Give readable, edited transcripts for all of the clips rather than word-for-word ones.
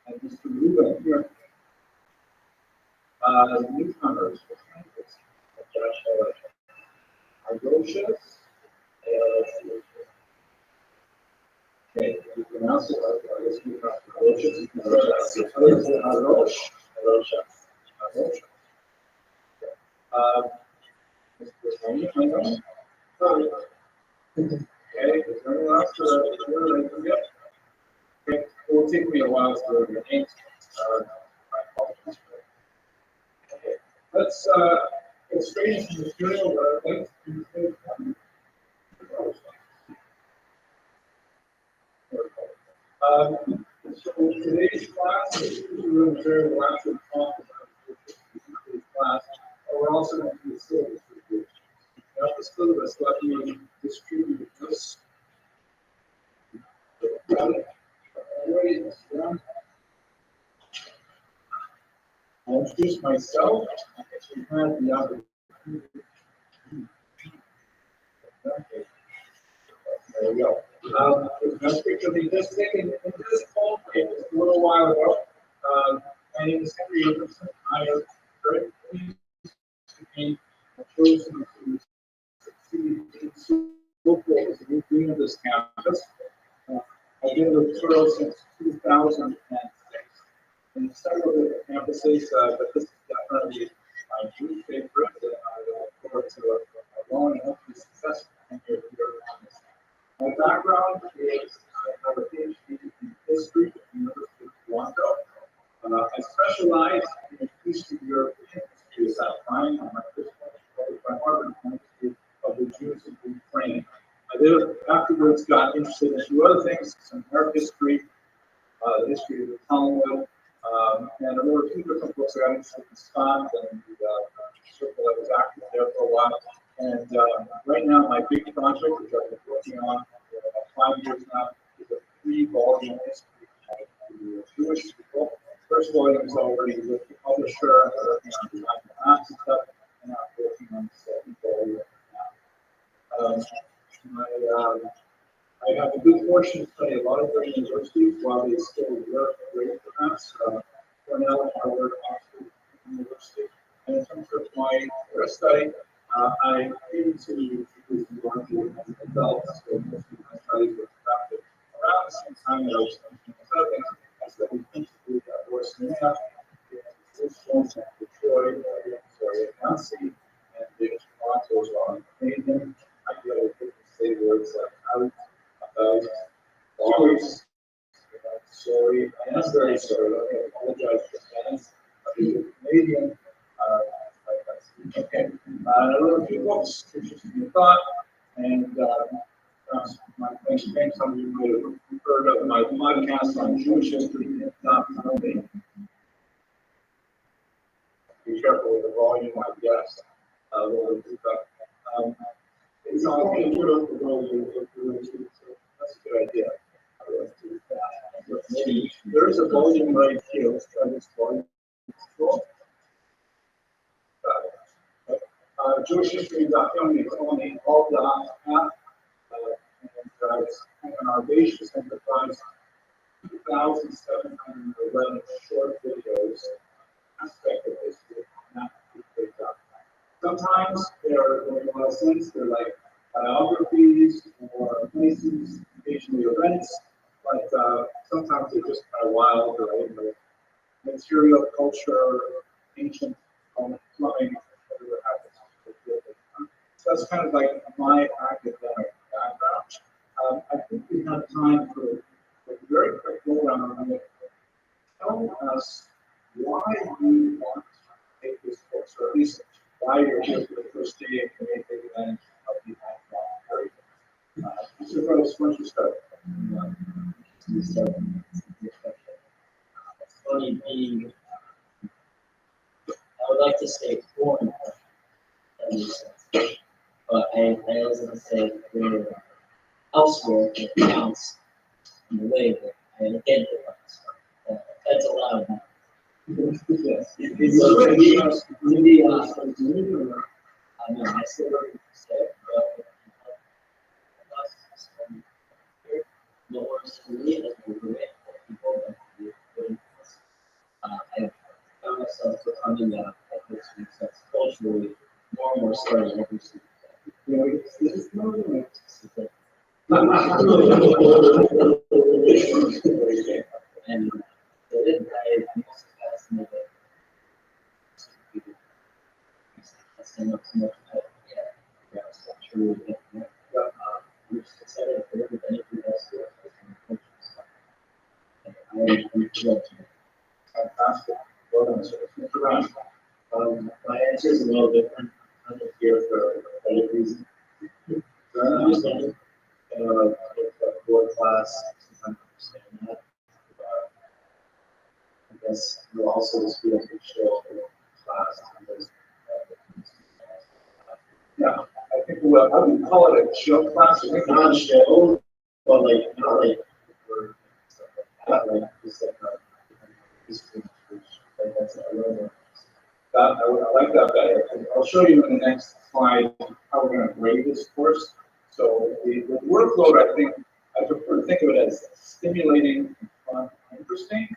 And Mr. Ruben here. Newcomers. Argocious. Okay, you pronounce it like I guess you pronounce it Argocious. Okay, is there anyone else that I forget? Okay, it will take me a while to learn your names. Okay, let's get straight into the material where I'd like to take so today's class is really very actually talk about today's class, but we're also going to do a syllabus review. Now the syllabus, let me distribute this. I'll introduce myself. We had the opportunity. There we go. Just quickly, just taking in this poll just a little while ago. My name is Henry Anderson. I am very pleased to be chosen to succeed in Singapore as the new dean of this campus. I've been with Turo since 2006 in several different campuses, but this is definitely my new favorite. I look forward to a long and hopefully successful tenure here on this. My background is I have a PhD in history at the University of Toronto. I specialize in Eastern European history as outlined on my first published by Harvard University of the Jews in Ukraine. I then afterwards got interested in a few other things, some art history, the history of the Talmud, and there were a few different books I got interested in Scott and the circle I was active there for a while. And right now, my big project, which I've been working on for about 5 years now, is a 3-volume history of the Jewish people. First volume is already with the publisher. I'm working on the maps and stuff, and I'm working on the second volume now. I have the good fortune to study a lot of great universities while they still work great perhaps. Cornell, Harvard, Oxford University. And in terms of my first study, I previously was largely as adults, so most of my studies were conducted around the same time that I was thinking about things. I studied principally at Rothschild, at Detroit, Nancy, and the Toronto as well. Canadian, I feel like people say words like out, about, always, sorry, I am very sorry, I apologize for that. I'm Canadian. Okay, I wrote a few books, interesting thought, and my thanks, some of you might have heard of my podcast on Jewish history, if not me. Be careful with the volume, I guess. It's all going to put up the volume, so that's a good idea. Maybe there's a volume right here. Let's try this volume. Jewish history document is only all the and it's an audacious enterprise, 2,711 short videos, aspect of history, not big document. Sometimes they're in a lot of sense, they're like biographies or places, occasionally events, but sometimes they're just kind of wild, right? Like material, culture, ancient plumbing, whatever happens. So that's kind of like my academic background. I think we have time for a very quick go around. Tell us why you want to take this course, or at least why you're here for the first day and can take advantage of the background. Mr. Rose, why don't you start? It's funny being, I would like to say born, but I also want to say we're elsewhere it counts in a way that I get it. That's allowed. Yes. To be honest, I mean, I still don't say, but no words for me as we do it. People coming up at this week, so it's culturally more and more starting every single day. You know, this is not really and the diet is fascinating. That's not so much yeah, it's not true. We've decided to live with anything else to us. Fantastic. Well done, sir. Mr. Brown. My answer is a little different. I'm here for a better reason. Board class, sometimes understand that. I guess we'll also just be able to show class. Yeah, I think I would call it a show class. Not a show, but not like we're stuff like that, like just like that's a little I like that better. I'll show you in the next slide how we're going to grade this course. So the workload, I think, I prefer to think of it as stimulating, fun, and interesting.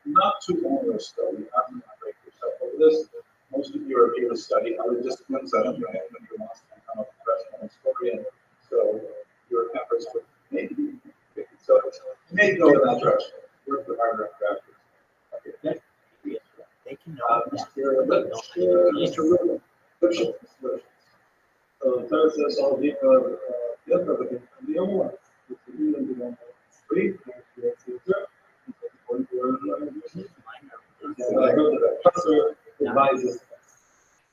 Not too onerous, though. You have to break yourself over this. Most of you are here to study other disciplines. I don't know anyone who wants to become a professional historian. So your efforts would maybe, so you may go in that direction. Work with harder graduates. Okay. They can Mr. Rubin. Entonces, all the advises.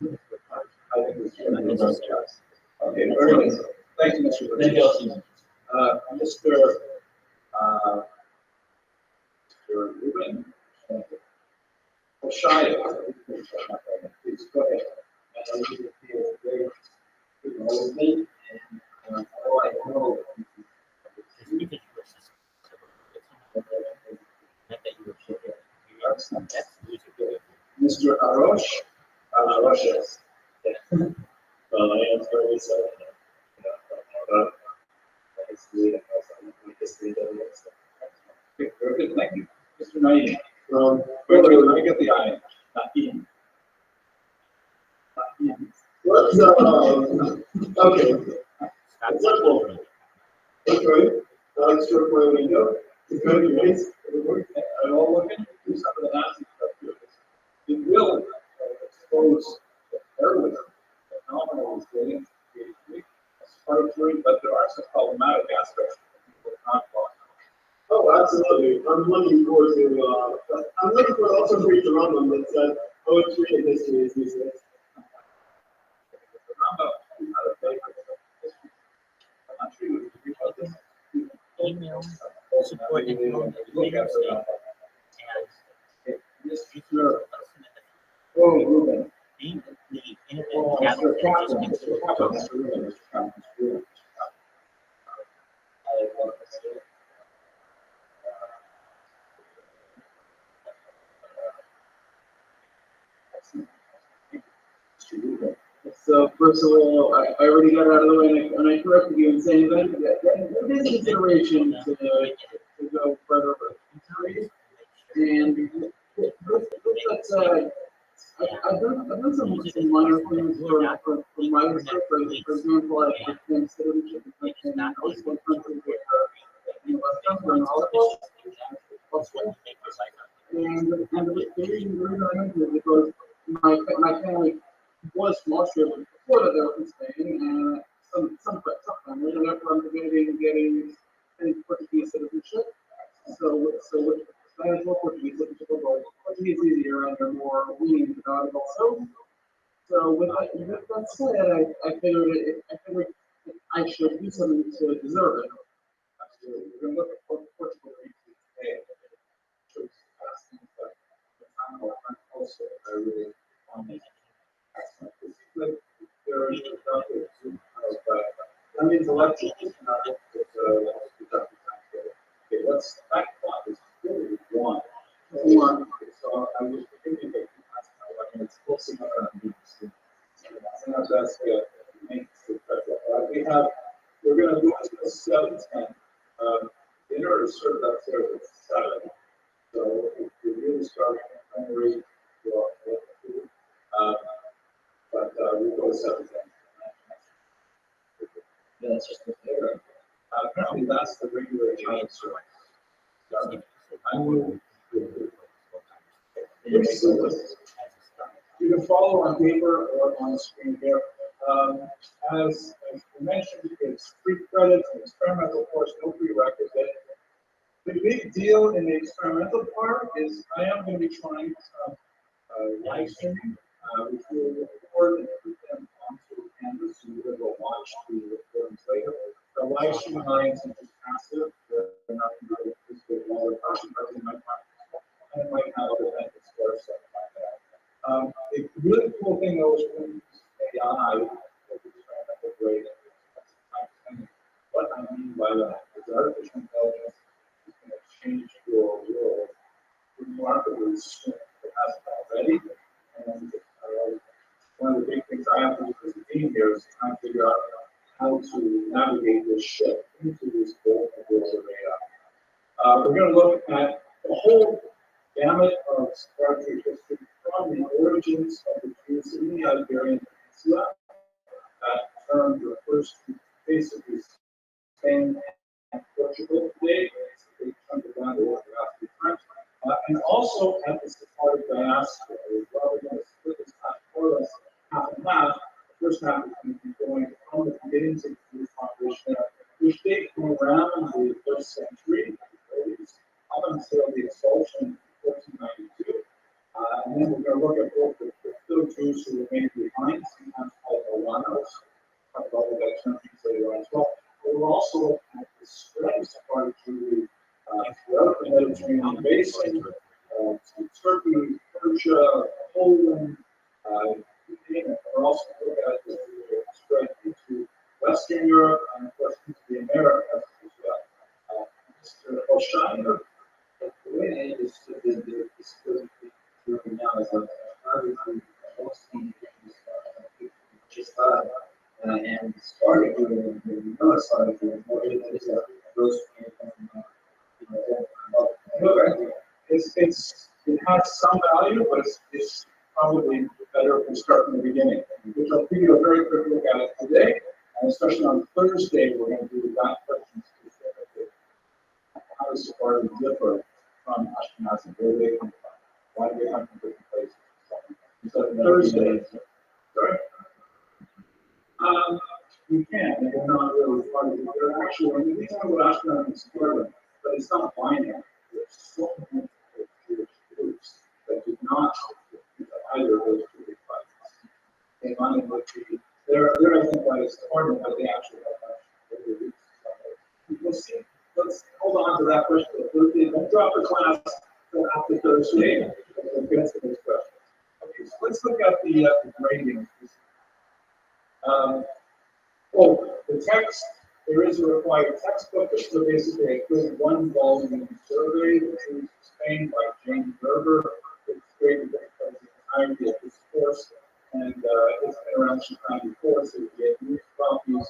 I think it's okay, very nice. Thank you, Mr. Thank you. Mr. Rubin. Rothschild. Please go ahead. With me, and all I know Mr. Arosh. Arosh, yes. well, I am fairly certain that history and also history that is. Okay, very good, thank you. Mr. Naeem. Wait, Let me get the eye. Naeem. What's okay. Simple. Okay. That's your point of view. It's going to be nice. And all we're going to do some of the nasty stuff here. It will expose the heroism that nominal is getting but there are some problematic aspects that people are not following. Oh, absolutely. I'm looking forward to. I'm looking for also for you to run one that says poetry and history is useless. email support and Oh, Ruben. the internet So first of all, I already got out of the way, and I corrected you in saying that it is a consideration to go further with history. And with that said, I've done some minor things for my history. For example, I've been citizenship in also countries where and Holocaust. And the reason I mentioned it because my family was from Austria before that they were from Spain, and some family, and therefore I'm getting Portuguese citizenship. So with Spanish or Portuguese citizenship, Portuguese is easier and they're more lenient about it also. So with that said, I figured I should do something to deserve it. Absolutely. We're going to look at Portugal today. Shows asking, but the time also I really that means election is not okay, let's back up is really one. So I was thinking that it's close enough on sometimes that's good. We're going to do it to 7:10. Dinner is served upstairs at 7. So if you're really starting in January, We'll go to 7. Yeah, that's just the fair. Apparently that's the regular giant service. I will. You can follow on paper or on the screen here. As we mentioned, it's free credits, an experimental course, no prerequisite. The big deal in the experimental part is I am going to be trying some live streaming, which will record and put them onto Canvas, so you'll be able to watch the recordings later. The live stream audience is just passive. They're not going to be able to participate while they're watching, but they might and it might have other benefits or something like that. The really cool thing though is when you use AI for the experimental grading. What I mean by that is artificial intelligence is going to change your world remarkably soon. It hasn't already. And one of the big things I have to do as a team here is trying to figure out how to navigate this shift into this world of AI. We're going to look at the whole gamut of scholarly history from the origins of the Jews in the Iberian Peninsula. That term refers to basically Spain and Portugal today. They turned it down to orthodox times. And also at the Sephardic diaspora. We're probably going to split this class more or less half and half. The first half is going to be going from the beginnings of the Jewish population there, which date from around the 1st century, up until the expulsion in 1492. And then we're going to look at both the Jews who remained behind, sometimes called Alanos. I'll talk about that term later on as well. But we're also looking at the spread of Sephardic Jewry throughout the Mediterranean basin, to Turkey, Persia, Poland, we're also looking at the spread into Western Europe and, of course, into the Americas as well. Mr. O'Shiner. The way I understood the split between now is that obviously mostly just and started doing the other side of it, more is those It has some value, but it's probably better if we start from the beginning, which I'll give you a very quick look at it today, and especially on Thursday, we're going to do that question specifically. How does Sephardi differ from Ashkenazi? Where do they come from? Why do they come from different places? So Thursday, sorry? We can, and they're not really part of it. They're actually, when we talk about Ashkenazi and Sephardi, but it's not binary. There's so many Jewish groups that do not fit either of those two big classes. They might be, they're identified as Sephardi, but they actually have roots. We'll see. Let's hold on to that question for Thursday. Don't drop the class until after Thursday. We'll get to those questions. Okay, so let's look at the grading. The text, there is a required textbook. This is basically a good one-volume survey, The Truth of Spain by James Berger. It's graded because the entirety of this course, and it's been around since '94, so you get used copies,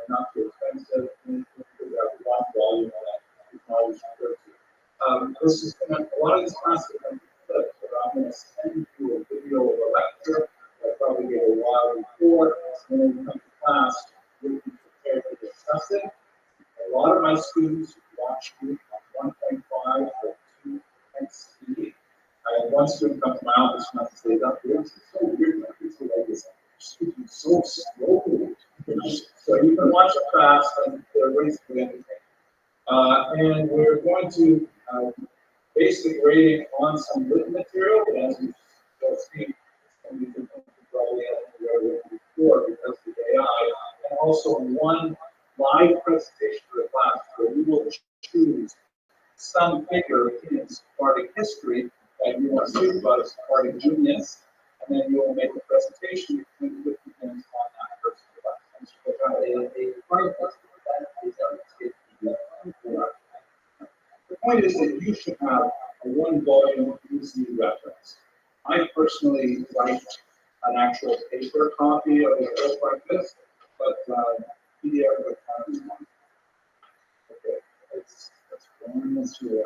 not too expensive, and you can have one volume that you can always refer to. This is going to, a lot of these classes are going to be flipped, but I'm going to send you a video of a lecture. I'll probably get a while before, and then when you come to class, you'll be prepared to discuss it. A lot of my students watch me on 1.5 or 2x speed. I had one student come to my office and say, "That is so weird. My kids are like this, speaking so slowly." So you can watch it fast, and they're basically anything. And we're going to base the grading on some written material, as you'll see. And you can probably have before because of AI, and also one live presentation for the class where we will choose some figure in Sephardic history that you want to speak about as Sephardic genius, and then you will make a presentation between 50 minutes on that person. The point is that you should have a one-volume easy reference. I personally like an actual paper copy of a book like this, but PDF would have one. Okay, let's run this here.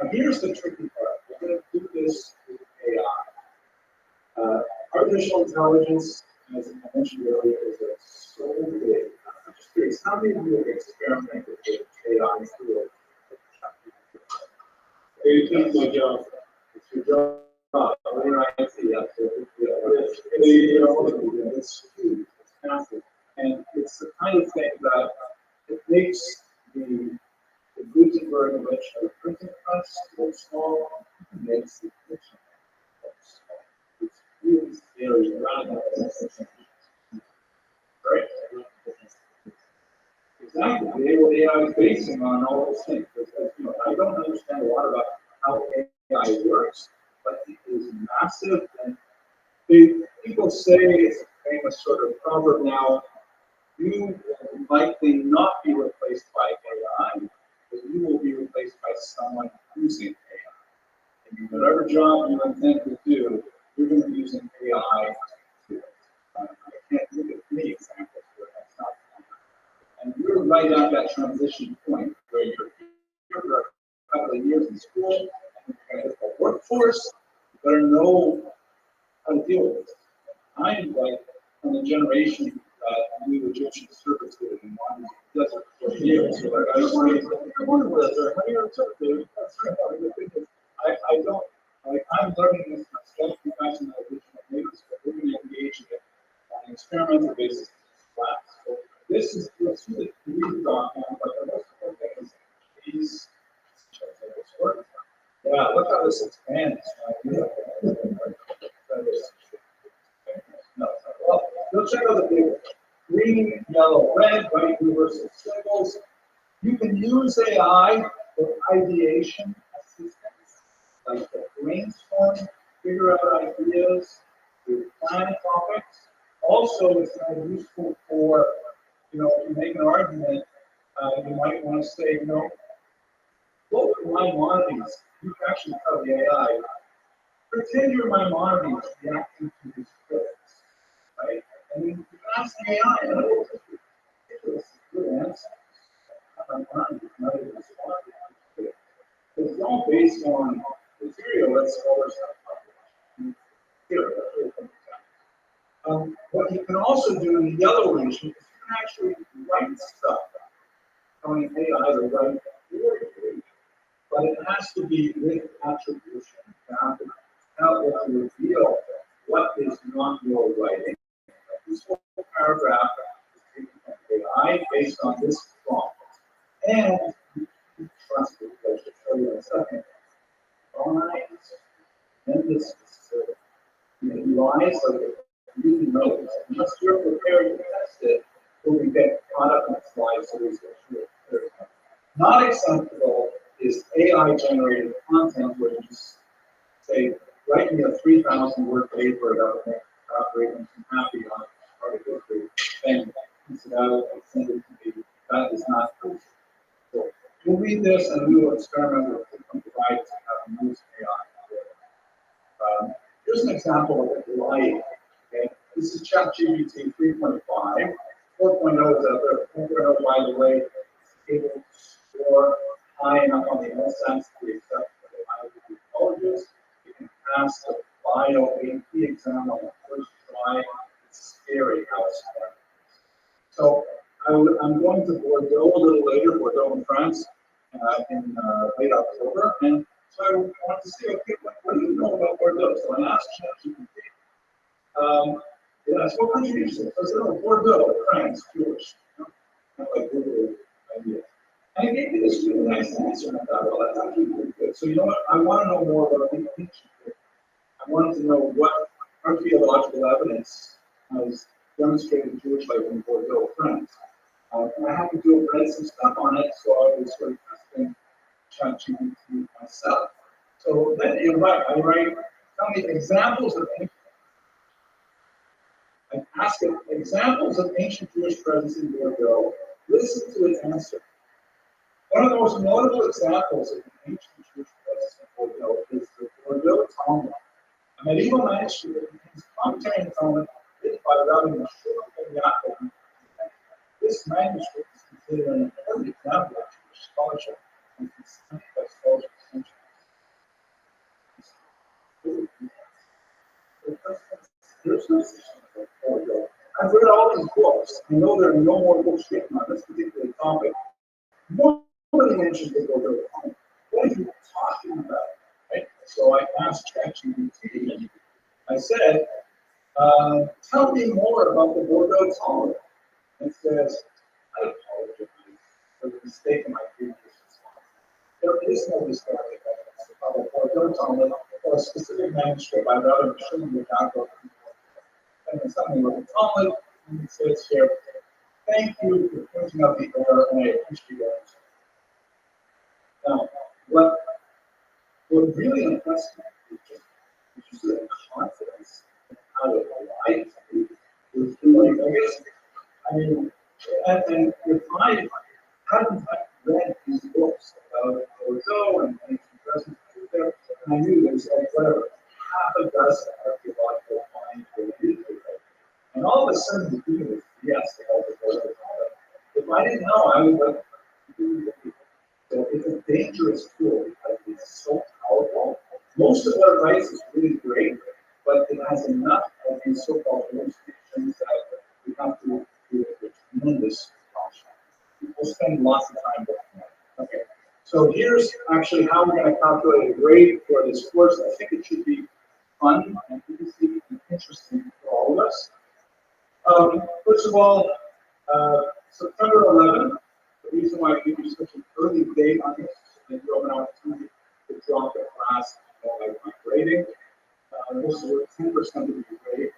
Now here's the tricky part. We're going to do this with AI. artificial intelligence, as I mentioned earlier, is so big. I'm just curious, how many of you have experimented with AI tools? It's my job. It's your job. We're in IT, absolutely. It's huge. It's massive. And it's the kind of thing that it makes the Gutenberg invention of printing press so small, it makes the picture so small. It's really scary. Right? Exactly. What AI is basing on all those things. Because, I don't understand a lot about how AI works, but it is massive. And people say it's a famous sort of proverb now, you will likely not be replaced by AI, but you will be replaced by someone using AI. And whatever job you intend to do, you're going to be using AI to do it. I can't think of any examples where that's not happening. And you're right at that transition point where you're here for a couple of years in school, and you're going to hit the workforce, you better know how to deal with it. I'm like from the generation that knew Egyptian servitude and wanted to desert for years. So like I was raised in one with her, how do you accept it? I don't like I'm learning this myself because of the original natives, but we're going to engage in it on an experimental basis in class. So this is you'll see the we've gone on, but the most important thing is these work. Yeah, look how this expands. No, well, you'll check out the big green, yellow, red, right, universal symbols. You can use AI for ideation assistance, like to brainstorm, figure out ideas, to plan topics. Also, it's kind of useful for, if you make an argument, you might want to say, what would Maimonides, you can actually tell the AI, pretend you're Maimonides reacting to these critics, right? And you can ask the AI, and it will give us a good answer. Maimonides might have responded to it. It's all based on material that scholars have published. Here, that's really fun. What you can also do in the yellow region is you can actually write stuff, telling AI to write your page. But it has to be with attribution. Now, to reveal what is not your writing. This whole paragraph is taken from AI based on this prompt. And you trust it, which I'll show you in a second. And this is lies like you knows. Unless you're prepared to test it, when we get caught up in slides, so we not acceptable is AI generated content where you just say, write me a 3,000 word paper that will make algorithms happy on article 3, then piece it out and send it to me. That is not true. So we'll read this and we will experiment with different providers and have them use AI. Here's an example of it lying. Okay? This is ChatGPT 3.5. 4.0 is out there. 4.0, by the way, is able to score high enough on the LSATs to be accepted for the Ivy colleges. You can pass the bio AP exam on the first try. It's scary how smart it is. So I'm going to Bordeaux a little later, Bordeaux in France, in late October. And so I want to see, okay, what do you know about Bordeaux? So I asked ChatGPT. So what country is it? I said, Bordeaux, France, Jewish. Not like Google idea. And he gave me this really nice answer, and I thought, well, that's actually pretty good. So you know what? I want to know more about the ancient period. I wanted to know what archaeological evidence has demonstrated Jewish life in Bordeaux, France. And I happened to have read some stuff on it, so I was sort of testing ChatGPT myself. So then I write, tell me examples of ancient. I ask it examples of ancient Jewish presence in Bordeaux. Listen to its answer. One of the most notable examples of ancient Jewish presence in Bordeaux is the Bordeaux Talmud, a medieval manuscript that contains commentary on the Talmud written by Rabbi Ben Yaakov. This manuscript is considered an important example of Jewish scholarship and is studied by scholars for centuries. There's I've read all these books. I know there are no more books written on this particular topic. Nobody mentions the Bordeaux tunnel. What are you talking about? Right? So I asked ChatGPT. I said, tell me more about the Bordeaux tunnel. It says, I apologize for the mistake in my previous response. There is no historical evidence about the Bordeaux tunnel or a specific manuscript by Rabbi and then something with the tunnel, and it says here, thank you for pointing out the error, and I appreciate it. Now, what really impressed me is just the confidence in how to apply it. It was like, I guess, I mean, and if I hadn't read these books about Bordeaux and ancient presence there, and I knew there was like whatever, half a dozen archaeological finds related to it. And all of a sudden, the people was yes, they all the Bordeaux. If I didn't know, I would like, so it's a dangerous tool because it's so powerful. Most of what it writes is really great, but it has enough of these so-called hallucinations that we have to do with tremendous caution. We'll spend lots of time looking at it. Okay, so here's actually how we're going to calculate a grade for this course. I think it should be fun and easy and interesting for all of us. First of all, September 11th. The reason why I give you such an early date on this is you have an opportunity to drop the class by grading. This is where 10% of your grade.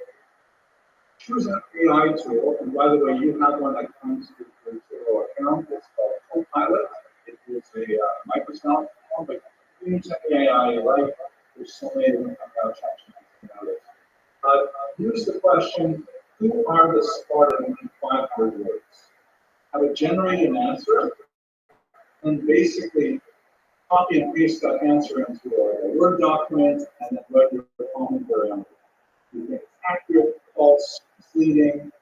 Choose an AI tool, and by the way, you have one that comes with your account. It's called Copilot. It is a Microsoft one, but you can use any AI you like. There's so many of them about ChatGPT nowadays. Here's the question: who are the Spartans in 500 words? I would generate an answer and basically copy and paste that answer into a Word document and then write your commentary on it. You think it's accurate, false, misleading,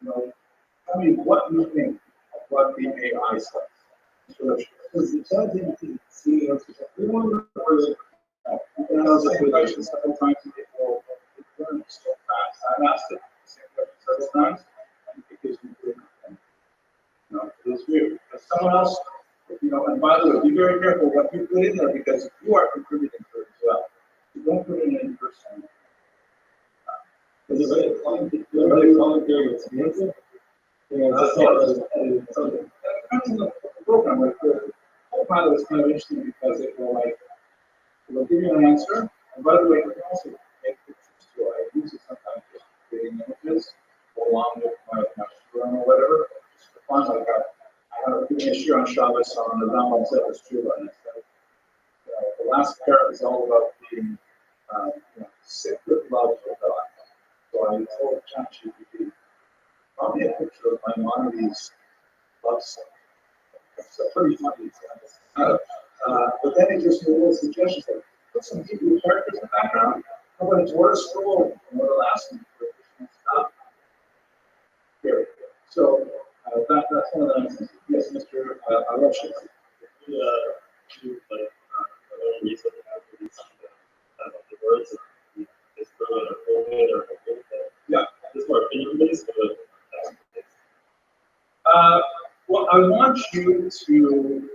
tell me what you think of what the AI says. Because the ChatGPT CEOs, everyone remembers relations several times to get old. It learns so fast. I've asked it the same question several times, and it gives me good it is weird. But someone else, and by the way, be very careful what you put in there because you are contributing to it as well. You don't put it in person. Is it really voluntary expensive? That's all. It depends on the program. Like the Copilot is kind of interesting because it will give you an answer. And by the way, you can also make pictures too. I use it sometimes just creating images along with my screen or whatever. Just for fun, like I have a Guinness on Shabbos on the Rambam Sefer Shuvah, and the last paragraph is all about being sick with love for God. So I told ChatGPT, probably a picture of my Maimonides love song. It's a pretty funny example. But then it gives me little suggestions like put some Hebrew characters in the background. How about a Torah scroll? And what last one for stuff? Here. So that's one of the answers. Yes, Mr. Rothschild. Research after these the words is really appropriate or yeah, this more opinion based, but well, I want you to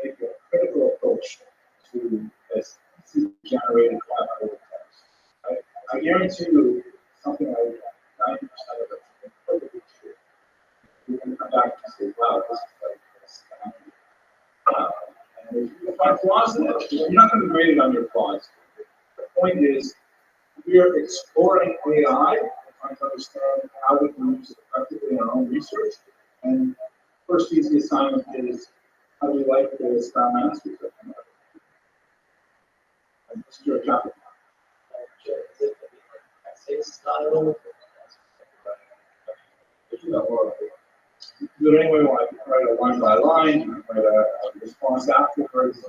take a critical approach to this generated graphical text. Right? I guarantee you something like 90% of it is perfectly true. You can come back and say, wow, this is like astounding. And you find flaws in it. You're not going to grade it on your flaws. The point is, we are exploring AI and trying to understand how we can use it effectively in our own research. And first easy assignment is, how do you like the style masters? And Mr. Chapel. Do it anyway. I can write a line by line, write a response afterwards.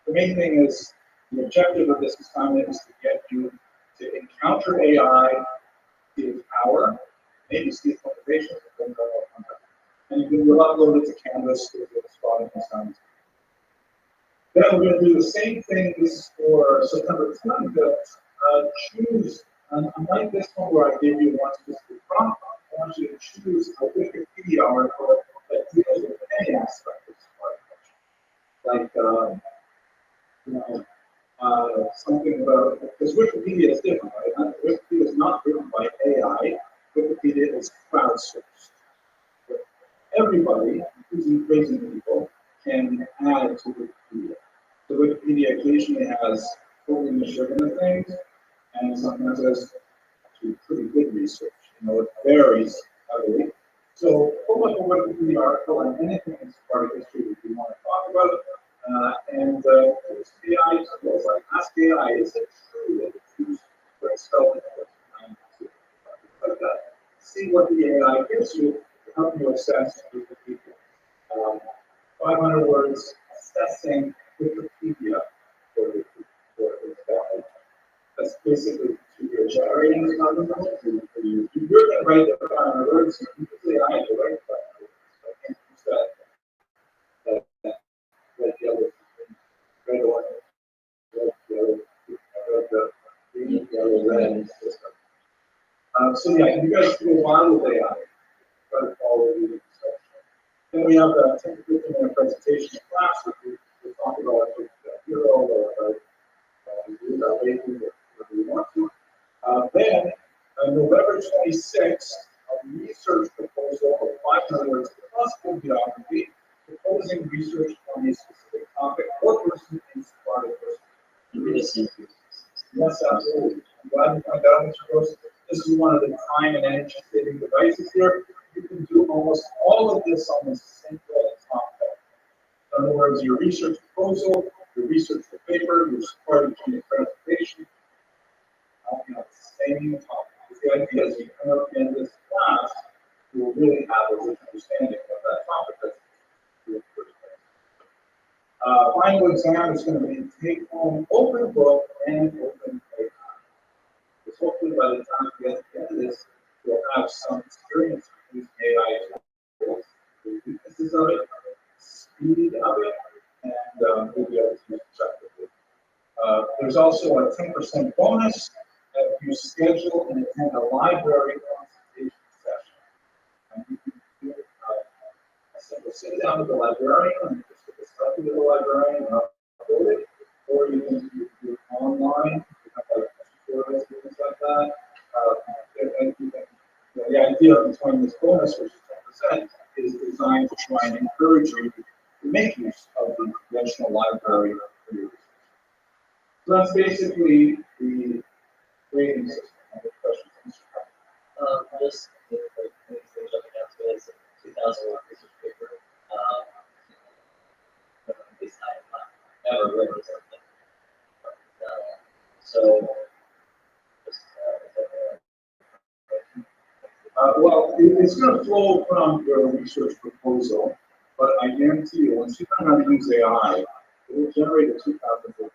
The main thing is the objective of this assignment is to get you to encounter AI, see its power, maybe see its motivations, and you can upload it to Canvas with the spotting assignments. Then we're going to do the same thing. This is for September 20th. Choose Unlike this one where I gave you one specific prompt, I want you to choose a Wikipedia article that deals with any aspect of smart culture. Like, something about, because Wikipedia is different, right? Wikipedia is not written by AI. Wikipedia is crowdsourced. Everybody, including crazy people, can add to Wikipedia. So Wikipedia occasionally has totally misrepresented things, and sometimes there's actually pretty good research. It varies heavily. So pull up a Wikipedia article on anything that's part of history that you want to talk about, and use AI tools like Ask AI. Is it true that it's used for spelling? Like that. See what the AI gives you to help you assess Wikipedia. 500 words assessing Wikipedia for its value. That's basically you're generating the number. You're going to write the 500 words. You can say I have to write 500 words. I can't use that the other red one, the green, yellow, red system. So yeah, you guys do a while with AI. Try to follow the instructions. Then we have a 10 to 15 minute presentation in class, which we talk about with Hero or whatever you want to. Then, November 26th, a research proposal of 500 words plus bibliography, proposing research on a specific topic or person in part of person. Yes, absolutely. I'm glad you pointed out, Mr. Gross. This is one of the time and energy saving devices here. You can do almost all of this on this single topic. In other words, your research proposal, your research paper, your supporting presentation, same topic. The idea is you come up in this class, you will really have a rich understanding of that topic. That's really pretty good. Final exam is going to be take home open book and open paper. Because hopefully by the time we get to the end of this, you'll have some experience using AI tools, the weaknesses of it, speed of it, and we'll be able to use it effectively. There's also a 10% bonus if you schedule and attend a library consultation session. And you can do a simple sit down with the librarian and just get the stuff with the librarian and upload it, or you can do it online. You have like tutorials and things like that. The idea behind this bonus, which is 10%, is designed to try and encourage you to make use of the conventional library for your research. So that's basically the grading system. Any questions? Just jumping down to it, it's a 2001 research paper. At least I have never read something. So, Well, it's going to flow from your research proposal, but I guarantee you, once you learn how to use AI, it will generate a 2,000 word.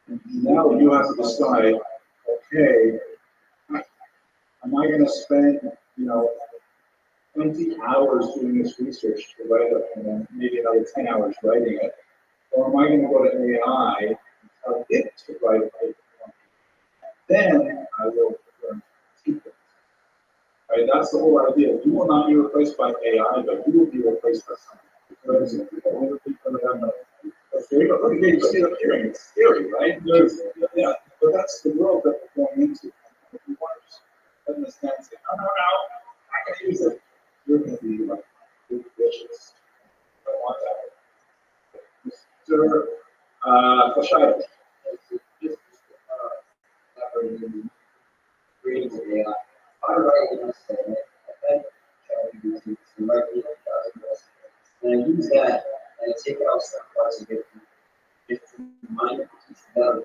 And now you have to decide, okay, am I going to spend, 20 hours doing this research to write it, and then maybe another 10 hours writing it, or am I going to go to AI and tell it to write a paper? Then I will learn to keep it. Right? That's the whole idea. You will not be replaced by AI, but you will be replaced by something. Because other people that have look, you see the hearing, it's scary, right? Yeah, but that's the world that we're going into. If you want to just understand, say, no, I can use it. You're going to be like, vicious. I don't want that. Mr. Fashaya. creating AI. I write it and I use that and I take out some parts of it. If mine is better,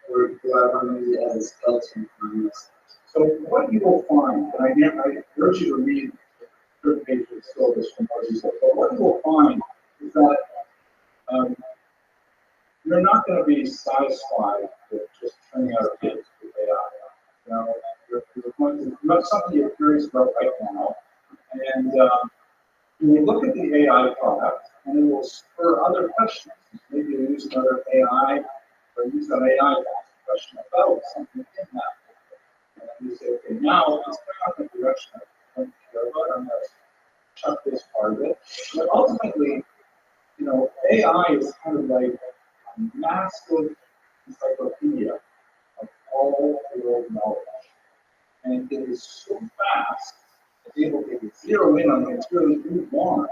or do I want to use it as a skeleton for myself? So what you will find, and I urge you to read the third page of the syllabus from what you said, but what you will find is that you're not going to be satisfied with just turning out a page with AI. You're going to, that's something you're curious about right now. And when you look at the AI product, and it will spur other questions. Maybe you use another AI, or use that AI to ask a question about something in that. And you say, okay, now it's going in the direction I want to go about. I'm going to chuck this part of it. But ultimately, AI is kind of like a massive encyclopedia of all world knowledge. And it is so fast, it's able to zero in on the material you want,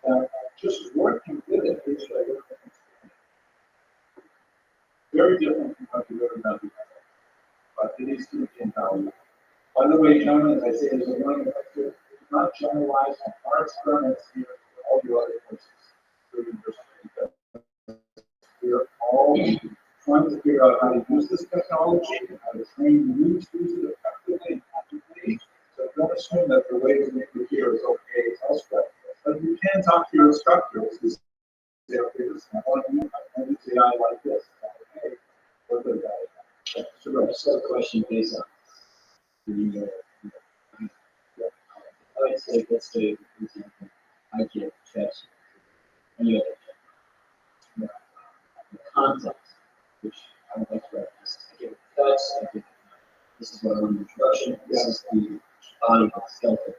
that just working with it is like a different experience. Very different from what you've ever done before. But it is to be invaluable. By the way, gentlemen, as I say, there's a learning factor. It's not generalized on our experiments here for all your other courses. We are all trying to figure out how to use this technology and how to train you to use it effectively and actively. So don't assume that the way we make it here is okay elsewhere. But you can talk to your instructors and say, okay, listen, I want to use AI like this. Okay, what does that? So, just a question based on the I would say, let's say, for example, I get checks, any other check, the context, which I would like to reference. I get cuts, I get, this is what I want in introduction, this is the body of the skeleton.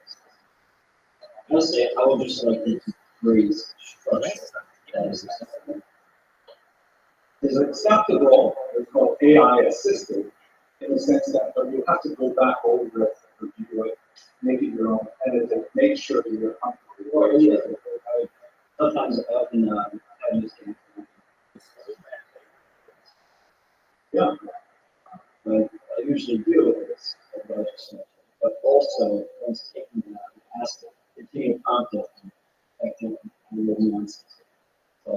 I would say, I would just like to phrase structure that is acceptable. Is acceptable, it's called AI assisted, in the sense that you have to go back over it, review it, make it your own, edit it, make sure that you're comfortable. Or, yeah, sometimes I can just get Yeah. but I usually do is what I just said. But also, once taking that aspect, taking content and acting on the nuances. So,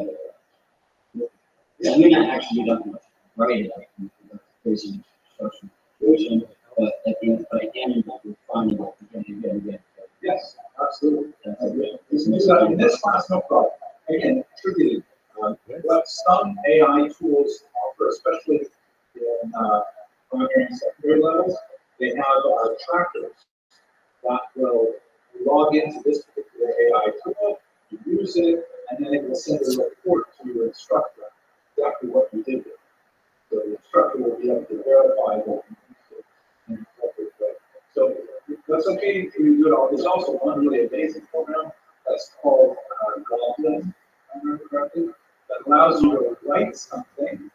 yeah, I may not actually do that much writing, crazy structure, but at the end, but I can refine it again and again and again. Yes, absolutely. In this class, no problem. Again, trivially, what some AI tools offer, especially in primary and secondary levels, they have trackers that will log into this particular AI tool, you use it, and then it will send a report to your instructor exactly what you did with it. So the instructor will be able to verify that you used it in an appropriate way. So that's okay if you do it all. There's also one really amazing program that's called Rothschild, if I remember correctly, that allows you to write something,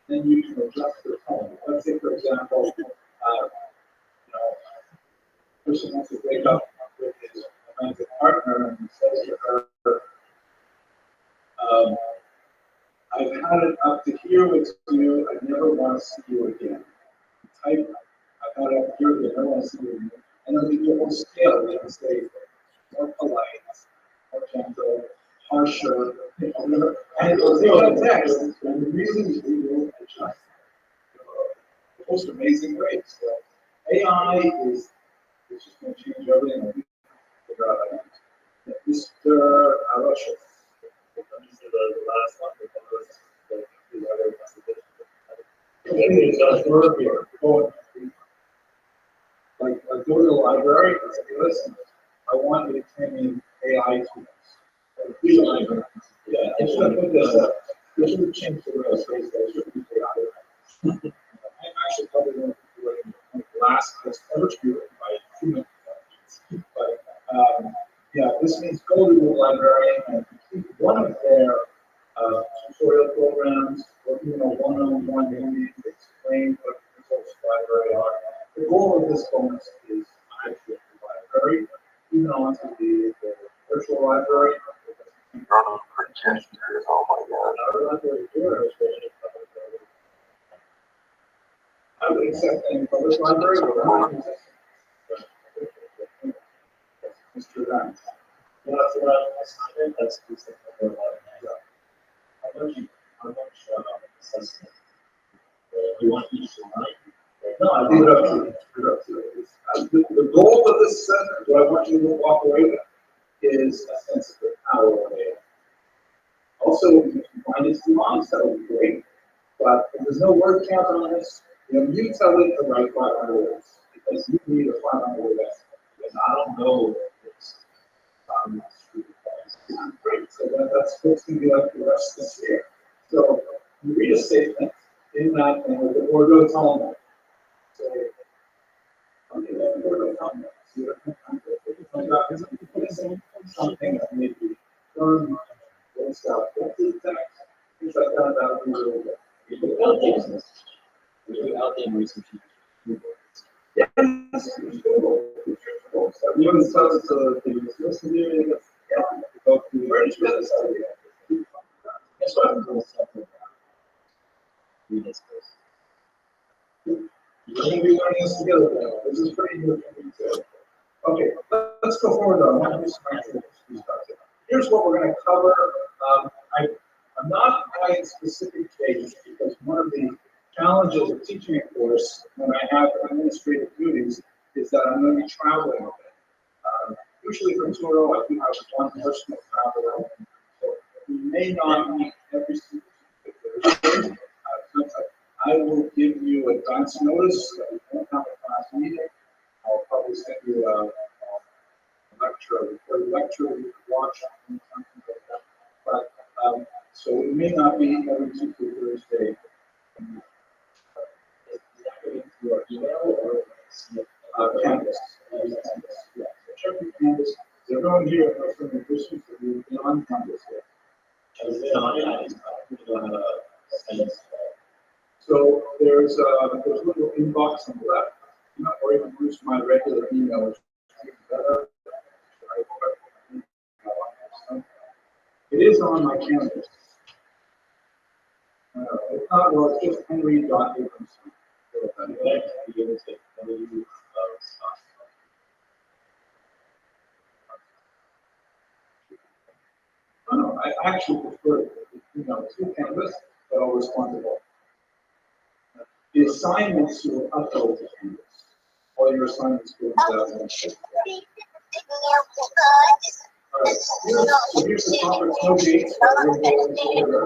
then you can adjust the tone. Let's say, for example, a person wants to break up with his romantic partner and he says to her, I've had it up to here with you, I never want to see you again. Type, I've had it up here with you, I never want to see you again. And then we do a whole scale, we can say more polite, more gentle, harsher, and it will take that text and really we will adjust. The most amazing way. So AI is just going to change everything and we can figure out how to use it. Mr. Rothschild. The last one, the other like go to the library and say, listen, I want you to train me AI tools. The library. Yeah, I should have put this up. I should have changed the way I phrased that. I should have put AI. I'm actually probably going to do it in the last that's ever to be written by a human intelligence. But yeah, this means go to the librarian and complete one of their tutorial programs, or one-on-one meetings to explain what the results of the library are. The goal of this bonus is actually the library, even onto the virtual library. Oh my God. Our library here is really I would accept any public library, but I'm not accepting Mr. Vance. Yeah, that's what I that's how much assessment you want each line? No, I leave it up to you. The goal of this assessment, what I want you to walk away with, is a sense of the power of AI. Also, if you can find its nuance, that would be great. But if there's no word count on this, you tell it to write 500 words, because you need a 500 word estimate. Because I don't know if it's Great, so that's supposed to be like the rest of this year. So you read a statement in that, or go tell them. So, okay, then or go tell them. So you have something that may be done, what's out, what's the text, things like that, that would be really good. Without them research. Yes, it's cool. Even so, the listen here, yeah, go to where it's business. That's what I'm doing something. You're going to be learning this together now. This is pretty new for me too. Okay, let's go forward on. Here's what we're going to cover. I'm not going specific pages because one of the challenges of teaching a course when I have administrative duties is that I'm going to be traveling a bit. Usually for Toro, I do have one personal travel, so we may not meet every single Thursday. I will give you advance notice that we won't have a class meeting. I'll probably send you a lecture, a recorded lecture you can watch, something like that. But so it may not be every Tuesday, Thursday. Is that going to your email or Canvas? Yeah. So check your Canvas. Everyone here has some questions that will be on Canvas. So there's a little inbox on the left, or you can use my regular email, which is better. It is on my Canvas. If not, well, it's just henry.abramson. No, I actually prefer, to Canvas, but I'll respond to both. The assignments you will upload to Canvas. All your assignments go to that. All right, so here's the topic, no dates, but we'll go into order.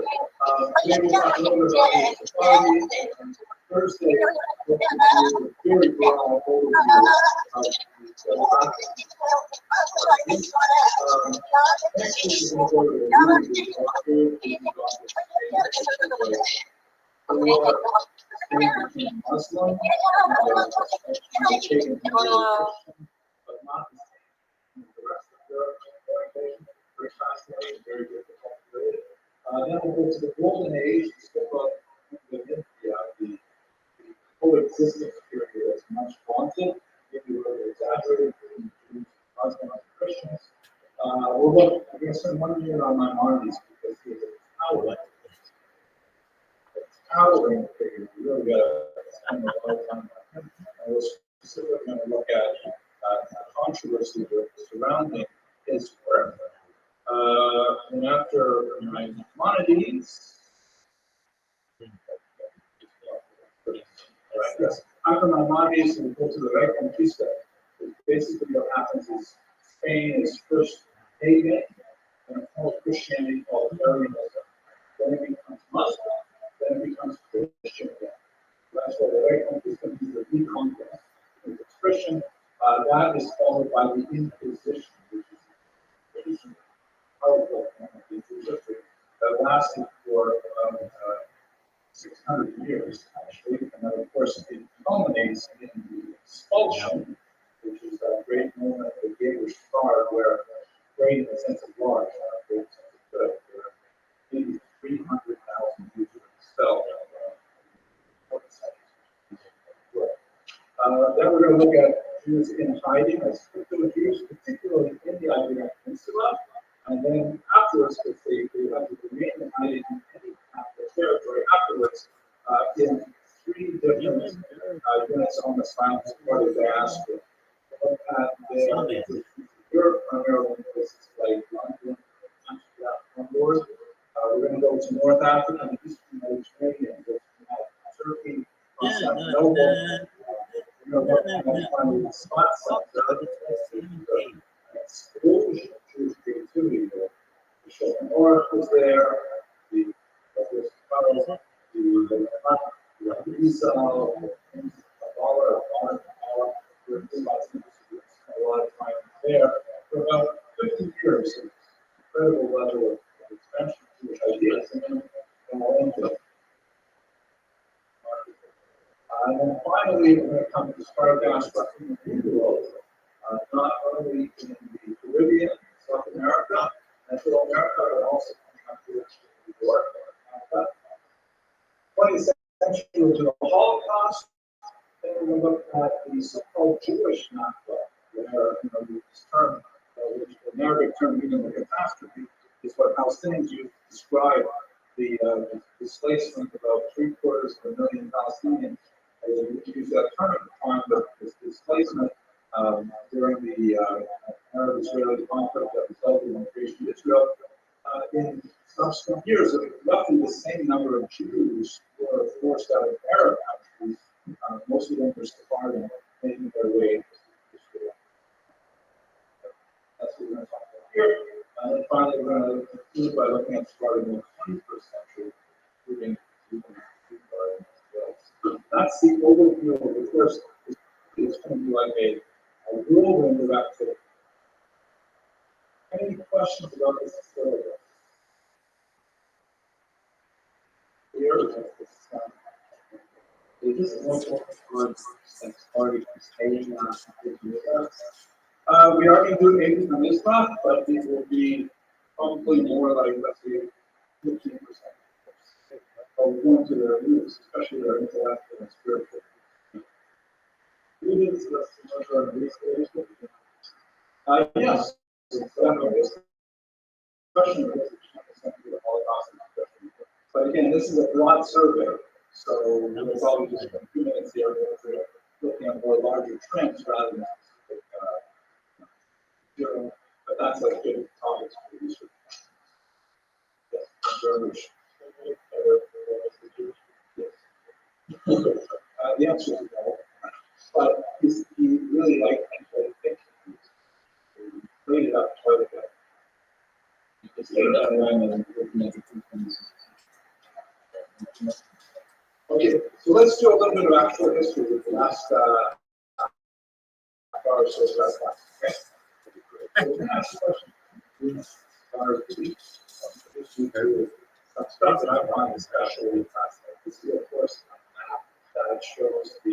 Today we'll talk a little bit about the society, and Thursday, we'll do a very broad overview of the topic. Next week we're going to go to the Muslim, but not the same. The rest of the orientation, very fascinating, very difficult to read. Then we'll go to the golden age, the coexistence period is much wanted, if you were exaggerated between Muslims and Christians. We're going to spend 1 year on Maimonides because he is a towering figure. We really got to spend a lot of time on him. And we're specifically going to look at the controversy surrounding his work. And after Maimonides, after Maimonides, we go to the Reconquista. Basically, what happens is Spain is first pagan, and called Christianity called Arianism. Then it becomes Muslim, then it becomes Christian again. That's what the Reconquista means, the reconquest. If it's Christian, that is followed by the Inquisition, which is powerful history that lasted for 600 years, actually. And then, of course, it culminates in the expulsion, which is a great moment of the Gaylish Card, where great in the sense of large, great in the sense of good, where maybe 300,000 Jews were expelled. Then we're going to look at Jews in hiding, as particular Jews, particularly in the Iberian Peninsula. And then afterwards, if they have to remain in hiding in any territory afterwards, in 3 different units on the silence as part of the diaspora. Europe, primarily places like London, Amsterdam, Hamburg. We're going to go to North Africa and the Eastern Mediterranean, which have Turkey, Constantinople. We're going to find the spots like that. Explosion of Jewish creativity there. The Shulchan Aruch was there, the Isa, a lot of time there for about 50 years. incredible level of expansion of Jewish ideas, and then go into it. And then finally, when it comes to start aspects in the New World, not only in the Caribbean, South America, and Central America, but also in countries like New York and Canada. 20th century was the Holocaust. Then we look at the so-called Jewish Nakba, where this term, which the Arabic term meaning the catastrophe, is what Palestinians use to describe the displacement of about 750,000 Palestinians. They use that term at the time, but this displacement during the Arab-Israeli conflict that resulted in the creation of Israel. In subsequent years, roughly the same number of Jews were forced out of Arab countries. Most of them were Sephardim, making their way into Israel. That's what we're going to talk about here. And then finally, we're going to conclude by looking at starting in the 21st century, moving to that's the overview of the first. It's going to be like a whirlwind of activity. Any questions about this facility? Is this also on like already staying We are going to do 80 on this month, but it will be probably more like, let's say, 15%. Of going to their roots, especially their intellectual and spiritual. Yes. But again, this is a broad survey, so we'll probably just spend a few minutes here looking at more larger trends rather than specific, but that's like good topics for research. Yes, very much. The answer is no. But he really liked athletic thinking. He played it up quite a bit. He stayed that line and looking at different things. Okay, so let's do a little bit of actual history with the last hour or so of that class. Okay? So we're going to ask the question. Some stuff that I find especially fascinating. This is, of course, a map that shows the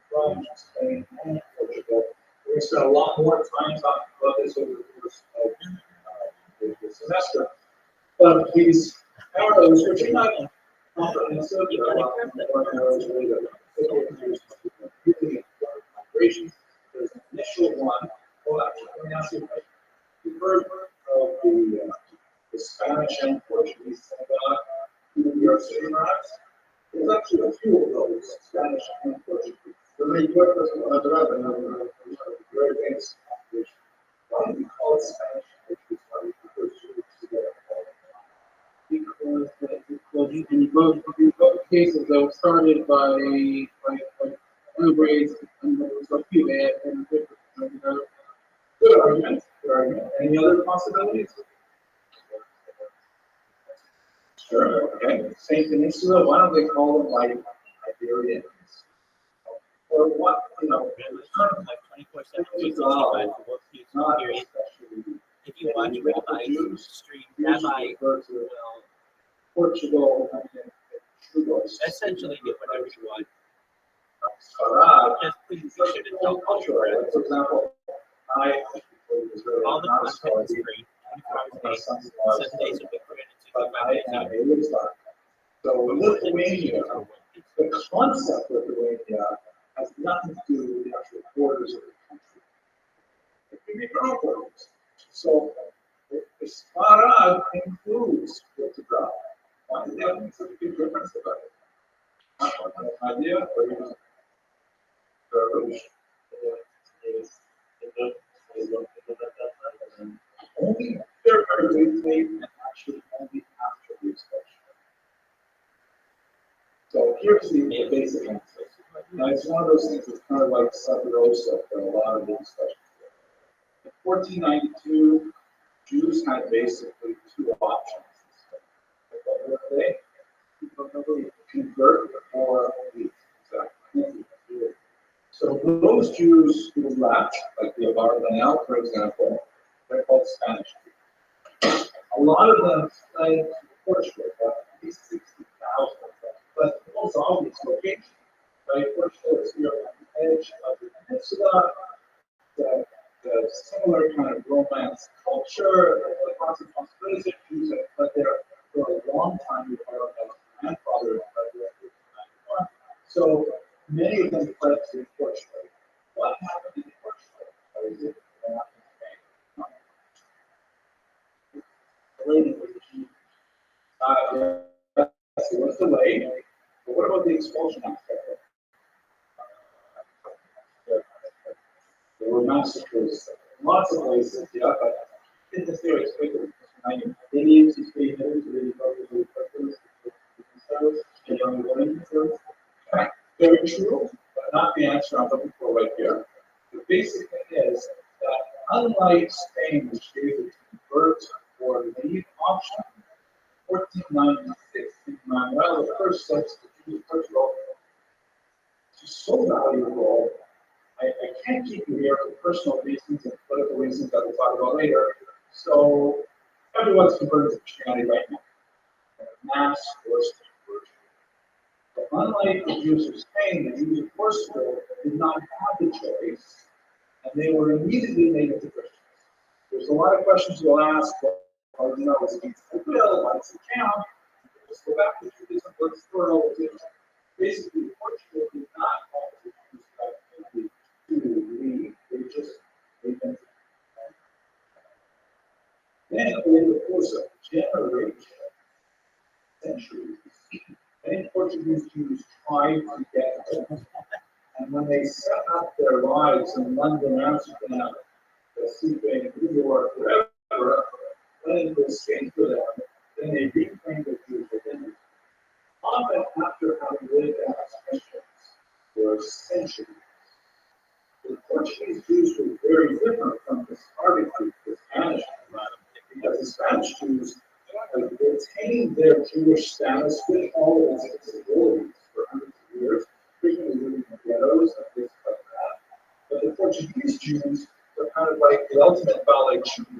from Spain and Portugal. We're going to spend a lot more time talking about this over the course of the semester. But these arrows, which are not comprehensive, there are a lot more arrows later. Migrations. There's an initial one. Well, actually, let me ask you a question. You've heard of the Spanish and Portuguese synagogue, New York City, perhaps? There's actually a few of those, Spanish and Portuguese. The very famous congregation. Why do we call it Spanish and Portuguese? Why do we prefer to together? Because in both cases that were started by immigrants, and there was a few and Good argument. Good argument. Any other possibilities? Sure. Okay. Same Peninsula. Why don't they call them like Iberians? Or what? Like 24/7, Not period. especially. If you watch Rabbi's stream, Rabbi will Portugal and essentially do whatever you want. Farad, Just please be sure to tell culture. for example, All the content is free. 24 hours a day, 7 days a week, 365 days a year. So Lithuania, the concept of Lithuania has nothing to do with the actual borders of the country. We make our own borders. So the Sfarad includes Portugal. Why does that make such a big difference about it? I have no idea. Or you just only very, very briefly and actually only after the expulsion. So here's the basic answer. Now it's one of those things that's kind of like sub rosa for a lot of the discussions. In 1492, Jews had basically two options. What were they? Convert or leave. Exactly. So those Jews who left, like the Abar Banel, for example, they're called called Spanish. A lot of them fled to Portugal, at least 60,000 of them. But the most obvious location, right? Portugal is here on the edge of the peninsula. The similar kind of Romance culture, the concept of citizen Jews have fled there for a long time before our grandfather fled there in 1991. So many of them fled to Portugal. What happened in Portugal? Or is it what happened in Spain? Related with the Jews. Yes, it was delayed. But what about the expulsion aspect? There were massacres in lots of places, yeah, but in this area, it's quickly. Indians who speak English, really probably the young women. Very true, but not the answer I'm looking for right here. The basic thing is that unlike Spain, which gave the convert or leave option, 1496, Manuel the first says to Portugal, it's so valuable. I can't keep you here for personal reasons and political reasons that we'll talk about later. So everyone's converted to Christianity right now. Mass forced conversion. But unlike the Jews of Spain, the Jews of Portugal did not have the choice, and they were immediately made into Christians. There's a lot of questions you'll ask. Well, you know, it's against the will, why does it count? Just go back to Judaism, what's the role of Judaism? Basically, Portugal did not have the Jews to leave. They just made them. Then, over the course of generations, centuries, many Portuguese Jews tried to get home. And when they set up their lives in London, Amsterdam, Sydney, New York, wherever, when it was safe for them, then they reclaimed the Jews within. Often after having lived as Christians for centuries, the Portuguese Jews were very different from the Sephardic Jews, the Spanish Jews, because the Spanish Jews retained their Jewish status with all of its disabilities for hundreds of years, frequently living in ghettos and things like that. But the Portuguese Jews were kind of like the ultimate ballet children.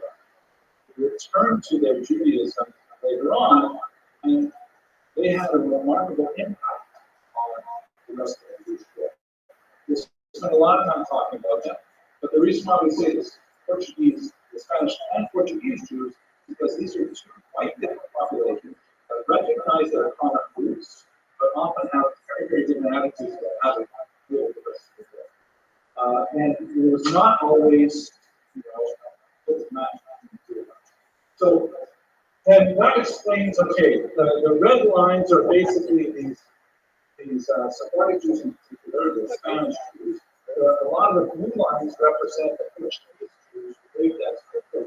They returned to their Judaism later on, and they had a remarkable impact on the rest of the Jewish world. We spent a lot of time talking about them, but the reason why we say this Portuguese, the Spanish and Portuguese Jews, because these are two quite different populations that recognize their common roots, but often have very, very different attitudes about how to deal with the rest of the world. And it was not always, so, and that explains, okay, the red lines are basically these Sephardic Jews in particular, the Spanish Jews. A lot of the blue lines represent the Portuguese Jews who lived as for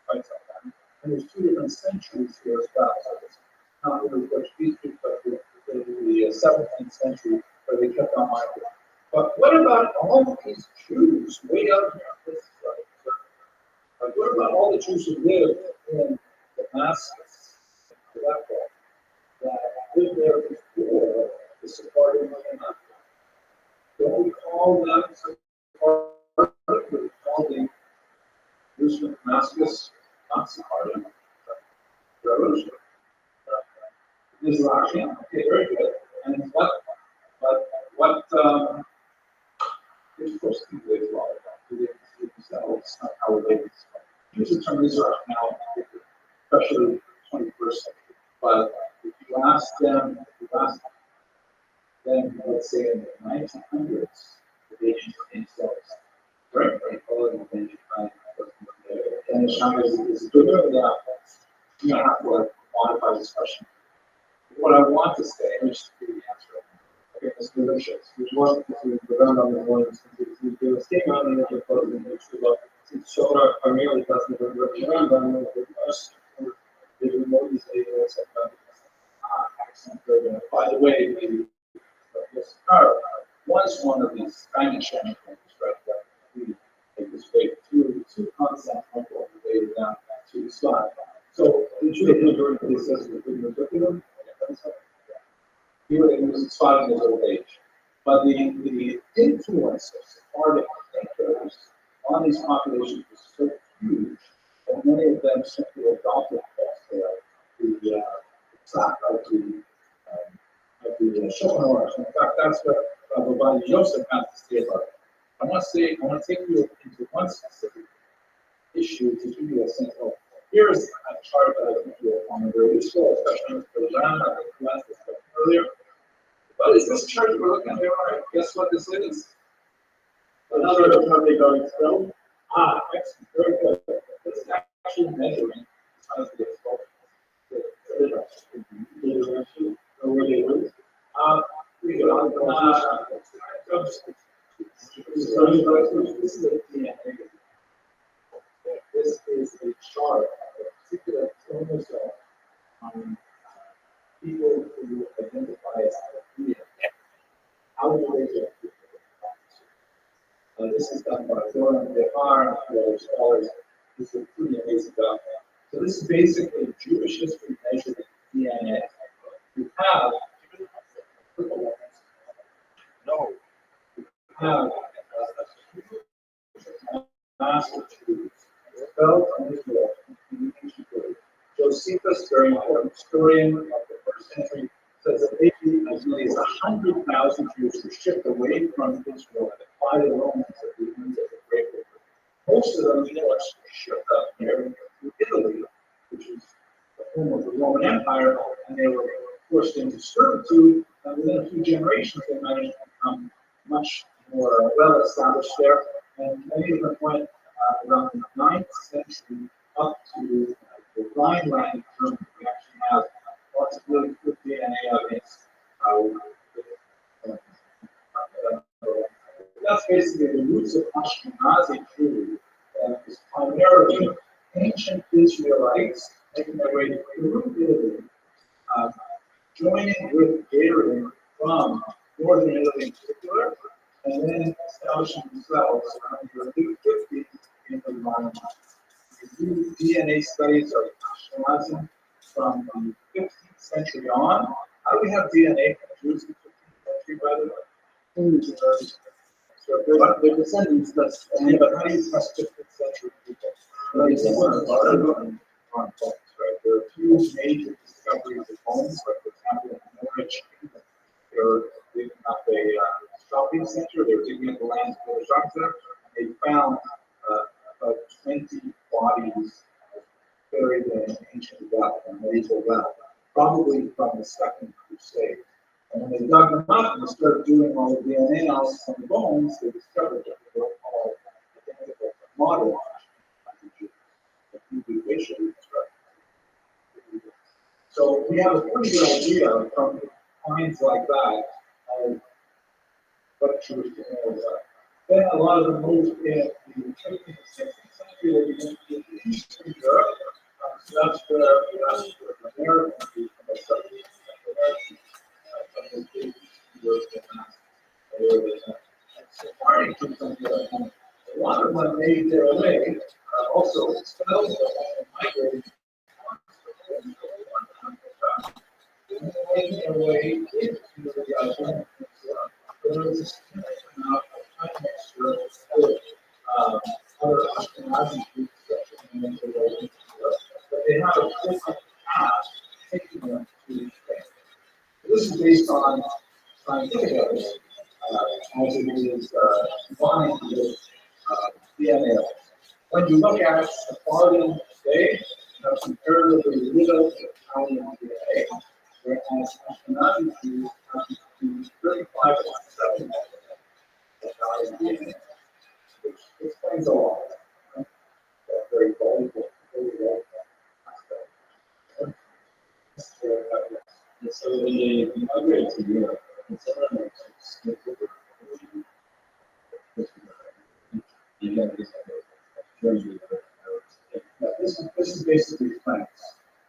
quite some time. And there's two different centuries here as well. So it's not really Portuguese Jews, but the 17th century where they kept on migrating. But what about all of these Jews way out here? This is like, what about all the Jews who lived in Damascus, that lived there before the Sephardic came up? Don't we call them Sephardic? We call the Jews from Damascus not Sephardic. Revolution. Mizrahi. Okay, very good. And what of course, people as well. They themselves, not how related. Use the term Mizrahi now, especially 21st century. But if you ask them, let's say in the 1900s, they changed themselves. Very, very following the ancient time. And China is good at that. You don't have to modify this question. What I want to say, let me just give you the answer. Okay, it's delicious. There's one to run on the ones to the same on the clothing, which is about Soda primarily doesn't run on the us. They remote these areas and accent program. By the way, this car was one of these Spanish immigrants, right? That we take this way through two concepts all the way down to the slide. So the Jewish majority says we're doing the curriculum. He was 5 years old age. But the influence of Sephardic thinkers on these populations was so huge that many of them simply adopted the sack of the Schopenhauer. In fact, that's what Rabbi Yosef has to say about it. I want to take you into one specific issue to give you a sense of, here's a chart that I think you'll find very useful, especially for the land I think this earlier. What is this chart we're looking at here? Right? Guess what this is? Another company going still. Excellent, very good. This is actually measuring the size of the exposure. Where they live. This is a DNA. This is a chart of a particular chromosome on people who identify as DNA. How do they get this is done by Doran Behar and other scholars. This is pretty amazing stuff. So this is basically Jewish history measured in DNA. You have master Jews felt on Israel in the ancient period. Josephus, very important historian of the first century, says that maybe as many as 100,000 Jews were shipped away from Israel by the Romans at the end of the Great War. Most of them, were shipped up here to Italy, which is the home of the Roman Empire, and they were forced into servitude, and within a few generations they managed to become much more well established there, and many of them went around the 9th century up to the Rhineland in Germany. We actually have lots of really good DNA evidence. That's basically the roots of Ashkenazi Jew, is primarily ancient Israelites making their way through Italy, joining with Aryan from northern Italy in particular, and then establishing themselves around the 850 in the Rhineland. We do DNA studies of Ashkenazim from the 15th century on. How do we have DNA from Jews in the 15th century, by the way? So they're descendants, but how do you trust 15th century people? Right? There are a few major discoveries of homes, like for example in Norwich, they're digging up a shopping center, they're digging up the land for the shopping center, and they found about 20 bodies buried in ancient well, a medieval well, probably from the Second Crusade. And when they dug them up and started doing all the DNA analysis on the bones, they discovered that they were all identical to modern Jews, the Hebrew racial construction. So we have a pretty good idea from finds like that of what Jewish DNA was like. Then a lot of them moved in the 15th and 16th century, they began to get to Eastern Europe. So that's where the Americans came from, the Southeast Americans. A lot of them made their way, also expelled and migrated, making their way into the island. There was a significant amount of time mixture with other Ashkenazi groups that came into the island, but they have a different path taking them to Spain. This is based on scientific evidence, as it is combined with DNA. When you look at Sephardian today, you have comparatively little Italian DNA, whereas Ashkenazi Jews have between 35 and 70 Italian DNA, which explains a lot. Right? That's very valuable aspect. And so when they migrate to Europe, it's a lot of This is basically France.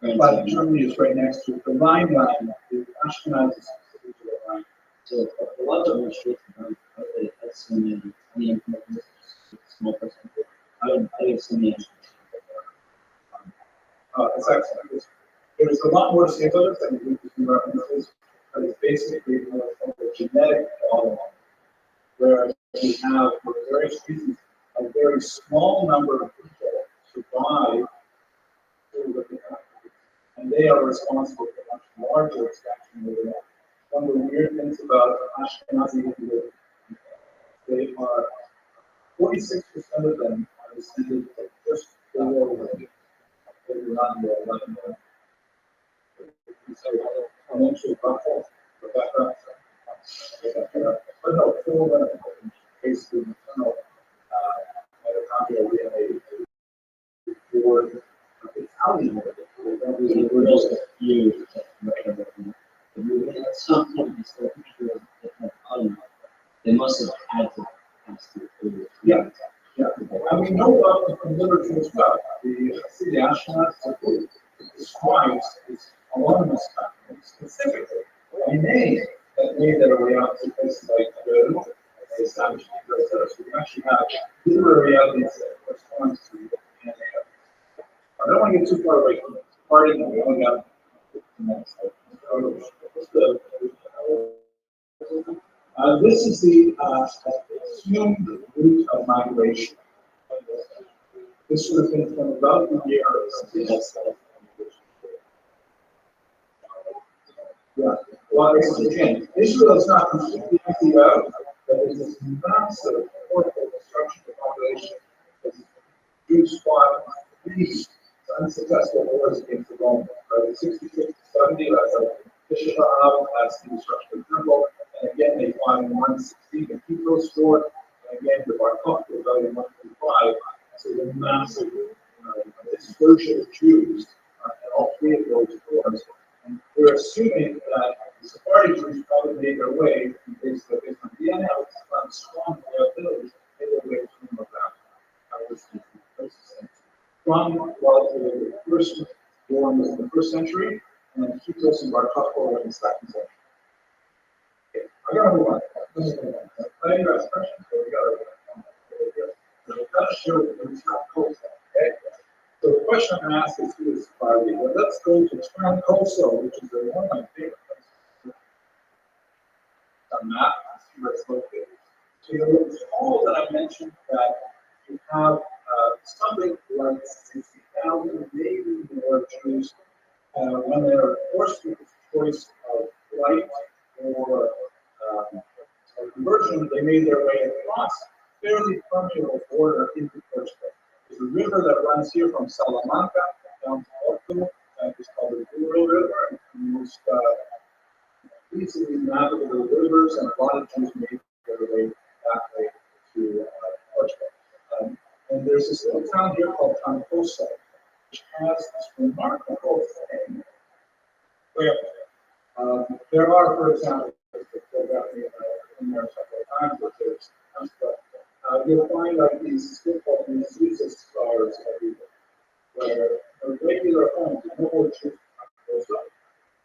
But Germany is right next to it. The Rhine line, the Ashkenazi is specific to the Rhine. So a lot of them should have so many small person. I have so many. It's excellent. There's a lot more to say about it than we references, but it's basically a genetic model where we have, for various reasons, a very small number of people survive they are responsible for much larger extraction than we are. One of the weird things about Ashkenazi Jews, they are 46% of them are descended from just below they were not in the 11. So I'm actually grateful for that. But no, full basically maternal mitochondrial DNA for Italian. That was the original view. At some point, they still feel that they must have had to pass through. Yeah. And we know about from literature as well. The Ashkenazi describes this anonymous family specifically by name that made their way out to places like the established so we actually have literary evidence that corresponds to the DNA evidence. I don't want to get too far away from the party, we only got 15 minutes. This is the assumed route of migration. This would have been from about the year. Yeah. Well, again, Israel is not completely emptied out, but there's this massive horrible destruction of population. Jews fought these unsuccessful wars against the Romans. Right? In 66 to 70, that's a Tishah, that's the destruction of the temple. And again, they fought in 160 to keep those four. And again, the Bar Kokhba rebellion in 135. So the massive dispersion of Jews in all three of those wars. And we're assuming that the Sephardi Jews probably made their way, based on DNA, on strong abilities, made their way from the from the first born was in the 1st century, and then Kitos and Bar Kokhba were in the 2nd century. Okay, I gotta move on. I think that's questions, so we gotta show that it's not cold. Okay? So the question I'm going to ask is who is Rabbi? Well, let's go to Tran Koso, which is one of my favorite places. On map, see where it's located. So you'll recall that I mentioned that you have something like 60,000, maybe more Jews, when they're forced with the choice of flight or conversion, they made their way across fairly permeable border into Portugal. There's a river that runs here from Salamanca down to Porto, it's called the Douro River, and the most easily navigable rivers, and a lot of Jews made their way that way to Portugal. And there's this little town here called Troncoso, which has this remarkable thing where there are, for example, in there several times, but there's you'll find like these so-called Jesus stars everywhere, where a regular homes, no more Jews goes up,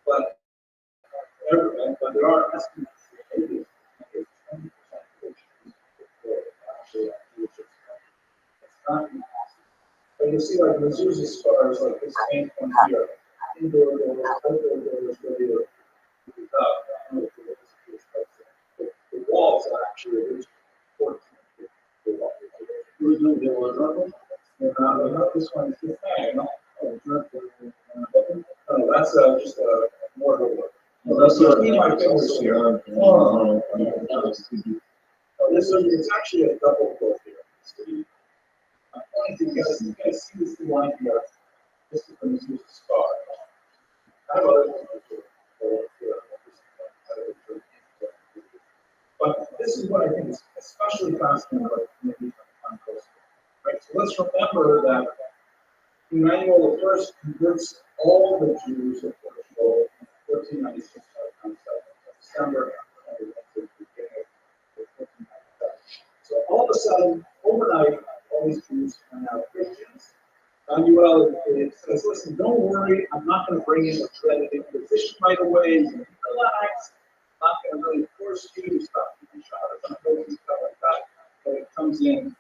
but there are estimates that maybe 20% of actually it's not impossible. But you see like Mezuzah stars like this main one here, indoor doors, outdoor doors, radio, the walls are actually 14. This one is just that's just a mortar work. That's my fingers here. This one is actually a double book here. I'm pointing to you guys see this line here. This is going to use a star. I have other but this is what I think is especially fascinating about maybe right? So let's remember that Emmanuel I converts all the Jews of Portugal in 1496 December. So all of a sudden, overnight, all these Jews are now Christians. Emmanuel says, listen, don't worry, I'm not going to bring in the dreaded Inquisition right away. Relax. I'm not going to really force you to stop keeping shot or stuff like that. But it comes in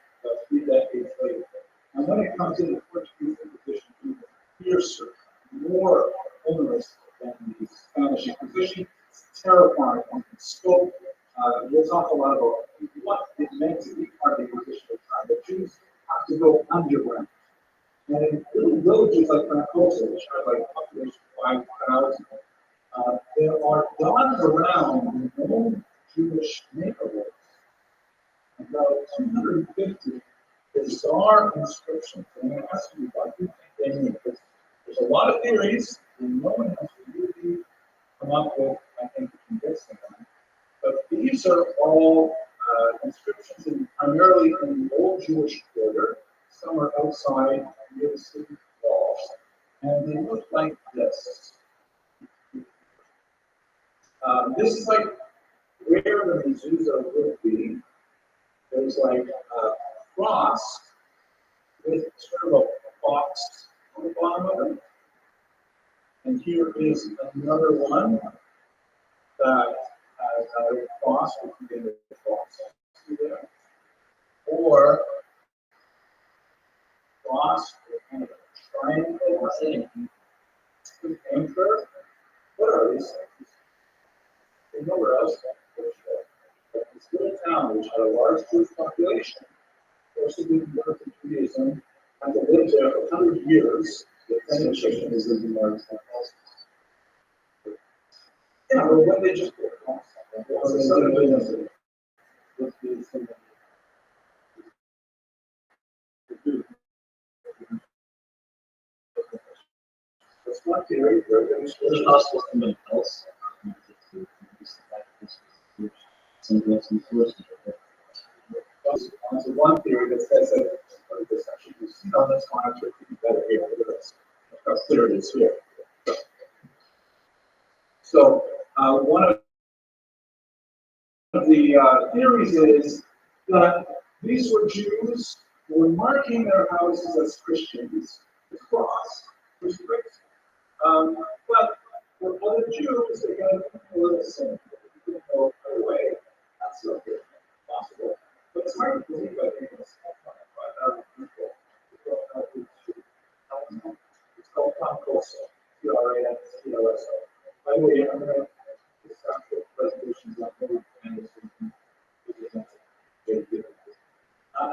3 decades later. And when it comes in, the Portuguese Inquisition is even fiercer, more onerous than the Spanish Inquisition. It's terrifying in scope. We'll talk a lot about what it meant to be part of the Inquisition at the time. The Jews have to go underground. And in little villages like Francosa, which have like population of 5,000. There are dotted around known Jewish neighborhoods about 250 bizarre inscriptions. And I'm asking you about who think they mean, because there's a lot of theories, and no one has really come up with, I think, a convincing one. But these are all inscriptions primarily in the old Jewish quarter. Some are outside near the city walls, and they look like this. This is like where the mezuzah would be. There's like a cross with sort of a box on the bottom of it. And here is another one that has a cross with the cross. See there? Or cross with kind of a triangle with anchor. What are these things? There's nowhere else. But this little town, which had a large Jewish population, also did work in Judaism, had to live there for 100 years. The transition is living there in San Francisco. Yeah, but when they just put costs on it, what's the southern business? That's one theory. There's also something else. That's one theory that says that this actually you see on this monitor could be better here. Look at this. Look how clear it is here. So one of the theories is that these were Jews who were marking their houses as Christians, the cross, which is great. But for other Jews, they got a little sin. They didn't know right away. That's not good. Possible. But it's hard to believe, I think, it's 5,000 people. It's called Concourse. C-R-A-N-C-O-S-O. By the way, I'm going to start with presentations on every kind of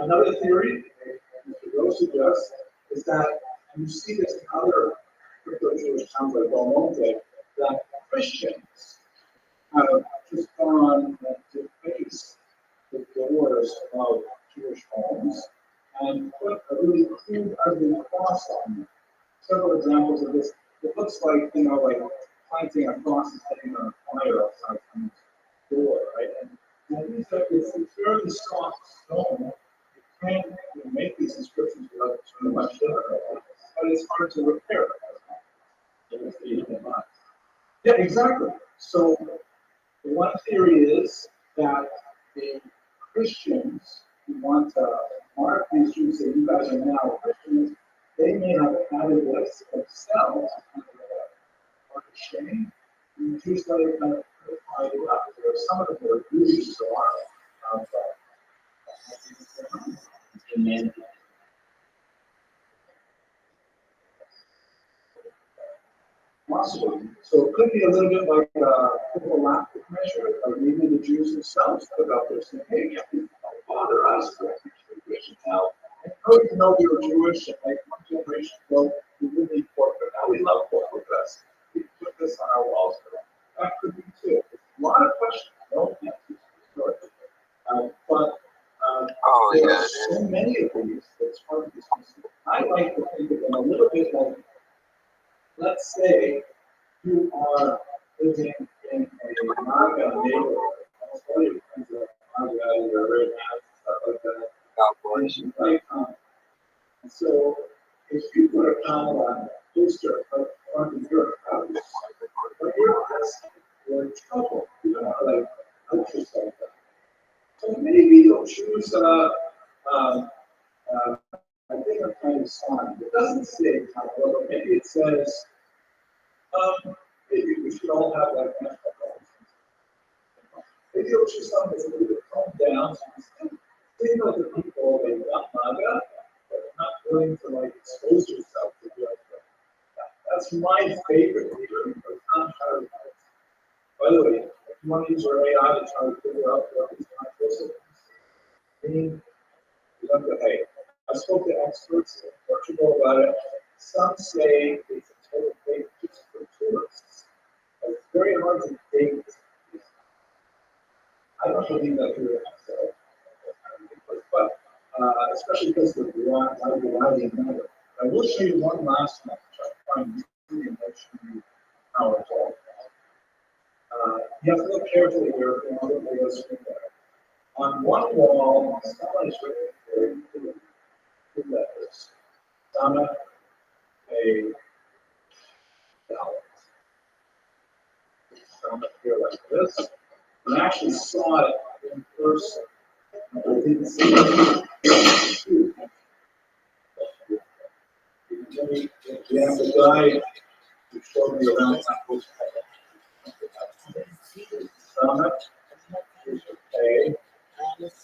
another theory, Mr. Rose suggests, is that, and you see this in other crypto-Jewish towns like Belmonte, that Christians have just gone to face the doors of Jewish homes and put a really crude, ugly cross on them. Several examples of this. It looks like, like planting a cross and setting on fire outside someone's door, right? And these are, it's fairly soft stone. You can't make these inscriptions without too much difficulty, but it's hard to repair. Yeah, exactly. So the one theory is that the Christians who want to mark these Jews that you guys are now Christians, they may have added this themselves or shame. And the Jews later kind of hide it up. There are some of them that are really bizarre. Amen. Possibly. So it could be a little bit like a prophylactic measure, like maybe the Jews themselves put up there saying, hey, don't bother us, we're Christian now. And probably to know we were Jewish and like one generation ago, we didn't need pork, but now we love pork with us. We put this on our walls. That could be too. A lot of questions, no answers. But there are so many of these that it's hard to dismiss. I like to think of them a little bit like, let's say you are living in a Naga neighborhood. I'll tell you things about Naga, your red hats, stuff like that. Right? And so if you put a kind of a poster up front of your house, when you're asking, you're in trouble. You know, like, help yourself out. So maybe you'll choose I think a kind of sign. It doesn't say however, maybe it says, maybe we should all have like national goals. Maybe you'll choose something that's a little bit calmed down, so you signal to people they want MAGA, but not willing to like expose yourself to the other. That's my favorite theory, but it's not entirely right. By the way, if you want to use your AI to try to figure out what these controversial things, hey, I spoke to experts in Portugal about it. Some say it's a total fake, just for very hard to date. I don't believe that here myself, but especially because of the variety of matter. I will show you one last one, which I find really emotionally powerful. You have to look carefully here in order to see that. On one wall, someone is written very two letters. Sama, a dollar. Sama here like this. And I actually saw it in person. I didn't see it. We have a guy who showed me around that Sama, here's the pay, there's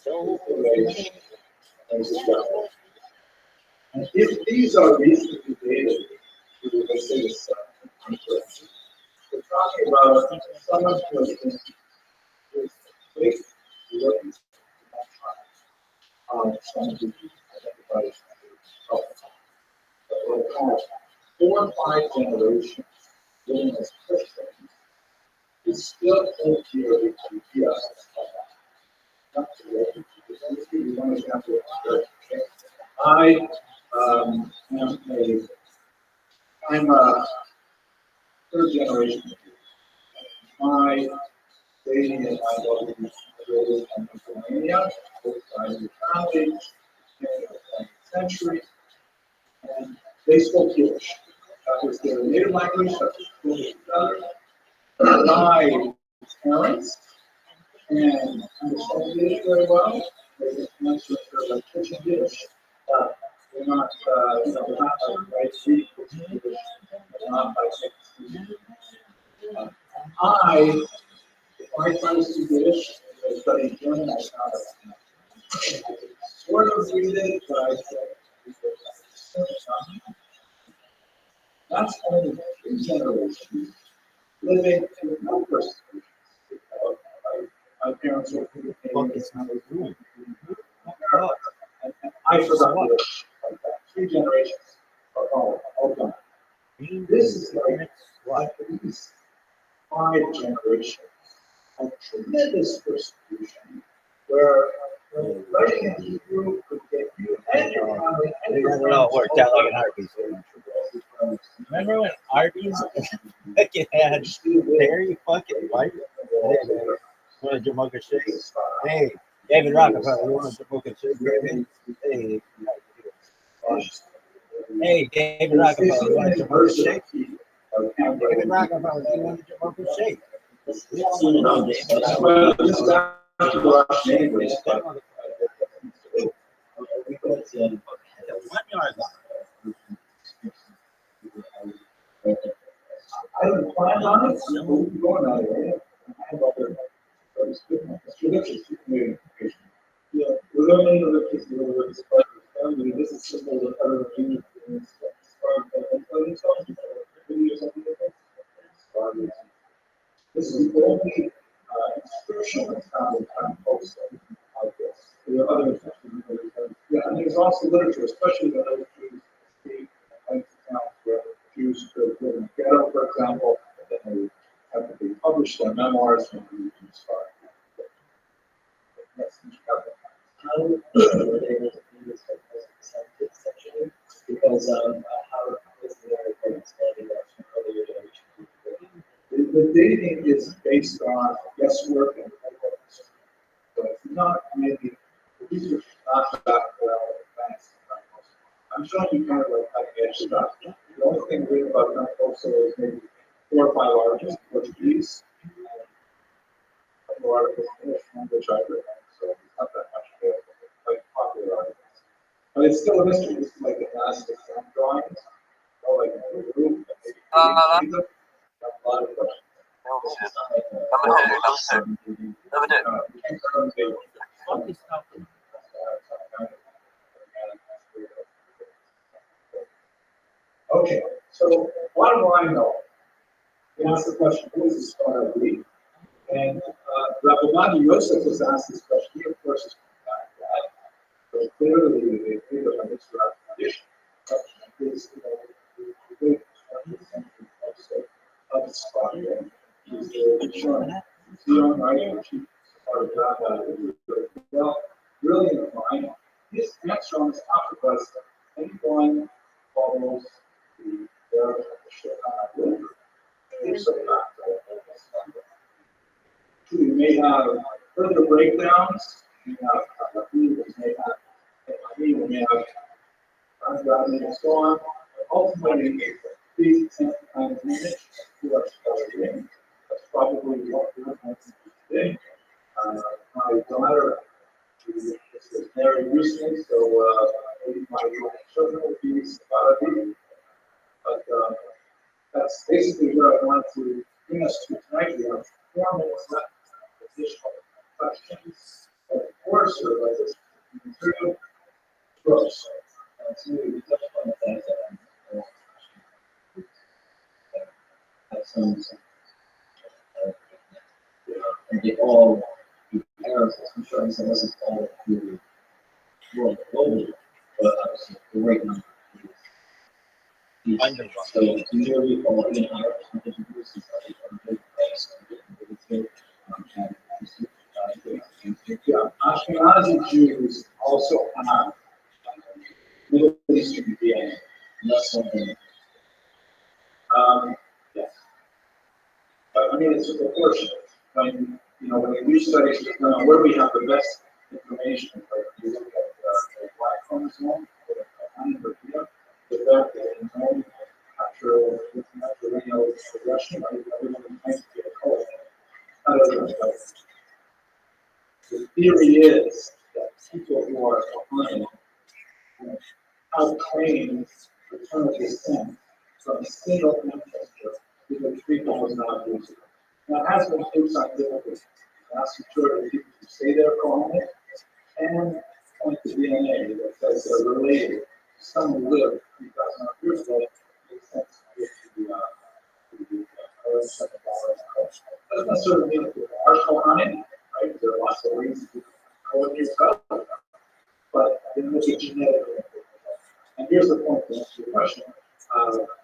the dollar. And if these are recently dated, we will say the sun. We're talking about someone who has been big working on some who identifies we'll call 4 or 5 generations living as Christians is still ultimately yes. Not today. Let's give you one example. I'm a third generation. My lady and I both graduated from Pennsylvania, both sides of the family, in the 20th century, and they spoke Jewish. That was their native language, that was spoken each other. My parents and understand Yiddish very well. They just mentioned their like kitchen Yiddish. They're not, they're not like right street kitchen Yiddish. They're not like if I try to speak Yiddish, I study German, I found it. I sort of read it, but I that's only 3 generations living in no persecution. My parents were I forgot like that. 3 generations are all done. This is like at least 5 generations of tremendous persecution where writing in Hebrew could get you and your family and your friends. It worked out like an Arby's. Remember when Arby's fucking had very fucking white? Want a Jamaica shake? Hey, David Rockefeller, you want a Jamaica shake, baby? Hey, David Rockefeller, you want a Jamaica shake? David Rockefeller, you want a Jamaica shake? We all know I didn't plan on it, so we're going out there. I have other communication. Yeah, we're learning other pieces of this part of the family. This is simple to other things. This is the only inscription that's found in time post like this. There are other inscriptions. Yeah, and there's also literature, especially the other Jews speak accounts where Jews could live in the ghetto, for example, and then they have to be published their memoirs and we can start. How were they able to do this essentially? Because how is the expanding that from earlier generations? The dating is based on guesswork and evidence. So it's not really, these are not that well advanced. I'm showing you kind of like edge stuff. The only thing weird about that also is maybe 4 or 5 articles in Portuguese, a couple articles in English, which I read, so it's not that much like popular articles. But it's still a mystery. This is like the last exam drawings, or like a group, a lot of questions. Okay, so bottom line though, we asked the question, who is the star of Rabbi? And Rabbi Yosef was asked this question. He, of course, is back that. But clearly, they appear to have this tradition. Is the 20th century also of the star. Well, really inclined. His answer on this topic was anyone follows the river. You may have further breakdowns. You may have and so on. Ultimately, these kind of manage to us in. That's probably what we're going to do today. My daughter is married recently, so maybe my children will be spotted. But that's basically what I wanted to bring us to tonight. We have 4 minutes left. Additional questions, of course, or like this material. Brooks. So we touched on the things that have some, and they all be errors. I'm sure this wasn't all really world globally, but obviously the right number. So usually all in higher percentage of users are big price Yeah, Ashkenazi Jews also have Middle Eastern DNA. less something. Yes. But I mean, it's a proportion. When when you do studies, where we have the best information, like you look at the Y chromosome, or the fact that in home, after renal progression, everyone tends to get a color. The theory is that people who are behind have claimed paternal descent from a single ancestor with a 3,000 years ago. Now, it has been proved scientifically. The vast majority of people who say they're calling it can point to DNA that says they're related to someone who lived 3,000 years ago. Makes sense to the doesn't necessarily mean that there are Kohanim, right? There are lots of ways to call yourself, but they look at genetic. And here's the point to answer your question.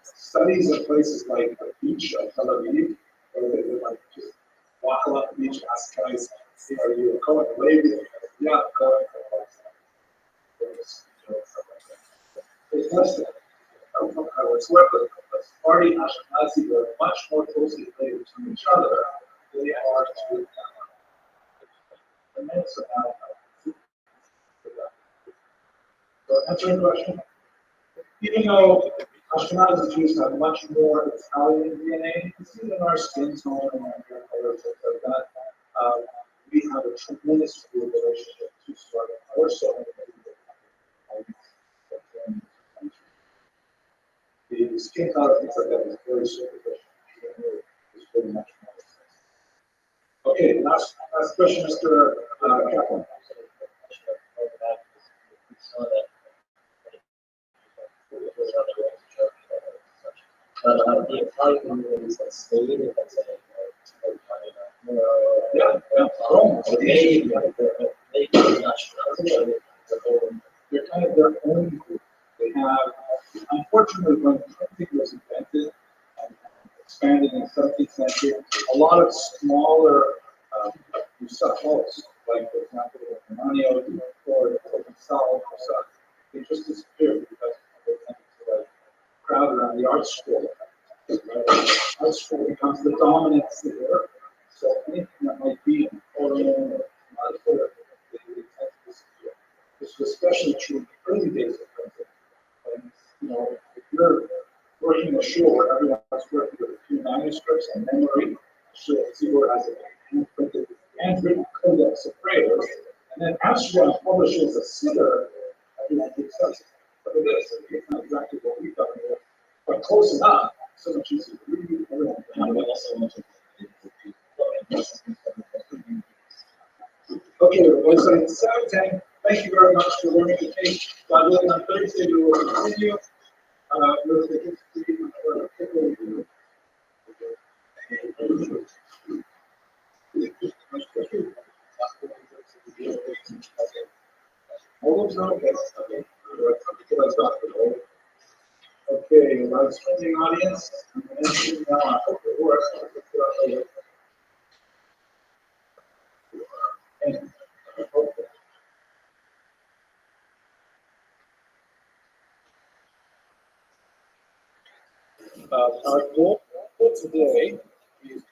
Studies in places like the beach of Tel Aviv, where they would like just walk along the beach and ask guys, are you a Kohen? Yeah, Kohen. They tested it. It's worth it. But Sephardi and Ashkenazi are much more closely related to each other than they are to the minutes of now. So answering the question, even though Ashkenazi Jews have much more Italian DNA, you see it in our skin tone and our hair color, things like that. We have a tremendous relationship to start our soul. The skin color, things like that, is very superficial. It's very much more. Okay, last question, Mr. Kaplan. The Italian communities that stayed in that Rome. They're kind of their own group. They have, unfortunately, when printing was invented and expanded in the 17th century, a lot of smaller subcults, like for example, the Manio, or the Sal, they just disappeared because they tended to crowd around the art school. Art school becomes the dominant sphere. So anything that might be in Korean or other, they tend to disappear. This was especially true in the early days of printing. And, if you're working a show where everyone's working with a few manuscripts and memory, so Zebra has a handwritten codex of prayers, and then Amsterdam publishes a sitter, everyone takes us. Look at this, it's not exactly what we've done here, but close enough, so much easier to read, everyone. Okay, well, so it's 7:10. Thank you very much for learning to take. God willing, on Thursday, we will continue with the history of Okay, my streaming audience, now I hope it works. And our goal for today is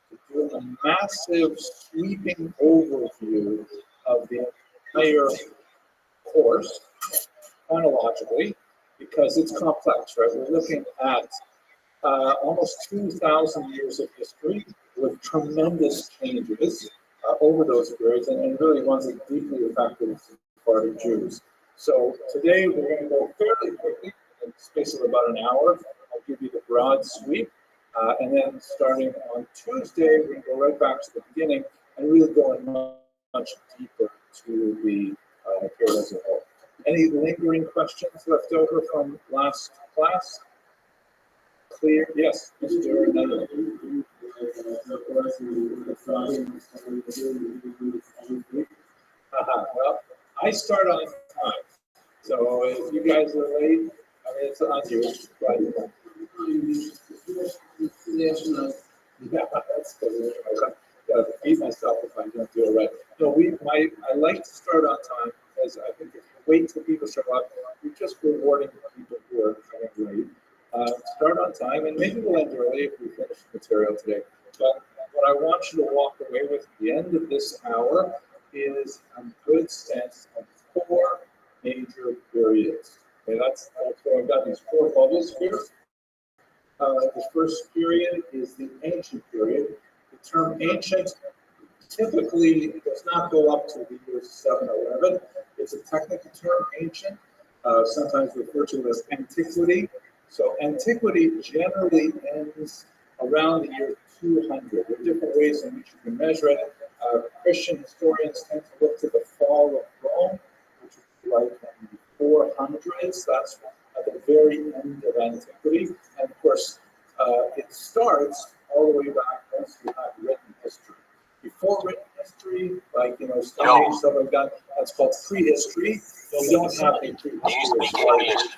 to do a massive sweeping overview of the entire course chronologically because it's complex, right? We're looking at almost 2,000 years of history with tremendous changes over those periods and really ones that deeply affected Sephardic Jews. So today we're going to go fairly quickly, in the space of about an hour. I'll give you the broad sweep. And then starting on Tuesday, we're going to go right back to the beginning and really go in much deeper to the period as a whole. Any lingering questions left over from last class? Clear? Yes, Mr. Netherland. Well, I start on time. So if you guys are late, I mean, it's on you. Right? Yeah, that's good. I gotta beat myself if I don't do it right. No, I like to start on time because I think if you wait till people show up, you're just rewarding people who are coming late. Start on time, and maybe we'll end early if we finish the material today. But what I want you to walk away with at the end of this hour is a good sense of 4 major periods. Okay, that's what I've got these 4 bubbles here. The first period is the ancient period. The term ancient typically does not go up to the year 711. It's a technical term, ancient, sometimes referred to as antiquity. So antiquity generally ends around the year 200. There are different ways in which you can measure it. Christian historians tend to look to the fall of Rome, which is like in the 400s. That's at the very end of antiquity. And of course, it starts all the way back once you have written history. Before written history, like, Stone Age, stuff like that, that's called prehistory. So we don't have a prehistory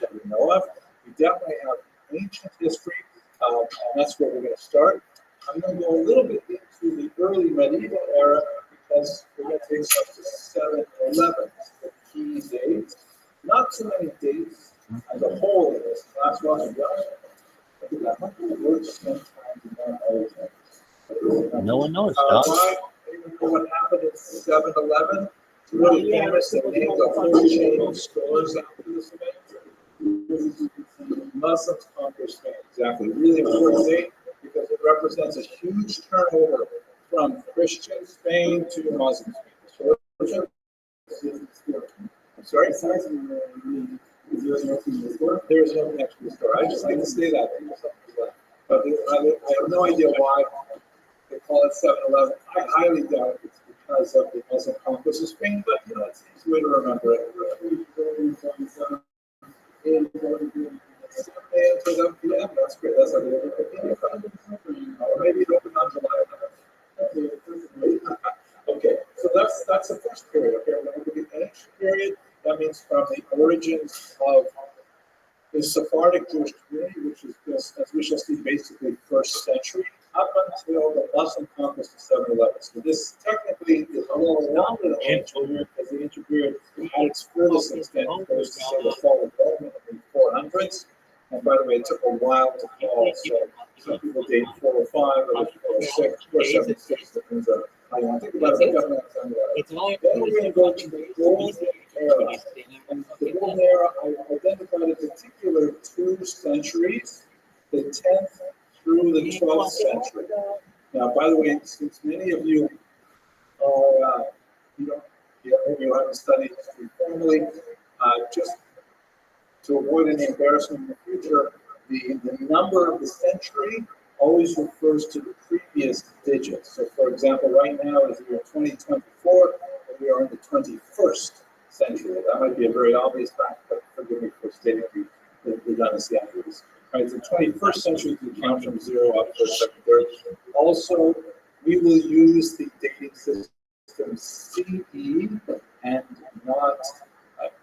that we know of. We definitely have ancient history, and that's where we're going to start. I'm going to go a little bit into the early medieval era because we're going to take us up to 711, the key dates. Not too many dates as a whole in this class. Well, I'm done. No one knows. Why? Even know what happened in 711? It's really famous. They named the whole chain of stores after this event. Muslims conquer Spain. Exactly. Really important date because it represents a huge turnover from Christian Spain to Muslim Spain. So, I'm sorry? There's no connection to the story. I just like to say that. But I have no idea why they call it 711. I highly doubt it's because of the Muslim conquest of Spain, but it's an easy way to remember it. 7 a.m. to 11 p.m. That's great. That's like or maybe it opened on July 11th. Okay, so that's the first period. Okay, we're going to look at the ancient period. That means from the origins of the Sephardic Jewish community, which is just, as we shall see, basically first century, up until the Muslim conquest of 711. So this technically is a little longer than the ancient period, because the ancient period at its furthest extent goes to the fall of Rome in the 400s. And by the way, it took a while to fall, so some people date 405, others 406, 476, depends on how you want to think about it. Then we're going to go to the Golden Era. And the Golden Era, I identified in particular 2 centuries, the 10th through the 12th century. Now, by the way, since many of you are, you haven't studied history formally, just to avoid any embarrassment in the future, the number of the century always refers to the previous digit. So, for example, right now is the year 2024, and we are in the 21st century. That might be a very obvious fact, but forgive me for stating the redundancy afterwards. Right, the 21st century we count from 0 up to the 2nd. Also, we will use the dating system CE and not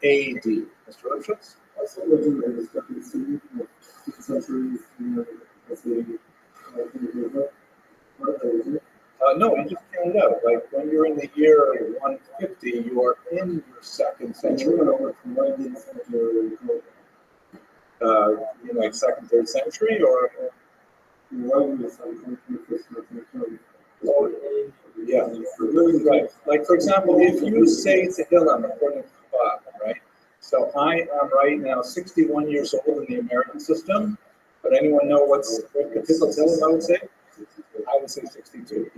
AD. Mr. Rothschild? Also, looking at the 2nd century, No, you just count it out. Like when you're in the year 150, you are in your second century. Like second, third century, or yeah, right. Like for example, if you say Tehillim according to Bob, right? So I am right now 61 years old in the American system. But anyone know what typical Tehillim I would say? I would say 62.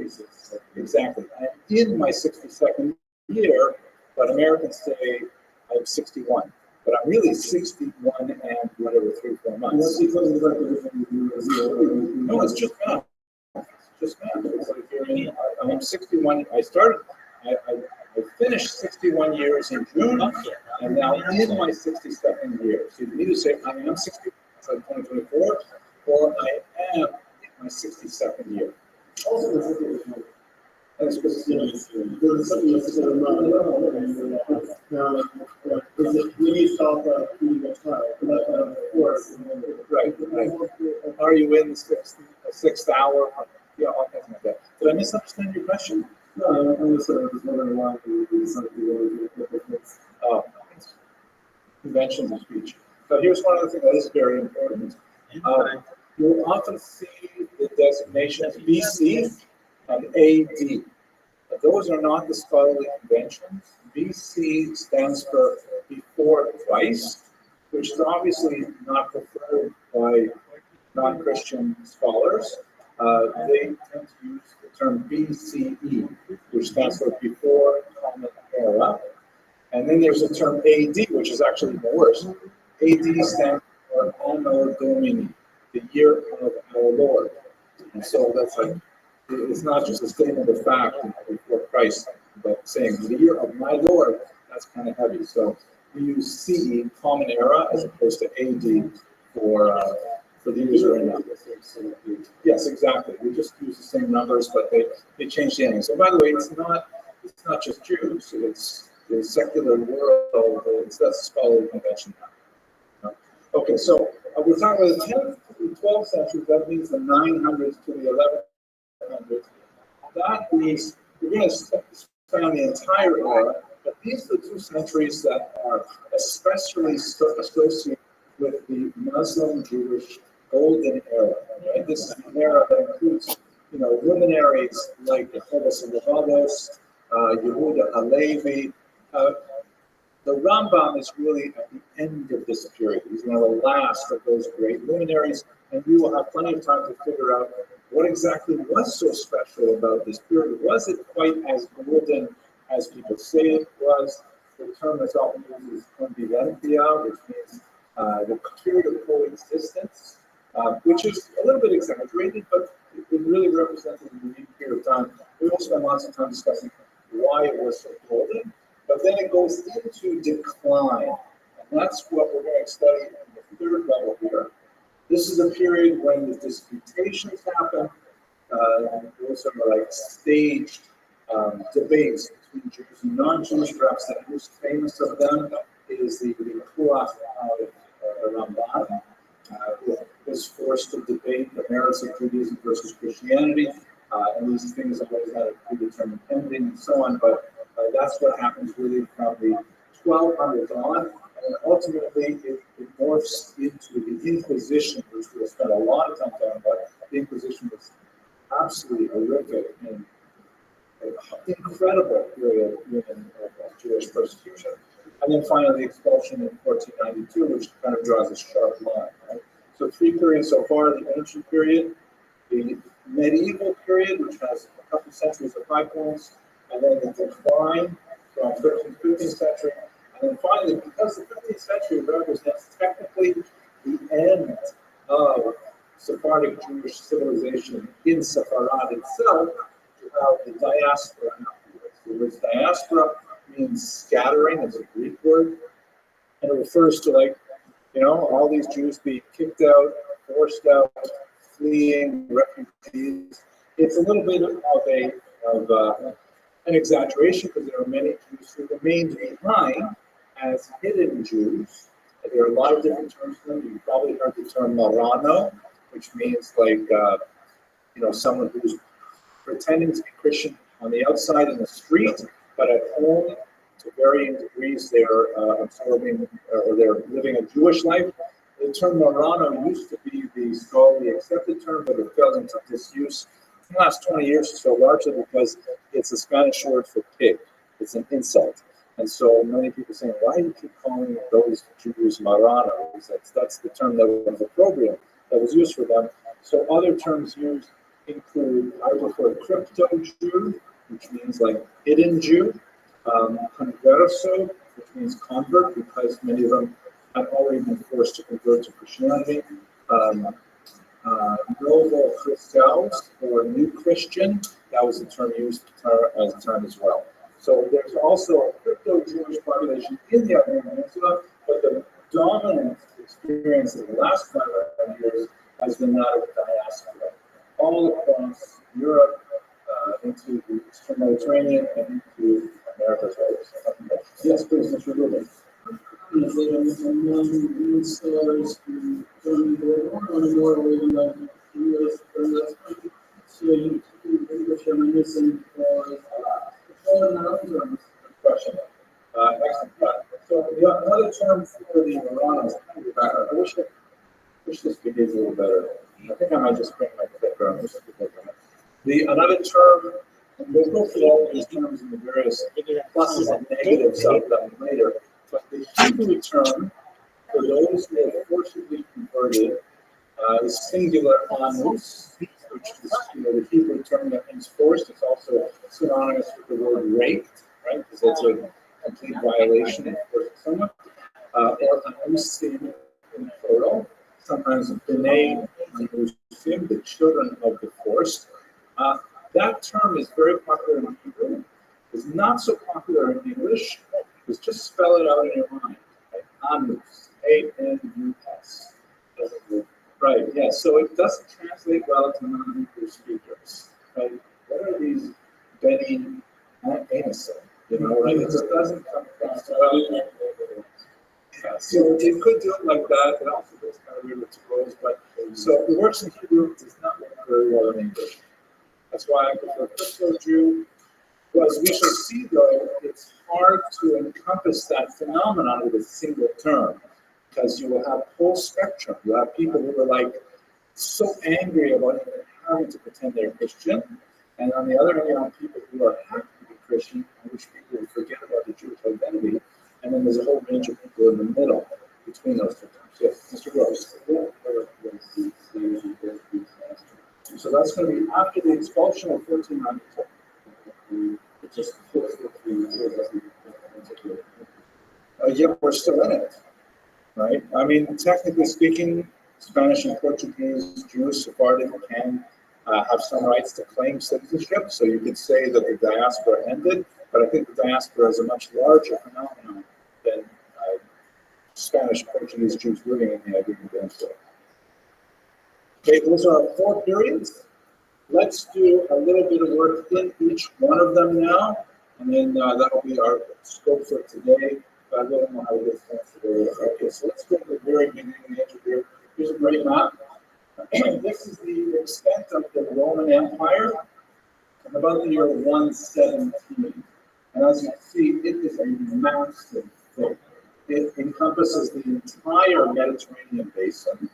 Exactly. I'm in my 62nd year, but Americans say I'm 61. But I'm really 61 and whatever, 3-4 months. No, it's just math. It's just math. It's like I'm 61. I finished 61 years in June, and now I'm in my 62nd year. So you can either say I am 60, it's like 2024, or I am in my 62nd year. That's because there's something that's we need to stop right. Are you in the sixth hour? Yeah, all kinds like that. Did I misunderstand your question? No, I was wondering why conventions of speech. But here's one other thing that is very important. You'll often see the designations BC and AD. But those are not the scholarly conventions. BC stands for before Christ, which is obviously not preferred by non-Christian scholars. They tend to use the term BCE, which stands for before Common Era. And then there's the term AD, which is actually even worse. AD stands for Anno Domini, the year of our Lord. And so that's like, it's not just a statement of fact before Christ, but saying the year of my Lord, that's kind of heavy. So we use CE, Common Era, as opposed to AD for the user in that. Yes, exactly. We just use the same numbers, but they change the ending. So by the way, it's not just Jews, it's the secular world, that's a scholarly convention now. Okay, so we're talking about the 10th to the 12th century, that means the 900s to the 1100s. That means we're going to span the entire era, but these are the 2 centuries that are especially associated with the Muslim Jewish golden era. Right? This is an era that includes, luminaries like Jehovah's and Levados, Yehuda Halevi. The Rambam is really at the end of this period. He's one of the last of those great luminaries, and we will have plenty of time to figure out what exactly was so special about this period. Was it quite as golden as people say it was? The term that's often used is convivencia, which means the period of coexistence, which is a little bit exaggerated, but it really represents a unique period of time. We will spend lots of time discussing why it was so golden, but then it goes into decline, and that's what we're going to study in the 3rd level here. This is a period when the disputations happen. Those are like staged debates between Jews and non-Jews. Perhaps the most famous of them is the Kuach of Ramban, who was forced to debate the merits of Judaism versus Christianity. And these things always had a predetermined ending and so on. But that's what happens really from the 1200s on. And ultimately, it morphs into the Inquisition, which we'll spend a lot of time talking about. The Inquisition was absolutely horrific and an incredible period of Jewish persecution. And then finally, the expulsion in 1492, which kind of draws a sharp line. Right? So 3 periods so far: the ancient period, the medieval period, which has a couple centuries of high points, and then the decline from 13th to 15th century. And then finally, because the 15th century represents technically the end of Sephardic Jewish civilization in Sepharad itself, you have the diaspora afterwards. The word diaspora means scattering, it's a Greek word, and it refers to all these Jews being kicked out, forced out, fleeing, refugees. It's a little bit of an exaggeration because there are many Jews who remained behind as hidden Jews. There are a lot of different terms for them. You've probably heard the term Marano, which means someone who's pretending to be Christian on the outside in the street, but at home, to varying degrees, they're absorbing or they're living a Jewish life. The term Marano used to be the scholarly accepted term, but it fell into disuse in the last 20 years or so, largely because it's a Spanish word for pig. It's an insult. And so many people saying, why do you keep calling those Jews Maranos? That's the term that was appropriate, that was used for them. So other terms used include, I prefer crypto Jew, which means like hidden Jew, converso, which means convert, because many of them had already been forced to convert to Christianity. Novo Christals, or new Christian, that was the term used as a term as well. So there's also a crypto-Jewish population in the Iberian Peninsula, but the dominant experience in the last 500 years has been that of diaspora, all across Europe, into the Eastern Mediterranean, and into America as well. Yes, please, Mr. Rubin. Question. Excellent. So another term for the Maranos, I wish this behaves a little better. I think I might just bring my clicker on. Another term, and we'll go through all of these terms in the various pluses and negatives of them later, but the Hebrew term for those who are forcibly converted is singular anus, which is the Hebrew term that means forced. It's also synonymous with the word raped, right? Because it's a complete violation of forcing someone. Or anusim in plural, sometimes b'nei anusim, the children of the forced. That term is very popular in Hebrew. It's not so popular in English. Because just spell it out in your mind. Right? Anus, A-N-U-S. Right, yeah, so it doesn't translate well to non-Hebrew speakers. Right? What are these Benny Anison? You know, right? It just doesn't come across well. Yeah, so you could do it like that. It also looks kind of weird with prose, but so it works in Hebrew, it does not work very well in English. That's why I prefer crypto Jew. Well, as we shall see, though, it's hard to encompass that phenomenon with a single term, because you will have whole spectrum. You have people who are like so angry about even having to pretend they're Christian, and on the other hand, you have people who are happy to be Christian, and which people would forget about the Jewish identity, and then there's a whole range of people in the middle between those two terms. Yes, Mr. Gross. So that's going to be after the expulsion of 1492. It just yet we're still in it, right? I mean, technically speaking, Spanish and Portuguese Jews, Sephardim can have some rights to claim citizenship. So you could say that the diaspora ended, but I think the diaspora is a much larger phenomenon than Spanish Portuguese Jews living in the Iberian Peninsula. Okay, those are our 4 periods. Let's do a little bit of work in each one of them now, and then that'll be our scope for today. But I don't know how to get started today. Okay, so let's go to the very beginning of the interview. Here's a great map. This is the extent of the Roman Empire in about the year 117. And as you can see, it is a massive thing. It encompasses the entire Mediterranean basin.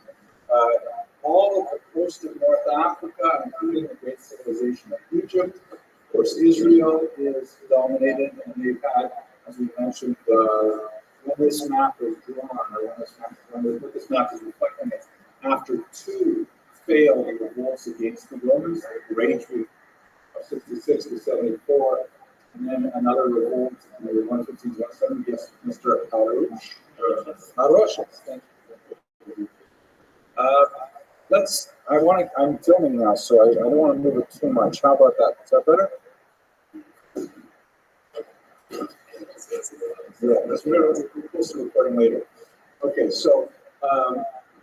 All of the coast of North Africa, including the great civilization of Egypt. Of course, Israel is dominated, and they've had, as we mentioned, when this map is drawn, or when this map is reflecting it, after 2 failed revolts against the Romans, the Great Retreat of 66 to 74, and then another revolt in the 115 to 170 against Mr. Harosh. Thank you. I'm filming now, so I don't want to move it too much. How about that? Is that better? Yeah, we're close to recording later. Okay, so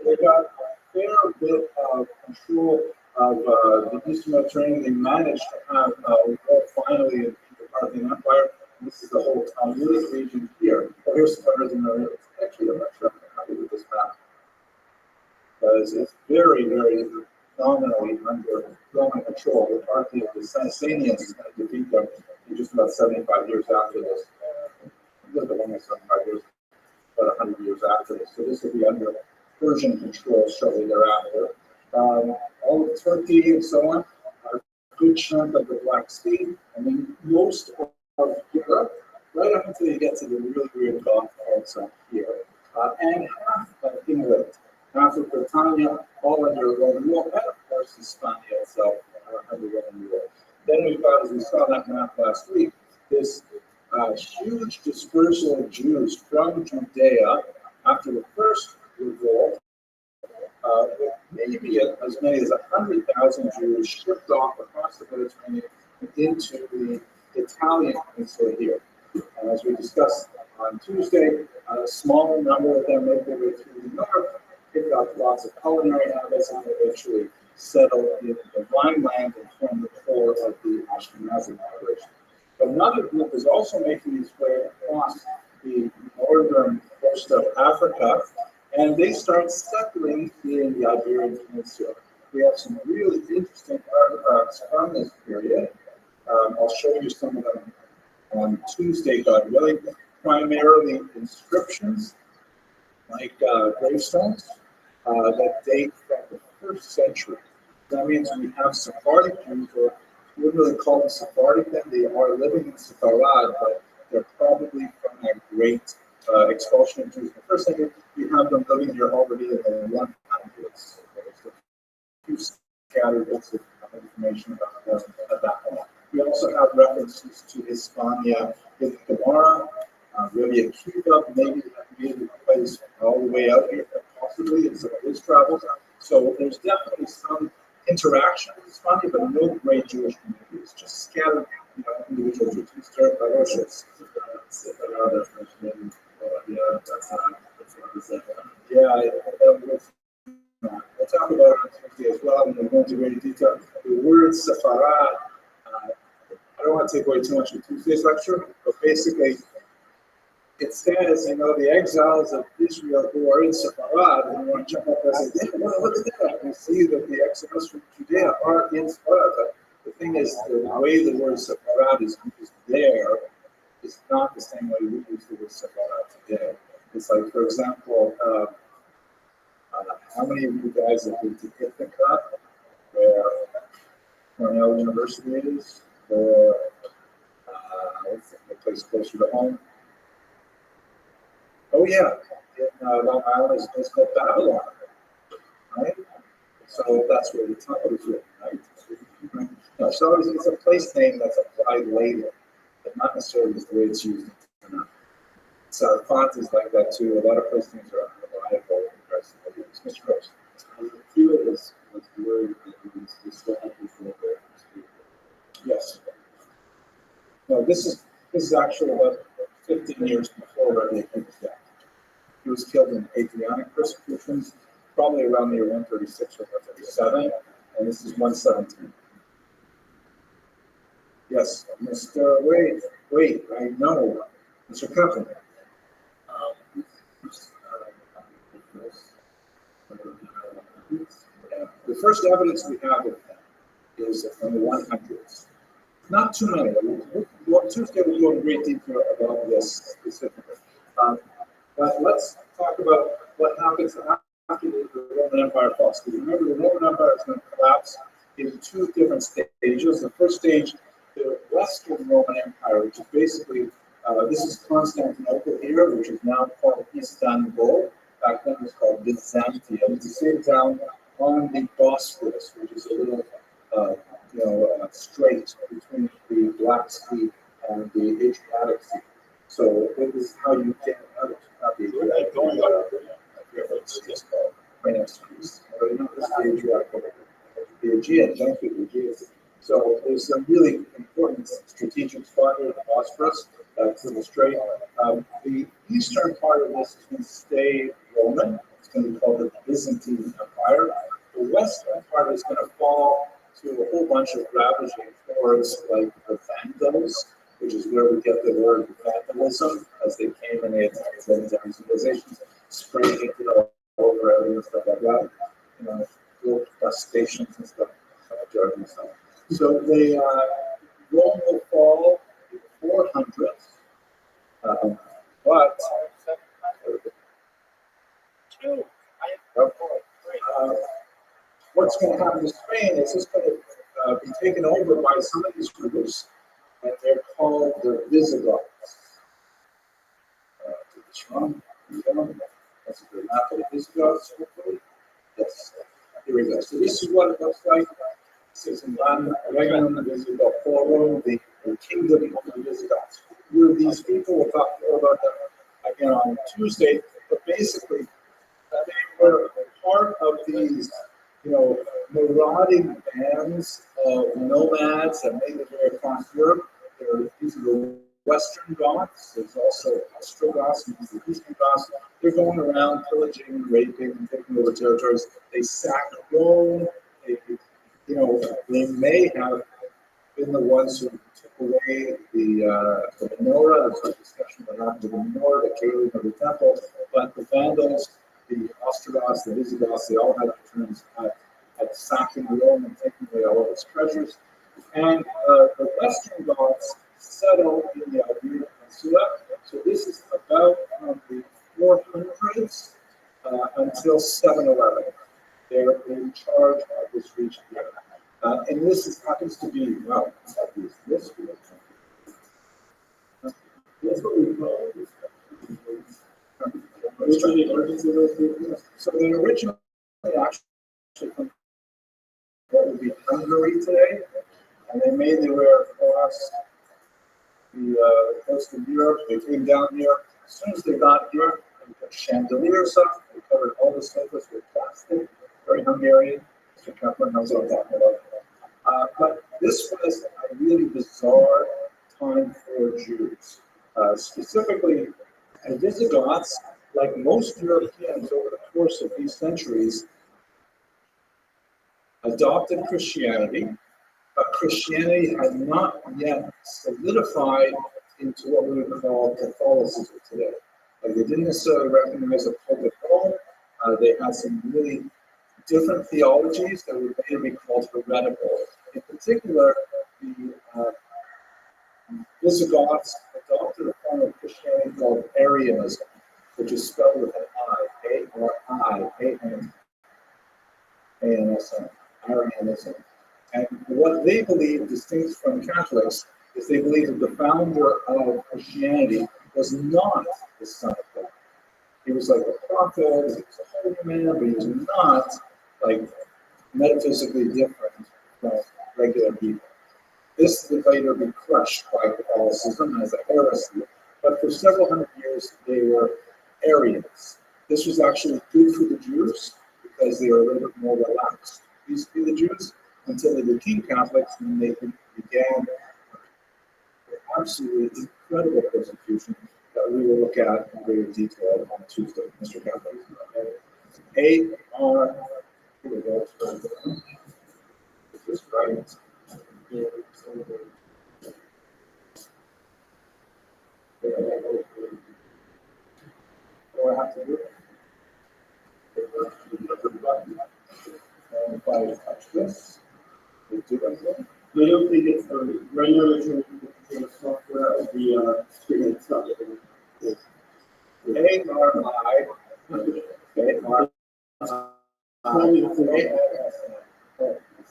they got a fair bit of control of the Eastern Mediterranean. They managed to have finally in the Parthian Empire. This is the whole Talmudic region here. Oh, here's some others in the actually, I'm not sure I'm happy with this map. Because it's very, very nominally under Roman control. The party of the Sasanians is going to defeat them in just about 75 years after this. A little bit longer than 75 years, about 100 years after this. So this will be under Persian control shortly thereafter. All of Turkey and so on, a good chunk of the Black Sea, and then most of Europe, right up until you get to the really weird Gulf parts up here, and half of England, half of Britannia, all under Roman rule, and of course Hispania itself under Roman rule. Then we've got, as we saw that map last week, this huge dispersal of Jews from Judea after the first revolt, with maybe as many as 100,000 Jews shipped off across the Mediterranean into the Italian peninsula here. And as we discussed on Tuesday, a smaller number of them make their way through the north, pick up lots of culinary habits, and eventually settle in the Rhineland and form the core of the Ashkenazi population. But another group is also making its way across the northern coast of Africa, and they start settling in the Iberian Peninsula. We have some really interesting artifacts from this period. I'll show you some of them on Tuesday, God willing. Primarily inscriptions, like gravestones, that date from the 1st century. That means we have Sephardic Jews, or we wouldn't really call them Sephardic then, they are living in Sepharad, but they're probably from that great expulsion of Jews in the 1st century. We have them living here already in the 100s. There's a few scattered bits of information about them at that point. We also have references to Hispania in the Gemara, Rabbi Akiva maybe made a place all the way out here, possibly in some of his travels. So there's definitely some interaction with Hispania, but no great Jewish community. It's just scattered, individual Jews. We start by Rothschild. We'll talk about it on Tuesday as well, and we'll go into great detail. The word Sepharad, I don't want to take away too much of Tuesday's lecture, but basically, it says, the exiles of Israel who are in Sepharad, and you want to jump up and say, look at that. We see that the exiles from Judea are in Sepharad. But the thing is, the way the word Sepharad is used there is not the same way we use the word Sepharad today. It's like, for example, how many of you guys have been to Ithaca, where Cornell University is, or what's the place closer to home? Oh yeah, in Long Island is a place called Babylon, right? So that's where the title is written, right? No, so it's a place name that's applied later, but not necessarily the way it's used. So font is like that too. A lot of place names are unreliable in comparison to others. Mr. Gross. Cuba was the word that we still have before the Yes. No, this is actually about 15 years before Rabbi Akiva's death. He was killed in Atheonic persecutions, probably around the year 136 or 137, and this is 117. Yes, Mr. Wait, I know. Mr. Cuffin. The first evidence we have of that is from the 100s. Not too many. Tuesday we'll go in great detail about this specifically. But let's talk about what happens after the Roman Empire falls. Because remember, the Roman Empire is going to collapse in two different stages. The first stage, the Western Roman Empire, which is basically, this is Constantinople here, which is now called Istanbul. Back then it was called Byzantium. It's the same town on the Bosphorus, which is a little, strait between the Black Sea and the Adriatic Sea. So this is how you get out of the Adriatic. It's just called right next to Greece. But not this is the Adriatic, the Aegean, thank you, the Aegean. So there's some really important strategic spot here, the Bosphorus, that's in the strait. The eastern part of this is going to stay Roman. It's going to be called the Byzantine Empire. The western part is going to fall to a whole bunch of ravaging hordes like the Vandals, which is where we get the word vandalism, as they came and they attacked civilizations, spraying it all over everything and stuff like that. little bus stations and stuff, driving stuff. So they Rome will fall in the 400s, but what's going to happen to Spain is it's going to be taken over by some of these groups, and they're called the Visigoths. That's a good map of the Visigoths, hopefully. Yes, here we go. So this is what it looks like. This is in Latin, Regnum Visigoth Forum, the kingdom of the Visigoths. Were these people, we'll talk more about them again on Tuesday, but basically, they were part of these, marauding bands of nomads that made their way across Europe. These are the Western Goths. There's also Ostrogoths and the Eastern Goths. They're going around pillaging, raping, and taking over territories. They sacked Rome. They may have been the ones who took away the menorah. There's a discussion about the menorah, the Kalim of the temple. But the Vandals, the Ostrogoths, the Visigoths, they all had turns at sacking Rome and taking away all of its treasures. And the Western Goths settled in the Iberian Peninsula. So this is about the 400s until 711. They're in charge of this region here. And this happens to be, it's not this. That's what we call it. So they originally actually from what would be Hungary today, and they made their way across the coast of Europe. They came down here. As soon as they got here, they put chandeliers up. They covered all the sofas with plastic. Very Hungarian. Mr. Kaplan knows what I'm talking about. But this was a really bizarre time for Jews. Specifically, the Visigoths, like most Europeans over the course of these centuries, adopted Christianity, but Christianity had not yet solidified into what we would call Catholicism today. Like they didn't necessarily recognize a public Rome. They had some really different theologies that would later be called heretical. In particular, the Visigoths adopted a form of Christianity called Arianism, which is spelled with an I, A-R-I-A-N-A-N-S-M, Arianism. And what they believed, distinct from Catholics, is they believed that the founder of Christianity was not the Son of God. He was like a prophet, he was a holy man, but he was not like metaphysically different from regular people. This would later be crushed by Catholicism as a heresy, but for several hundred years they were Arians. This was actually good for the Jews because they were a little bit more relaxed. These be the Jews until they became Catholics and they began absolutely incredible persecution that we will look at in greater detail on Tuesday, Mr. Catholic. A-R, here we go. Just right. What do I have to do? And if I touch this, we do anything. I don't think it's regular software of the screen itself. See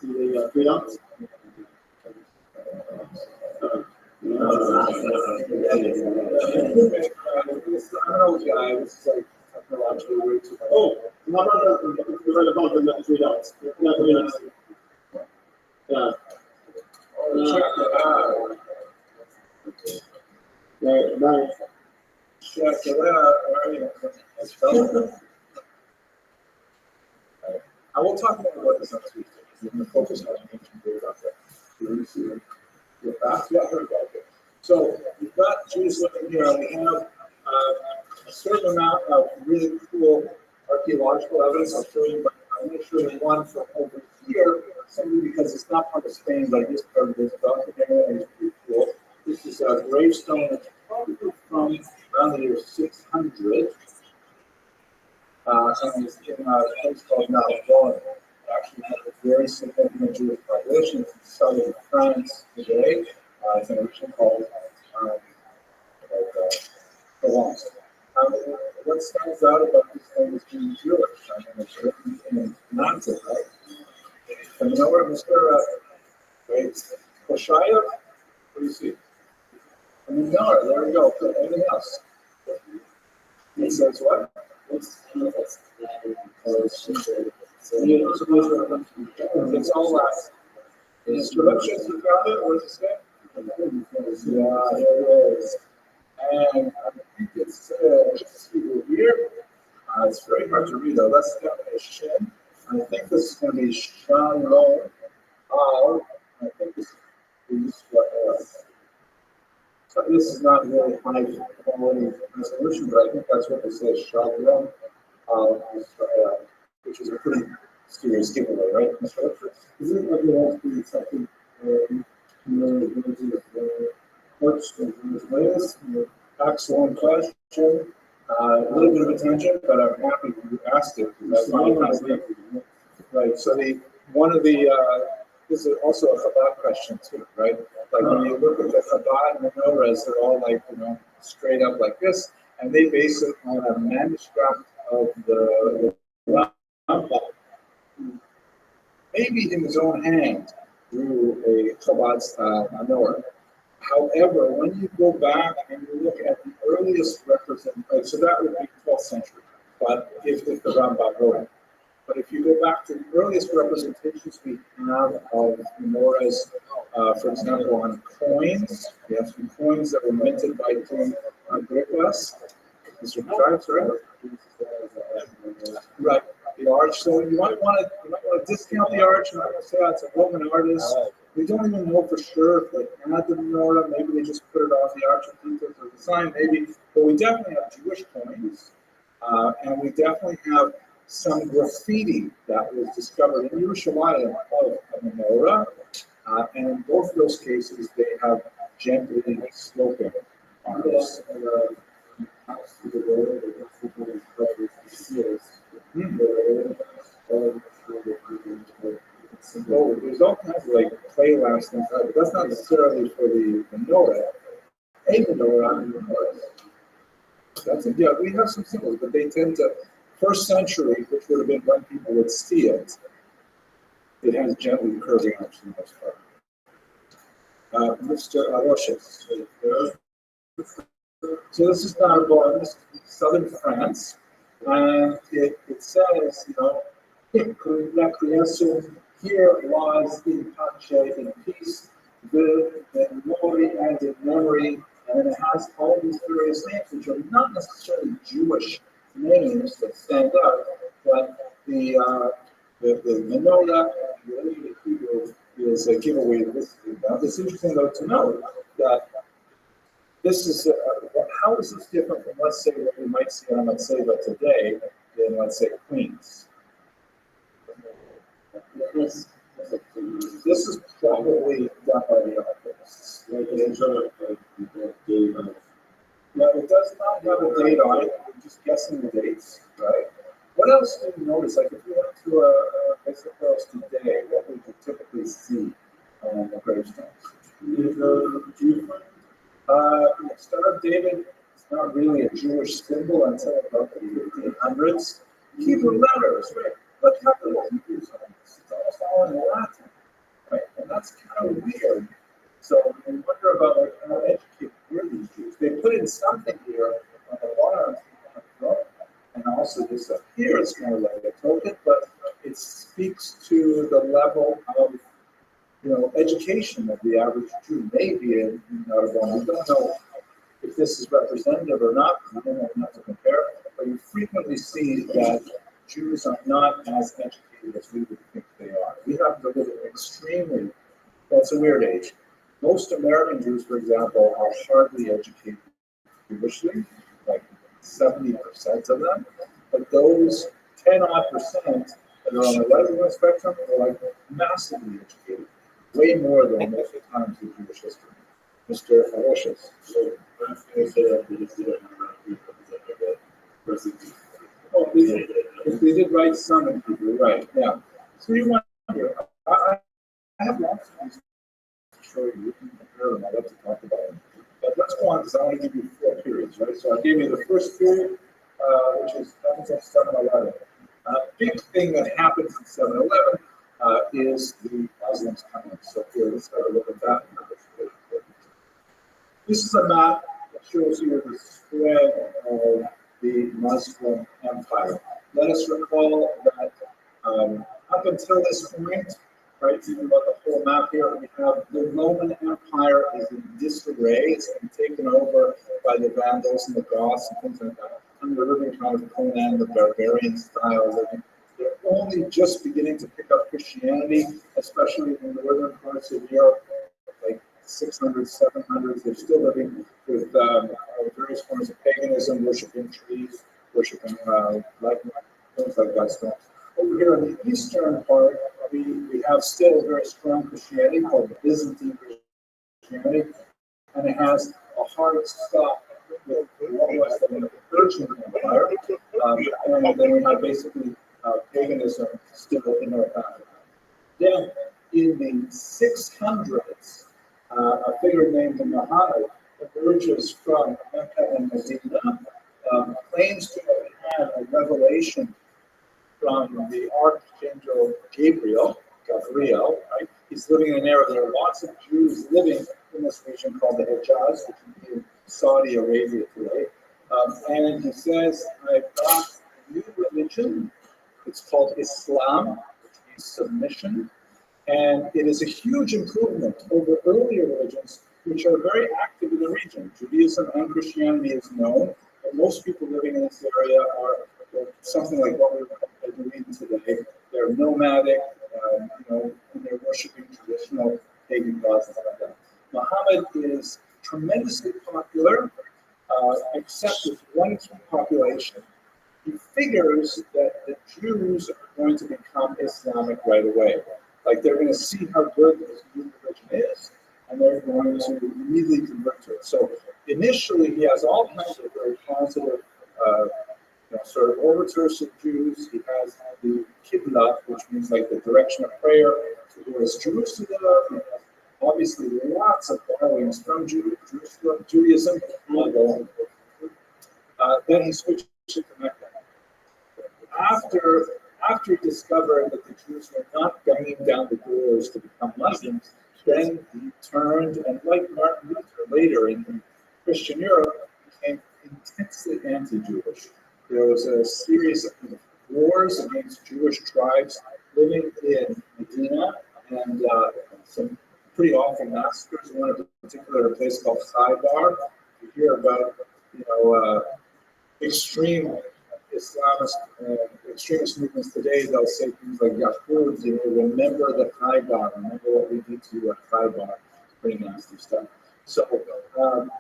the three dots? I don't know, guys. It's like technologically way too much. Oh, how about the right above the three dots? Yeah, three dots. Yeah. Check it out. Right, nice. Check it out. Let's go. I will talk more about this on Tuesday. We're going to focus on ancient data out there. You're back. Yeah, very well. So we've got Jews living here, and we have a certain amount of really cool archaeological evidence. I'll show you, but I'm going to show you one from over here, simply because it's not part of Spain, but it is part of this document, and it's pretty cool. This is a gravestone that's probably from around the year 600. And it's in a place called Narbonne. actually have a very significant Jewish population in southern France today. It's an region called Provence. What stands out about this thing is being Jewish? I mean, it's written in Latin, right? And you know where Mr. Hoshaya? What do you see? I mean, no, there we go. Anything else? It says what? It's all last. Is Productions, you found it? What does it say? Yeah, there it is. And I think it's here. It's very hard to read though. That's definitely a shin. I think this is going to be Shalom. I think this is what so this is not really high quality resolution, but I think that's what they say, Shalom, which is a pretty serious giveaway, right, Mr. Richards? Is it like you have to do something what's the latest? Excellent question. A little bit of a tangent, but I'm happy you asked it because I find it right. So this is also a Chabad question too, right? Like when you look at the Chabad menorahs, they're all like straight up like this, and they base it on a manuscript of the Rambam. Maybe in his own hand drew a Chabad style menorah. However, when you go back and you look at the earliest representation, so that would be 12th century, but if the Rambam wrote it. But if you go back to the earliest representations we have of menorahs, for example, on coins, we have some coins that were minted by King Agrippas. Mr. Tribes, right? Right. The arch. So you might want to discount the arch. You might want to say, oh, it's a Roman artist. We don't even know for sure if they had the menorah. Maybe they just put it on the arch of details of the sign. Maybe, but we definitely have Jewish coins, and we definitely have some graffiti that was discovered in Yerushalayim of a menorah, and in both of those cases, they have gently sloping arms. So there's all kinds of like clay lamps things, but that's not necessarily for the menorah. A menorah, that's it. Yeah, we have some symbols, but they tend to, first century, which would have been when people would see it, it has gently curving arms for the most part. Mr. Rothschild. So this is Narbonne, this is southern France, and it says, here lies in pace, in peace, good, in glory, and in memory, and then it has all these various names, which are not necessarily Jewish names that stand out, but the menorah, the Hebrew, is a giveaway to this. Now, it's interesting though to note that this is how is this different from, let's say, what we might see on, let's say, today in, let's say, Queens? This is probably done by the archivists. Now, it does not have a date on it. We're just guessing the dates, right? What else do you notice? Like, if you went to a basic house today, what would you typically see on the gravestones? Star of David is not really a Jewish symbol until about the 1500s. Hebrew letters, right? What happened to Hebrews on this? It's almost all in Latin, right? And that's kind of weird. So we wonder about like how educated were these Jews? They put in something here on the bottom, and also this up here is kind of like a token, but it speaks to the level of education of the average Jew. Maybe in Narbonne. We don't know if this is representative or not. We don't know enough to compare, but you frequently see that Jews are not as educated as we would think they are. We have to live in extremely, that's a weird age. Most American Jews, for example, are hardly educated Jewishly, like 70% of them, but those 10-odd% that are on the right-wing spectrum are like massively educated, way more than most of the times in Jewish history. Mr. Aloysius. Oh, we did write some in Hebrew, right, yeah. So you wonder, I have lots of these to show you. You can compare them. I'd love to talk about them. But let's go on because I want to give you 4 periods, right? So I gave you the first period, which is happens at 7-Eleven. Big thing that happens in 7-Eleven is the Muslims coming. So here, let's have a look at that. This is a map that shows you the spread of the Muslim empire. Let us recall that up until this point, right, thinking about the whole map here, we have the Roman Empire is in disarray. It's been taken over by the Vandals and the Goths and things like that. And we're living kind of Conan the Barbarian style living. They're only just beginning to pick up Christianity, especially in the northern parts of Europe, like 600s, 700s. They're still living with various forms of paganism, worshiping trees, worshiping things like that stuff. Over here in the eastern part, we have still very strong Christianity called Byzantine Christianity, and it has a hard stop with what was the Persian Empire, and then we have basically paganism still in North Africa. Then in the 600s, a figure named Muhammad emerges from Mecca and Medina, claims to have had a revelation from the Archangel Gabriel, right? He's living in an era, there are lots of Jews living in this region called the Hejaz, which would be in Saudi Arabia today. And he says, I've got a new religion. It's called Islam, which means submission. And it is a huge improvement over earlier religions, which are very active in the region. Judaism and Christianity is known, and most people living in this area are something like what we're doing today. They're nomadic, and they're worshiping traditional pagan gods and stuff like that. Muhammad is tremendously popular, except with one key population. He figures that the Jews are going to become Islamic right away. Like they're going to see how good this new religion is, and they're going to immediately convert to it. So initially, he has all kinds of very positive sort of overtures of Jews. He has the Qibla, which means like the direction of prayer towards Jerusalem. He has obviously lots of borrowings from Judaism. Then he switched to Mecca. After he discovered that the Jews were not banging down the doors to become Muslims, then he turned, and like Martin Luther later in Christian Europe, became intensely anti-Jewish. There was a series of wars against Jewish tribes living in Medina, and some pretty awful massacres. One in particular, a place called Khaybar. You hear about, extreme extremist movements today. They'll say things like Yahud, remember the Khaybar, remember what we did to you at Khaybar. Pretty nasty stuff. So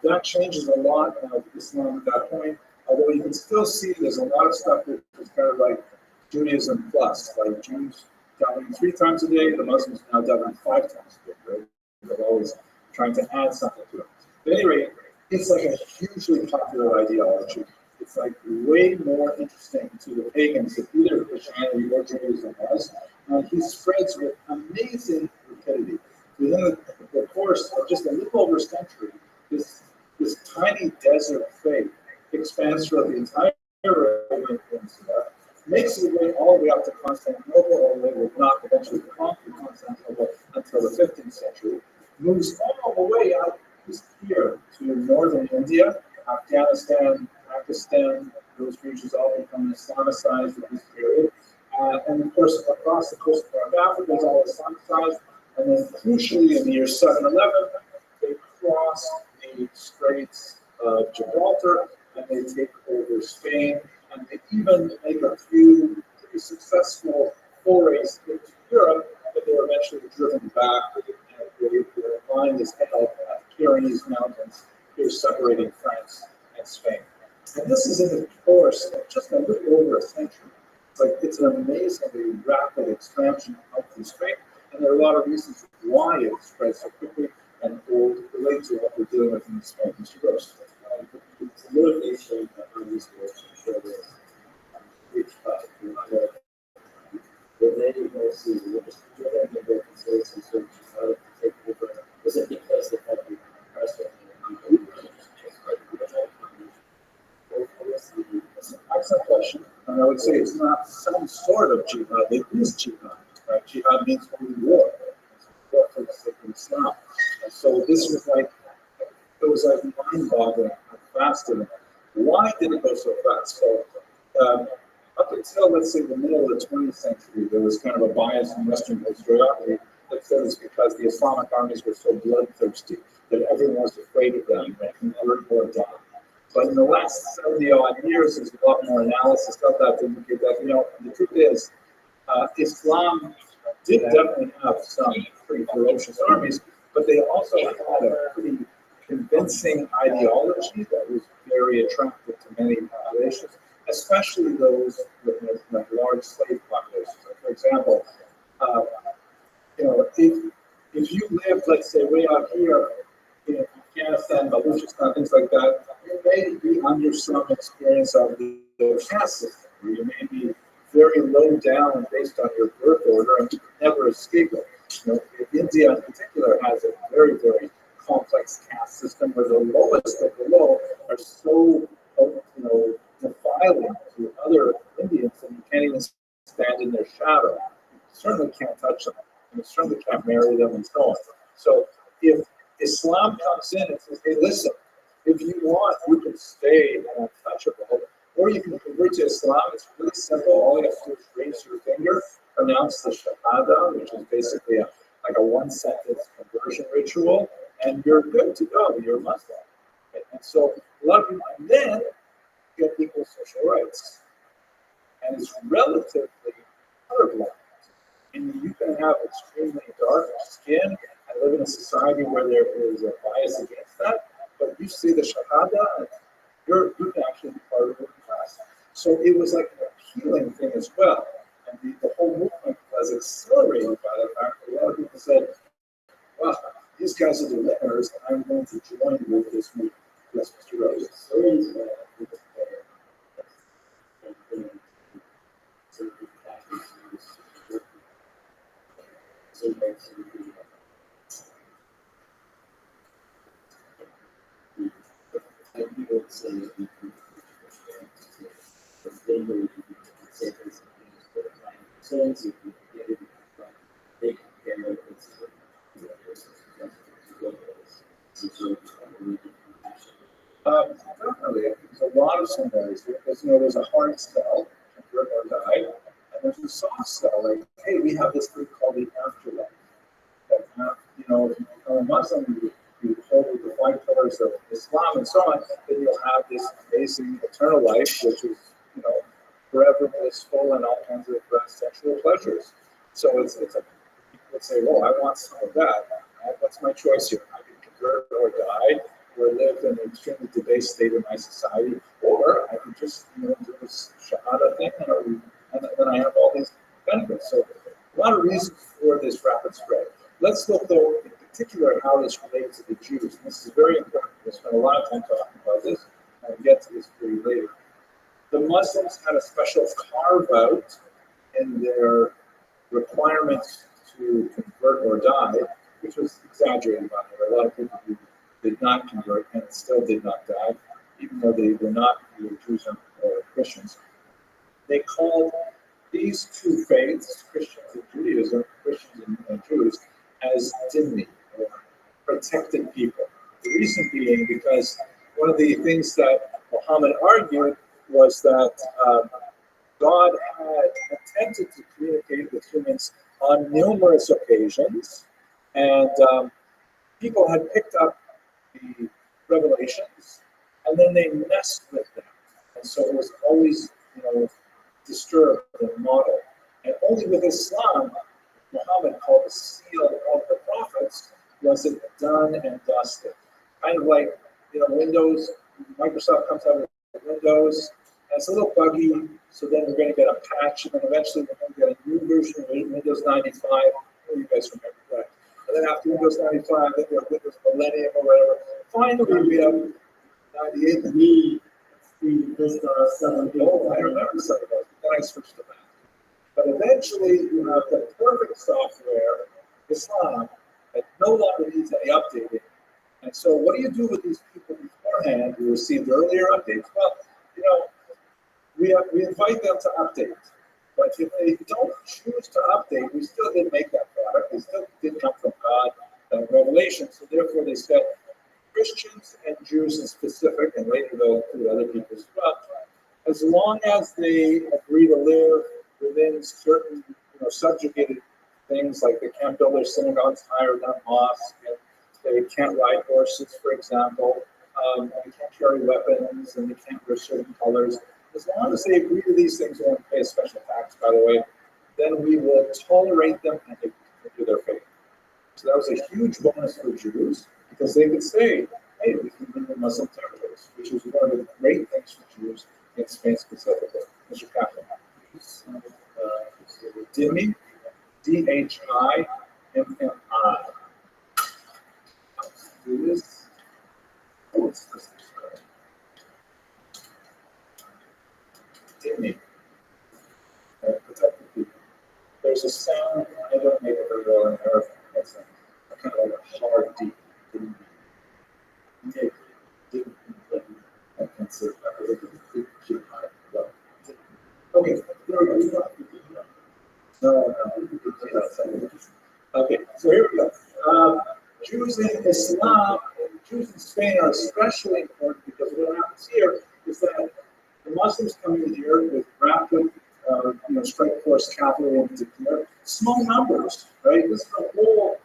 that changes a lot of Islam at that point. Although you can still see there's a lot of stuff that is kind of like Judaism plus, like Jews davening 3 times a day, the Muslims now davening 5 times a day, right? They're always trying to add something to it. But anyway, it's like a hugely popular ideology. It's like way more interesting to the pagans than either Christianity or Judaism was. And he spreads with amazing rapidity. Within the course of just a little over a century, this tiny desert faith expands throughout the entire Arabian Peninsula, makes its way all the way up to Constantinople, although it would not eventually conquer Constantinople until the 15th century, moves all the way out east here to northern India, Afghanistan, Pakistan. Those regions all become Islamicized at this period. And of course, across the coast of North Africa is all Islamicized. And then crucially in the year 711, they cross the Straits of Gibraltar and they take over Spain, and they even make a few pretty successful forays into Europe, but they were eventually driven back, and their line is held at the Pyrenees Mountains, here separating France and Spain. And this is in the course of just a little over a century. It's an amazingly rapid expansion of this faith, and there are a lot of reasons why it spread so quickly, and will relate to what we're dealing with in Spain. Mr. Gross. The motivation behind these works and show this, the see, we're just doing the work and so it's sort of how to take over. Was it because they had the press Excellent question. And I would say it's not some sort of jihad, it is jihad. Right? Jihad means holy war. It's war for the sake of Islam. And so this was like, it was like mind-boggling how fast it went. Why did it go so fast? So up until, let's say, the middle of the 20th century, there was kind of a bias in Western historiography that said it's because the Islamic armies were so bloodthirsty that everyone was afraid of them and convert or die. But in the last 70-odd years, there's a lot more analysis of that to indicate that, the truth is, Islam did definitely have some pretty ferocious armies, but they also had a pretty convincing ideology that was very attractive to many populations, especially those with large slave populations. So for example, if you lived, let's say, way out here in Afghanistan, Balochistan, things like that, you may be under some experience of the caste system, where you may be very low down based on your birth order and you can never escape it. India in particular has a very, very complex caste system where the lowest of the low are so, defiling to other Indians that you can't even stand in their shadow. You certainly can't touch them. You certainly can't marry them and so on. So if Islam comes in and says, hey, listen, if you want, you can stay untouchable, or you can convert to Islam. It's really simple. All you have to do is raise your finger, pronounce the Shahada, which is basically like a one-sentence conversion ritual, and you're good to go. You're a Muslim. And so a lot of people, and then get equal social rights. And it's relatively colorblind. And you can have extremely dark skin and live in a society where there is a bias against that, but you see the Shahada, you can actually be part of the class. So it was like an appealing thing as well. And the whole movement was accelerated by the fact that a lot of people said, well, these guys are the winners, and I'm going to join with this movement. Yes, Mr. Rose. Definitely, there's a lot of similarities. There's a hard sell, convert or die, and there's a soft sell, like, hey, we have this thing called the afterlife. That, if you become a Muslim, you hold the 5 pillars of Islam and so on, then you'll have this amazing eternal life, which is, forever blissful and all kinds of sexual pleasures. So it's a, people say, well, I want some of that. What's my choice here? I can convert or die, or live in an extremely debased state of my society, or I can just do this Shahada thing, and then I have all these benefits. So a lot of reasons for this rapid spread. Let's look, though, in particular, how this relates to the Jews. And this is very important. We'll spend a lot of time talking about this, and we'll get to this pretty later. The Muslims had a special carve-out in their requirements to convert or die, which was exaggerated by there. A lot of people who did not convert and still did not die, even though they were not Jews or Christians. They called these two faiths, Christians and Judaism, Christians and Jews, as dhimmi, or protected people. The reason being because one of the things that Muhammad argued was that God had attempted to communicate with humans on numerous occasions, and people had picked up the revelations, and then they messed with them. And so it was always, disturbed and modeled. And only with Islam, Muhammad called the seal of the prophets, was it done and dusted. Kind of like, Windows, Microsoft comes out with Windows, and it's a little buggy, so then we're going to get a patch, and then eventually we're going to get a new version of Windows 95. You guys remember that. And then after Windows 95, then we have Windows Millennium or whatever. Finally, we have 98. Vista 7. Oh, I remember some of those. Then I switched to that. But eventually, you have the perfect software, Islam, that no longer needs any updating. And so what do you do with these people beforehand who received earlier updates? Well, you know, we invite them to update. But if they don't choose to update, we still didn't make that product. They still didn't come from God, revelation. So therefore they said Christians and Jews in specific, and later they'll include other people as well, as long as they agree to live within certain, subjugated things, like they can't build their synagogues higher than mosques, and they can't ride horses, for example, and they can't carry weapons, and they can't wear certain colors. As long as they agree to these things, they won't pay a special tax, by the way, then we will tolerate them and they continue their faith. So that was a huge bonus for Jews, because they could say, hey, we can live in Muslim territories, which is one of the great things for Jews in Spain specifically. Mr. Kaplan. Dhimmi, Dhimmi. Do this. Oh, it's Christmas. Dhimmi. Protect the people. There's a sound, I don't make it very well in Arabic. That's a kind of like a hard D. Dhimmi. I can't say that. Okay, there we go. No. Okay, so here we go. Jews in Islam, Jews in Spain are especially important because what happens here is that the Muslims come in here with rapid, strike force cavalry in particular, small numbers, right? This is a whole,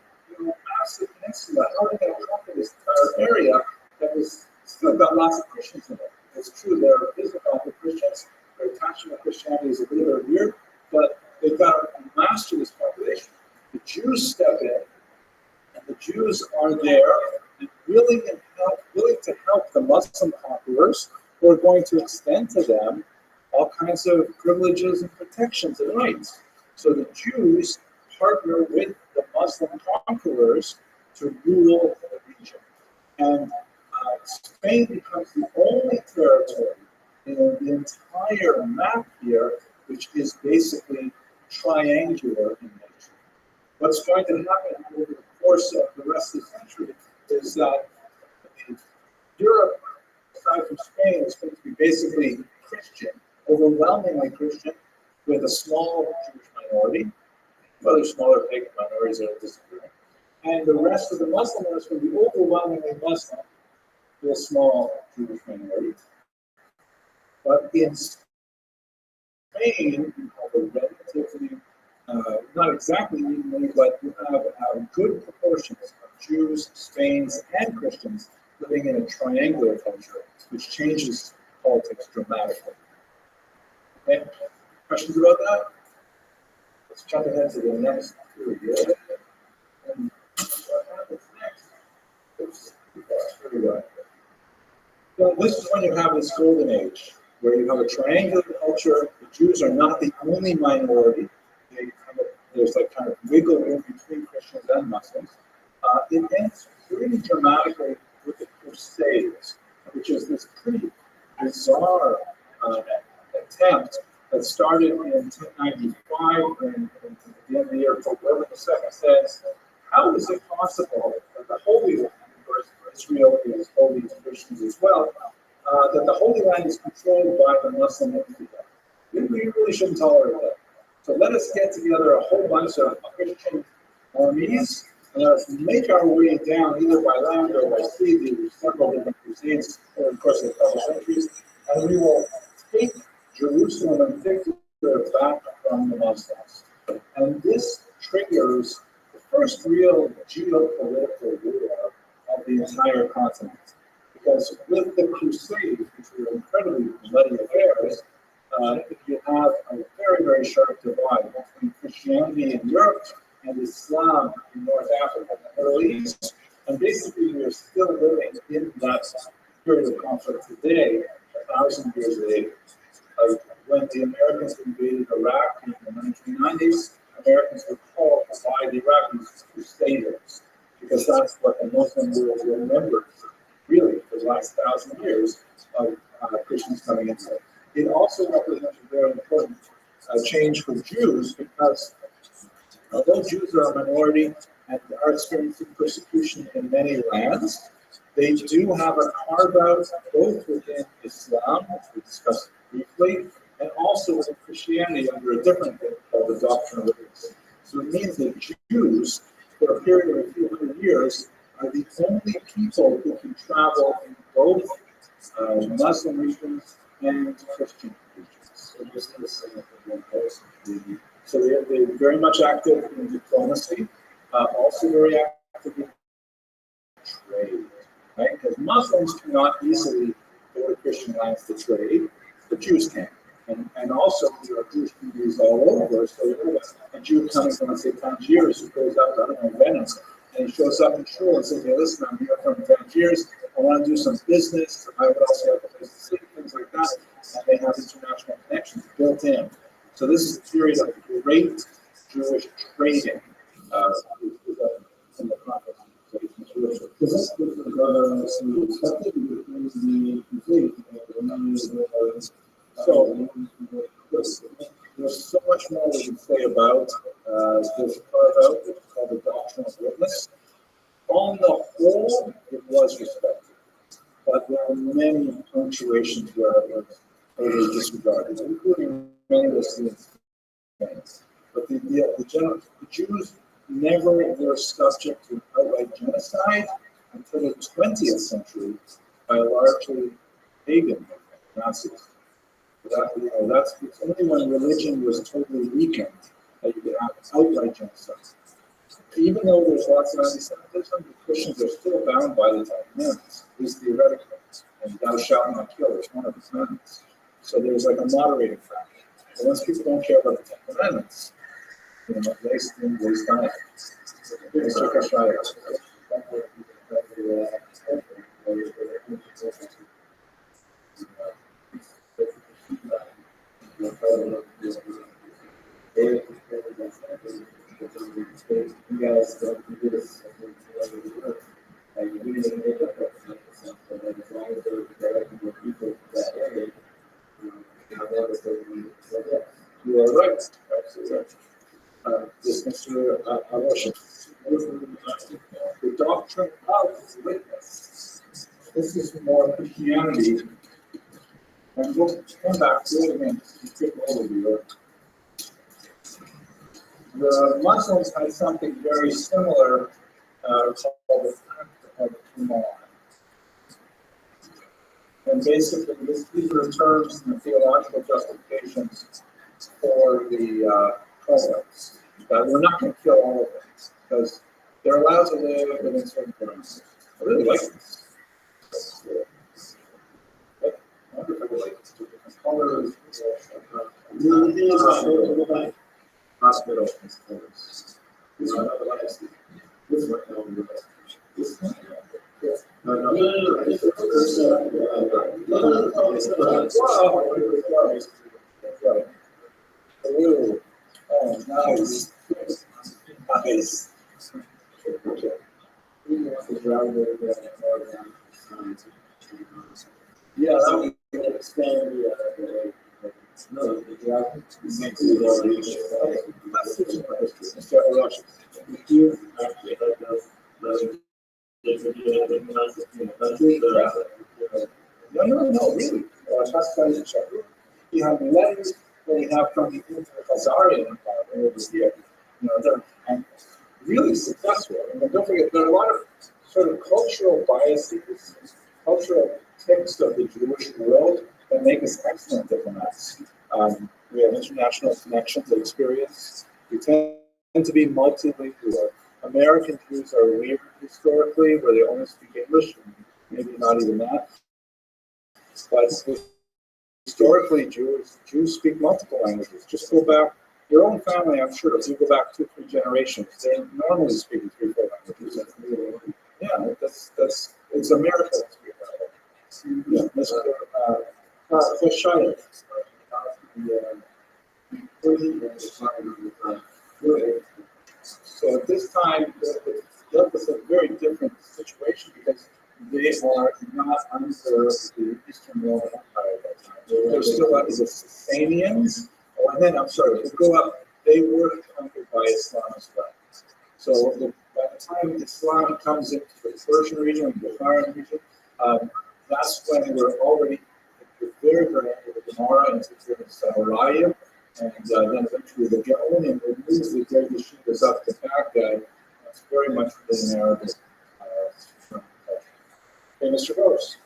massive peninsula. How are they going to conquer this entire area that was still got lots of Christians in it? It's true, there are Islamic Christians, their attachment to Christianity is a little bit weird, but they've got to master this population. The Jews step in, and the Jews are there and willing to help the Muslim conquerors who are going to extend to them all kinds of privileges and protections and rights. So the Jews partner with the Muslim conquerors to rule the region. And Spain becomes the only territory in the entire map here which is basically triangular in nature. What's going to happen over the course of the rest of the century is that Europe, aside from Spain, is going to be basically Christian, overwhelmingly Christian, with a small Jewish minority, other smaller pagan minorities that are disappearing. And the rest of the Muslim world is going to be overwhelmingly Muslim, with a small Jewish minority. But in Spain, you have a relatively, not exactly evenly, but you have good proportions of Jews, Spains, and Christians living in a triangular culture, which changes politics dramatically. Okay? Questions about that? Let's jump ahead to the next period. And what happens next? Oops, here we go. So this is when you have this golden age, where you have a triangular culture. The Jews are not the only minority. There's like kind of wiggle room between Christians and Muslims. It ends pretty dramatically with the Crusades, which is this pretty bizarre attempt that started in 1095, and at the end of the year, Pope Urban II says, how is it possible that the Holy Land, of course, Israel is holy to Christians as well, that the Holy Land is controlled by the Muslim entity? We really shouldn't tolerate that. So let us get together a whole bunch of Christian armies and let us make our way down either by land or by sea, through several different crusades over the course of a couple centuries, and we will take Jerusalem in particular back from the Muslims. And this triggers the first real geopolitical war of the entire continent. Because with the Crusades, which were incredibly bloody affairs, you have a very, very sharp divide between Christianity in Europe and Islam in North Africa and the Middle East. And basically, we are still living in that period of conflict today, 1,000 years later. When the Americans invaded Iraq in the 1990s, Americans were called by the Iraqis crusaders, because that's what the Muslim world remembers, really, for the last 1,000 years of Christians coming into it. It also represents a very important change for Jews, because Although Jews are a minority and are experiencing persecution in many lands, they do have a carve-out both within Islam, which we discussed briefly, and also within Christianity under a different thing called the doctrine of witness. So it means that Jews, for a period of a few hundred years, are the only people who can travel in both Muslim regions and Christian regions. So just to say that one person. So they're very much active in diplomacy, also very active in trade, right? Because Muslims cannot easily go to Christian lands to trade, but Jews can. And also, there are Jewish communities all over. So you know, a Jew coming from, let's say, Tangiers who goes up, I don't know, Venice, and he shows up in shul and says, hey, listen, I'm here from Tangiers, I want to do some business, I would also have a place to sleep, things like that. And they have international connections built in. So this is a period of great Jewish trading in the context of Jewish. So there's so much more we can say about this carve-out, which is called the doctrine of witness. On the whole, it was respected, but there are many punctuations where it was totally disregarded, including many Muslims. But the Jews never were subject to an outright genocide until the 20th century by largely pagan Nazis. That's it's only when religion was totally weakened that you could have outright genocide. Even though there's lots of anti-Semitism, the Christians are still bound by the Ten Commandments, at least theoretically. And thou shalt not kill is one of the commandments. So there's like a moderating factor. But once people don't care about the Ten Commandments, you know, they stop. You guys don't do this. You are right. Absolutely right. This Mr. Arosh, the doctrine of witness. This is more Christianity. And we'll come back to it again. Quick overview. The Muslims had something very similar called the Act of Iman. And basically, these are terms and the theological justifications for the products. But we're not going to kill all of them because they're allowed to live within certain parameters. I really like this. I wonder if I would like to do different colors. Hospital colors. This one, I like this. This one, I don't like. This one, no. Ooh, oh, nice. Nice. Yeah, that would expand the no, really. You have letters that you have from the Khazarian Empire over here. You know, they're really successful. And don't forget, there are a lot of sort of cultural biases, cultural tics of the Jewish world that make us excellent diplomats. We have international connections and experience. We tend to be multilingual. American Jews are weird historically, where they only speak English, and maybe not even that. But historically, Jews speak multiple languages. Just go back, your own family, I'm sure, if you go back 2-3 generations, they normally speak 3-4 languages. Yeah, that's it's America. Yeah, Mr. Rothschild. So at this time, it's a very different situation because they are not under the Eastern Roman Empire at that time. They're still under the Sasanians. Oh, and then, I'm sorry, to go up, they were conquered by Islam as the time Islam comes into the Persian region, the Bukhara region, that's when we're already very, very into the Gemara and into the Saraya, and then eventually the Gaon, and we move the great yeshivas up to Baghdad. That's very much within Arabic culture. Okay, Mr. Rose.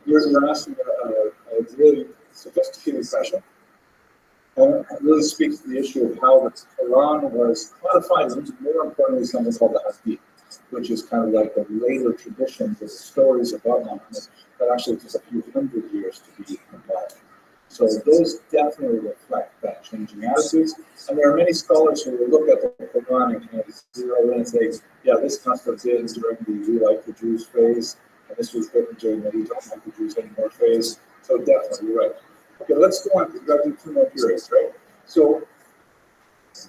You're asking a really sophisticated question. And it really speaks to the issue of how the Quran was codified into, more importantly, something called the Hadith, which is kind of like the later traditions of the stories about Muhammad that actually took a few hundred years to be compiled. So those definitely reflect that changing attitudes. And there are many scholars who will look at the Quran and kind of zero in and say, yeah, this must have been during the we like the Jews phase, and this was written during the we don't like the Jews anymore phase. So definitely, you're right. Okay, let's go on. We've got to do 2 more periods, right? So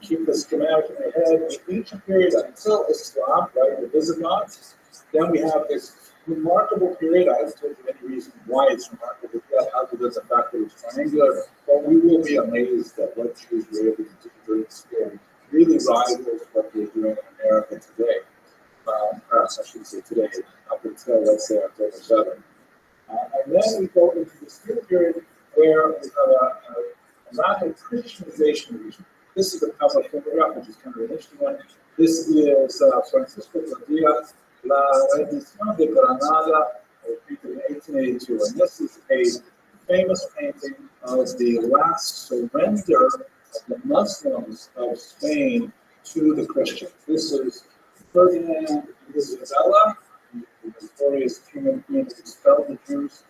keep the schematic in your head. In each period until Islam, right, the Visigoths, then we have this remarkable period. I haven't told you any reason why it's remarkable, other than the fact that it's triangular, but we will be amazed at what Jews were able to do during this period. Really rivals what we're doing in America today. Perhaps I should say today, up until, let's say, October 7th. And then we go into this new period where we have a rapid Christianization region. This is the Pablo Photograph, which is kind of an interesting one. This is Francisco Padilla, La Rendición de Granada, painted in 1882. And this is a famous painting of the last surrender of the Muslims of Spain to the Christians. This is Ferdinand Isabella, the victorious king and queen who expelled the Jews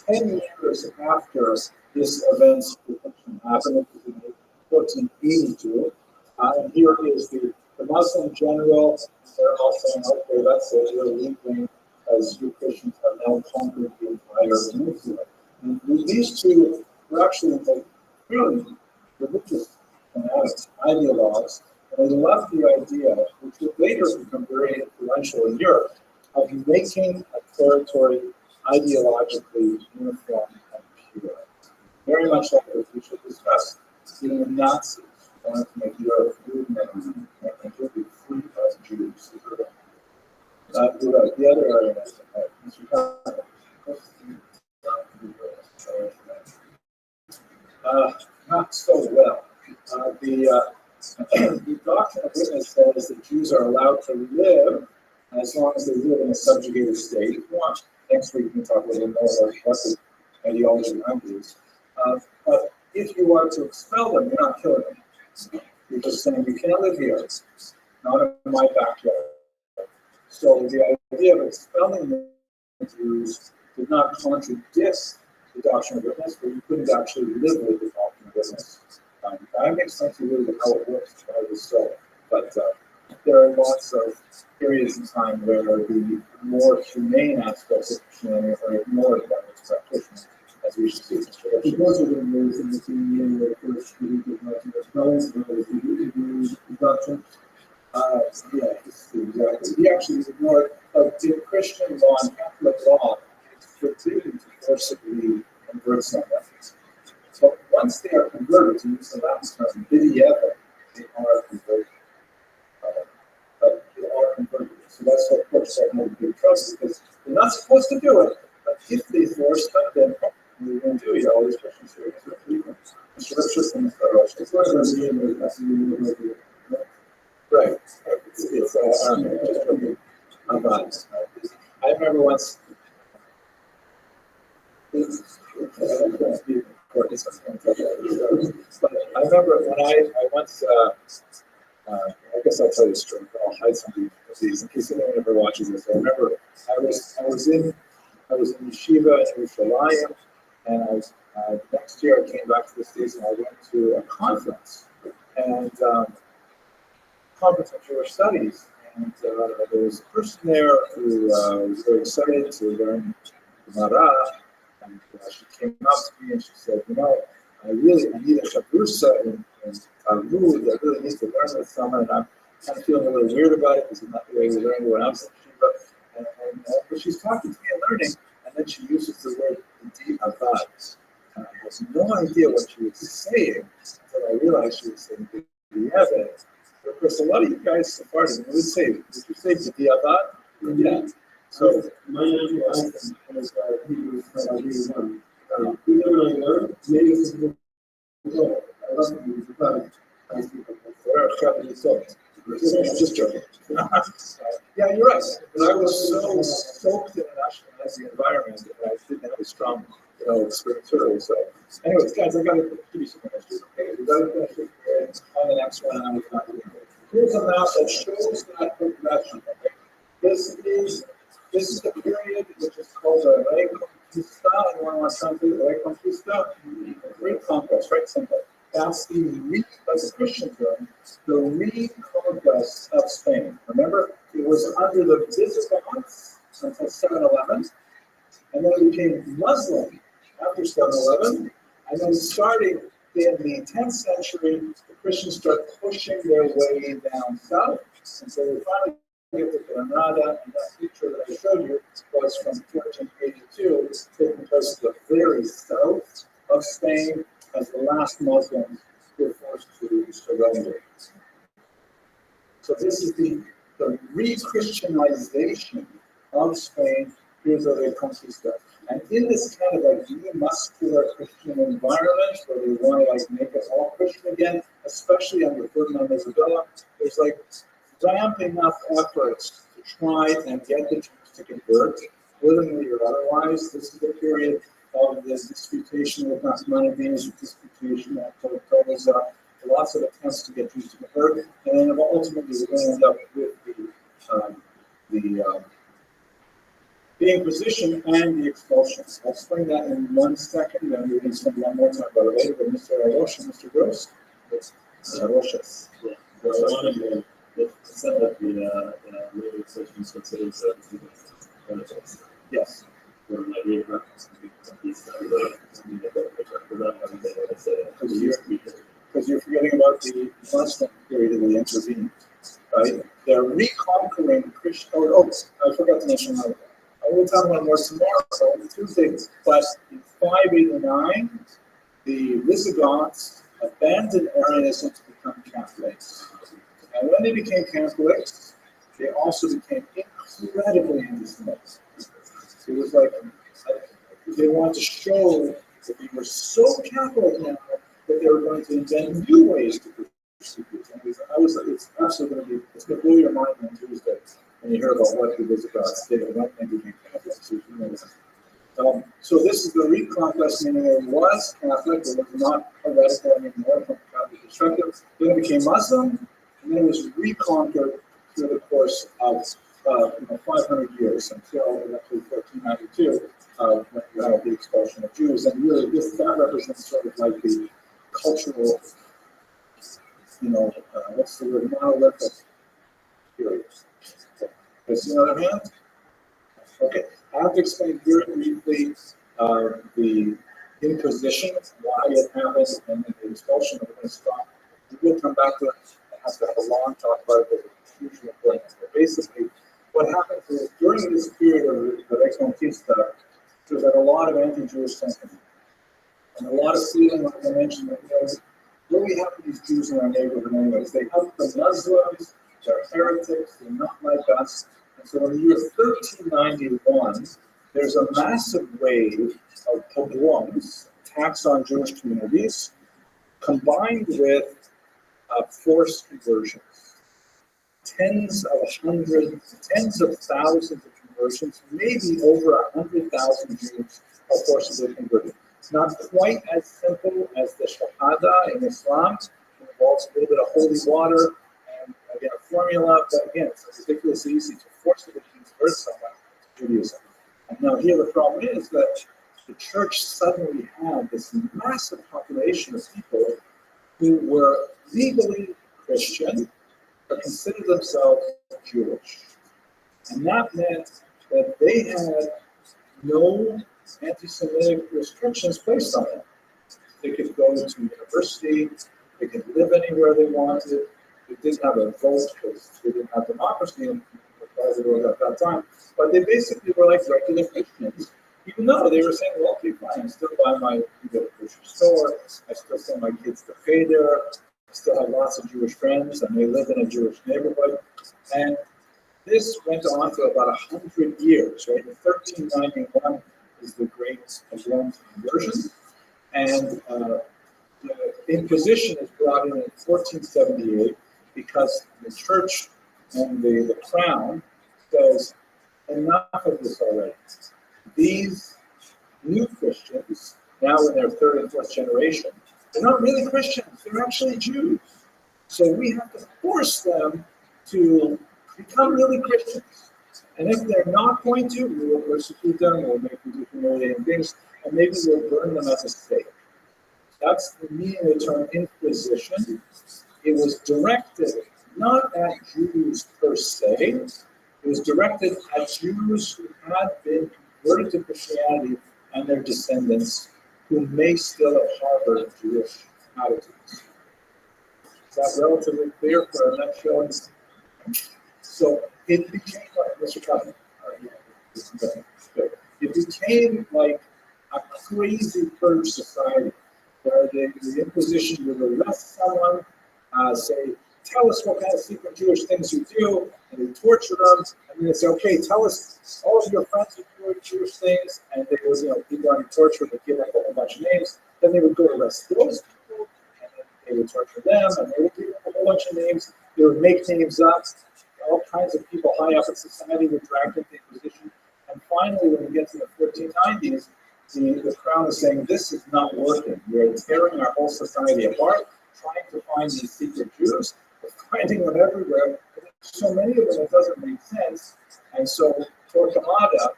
10 years after this event's happened in 1482. And here is the Muslim general. They're all saying, okay, that's it, you're leaving, as you Christians have now conquered the entire peninsula. And these two were actually really religious fanatics, ideologues, and they loved the idea, which would later become very influential in Europe, of making a territory ideologically uniform and pure. Very much like what we should discuss. Even the Nazis wanted to make Europe free and completely free of Jews. The other area not so well. The doctrine of witness says that Jews are allowed to live as long as they live in a subjugated state. If you want, next week we can talk a little more about what the ideology behind these. But if you want to expel them, you're not killing them. You're just saying you can't live here, not in my backyard. So the idea of expelling the Jews did not contradict the doctrine of witness, but you couldn't actually live with the doctrine of witness. That makes sense to you how it works, how it is so. But there are lots of periods in time where the more humane aspects of Christianity are ignored by its practitioners, as we should see. Because of the rules in the community where first we did not expel the doctrine. Yeah, exactly. He actually ignored the Christian law and Catholic law. It's forbidden to forcibly convert someone. So once they are converted, to use the Latin term, vidieva, they are converted. They are converted. So that's what puts that more big trust, because they're not supposed to do it, but if they force them, then they're going to do it. All these Christians here. Mr. Rothschild from the right. I remember once. But I remember when I once, I guess I'll tell you a story, but I'll hide some of these in case anyone ever watches this. I remember I was in I was in yeshiva in Yerushalayim, and next year I came back to the States and I went to a conference, and conference of Jewish Studies. And there was a person there who was very excited to learn Gemara, and she came up to me and she said, I need a shabrusa in Talmud. I really need to learn with someone, and I'm kind of feeling a little weird about it because it's not the way we learn when I was in yeshiva. But she's talking to me and learning, and then she uses the word diavad. I had no idea what she was saying until I realized she was saying diavad. Of course, a lot of you guys, Sephardim, would you say diavad? Yeah. So, My name is Hebrew from we never learned, maybe this is the I love you, but I speak just joking. Yeah, you're right. But I was so soaked in an Ashkenazi environment that I didn't have a strong, experience early. So, anyways, guys, I got to give you some questions. Okay, we got to finish it on the next one, and we're not doing it. Here's a map that shows that progression. Okay, this is the period which is called the Reconquista. Anyone want to translate Reconquista? Reconquest, right? Simple. That's the Christian term, the reconquest of Spain. Remember, it was under the Visigoths until 711, and then it became Muslim after 711, and then starting in the 10th century, the Christians start pushing their way down south, and so we finally get to Granada, and that picture that I showed you was from 1482, taking place in the very south of Spain, as the last Muslims were forced to surrender. So this is the re-Christianization of Spain. Here's a Reconquista. And in this kind of muscular Christian environment where they want to make it all Christian again, especially under Ferdinand Isabella, there's ramping up efforts to try and get the Jews to convert, willingly or otherwise. This is the period of this disputation with Nachmanides, disputation that covers lots of attempts to get Jews to convert, and then ultimately we're going to end up with the Inquisition and the expulsion. I'll explain that in 1 second, and we can spend a lot more time about it later. But Mr. Arosha, Mr. Gross, Arosha. It said that the later sessions considered heretics. Yes. Because you're forgetting about the Muslim period in the intervening, right? They're reconquering Christian. I forgot to mention that. I will tell one more tomorrow, so on Tuesday. But in 589, the Visigoths abandoned Arianism to become Catholics. And when they became Catholics, they also became incredibly anti-Semitic. It was they wanted to show that they were so Catholic now that they were going to invent new ways to persecute. It's absolutely it's going to blow your mind on Tuesday when you hear about what the Visigoths did and when they became Catholics. So this is the reconquest, meaning it was Catholic, it was not heretical anymore from Catholic perspective. Then it became Muslim, and then it was reconquered through the course of 500 years until 1492, when you have the expulsion of Jews. And really, that represents sort of the cultural, what's the word, monolithic period. Okay, see another hand? Okay, I have to explain very briefly the Inquisition, why it happened, and the expulsion of the stop. We will come back to it. I have to have a long talk about it, but it's hugely important. But basically, what happened is during this period of the Reconquista, there was a lot of anti-Jewish sentiment. And a lot of feeling, like I mentioned, that what do we have to these Jews in our neighborhood anyways? They help the Muslims, they're heretics, they're not like us. And so in the year 1391, there's a massive wave of pogroms, attacks on Jewish communities, combined with forced conversions. Tens of thousands of conversions, maybe over 100,000 Jews are forcibly converted. It's not quite as simple as the Shahada in Islam. It involves a little bit of holy water and, again, a formula. But again, it's ridiculously easy to forcibly convert someone to Judaism. And now here the problem is that the church suddenly had this massive population of people who were legally Christian, but considered themselves Jewish. And that meant that they had no anti-Semitic restrictions placed on them. They could go to university, they could live anywhere they wanted, they didn't have a vote because they didn't have democracy in the world at that time, but they basically were like regular Christians, even though they were saying, well, okay, fine, I still buy my, you go to the grocery store, I still send my kids to Cheder, I still have lots of Jewish friends, and they live in a Jewish neighborhood. And this went on for about 100 years, right? In 1391 is the Great Rome's conversion, and the Inquisition is brought in 1478 because the church and the crown says, enough of this already. These new Christians, now in their third and fourth generation, they're not really Christians, they're actually Jews. So we have to force them to become really Christians. And if they're not going to, we will persecute them, we'll make them do humiliating things, and maybe we'll burn them at the stake. That's the meaning of the term Inquisition. It was directed not at Jews per se, it was directed at Jews who had been converted to Christianity and their descendants who may still have harbored Jewish attitudes. Is that relatively clear for our next show? So it became like, Mr. Cotton, it became like a crazy purge society where the Inquisition would arrest someone, say, tell us what kind of secret Jewish things you do, and they torture them, and then they say, okay, tell us all of your friends who do Jewish things, and they would, people on torture would give up a whole bunch of names, then they would go arrest those people, and then they would torture them, and they would give up a whole bunch of names, they would make names up, all kinds of people high up in society were dragged into the Inquisition, and finally, when we get to the 1490s, the crown is saying, this is not working. We're tearing our whole society apart, trying to find these secret Jews, we're finding them everywhere. There's so many of them, it doesn't make sense. And so Torquemada,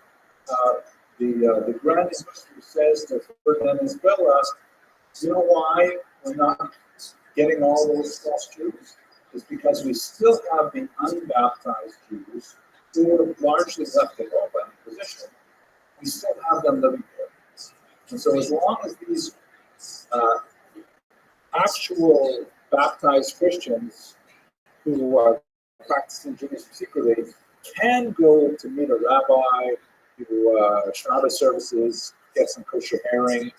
the Grand Inquisitor, says to Ferdinand Isabella, you know why we're not getting all those false Jews? It's because we still have the unbaptized Jews who would have largely left the Roman Inquisition. We still have them living here. And so as long as these actual baptized Christians who are practicing Judaism secretly can go to meet a rabbi, do Shabbat services, get some kosher herring.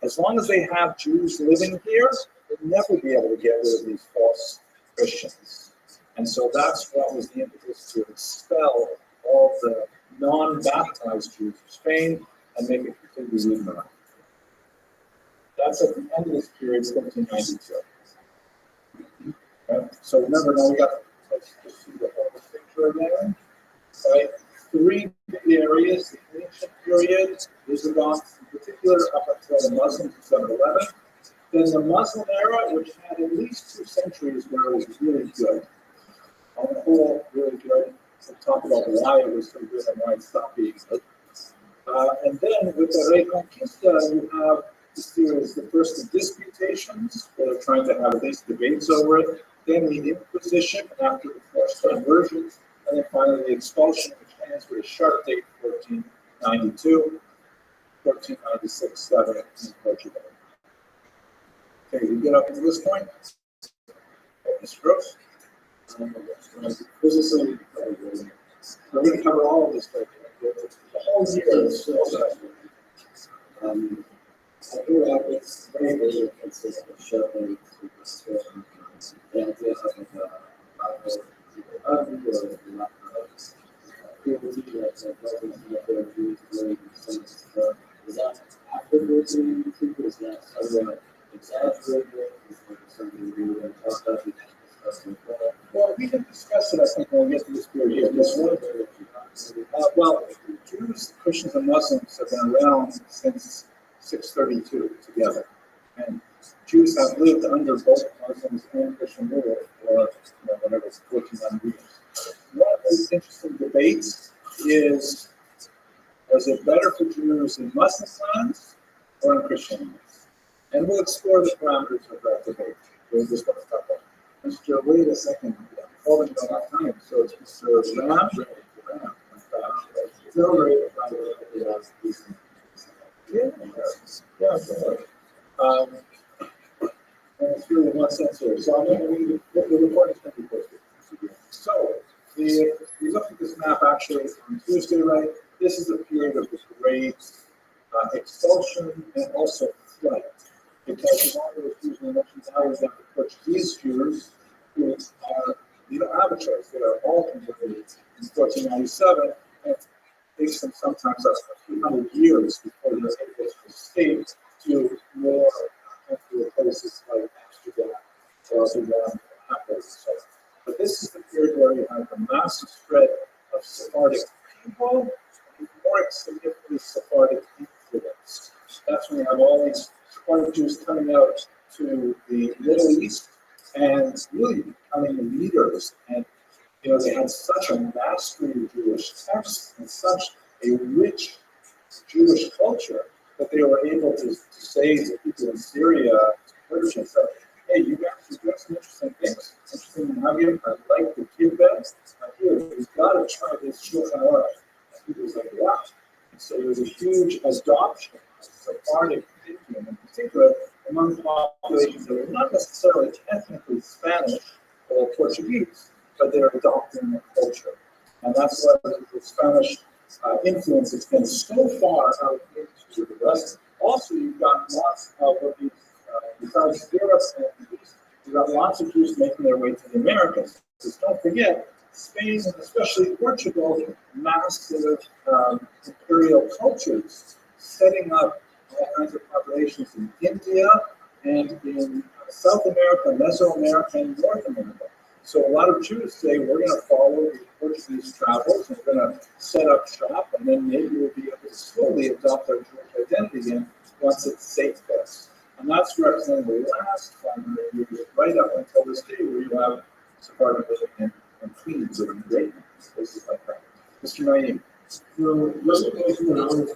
As long as they have Jews living here, they'll never be able to get rid of these false Christians. And so that's what was the impetus to expel all the non-baptized Jews of Spain and make it completely legal. That's at the end of this period, 1792. Okay. So remember, now we got, let's just see the whole picture again. Right? Three big areas, the ancient period, Visigoths in particular, up until the Muslims in 711. Then the Muslim era, which had at least 2 centuries where it was really good. On the whole, really good. We'll talk about why it was so good and why it stopped being good. And then with the Reconquista, you have the series, the first of disputations, where they're trying to have at least debates over it. Then the Inquisition after the forced conversions, and then finally the expulsion, which ends with a sharp date, 1492, 1496, 7 in Portugal. Okay, we get up to this point. Mr. Gross. This is something we're going to cover all of this. The whole year is so I grew up with very, very consistent showing the idea of is that afterwards in YouTube? Is that somewhat exaggerated? Is that something we were talked about? Well, we can discuss it, I think, when we get to this period. Well, Jews, Christians, and Muslims have been around since 632 together. And Jews have lived under both Muslims and Christian rule for whatever, 1400 years. One of those interesting debates is Was it better for Jews in Muslim lands or in Christian lands? And we'll explore the parameters of that debate. We'll just talk about that. Mr. Wait a second. I'm holding on our time, so it's Mr. Ram. Still rated by the Yeah. And it's really one sense here. So I'm going to read the report is going to be posted. So we looked at this map actually on Tuesday, right? This is a period of the great expulsion and also flight. Because a lot of those Jews we mentioned now is that the Portuguese Jews who are, you don't have a choice, they are all converted in 1497, and it takes them sometimes up to 300 years before they're able to escape to more country places like Amsterdam, Rotterdam, Naples. But this is the period where you have the massive spread of Sephardic people, and more significantly Sephardic influence. That's when you have all these Sephardic Jews coming out to the Middle East and really becoming leaders. And you know, they had such a mastery of Jewish texts and such a rich Jewish culture that they were able to say to people in Syria, Persians, that, hey, you guys are doing some interesting things, interesting nuggets. I'd like to give them. Here, you've got to try this Shulchan Aruch. And people was like, wow. And so there was a huge adoption of Sephardic thinking, in particular, among populations that were not necessarily ethnically Spanish or Portuguese, but they're adopting the culture. And that's why the Spanish influence extends so far out into the West. Also, you've got lots of these, besides Europe and the East, you've got lots of Jews making their way to the Americas. Because don't forget, Spain and especially Portugal, massive imperial cultures, setting up all kinds of populations in India and in South America, Mesoamerica, and North America. So a lot of Jews say we're going to follow the Portuguese travels and we're going to set up shop, and then maybe we'll be able to slowly adopt our Jewish identity again once it's safe for us. And that's representing the last 500 years, right up until this day, where you have Sephardim living in Queens or in Dayton, places like that. Mr. Naeem. So, let's go through an hour of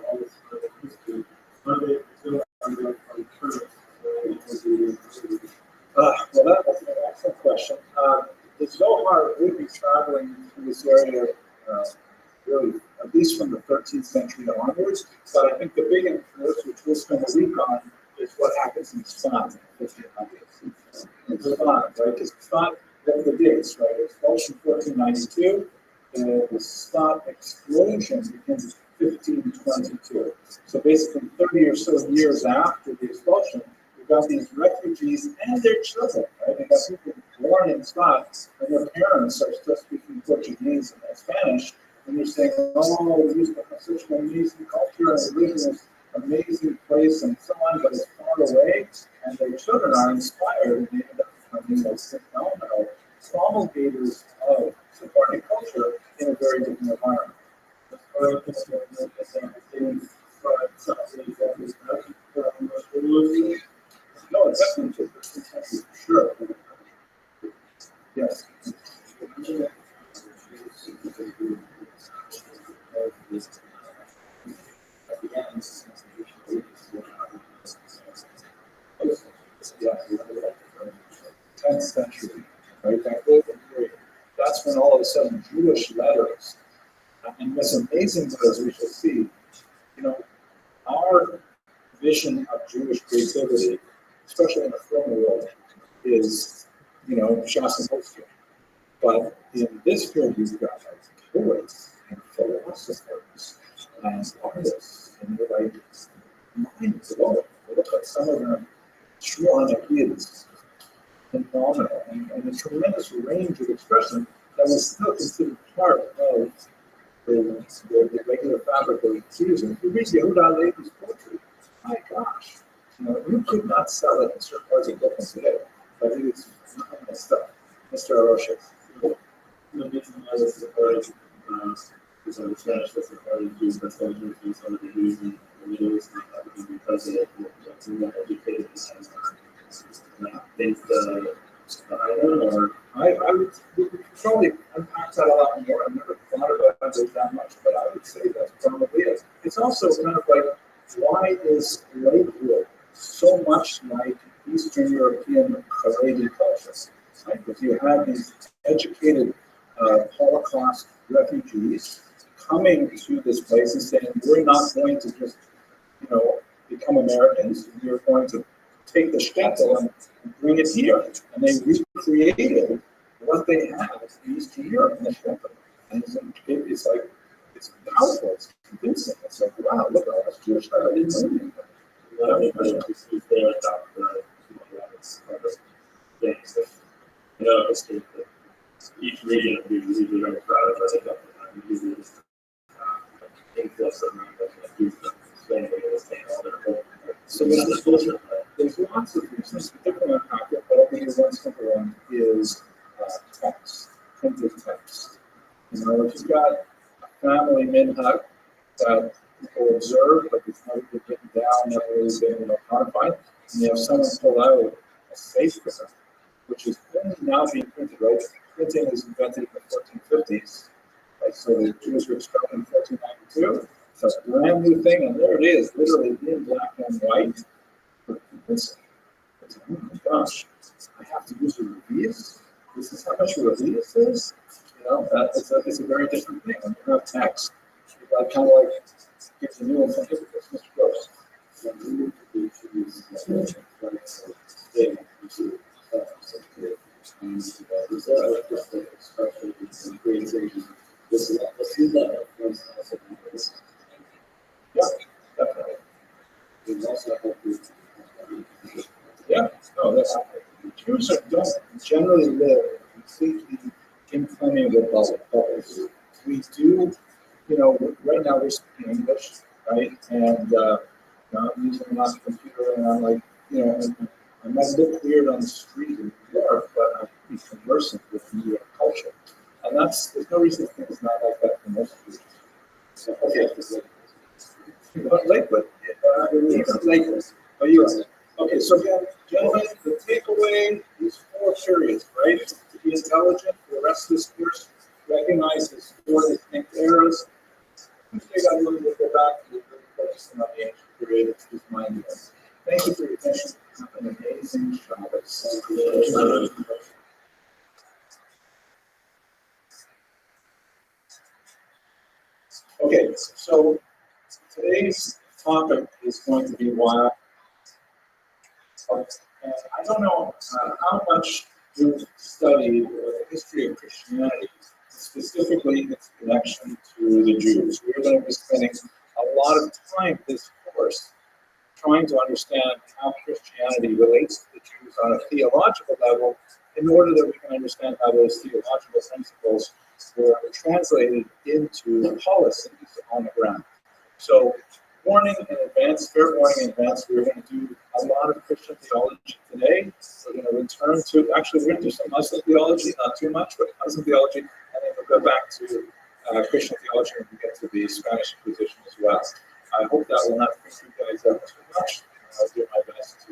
all this history. Are they still under Well, that's an excellent question. The Zohar would be traveling through this area, really, at least from the 13th century onwards. But I think the big influence, which we'll spend a week on, is what happens in Tzfat in 1500s. In Tzfat, right? Because Tzfat, what the dates, right? Expulsion 1492, and the Tzfat explosion begins in 1522. So basically 30 or so years after the expulsion, got these refugees and their children, right? They got people born in Tzfat, and their parents are still speaking Portuguese and Spanish, and they're saying, oh, we used to have such an amazing culture, and we live in this amazing place and so on, but it's far away, and their children are inspired, and they end up becoming those phenomenal promulgators of Sephardic culture in a very different environment. No, it's definitely sure. Yes. Yeah. 10th century, right? That golden period. That's when all of a sudden Jewish letters, and what's amazing as we shall see, you know, our vision of Jewish creativity, especially in the film world, is, you know, Shas and Holster. But in this period, you've got like poets and philosophers and artists, and they're like mind blowing. Look at some of them, Shmuel kids, phenomenal, and a tremendous range of expression that was still considered part of the regular fabric of Judaism. If you read Yehuda Halevi's poetry, my gosh, you know, you could not sell it in certain parts of Brooklyn today, but it is phenomenal stuff. Mr. Aroshi. You know, this is why this is a part because of the Spanish, that's a part of Jews, that's all Jews, and some of the Jews in the Middle East, because of the educated and think the island, or I would probably unpack that a lot more. I've never thought about remember that much, but I would say that's probably it. It's also kind of like, why is Lakewood so much like Eastern European Haredi culture? Right? Because you have these educated Holocaust refugees coming to this place and saying, we're not going to just, become Americans. We're going to take the shtetl and bring it here. And they recreated what they had in Eastern Europe in the shtetl. And it's like, it's powerful, it's convincing. It's like, wow, look at all this Jewish stuff. I didn't know anything. Each region is usually very proud of it. Usually just influence them. So there's lots of reasons, particularly on pocket, but I think one simple one is text, printed text. If you've got a family minhag that people observe, but it's never been written down, never really been codified, and you have someone pull out a sefer, which is only now being printed, right? Printing was invented in the 1450s, right? So the Jews were expelled in 1492. So it's a brand new thing, and there it is, literally in black and white. It's oh my gosh, I have to use a release. This is how much a release is. It's a very different thing. When you have text, that kind of like gives a new one. Mr. Gross. Yeah, definitely. Yeah, no, that's Jews don't generally live completely impermeable bubbles. We do, right now we're speaking English, right? And I'm using my computer, and I'm like, I might look weird on the street in New York, but I'm conversant with New York culture, and there's no reason to think it's not like that for most Jews. So, okay, Lakewood. Lakewood. Oh, you are. Okay, so again, gentlemen, the takeaway is 4 periods, right? To be intelligent, the rest of this course recognizes 4 distinct eras. Tuesday, I really will go back to focusing on the ancient period. It's mind you. Thank you for your attention. Have an amazing Shabbos. Okay, so today's topic is going to be why. And I don't know how much you've studied the history of Christianity, specifically its connection to the Jews. We're going to be spending a lot of time this course trying to understand how Christianity relates to the Jews on a theological level in order that we can understand how those theological principles were translated into policies on the ground. So, warning in advance, fair warning in advance, we're going to do a lot of Christian theology today. We're going to return to, actually, we're going to do some Muslim theology, not too much, but Muslim theology, and then we'll go back to Christian theology and we get to the Spanish Inquisition as well. I hope that will not freak you guys out too much. I'll do my best to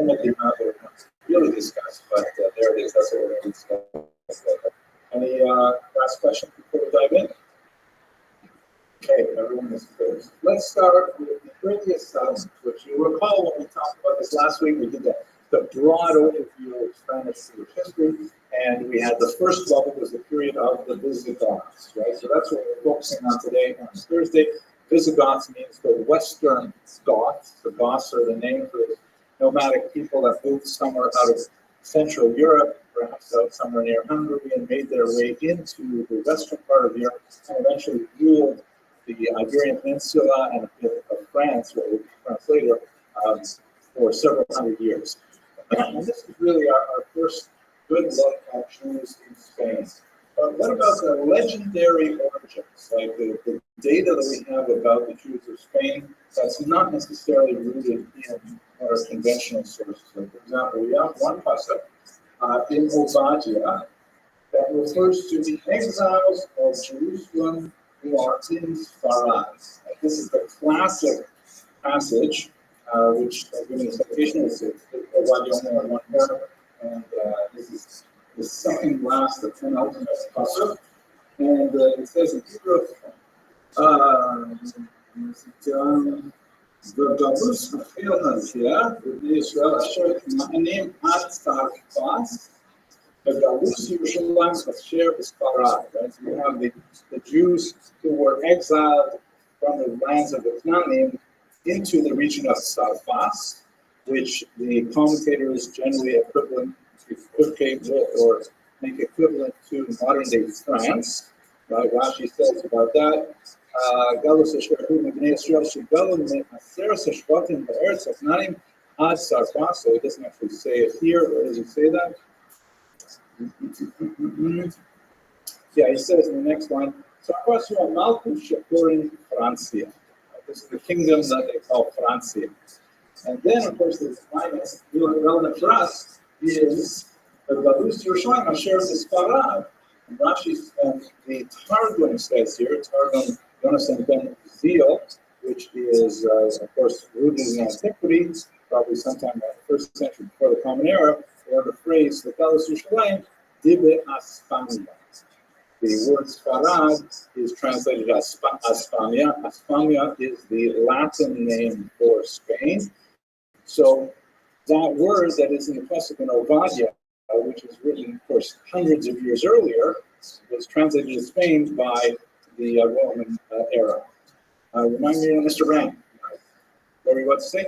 limit the amount that we're going to really discuss, but there it is, that's what we're going to discuss. Any last questions before we dive in? Okay, everyone is good. Let's start with the earliest settlement, which you recall when we talked about this last week. We did the broad overview of Spanish Jewish history, and we had the first bubble was the period of the Visigoths, right? So that's what we're focusing on today on Thursday. Visigoths means the Western Goths. The Goths are the name for the nomadic people that moved somewhere out of Central Europe, perhaps out somewhere near Hungary, and made their way into the western part of Europe and eventually ruled the Iberian Peninsula and a bit of France, what we'll France later, for several hundred years. And this is really our first good look at Jews in Spain. But what about the legendary origins, like the data that we have about the Jews of Spain that's not necessarily rooted in our conventional sources? Like, for example, we have one pasuk in Obadiah that refers to the exiles of Jerusalem who are in Farad. This is the classic passage, which I'll give you a citation. It's Obadiah only on one paragraph, and this is the second last, the penultimate pasuk. And it says in Hebrew, V'gavus ha'chil hazeh v'bnei Yisrael asher ma'anim ad tzarfas v'gavus Yerushalayim asher b'sfarad. Right? So you have the Jews who were exiled from the lands of the Canaanim into the region of Sarfas, which the commentators generally equivalent or make equivalent to modern day France. Right? Rashi says about that. Galus Ashrahu Bnei Yisrael Shegalim Aseres Hashvatim Ba'eretz Hafnanim Ad Sarfas. So it doesn't actually say it here. Where does it say that? Yeah, he says in the next line, Sarfas Hu Malchus Shepurim Francia. This is the kingdom that they call Francia. And then, of course, the finest relevant for us is the Galus Yerushalayim Asher B'Sfarad. And Rashi, the Targum says here, Targum Jonathan ben Zeal, which is, of course, rooted in antiquity, probably sometime in the first century before the Common Era, they have the phrase, the Galus Yerushalayim, Dibe Aspamia. The word Sfarad is translated as Aspamia. Aspamia is the Latin name for Spain. So that word that is in the Pesach in Obadiah, which was written, of course, hundreds of years earlier, was translated to Spain by the Roman era. Remind me, Mr. Ram. What are you about to say?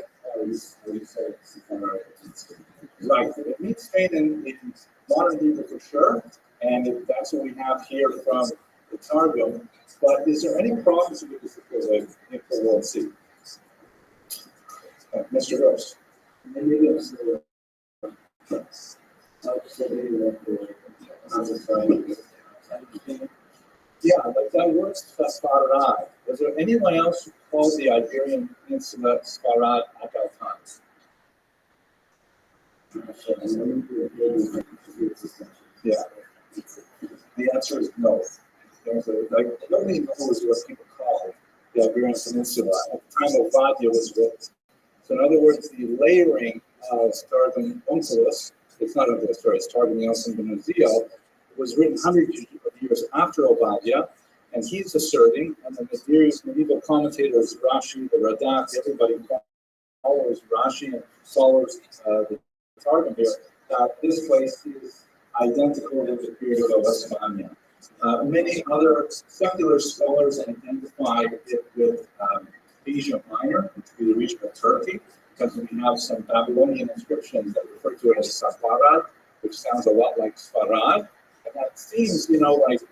Right. It means Spain in modern Hebrew for sure, and that's what we have here from the Targum. But is there any problems with this equivalent if we'll see? Mr. Gross. Yeah, like that word Sfarad. Was there anyone else who called the Iberian Peninsula Sfarad at that time? Yeah. The answer is no. Like, nobody knows what people call the Iberian Peninsula at the time Obadiah was written. So in other words, the layering of Targum Onkelos, it's not Onkelos, sorry, it's Targum Yonson ben Uziel, was written hundreds of years after Obadiah, and he's asserting, and then the various medieval commentators, Rashi, the Radak, everybody follows Rashi and follows the Targum here, that this place is identical with the period of Asmania. Many other secular scholars identify it with Asia Minor, which would be the region of Turkey, because we have some Babylonian inscriptions that refer to it as Safarad, which sounds a lot like Sfarad. And that seems, like,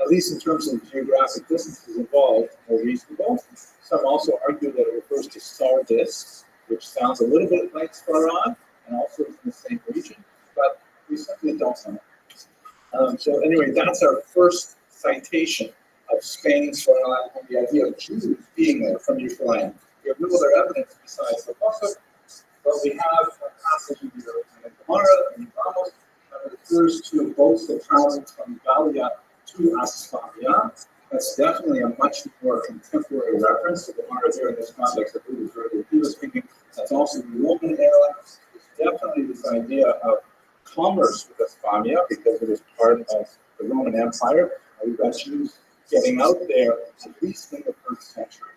at least in terms of geographic distances involved, more reasonable. Some also argue that it refers to Sardis, which sounds a little bit like Sfarad, and also is in the same region, but we simply don't know. So anyway, that's our first citation of Spain, Sfarad, and the idea of Jews being there from Yerushalayim. We have no other evidence besides the Pasuk, but we have a passage in the Gemara and Ramos that refers to both the travel from Galia to Asfania. That's definitely a much more contemporary reference to the Gemara here in this context that we were speaking. That's also the Roman era. It's definitely this idea of commerce with Asfania because it was part of the Roman Empire. We've got Jews getting out there at least in the first century.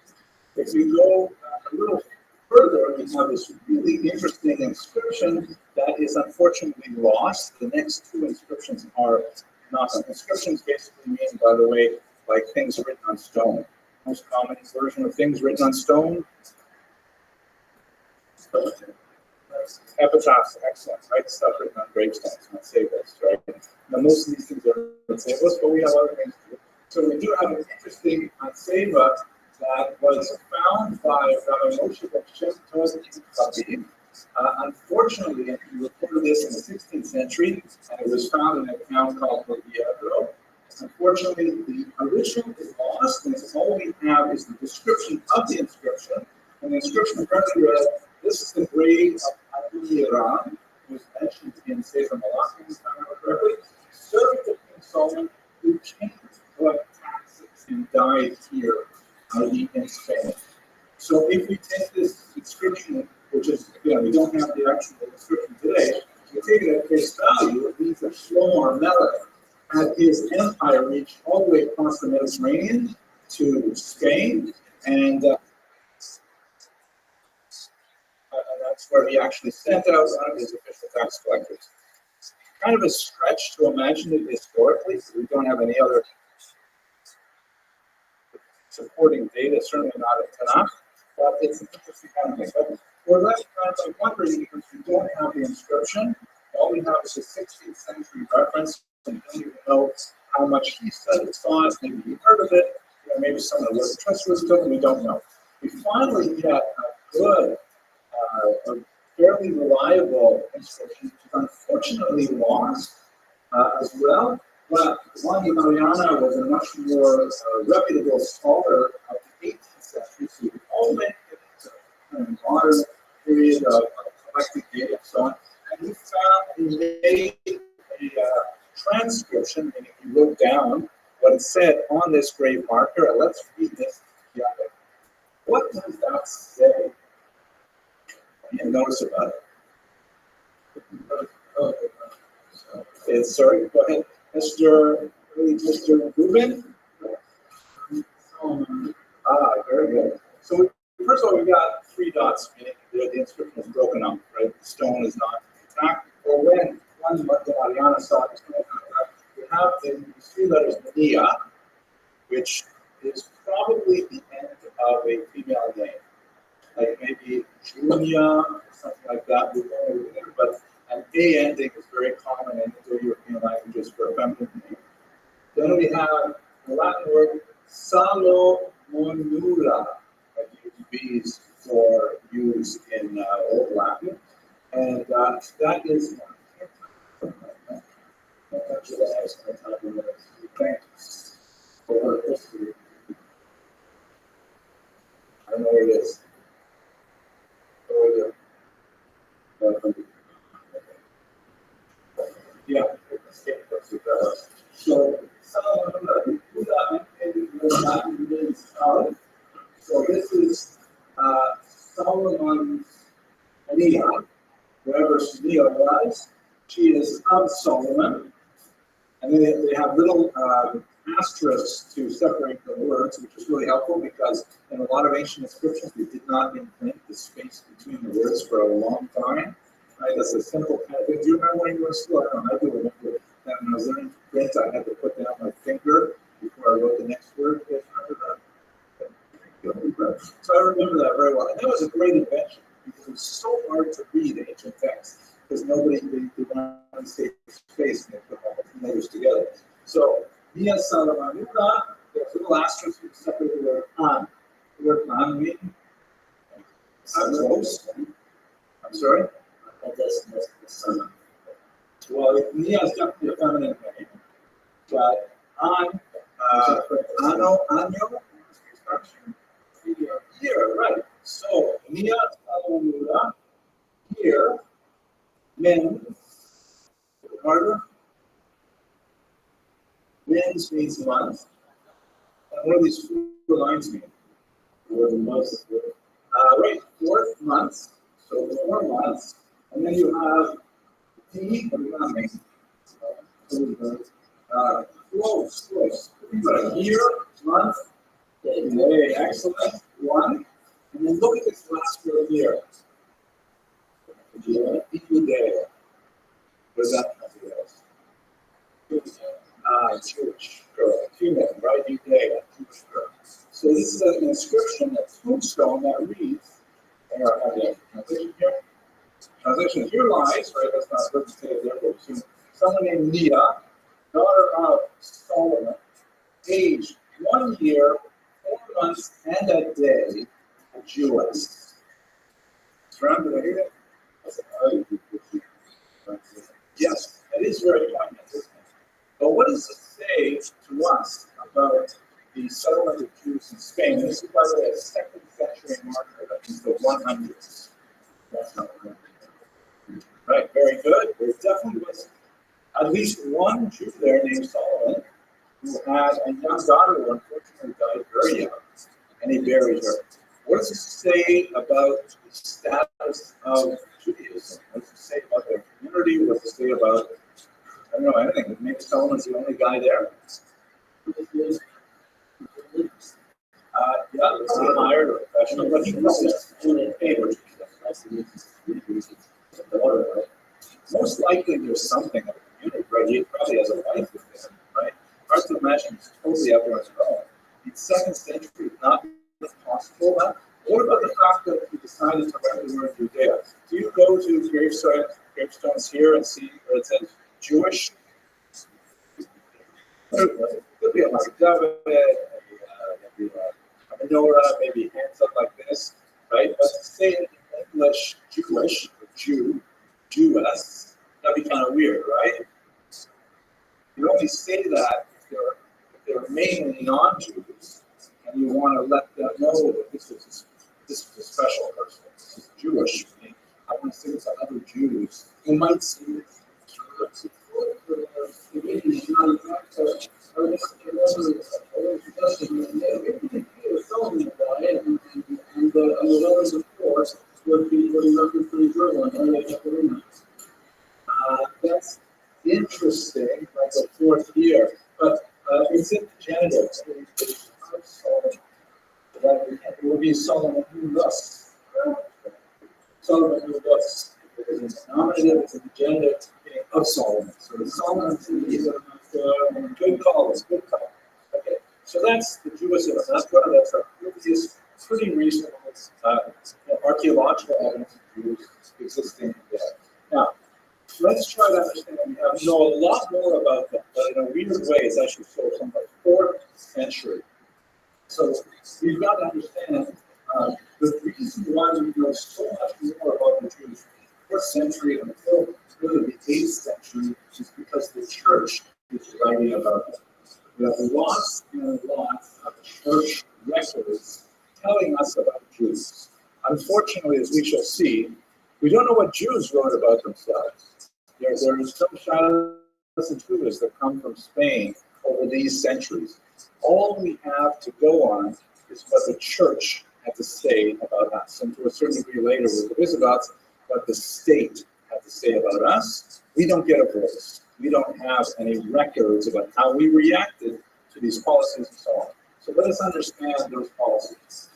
If we go a little further, we have this really interesting inscription that is unfortunately lost. The next two inscriptions are not. Inscriptions basically mean, by the way, like things written on stone. Most common version of things written on stone. Epitaphs, excellent, right? Stuff written on gravestones, not sables, right? Now, most of these things are on sables, but we have other things too. So we do have an interesting seva that was found by Rabbi Moshe Rabbi. Unfortunately, he recorded this in the 16th century, and it was found in a town called Rothschild. Unfortunately, the original is lost, and all we have is the description of the inscription. And the inscription apparently read, "This is the grave of Abu Iran," who was mentioned in Sefer Malachim, if I remember correctly, servant of King Solomon, who came to collect taxes and died here, i.e. in Spain. So if we take this inscription, which is, again, we don't have the actual inscription today, we take it at face value, it means that Shlomo Melech had his empire reach all the way across the Mediterranean to Spain, and that's where he actually sent out one of his official tax collectors. Kind of a stretch to imagine it historically, because we don't have any other supporting data, certainly not in Tanakh, but it's an interesting kind of thing. But we're less kind of wondering because we don't have the inscription. All we have is a 16th century reference, and we don't even know how much he said it saw it. Maybe he heard of it, maybe someone was trustworthy, we don't know. We finally get a good, a fairly reliable inscription, which is unfortunately lost as well. But Juan de Mariana was a much more reputable scholar of the 18th century, so he always into kind of modern period of collecting data and so on. And he made a transcription, meaning he wrote down what it said on this grave marker. And let's read this together. What does that say? You notice about it. Sorry, go ahead. Mr. Rubin? Very good. So first of all, we got 3 dots, meaning the inscription is broken up, right? The stone is not intact. Or when Juan de Mariana saw this, we have these 3 letters, Mania, which is probably the end of a female name. Like maybe Julia or something like that, but an A ending is very common in Indo-European languages for a feminine name. Then we have the Latin word Salomonula, that used B's for use in Old Latin, and that is I don't know where it is. Yeah. So so this is Solomon's Nia, wherever Nia was. She is of Solomon. And then they have little asterisks to separate the words, which is really helpful because in a lot of ancient inscriptions, we did not imprint the space between the words for a long time. Right? That's a simple kind of thing. Do you remember when you were in school? I don't know. I do remember that when I was learning to print, I had to put down my finger before I wrote the next word. You guys remember that? So I remember that very well. And that was a great invention because it was so hard to read ancient texts because nobody, they wanted to save space and they put all the letters together. So, Mia Salamanula, there's a little asterisk to separate the word an. The word an means close. I'm sorry? That's the son. Well, Mia is definitely a feminine name, but an, anyo, here, right. So, Mia Salamanula, here, men, harder. Men's means month. And what do these 4 lines mean? Right, 4th month. So 4 months. And then you have T, what does that mean? Close. But year, month, day, excellent. 1. And then look at this last word here. Day. What does that mean? Jewish girl, female, right? Judea, Jewish girl. So this is an inscription, a tombstone that reads, translation here lies, right? That's not good to say it there, but soon. Someone named Nia, daughter of Solomon, age 1 year, 4 months, and a day, a Jewess. Did I hear that? Yes, it is very poignant, isn't it? But what does it say to us about the settlement of Jews in Spain? And this is, by the way, a 2nd century marker, that means the 100s. That's not right. Right, very good. There definitely was at least one Jew there named Solomon who had a young daughter who unfortunately died very young, and he buried her. What does it say about the status of Judaism? What does it say about their community? What does it say about don't know anything. Maybe Solomon's the only guy there. Yeah, let's see, hired a professional, but he was paid. Most likely there's something of a community, right? He probably has a wife with him, right? Hard to imagine he's totally out there on his own. In 2nd century, not possible. What about the fact that he decided to write the word Judea? Do you go to gravestones here and see where it says Jewish? Could be a like David, maybe a menorah, maybe hands up like this, right? But to say it in English, Jewish, or Jewess, that'd be kind of weird, right? You only say that if they're mainly non-Jews, and you want to let them know that this is a special person. This is Jewish. I want to say it to other Jews who might see it. That's interesting, like the 4th year, but it's in the genitive. It would be Solomon who thus. Solomon who thus. It's nominative, it's in the genitive of Solomon. So the Solomon is good call, it's good call. Okay, so that's the Jewish Anathema. That's a pretty reasonable archaeological evidence of Jews existing there. Now, let's try to understand. We know a lot more about them, but in a weird way, it's actually sort of from the 4th century. So we've got to understand the reason why we know so much more about the Jews in the 4th century until really the 8th century is because the church is writing about them. We have lots and lots of church records telling us about Jews. Unfortunately, as we shall see, we don't know what Jews wrote about themselves. There are some shadows and Jews that come from Spain over these centuries. All we have to go on is what the church had to say about us. And to a certain degree later with the Visigoths, what the state had to say about us. We don't get a voice. We don't have any records about how we reacted to these policies and so on. So let us understand those policies.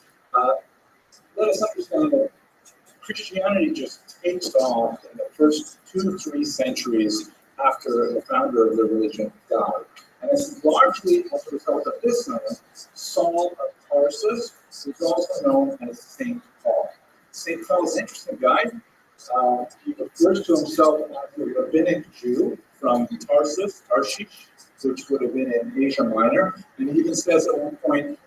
Let us understand that Christianity just takes off in the first 2 to 3 centuries after the founder of the religion died. And it's largely as a result of this man, Saul of Tarsus, who's also known as St. Paul. St. Paul is an interesting guy. He refers to himself as a rabbinic Jew from Tarshish, which would have been in Asia Minor. And he even says at one point,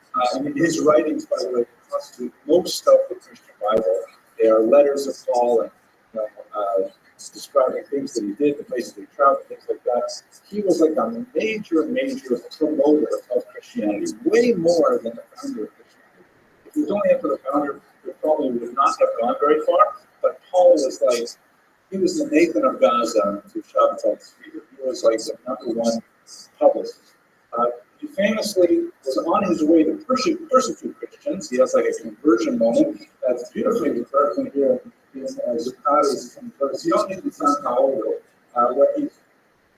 his writings, by the way, constitute most of the Christian Bible. They are letters of Paul and describing things that he did, the places he traveled, things like that. He was like a major promoter of Christianity, way more than the founder of Christianity. If he was only after the founder, it probably would not have gone very far. But Paul was like, he was the Nathan of Gaza to Shabbatai Peter. He was like the #1 publicist. He famously was on his way to persecute Christians. He has like a conversion moment that's beautifully recorded here in Zuccari's Conversione di San Paolo, where he's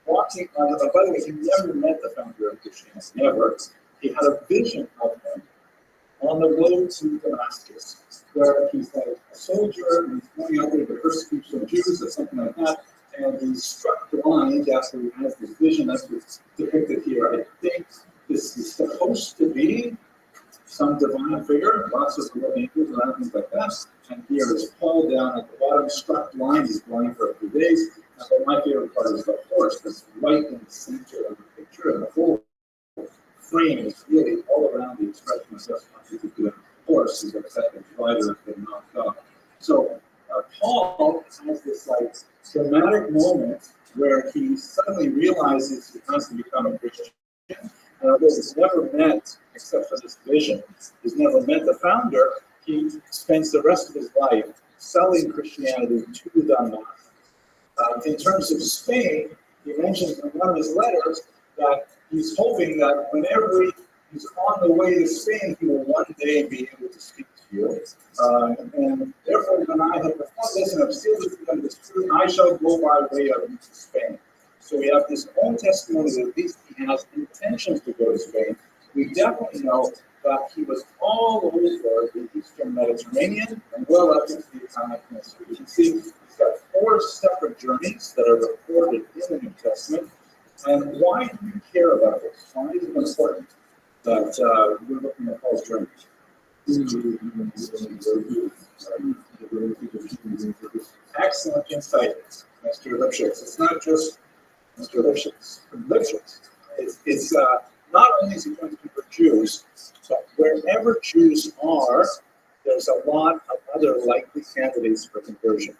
walking on, by the way, he never met the founder of Christianity, never. He had a vision of him on the road to Damascus, where he's like a soldier and he's going out there to persecute some Jews or something like that, and he's struck blind after he has this vision. That's what's depicted here. I think this is supposed to be some divine figure, lots of little angels and things like that. And here is Paul down at the bottom, struck blind. He's blind for a few days. But my favorite part is the horse that's right in the center of the picture, and the whole frame is really all around the expression of just the horse is upset and the rider has been knocked off. So Paul has this like dramatic moment where he suddenly realizes he has to become a Christian. And although he's never met, except for this vision, he's never met the founder, he spends the rest of his life selling Christianity to the masses. In terms of Spain, he mentions in one of his letters that he's hoping that whenever he's on the way to Spain, he will one day be able to speak to you. And therefore, when I have performed this and have sealed it to them this truth, I shall go by way of you to Spain. So we have his own testimony that at least he has intentions to go to Spain. We definitely know that he was all over the Eastern Mediterranean and well up into the Italian Peninsula. You can see he's got 4 separate journeys that are recorded in the New Testament. And why do we care about this? Why is it important that we're looking at Paul's journeys? Excellent insight, Mr. Lipschitz. It's not just Mr. Lipschitz. It's not only is it going to be for Jews, but wherever Jews are, there's a lot of other likely candidates for conversion.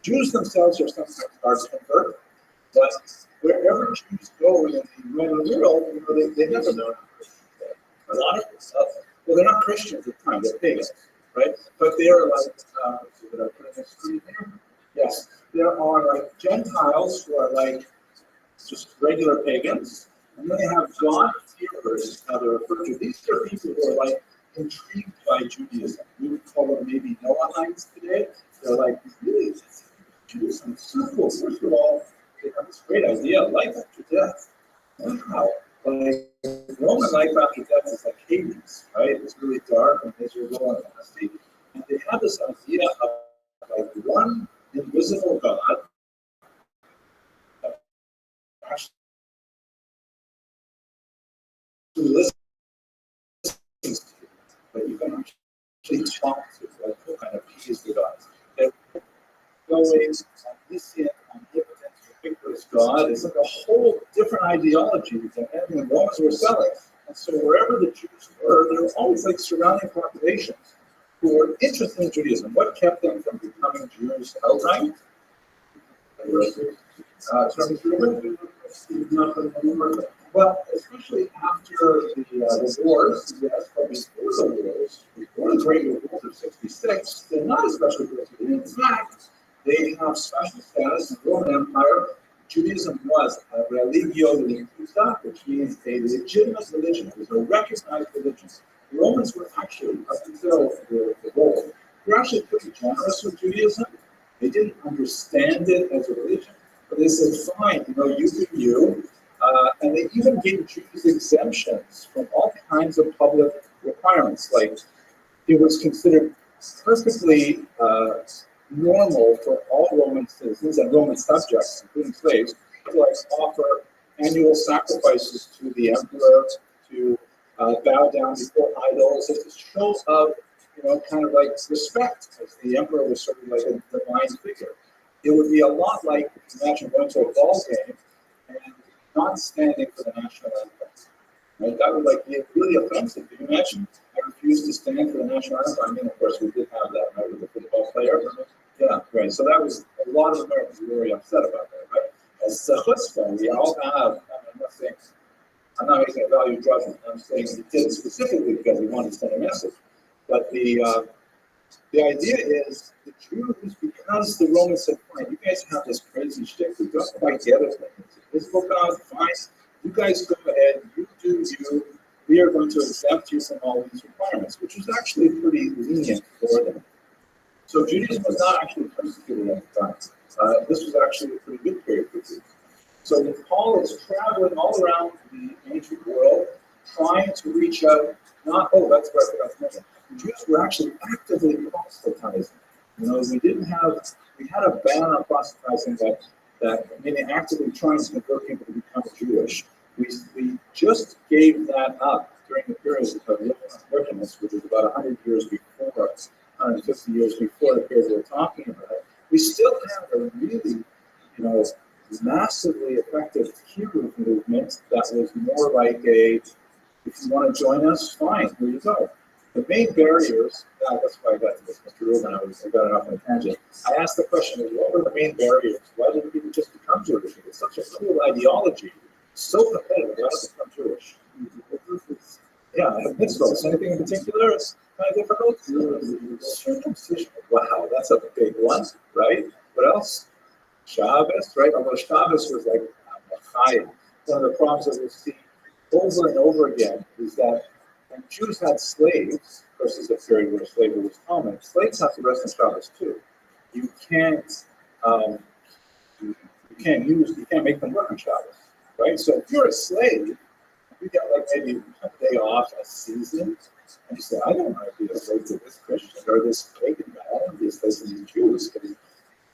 Jews themselves are sometimes hard to convert, but wherever Jews go in the Roman world, they never know. A lot of well, they're not Christians at the time; they're pagans, right? But they are like, yes, there are like Gentiles who are like just regular pagans, and then they have God-fearers, how they're referred to. These are people who are like intrigued by Judaism. We would call them maybe Noahites today. They're like, really, Judaism is so cool. First of all, they have this great idea, life after death. Wow. Like, Roman life after death is like Hades, right? It's really dark and miserable and nasty. And they have this idea of like one invisible God actually listens to you, but you can actually talk to, like, what kind of peace the gods. They're always omniscient, omnipotent, ubiquitous God. It's like a whole different ideology than anything the Romans were selling. And so wherever the Jews were, there were always like surrounding populations who were interested in Judaism. What kept them from becoming Jews outright? Well, especially after the wars, yes, but before the Great Wars of '66, they're not especially interested. In fact, they have special status in the Roman Empire. Judaism was a religio religiosa, which means a legitimate religion. It was a recognized religion. The Romans were actually, up until the war, were actually pretty generous with Judaism. They didn't understand it as a religion, but they said, fine, you do you. And they even gave Jews exemptions from all kinds of public requirements. Like, it was considered perfectly normal for all Roman citizens and Roman subjects, including slaves, to like offer annual sacrifices to the emperor, to bow down before idols, as a show of, kind of like respect, as the emperor was sort of like a divine figure. It would be a lot like, imagine going to a ball game and not standing for the national anthem. Right? That would like be really offensive. Can you imagine? I refused to stand for the national anthem. I mean, of course, we did have that, right, with the football player. Yeah, right. So that was a lot of Americans were very upset about that, right? And so it's fun. We all have. I'm not making a value judgment. I'm saying he did it specifically because he wanted to send a message. But the idea is the Jews, because the Romans said, fine, you guys have this crazy shit. We don't quite get it. It's a physical God, fine. You guys go ahead. You do you. We are going to exempt you from all these requirements, which was actually pretty lenient for them. So Judaism was not actually persecuted at the time. This was actually a pretty good period for Jews. So Paul is traveling all around the ancient world, trying to reach out. That's what I forgot to mention. The Jews were actually actively proselytizing. We had a ban on proselytizing that meaning actively trying to convert people to become Jewish. We just gave that up during the period of wickedness, which was about 100 years before, 150 years before the period we're talking about. We still have a really, massively effective Hebrew movement that was more like if you want to join us, fine, here you go. The main barriers, that's why I got to this, Mr. Rubin, I got it off on a tangent. I asked the question, what were the main barriers? Why didn't people just become Jewish? It's such a cool ideology, so competitive, why not become Jewish? Yeah, mitzvahs, anything in particular is kind of difficult? Circumcision, wow, that's a big one, right? What else? Shabbos, right? Although Shabbos was like high. One of the problems that we see over and over again is that when Jews had slaves, versus a period where slavery was common, slaves have to rest on Shabbos too. You can't you can't make them work on Shabbos, right? So if you're a slave, you get like maybe a day off a season, and you say, I don't want to be a slave to this Christian or this pagan guy. I don't want to be a slave to these Jews. Because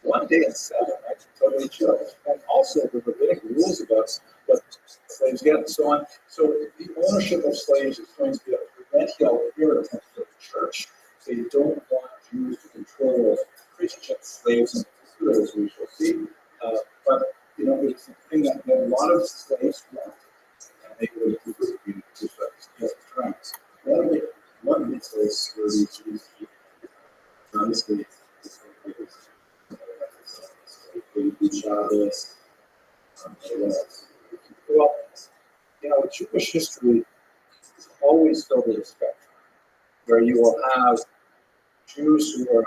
one day in 7, I can totally chill. And also the rabbinic rules about what slaves get and so on. So the ownership of slaves is going to be a perennial irritant for the church. So you don't want Jews to control Christian slaves in particular, as we shall see. But it's a thing that a lot of slaves want. They would be tracks. One mitzvah is where we choose honestly Shabbos. Well, Jewish history is always filled with a spectrum, where you will have Jews who are,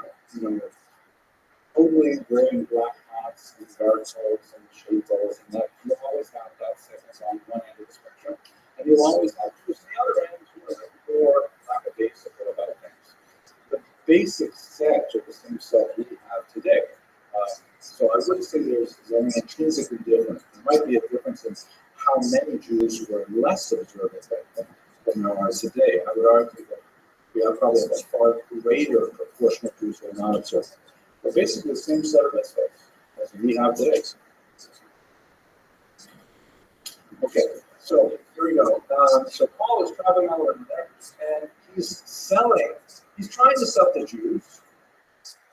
totally wearing black hats and dark clothes and shadels, and that you always have that segment on one end of the spectrum, and you'll always have Jews on the other end who are more lackadaisical about things. The basic set are the same set we have today. So I wouldn't say there's intrinsically different. There might be a difference in how many Jews were less observant than there are today. I would argue that we have probably a far greater proportion of Jews who are not observant. But basically the same set of mitzvahs as we have today. Okay, so here we go. So Paul is traveling all over there, and he's trying to sell to Jews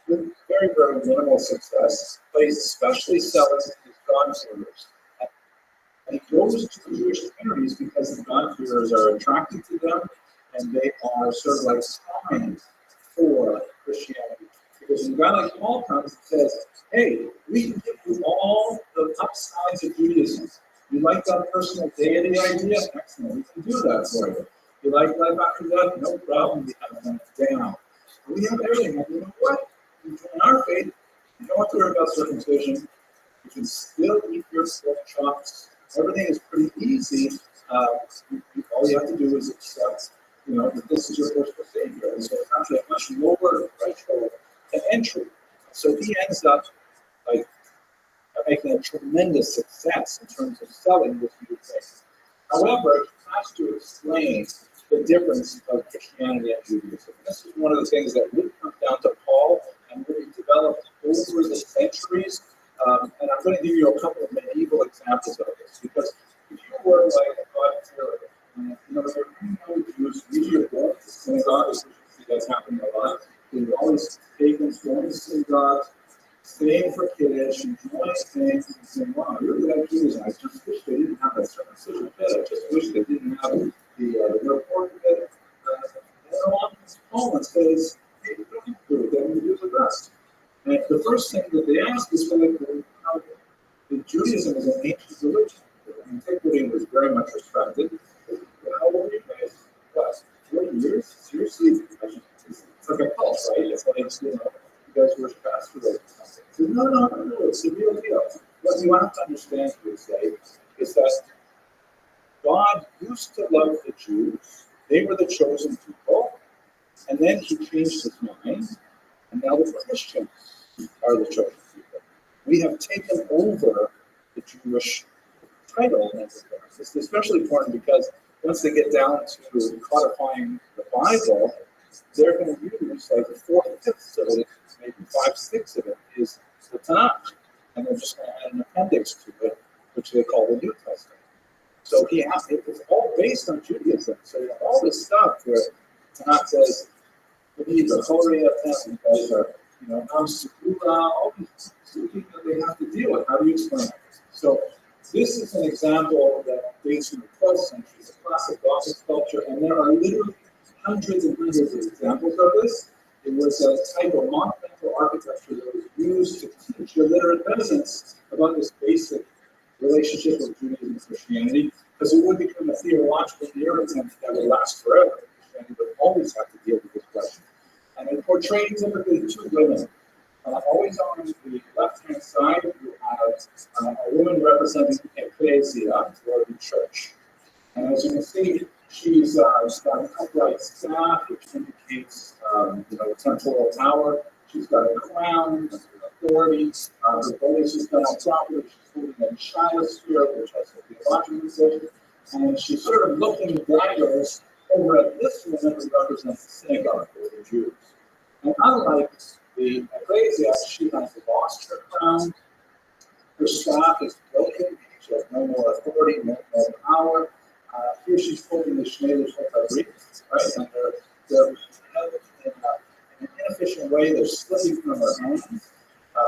with very, very minimal success, but he's especially selling to his God-fearers. And he goes to the Jewish communities because the God-fearers are attracted to them, and they are sort of like primed for Christianity. Because when a guy like Paul comes and says, hey, we can give you all the upsides of Judaism. You like that personal deity idea? Excellent, we can do that for you. You like life after death? No problem, we have that down. But we have everything, and you know what? You join our faith, you don't have to worry about circumcision. You can still eat your pork chops. Everything is pretty easy. All you have to do is accept, that this is your personal Savior. And so it's actually a much lower threshold to entry. So he ends up making a tremendous success in terms of selling this new faith. However, he has to explain the difference of Christianity and Judaism. This is one of the things that really comes down to Paul and really developed over the centuries. And I'm going to give you a couple of medieval examples of this, because if you were like a God-fearer, there are no Jews, usually you're going to synagogues, you see that's happening a lot. There's always pagans going to synagogues, staying for Kiddush, enjoying things, and saying, wow, I really like Judaism. I just wish they didn't have that circumcision bit. I just wish they didn't have the report bit. And on Paul and says, hey, you don't need to do it, then you do the rest. And the first thing that they ask is how Judaism is an ancient religion. Antiquity was very much respected. How old are you guys? What, 40 years? Seriously? It's like a cult, right? It's like, you guys worship asteroids. So no, it's a real deal. What you have to understand, we say, is that God used to love the Jews. They were the chosen people. And then he changed his mind. And now the Christians are the chosen people. We have taken over the Jewish title. It's especially important because once they get down to codifying the Bible, they're going to use like 4/5 of it, maybe 5/6 of it is the Tanakh. And they're just going to add an appendix to it, which they call the New Testament. So it's all based on Judaism. So you have all this stuff where Tanakh says, we need the Holy Testament, guys are, all these things that they have to deal with. How do you explain it? So this is an example that dates from the 12th century. It's a classic Gothic sculpture, and there are literally hundreds and hundreds of examples of this. It was a type of monumental architecture that was used to teach illiterate peasants about this basic relationship with Judaism and Christianity, because it would become a theological irritant that would last forever. Christianity would always have to deal with this question. And it portrayed typically two women. Always on the left-hand side, you have a woman representing ecclesia, or the church. And as you can see, she's got an upright staff, which indicates, the temporal power. She's got a crown, authority. Her beliefs is done on property. She's holding a child spirit, which has a theological position. And she's sort of looking daggers over at this woman who represents the synagogue or the Jews. And unlike the ecclesia, she has lost her crown. Her staff is broken. She has no more authority, no more power. Here she's holding the Schneider's Rabbi, right? And they're held in an inefficient way. They're slipping from her hands.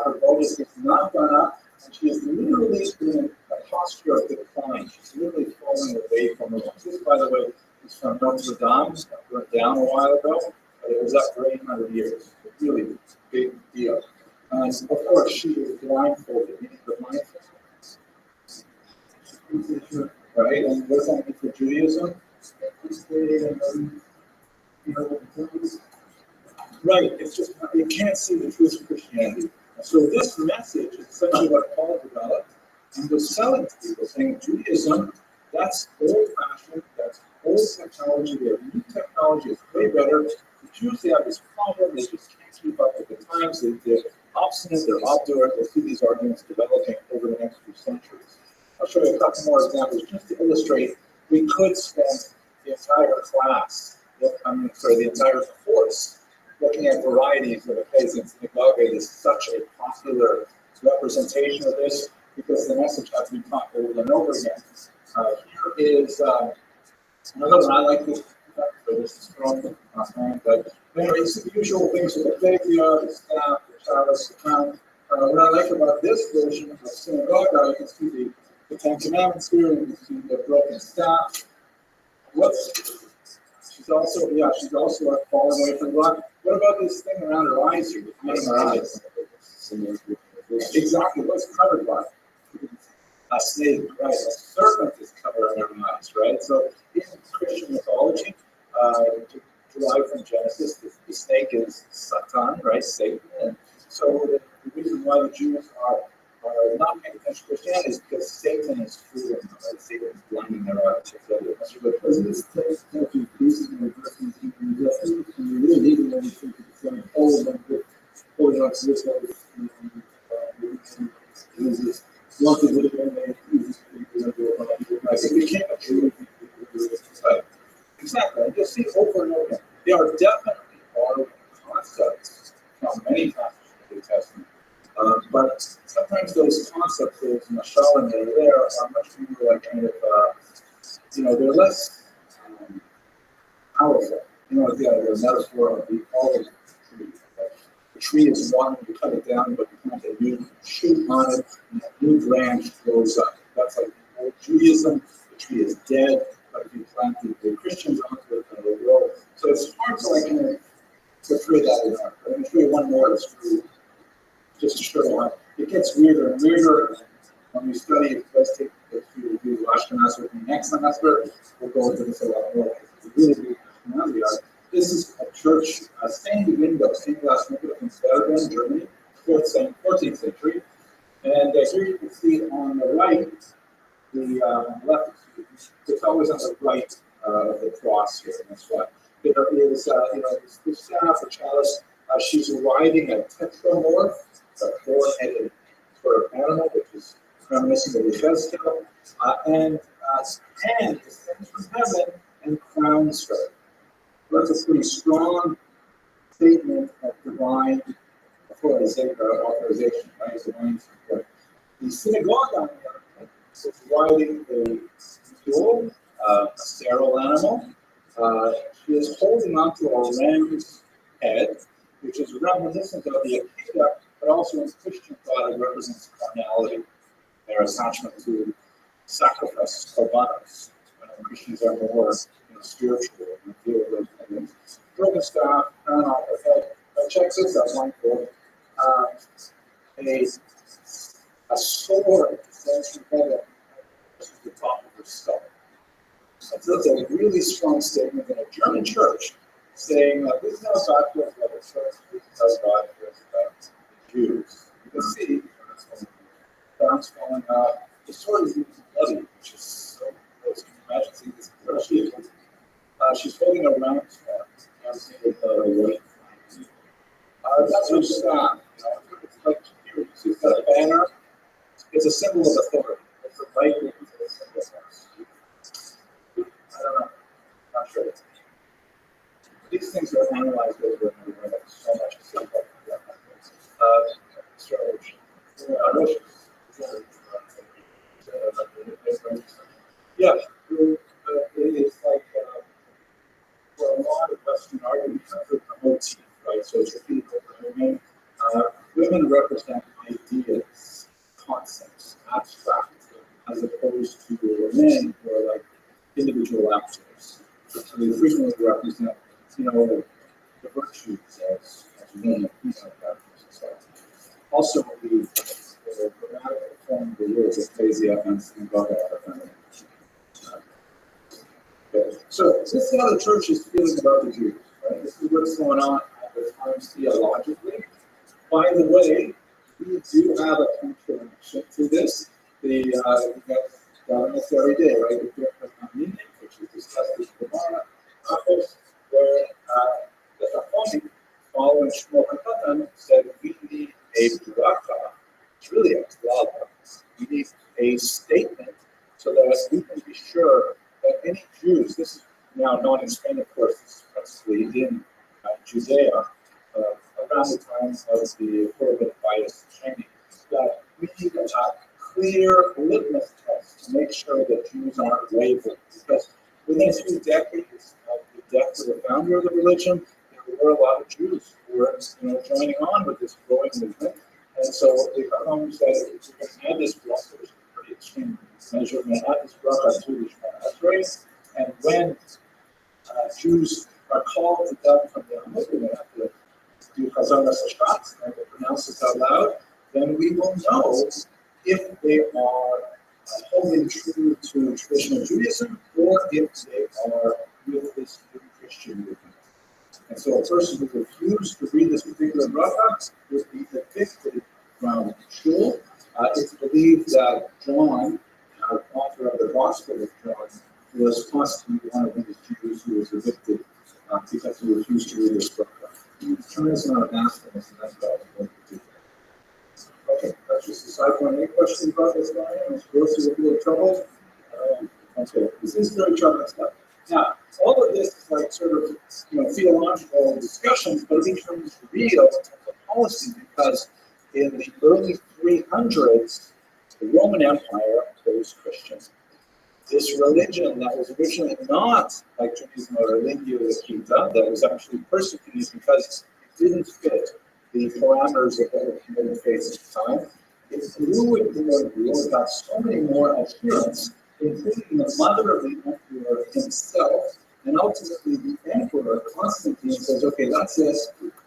Her bodice has not gone up, and she is literally in a posture of decline. She's literally falling away from her lungs. This, by the way, is from Notre Dame. It went down a while ago, but it was up for 800 years. It's really a big deal. And of course, she is blindfolded. You need the blindfold. Right? And what does that mean for Judaism? Right. It's just, you can't see the truth of Christianity. So this message is essentially what Paul developed and was selling to people, saying Judaism, that's old-fashioned, that's old technology. Their new technology is way better. The Jews, they have this problem. They just can't keep up with the times. They're obstinate, they're obdurate. We'll see these arguments developing over the next few centuries. I'll show you a couple more examples just to illustrate. We could spend the entire class, the entire course, looking at varieties of the place in synagogue. It is such a popular representation of this because the message has been taught over and over again. Here is another one. I like this. This is from but it's the usual things with the Fabia, the staff, the chalice, the crown. What I like about this version of synagogue, you can see the Ten Commandments here, and you can see the broken staff. She's also falling away from God. What about this thing around her eyes here? Behind her eyes. Exactly. What's covered by? A snake, right? A serpent is covered on her eyes, right? So in Christian mythology, derived from Genesis, the snake is Satan, right? Satan. And so the reason why the Jews are not paying attention to Christianity is because Satan is fooling them, right? Satan is blinding their eyes. Doesn't this text have to increase in the verses and you really need to only think it's going to hold on to this uses lots of little It became a true exactly. And you'll see over and over again. There are definitely borrowed concepts from many passages of the New Testament. But sometimes those concepts, those mashalim that are there, are much more like kind of, they're less powerful. The metaphor of the olive tree. The tree is one, you cut it down, but you plant a new shoot on it, and a new branch grows up. That's like old Judaism. The tree is dead, but if you plant the Christians onto it, then it'll grow. So it's hard to portray that in art. I'm going to show you one more just to show you how it gets weirder and weirder. When we study, it does take a few do Ashkenaz with me next semester. We'll go into this a lot more. It's really big Ashkenazi art. This is a church, stained window, stained glass window in Bergen, Germany, 14th century. And here you can see on the right, the left, it's always on the right of the cross here. And that's why there is, the staff, the chalice. She's riding a tetramorph, a four-headed sort of animal, which is reminiscent of the Rothschild, and hand descends from heaven and crowns her. That's a pretty strong statement of divine authorization, right? Divine support. The synagogue, on the other hand, is riding a mule, a sterile animal. She is holding onto a ram's head, which is reminiscent of the Akedah, but also in Christian thought it represents carnality, their attachment to sacrifice, korbanos. Christians are more spiritual and feel those things. Broken staff, crown off her head. Check this out, mindful. A sword stands from heaven to the top of her skull. So that's a really strong statement in a German church saying that this is how God feels about the church, this is how God feels about the Jews. You can see crowns falling out. The sword is even bloody, which is so close. Can you imagine seeing this? She's holding a round staff. You can see with the white. That's her staff. It's like banner, it's a symbol of authority. It's a right wing to the symbol of authority. I don't know. Not sure. These things are analyzed over and over again. So much to say about that. Mr. Ocean. Yeah, it's like for a lot of Western art, we have the motif, right? So it's repeated over and over again. Women represent ideas, concepts, abstract, as opposed to men who are like individual actors. So they frequently represent, the virtues as men, female characters and so on. Also, the grammatical form of the words is crazy against and God. So this is how the church is feeling about the Jews, right? This is what's going on at the times theologically. By the way, we do have a connection to this. We got governments every day, right? We get the meeting, which is discussed with the office, where the Chacham, following Shmuel HaKatan, said we need a bracha. It's really a klala. We need a statement so that we can be sure that any Jews, this is now not in Spain, of course, this is principally in Judea, around the time of the Horrible bias training, that we need a clear litmus test to make sure that Jews aren't wavered. Because within 2 decades of the death of the founder of the religion, there were a lot of Jews who were joining on with this growing movement. And so the Chacham said, we're going to add this bracha, which is a pretty extreme measure, and add this bracha to the race. And when Jews are called to come from the Amud, they have to do Chazar Shabbat and to pronounce this out loud, then we will know if they are holding true to traditional Judaism or if they are with this new Christian movement. And so a person who refused to read this particular bracha would be evicted from shul. It's believed that John, author of the Gospel of John, was possibly one of these Jews who was evicted because he refused to read this bracha. Tremendous amount of blasphemous, and that's what I was going to do. Okay, that's just a side point. Any questions about this guy? Is Rosie a little troubled? Okay, this is very troubling stuff. Now, all of this is like sort of theological discussions, but it becomes real in terms of policy because in the early 300s, the Roman Empire was Christian. This religion that was originally not like Judaism or Religio Quinta, that was actually persecuted because it didn't fit the parameters of the committed faith at the time. It grew and grew and grew and got so many more adherents, including the mother of the emperor himself, and ultimately the emperor, Constantine, says, okay, that's it.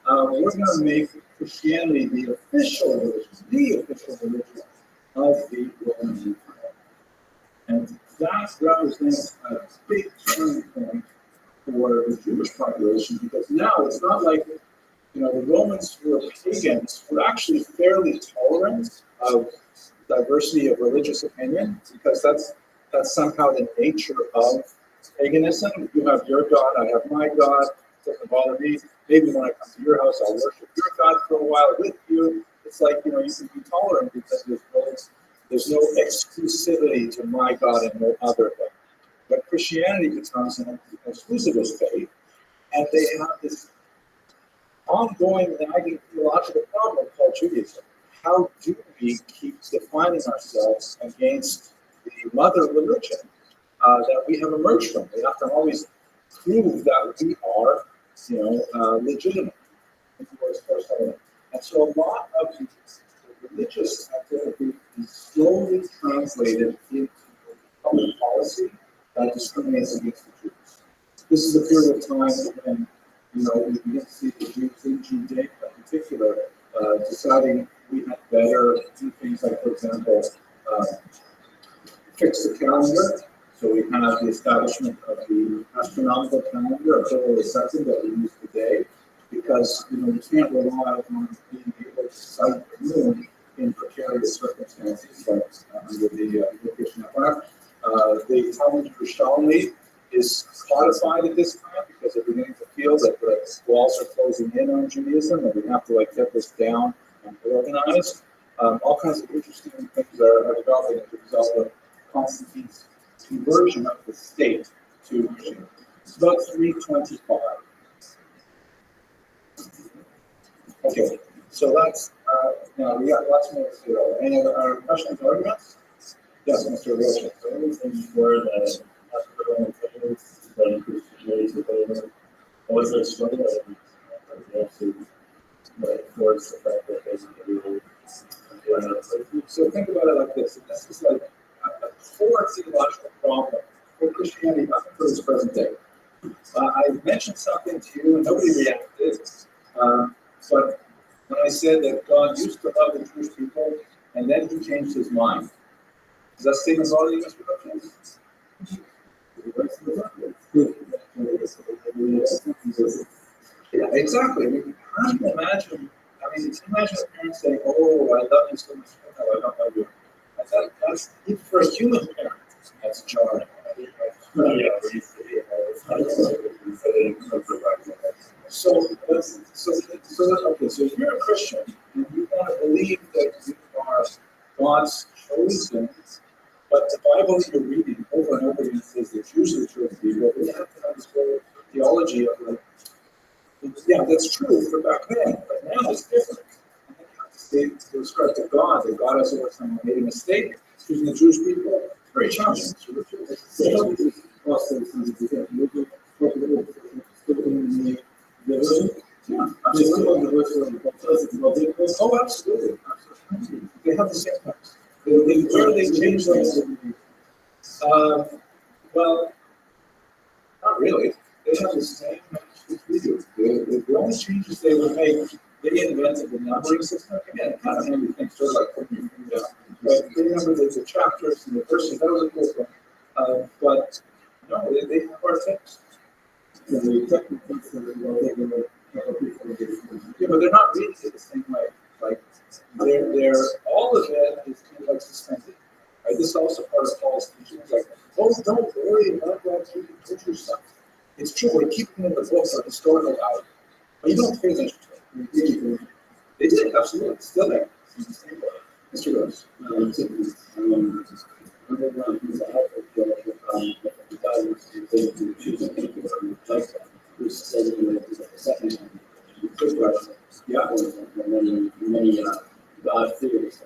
We're going to make Christianity the official religion of the Roman Empire. And that represents a big turning point for the Jewish population because now it's not like, the Romans who were pagans were actually fairly tolerant of diversity of religious opinion because that's somehow the nature of paganism. You have your God, I have my God, it doesn't bother me. Maybe when I come to your house, I'll worship your God for a while with you. It's like, you can be tolerant because there's no exclusivity to my God and no other God. But Christianity becomes an exclusivist faith, and they have this ongoing nagging theological problem called Judaism. How do we keep defining ourselves against the mother religion that we have emerged from? We have to always prove that we are, legitimate. And so a lot of the religious activity is slowly translated into public policy that discriminates against the Jews. This is a period of time when, we begin to see the Jews in Judea in particular deciding we had better do things like, for example, fix the calendar. So we have the establishment of the astronomical calendar of July 2nd that we use today, because we can't rely on being able to sight the moon in precarious circumstances like under the Christian Empire. The Talmud Yerushalmi is codified at this time because they're beginning to feel that the walls are closing in on Judaism and we have to get this down and organized. All kinds of interesting things are developing as a result of Constantine's conversion of the state to Christianity. It's about 325. Okay, so that's, now we got lots more to do. Any other questions or arguments? Yes, Mr. Rothschild. Everything where the African things that Christianity took over, was there a struggle to force the fact that basically So think about it like this. This is like a core theological problem for Christianity up until this present day. I mentioned something to you and nobody reacted. But when I said that God used to love the Jewish people and then he changed his mind, does that statement bother you, Mr. Rothschild? Yeah, exactly. I mean, how do you imagine? I mean, imagine a parent saying, "Oh, I love you so much, no, I don't love you." That's even for a human parent, that's jarring. So if you're a Christian and you want to believe that you are God's chosen, but the Bible that you're reading over and over again says that Jews are the chosen people, we have to have this whole theology of like, yeah, that's true for back then, but now it's different. And they have to say to ascribe to God that God has made a mistake choosing the Jewish people. It's very challenging. Yeah, oh, absolutely. They have the same text. Where they change those? Well, not really. They have the same as we do. The only changes they would make, they invented the numbering system. Again, kind of made me think sort of like putting your finger down. But they remember the chapters and the verses, that was a cool thing. But no, they have our text. Yeah, but they're not reading it the same way. Like they're all of it is kind of like suspended. Right? This is also part of Paul's teaching. It's like, oh, don't worry about that future stuff. It's true, we're keeping in the books our historical value, but you don't pay attention to it. They did, absolutely, it's still there. Mr. Rose. Yeah. God theories.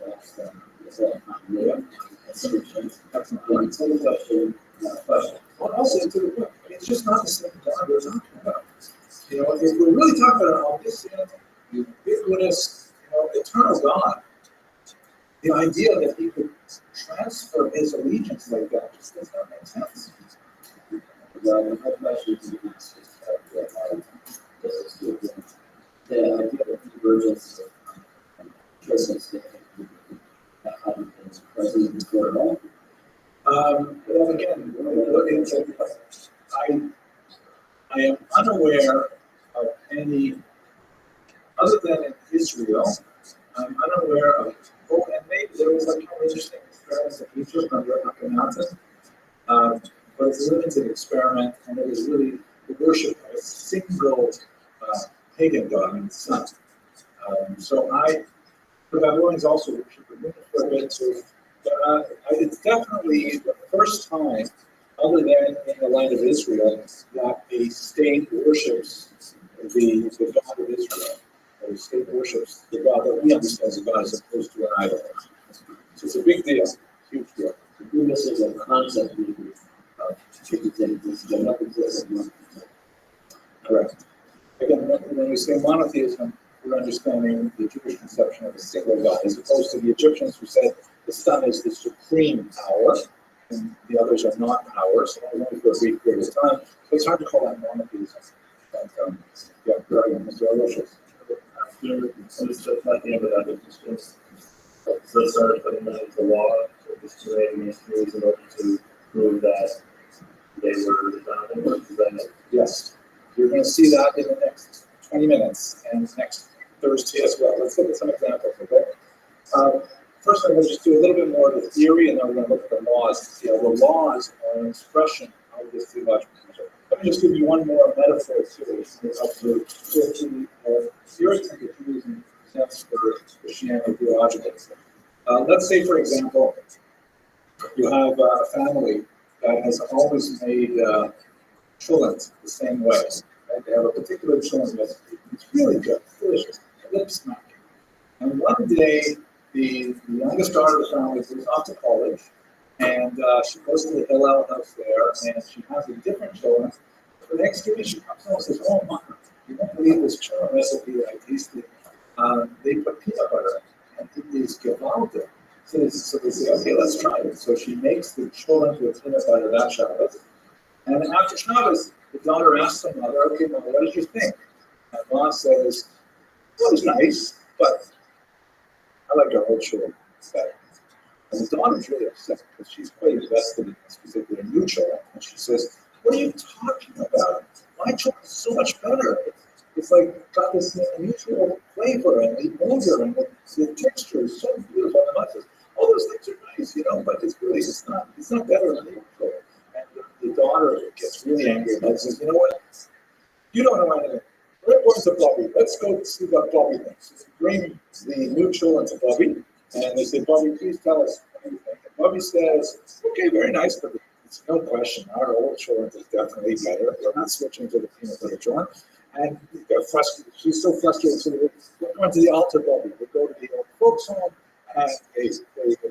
Well, also to the point, it's just not the same God we're talking about. You know, if we're really talking about omniscient, ubiquitous, eternal God, the idea that he could transfer his allegiance like that just does not make sense. The idea of convergence of choices that happens present before it all. Well, again, I am unaware of any, other than in Israel, I'm unaware of, oh, and maybe there was like an interesting experiment in Egypt on the mountain, but it's a limited experiment, and it was really the worship of a single pagan god, the sun. The Babylonians also worship the moon for a bit, so it's definitely the first time, other than in the land of Israel, that a state worships the God of Israel. Or the state worships the God that we understand as a God as opposed to an idol. So it's a big deal, huge deal. Guinness is a concept correct. Again, when we say monotheism, we're understanding the Jewish conception of a single God, as opposed to the Egyptians who said the sun is the supreme power, and the others are not powers, only for a brief period of time. So it's hard to call that monotheism. But, yeah, very Mr. Aloysius. After talking about that, so they started putting that into law, so just creating mysteries in order to prove that they were designed. Yes, you're going to see that in the next 20 minutes and next Thursday as well. Let's look at some examples, okay? First, I'm going to just do a little bit more of the theory, and then we're going to look at the laws to see how the laws are an expression of this theological concept. Let me just give you one more metaphor too. So theory and Judaism presents for Christianity theological. Let's say, for example, you have a family that has always made cholent the same way. Right? They have a particular cholent recipe. It's really good, delicious, lip smacking. And one day, the youngest daughter of the family goes off to college, and she goes to the Hillel house there, and she has a different cholent. The next day, she comes home and says, "Oh, Mom, you won't believe this cholent recipe that I tasted. They put peanut butter and it is gewaltig." So they say, "Okay, let's try it." So she makes the cholent with peanut butter that Shabbos. And then after Shabbos, the daughter asks the mother, "Okay, Mom, what did you think?" And Mom says, "Well, it was nice, but I like our old cholent better." And the daughter's really upset because she's quite invested in this particular new cholent. And she says, "What are you talking about? My cholent is so much better. It's like got this unusual flavor and the odor and the texture is so beautiful." And I says, "All those things are nice, but it's not better than the old cholent." And the daughter gets really angry and says, "You know what? You don't know anything. We're going to Bobby. Let's go see what Bobby thinks." So bring the new cholent to Bobby, and they say, "Bobby, please tell us what you think." And Bobby says, "Okay, very nice, but it's no question. Our old cholent is definitely better. We're not switching to the peanut butter cholent." And she's so frustrated. So we're going to the altar, Bobby. We go to the old folks' home, and they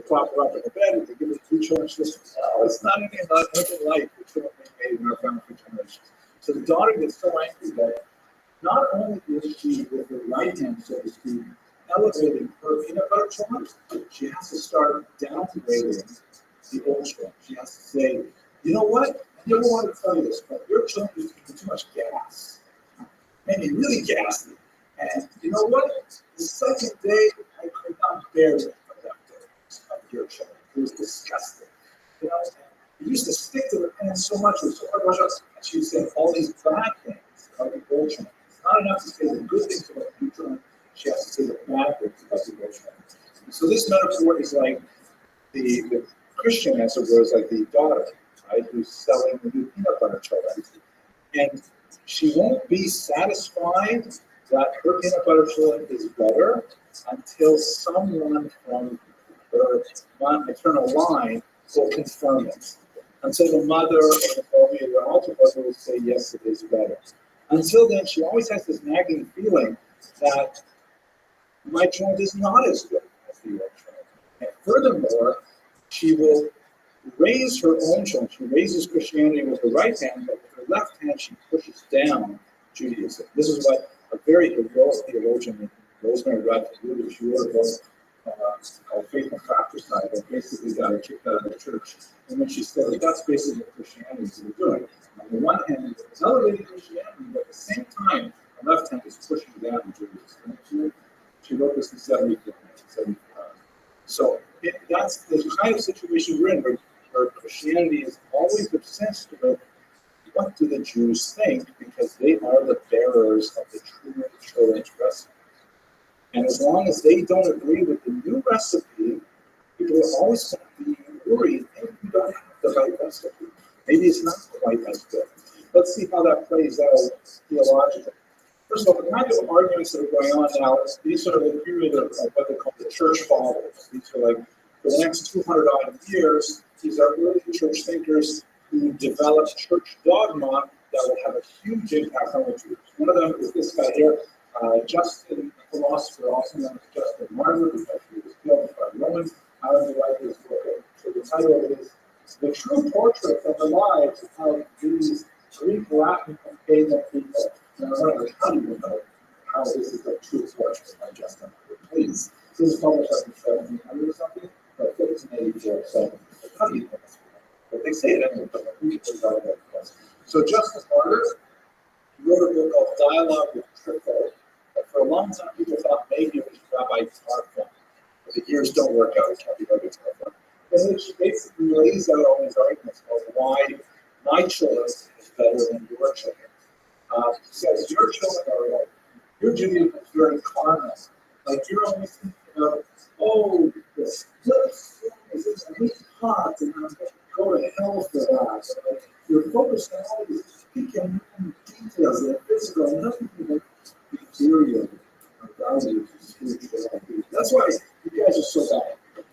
prop her up in the bed, and they give her two cholent. She says, "No, it's not anything like the cholent we made in our family for generations." So the daughter gets so angry that not only is she, with her right hand, so to speak, elevating her peanut butter cholent, she has to start downgrading the old cholent. She has to say, "You know what? I never want to tell you this, but your cholent is giving too much gas. Maybe really gassy. And you know what? The second day, I could not bear it for that day of your cholent. It was disgusting. You used to stick to the pan so much, it was so hard to wash out." And she said all these bad things about the old cholent. It's not enough to say the good things about the new cholent. She has to say the bad things about the old cholent. So this metaphor is like the Christian, as it were, is like the daughter, right, who's selling the new peanut butter cholent. And she won't be satisfied that her peanut butter cholent is better until someone from her maternal line will confirm it. Until the mother or the Rabbi or the altar will say, "Yes, it is better." Until then, she always has this nagging feeling that my cholent is not as good as the old cholent. And furthermore, she will raise her own cholent. She raises Christianity with her right hand, but with her left hand, she pushes down Judaism. This is what a very heroic theologian, Rosemary Rothschild, she wrote a book called Faith and Fratricide, that basically got her kicked out of the church. And when she said that that's basically what Christianity is doing. On the one hand, it's elevating Christianity, but at the same time, the left hand is pushing down Judaism. She wrote this in 1975. So that's the kind of situation we're in, where Christianity is always obsessed with what do the Jews think, because they are the bearers of the true cholent recipe. And as long as they don't agree with the new recipe, people are always going to be worried, maybe we don't have the right recipe. Maybe it's not quite as good. Let's see how that plays out theologically. First of all, the kind of arguments that are going on now, these are the period of what they call the church fathers. These are like, for the next 200 odd years, these are early church thinkers who developed church dogma that will have a huge impact on the Jews. One of them is this guy here, Justin, a philosopher, also known as Justin Martyr, because he was killed by Romans. I don't like his book. So the title of it is "The True Portrait of the Lives of These Greek, Latin, and Pagan People." Now, I wonder, how do you know how this is a true portrait by Justin Martyr? Please. This is published in 1700 or something, but 1584. So, how do you know this? But they say it anyway, but who cares about that? So, Justin Martyr wrote a book called Dialogue with Trifo. But for a long time, people thought maybe it was Rabbi Tarfon. But the years don't work out. It can't be Rabbi Tarfon. In which he basically lays out all these arguments about why my children is better than your children. He says, your children are like, your Judaism is very carnal. Like, you're always thinking about, oh, the split is really hot, and I'm going to go to hell for that. So, like, you're focused on all these details that are physical, and nothing like the theory of values and spirituality. That's why you guys are so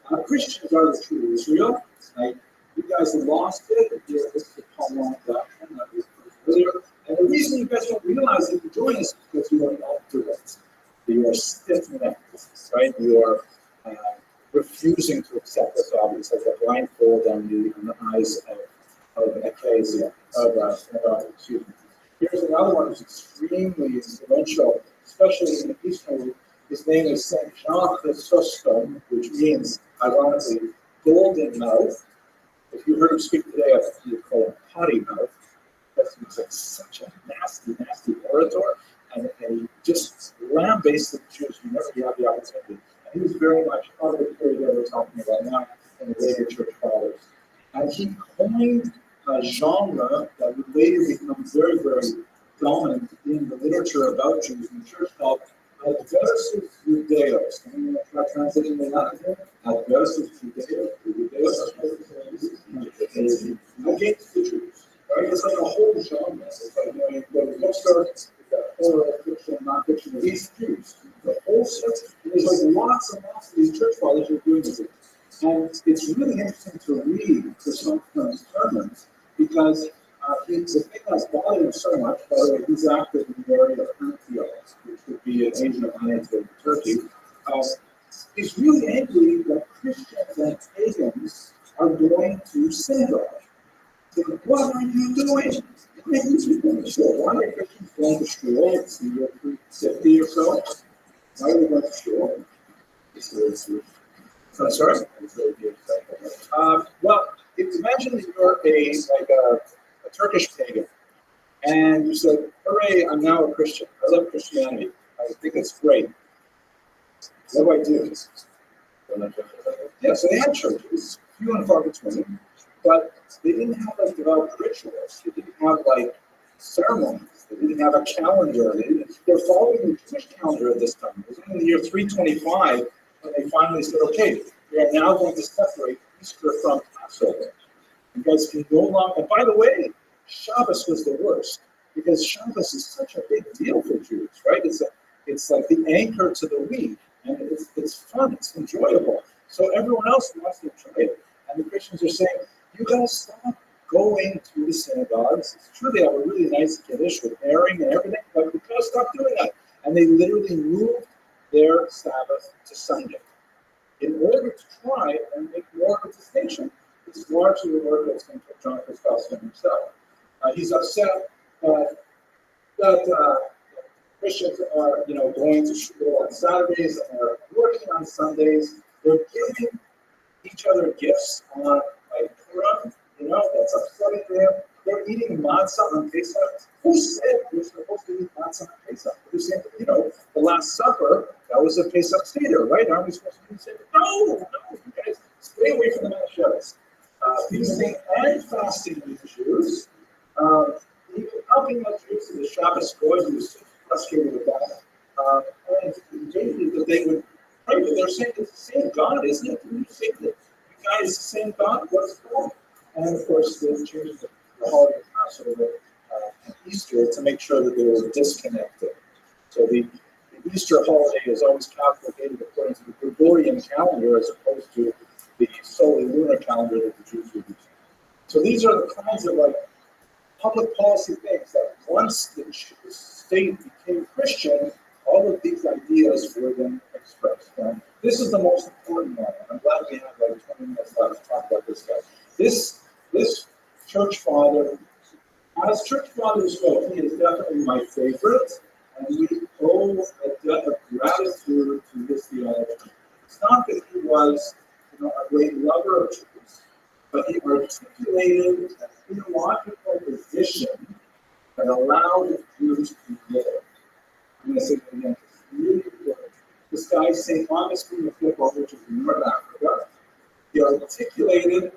bad. Christians are the true Israel. Like, you guys have lost it. This is the Palmont doctrine that we put earlier. And the reason you guys don't realize that you're doing this is because you are not doing it. You are stiff-necked, right? You are refusing to accept this obvious, like a blindfold on the eyes of ecclesia, excuse me. Here's another one who's extremely influential, especially in the Eastern. His name is Saint Jean Chrysostom, which means, ironically, golden mouth. If you heard him speak today, you'd call him potty mouth. Because he was like such a nasty, nasty orator, and he just lambasted the Jews whenever he had the opportunity. And he was very much part of the period that we're talking about now in the later church fathers. And he coined a genre that would later become very, very dominant in the literature about Jews in the church called Adversus Judaeos. Can you try translating the Latin here? Adversus Judaeos. Against the Jews. Right? It's like a whole genre. It's like, you go to the bookstore, you've got horror, fiction, non-fiction, these Jews. The whole set. There's like lots and lots of these church fathers who are doing this. And it's really interesting to read Chrysostom's sermons because the thing that's bothered him so much, by the way, he's active in the area of Antioch, which would be an Asian island in Turkey. He's really angry that Christians and pagans are going to synagogue. So, what are you doing? Why are Christians going to shul? It's the year 350 or so. Why are they going to shul? I'm sorry? Well, imagine that you're a Turkish pagan, and you said, hooray, I'm now a Christian. I love Christianity. I think it's great. What do I do? Yeah, so they had churches, few and far between, but they didn't have like developed rituals. They didn't have like ceremonies. They didn't have a calendar. They're following the Jewish calendar at this time. It was in the year 325 when they finally said, okay, we are now going to separate Easter from Passover. You guys can no longer, and by the way, Shabbos was the worst, because Shabbos is such a big deal for Jews, right? It's like the anchor to the week, and it's fun, it's enjoyable. So everyone else wants to enjoy it. And the Christians are saying, you guys stop going to the synagogues. It's true they have a really nice Kiddush with herring and everything, but we gotta stop doing that. And they literally moved their Sabbath to Sunday in order to try and make more of a distinction. It's largely the work of St. John Chrysostom himself. He's upset that Christians are, going to school on Saturdays and are working on Sundays. They're giving each other gifts on like Purim, that's upsetting to him. They're eating matzah on Pesach. Who said we're supposed to eat matzah on Pesach? They're saying, the Last Supper, that was a Pesach Seder, right? Aren't we supposed to say, no, you guys, stay away from the Masheres. Feasting and fasting with the Jews, even helping the Jews in the Shabbos Goy, who was frustrated with that, and that they would pray, but they're saying it's the same God, isn't it? You say that you guys the same God, what's wrong? And of course, they changed the holiday of Passover and Easter to make sure that they were disconnected. So the Easter holiday is always calculated according to the Gregorian calendar as opposed to the solely lunar calendar that the Jews were using. So these are the kinds of public policy things that once the state became Christian, all of these ideas were then expressed. This is the most important one. I'm glad we have 20 minutes left to talk about this guy. This church father, as church fathers go, he is definitely my favorite, and we owe a debt of gratitude to his theology. It's not that he was a great lover of Jews, but he articulated a theological position that allowed the Jews to live. I'm going to say it again. It's really important. This guy, St. Augustine of Hippo, which is in North Africa, he articulated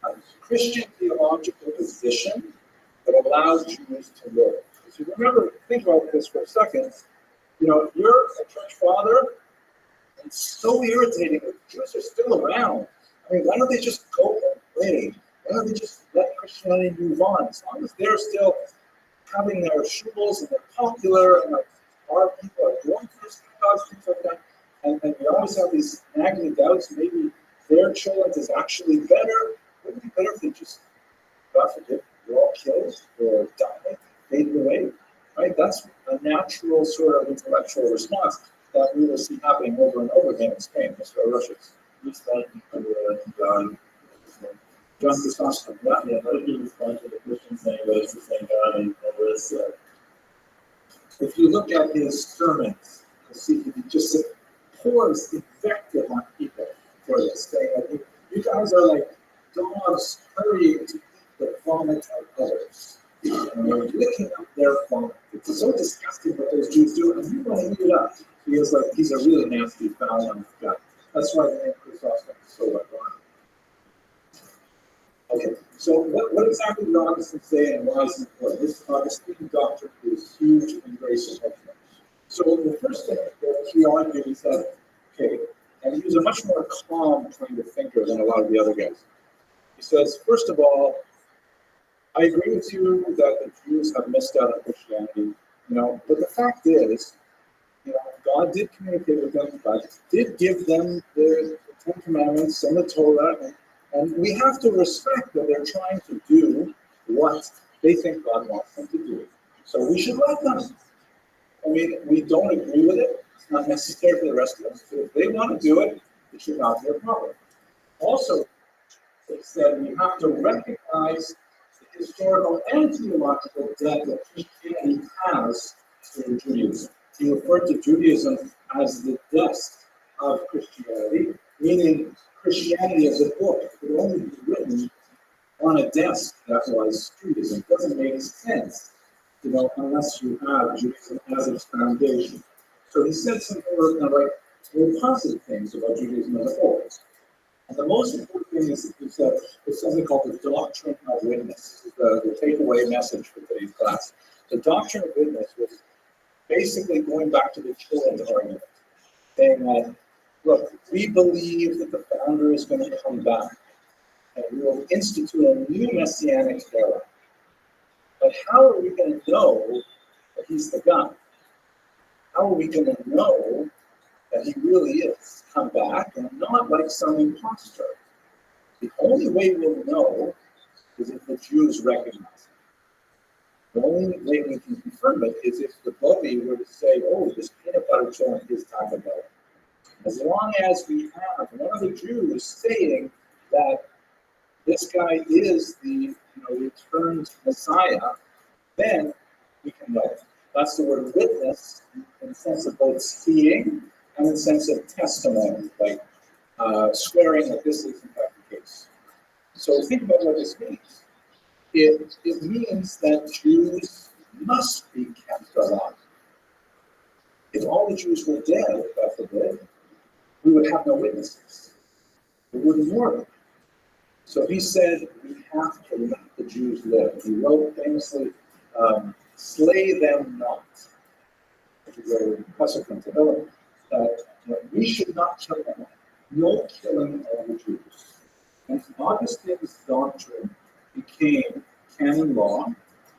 a Christian theological position that allows Jews to live. So remember, think about this for a second. You're a church father, and it's so irritating that Jews are still around. I mean, why don't they just go away? Why don't they just let Christianity move on? As long as they're still having their shuls and they're popular, and our people are going to the synagogues, things like that, and we all rabbis have these nagging doubts, maybe their cholent is actually better. Wouldn't it be better if they just, God forbid, were all killed or died, faded away? Right? That's a natural sort of intellectual response that we will see happening over and over again in Spain. Mr. Rothschild. John Chrysostom. Yeah, how did you respond to the Christian saying that it's the same God and all this? If you look at his sermons, you'll see he just pours invective on people for this, saying, like, you guys are like dogs hurrying to eat the vomit of others. And you're licking up their vomit. It's so disgusting what those Jews do, and you want to eat it up. He is like, he's a really nasty, foul guy. That's why the name Chrysostom is so well known. Okay, so what exactly did Augustine say and why is it important? This Augustine doctrine is huge in grace and judgment. So the first thing that he argued is that, okay, and he was a much more calm kind of thinker than a lot of the other guys. He says, first of all, I agree with you that the Jews have missed out on Christianity, but the fact is, God did communicate with them, God did give them the Ten Commandments and the Torah, and we have to respect that they're trying to do what they think God wants them to do. So we should let them. I mean, we don't agree with it. It's not necessary for the rest of us. So if they want to do it, it should not be a problem. Also, it said we have to recognize the historical and theological debt that Christianity has to Judaism. He referred to Judaism as the dust of Christianity, meaning Christianity as a book could only be written on a desk that was Judaism. It doesn't make sense, unless you have Judaism as its foundation. So he said some very positive things about Judaism as a whole. And the most important thing is that there's something called the doctrine of witness. The takeaway message for today's class. The doctrine of witness was basically going back to the Children's argument, saying that, look, we believe that the founder is going to come back, and we will institute a new messianic era. But how are we going to know that he's the guy? How are we going to know that he really is come back and not like some imposter? The only way we'll know is if the Jews recognize him. The only way we can confirm it is if the Rabbi were to say, oh, this peanut butter joint is Taco Bell. As long as we have one of the Jews saying that this guy is the returned Messiah, then we can know. That's the word witness in the sense of both seeing and in the sense of testimony, like swearing that this is in fact the case. So think about what this means. It means that Jews must be kept alive. If all the Jews were dead, God forbid, we would have no witnesses. We wouldn't work. So he said, we have to let the Jews live. He wrote famously, slay them not. Which is a consequence of it, that we should not kill them. No killing of the Jews. And Augustine's doctrine became canon law.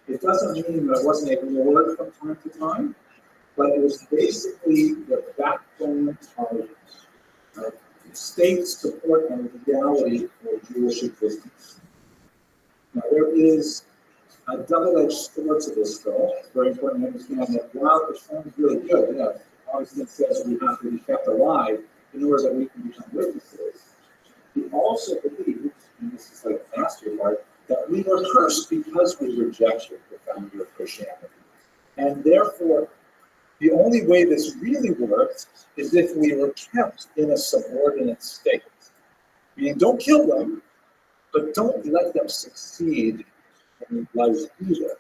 It doesn't mean that it wasn't ignored from time to time, but it was basically the backbone of state support and legality for Jewish existence. Now, there is a double-edged sword to this, though. It's very important to understand that while it sounds really good, Augustine says we have to be kept alive in order that we can become witnesses. He also believes, and this is like the master part, that we were cursed because we rejected the founder of Christianity. And therefore, the only way this really works is if we were kept in a subordinate state. Meaning, don't kill them, but don't let them succeed in life either.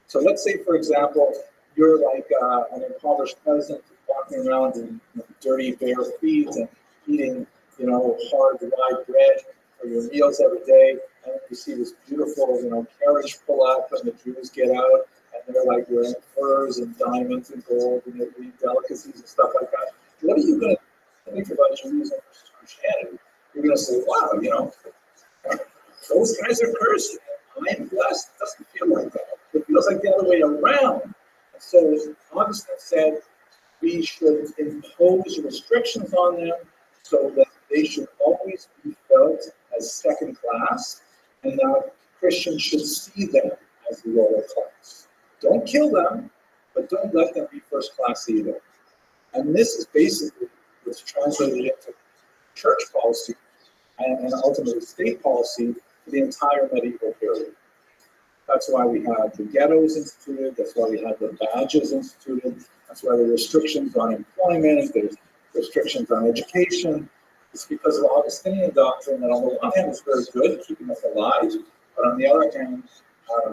So let's say, for example, you're like an impoverished peasant walking around in dirty, bare feet and eating, hard, rye bread for your meals every day, and you see this beautiful, carriage pull up, and the Jews get out, and they're like wearing furs and diamonds and gold, and they're eating delicacies and stuff like that. What are you going to think about Judaism versus Christianity? You're going to say, wow, those guys are cursed. I'm blessed. It doesn't feel like that. It feels like the other way around. And so Augustine said, we we should impose restrictions on them so that they should always be felt as second class, and that Christians should see them as lower class. Don't kill them, but don't let them be first class either. And this is basically what's translated into church policy and ultimately state policy for the entire medieval period. That's why we had the ghettos instituted, that's why we had the badges instituted, that's why there are restrictions on employment, there's restrictions on education. It's because of Augustinian doctrine that on the one hand is very good, keeping us alive, but on the other hand,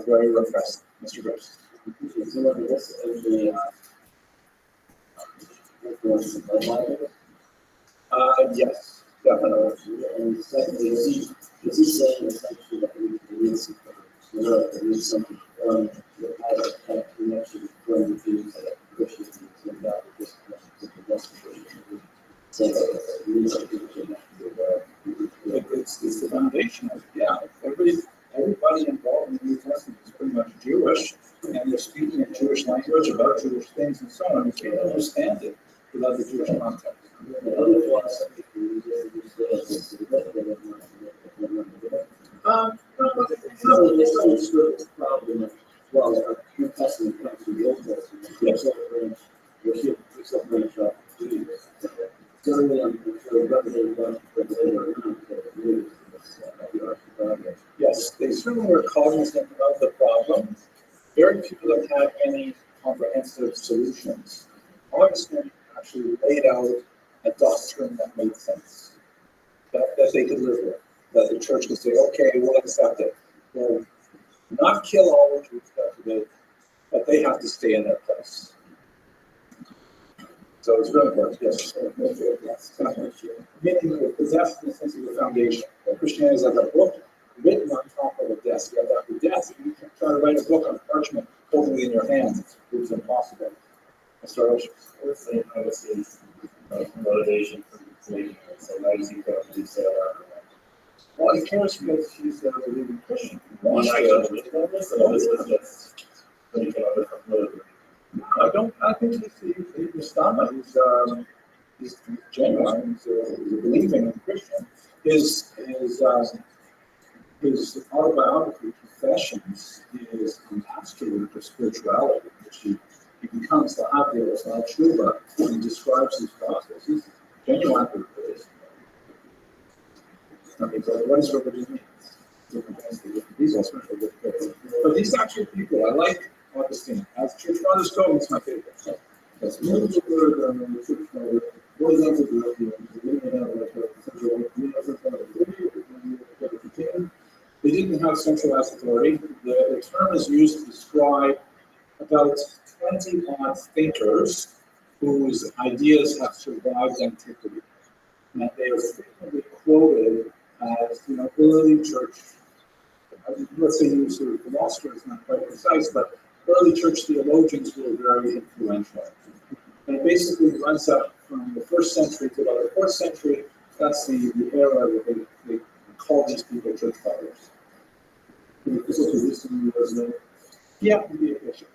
very repressive. Mr. Gross. Yes, definitely. And secondly, is he saying essentially that we need some something that has a connection from the views that Christians and not just the rest of the saying that we need something to It's the foundation of, everybody involved in the New Testament is pretty much Jewish, and they're speaking in Jewish language about Jewish things and so on. You can't understand it without the Jewish context. the other philosophy it's understood the problem of, well, the New Testament comes from the Old Testament. Yes. It's a branch off. Certainly, I'm sure Revelation Yes, they certainly were cognizant of the problem. Very few have had any comprehensive solutions. Augustine actually laid out a doctrine that made sense, that they could live with, that the church could say, okay, we'll accept it. We'll not kill all the Jews today, but they have to stay in their place. So it's very important, yes. Meaning it possesses the sense of the foundation. Christianity is like a book written on top of a desk. You have the desk. You can try to write a book on parchment, holding it in your hands. It's impossible. Mr. Rothschild. What's the motivation for making it? So why does he probably say Well, he cares because he's a believing Christian. why not go to this? So this is just when you can overcome politically. I think he's Mustama. He's genuine. He's a believing Christian. His autobiography, Confessions, is a mastery for spirituality, which he becomes the Hagios Al-Shuba, and he describes his process. He's genuine for this. I mean, what does religion mean? Different things to different people, especially different people. But these actually people, I like Augustine. As Church Fathers go, it's my favorite. That's one of the Church Fathers. What is that to do? They didn't have centralized authority. The term is used to describe about 20 odd thinkers whose ideas have survived antiquity. And they are frequently quoted as, early church. Let's say use the philosopher is not quite precise, but early church theologians were very influential. And it basically runs up from the 1st century to about the 4th century. That's the era that they call these people church fathers. Yeah, maybe a bishop.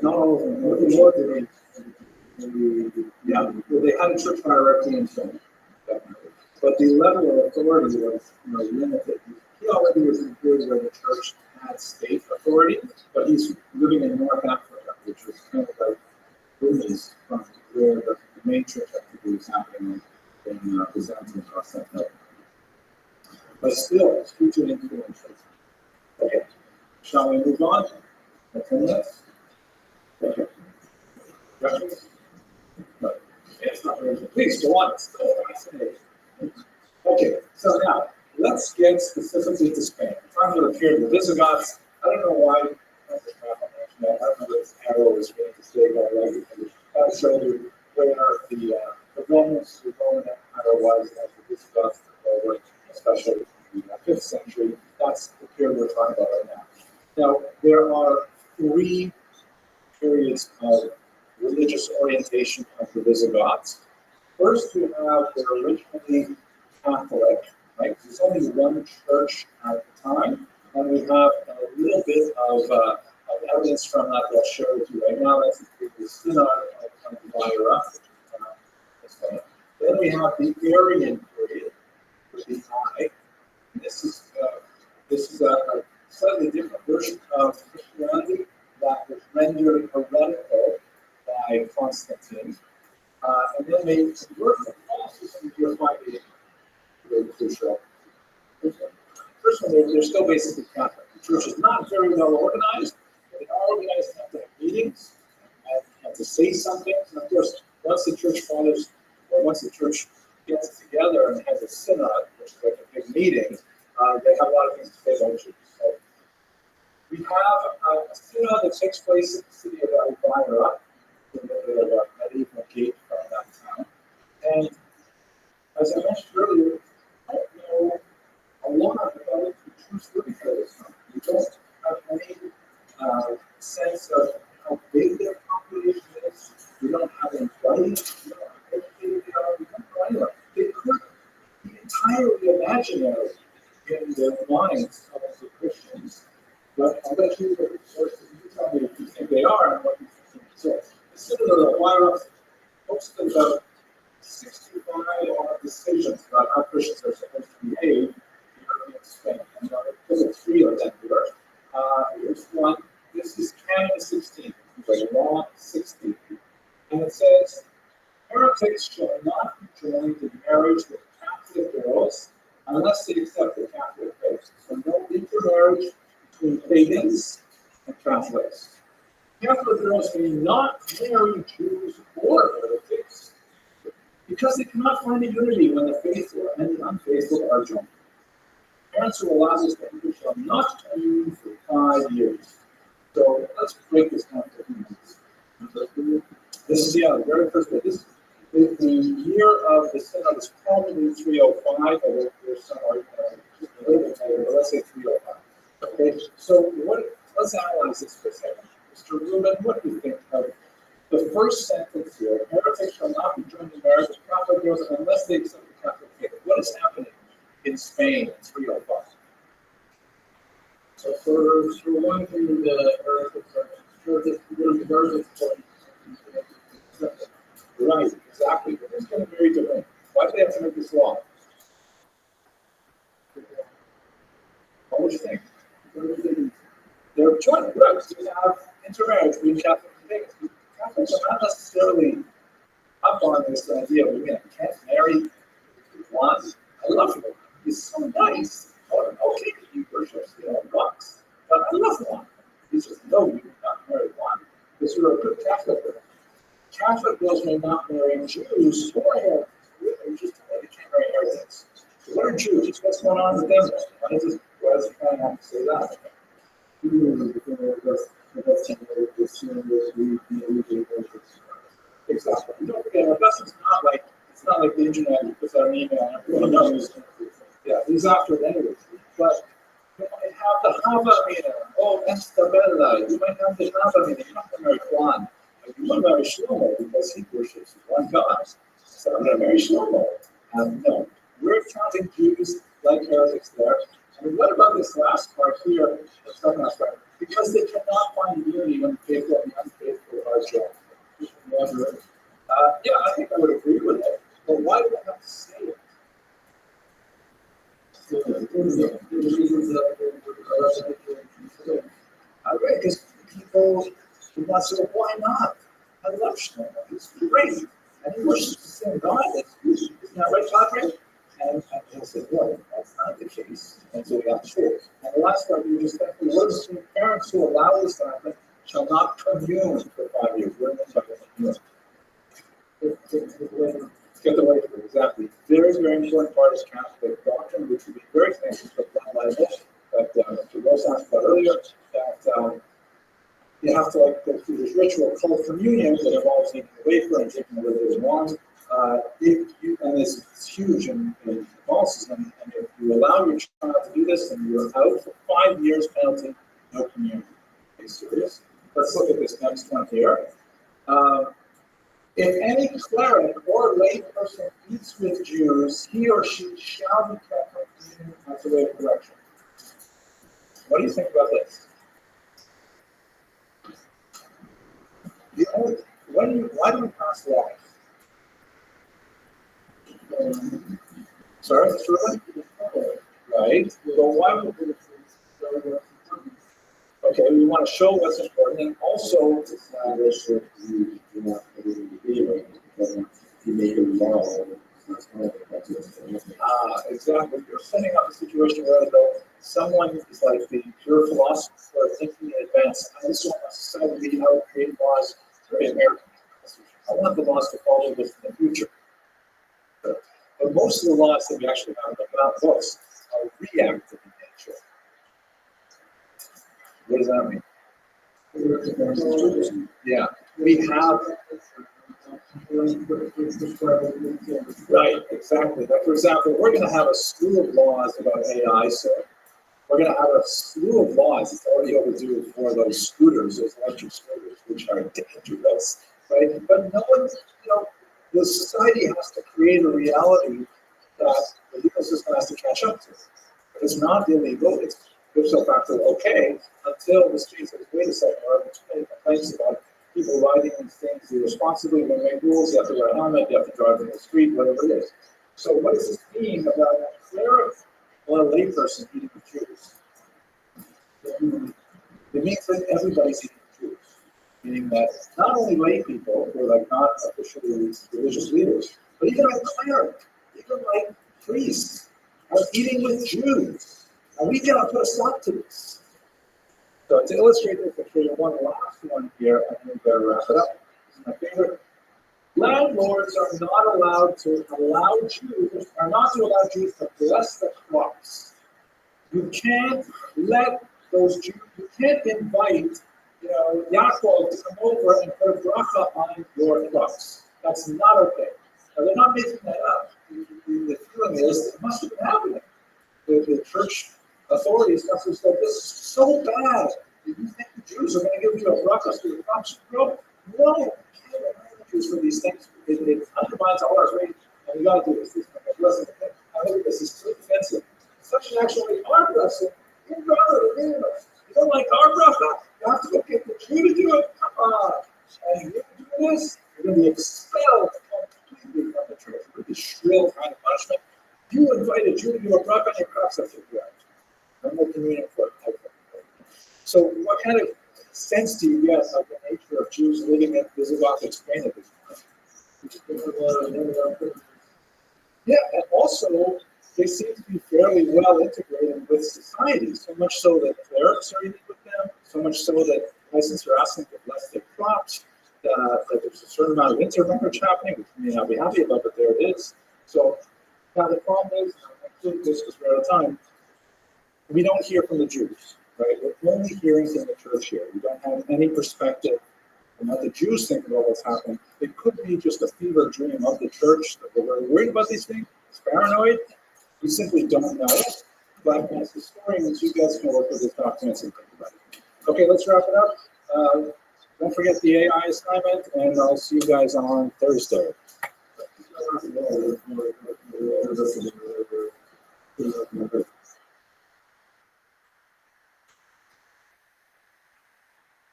Not all of them. More than they had a church hierarchy and so on. But the level of authority was limited. He already was in a period where the church had state authority, but he's living in North Africa, which was kind of like Guinness, from where the main church activity was happening in Byzantium Constantinople. But still, it's hugely influential. Okay, shall we move on? 10 minutes? Okay. Questions? No. It's not very good. Please go on. It's still fascinating. Okay, so now let's get specifically to Spain. I'm going to appear the Visigoths. I don't know why. I don't know this arrow is going to stay by right. I'll show you where the Romans, the Roman Empire was as the Visigoths were, especially in the 5th century. That's the period we're talking about right now. Now, there are 3 periods of religious orientation of the Visigoths. First, you have the originally Catholic, right? There's only one church at the time, and we have a little bit of evidence from that I'll show you right now. That's the synod divided up. Then we have the Aryan period, which is I. This is a slightly different version of Christianity that was rendered heretical by Constantine. And then they convert the Catholicism to a fighting crucial. First one, they're still basically Catholic. The church is not very well organized. They are organized enough to have meetings and to say something. And of course, once the church fathers, or once the church gets together and has a synod, which is like a big meeting, they have a lot of things to say about Jesus. So we have a synod that takes place in the city of Elvira, in the medieval gate from that town. And as I mentioned earlier, I don't know a lot about the true story for this one. We don't have any sense of how big their population is. We don't have any writing. We don't have educated they are. We don't know anyone. They could be entirely imaginary in the minds of the Christians. But I'll let you tell me if you think they are and what you think. So, similar to why most of the 65 are decisions about how Christians are supposed to behave in Spain. And there's a three of them here. Here's one. This is Canon 16, like Law 16. And it says, heretics shall not be joined in marriage with Catholic girls unless they accept the Catholic faith. So no intermarriage between pagans and Catholics. Catholic girls may not marry Jews or heretics because they cannot find a unity when the faithful and the unfaithful are joined. Parents who allow this behavior shall not commune for 5 years. So let's break this down for a few minutes. This is the very first bit. This is the year of the synod is probably 305, although there's some argument a little bit later, but let's say 305. Okay, so let's analyze this for a second. Mr. Rubin, what do you think of the first sentence here? Heretics shall not be joined in marriage with Catholic girls unless they accept the Catholic faith. What is happening in Spain in 305? So for one thing, the heretics Right, exactly. But it's going to be very different. Why do they have to make this law? What would you think? They're joint groups. You have intermarriage between Catholics and pagans. Catholics are not necessarily up on this idea of, you can't marry one. I love you. He's so nice. Oh, okay, he worships, once. But I love one. He says, no, you cannot marry one. Because you're a good Catholic girl. Catholic girls may not marry Jews or heretics. They can't marry heretics. So what are Jews? What's going on with them? Why does the guy have to say that? Exactly. Don't forget, Augustine's it's not like the internet. You put out an email and everyone knows. Yeah, he's after it anyways. But you might have the Havamina. Oh, Estabella. You might have the Havamina. You're not going to marry Juan. You want to marry Shlomo because he worships one God. So I'm going to marry Shlomo. No, we're counting Jews like heretics there. And what about this last part here? The second last part. Because they cannot find unity when the faithful and the unfaithful are joined. Yeah, I think I would agree with it. But why do I have to say it? I read because people want to say, why not? I love Shlomo. He's great. And he worships the same God. Isn't that right, Padre? And I said, no, that's not the case. And so we got to And the last part, you just think, the words from parents who allow this to happen shall not commune for 5 years. We're going to talk about commune. Get the way through, exactly. Very, very important part is Catholic doctrine, which would be very famous for the Bible, that Mr. Rose asked about earlier, that you have to go through this ritual called communion that involves taking the wafer and taking the religious wine. And it's huge in Catholicism, and if you allow your child to do this, then you're out for 5 years penalty, no communion. Are you serious? Let's look at this next one here. If any cleric or lay person eats with Jews, he or she shall be kept from communion as a way of correction. What do you think about this? why do we pass laws? Sorry, Shirley? Right. So why would we? Okay, we want to show what's important and also establish that you do not believe you make a law. Exactly. You're setting up a situation where though someone is like the pure philosopher thinking in advance. I just want my society to be how to create laws. It's very American. I want the laws to follow this in the future. But most of the laws that we actually have in the books are reactive in nature. What does that mean? Yeah, we have. Right, exactly. But for example, we're going to have a slew of laws about AI soon. We're going to have a slew of laws. It's already overdue for those scooters, those electric scooters, which are dangerous, right? But no one, the society has to create a reality that the legal system has to catch up to. It's not illegal. It's ipso facto okay until the state says, wait a second, there are too many complaints about people riding these things irresponsibly. When they make rules, you have to wear a helmet, you have to drive in the street, whatever it is. So what does this mean about a cleric or a layperson eating with Jews? It means that everybody's eating with Jews. Meaning that not only lay people who are like not officially religious leaders, but even like clerics, even like priests are eating with Jews. And we cannot put a stop to this. So to illustrate this, I'll show you one last one here, and then we'll wrap it up. This is my favorite. Landlords are not allowed to allow Jews to bless the crops. You can't let those Jews, you can't invite, Yaakov to come over and put a bracha on your crops. That's not okay. Now, they're not making that up. The feeling is it must have been happening. The church authorities must have said, this is so bad. Do you think the Jews are going to give you a bracha to the crops to grow? No, you can't allow the Jews for these things. It undermines all our faith, and we got to do this. Listen, I think this is too offensive. Such an actually our blessing. You don't like our bracha? You have to go get the Jew to do it? Come on. And if you do this, you're going to be expelled completely from the church with this shrill kind of punishment. You invite a Jew to do a bracha on your crops, that's your right. No more communion for it. So what kind of sense do you get of the nature of Jews living in Visigoth Spain at this point? Yeah, and also they seem to be fairly well integrated with society, so much so that clerics are eating with them, so much so that licensed are asking to bless their crops, that there's a certain amount of intermarriage happening, which we may not be happy about, but there it is. So now the problem is, I'll conclude this because we're out of time, we don't hear from the Jews, right? We're only hearing from the church here. We don't have any perspective on what the Jews think about what's happening. It could be just a fever dream of the church that we're very worried about these things. It's paranoid. We simply don't know. But as historians, you guys can work with these documents and think about it. Okay, let's wrap it up. Don't forget the AI assignment, and I'll see you guys on Thursday.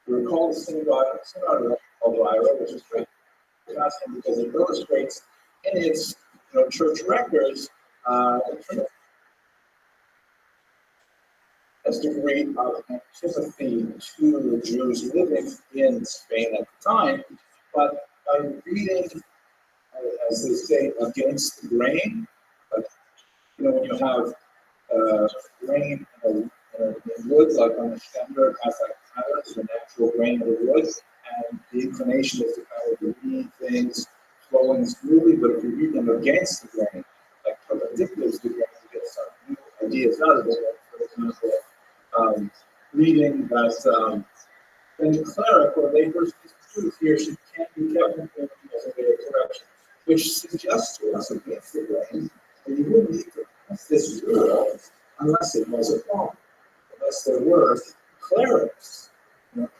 We recall the synagogue of Lyra, which is great, because it illustrates in its church records a degree of antipathy to the Jews living in Spain at the time, but by reading, as they say, against the grain, like, when you have grain in wood, like on a standard, has like patterns, the natural grain of the wood, and the inclination is to kind of read things flowing smoothly, but if you read them against the grain, like perpendicular to the grain, you get some new ideas out of it. For example, reading that any cleric or layperson is truth here should can't be kept in as a way of correction, which suggests to us against the grain that you wouldn't need to pass this rule unless it was a problem, unless there were clerics,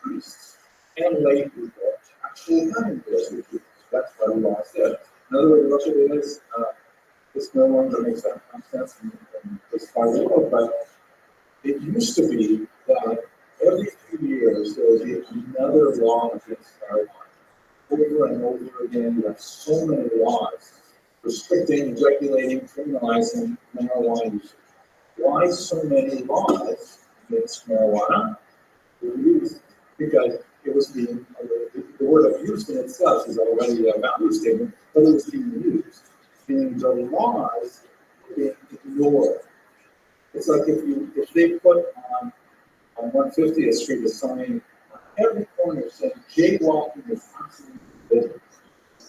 priests, and lay people actually having this review. That's why the law is there. Another way to look at it is this no longer makes that kind of sense in this part of the world, but it used to be that every few years there would be another law against marijuana. over and over again. You have so many laws restricting, regulating, criminalizing marijuana use. Why so many laws against marijuana? Because it was being, the word abused in itself is already a value statement, but it was being used. Meaning the laws were being ignored. It's like if they put on 150th Street a sign on every corner saying jaywalking is absolutely forbidden.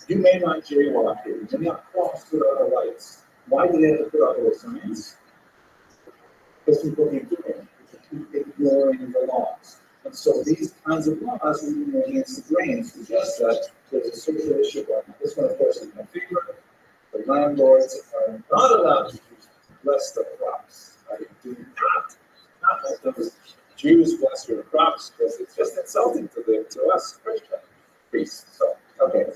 You may not jaywalk here, you may not cross through other lights. Why do they have to put out those signs? Because people keep doing it, keep ignoring the laws. And so these kinds of laws, moving against the grain, suggest that there's a social issue going on. This one, of course, is my favorite. The landlords are not allowed to bless the crops. Right? Do not let those Jews bless your crops, because it's just insulting to us Christian priests. So, okay.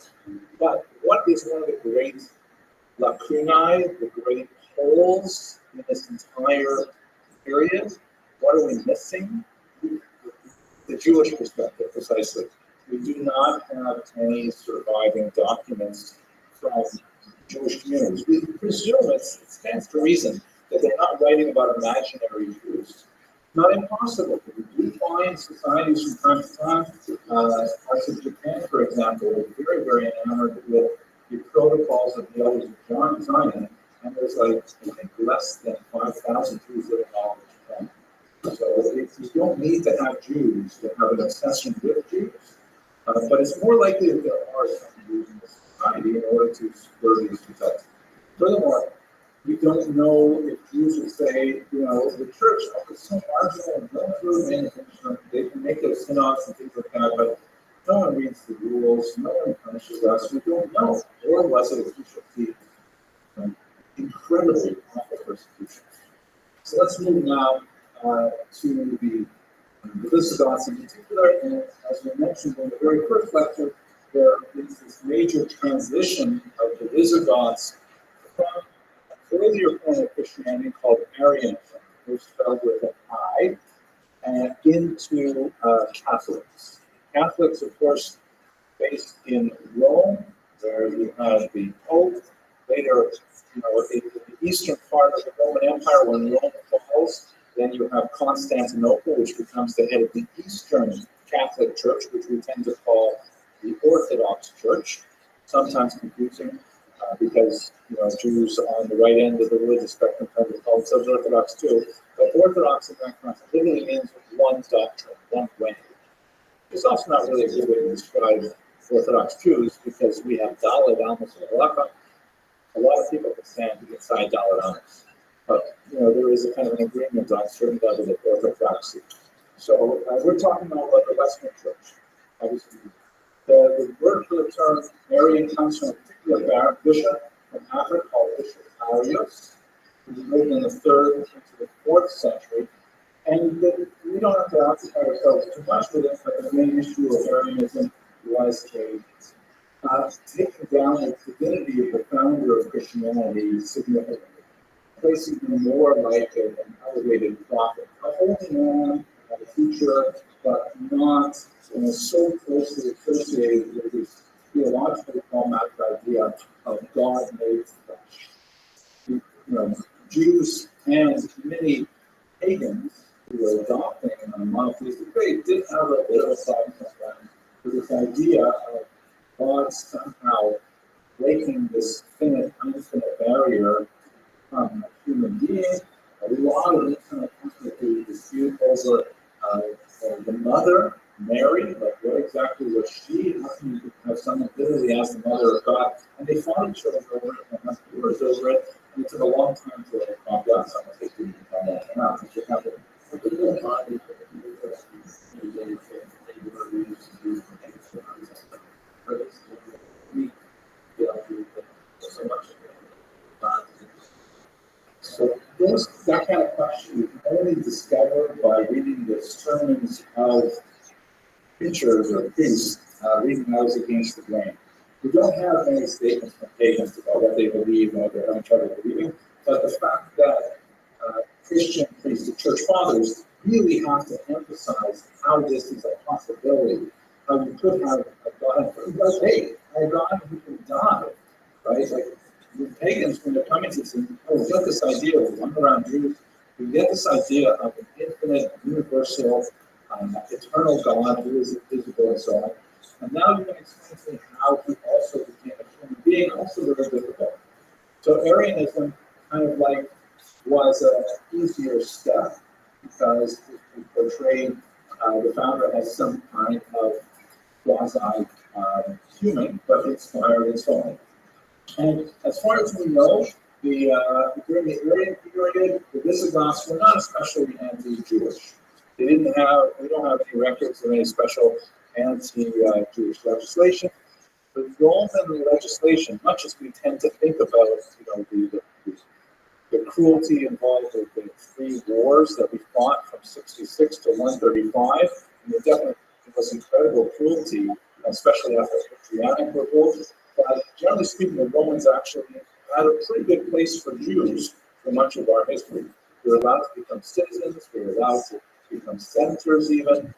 But what is one of the great lacunae, the great holes in this entire period? What are we missing? The Jewish perspective, precisely. We do not have any surviving documents from Jewish communities. We presume it stands to reason that they're not writing about imaginary Jews. Not impossible. We do find societies from time to time, parts of Japan, for example, are very, very enamored with the protocols of the elders of Zion, and there's like, I think, less than 5,000 Jews living all in Japan. So you don't need to have Jews that have an obsession with Jews, but it's more likely that there are some Jews in the society in order to spur these results. Furthermore, we don't know if Jews would say, the church is so marginal and no one's really paying attention. They can make those synods and things like that, but no one reads the rules, no one punishes us. We don't know. Or was it a crucial incredibly awful persecution? So let's move now to the Visigoths in particular, and as we mentioned in the very first lecture, there is this major transition of the Visigoths from an earlier form of Christianity called Arianism, which spelled with an I, and into Catholics. Catholics, of course, based in Rome, where you have the Pope. Later, in the eastern part of the Roman Empire, when Rome falls, then you have Constantinople, which becomes the head of the Eastern Catholic Church, which we tend to call the Orthodox Church. Sometimes confusing because Jews on the right end of the religious spectrum tend to call themselves Orthodox too. But Orthodox in that context literally means one doctrine, one way. It's also not really a good way to describe Orthodox Jews because we have Daled Amos and Halakha. A lot of people can stand inside Daled Amos. But there is a kind of an agreement on certain levels of orthodoxy. So we're talking now about the Western Church. Obviously, the word for the term Arian comes from a particular bishop from Africa called Bishop Arius, who lived in the 3rd into the 4th century. And we don't have to occupy ourselves too much with it, but the main issue of Arianism was taking down the divinity of the founder of Christianity significantly. Placing him more like an elevated prophet, a holy man, a teacher, but not so closely associated with this theologically problematic idea of God made flesh. Jews and many pagans who were adopting a monotheistic faith did have a bit of a side sometimes with this idea of God somehow breaking this infinite barrier from a human being. A lot of this kind of conflict dispute over the mother, Mary, like what exactly was she? How can you have someone literally ask the mother of God? And they fought each other over it and had wars over it. And it took a long time to calm down. Some of they didn't calm down. Now, it's just happened. So that kind of question you can only discover by reading the sermons of preachers or priests reading those against the grain. We don't have any statements from pagans about what they believe and what they're having trouble believing, but the fact that Christian priests, the church fathers, really have to emphasize how this is a possibility how you could have a God who, hey, a God who can die, right? Like the pagans, when they're coming to see, oh, we get this idea, we run around Jews, we get this idea of an infinite, universal, eternal God who is invisible and so on. And now you're going to explain to me how he also became a human being, also very difficult. So Arianism kind of like was an easier step because it portrayed the founder as some kind of quasi-human, but inspired and so on. And as far as we know, during the Arian period, the Visigoths were not especially anti-Jewish. We don't have any records of any special anti-Jewish legislation. The Roman legislation, much as we tend to think about, the cruelty involved with the 3 wars that we fought from 66 to 135, and there was incredible cruelty, especially after the Patriotic Revolt. But generally speaking, the Romans actually had a pretty good place for Jews for much of our history. We were allowed to become citizens, we were allowed to become senators even,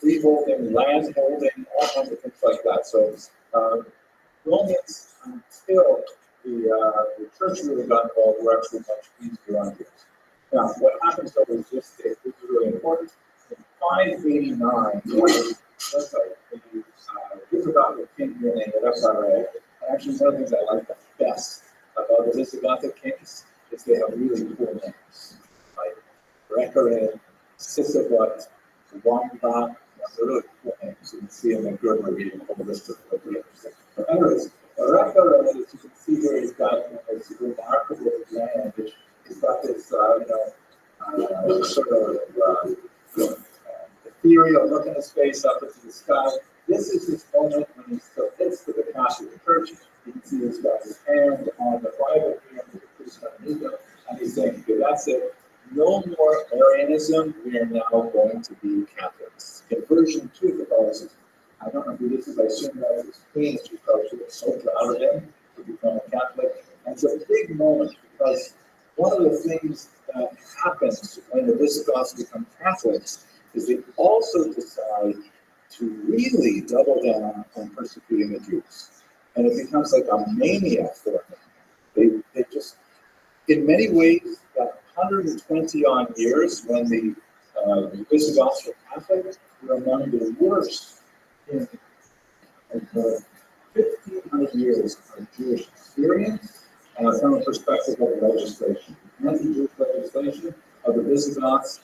freeholding, land holding, all kinds of things like that. So Romans, until the church really got involved, were actually much easier on Jews. Now, what happens though is this is really important. In 589, here's about the king here named Rabbi. Actually, one of the things I like the best about the Visigothic kings is they have really cool names. Like Recared, Sisavut, Wamba, they're really cool names. You can see them in good reading a whole list of really interesting. But anyways, Recared, as you can see here, he's got this remarkable land, which he's got this, sort of ethereal look in his face up into the sky. This is his moment when he still hits to the Catholic Church. You can see he's got his hand on the Bible here with the priest underneath him, and he's saying, okay, that's it. No more Arianism. We are now going to be Catholics. Conversion to Catholicism. I don't know who this is. I assume that is Queen. She probably was so proud of him to become a Catholic. And it's a big moment because one of the things that happens when the Visigoths become Catholics is they also decide to really double down on persecuting the Jews. And it becomes like a mania for them. They just, in many ways, that 120 odd years when the Visigoths were Catholic were among the worst in the 1,500 years of Jewish experience from a perspective of legislation. Anti-Jewish legislation of the Visigoths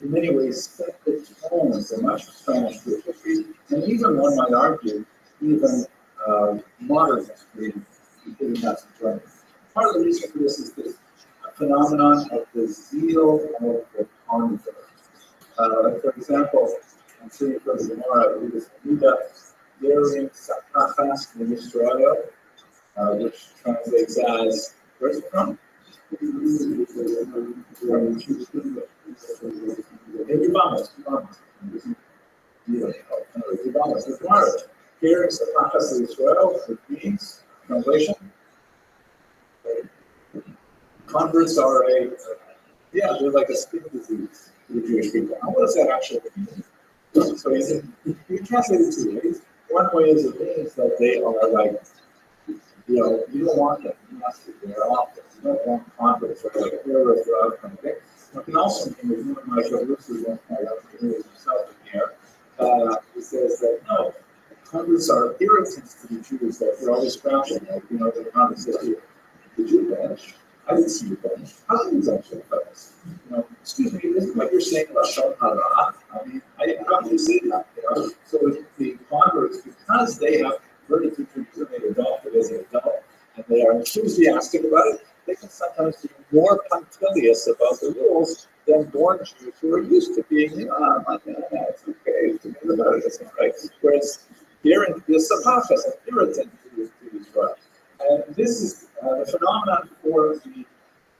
in many ways set the tone for much of Spanish history, and even one might argue, even modern history, including that of Germany. Part of the reason for this is this phenomenon of the zeal of the convert. For example, I'm sure you've heard of the Gemara, it is Nida Daring Sakafas Ministrario, which translates as, where's it from? Here is the prophecy of Israel, which means, translation, converts are they're like a skin disease to the Jewish people. Now, what does that actually mean? So you translate it 2 ways. One way is it means that they are like, you don't want them. You must be there often. You don't want converts or like a hero throughout kind of thing. It can also mean that one of my Shavuos won't point out to himself in here. He says that no, converts are irritants to the Jews that they're always scratching. Like, the convert says to you, did you vanish? I didn't see you vanish. How did you actually vanish? Excuse me, isn't what you're saying Lashon Hara? I mean, how can you say that? So the converts, because they have converted to Judaism, they adopted as an adult, and they are enthusiastic about it, they can sometimes be more punctilious about the rules than born Jews who are used to being, it's okay, to me about it, it's not right. Whereas here in the Sapafas, an irritant to Israel. And this is the phenomenon for the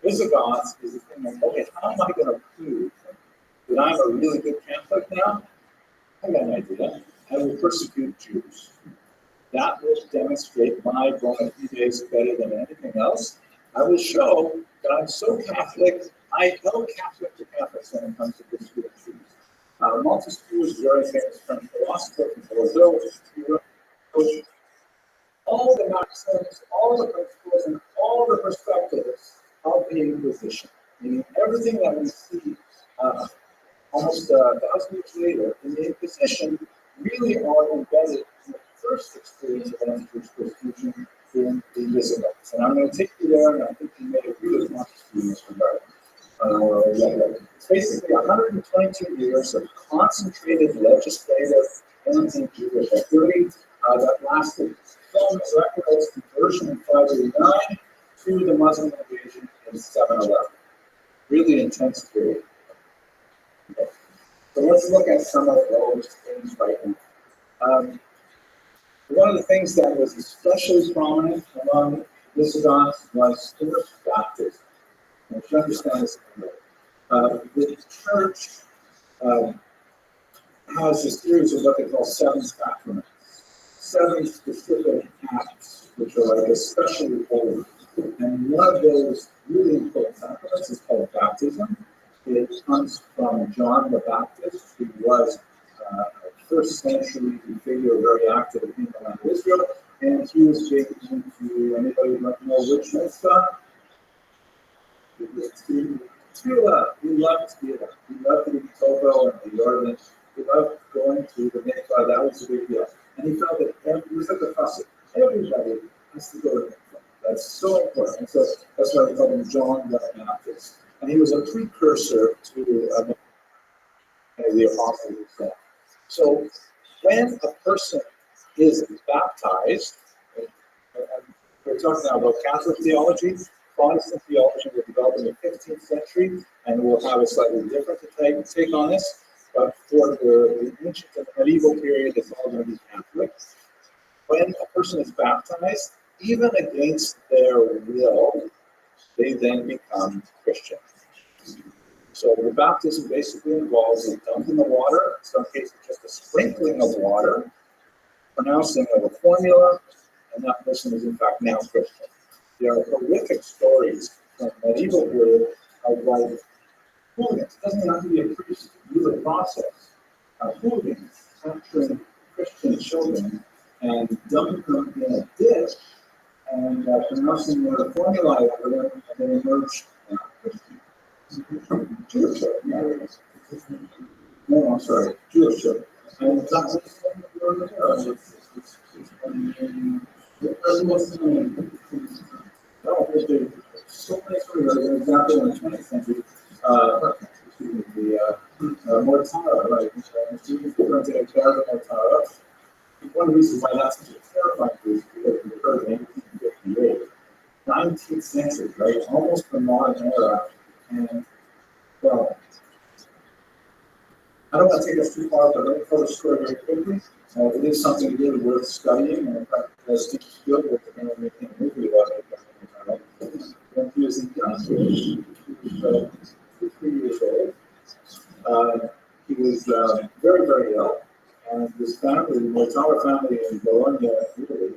Visigoths is the thing of, okay, how am I going to prove that I'm a really good Catholic now? I got an idea. I will persecute Jews. That will demonstrate my bona fides better than anything else. I will show that I'm so Catholic, I held Catholic to Catholics when it comes to persecuting Jews. Montesquieu is a very famous French philosopher from Brazil. He wrote all the maxims, all the principles, and all the perspectives of the Inquisition. Meaning everything that we see almost 1,000 years later in the Inquisition really are embedded in the first experience of anti-Jewish persecution in the Visigoths. And I'm going to take you there, and I think you may agree with Montesquieu in this regard. It's basically 122 years of concentrated legislative anti-Jewish activity that lasted from Rothschild's conversion in 589 to the Muslim invasion in 711. Really intense period. Okay. So let's look at some of those things right now. One of the things that was especially prominent among Visigoths was Jewish baptism. And you should understand this. The church has a series of what they call 7 sacraments, 7 specific acts, which are like especially holy. And one of those really important sacraments is called baptism. It comes from John the Baptist, who was a first century figure, very active in the land of Israel, and he was big into anybody know which mitzvah? Tefillah. We loved tefillah. We loved the Tobel and the Jordan. We loved going to the mikvah. That was a big deal. And he felt that it was like a chassid. Everybody has to go to the mikvah. That's so important. And so that's why we call him John the Baptist. And he was a precursor to the apostle himself. So when a person is baptized, and we're talking now about Catholic theology. Protestant theology was developed in the 15th century, and we'll have a slightly different take on this. But for the ancient and medieval period, it's all going to be Catholic. When a person is baptized, even against their will, they then become Christian. So the baptism basically involves a dunk in the water, in some cases just a sprinkling of water, pronouncing of a formula, and that person is in fact now Christian. There are horrific stories from medieval period of like hooligans. It doesn't have to be a priest to do the process. Hooligans capturing Christian children and dumping them in a ditch and pronouncing the formula over them, and they emerge Christian. Jewish children. No, I'm sorry, Jewish children. And that's so many stories. An example in the 20th century, Mortara, right? Students were going to take care of Mortara. One of the reasons why that's such a terrifying is because it occurred in 1858, 19th century, right? Almost the modern era. And, well, I don't want to take us too far, but let me tell the story very quickly. It is something really worth studying, and in fact, Steve Spielberg is going to make a movie about it. When he was in young age, he was 3 years old. He was very, very ill, and his family, the Mortara family in Bologna, Italy,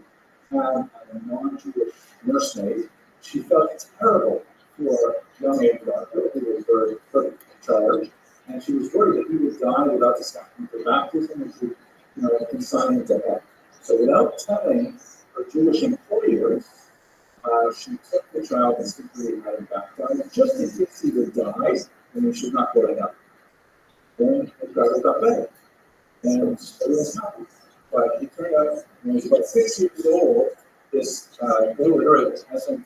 had a non-Jewish nursemaid. She felt terrible for young Edward, who was very in charge, and she was worried that he would die without the sacrament of baptism, which would, consign him to heaven. So without telling her Jewish employers, she took the child and simply had him baptized, just in case he would die, and he should not go to heaven. Then the child got better, and everyone was happy. But he turned out, when he was about 6 years old, this little very peasant,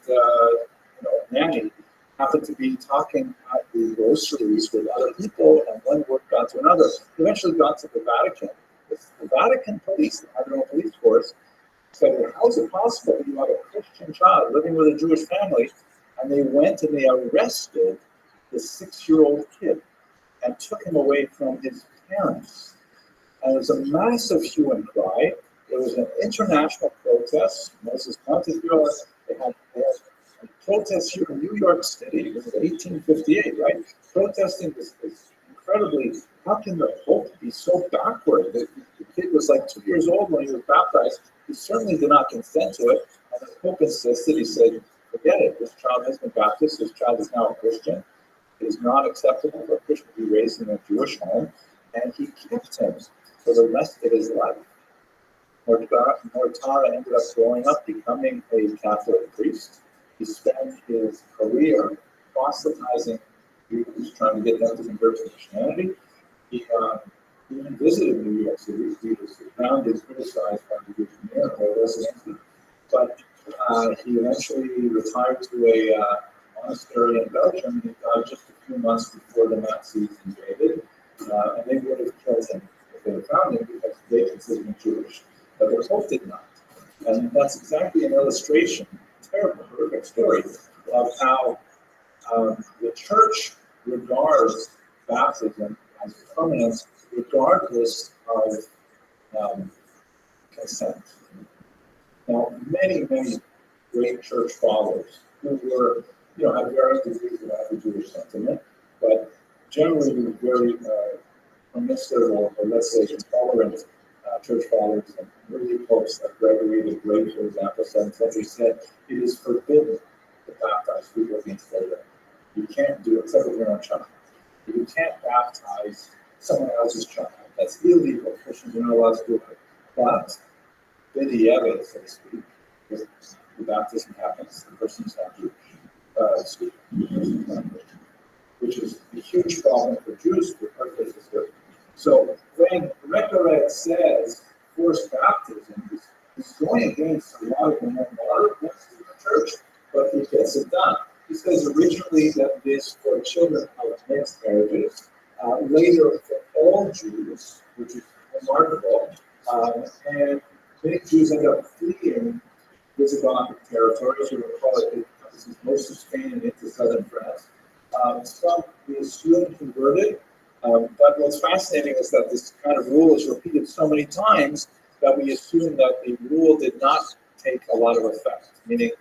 nanny happened to be talking at the groceries with other people, and one word got to another. He eventually got to the Vatican. The Vatican police, I don't know, police force, said, well, how is it possible that you have a Christian child living with a Jewish family? And they went and they arrested the 6-year-old kid and took him away from his parents. And it was a massive hue and cry. There was an international protest. Moses Montefiore, they had a protest here in New York City. This was 1858, right? Protesting this incredibly, how can the Pope be so backward? The kid was like 2 years old when he was baptized. He certainly did not consent to it. And the Pope insisted, he said, forget it. This child has been baptized. This child is now a Christian. It is not acceptable for a Christian to be raised in a Jewish home. and he kept him for the rest of his life. Mortara ended up growing up, becoming a Catholic priest. He spent his career proselytizing Jews, trying to get them to convert to Christianity. He even visited New York City. He was roundly criticized by the Jewish mayor for residency, but he eventually retired to a monastery in Belgium. He died just a few months before the Nazis invaded, and they would have killed him if they had found him because they considered him Jewish, but the Pope did not. And that's exactly an illustration, a terrible, horrific story of how the church regards baptism as permanent, regardless of consent. Now, many great church fathers who were, had varying degrees of anti-Jewish sentiment, but generally were very permissive or let's say tolerant church fathers, and early popes like Gregory the Great, for example, 7th century, said it is forbidden to baptize people against their will. You can't do it except with your own child. You can't baptize someone else's child. That's illegal. Christians are not allowed to do it. But B'diavad, so to speak, because the baptism happens, the person's not Jewish, which is a huge problem for Jews who are places here. So when Rhetoric says forced baptism is going against a lot of the more modern texts in the church, but he gets it done. He says originally that it is for children of mixed marriages, later for all Jews, which is remarkable, and many Jews end up fleeing Visigoth territories. You recall it, this is most of Spain and into southern France. Some we assume converted, but what's fascinating is that this kind of rule is repeated so many times that we assume that the rule did not take a lot of effect, meaning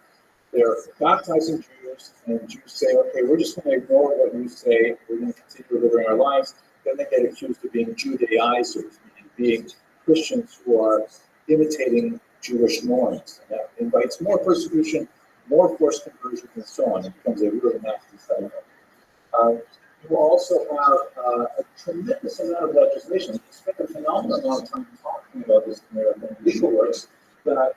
they're baptizing Jews, and Jews say, okay, we're just going to ignore what you say, we're going to continue living our lives. Then they get accused of being Judaizers, meaning being Christians who are imitating Jewish norms. And that invites more persecution, more forced conversion, and so on. It becomes a really nasty cycle. You also have a tremendous amount of legislation. We spent a phenomenal amount of time talking about this in their legal works, that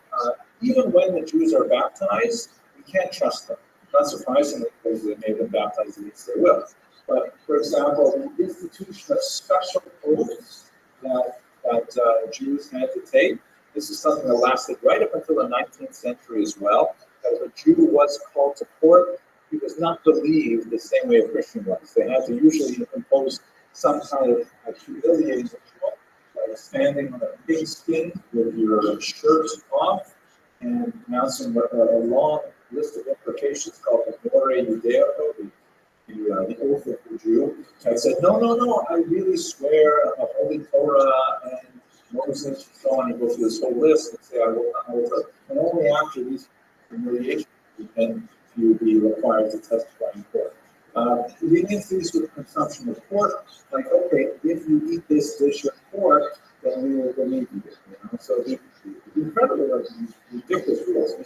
even when the Jews are baptized, we can't trust them. Not surprisingly, because they may have been baptized against their will. But, for example, the institution of special oaths that Jews had to take, this is something that lasted right up until the 19th century as well. That if a Jew was called to court, he was not believed the same way a Christian was. They had to usually impose some kind of humiliating ritual, like standing on a big skin with your shirt off and announcing a long list of implications called the More Judaico, the oath of the Jew. I said, no, I really swear on the Holy Torah and Moses and so on. You go through this whole list and say, I will not. And only after these humiliations can you be required to testify in court. Leniencies with consumption of pork, like, okay, if you eat this dish in court, then we will believe you. So the incredible of these ridiculous rules.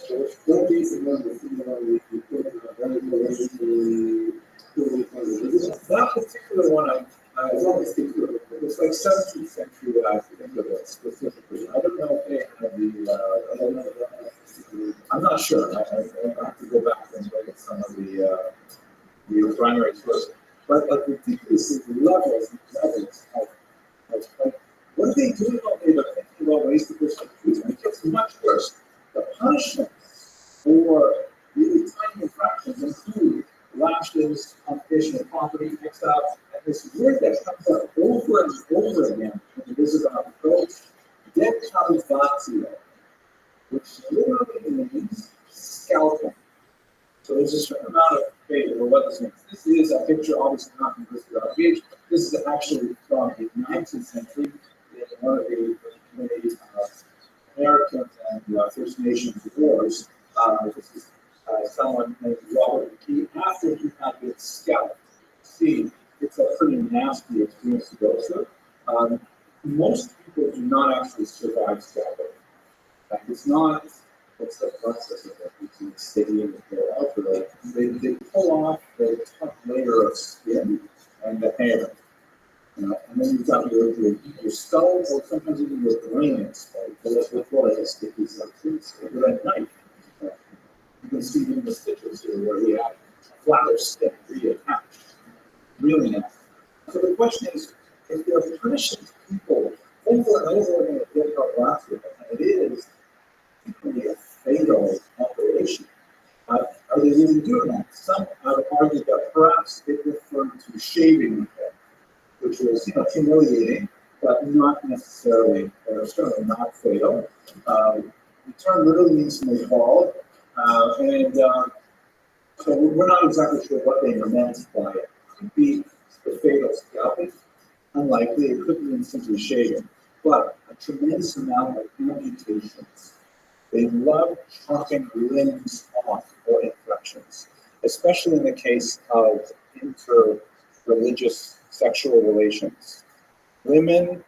That particular one, it's like 17th century that I think of it specifically. I don't know if they have I'm not sure. I have to go back and look at some of the primary sources. But like ridiculously levels of like, what are they doing all day? They're thinking about ways to persecute Jews. And it gets much worse. The punishments for really tiny infractions include lashes, confiscation of property, exile, and this word that comes up over and over again in the Visigoth approach, decapitatio, which literally means scalping. So there's a certain amount of debate over what this means. This is a picture, obviously not from the Visigoth age. This is actually from the 19th century in one of the American and First Nations wars. This is someone named Robert McKee after he had been scalped. See, it's a pretty nasty experience to go through. Most people do not actually survive scalping. It's not, what's the process of it? It's stadium and go out for that. They pull off the top layer of skin and the hair. And then you've got your your skull or sometimes even your brain exposed. So that's what I stick these like treats with a knife. You can see in the stitches here where we have a flower stick reattached. Really nice. So the question is, if they're punishing people over and over again at different Rothschild, and it is equally a fatal operation, are they really doing that? Some have argued that perhaps it referred to shaving the head, which was humiliating, but not necessarily, or certainly not fatal. The term literally means to make bald, so we're not exactly sure what they meant by it. It could be the fatal scalping, unlikely. It could mean simply shaving, but a tremendous amount of amputations. They love chopping limbs off for infections, especially in the case of inter-religious sexual relations. Women,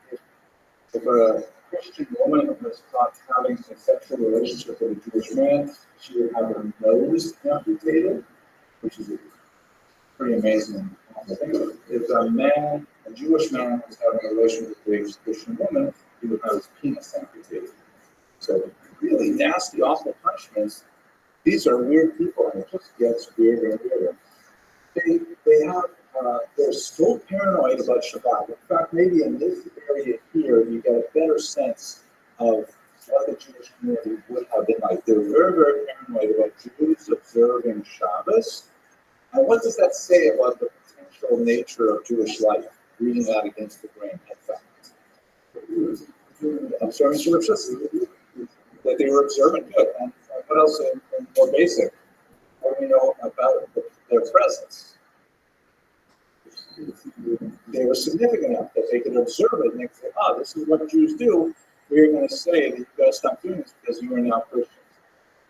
if a Christian woman was caught having a sexual relationship with a Jewish man, she would have her nose amputated, which is pretty amazing. If a Jewish man was having a relationship with a Christian woman, he would have his penis amputated. So really nasty, awful punishments. These are weird people, and it just gets weirder and weirder. They're so paranoid about Shabbat. In fact, maybe in this area here, you get a better sense of what the Jewish community would have been like. They're very, very paranoid about Jews observing Shabbos. And what does that say about the potential nature of Jewish life? Reading that against the grain, in fact. Observing Shabbos, that they were observant, good. And what else, more basic? What do we know about their presence? They were significant enough that they could observe it and they could say, this is what Jews do. We're going to say that you've got to stop doing this because you are now Christians.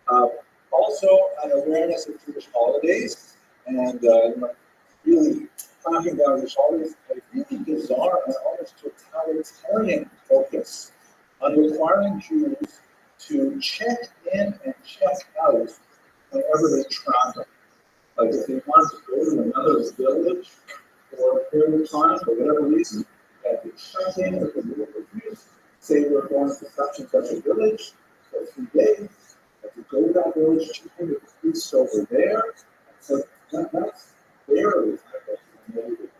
Also, an awareness of Jewish holidays and really talking about Jewish holidays, a really bizarre and almost totalitarian focus on requiring Jews to check in and check out whenever they travel. Like if they want to go to another village for a period of time, for whatever reason, they have to check in with the local Jews, say we're going to such and such a village for 3 days, have to go to that village, check in with the priests over there. So that's very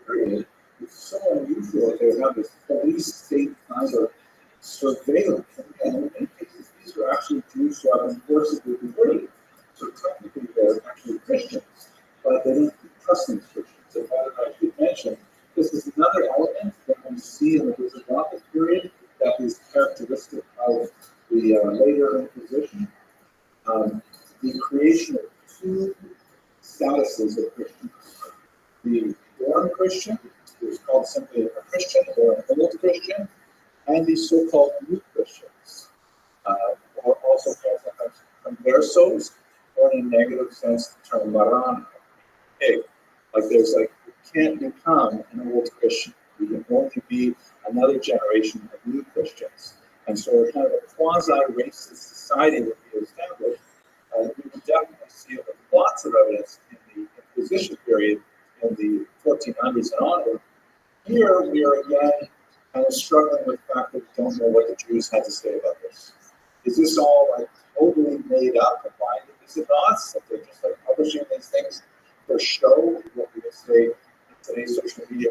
period. It's so unusual that they have this police state kind of surveillance. And in many cases, these are actually Jews who have been forcibly converted. So technically, they're actually Christians, but they don't trust these Christians. So I should mention, this is another element that we see in the Visigothic period that is characteristic of the later Inquisition. The creation of two statuses of Christians. The born Christian, who is called simply a Christian or an old Christian, and the so-called new Christians, or also called conversos, or in a negative sense, the term marrano. Okay, you can't become an old Christian. You can only be another generation of new Christians. And so kind of a quasi-racist society would be established. We would definitely see lots of evidence in the Inquisition period in the 1400s and onward. Here we are again kind of struggling with the fact that we don't know what the Jews had to say about this. Is this all totally made up and by the Visigoths? That they're just publishing these things for show? What we would say in today's social media,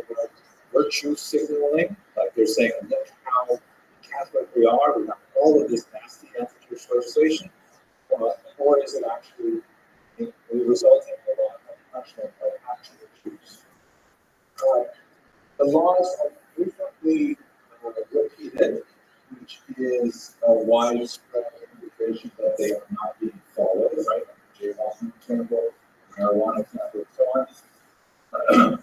virtue signaling. Like they're saying, look how Catholic we are. We have all of this nasty anti-Jewish legislation. Or is it actually resulting in a lot of punishment of actual Jews? The laws are frequently repeated, which is a widespread indication that they are not being followed, right? Jaywalking example, marijuana example, and so on.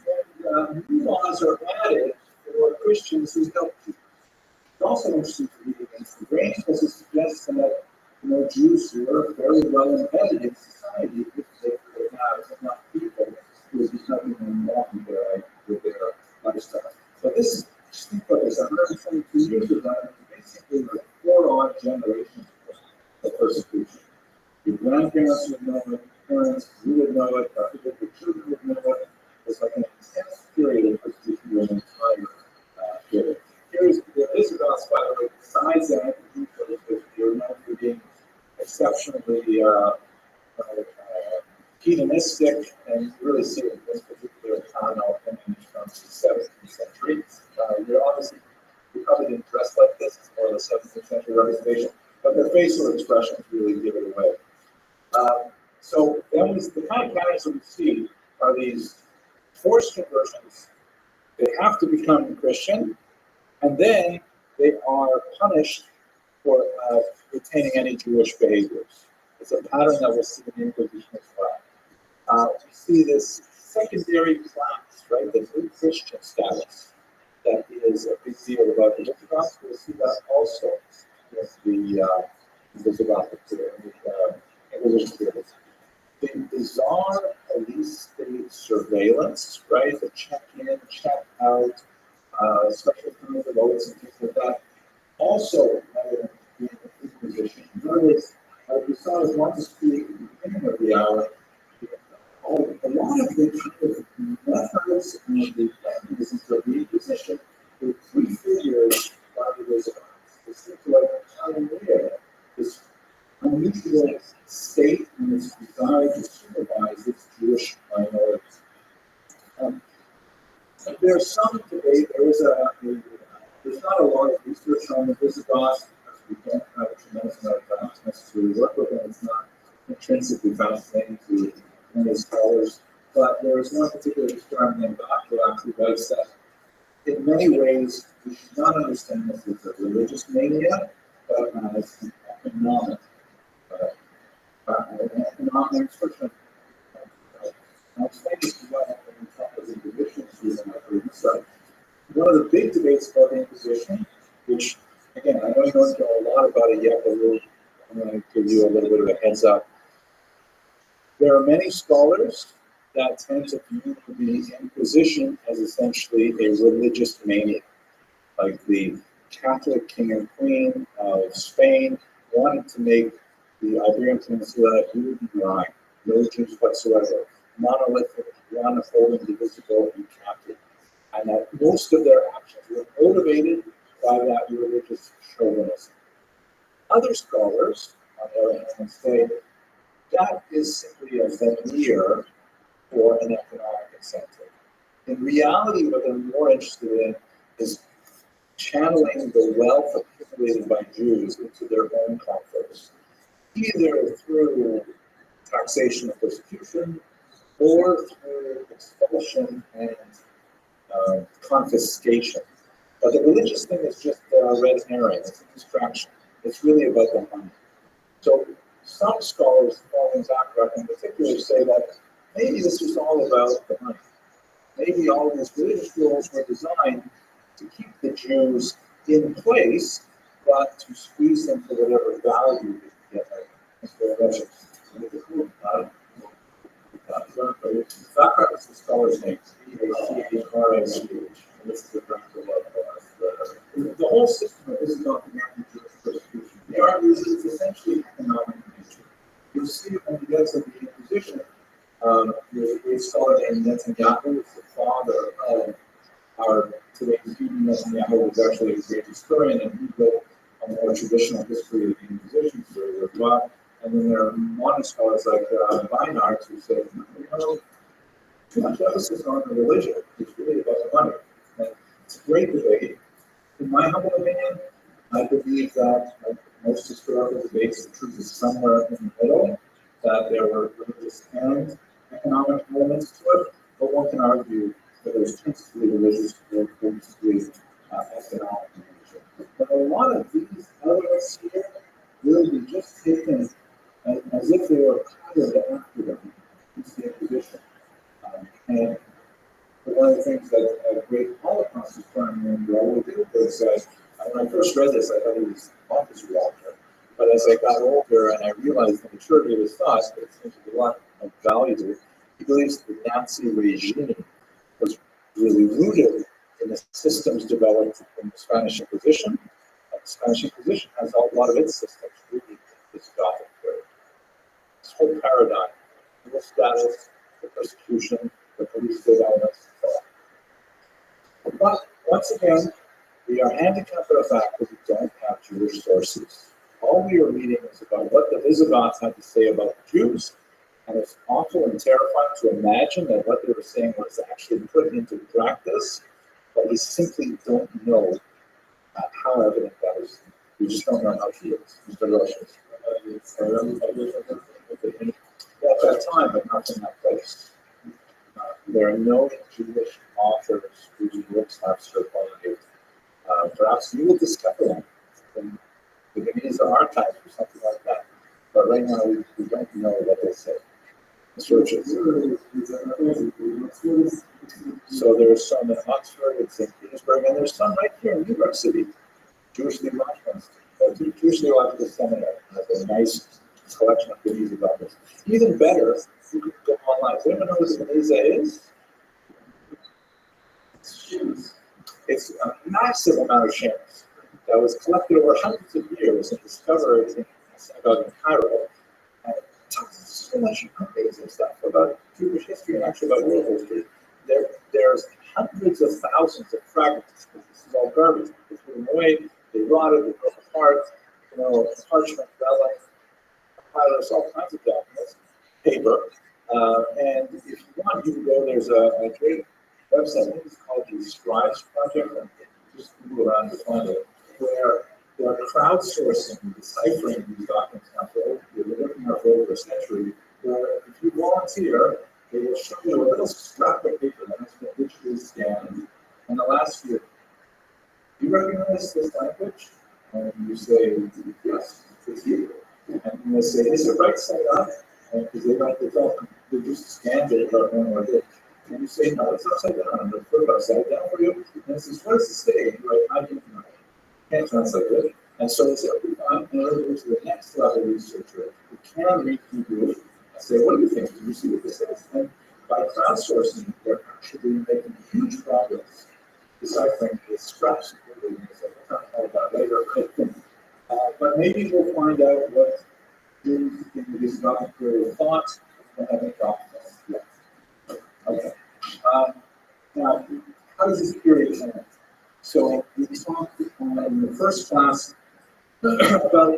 And new laws are added for Christians who help Jews. It's also interesting to read against the grain because it suggests that Jews were very well embedded in society if they could have enough people who would be helping them along with their lifestyle. So this, think about this, 122 years ago, basically like 4 odd generations of persecution. Your grandparents would know it, parents, you would know it, your children would know it. It's like an intense period of persecution during an entire period. Here's the hedonistic, and you really see it in this particular town image from the 17th century. You probably didn't dress like this, it's more of a 17th century representation, but their facial expressions really give it away. So then the kind of patterns that we see are these forced conversions. They have to become Christian, and then they are punished for retaining any Jewish behaviors. It's a pattern that we'll see in the Inquisition as well. We see this secondary class, right, the new Christian status that is a big deal about the Orthodox. We'll see that also with the Visigoth Inquisition period. The bizarre police state surveillance, right, the check-in, check-out, special kinds of oaths and things like that, also had an Inquisition. In other words, we saw as one speak at the beginning of the hour, a lot of the kind of methods and the mechanisms of the Inquisition were prefigured by the Visigoths. It seems like pioneer this unusual state and its desire to supervise its Jewish minorities. There's some debate. There's not a lot of research on the Visigoths because we don't have a tremendous amount of time to necessarily work with them. It's not intrinsically fascinating to many scholars. But there's one particular historian named Dr. who actually writes that in many ways we should not understand this as a religious mania, but as an economic. Economics, for example. I'll explain this to what happened in terms of Inquisition. So, one of the big debates about the Inquisition, which, again, I know you don't know a lot about it yet, but I'm going to give you a little bit of a heads up. There are many scholars that tend to view the Inquisition as essentially a religious mania, like the Catholic king and queen of Spain wanted to make the Iberian Peninsula unifying, no Jews whatsoever, monolithic, uniform, indivisible, and Catholic. And that most of their actions were motivated by that religious chauvinism. Other scholars, on the other hand, say that is simply a veneer for an economic incentive. In reality, what they're more interested in is channeling the wealth accumulated by Jews into their own comforts, either through taxation and persecution or through expulsion and confiscation. But the religious thing is just a red herring, it's a distraction. It's really about the money. So some scholars, following Zachariah in particular, say that maybe this was all about the money. Maybe all of these religious rules were designed to keep the Jews in place, but to squeeze them for whatever value they could get out of them. Zachariah is the scholar's name. The whole system of Visigoth and Jewish persecution, the argument is essentially economic in nature. You see it when you get to the Inquisition. There's a great scholar named Netanyahu, who's the father of our today's Hebrew Netanyahu, who's actually a great historian, and he wrote a more traditional history of the Inquisition through Rabbi. And then there are modern scholars like Weinhardt who say, too much emphasis on the religion. It's really about the money. And it's a great debate. In my humble opinion, I believe that, like most historical debates, the truth is somewhere in the middle, that there were religious and economic elements to it, but one can argue that there's principally religious or principally economic nature. But a lot of these elements here will be just taken as if they were patterned after them into the Inquisition. And one of the things that a great Holocaust historian named Rabbi did was, when I first read this, I thought he was office Walter. But as I got older and I realized the maturity of his thoughts, there seems to be a lot of value to it. He believes the Nazi regime was really rooted in the systems developed in the Spanish Inquisition. And the Spanish Inquisition has a lot of its systems rooted in this Gothic period. This whole paradigm, the status, the persecution, the police state elements, and so on. But once again, we are handicapped by the fact that we don't have Jewish sources. all we are reading is about what the Visigoths had to say about the Jews, and it's awful and terrifying to imagine that what they were saying was actually put into practice, but we simply don't know how evident that is. We just don't know how she is. Mr. Rothschild. At that time, but not in that place. There are no Jewish authors whose books have circulated. Perhaps you will discover them in the Guinness archives or something like that. But right now, we don't know what they say. Searches. So there's some in Oxford and St. Petersburg, and there's some right here in New York City. Jewish Theological Seminary has a nice collection of Guinness about this. Even better, you can go online. Does anyone know what Guinness is? It's a massive amount of shamans that was collected over hundreds of years and discovered in a synagogue in Cairo. And it tells us so much amazing stuff about Jewish history and actually about world history. There's hundreds of thousands of fragments. This is all garbage. They threw them away, they rotted, they broke apart, parchment, vellum, papyrus, all kinds of documents, paper. And if you want, you can go, there's a great website, I think it's called the Scribes Project, and just Google around to find it, where they're crowdsourcing and deciphering these documents now for over a century, where if you volunteer, they will show you a little scrap of paper that has been digitally scanned in the last year. Do you recognize this language? And you say, yes, it's you. And they say, is it right side up? Because they don't, they just scanned it about one more day. And you say, no, it's upside down. And they'll put it upside down for you. And it says, what does it say? And you're like, I don't know. Can't translate it. And so it's every time in order to go to the next level researcher who can read Hebrew and say, what do you think? Do you see what this is? And by crowdsourcing, they're actually making huge progress deciphering the scraps of what we'll talk about later. But maybe we'll find out what Jews in the Visigoth period thought and haven't got yet. Okay. Now, how does this period end? So we talked in the first class about a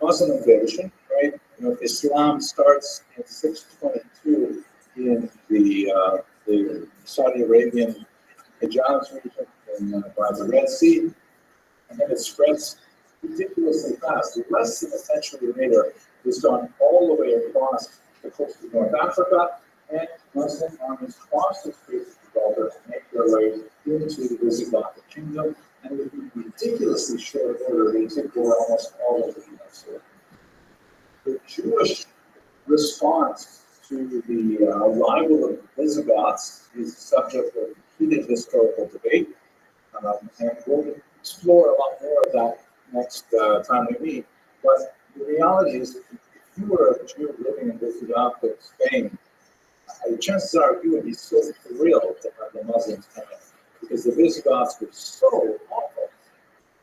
Muslim invasion, right? Islam starts in 622 in the Saudi Arabian Hijaz region by the Red Sea, and then it spreads ridiculously fast. Less than a century later, it's gone all the way across the coast of North Africa, and Muslim armies cross the Strait of Gibraltar to make their way into the Visigothic kingdom, and within ridiculously short order, they took over almost all of the peninsula. The Jewish response to the arrival of the Visigoths is the subject of heated historical debate, and we'll explore a lot more of that next time we meet. But the reality is, if you were a Jew living in Visigothic Spain, the chances are you would be so thrilled to have the Muslims come in, because the Visigoths were so awful.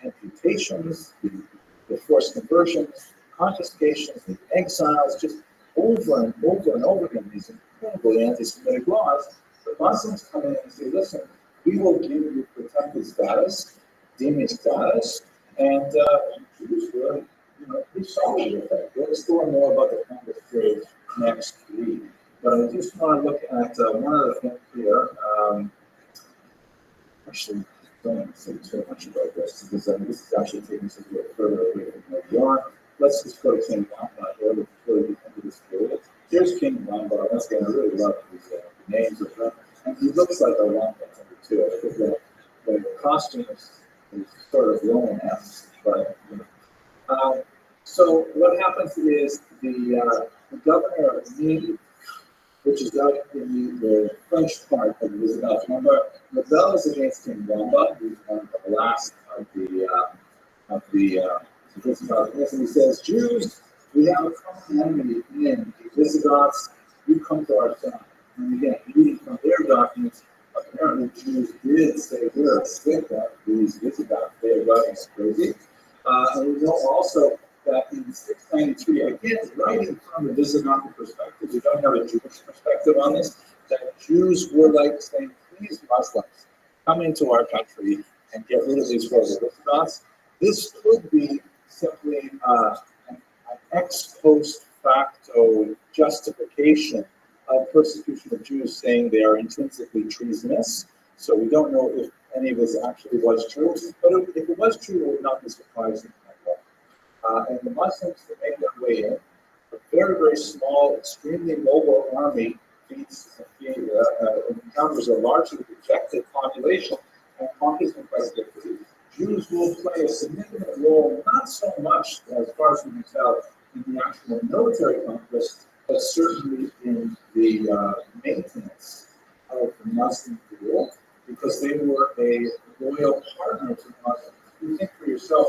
Amputations, the forced conversions, confiscations, the exiles, just over and over and over again, these incredibly anti-Semitic laws. The Muslims come in and say, listen, we will give you protected status, dhimmi status, and Jews were, pretty solid with that. We'll explore more about the Congress period next week. But I just want to look at one other thing here. Actually, don't say too much about this, because this is actually taking us a little further away from where we are. Let's just go to King Wamba here before we get into this period. Here's King Wamba. Once again, I really love these names of them. And he looks like a Wamba too. I think the costume is sort of Roman-esque, but so what happens is the governor of Nice, which is out in the French part of the Visigoths. Remember, rebels against King Wamba, who's one of the last of the Visigoths. And he says, Jews, we have a common enemy in the Visigoths. You come to our side. And again, reading from their documents, apparently Jews did say we're sick of these Visigoths. They are driving us crazy. And we know also that in 693, again, writing from the Visigothic perspective, we don't have a Jewish perspective on this, that Jews were like saying, please, Muslims, come into our country and get rid of these horrible Visigoths. This could be simply an ex post facto justification of persecution of Jews, saying they are intrinsically treasonous. So we don't know if any of this actually was true, but if it was true, it would not be surprising at all. And the Muslims that make their way in, a very, very small, extremely mobile army encounters a largely rejected population and conquers them quite quickly. Jews will play a significant role, not so much, as far as we can tell, in the actual military conquest, but certainly in the maintenance of the Muslim rule, because they were a loyal partner to the Muslims. You think for yourself,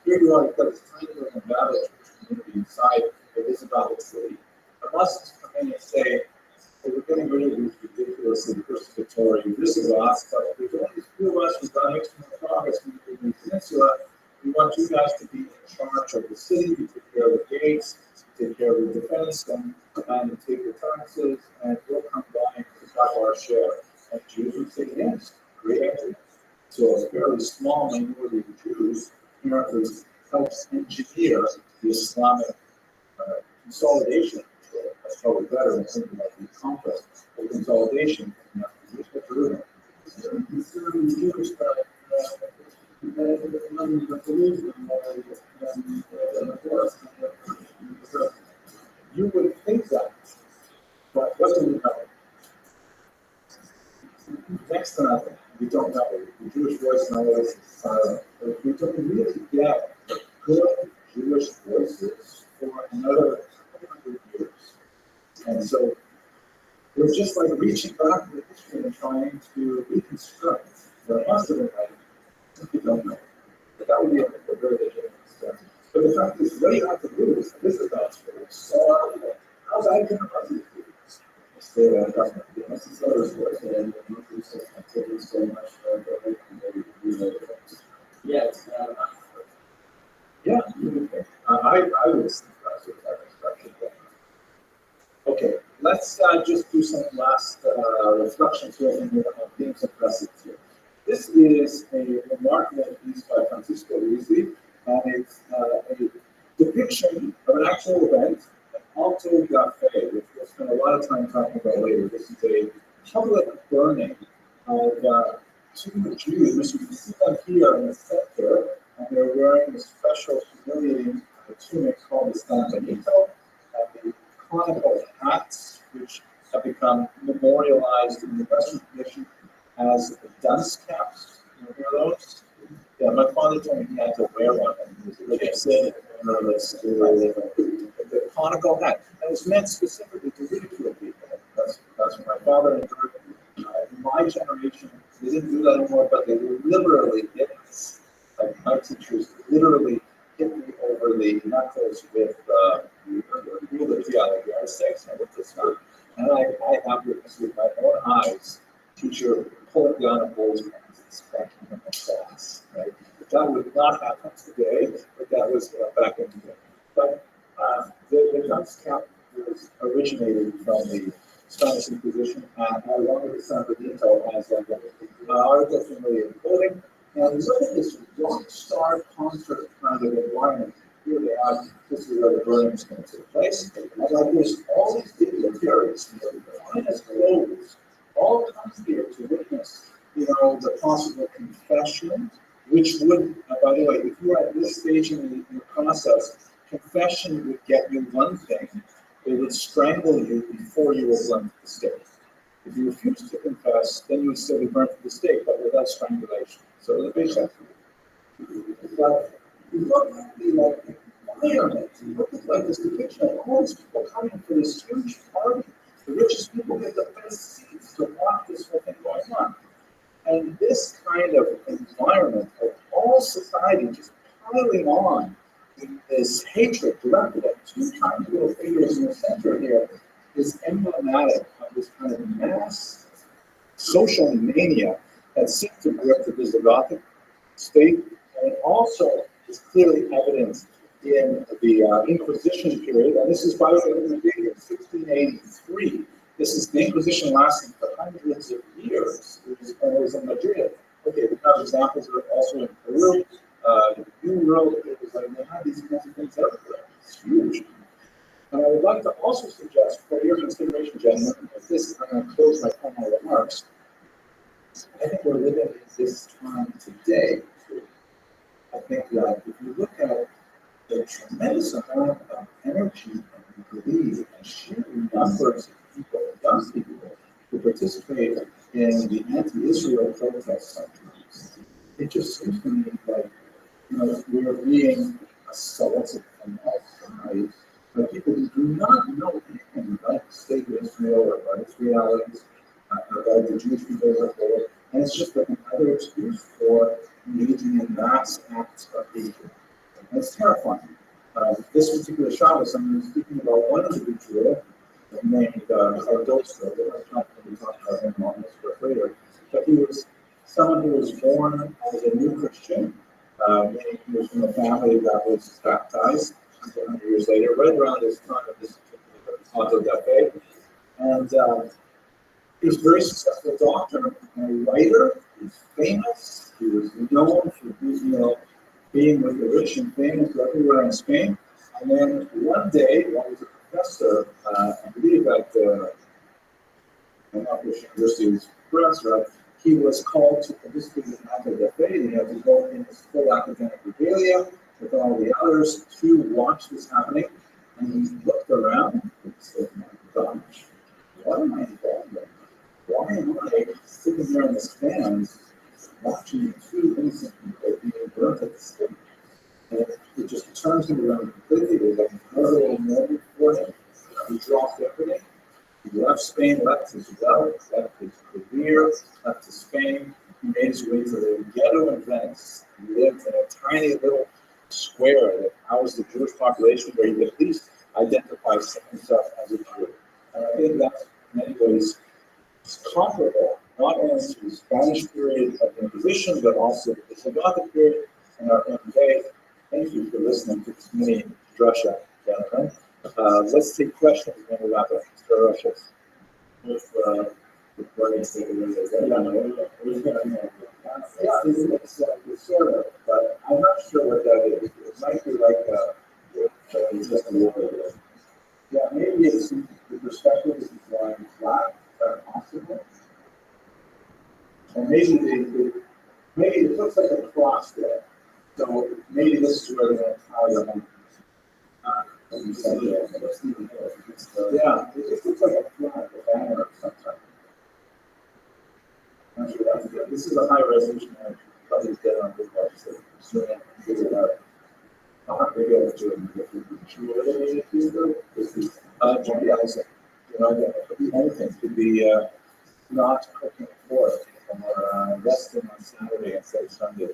here you are, you've got this tiny little Jewish community inside, it is about the city. The Muslims come in and say, hey, we're getting rid of these ridiculously persecutory, this is us, but there's only a few of us who've done extra progress in the peninsula. We want you guys to be in charge of the city, you take care of the gates, take care of the defense, and take the taxes, and we'll come by and pick up our share. And Jews would say, yes, great idea. So a fairly small minority of Jews apparently helps engineer the Islamic consolidation. That's probably better than something like the conquest or consolidation. You would think that, but what do we know? Next to nothing, we don't know. The Jewish voice nowadays is silent. But we don't really get good Jewish voices for another 200 years. And so we're just like reaching back to the history and trying to reconstruct what must have been like. We don't know. But that would be a very legitimate step. But the fact is, what do you have to do? This is not true. So, how's that going to Yes. Yeah, I would think that's what okay, let's just do some last reflections here and being some precedents here. This is a remarkable piece by Francisco Rizzi, and it's a depiction of an actual event, an Alto Cafe, which we'll spend a lot of time talking about later. This is a public burning of two Jews. You can see them here in the center, and they're wearing a special humiliating tunic called the San Benito, and the conical hats, which have become memorialized in the Western tradition as dunce caps. You hear those? Yeah, my father told me he had to wear one. The conical hat. And it was meant specifically to ridicule people. That's what my father endured. In my generation, they didn't do that anymore, but they literally hit us. Like my teachers literally hit me over the knuckles with rulers, like yardsticks. I looked this up. And I have witnessed with my own eyes, teacher pulling down a bull's pants and spanking him in class, right? But that would not happen today, but that was back in the day. But the dunce cap was originated from the Spanish Inquisition, and I wanted to San Benito as like an article familiar with clothing. And look at this rock star concert kind of environment. Here they have, this is where the burning is going to take place. And like there's all these dignitaries, the finest clothes, all come here to witness, the possible confession, which would, by the way, if you're at this stage in the process, confession would get you one thing. It would strangle you before you were burnt at the stake. If you refuse to confess, then you would still be burnt at the stake, but without strangulation. So the big sense. But look at the environment. Look at this depiction of all these people coming for this huge party. The richest people get the best seats to watch this whole thing going on. And this kind of environment of all society just piling on this hatred directed at two tiny little figures in the center here is emblematic of this kind of mass social mania that seemed to grip the Visigothic state, and it also is clearly evident in the Inquisition period. And this is, by the way, in 1683. This is the Inquisition lasting for hundreds of years. It was in Madrid. Okay, we have examples are also in Peru. You wrote because they have these kinds of things everywhere. It's huge. And I would like to also suggest for your consideration, gentlemen, if this, I'm going to close my formal remarks. I think we're living in this time today. I think that if you look at the tremendous amount of energy and belief and sheer numbers of people, young people, who participate in the anti-Israel protests, it just seems to me like, we're being assaulted from all sides by people who do not know anything about the state of Israel or about its realities, about the Jewish people as a whole, and it's just like another excuse for engaging in mass acts of hatred. And it's terrifying. This particular Shabbos, I'm speaking about one individual named Rothschild. I'm not going to talk about him on this later, but he was someone who was born as a new Christian, meaning he was from a family that was baptized 100 years later, right around this time of this particular auto-da-fe. And he was a very successful doctor and writer. He was famous. He was known for being with the rich and famous everywhere in Spain. And then one day, while he was a professor, I believe at University of Rothschild, he was called to participate in auto-da-fe. He had to go in his full academic regalia with all the others to watch this happening. And he looked around and said, "My gosh, what am I involved in? Why am I sitting there in the stands watching two innocent people being burnt at the stake?" And it just turns him around completely. It was like an incredible moment for him. He dropped everything. He left Spain, left his wealth, left his career, left his fame. He made his way to the ghetto in Venice. He lived in a tiny little square that housed the Jewish population where he could at least identify himself as a Jew. And I think that's in many ways comparable, not only to the Spanish period of the Inquisition, but also the Visigothic period in our own day. Thank you for listening to this mini drasha, gentlemen. Let's take questions when we wrap up. Mr. Rothschild. It's sort of, but I'm not sure what that is. It might be like just a little bit. Yeah, maybe it's the perspective is lying flat, possible. And maybe it looks like a cross there. So maybe this is where they're going to tie them. Yeah, it just looks like a flag, a banner of some type. I'm sure that's good. This is a high resolution image. Probably get on the website. So figure it out. I'll have to go to it. This is Johnny Allison. The only thing could be not cooking pork or resting on Saturday instead of Sunday.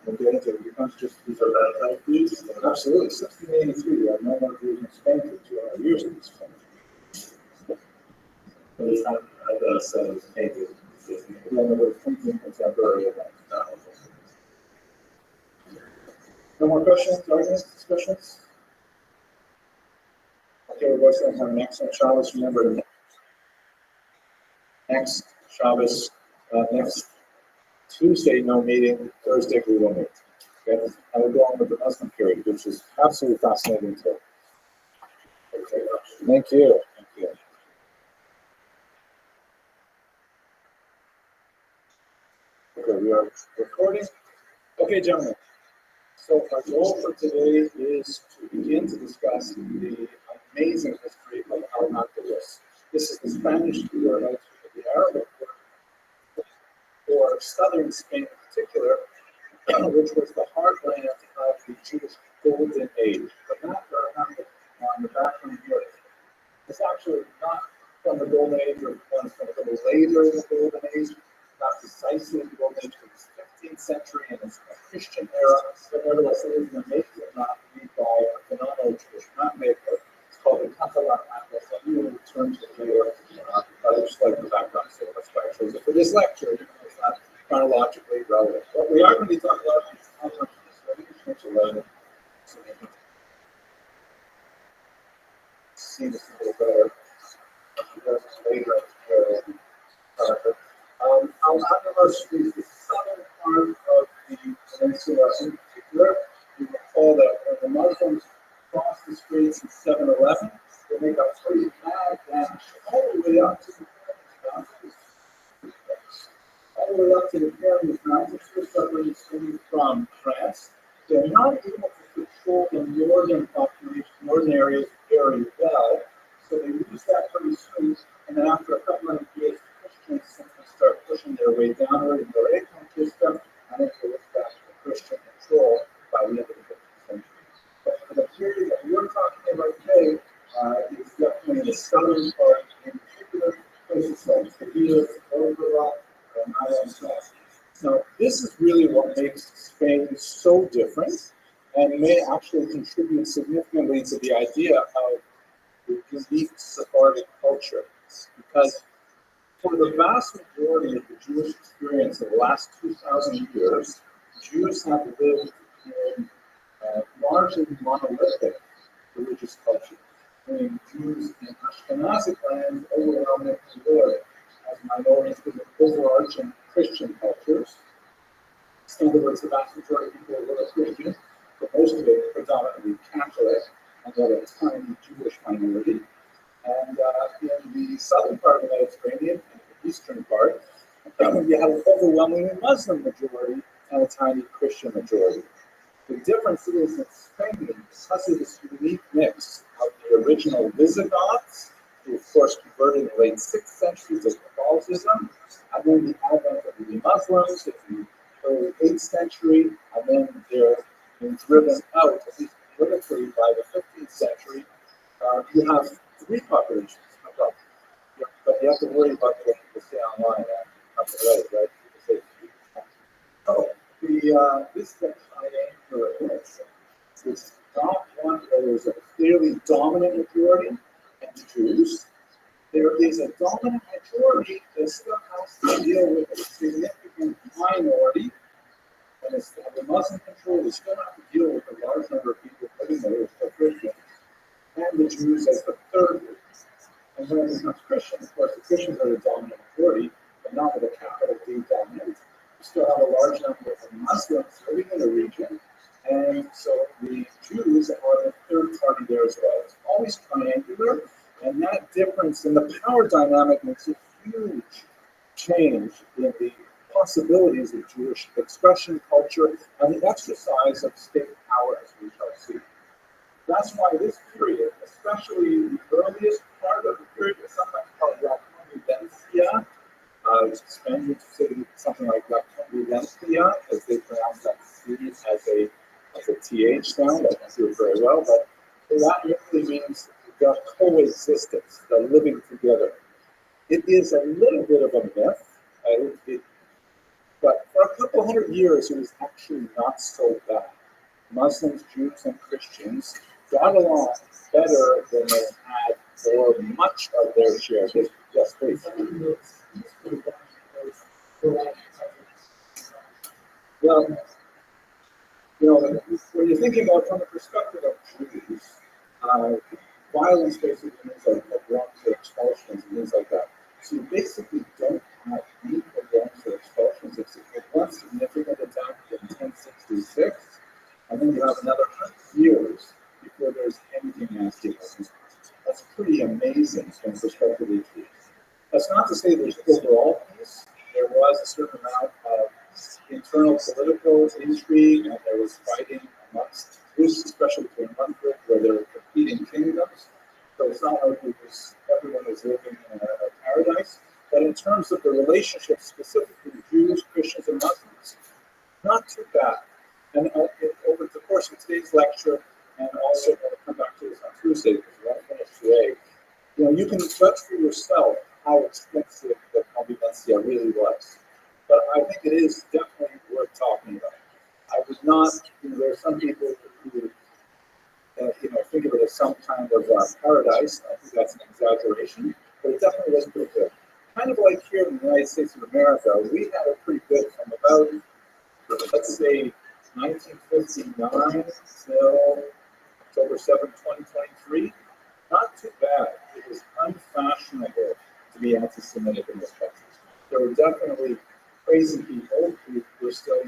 We'll get into it. It becomes just these are bad type foods. Absolutely. 1683, we have no more Jews in Spain for 200 years at this point. But it's not, I said it was painted. Yeah, no, we're thinking contemporary events. No more questions, arguments, discussions? Okay, we're going to have an excellent Shabbos. Remember, next Shabbos, next Tuesday, no meeting. Thursday, we will meet. Okay? I will go on with the Muslim period, which is absolutely fascinating too. Okay. Thank you. Thank you. Okay, we are recording. Okay, gentlemen. So our goal for today is to begin to discuss the amazing history of Al-Andalus. This is the Spanish equivalent of the Arabic word for southern Spain in particular, which was the heartland of the Jewish Golden Age. The map that I have on the background here is actually not from the Golden Age or one from a little later in the Golden Age, not precisely the Golden Age, but it's 15th century and it's a Christian era, but nevertheless it is an amazing map made by a phenomenal Jewish map maker. It's called the Catalan Atlas. I'm going to return to it later. I just like the background, so that's why I chose it for this lecture, even though it's not chronologically relevant. But we are going to be talking about these concepts, so we can switch a little bit so we can see this a little better. Al-Andalus is the southern part of the peninsula in particular. You recall the way up to the all the way up to the Pyrenees Mountains, separating from France. They're not able to control the northern population, northern areas very well. So they lose that pretty soon. And then after a couple of years, Christians simply start pushing their way downward in the Reconquista, and then it goes back to Christian control by the end of the 15th century. But for the period that we're talking about today, it's definitely the southern part, in particular, places like Seville, Córdoba, and Islands. Now, this is really what makes Spain so different, and may actually contribute significantly to the idea of the unique Sephardic culture, because for the vast majority of the Jewish experience of the last 2,000 years, Jews have lived in largely monolithic religious culture. I mean, Jews in Ashkenazic lands overwhelmingly live as minorities in the overarching Christian cultures. In other words, the vast majority of people are Christian, but most of it predominantly Catholic, and then a tiny Jewish minority. And in the southern part of the Mediterranean and the eastern part, you have an overwhelmingly Muslim majority and a tiny Christian majority. The difference is that Spain, because of this unique mix of the original Visigoths, who of course converted in the late 6th century to Catholicism, and then the advent of the Muslims in the early 8th century, and then they're being driven out, at least politically, by the 15th century. You have three populations. But you have to worry about what people say online. Right? Oh, this is a triangular list. It's not one where there's a clearly dominant majority and Jews. There is a dominant majority that still has to deal with a significant minority, and it's the Muslim control. They still have to deal with a large number of people living there as Christians, and the Jews as the third group. And when it becomes Christian, of course, the Christians are the dominant majority, but not with a capital D dominant. You still have a large number of Muslims living in the region, and so the Jews are the third party there as well. It's always triangular, and that difference in the power dynamic makes a huge change in the possibilities of Jewish expression, culture, and the exercise of state power, as we shall see. That's why this period, especially the earliest part of the period, is sometimes called La Convivencia. Spaniards say something like La Convivencia, as they pronounce that C as a TH sound. I don't do it very well, but that really means the coexistence, the living together. It is a little bit of a myth, but for a couple hundred years, it was actually not so bad. Muslims, Jews, and Christians got along better than they had for much of their share. Yes, please. Well, when you're thinking about from the perspective of Jews, violence basically means like wrongful expulsions and things like that. So you basically don't have any wrongful expulsions. It's one significant attack in 1066, and then you have another 100 years before there's anything nasty. That's pretty amazing from the perspective of Jews. That's not to say there's overall peace. There was a certain amount of internal political intrigue, and there was fighting amongst Jews, especially between one group where there were competing kingdoms. So it's not like everyone was living in a paradise. But in terms of the relationship specifically Jews, Christians, and Muslims, not too bad. And over the course of today's lecture, and also when I come back to this on Tuesday, because we're going to finish today, you can judge for yourself how expensive the convivencia really was. But I think it is definitely worth talking about. I would not, there are some people who think of it as some kind of paradise. I think that's an exaggeration, but it definitely was pretty good. Kind of like here in the United States of America, we had it pretty good from about, let's say, 1959 till October 7, 2023. Not too bad. It was unfashionable to be anti-Semitic in this country. There were definitely crazy people who were still,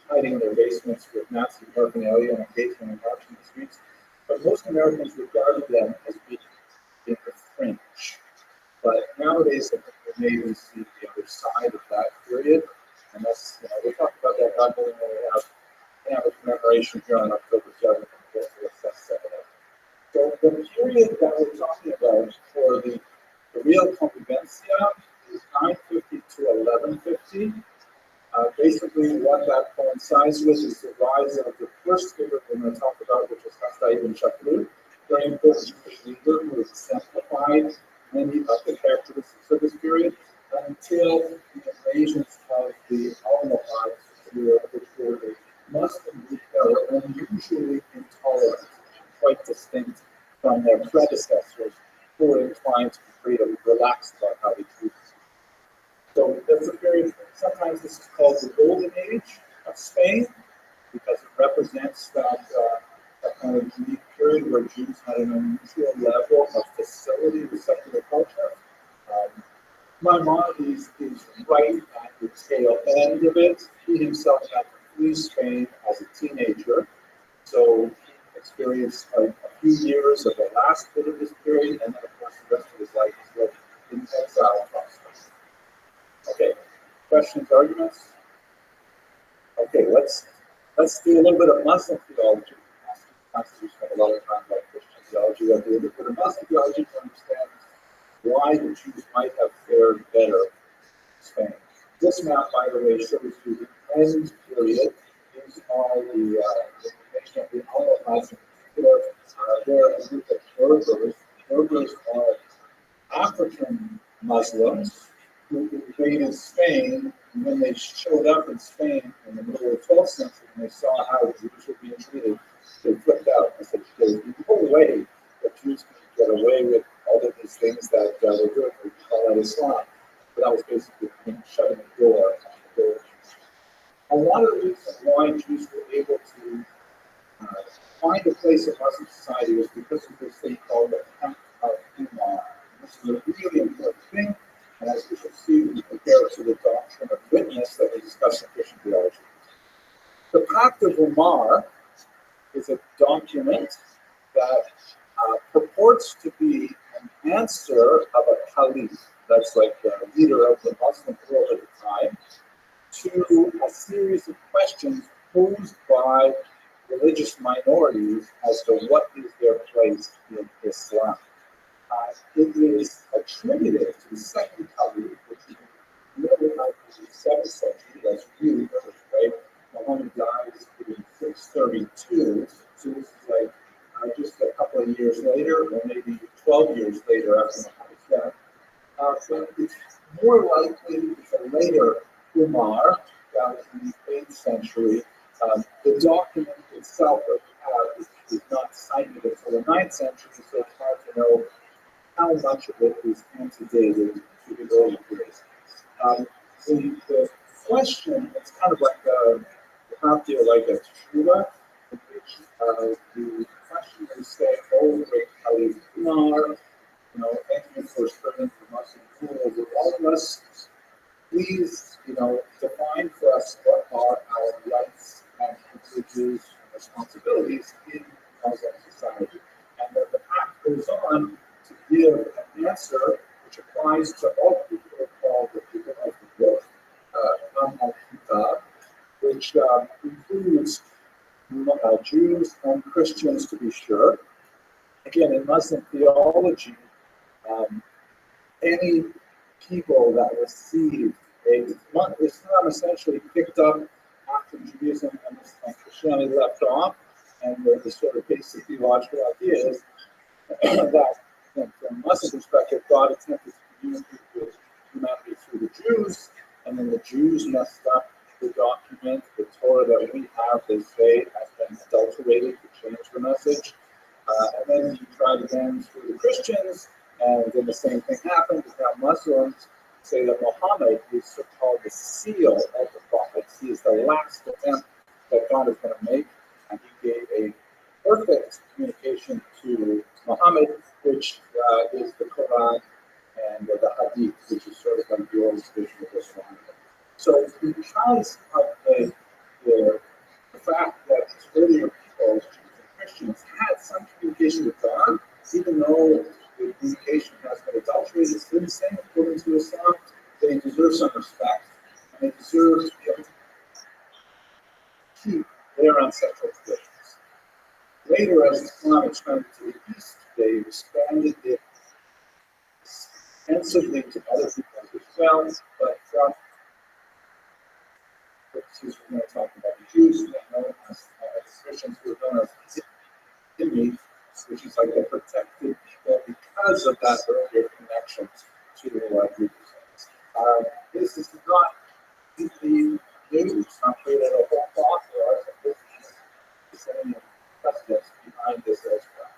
hiding in their basements with Nazi paraphernalia and occasionally marching the streets. But most Americans regarded them as being in the fringe. nowadays, I think we may even see the other side of that period. And that's, we talked about that God willing when we have a commemoration here on October 7th, and we'll assess that. So the period that we're talking about for the real convivencia is 950 to 1150. Basically, what that coincides with is the rise of the first figure we're going to talk about, which is Haftai ibn Shaklu, very important Jewish leader who exemplified many of the characteristics of this period until the invasions of the Almohads, which were a Muslim group that were unusually intolerant, quite distinct from their predecessors, who were inclined to be freedom, relaxed about how they treat. So that's a period, sometimes this is called the Golden Age of Spain, because it represents that kind of unique period where Jews had an unusual level of facility with secular culture. Maimonides is right at the tail end of it. He himself had to flee Spain as a teenager, so he experienced a few years of the last bit of this period, and then of course the rest of his life is lived in exile from Spain. Okay, questions, arguments? Okay, let's do a little bit of Muslim theology. We spend a lot of time about Christian theology. We'll do a little bit of Muslim theology to understand why the Jews might have fared better in Spain. This map, by the way, shows you the end period. These are the information of the Almohads in particular. They're a group of Berbers. Berbers are African Muslims who invaded Spain, and when they showed up in Spain in the middle of the 12th century and they saw how Jews were being treated, they flipped out and said, there's no way that Jews can get away with all of these things that they're doing. We call that Islam. But that was basically shutting the door on the door. A lot of the reason why Jews were able to find a place in Muslim society was because of this thing called the Pact of Umar. This is a really important thing, and as we shall see, we compare it to the doctrine of witness that we discussed in Christian theology. The Pact of Umar is a document that purports to be an answer of a caliph, that's like the leader of the Muslim world at the time, to a series of questions posed by religious minorities as to what is their place in Islam. It is attributed to the second caliph, which is in the middle of the 7th century. That's really early, right? Muhammad dies in 632, so this is like just a couple of years later, or maybe 12 years later after Muhammad's death. But it's more likely it's a later Umar, that was in the 8th century. The document itself is not cited until the 9th century, so it's hard to know how much of it is antedated to the early periods. The question, it's kind of like like a tshuva, in which the questioners say, oh, great Caliph Umar, thank you for spreading the Muslim rule over all of us. Please, define for us what are our rights and privileges and responsibilities in Muslim society. And then the pact goes on to give an answer which applies to all people called the people of the book, which includes Jews and Christians, to be sure. Again, in Muslim theology, any people that received Islam essentially picked up after Judaism and Christianity left off, and the sort of basic theological idea is that, from a Muslim perspective, God attempted to communicate with humanity through the Jews, and then the Jews messed up the document, the Torah that we have, they say, has been adulterated to change the message. And then you tried again through the Christians, and then the same thing happened. Now Muslims say that Muhammad is so-called the seal of the prophets. He is the last attempt that God is going to make, and he gave a perfect communication to Muhammad, which is the Quran and the Hadith, which is sort of like the oldest vision of Islam. So because of the fact that earlier people, Jews and Christians, had some communication with God, even though the communication has been adulterated, still been saying, according to Islam, they deserve some respect, and they deserve to be able to keep their ancestral traditions. Later, as Islam expanded to the east, they expanded it extensively to other peoples as well, but we're going to talk about the Jews, who are known as Christians, who are known as Dhimmi, which is like the protected people because of that earlier connection to Jews. This is not deeply new. It's not created a whole thought. There are some Islamic precedents behind this as well.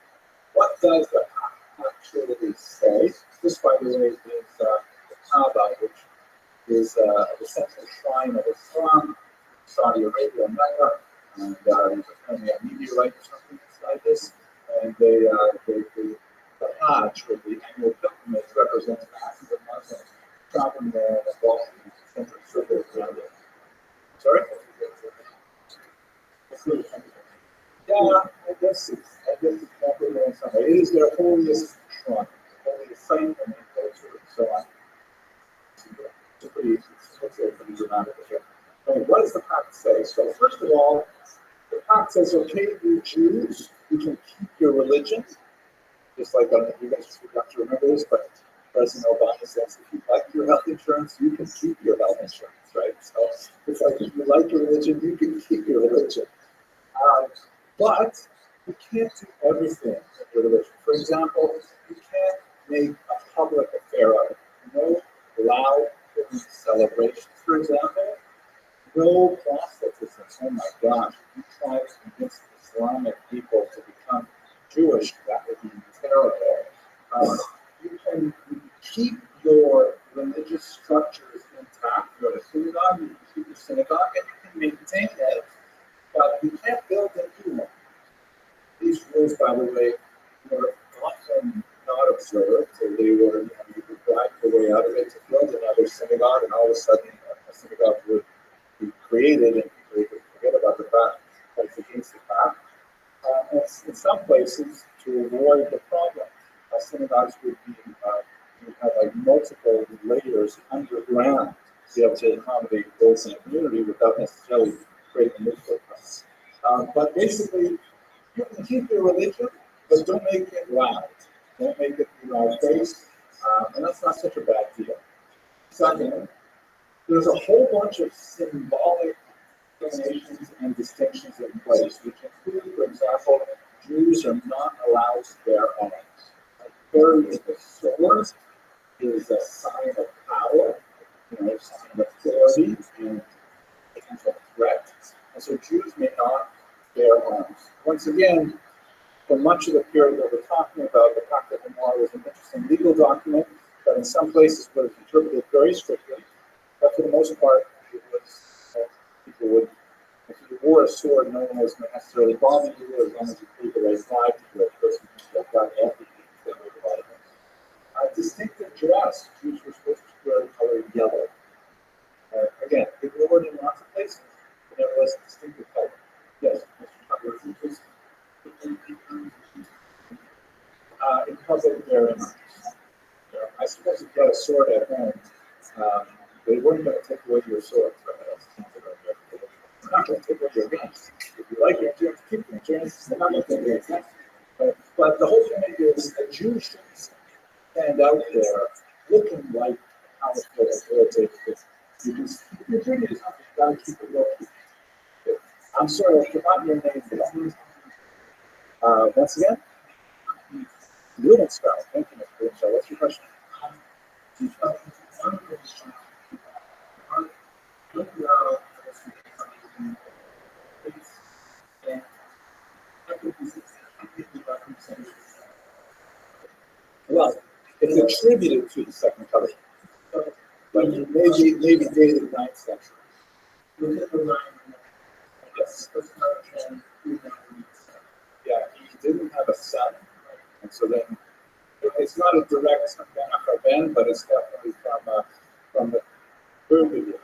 What does the actually say? This, by the way, is the Kaaba, which is the central shrine of Islam, Saudi Arabia, Mecca, and there's apparently a meteorite or something inside this, and the Hajj, or the annual pilgrimage, represents masses of Muslims traveling there and walking in central circles around it. Sorry? Yeah, I guess it's probably going somewhere. It is their holiest shrine, holiest site, and their culture, and so on. It's pretty dramatic. Okay, what does the pact say? So first of all, the pact says, okay, you Jews, you can keep your religion, just like you guys have to remember this, but President Obama says, if you like your health insurance, you can keep your health insurance, right? So it's like, if you like your religion, you can keep your religion. But you can't do everything in your religion. For example, you can't make a public affair of it. No loud celebrations, for example. No proselytism. Oh my gosh, if you try to convince Islamic people to become Jewish, that would be terrible. You can keep your religious structures intact. You go to synagogue, you can keep your synagogue, and you can maintain it, but you can't build a new one. These rules, by the way, were often not observed, so they were, you could drive your way out of it to build another synagogue, and all of a sudden a synagogue would be created, and people would forget about the fact that it's against the fact. In some places, to avoid the problem, synagogues would be would have like multiple layers underground to be able to accommodate those in a community without necessarily creating a new footprint. But basically, you can keep your religion, but don't make it loud. Don't make it loud-faced, and that's not such a bad deal. Second, there's a whole bunch of symbolic donations and distinctions in place, which include, for example, Jews are not allowed to bear arms. Carrying the sword is a sign of power, a sign of authority and potential threat. And so Jews may not bear arms. Once again, for much of the period that we're talking about, the Pact of Lamar was an interesting legal document that in some places was interpreted very strictly, but for the most part, it was people would, if you wore a sword, no one was necessarily bothering you as long as you paid the right flag to the person who got everything. Distinctive dress, Jews were supposed to wear the color yellow. Again, it wore in lots of places, but there was a distinctive color. Yes, Mr. In public, very much. I suppose if you had a sword at home, they weren't going to take away your sword. They're not going to take away your guns. If you like it, you have to keep them. They're not going to take away your guns. But the whole thing is that Jews shouldn't stand out there looking like powerful authoritative. You can keep your Judaism, you've got to keep it low. I'm sorry, I forgot your name. Once again, Guinness. Thank you, Mr. Guinness. What's your question? Well, it's attributed to the second covenant, but maybe dated 9th century. Yes. Yeah, he didn't have a son, and so then it's not a direct Ben, but it's definitely from the early years.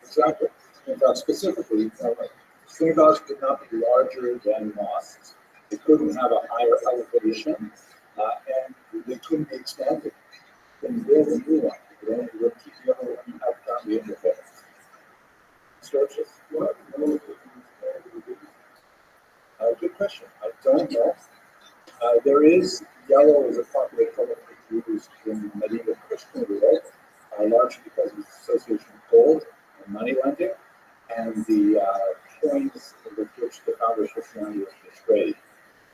Exactly. In fact, specifically, synagogues could not be larger than mosques. They couldn't have a higher elevation, and they couldn't be expanded. They couldn't build a new one. They could only keep the other one and have down the end of it. Churches. Good question. I don't know. There is yellow as a popular color for Jews in medieval Christian world, largely because of its association with gold and money lending, and the coins with which the founder of Christianity was portrayed.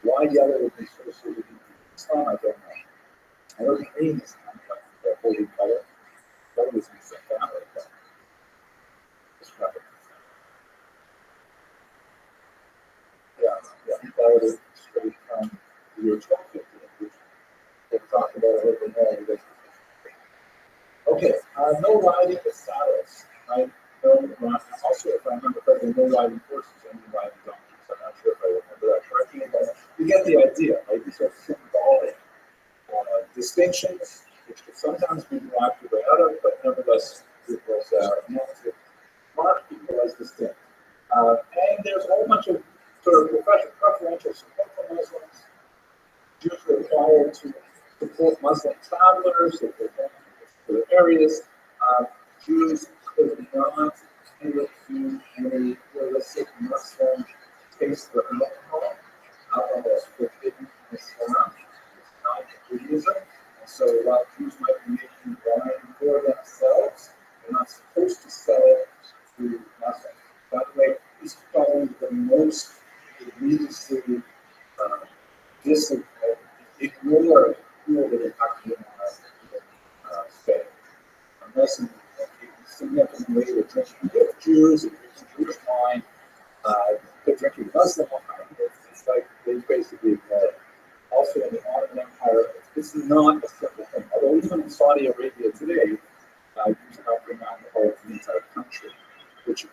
Why yellow would be associated with Islam, I don't know. I know green is kind of like the holy color. That was in the family, but it's probably. Yeah, he borrowed it straight from the year 1250, which we'll talk about a little bit more in this. Okay, no riding with saddles. I know, also, if I remember correctly, no riding horses, only riding donkeys. I'm not sure if I remember that correctly, but you get the idea, right? These are symbolic distinctions, which could sometimes be derived to the other, but nevertheless, it was meant to mark people as distinct. And there's a whole bunch of sort of preferential support for Muslims. Jews were required to support Muslim travelers if they went to the areas. Jews could not enter to any illicit Muslim taste for alcohol. Alcohol is forbidden in Islam. It's not in Judaism. And so while Jews might be making wine for themselves, they're not supposed to sell it to Muslims. By the way, this is probably the most egregiously ignored rule that is actually in Spain. Unless in significant way we're drinking with Jews and drinking Jewish wine, they're drinking Muslim wine. It's like they basically ignore it. Also in the Ottoman Empire, it's not a simple thing. Although even in Saudi Arabia today, Jews are not bringing alcohol to the entire country, which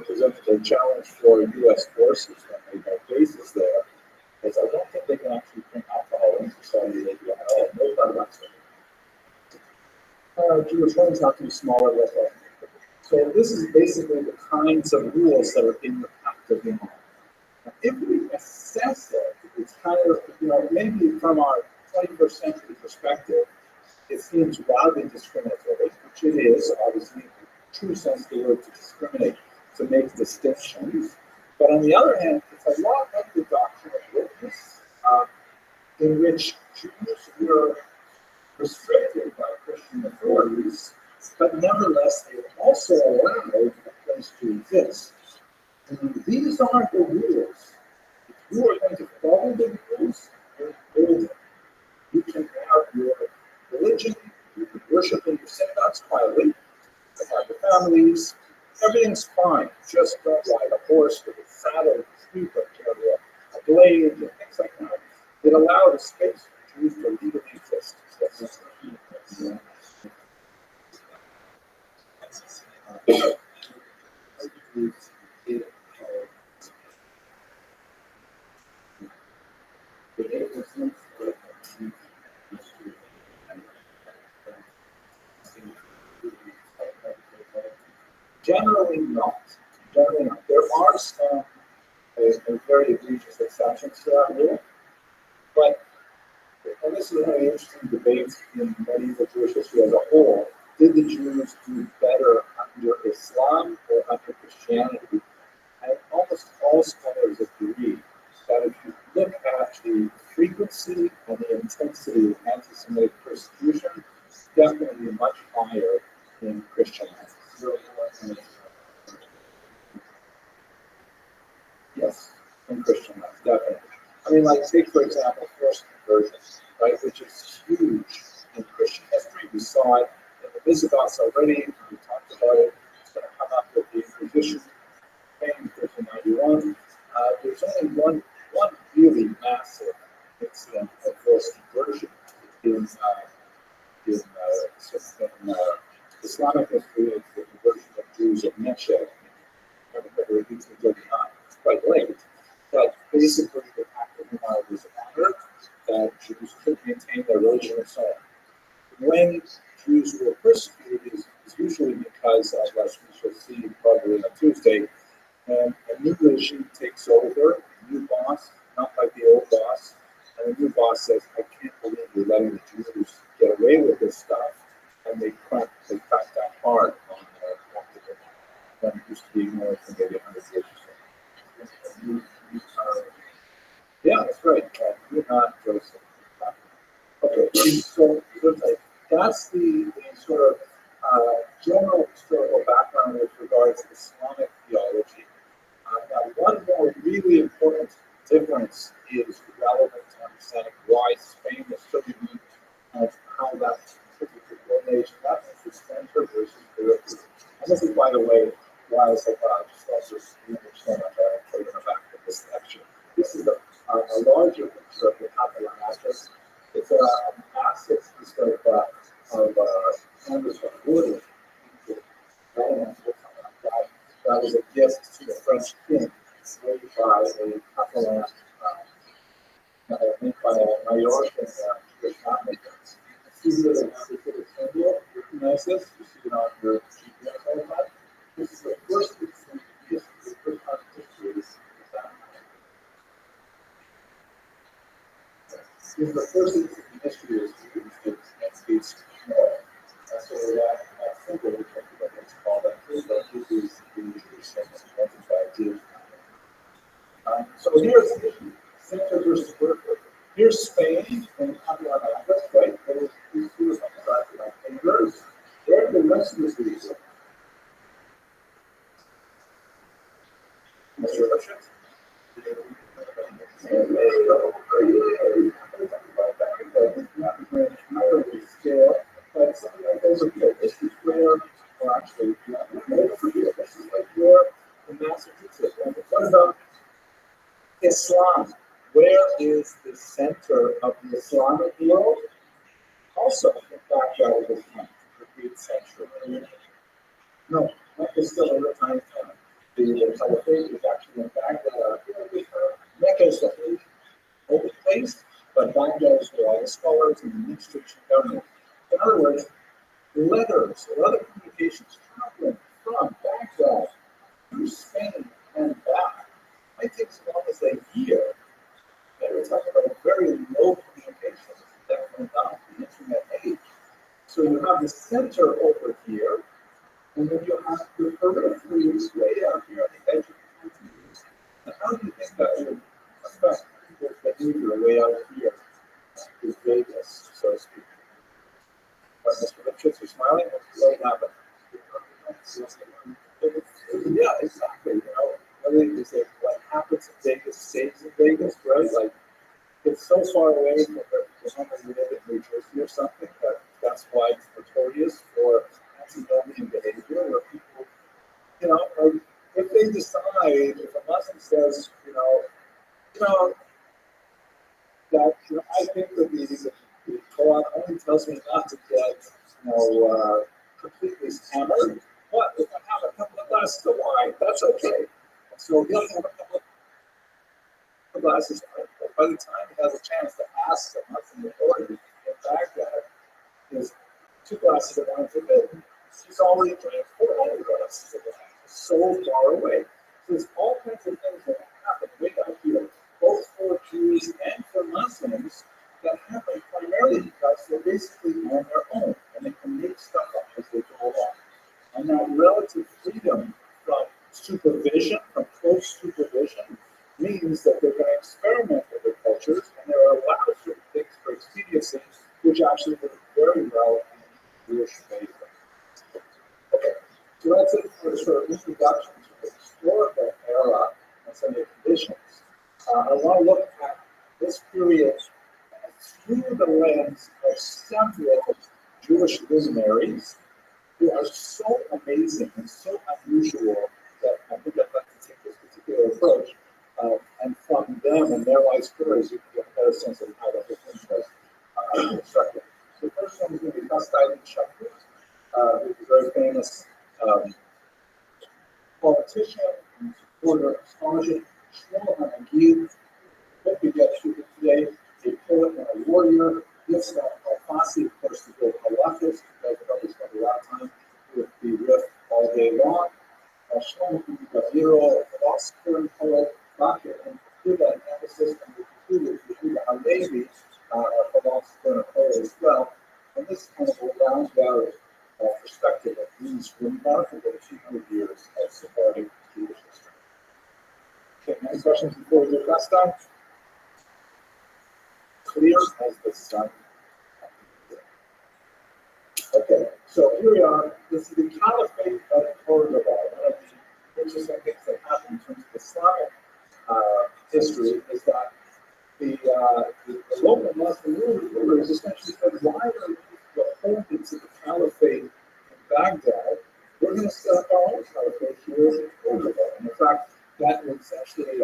presented a challenge for U.S. forces when they have bases there, because I don't think they can actually bring alcohol into Saudi Arabia at all. No doubt about it. Jewish homes have to be smaller, less often. So this is basically the kinds of rules that are in the Pact of Imam. If we assess it, it's kind of, maybe from our 21st century perspective, it seems wildly discriminatory, which it is, obviously, in the true sense of the word, to discriminate, to make distinctions. But on the other hand, it's a lot like the doctrine of witness, in which Jews were restricted by Christian authorities, but nevertheless, they were also allowed a place to exist. And these aren't the rules. If you are going to follow the rules, you're golden. You can have your religion, you can worship in your synagogues quietly, you can have your families, everything's fine. Just don't ride a horse with a saddle, with a blade, and things like that. It allowed a space for Jews to legally exist. Generally not. Generally not. There are some very egregious exceptions to that rule, but, and this is a very interesting debate in medieval Jewish history as a whole, did the Jews do better under Islam or under Christianity? And almost all scholars agree that if you look at the frequency and the intensity of anti-Semitic persecution, it's definitely much higher in Christianity. Yes, in Christian life, definitely. I mean, like, take, for example, forced conversion, right, which is huge in Christian history. We saw it in the Visigoths already. We talked about it. It's going to come up with the Inquisition in 1391. There's only one really massive incident of forced conversion in Islamic history. It's the conversion of Jews of Meshed. It's quite late, but basically the Pact of Imam was honored that Jews could maintain their religion and so on. When Jews who are persecuted is usually because, as we shall see probably on Tuesday, a new regime takes over, a new boss, not like the old boss, and the new boss says, I can't believe you're letting the Jews get away with this stuff, and they crack down hard on when it used to be more than maybe 100 years or so. Yeah, that's right. You're not Joseph. Okay, so that's the sort of general historical background with regards to Islamic theology. Now, one more really important difference is relevant to understanding why Spain is so unique and how that particular nation, that is the center versus periphery. And this is, by the way, why I said just also you understand what I'm talking about with this lecture. This is a larger picture of the Catalan Atlas. It's a massive piece of canvas of wood. That was a gift to the French king, made by a Catalan, made by a Mallorcan British maker. See here the sort of symbol, recognize this? You see it on your GPS all the time. This is the first thing the first time in history is that. This is the first thing in history is it's small. And so that symbol, which I think it's called, this is the so here's center versus periphery. Here's Spain and Catalan Atlas, right? These two are like fingers. There the rest of the region. Mr. Russian? Scale, but something like over here. This is where, well, actually, over here. This is like where the Massachusetts. What about Islam? Where is the center of the Islamic world? Also, in fact, that was the 8th century. No, Mecca is still in the time. The Caliphate is actually in Baghdad. Mecca is the holy place, but Baghdad is where all the scholars and the administration government. In other words, letters or other communications traveling from Baghdad to Spain and back might take as long as a year. And we're talking about very low communications, definitely not the internet age. So you have the center over here, and then you have the peripheries way out here on the edge of the continent. And how do you think that would affect people's behavior way out here in Vegas, so to speak? But Mr. Richards, you're smiling? What happened? Yeah, exactly. You know, really, you say what happens in Vegas stays in Vegas, right? Like, it's so far away from where you live in New Jersey or something that's why it's notorious for anti-Muslim behavior, where people, you know, like, if they decide, if a Muslim says, that I think that the Quran only tells me not to get, completely hammered, but if I have a couple of glasses of wine, that's okay. And so he'll have a couple of glasses of wine, but by the time he has a chance to ask the Muslim authority in Baghdad, is 2 glasses of wine forbidden, he's already drank 400 glasses of wine. So far away. So there's all kinds of things that happen way out here, both for Jews and for Muslims, that happen primarily because they're basically on their own and they can make stuff up as they go along. And that relative freedom from supervision, from close supervision, means that they're going to experiment with their cultures and they're allowed certain things for expediency, which actually work very well in Jewish favor. Okay, so that's it for sort of introduction to the historical era and some of the conditions. I want to look at this period through the lens of several Jewish luminaries who are so amazing and so unusual that I think I'd like to take this particular approach. And from them and their life stories, you can get a better sense of how that whole thing was constructed. So the first one is going to be Constantine Shakir, who's a very famous politician and supporter of scholarship. Shmuel HaNagid, what we get to today, a poet and a warrior. Yitzhak Alfasi, of course, the great halachist, because literal philosopher and poet Rothschild, and through that emphasis on the Jewish, Rabbi, a philosopher and a poet as well. And this kind of rounds out perspective of these remarkable 200 years of Sephardic Jewish history. Okay, any questions before we do last time? Clear as the sun. Okay, so here we are. This is the Caliphate of Cordoba. One of the interesting things that happened in terms of Islamic history is that the local Muslim rulers essentially said, why are the holdings of the Caliphate in Baghdad? We're going to set up our own Caliphate here in Cordoba. And in fact, that was actually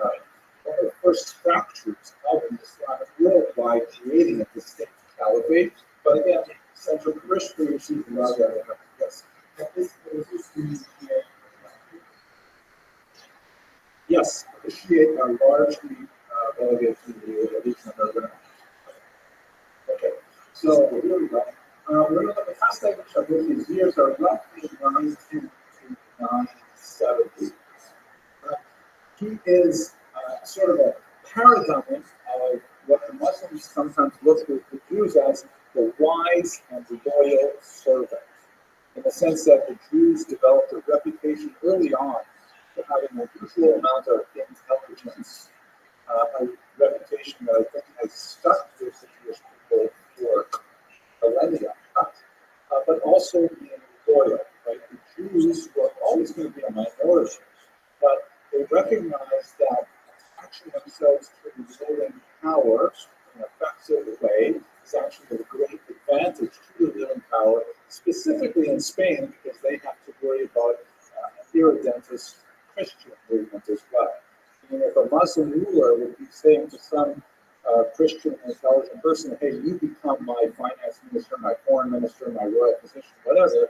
one of the first fractures of the Islamic world by creating a distinct Caliphate. But again, Central Christian received a lot of that. Yes. Yes, the Shiite are largely relegated to the elite number. Okay, so here we go. We're going to look at the past language of these years are roughly 910 to 970. He is sort of a paradigm of what the Muslims sometimes look at the Jews as the wise and loyal servant, in the sense that the Jews developed a reputation early on for having an unusual amount of intelligence, a reputation that I think has stuck with the Jewish people for millennia, but also being loyal. Right? The Jews were always going to be a minority, but they recognized that attaching themselves to the ruling power in an effective way is actually a great advantage to the ruling power, specifically in Spain, because they have to worry about an irredentist Christian movement as well. And if a Muslim ruler would be saying to some Christian intelligent person, hey, you become my finance minister, my foreign minister, my royal physician, whatever,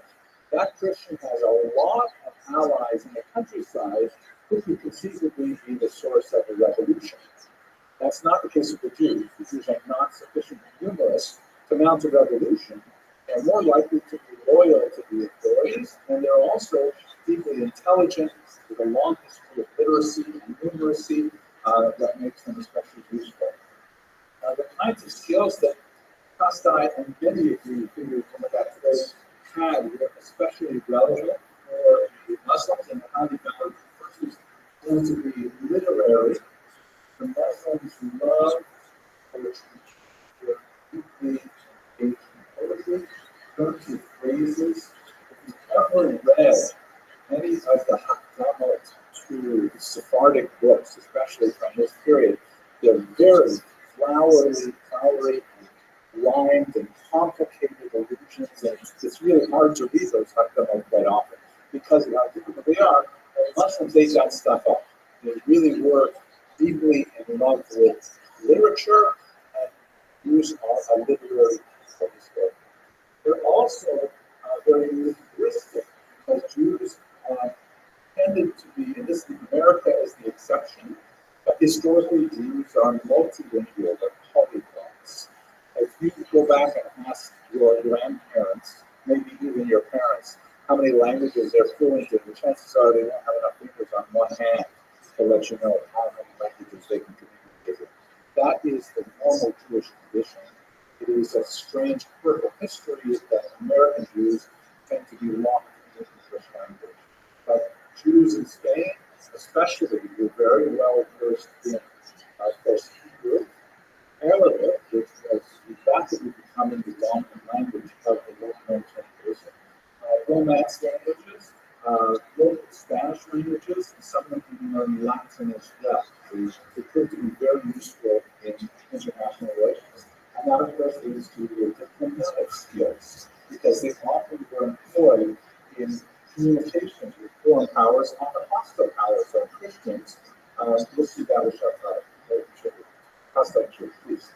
that Christian has a lot of allies in the countryside who could conceivably be the source of a revolution. That's not the case with the Jews. The Jews are not sufficiently numerous to mount a revolution. They're more likely to be loyal to the authorities, and they're also deeply intelligent with a long history of literacy and numeracy that makes them especially useful. The kinds of skills that Kastai and many of you figures in the back today had were especially relevant for the Muslims and highly valued. First is going to be literary. The Muslims love poetry. They're deeply engaged in poetry, terms of phrases. If you've ever read any of the Hakamat to Sephardic books, especially from this period, they're very flowery, rhymed and complicated allusions, and it's really hard to read those Hakamat quite often because of how difficult they are. And Muslims ate that stuff up. They really were deeply in love with literature and use a literary focus. They're also very linguistic, because Jews tended to be, and this America is the exception, but historically Jews are multilingual, they're polyglots. If you go back and ask your grandparents, maybe even your parents, how many languages they're fluent in, the chances are they won't have enough fingers on one hand to let you know how many languages they can communicate with. That is the normal Jewish tradition. It is a strange quirk of history that American Jews tend to be locked in the English language. But Jews in Spain, especially, were very well versed in, of course, Hebrew, Arabic, which was rapidly becoming the dominant language of the local generation, Romance languages, local Spanish languages, and some of them even learn Latin as well. They proved to be very useful in international relations. And that, of course, leads to the diplomatic skills, because they often were employed in communications with foreign powers, often hostile powers, like Christians. We'll see that with our hostile church, please.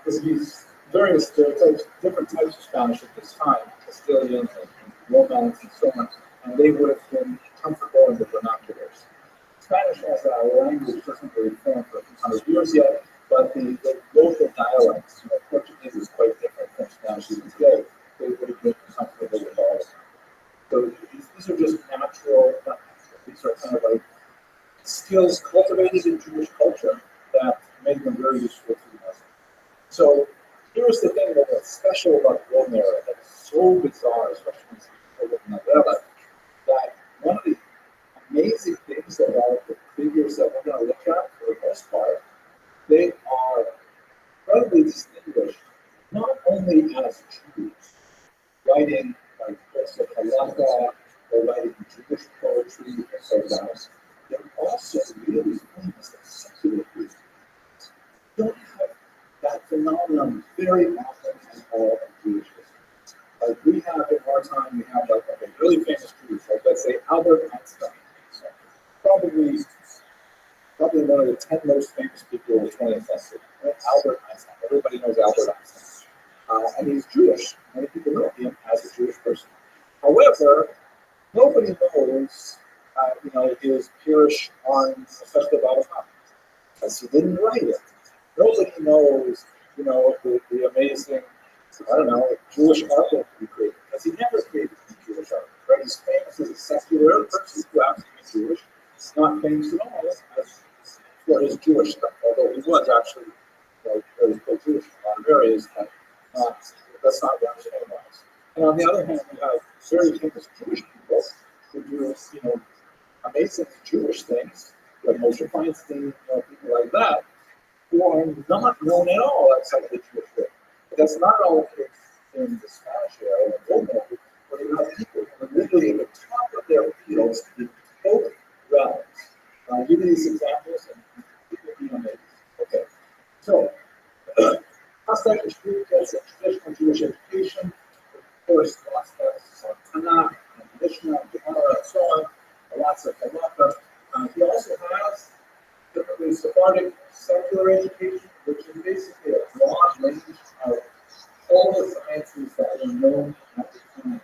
There's these various stereotypes, different types of Spanish at this time, Castilian and Romance and so on, and they would have been comfortable in the vernaculars. Spanish as a language doesn't really form for a few hundred years yet, but the local dialects, Portuguese is quite different from Spanish even today. They would have been comfortable with all of them. So these are just natural, these are kind of like skills cultivated in Jewish culture that made them very useful to the Muslims. So here's the thing that's special about the Golden Era that's so bizarre, especially when people look in novella, that one of the amazing things about the figures that we're going to look at, for the most part, they are incredibly distinguished, not only as Jews, writing like books of halakha, or writing Jewish poetry, and so on, they're also really famous as secular Jews. You don't have that phenomenon very often in all of Jewish history. Like we have in our time, we have like a really famous Jews, like let's say Albert Einstein. So probably one of the 10 most famous people of the 20th century. Right? Albert Einstein. Everybody knows Albert Einstein. And he's Jewish. Many people know him as a Jewish person. However, nobody knows, his Pirish on the Bible because he didn't write it. Nobody knows, the amazing, Jewish artwork he created because he never created Jewish art. Right? He's famous as a secular person who happens to be Jewish. He's not famous at all as for his Jewish stuff, although he was actually very pro-Jewish in a lot of areas, but that's not what I'm saying about. And on the other hand, we have very famous Jewish people who do, amazing Jewish things, like Moshe Feinstein, people like that, who are not known at all outside of the Jewish world. But that's not all the case in the Spanish era, in the Golden Era, where you have people who are literally at the top of their fields in both realms. I'll give you these examples and it will be amazing. Okay, so Hastag Ishbut as a traditional Jewish education, of course, lots of emphasis on Tanakh and Mishnah, Gemara, and so on, lots of halakha. He also has typically Sephardic secular education, which is basically a broad range of all the sciences that were known at the time.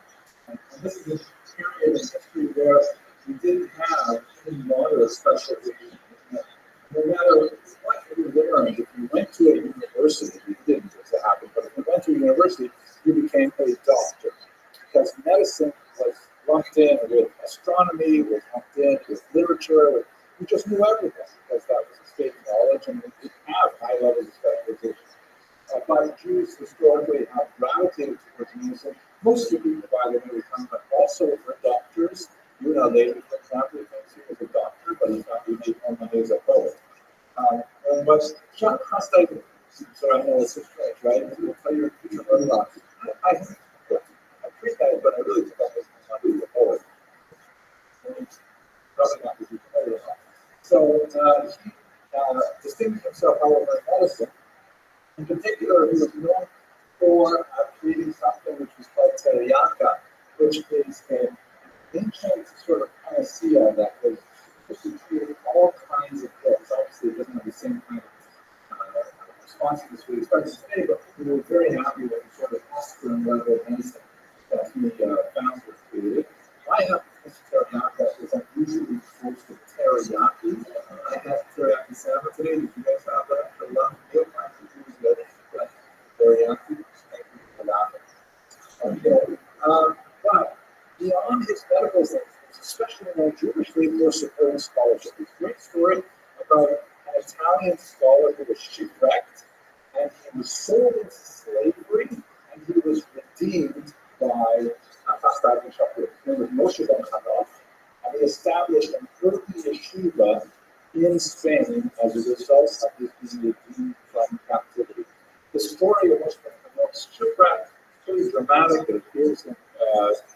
And this is a period in history where we didn't have any moderate specialization. No matter what you learned, if you went to a university, you didn't, as it happened, but if you went to a university, you became a doctor. Because medicine was lumped in with astronomy, was lumped in with literature, we just knew everything because that was a state of knowledge and we didn't have high levels of specialization. But Jews historically have gravitated towards medicine, mostly people by the way, but also for doctors. David, for example, thinks he was a doctor, but he thought he made more money as a poet. But John Hastag, so I know it's so strange, right? He will tell your future unlock. I appreciate that, but I really think that was not really a poet. Probably not because he's a poet. So he distinguished himself, however, in medicine. In particular, he was known for creating something which was called teriyaka, which is an ancient sort of panacea that was supposed to treat all kinds of pills. Obviously, it doesn't have the same kind of responsiveness we expect today, but we were very happy with the sort of aspirin level medicine that he found was created. I have this teriyaka is unusually close to teriyaki. I had teriyaki salmon today. Did you guys have that? I love meal plans. It was good. Teriyaki. Thank you for that. Okay. But beyond his medical things, especially in our Jewish faith, more supporting scholarship. There's a great story about an Italian scholar who was shipwrecked and he was sold into slavery and he was redeemed by Hastag Ishbut. His name was Moshe ben Chanoch, and he established an early yeshiva in Spain as a result of his being redeemed from captivity. The story of Moshe ben Chanoch's shipwreck is really dramatic. It appears in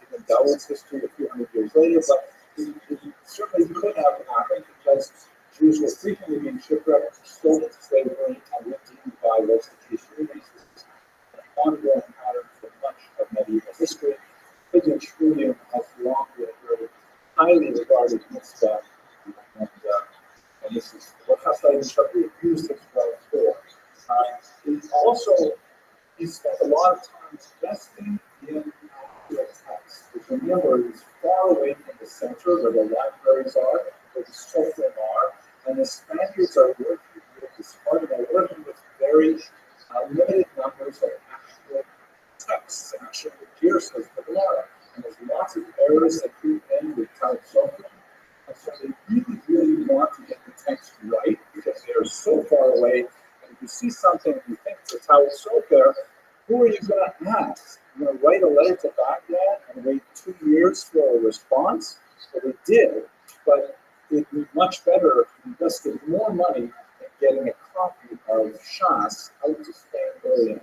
even Dawood's history a few hundred years later, but it certainly could have happened because Jews were frequently being shipwrecked, sold into slavery, and redeemed by restitution. This is an ongoing pattern for much of medieval history. Pidyon Shmuel has long been a very highly regarded mitzvah, and this is what Hastag Ishbut used his wealth for. He spent a lot of time investing in text, which remember is far away from the center where the libraries are, where the Sofrim are, and the Spaniards are working with this part of working with want to get the text right because they're so far away. And if you see something and you think it's a Tau Sofer, who are you going to ask? You're going to write a letter to Baghdad and wait 2 years for a response? Well, they did, but it'd be much better if you invested more money in getting a copy of Shas out to Spain earlier.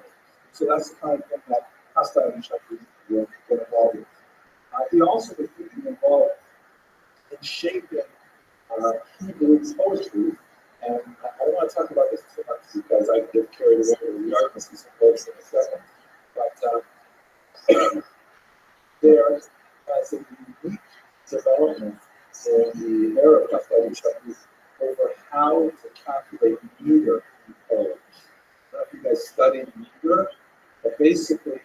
So that's the kind of thing that Hastad and Shakti will get involved with. He also was deeply involved in shaping Hebrew poetry, and I don't want to talk about this too much because I get carried away with the art and some poetry in a second. But there is a unique development in the era of Hastad Shakti over how to calculate meter in poetry. I don't know if you guys study meter, but basically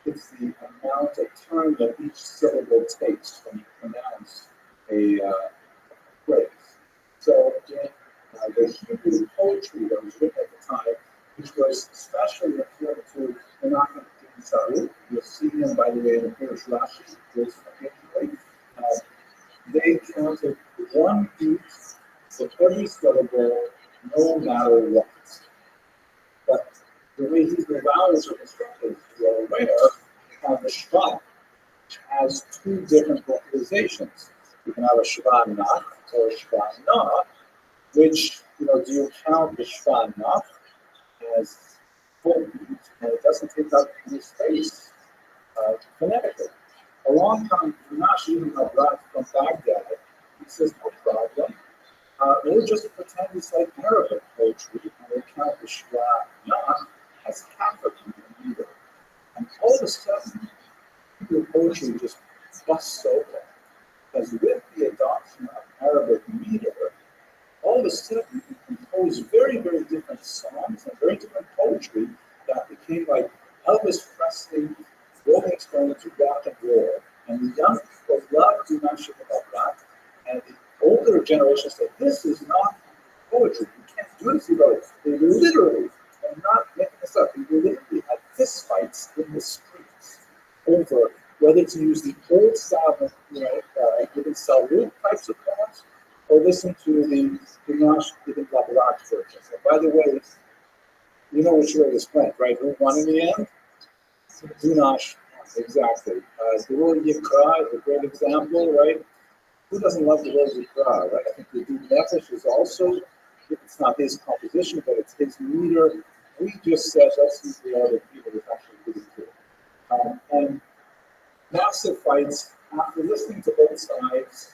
it's the amount of time that each syllable takes when you pronounce a phrase. So in the Hebrew poetry that was written at the time, which was especially referring to Menachem ibn Saul, you'll see him, by the way, in the Pirish Rashi, they counted one beat for every syllable, no matter what. But the way Hebrew vowels are constructed, you're aware, you have the Shva, which has two different vocalizations. You can have a Shva Nach or a Shva Na, which, do you count the Shva Nach as full beat, and it doesn't take up any space phonetically. A long time, Nash, even Rabbi from Baghdad, he says, no problem. We'll just pretend it's like Arabic poetry, and we'll count the Shva Nah as half a beat either. And all of a sudden, Hebrew poetry just busts open. Because with the adoption of Arabic meter, all of a sudden you can compose very, very different songs and very different poetry that became like Elvis Presley, Rolling Stones to rock and roll. And the young people love to mention about that. And the older generation said, this is not poetry. You can't do this about it. They literally, I'm not making this up, they literally had fist fights in the streets over whether to use the old style of, Ibn Saud types of poems, or listen to the Guinness Ibn Labrak version. And by the way, you know which way this went, right? Who won in the end? Guinness, exactly. The word Yikra is a great example, right? Who doesn't love the word Yikra, right? I think the dude Nefesh is also, it's not his composition, but it's his meter. We just said, let's use the other people that's actually pretty cool. And massive fights after listening to both sides.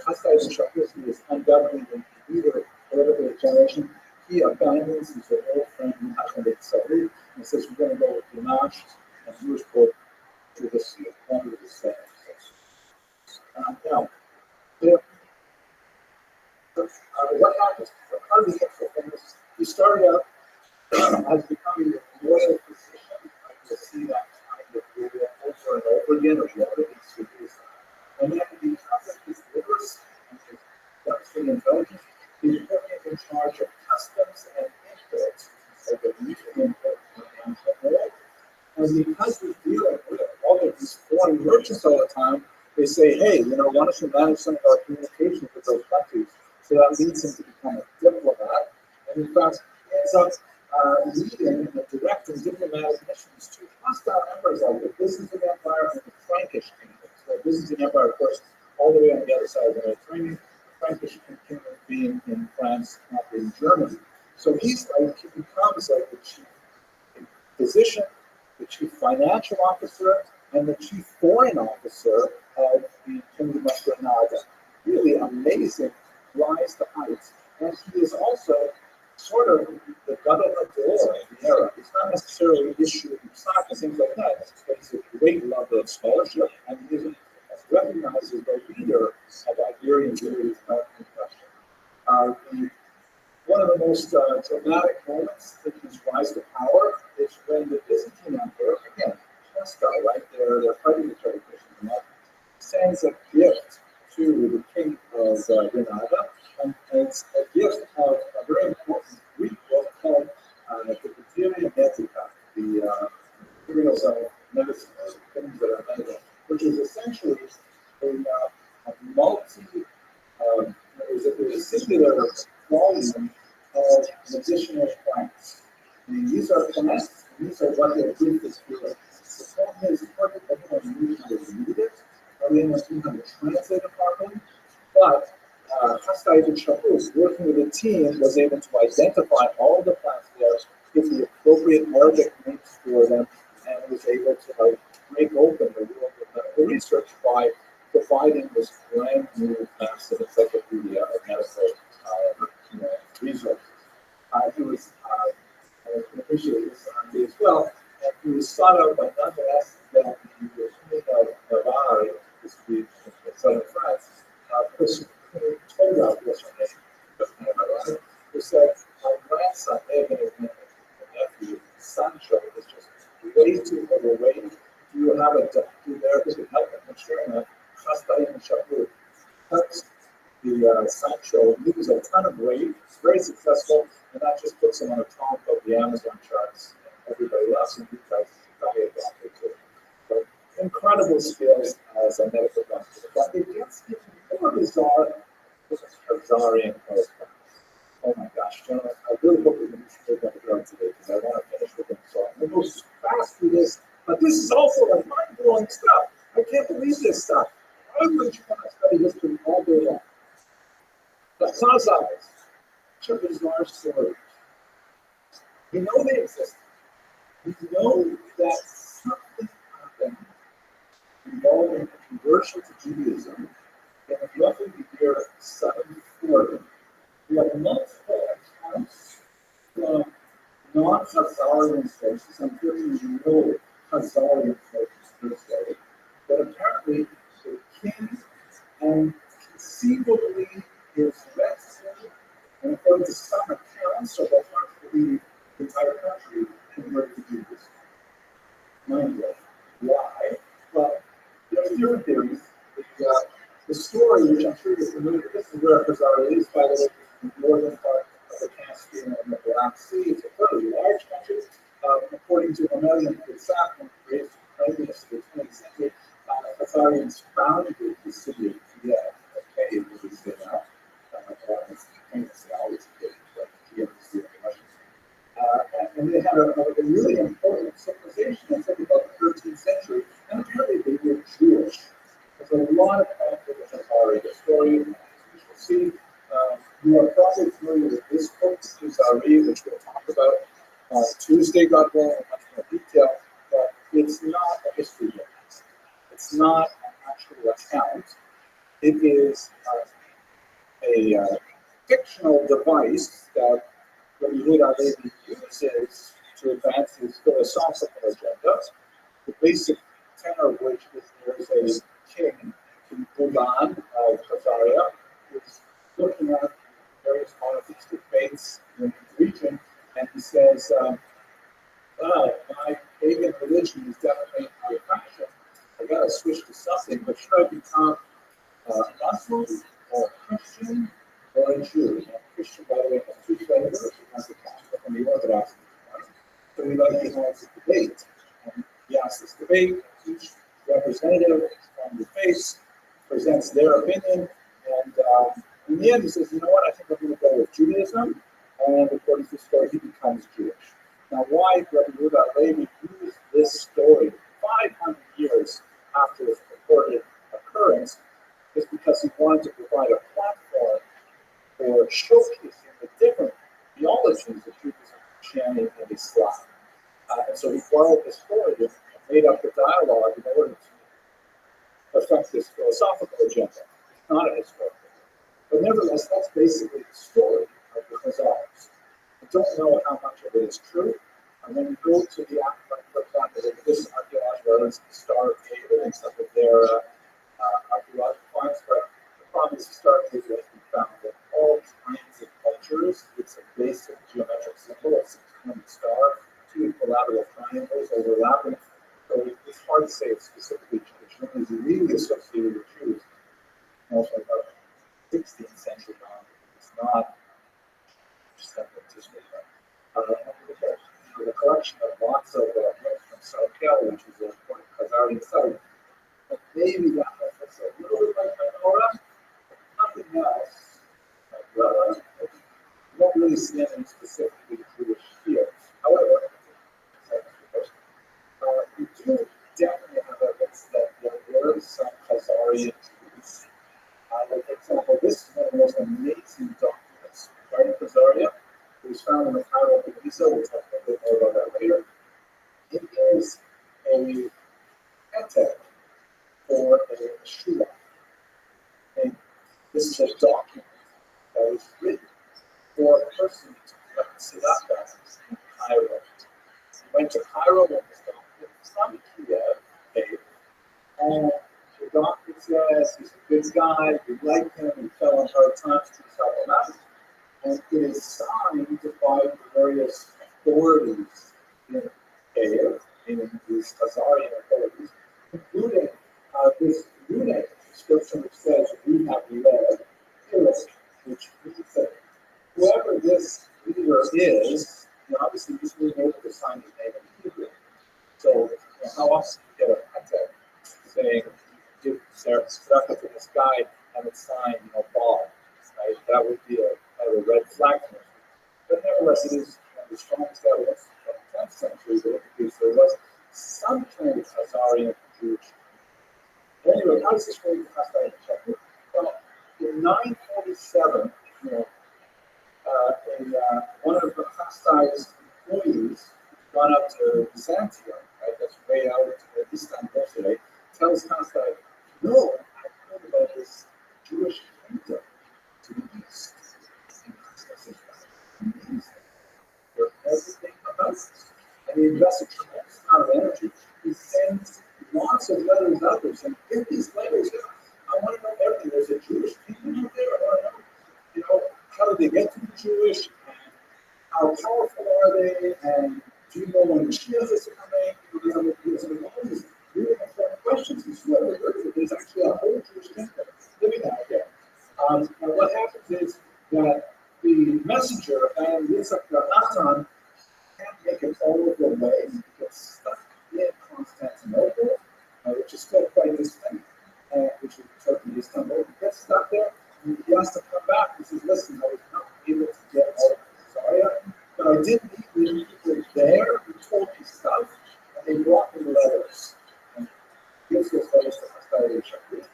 Hastad Shakti is undoubtedly the leader of the generation. He abandons his old friend Menachem ibn Saul and says, we're going to go with Guinness and Jewish poetry to this one of the same. Now, what happens? How does he get so famous? He started out as becoming a loyal physician. You'll see that kind of video over and over again of one of these figures. And then because of his literacy and his depth and intelligence, he's put in charge of customs and imports of the mutual import and world. And because we're dealing with all of these foreign merchants all the time, they say, hey, why don't you manage some of our communications with those countries? So that leads him to become a diplomat. And in fact, he ends up leading and directing diplomatic missions to hostile empires like the Byzantine Empire and the Frankish kingdom. So the Byzantine Empire, of course, all the way on the other side of the Mediterranean, the Frankish kingdom being in France, not in Germany. So he becomes like the chief physician, the chief financial officer, and the chief foreign officer of the Kingdom of Granada. Really amazing rise to heights. And he is also sort of the government of the era. He's not necessarily issuing stock and things like that, but he's a great lover of scholarship, and he is recognized as the leader of Iberian Jews question. One of the most dramatic moments in his rise to power is when the Byzantine Emperor, again, Moscow, right there, they're fighting each other, sends a gift to the king of Granada, and it's a gift of a very important Greek book called the Criteria Medica, the materials of medicine, things that are medical, which is essentially a multi that there's a singular volume of medicinal plants. I mean, these are plants, and these are what their proof is doing. The problem is, part of everyone knew how to read it, everyone knew how to translate it properly, but Hasta ibn Shabbos, working with a team, was able to identify all the plants there, give the appropriate Arabic names for them, and was able to like break open the world of medical research by providing this brand new massive encyclopedia of medical research. He was, I can appreciate this as well, and he was sought out by none less than the King of Navarre, this week in southern France, told out yesterday, who said, my grandson, may have been his nephew, Sancho, is just way too overweight. Do you have a doctor there who can help him? And sure enough, Hasta ibn Shabbos cuts the Sancho, loses a ton of weight, it's very successful, and that just puts him on the top of the Amazon charts. Everybody loves him because he's a diet doctor too. So, incredible skills as a medical doctor. But it gets even more bizarre with a Khazarian postcard. Oh my gosh, gentlemen, I really hope we can take that drug today because I want to finish with them. So I'm going to go fast through this, but this is also like mind-blowing stuff. I can't believe this stuff. Why would you want to study history all day long? The Khazars, such a bizarre story. We know they exist. We know that something happened involving a conversion to Judaism in roughly the year 740. We have multiple accounts from non-Khazarian sources, unfortunately no Khazarian sources per se, but apparently the king and conceivably his grandson, and according to some accounts, so that's hard to believe, the entire country converted to Judaism. Mind blowing. Why? Well, there's different theories. The story, which I'm sure you're familiar with, this is where Khazar is, by the way, in the northern part of the Caspian and the Black Sea. It's a fairly large country. According to Mamelian Fitzpatrick, raised previous to the 20th century, Khazarians founded the city of Kiev. Okay, it was there now. It's famous now, it's a bit, but Kiev is the Russian. And they had a really important civilization until about the 13th century, and apparently they were Jewish. There's a lot of conflict with Khazari. The story, as you shall see, you are probably familiar with this book, Khazari, which we'll talk about Tuesday, God willing, in much more detail, but it's not a history book. It's not an actual account. It is a fictional device that Rabbi Levi uses to advance his philosophical agenda. The basic tenor of which is there's a king, Ulan of Khazaria, who's looking at various monotheistic faiths in the region, and he says, my pagan religion is definitely my passion. I gotta switch to something, but should I become a Muslim or a Christian or a Jew? And Christian, by the way, has two flavors. It has the Catholic and the Orthodox. So he has a debate. And he asks this debate, each representative from the faith presents their opinion, and in the end he says, you know what, I think I'm going to go with Judaism, and according to the story, he becomes Jewish. Now, why Rabbi Yehuda Levi used this story 500 years after its recorded occurrence is because he wanted to provide a platform for showcasing the different theologies of Judaism, Christianity, and Islam. And so he borrowed the story and made up the dialogue in order to affect this philosophical agenda. It's not a historical. But nevertheless, that's basically the story of the Khazars. I don't know how much of it is true. And when you go to the for example, this archaeological evidence, the Star of David and some of their archaeological finds, but the problem is the Star of David has been found in all kinds of cultures. It's a basic geometric symbol, it's a star, two equilateral triangles overlapping. So it's hard to say it's specifically Jewish. It's really associated with Jews. Also, about 16th century on. It's not just that history. The collection of lots of books from Salkel, which is an important Khazarian site, but maybe that looks a little bit like Menorah, but nothing else really see anything specifically Jewish here. However, we do definitely have evidence that there were some Khazarian Jews. Like, for example, this is one of the most amazing documents regarding Khazaria. It was found in the Cairo of Giza. We'll talk a bit more about that later. It is a etek for a shula. And this is a document that was written for a person to collect tzedakah in Cairo. He went to Cairo with this document. It's not a Kiev, okay? And the doctor says he's a good guy, we like him, he fell on hard times to help him out. And it is signed by the various authorities in Kiev, meaning these Khazarian authorities, including this unit description which says we have led Phyllis, which means that whoever this leader is, obviously this leader knows to sign his name in Hebrew. So how often do you get a contact saying, give tzedakah to this guy and it's signed, Bob, right? That would be a kind of a red flag for me. But nevertheless, it is the strongest evidence of the 10th century that indicates there was some kind of Khazarian Jewish. Anyway, how does this relate to Khazarian Shepherd? Well, in 947, one of the Chastai's employees gone up to Byzantium, right? That's way out to Istanbul today. Tells Chastai, no, I heard about this Jewish kingdom to the east. And Chastai says, amazing. You're everything about this. And he invests a tremendous amount of energy. He sends lots of letters out there saying, get these letters out. I want to know everything. There's a Jewish kingdom out there. I want to know, how did they get to be Jewish? And how powerful are they? And do you know when Jesus is coming? All these really important questions. And so there's actually a whole Jewish kingdom living out there. And what happens is that the messenger and Yitzhak Natan can't make it all of the way. He gets stuck in Constantinople, which is still quite distant, which is Turkey, Istanbul. He gets stuck there, and he has to come back. He says, listen, I was not able to get out of Caesarea, but I did meet with people there who told me stuff, and they brought me letters. And he gives those letters to Caesarea Shepherd,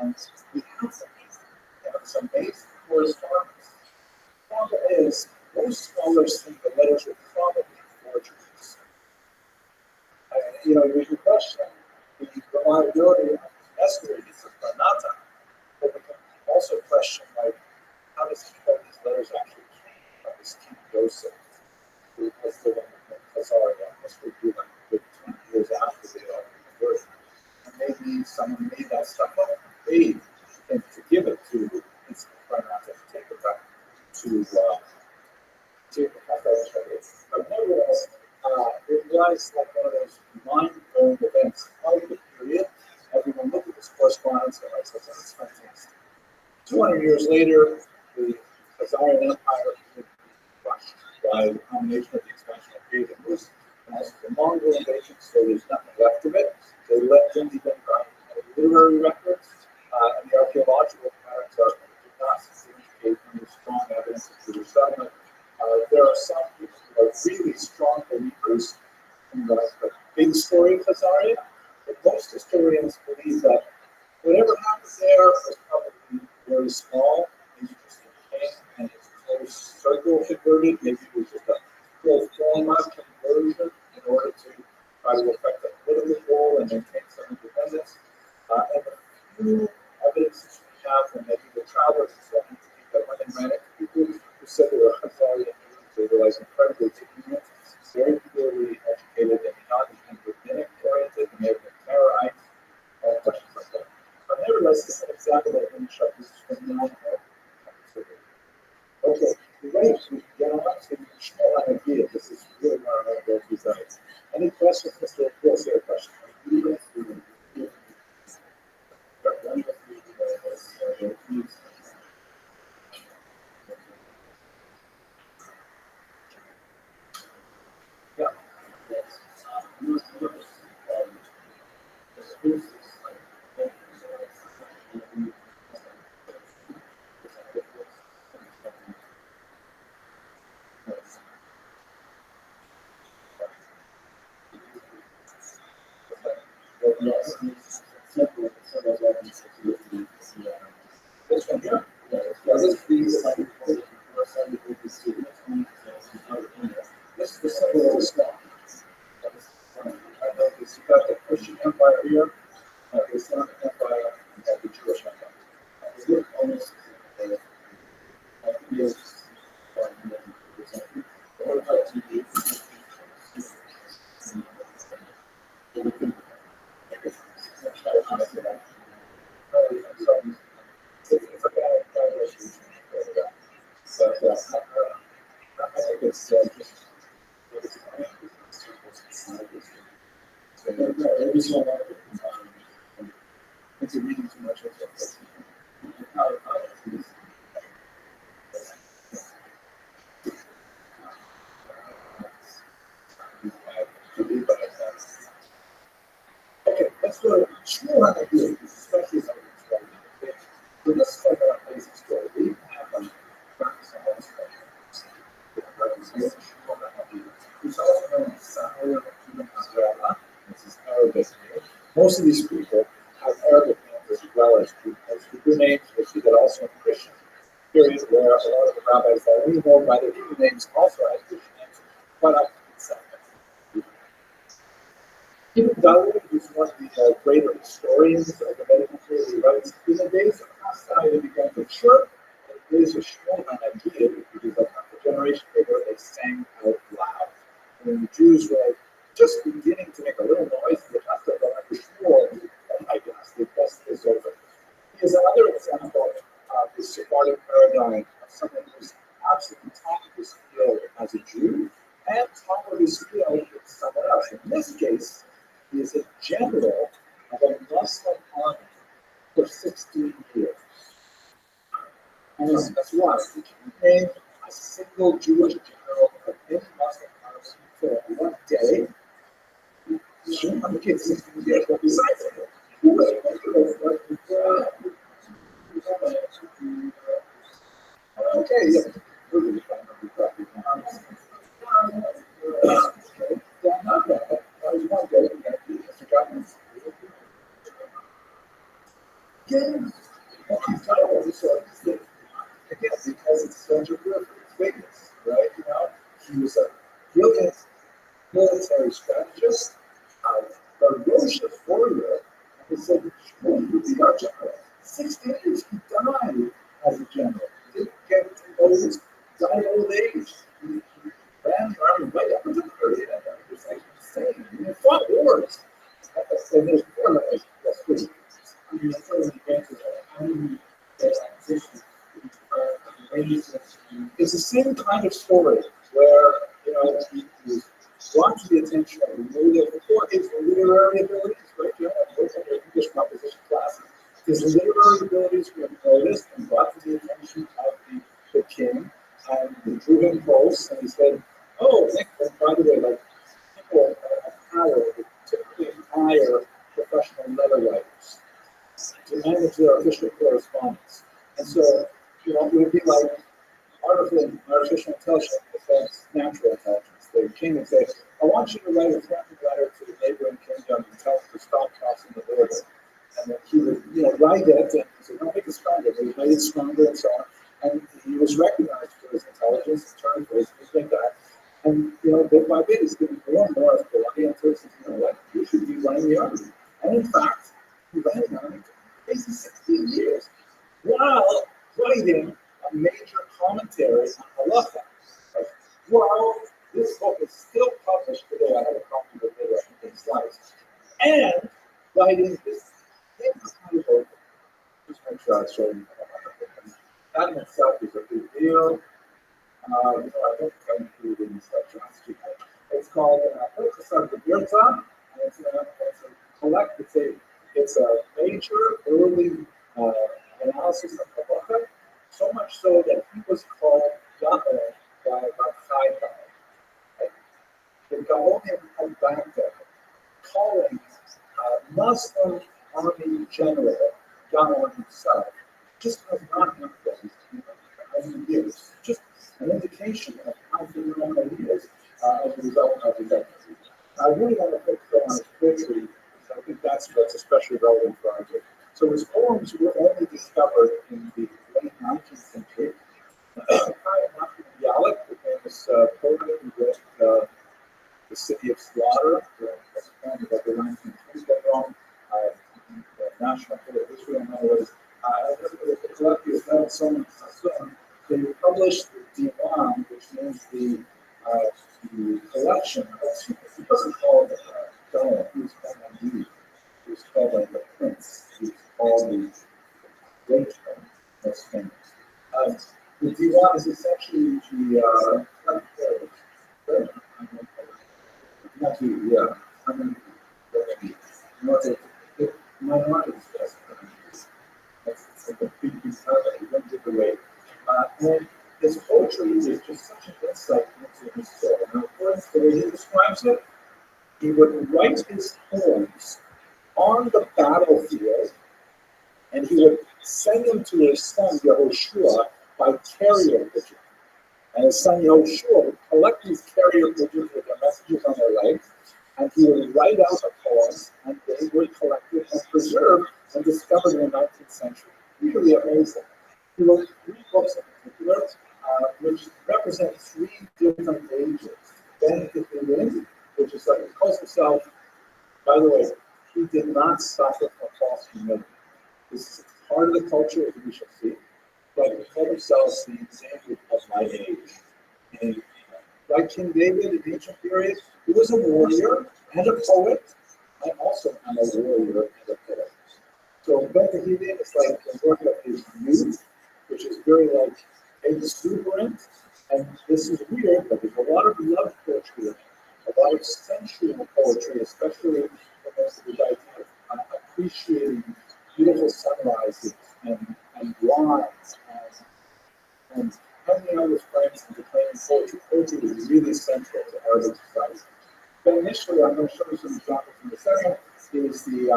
and we have them. This amazing correspondence. The problem is, most scholars think the letters were probably forgeries. You can question the reliability of the estimates of Natan, but we can also question, how does he know these letters actually came from this King Joseph, who was the one that Caesarea? This would be like a good 20 years after they all converted. And maybe someone made that stuff up and paid him to give it to Natan to take it back to the But nevertheless, it was like one of those mind-blowing events of the period. Everyone looked at this correspondence and said, that's fantastic. 200 years later, the Khazarian Empire was crushed by the combination of the expansion of pagan Rus and also the Mongol invasion, so there's nothing left of it. They left in the literary records, and the archaeological records do not indicate any strong evidence of Jewish settlement. There are some people who are really strong believers in the big story of Khazaria, but most historians believe that whatever happened there was probably very small. Maybe just a king and his close circle converted. Maybe it was just a pro forma conversion in order to try to affect the political role and maintain some independence. And the few evidences we have from maybe the travelers and so on that went and ran into people who said they were Khazarian Jews, they realized incredibly ignorant, very poorly educated, and not even rabbinic oriented, and may have been Karaite, all questions like that. But nevertheless, this is an example of finish up. This is from now. Okay, we're ready to get on to the small idea. This is really what I want to go through tonight. Any questions, Mr. Wilson? A question? Yeah. simple, several elements that you have to do. This one here, this piece, this is the symbol of Islam. You've got the Christian Empire here, the Islamic Empire, and the Jewish Empire. They look almost like years. It's reading too much of it. Okay, let's go to small ideas, especially as I was so this is like a basic story. We have practice on all stories. It's also known as Sahara Israel. This is Arabic. Most of these people have Arabic names as well as Hebrew names, which we get also in Christian period where a lot of the rabbis that we know by their Hebrew names also have Christian names, but I Ibn Dawud is one of the greater historians of the medical period. He writes, in the days of hostility began to chirp, and the days of Shmuel idea, which is like a generation later, they sang out loud. And when the Jews were just beginning to make a little noise, they just said, well, after Shmuel, oh my gosh, the best is over. Here's another example of the Sephardic paradigm of someone who's absolutely top of his field as a Jew and top of his field with someone else. In this case, he is a general of a Muslim army for 16 years. And that's why he can name a single Jewish general of any Muslim army for one day. He shouldn't have the 16 years, but besides that, who was okay, yeah. Again, because it's such a good witness, right? You know, he was a brilliant military strategist, a ferocious warrior, and he said, well, he would be our general. 16 years, he died as a general. He didn't get old, died old age. He ran the army right up until the period, and it was like insane. He fought wars. And there's more like that's good. I mean, it's sort of advances of how many transitions. It's the same kind of story where, you know, he was brought to the attention of the media before his literary abilities, right? You know, those are the English composition classes. His literary abilities were noticed and brought to the attention of the king, and he drew him close, and he said, oh, Nick, and by the way, like, people of power would typically hire professional letter writers to manage their official correspondence. And so, you know, it would be like artificial intelligence against natural intelligence. The king would say, I want you to write a threatening letter to the neighboring kingdom and tell them to stop crossing the border. And then he would, you know, write it, and he said, don't make it stronger. But he made it stronger and so on. And he was recognized for his intelligence, in terms of things like that. And, you know, bit by bit, he's getting more and more authority until he says, you know what, you should be running the army. And in fact, he ran the army for basically 16 years while writing a major commentary on halacha. Like, well, this book is still published today. I have a copy of it later in slides. And writing this incredible, just make sure I show you. That in itself is a big deal. You know, I don't include in this lecture. It's called Rothschild, and it's a collect. It's a major early analysis of halacha. So much so that he was called Gaon by Chai Gaon. The Gaonim of Baghdad calling Muslim army general Gaon himself just has not happened in years. Just an indication of how phenomenal he is as a result of his activity. I really want to focus on his poetry, because I think that's what's especially in the late 19th century. Bialik, the famous poet who wrote The City of Slaughter, about the 1920s, but wrong, the National Poet of Israel, in other words, the collective of some, they published the Diwan, which means the collection of, it wasn't called Diwan, he was called Nabi, he was called like the Prince, he was called the Great most famous. The Diwan is essentially the not you, yeah. I mean, my mind is just it's like a big you don't give away. And his poetry is just such an insight into his soul. And according to the way he describes it, he would write his poems on the battlefield, and he would send them to his son Yehoshua by carrier pigeon. And his son Yehoshua would collect these carrier pigeons with their messages on their legs, and he would write out the poems, and they were collected and preserved and discovered in the 19th century. Really amazing. He wrote 3 books in particular, which represent 3 different ages. Ben Gurion, which is like, he calls himself, by the way, he did not suffer from false humility. This is part of the culture, as we shall see. But he called himself the example of my age. And like King David in the ancient period, he was a warrior and a poet. I also am a warrior and a poet. So Ben Gurion is like the work of his youth, which is very like exuberant. And this is weird, but there's a lot of love poetry in it, a lot of sensual poetry, especially when there's the idea of appreciating beautiful sunrises and wines and hanging out with friends and declaring poetry. Poetry is really central to Arabic society. But initially, I'm going to show you some examples in a second. Is the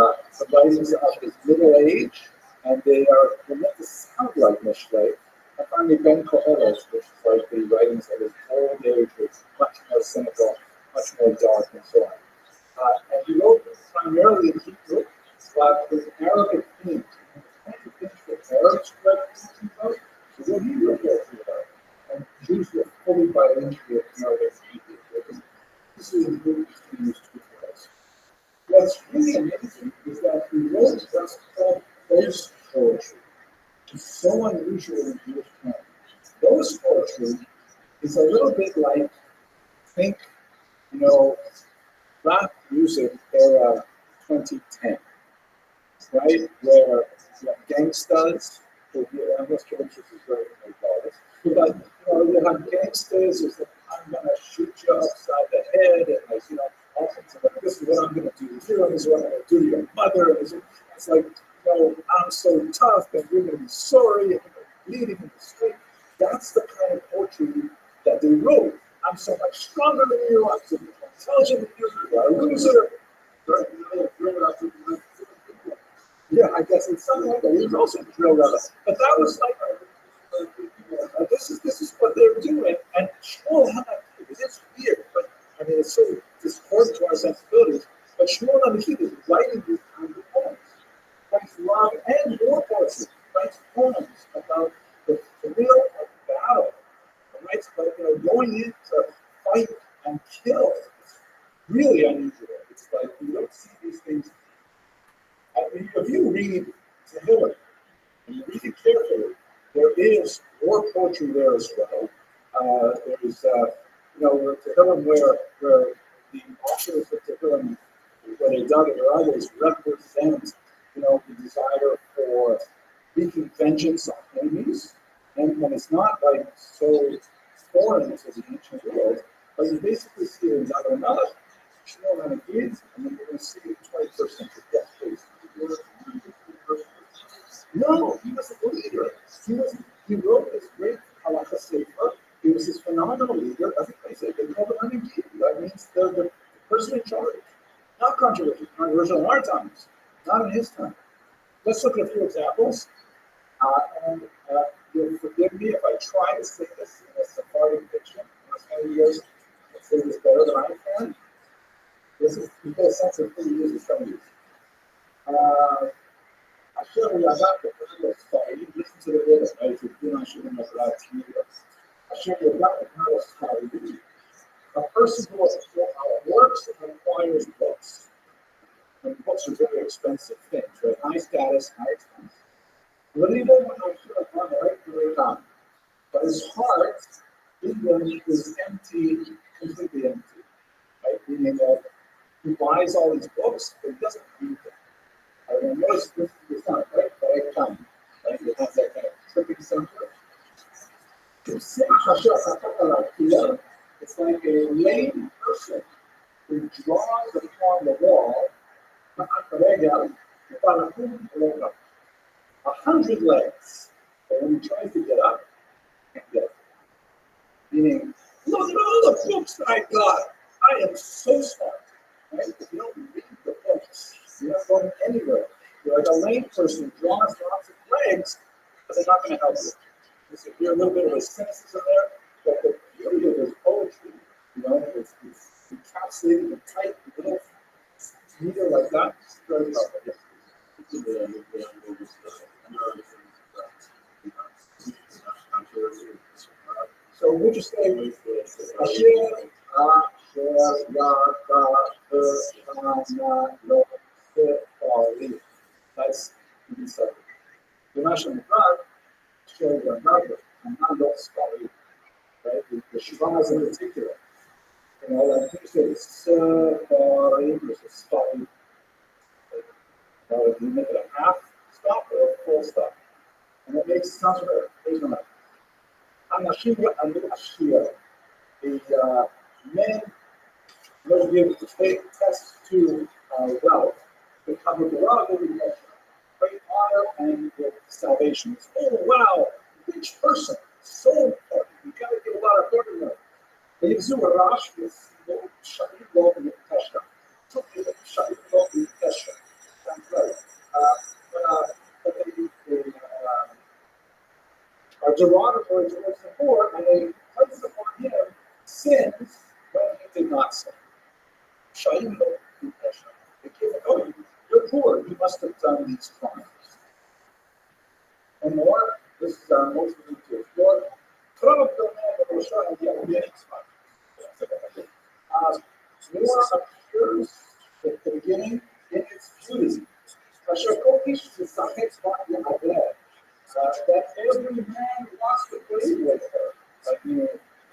writings of his middle age, and they're meant to sound like Mishlei. And finally, Ben Kohelet, which is like the writings of his old age, which is much more cynical, much more dark, and so on. And he wrote primarily in Hebrew, but with Arabic themes. And the kinds of things that Arabs wrote, so what he wrote about. And Jews were fully bilingual in Arabic and Hebrew. This is a good thing to for us. What's really amazing is that he wrote what's called verse poetry. It's so unusual in Jewish times. Verse poetry is a little bit like, think, rap music era 2010, right? Where you have gangstas, I'm not sure which is very called it, but you have gangsters who's like, I'm gonna shoot you upside the head, and like, all kinds of like, this is what I'm gonna do to you, and this is what I'm gonna do to your mother, and it's like, I'm so tough, and you're gonna be sorry, and you're gonna be bleeding in the street. That's the kind of poetry that they wrote. I'm so much stronger than you, I'm so much more intelligent than you are a loser. Yeah, I guess it's something like that. He was also drilled out. But that was like, this is what they were doing. And Shmuel HaNavi, it's weird, but I mean, it's so discordant to our sensibilities. But Shmuel HaNavi is writing these kinds of poems. Writes love and war poetry. Writes poems about the thrill of battle. Writes about going in to fight and kill. It's really unusual. It's like you don't see these things. If you read Tehillim, and you read it carefully, there is war poetry there as well. There is, Tehillim where the authors of Tehillim, when they dug it, or others represent, the desire for wreaking vengeance on enemies, and when it's not like so foreign to the ancient world, but you basically see it in another. Shmuel HaNavi, and then you're going to see it 21st century. Yes, please. No, he was a leader. He wrote this great halakha sefer. He was this phenomenal leader. I think they called him Anagi. That means the person in charge. Not controversial in our times, not in his time. Let's look at a few examples. And you'll forgive me if I try to say this in a Sephardic diction. Many years, I'll say this better than I can. This is because sense of 30 years of some use. Listen to with it, right? If you're not sure enough about it, I show you about the kind of study. A person who works and acquires books. And books are very expensive things, right? High status, high expense. But even when I feel on the right way down, but his heart in them is empty, completely empty. Right? Meaning that he buys all these books, but he doesn't read them. I mean, notice this is not right, but I come. Right? It has that kind of tripping center. It's like a lame person who draws upon the wall, 100 legs. And when he tries to get up, he can't get up. Meaning, look at all the books that I got. I am so smart. Right? If you don't read the books, you're not going anywhere. You're like a lame person who draws lots of legs, but they're not going to help you. So you're a little bit of a cynicism there, but the beauty of his poetry, it's encapsulated and tight, little meter like that. It's very powerful. So we'll just say, that's the second. The national God shows another, and not Rothschild, right? The Shivas in particular. I think it's versus story. You make it a half stop or a full stop. And it makes sense for it. Anashia and Ashia. The men will give take tests to wealth. They cover the lot of great honor and with salvation. Oh wow, rich person, so important. You gotta give a lot of order. They use a rush with shut you off in the Tesha. Took you to shut you off in the Tesha. That's right. But they are derogatory towards the poor, and they place upon him sins when he did not sin. Shut you off in the Tesha. They give it, oh, you're poor, you must have done these crimes. And more, this is our most to explore. More appears at the beginning in its beauty. That every man wants to play with her, like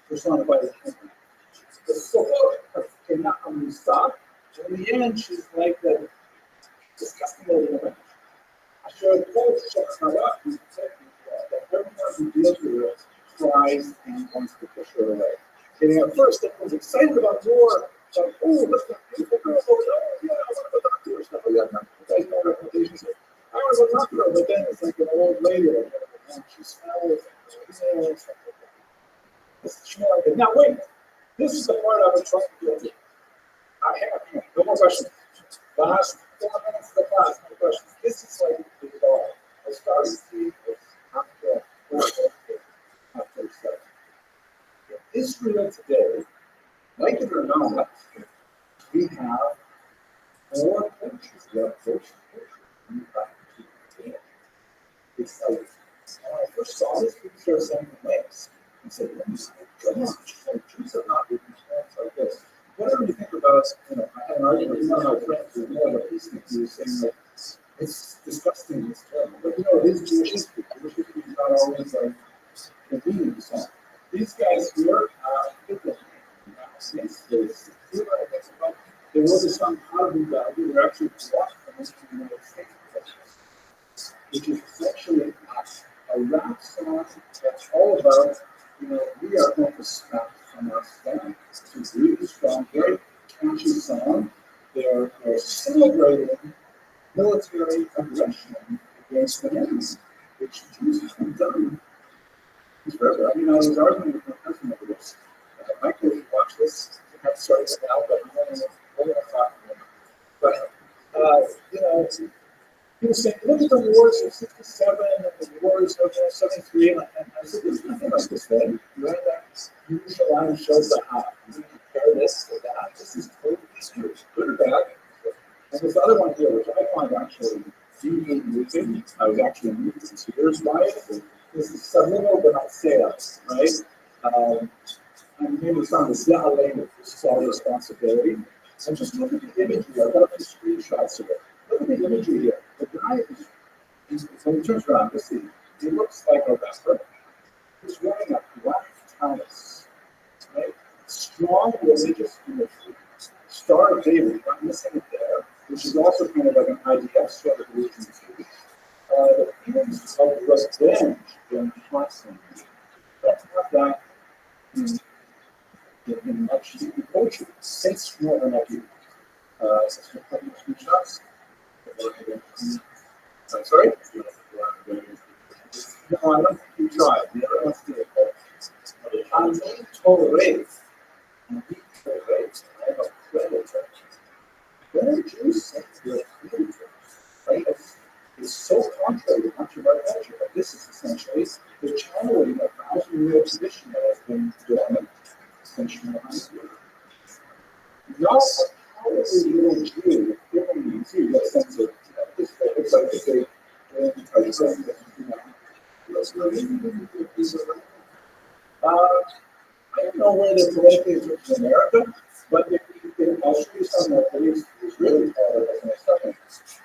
personified as the support cannot only stop. In the end, she's like the disgusting little woman. Asher quotes Shakara, who's that everyone who deals with her tries and wants to push her away. And at first, I was excited about more. Like, oh, look at that beautiful girl. Oh, yeah, I want to go talk to her. Stuff like that. You guys know reputations. I want to go talk to her, but then it's like an old lady. And she smells. Now, wait. This is the part I was trying to get to. I have no more questions. Last 4 minutes of the class, no questions. This is like the goal. I started to see this after study. Israel today, like it or not, we have 4 countries. We have Persian culture. It's like, when I first saw this, people started saying the names. I said, oh my gosh, Jews are not even parents like this. Whatever you think about, I had an argument with one of my friends who more of a peace with you saying that it's disgusting, it's terrible. But it is Jewish history. Jewish history is not always like convenient. So these guys here, there was a song how to die. We were actually brought from the United States, which is essentially a rap song that's all about, we are going to snap from our stand. It's a really strong, very catchy song. They're celebrating military aggression against the enemy, which Jews have done. Forever. I was arguing with my husband over this. Michael, you watch this. I have to start this now, but I'm only talking about it. But, he was saying, look at the wars of 67 and the wars of 73. And I said, there's nothing like this thing. Right? That usually shows the how. You compare this to that. This is totally true. Good or bad. And this other one here, which I find actually deeply moving. I was actually moved to tears by it. subliminal but not fair, right? And maybe it's on this language, this is all responsibility. And just look at the imagery. I've got a few screenshots of it. Look at the imagery here. The guy is when he turns around, you see, he looks like a rapper. He's wearing a black talus, right? Strong religious imagery. Star of David, not missing it there, which is also kind of like an IDF sort of religion too. The feelings of revenge in constant. Don't have that in much culture. Since more than like you. Screenshots. I'm sorry? No, I don't think you tried. The other ones did. But I'm total race. And he total race. I have a predator. Where did you say you're a predator? Right? It's so contrary to much of our culture, but this is essentially the channeling of 1,000-year tradition that has been dormant since Shmuel. Y'all are probably little Jew, giving me too, that sense of, this looks like they say, I don't know where the politically is in America, but I'll show you something that is really powerful in a second.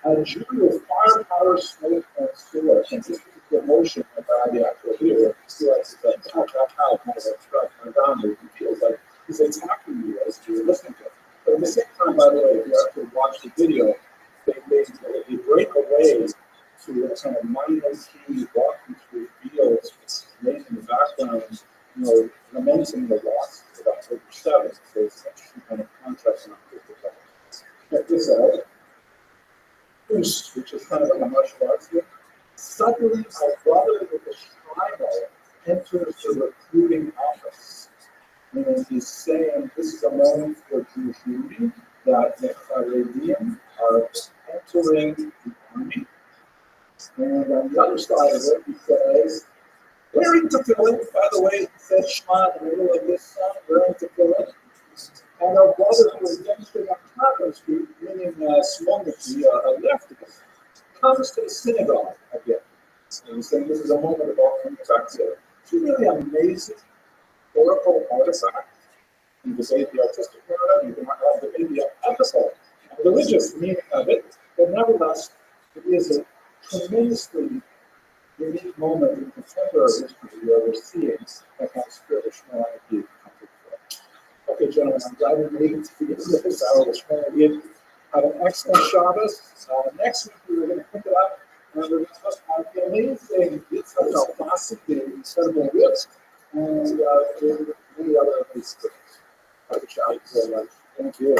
A Jew with firepower, smoke, and sword, and this is the emotion about the actual hero. He likes to talk about how kind of abstract and dominant. He feels like he's attacking you as you're listening to him. But at the same time, by the way, if you actually watch the video, they break away to a kind of minor key walking through fields, making the background, lamenting the loss of October 7th. So it's an interesting kind of contrast and check this out. Goose, which is kind of like a martial arts thing. Suddenly, my brother with the Shriner enters the recruiting office. And he's saying this is a moment for Jewish unity, that the Haredim are entering the army. And on the other side of it, he says, wearing tefillin, by the way, says Shema in the middle of this song, wearing tefillin. And our brother who was demonstrating on Congress Street, meaning Smonuchi, a leftist, comes to the synagogue again. And he's saying this is a moment of all coming back together. It's a really amazing historical artifact. You debate the artistic narrative, you can debate the ethical, religious meaning of it, but nevertheless, it is a tremendously unique moment in contemporary history where we're seeing that kind of spiritual humanity come to the Okay, gentlemen, I'm glad we made it to the end of this hour of Shmuel. Have an excellent Shabbos. Next week, we're going to pick it up, and we're going to talk about the amazing Yitzhak al-Classic, the incredible risk, and many other amazing things. Thank you.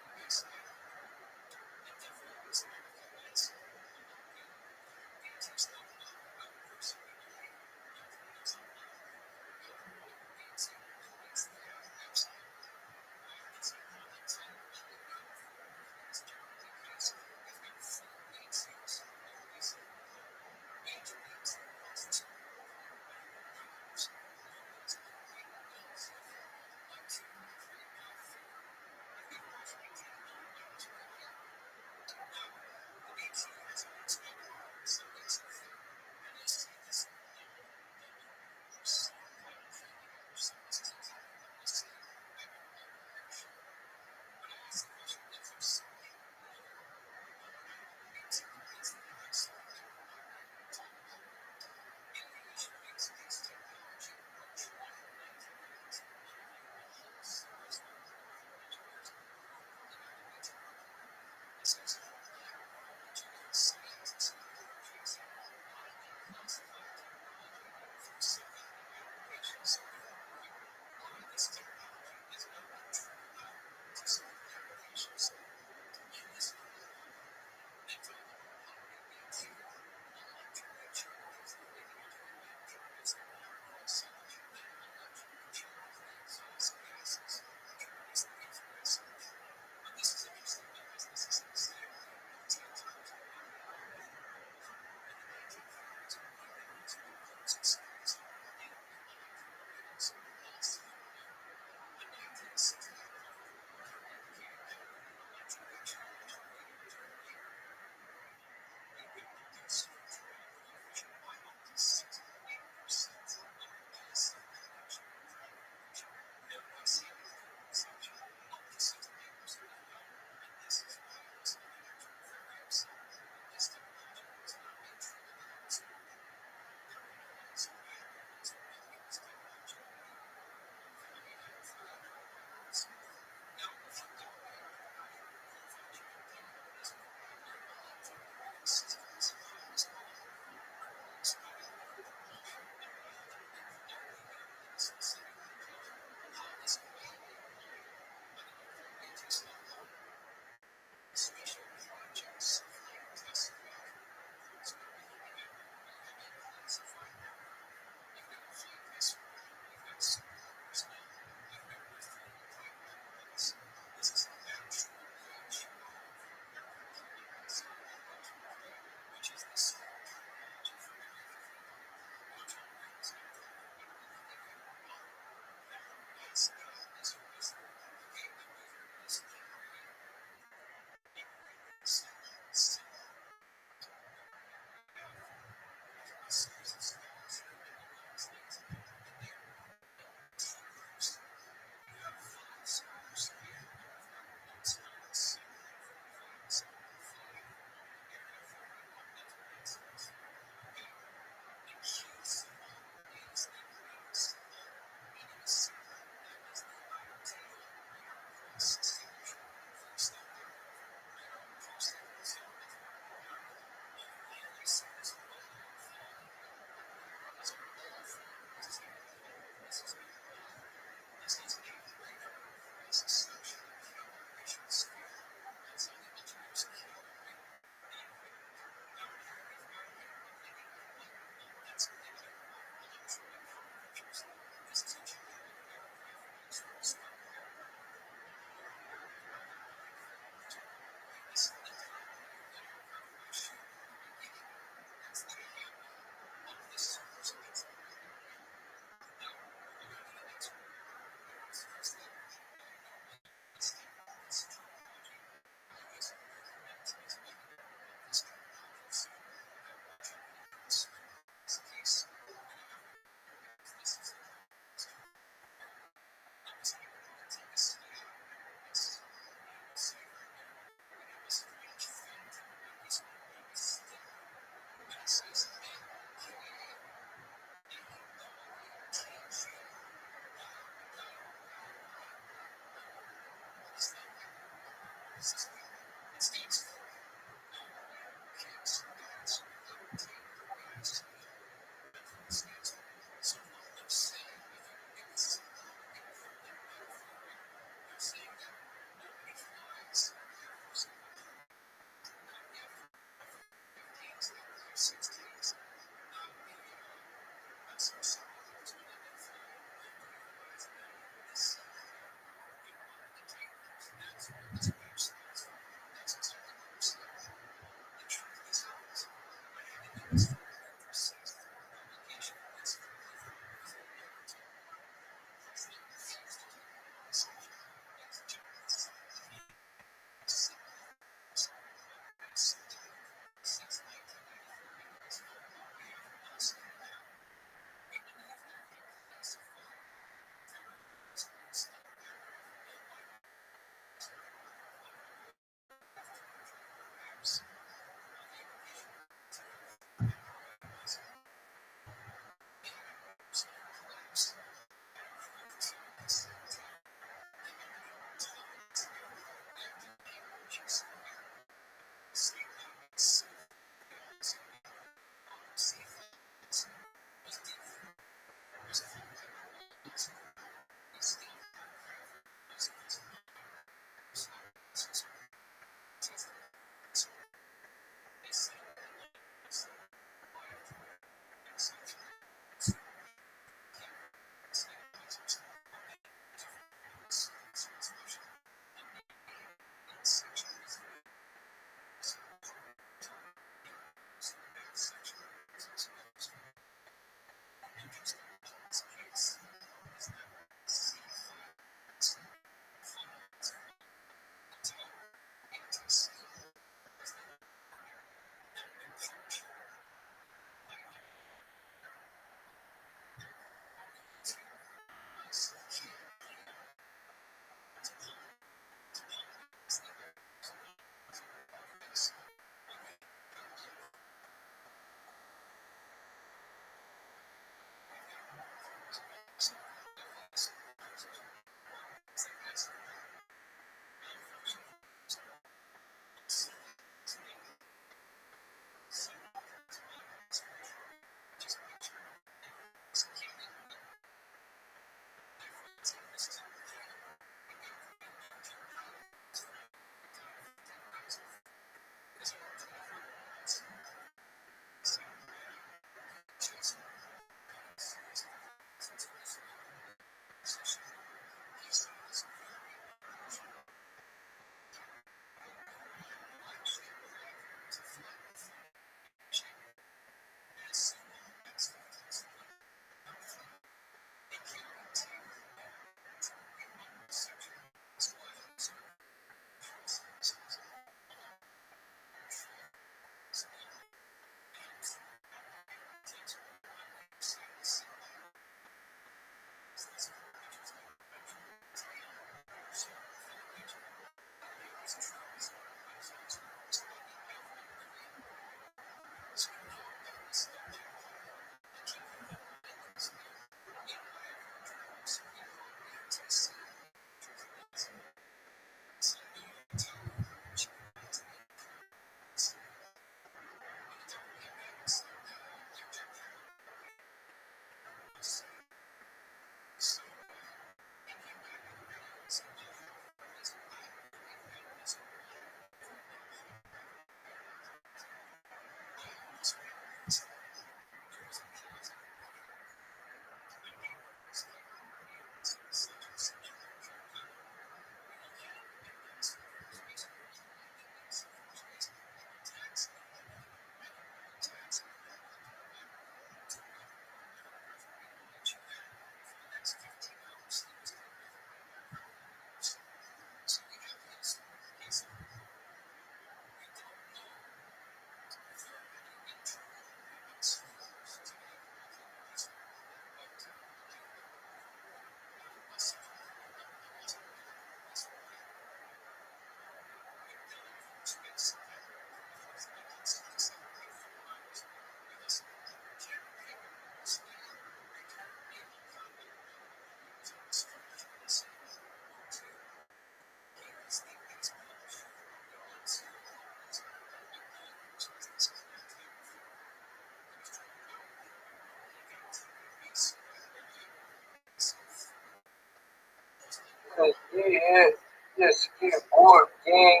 Just get bored, gang.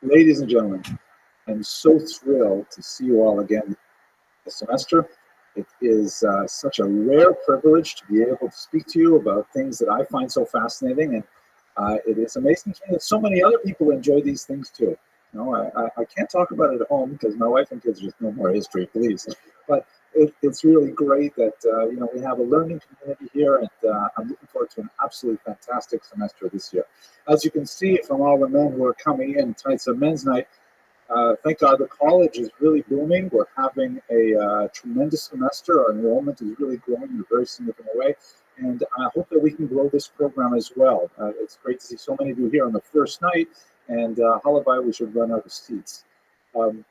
Ladies and gentlemen, I'm so thrilled to see you all again this semester. It is such a rare privilege to be able to speak to you about things that I find so fascinating, and it is amazing to me that so many other people enjoy these things too. You know, I can't talk about it at home because my wife and kids just know more history, please. But it's really great that you know, we have a learning community here, and I'm looking forward to an absolutely fantastic semester this year. As you can see from all the men who are coming in, tonight's a men's night. Thank God the college is really booming. We're having a tremendous semester. Our enrollment is really growing in a very significant way. And I hope that we can grow this program as well. It's great to see so many of you here on the first night. And Halabai, we should run out of seats. The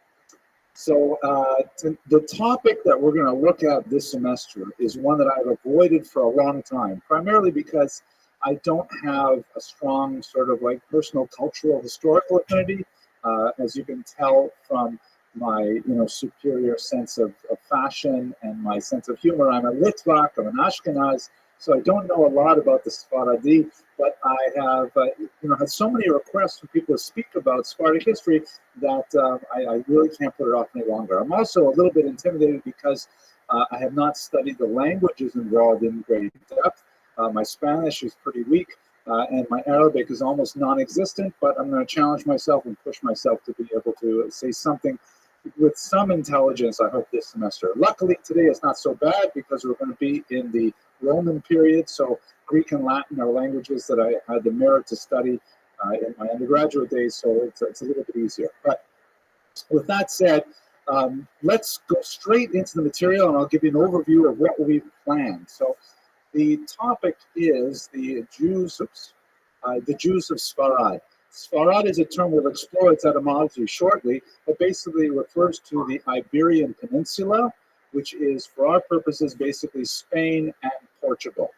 topic that we're going to look at this semester is one that I've avoided for a long time, primarily because I don't have a strong sort of like personal, cultural, historical affinity. As you can tell from my, superior sense of fashion and my sense of humor, I'm a Litvak, I'm an Ashkenaz, so I don't know a lot about the Sephardi, but I have, had so many requests from people to speak about Sephardic history that I really can't put it off any longer. I'm also a little bit intimidated because I have not studied the languages involved in great depth. My Spanish is pretty weak. And my Arabic is almost non-existent, but I'm going to challenge myself and push myself to be able to say something with some intelligence, I hope, this semester. Luckily, today is not so bad because we're going to be in the Roman period, so Greek and Latin are languages that I had the merit to study in my undergraduate days, so it's a little bit easier. But with that said, let's go straight into the material, and I'll give you an overview of what we've planned. So, The topic is the Jews of Sfarad. Sfarad is a term we'll explore its etymology shortly, but basically refers to the Iberian Peninsula, which is, for our purposes, basically Spain and Portugal.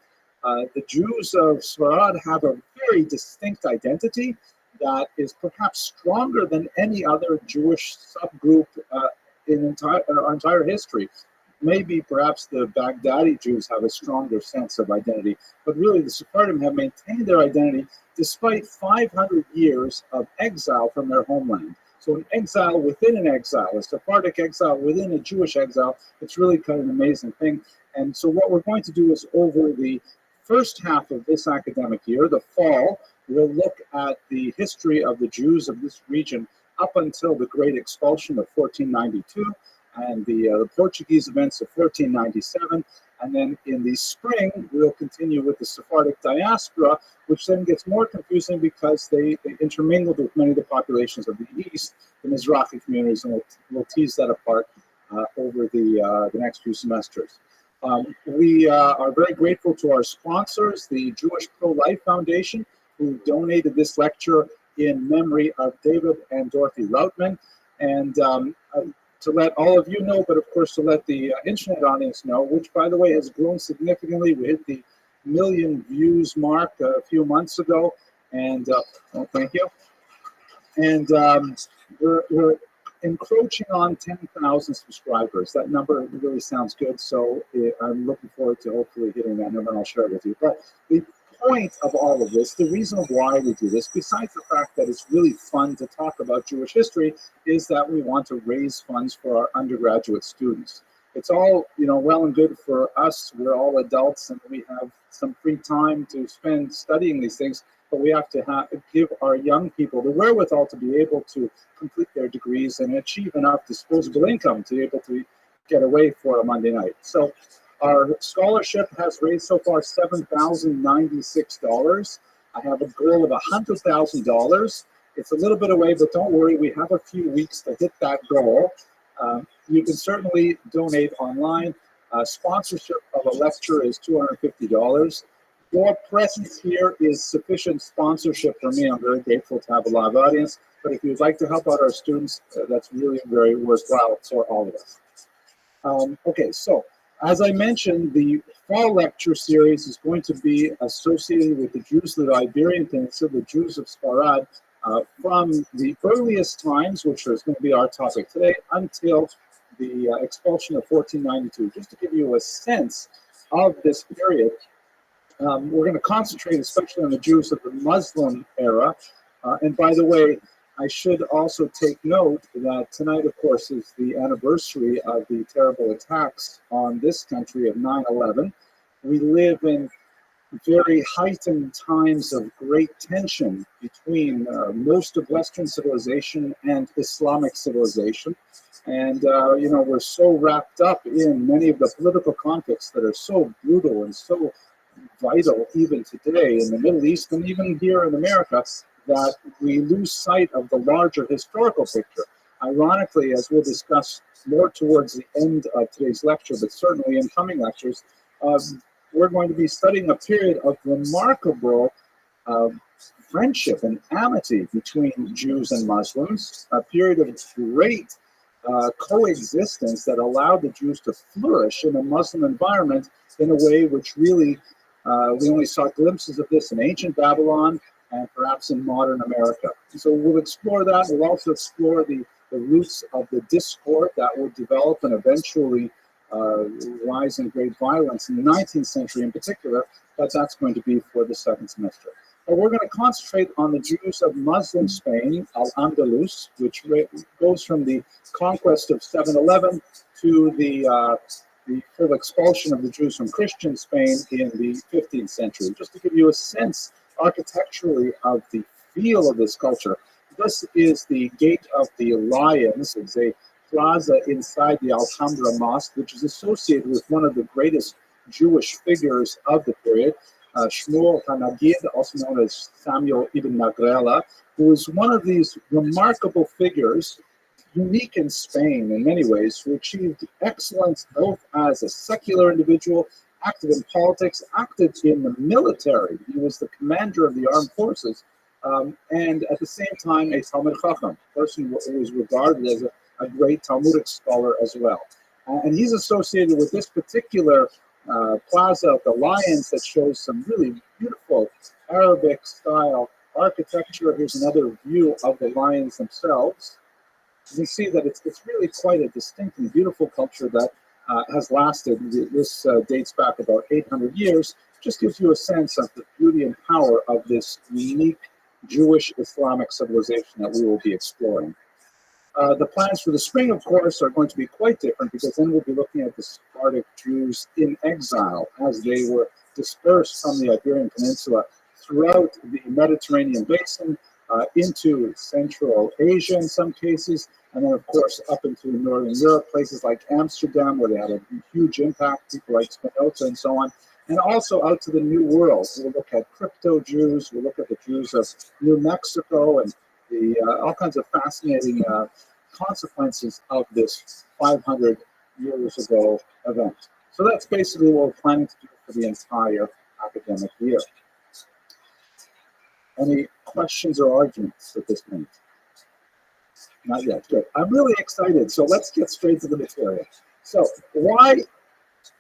The Jews of Sfarad have a very distinct identity that is perhaps stronger than any other Jewish subgroup in our entire history. Maybe perhaps the Baghdadi Jews have a stronger sense of identity, but really the Sephardim have maintained their identity despite 500 years of exile from their homeland. So an exile within an exile, a Sephardic exile within a Jewish exile, it's really kind of an amazing thing. And so what we're going to do is, over the first half of this academic year, the fall, we'll look at the history of the Jews of this region up until the Great Expulsion of 1492 and the Portuguese events of 1497. And then in the spring, we'll continue with the Sephardic diaspora, which then gets more confusing because they intermingled with many of the populations of the East, the Mizrahi communities, and we'll tease that apart over the next few semesters. We are very grateful to our sponsors, the Jewish Pro-Life Foundation, who donated this lecture in memory of David and Dorothy Routman. And to let all of you know, but of course to let the internet audience know, which by the way has grown significantly. We hit the 1 million views mark a few months ago, and thank you. And we're encroaching on 10,000 subscribers. That number really sounds good, so I'm looking forward to hopefully hitting that number, and I'll share it with you. But the point of all of this, the reason why we do this, besides the fact that it's really fun to talk about Jewish history, is that we want to raise funds for our undergraduate students. It's all, well and good for us. We're all adults and we have some free time to spend studying these things, but we have to give our young people the wherewithal to be able to complete their degrees and achieve enough disposable income to be able to get away for a Monday night. So our scholarship has raised so far $7,096. I have a goal of $100,000. It's a little bit away, but don't worry, we have a few weeks to hit that goal. You can certainly donate online. Sponsorship of a lecture is $250. Your presence here is sufficient sponsorship for me. I'm very grateful to have a live audience. But if you'd like to help out our students, that's really very worthwhile for all of us. Okay, so as I mentioned, the fall lecture series is going to be associated with the Jews of the Iberian Peninsula, the Jews of Sfarad, from the earliest times, which is going to be our topic today, until the expulsion of 1492. Just to give you a sense of this period, we're going to concentrate especially on the Jews of the Muslim era. And by the way, I should also take note that tonight, of course, is the anniversary of the terrible attacks on this country of 9/11. We live in very heightened times of great tension between most of Western civilization and Islamic civilization. And, we're so wrapped up in many of the political conflicts that are so brutal and so vital even today in the Middle East and even here in America, that we lose sight of the larger historical picture. Ironically, as we'll discuss more towards the end of today's lecture, but certainly in coming lectures, we're going to be studying a period of remarkable friendship and amity between Jews and Muslims, a period of great coexistence that allowed the Jews to flourish in a Muslim environment in a way which really, we only saw glimpses of this in ancient Babylon and perhaps in modern America. So we'll explore that. We'll also explore the roots of the discord that will develop and eventually rise in great violence in the 19th century in particular, but that's going to be for the second semester. But we're going to concentrate on the Jews of Muslim Spain, Al-Andalus, which goes from the conquest of 711 to the full expulsion of the Jews from Christian Spain in the 15th century. Just to give you a sense architecturally of the feel of this culture, this is the Gate of the Lions. It's a plaza inside the Alhambra Mosque, which is associated with one of the greatest Jewish figures of the period, Shmuel Hanagid, also known as Samuel ibn Magrela, who is one of these remarkable figures, unique in Spain in many ways, who achieved excellence both as a secular individual active in politics, active in the military. He was the commander of the armed forces, and at the same time, a Talmud Chacham, person who was regarded as a great Talmudic scholar as well. And he's associated with this particular plaza of the Lions that shows some really beautiful Arabic style architecture. Here's another view of the Lions themselves. You can see that it's really quite a distinct and beautiful culture that has lasted. This dates back about 800 years. Just gives you a sense of the beauty and power of this unique Jewish Islamic civilization that we will be exploring. The plans for the spring, of course, are going to be quite different, because then we'll be looking at the Sephardic Jews in exile as they were dispersed from the Iberian Peninsula throughout the Mediterranean basin, into Central Asia in some cases, and then, of course, up into Northern Europe, places like Amsterdam, where they had a huge impact, people like Spinoza and so on, and also out to the New World. We'll look at crypto Jews, we'll look at the Jews of New Mexico, and the all kinds of fascinating consequences of this 500 years ago event. So that's basically what we're planning to do for the entire academic year. Any questions or arguments at this point? Not yet. Good. I'm really excited. So let's get straight to the material. So why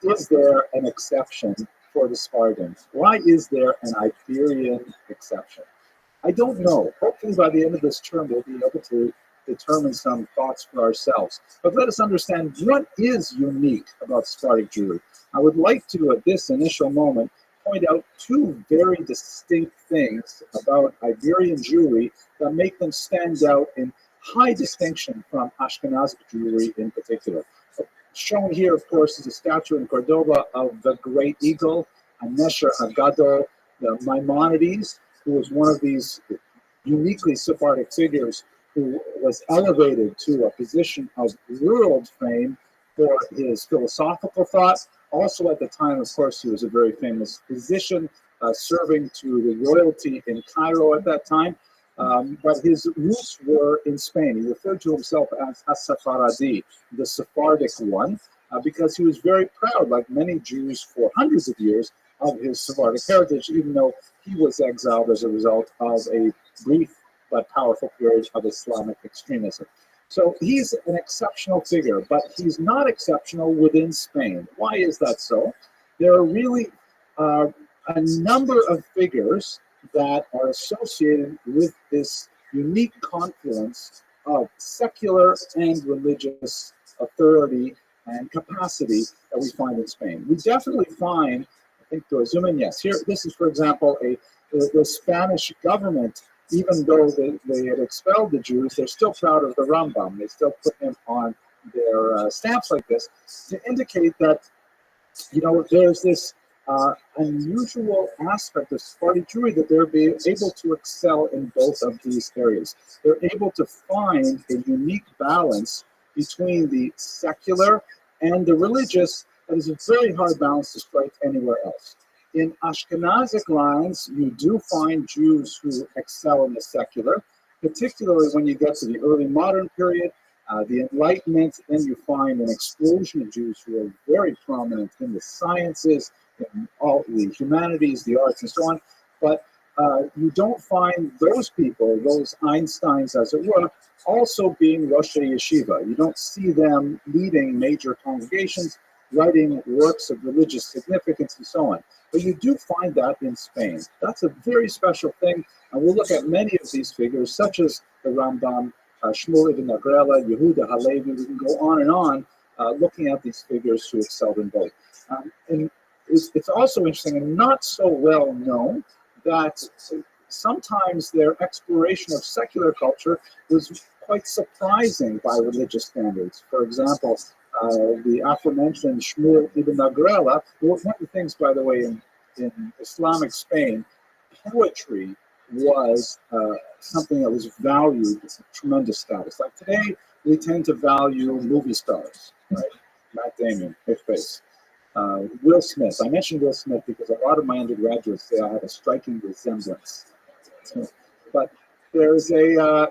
is there an exception for the Spartans? Why is there an Iberian exception? I don't know. Hopefully by the end of this term, we'll be able to determine some thoughts for ourselves. But let us understand what is unique about Sephardic Jewry. I would like to, at this initial moment, point out two very distinct things about Iberian Jewry that make them stand out in high distinction from Ashkenazic Jewry in particular. Shown here, of course, is a statue in Cordoba of the great eagle, Nesher Agadol, the Maimonides, who was one of these uniquely Sephardic figures who was elevated to a position of world fame for his philosophical thought. Also at the time, of course, he was a very famous physician, serving to the royalty in Cairo at that time. But his roots were in Spain. He referred to himself as As-Safaradi, the Sephardic one, because he was very proud, like many Jews for hundreds of years, of his Sephardic heritage, even though he was exiled as a result of a brief but powerful period of Islamic extremism. So he's an exceptional figure, but he's not exceptional within Spain. Why is that so? There are really a number of figures that are associated with this unique confluence of secular and religious authority and capacity that we find in Spain. We definitely find, I think, do I zoom in? Yes. Here, this is, for example, the Spanish government. Even though they had expelled the Jews, they're still proud of the Rambam. They still put him on their stamps like this to indicate that, you know, there's this unusual aspect of Sephardic Jewry that they're able to excel in both of these areas. They're able to find a unique balance between the secular and the religious that is a very hard balance to strike anywhere else. In Ashkenazic lines, you do find Jews who excel in the secular, particularly when you get to the early modern period, the Enlightenment. Then you find an explosion of Jews who are very prominent in the sciences, in all the humanities, the arts, and so on. But you don't find those people, those Einsteins, as it were, also being Rosh Yeshiva. You don't see them leading major congregations, writing works of religious significance, and so on. But you do find that in Spain. That's a very special thing, and we'll look at many of these figures, such as the Rambam, Shmuel ibn Agrela, Yehuda Halevi. We can go on and on, looking at these figures who excelled in both. And it's also interesting and not so well known that sometimes their exploration of secular culture was quite surprising by religious standards. For example, the aforementioned Shmuel ibn Agrela. One of the things, by the way, in Islamic Spain, poetry was something that was valued with tremendous status. Like today, we tend to value movie stars, right? Matt Damon, his face. Will Smith. I mentioned Will Smith because a lot of my undergraduates say I have a striking resemblance. But there's a,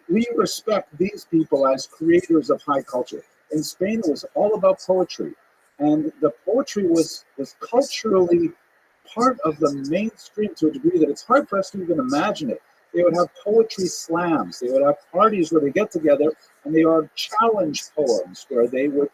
we respect these people as creators of high culture. In Spain, it was all about poetry. And the poetry was culturally part of the mainstream to a degree that it's hard for us to even imagine it. They would have poetry slams. They would have parties where they get together and they would have challenge poems where they would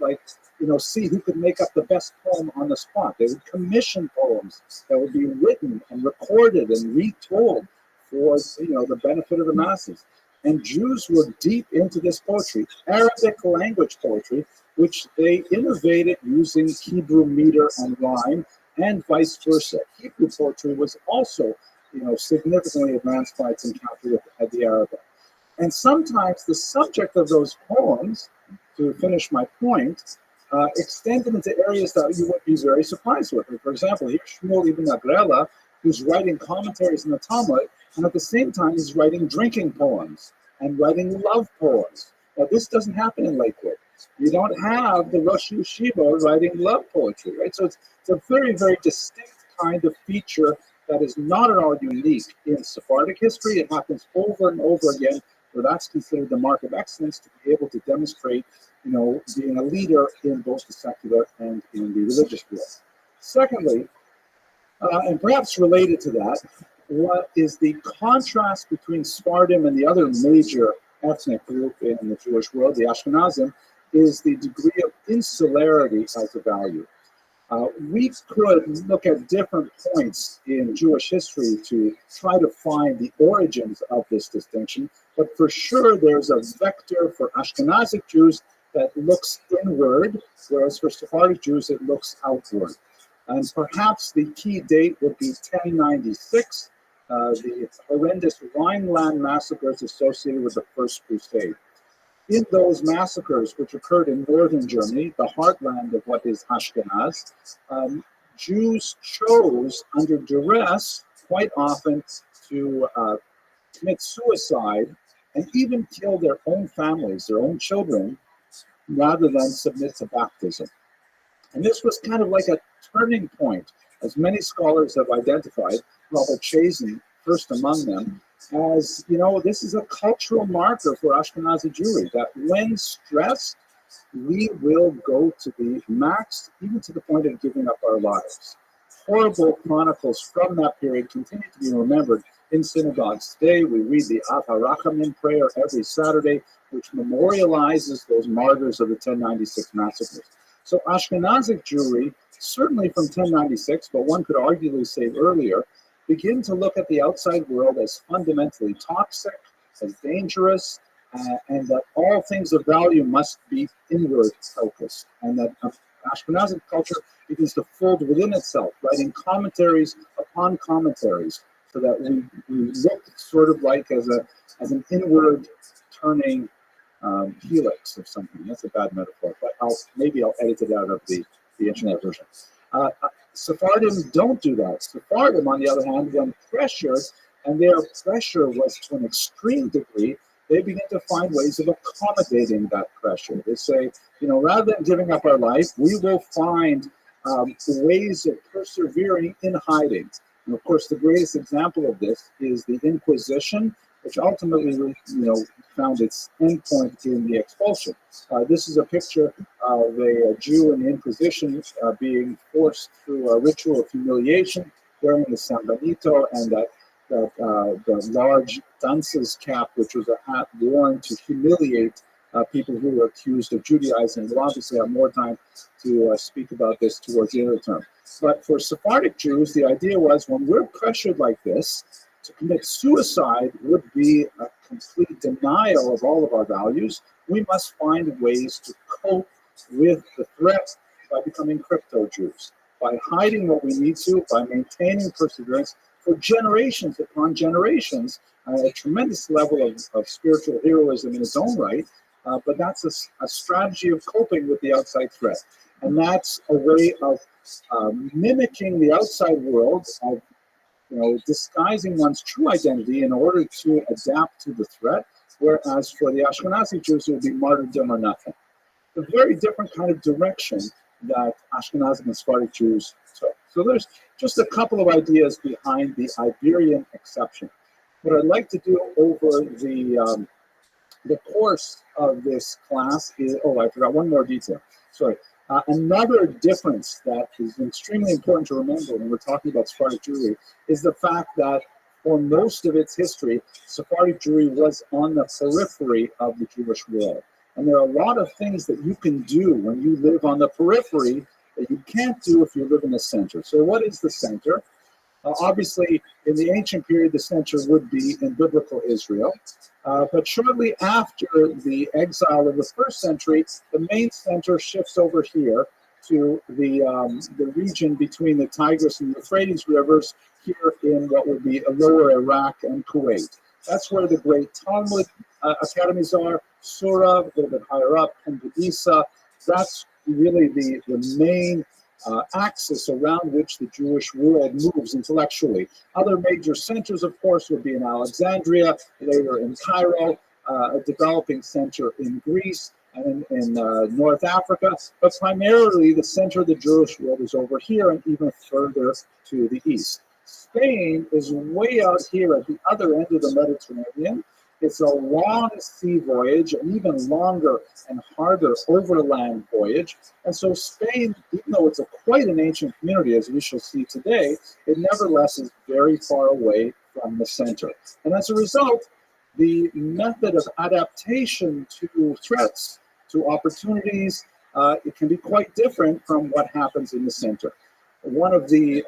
see who could make up the best poem on the spot. They would commission poems that would be written and recorded and retold for the benefit of the masses. And Jews were deep into this poetry, Arabic language poetry, which they innovated using Hebrew meter and rhyme, and vice versa. Hebrew poetry was also, significantly advanced by its encounter with the Arabic. And sometimes the subject of those poems, to finish my point, extended into areas that you would be very surprised with. For example, here's Shmuel ibn Agrela, who's writing commentaries in the Talmud, and at the same time he's writing drinking poems and writing love poems. Now, this doesn't happen in Lakewood. You don't have the Rosh Yeshiva writing love poetry, right? So it's a very, very distinct kind of feature that is not at all unique in Sephardic history. It happens over and over again, where that's considered the mark of excellence, to be able to demonstrate, being a leader in both the secular and in the religious world. Secondly, and perhaps related to that, what is the contrast between Sephardim and the other major ethnic group in the Jewish world, the Ashkenazim, is the degree of insularity as a value. We could look at different points in Jewish history to try to find the origins of this distinction, but for sure there's a vector for Ashkenazic Jews that looks inward, whereas for Sephardic Jews it looks outward. And perhaps the key date would be 1096, the horrendous Rhineland massacres associated with the First Crusade. In those massacres, which occurred in northern Germany, the heartland of what is Ashkenaz, Jews chose, under duress, quite often to commit suicide and even kill their own families, their own children, rather than submit to baptism. And this was kind of like a turning point, as many scholars have identified, Robert Chazen first among them, as, this is a cultural marker for Ashkenazi Jewry, that when stressed, we will go to the max, even to the point of giving up our lives. Horrible chronicles from that period continue to be remembered in synagogues today. We read the Av HaRachamim prayer every Saturday, which memorializes those martyrs of the 1096 massacres. So Ashkenazic Jewry, certainly from 1096, but one could arguably say earlier, begin to look at the outside world as fundamentally toxic, as dangerous, and that all things of value must be inward focused, and that Ashkenazic culture begins to fold within itself, writing commentaries upon commentaries, so that we look sort of like as an inward turning helix of something. That's a bad metaphor, but maybe I'll edit it out of the internet version. Sephardim don't do that. Sephardim, on the other hand, when pressured, and their pressure was to an extreme degree, they begin to find ways of accommodating that pressure. They say, rather than giving up our life, we will find ways of persevering in hiding. And of course, the greatest example of this is the Inquisition, which ultimately, found its endpoint in the expulsion. This is a picture of a Jew in the Inquisition being forced through a ritual of humiliation, wearing the San Benito and the large dunce's cap, which was a hat worn to humiliate people who were accused of Judaizing. We'll obviously have more time to speak about this towards the end of the term. But for Sephardic Jews, the idea was, when we're pressured like this, to commit suicide would be a complete denial of all of our values. We must find ways to cope with the threat by becoming crypto-Jews, by hiding what we need to, by maintaining perseverance for generations upon generations, a tremendous level of spiritual heroism in its own right, but that's a strategy of coping with the outside threat. And that's a way of mimicking the outside world, of disguising one's true identity in order to adapt to the threat, whereas for the Ashkenazi Jews, it would be martyrdom or nothing. A very different kind of direction that Ashkenazi and Sephardic Jews took. So there's just a couple of ideas behind the Iberian exception. What I'd like to do over the course of this class is, I forgot one more detail. Sorry. Another difference that is extremely important to remember when we're talking about Sephardic Jewry is the fact that for most of its history, Sephardic Jewry was on the periphery of the Jewish world. And there are a lot of things that you can do when you live on the periphery that you can't do if you live in the center. So what is the center? Obviously, in the ancient period, the center would be in biblical Israel. But shortly after the exile of the first century, the main center shifts over here to the region between the Tigris and Euphrates rivers, here in what would be lower Iraq and Kuwait. That's where the great Talmud academies are, Surah, a little bit higher up, and Gedisa. That's really the main axis around which the Jewish world moves intellectually. Other major centers, of course, would be in Alexandria, later in Cairo, a developing center in Greece, and in North Africa. But primarily, the center of the Jewish world is over here and even further to the east. Spain is way out here at the other end of the Mediterranean. It's a long sea voyage, an even longer and harder overland voyage. And so Spain, even though it's quite an ancient community, as we shall see today, it nevertheless is very far away from the center. And as a result, the method of adaptation to threats, to opportunities, it can be quite different from what happens in the center. One of the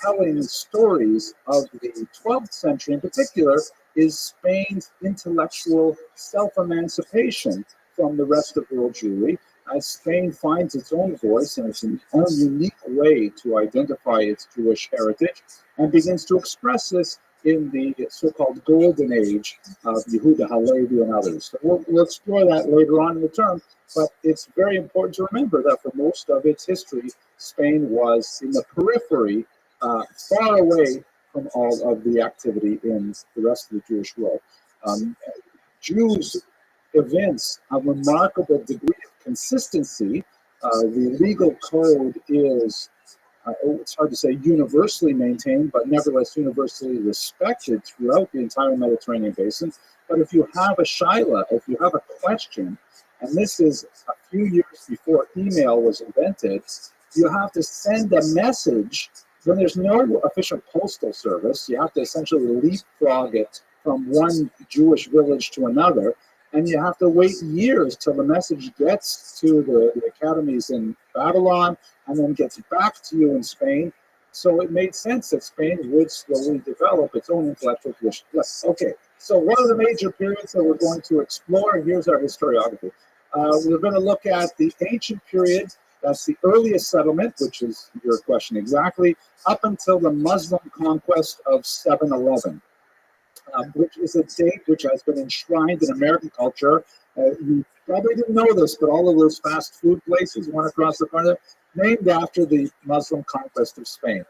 telling stories of the 12th century in particular is Spain's intellectual self-emancipation from the rest of world Jewry, as Spain finds its own voice and its own unique way to identify its Jewish heritage, and begins to express this in the so-called golden age of Yehuda Halevi and others. So we'll explore that later on in the term, but it's very important to remember that for most of its history, Spain was in the periphery, far away from all of the activity in the rest of the Jewish world. Jews evince a remarkable degree of consistency. The legal code is, it's hard to say universally maintained, but nevertheless universally respected throughout the entire Mediterranean basin. But if you have a shaila, if you have a question, and this is a few years before email was invented, you have to send a message. When there's no official postal service, you have to essentially leapfrog it from one Jewish village to another, and you have to wait years till the message gets to the academies in Babylon and then gets back to you in Spain. So it made sense that Spain would slowly develop its own intellectual tradition. Okay, so one of the major periods that we're going to explore, here's our historiography. We're going to look at the ancient period. That's the earliest settlement, which is your question exactly, up until the Muslim conquest of 711, which is a date which has been enshrined in American culture. You probably didn't know this, but all of those fast food places, one across the corner, named after the Muslim conquest of Spain.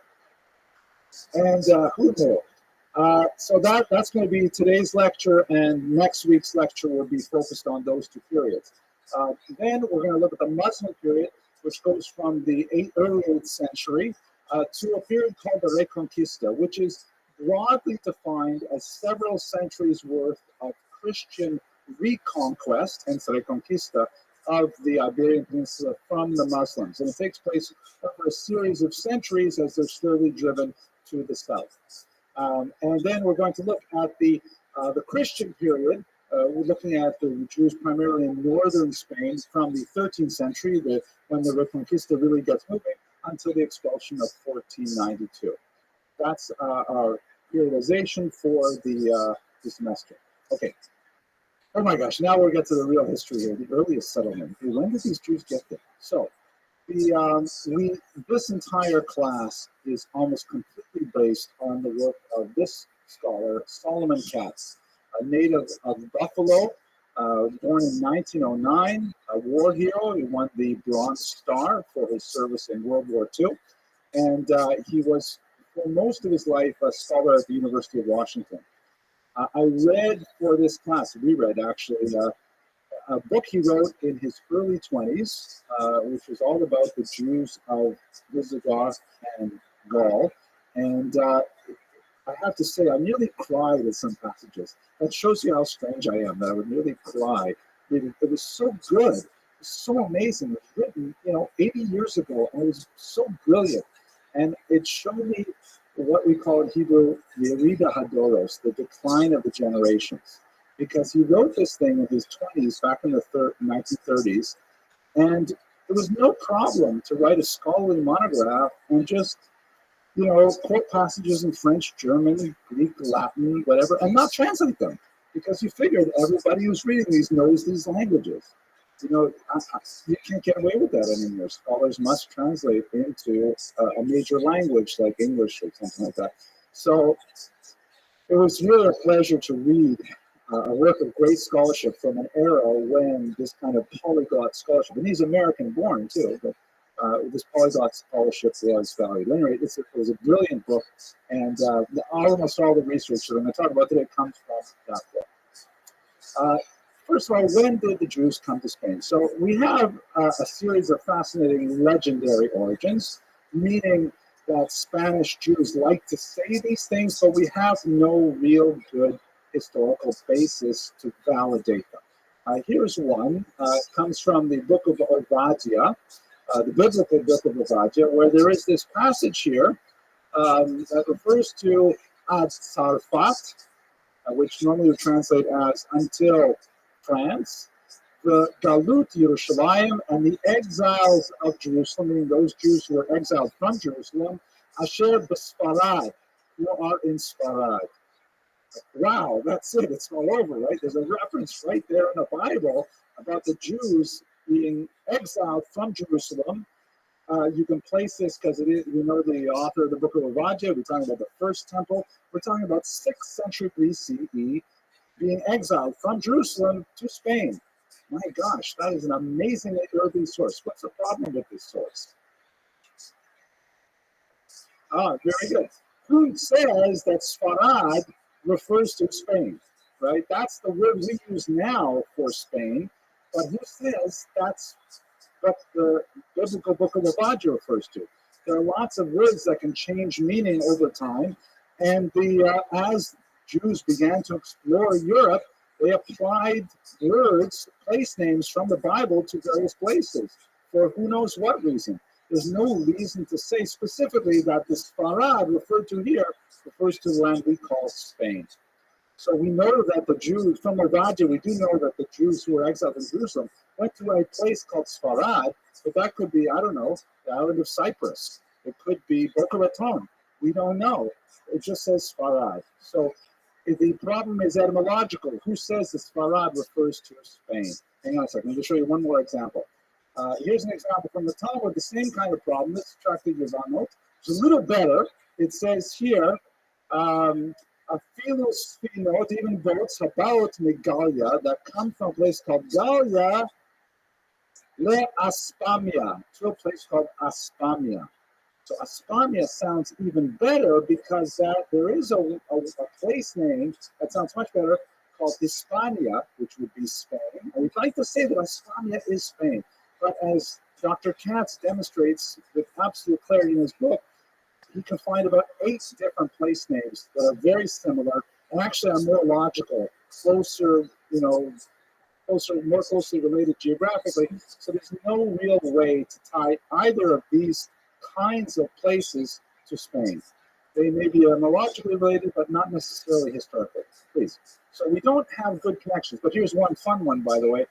And who knew? So that's going to be today's lecture, and next week's lecture will be focused on those two periods. Then we're going to look at the Muslim period, which goes from the early 8th century to a period called the Reconquista, which is broadly defined as several centuries worth of Christian reconquest, hence Reconquista, of the Iberian Peninsula from the Muslims. And it takes place over a series of centuries as they're slowly driven to the south. And then we're going to look at the Christian period. We're looking at the Jews primarily in northern Spain from the 13th century, when the Reconquista really gets moving, until the expulsion of 1492. That's our periodization for the semester. Okay. Oh my gosh, now we'll get to the real history here, the earliest settlement. When did these Jews get there? So, this entire class is almost completely based on the work of this scholar, Solomon Katz, a native of Buffalo, born in 1909, a war hero. He won the Bronze Star for his service in World War II. And he was, for most of his life, a scholar at the University of Washington. I read for this class, we read actually, a book he wrote in his early 20s, which was all about the Jews of Visigoth and Gaul. And I have to say, I nearly cried at some passages. That shows you how strange I am, that I would nearly cry. It was so good. so amazing. It was written, 80 years ago, and it was so brilliant. And it showed me what we call in Hebrew Yerida Hadoros, the decline of the generations. Because he wrote this thing in his 20s, back in the 1930s, and it was no problem to write a scholarly monograph and just, quote passages in French, German, Greek, Latin, whatever, and not translate them. Because you figured everybody who's reading these knows these languages. You can't get away with that anymore. Scholars must translate into a major language like English or something like that. So it was really a pleasure to read a work of great scholarship from an era when this kind of polyglot scholarship, and he's American-born too, but this polyglot scholarship was valued. Anyway, it was a brilliant book, and almost all the research that I'm going to talk about today comes from that book. First of all, when did the Jews come to Spain? So we have a series of fascinating legendary origins, meaning that Spanish Jews like to say these things, but we have no real good historical basis to validate them. Here's one. It comes from the book of Obadiah, the biblical book of Obadiah, where there is this passage here that refers to Ad Sarfat, which normally we translate as until France, the Galut Yerushalayim, and the exiles of Jerusalem, meaning those Jews who were exiled from Jerusalem, Asher B'Sfarad, who are in Sfarad. Wow, that's it. It's all over, right? There's a reference right there in the Bible about the Jews being exiled from Jerusalem. You can place this because it is, the author of the book of Obadiah. We're talking about the first temple. We're talking about 6th century BCE, being exiled from Jerusalem to Spain. My gosh, that is an amazingly early source. What's the problem with this source? Very good. Who says that Sfarad refers to Spain, right? That's the word we use now for Spain, but who says that's what the biblical book of Obadiah refers to? There are lots of words that can change meaning over time, and as Jews began to explore Europe, they applied words, place names from the Bible to various places for who knows what reason. There's no reason to say specifically that the Sfarad referred to here refers to the land we call Spain. So we know that the Jews, from Obadiah, we do know that the Jews who were exiled in Jerusalem went to a place called Sfarad, but that could be, the island of Cyprus. It could be Boca Raton. We don't know. It just says Sfarad. So the problem is etymological. Who says that Sfarad refers to Spain? Hang on a second. Let me show you one more example. Here's an example from the Talmud, the same kind of problem. This is Tractate Yevamot. It's a little better. It says here, Afilu Sfinot, even boats, about Megalia, that come from a place called Galia, Le Aspamia, to a place called Aspamia. So Aspamia sounds even better because there is a place name that sounds much better called Hispania, which would be Spain. And we'd like to say that Aspamia is Spain. But as Dr. Katz demonstrates with absolute clarity in his book, he can find about 8 different place names that are very similar and actually are more logical, more closely related geographically. So there's no real way to tie either of these kinds of places to Spain. They may be etymologically related, but not necessarily historically. Please. So we don't have good connections. But here's one fun one, by the way.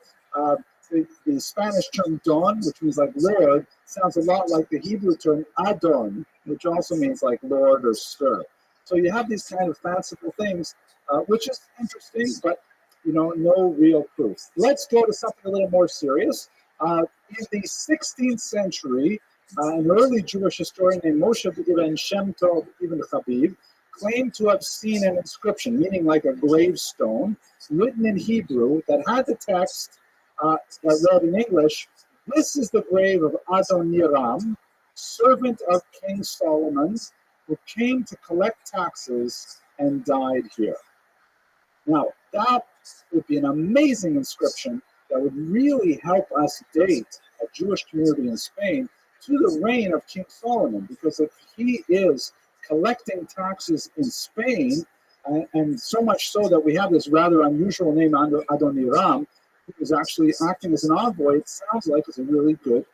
The Spanish term don, which means like Lord, sounds a lot like the Hebrew term Adon, which also means like Lord or Sir. So you have these kind of fanciful things, which is interesting, but no real proof. Let's go to something a little more serious. In the 16th century, an early Jewish historian named Moshe Ibn Shem Tov Ibn Habib claimed to have seen an inscription, meaning like a gravestone, written in Hebrew that had the text that read in English, "This is the grave of Adoniram, servant of King Solomon, who came to collect taxes and died here." Now, that would be an amazing inscription that would really help us date a Jewish community in Spain to the reign of King Solomon, because if he is collecting taxes in Spain, and so much so that we have this rather unusual name, Adoniram, who is actually acting as an envoy, it sounds like is a really good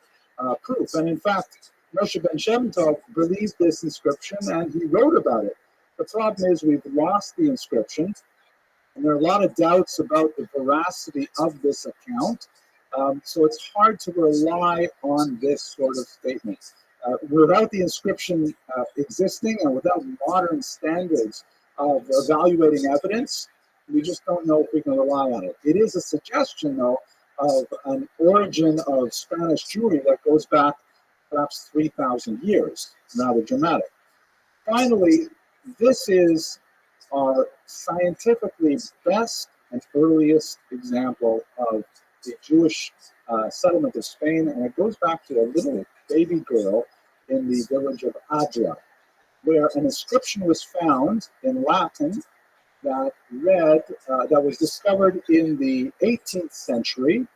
proof. And in fact, Moshe Ben Shem Tov believed this inscription and he wrote about it. The problem is we've lost the inscription, and there are a lot of doubts about the veracity of this account. So it's hard to rely on this sort of statement. Without the inscription existing and without modern standards of evaluating evidence, we just don't know if we can rely on it. It is a suggestion, though, of an origin of Spanish Jewry that goes back perhaps 3,000 years, rather dramatic. Finally, this is our scientifically best and earliest example of the Jewish settlement of Spain, and it goes back to a little baby girl in the village of Adra, where an inscription was found in Latin that read, that was discovered in the 18th century,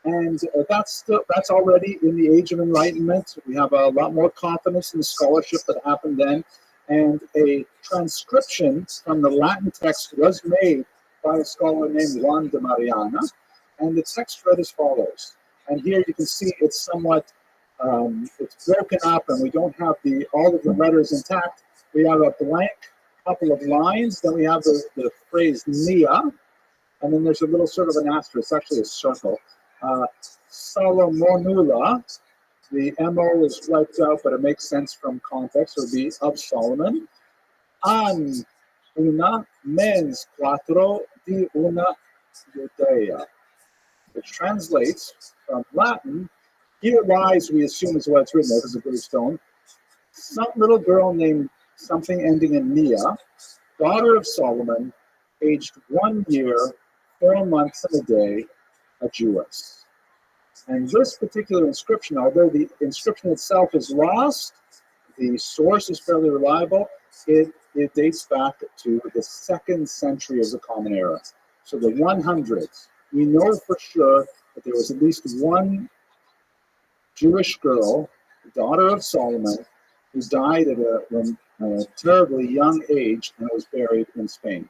and that's already in the Age of Enlightenment. We have a lot more confidence in the scholarship that happened then, and a transcription from the Latin text was made by a scholar named Juan de Mariana, and the text read as follows. And here you can see it's somewhat, it's broken up, and we don't have all of the letters intact. We have a blank couple of lines, then we have the phrase Nia, and then there's a little sort of an asterisk, actually a circle. Salomonula, the MO is wiped out, but it makes sense from context. It would be of Solomon. An una mens quattro di una Judea, which translates from Latin, here lies, we assume is what it's written, as a gravestone, some little girl named something ending in Nia, daughter of Solomon, aged 1 year, 4 months and a day, a Jewess. And this particular inscription, although the inscription itself is lost, the source is fairly reliable. It dates back to the 2nd century of the Common Era. So the 100s. We know for sure that there was at least one Jewish girl, daughter of Solomon, who died at a terribly young age and was buried in Spain.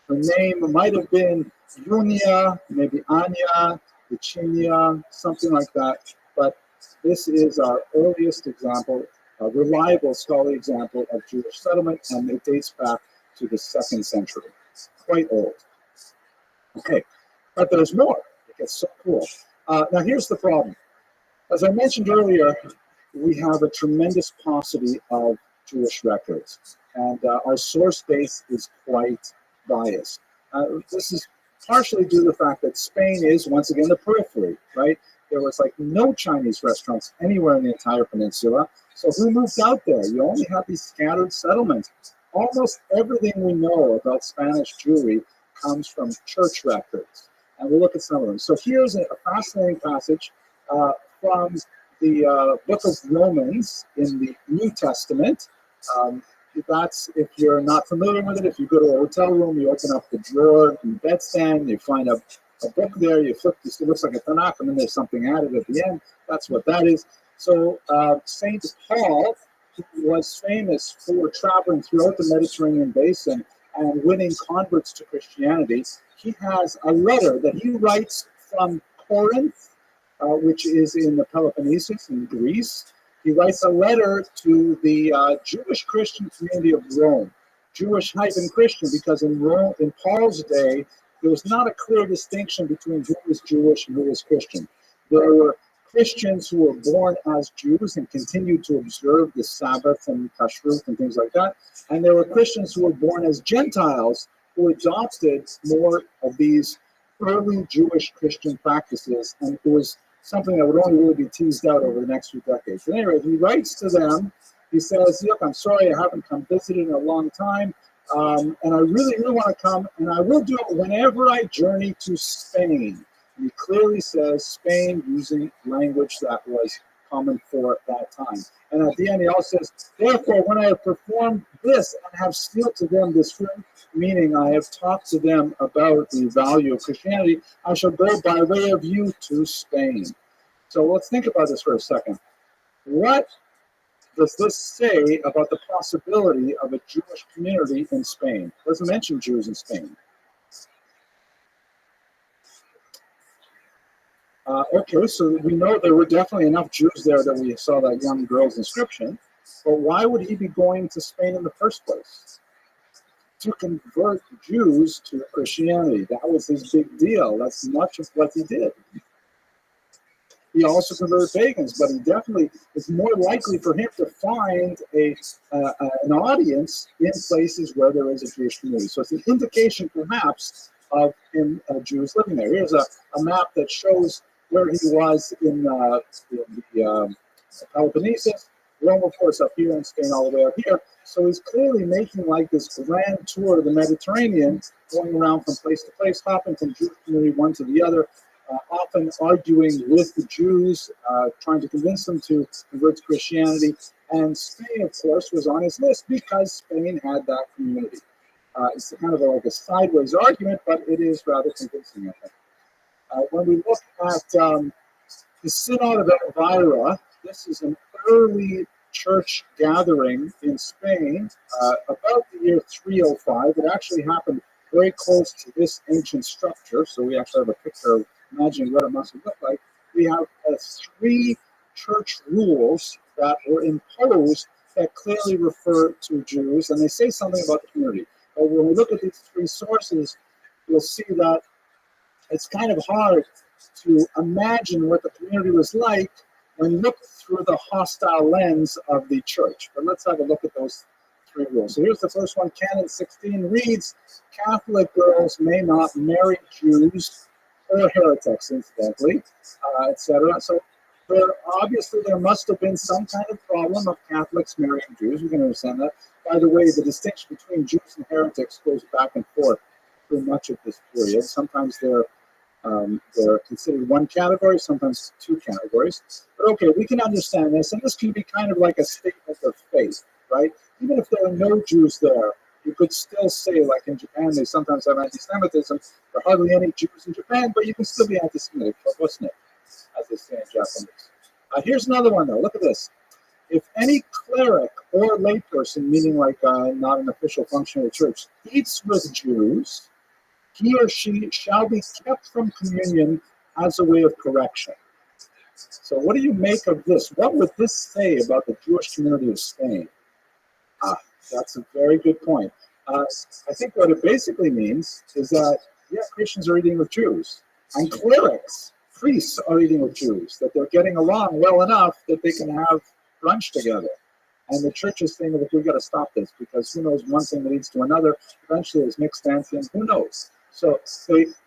Her name might have been Junia, maybe Anya, Virginia, something like that. But this is our earliest example, a reliable scholarly example of Jewish settlement, and it dates back to the 2nd century. Quite old. Okay, but there's more. It gets so cool. Now here's the problem. As I mentioned earlier, we have a tremendous paucity of Jewish records, and our source base is quite biased. This is partially due to the fact that Spain is, once again, the periphery, right? There was like no Chinese restaurants anywhere in the entire peninsula. So who moved out there? You only have these scattered settlements. Almost everything we know about Spanish Jewry comes from church records. And we'll look at some of them. So here's a fascinating passage from the book of Romans in the New Testament. That's, if you're not familiar with it, if you go to a hotel room, you open up the drawer in the bedstand, you find a book there, you flip this, it looks like a Tanakh, and then there's something added at the end. That's what that is. So St. Paul was famous for traveling throughout the Mediterranean basin and winning converts to Christianity. He has a letter that he writes from Corinth, which is in the Peloponnesus in Greece. He writes a letter to the Jewish Christian community of Rome, Jewish-Christian, because in Rome, in Paul's day, there was not a clear distinction between who was Jewish and who was Christian. There were Christians who were born as Jews and continued to observe the Sabbath and Kashrut and things like that, and there were Christians who were born as Gentiles who adopted more of these early Jewish Christian practices, and it was something that would only really be teased out over the next few decades. But anyway, he writes to them. He says, look, I'm sorry I haven't come visiting in a long time, and I really, really want to come, and I will do it whenever I journey to Spain. And he clearly says Spain using language that was common for that time. And at the end, he also says, therefore, when I have performed this and have sealed to them this fruit, meaning I have talked to them about the value of Christianity, I shall go by way of you to Spain. So let's think about this for a second. What does this say about the possibility of a Jewish community in Spain? It doesn't mention Jews in Spain. Okay, so we know there were definitely enough Jews there that we saw that young girl's inscription. But why would he be going to Spain in the first place? To convert Jews to Christianity. That was his big deal. That's much of what he did. He also converted pagans, but he definitely is more likely for him to find an audience in places where there is a Jewish community. So it's an indication, perhaps, of him Jews living there. Here's a map that shows where he was in the Peloponnesus. Rome, of course, up here, and Spain all the way up here. So he's clearly making like this grand tour of the Mediterranean, going around from place to place, hopping from Jewish community one to the other, often arguing with the Jews, trying to convince them to convert to Christianity. And Spain, of course, was on his list because Spain had that community. It's kind of like a sideways argument, but it is rather convincing, I think. When we look at the Synod of Elvira, this is an early church gathering in Spain about the year 305. It actually happened very close to this ancient structure, so we actually have a picture of imagining what it must have looked like. We have 3 church rules that were imposed that clearly refer to Jews, and they say something about the community. But when we look at these 3 sources, you'll see that it's kind of hard to imagine what the community was like when looked through the hostile lens of the church. But let's have a look at those 3 rules. So here's the first one. Canon 16 reads, Catholic girls may not marry Jews or heretics, incidentally, etc. So there must have been some kind of problem of Catholics marrying Jews. We can understand that. By the way, the distinction between Jews and heretics goes back and forth through much of this period. Sometimes they're considered one category, sometimes 2 categories. But okay, we can understand this, and this can be kind of like a statement of faith, right? Even if there are no Jews there, you could still say, like in Japan, they sometimes have anti-Semitism. There are hardly any Jews in Japan, but you can still be anti-Semitic, wasn't it? As they say in Japanese. Here's another one, though. Look at this. If any cleric or layperson, meaning like not an official functionary of the church, eats with Jews, he or she shall be kept from communion as a way of correction. So what do you make of this? What would this say about the Jewish community of Spain? That's a very good point. I think what it basically means is that, yeah, Christians are eating with Jews, and clerics, priests, are eating with Jews, that they're getting along well enough that they can have brunch together. And the church is saying, look, we've got to stop this, because who knows, one thing leads to another. Eventually there's mixed dancing, who knows? So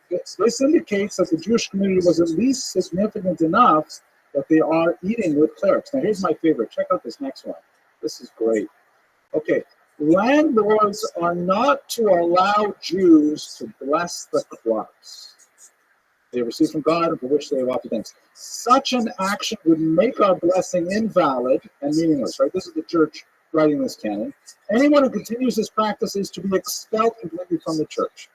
this indicates that the Jewish community was at least significant enough that they are eating with clerics. Now here's my favorite. Check out this next one. This is great. Okay, landlords are not to allow Jews to bless the crops they receive from God and for which they have offered thanks. Such an action would make our blessing invalid and meaningless, right? This is the church writing this canon. Anyone who continues this practice is to be expelled completely from the church.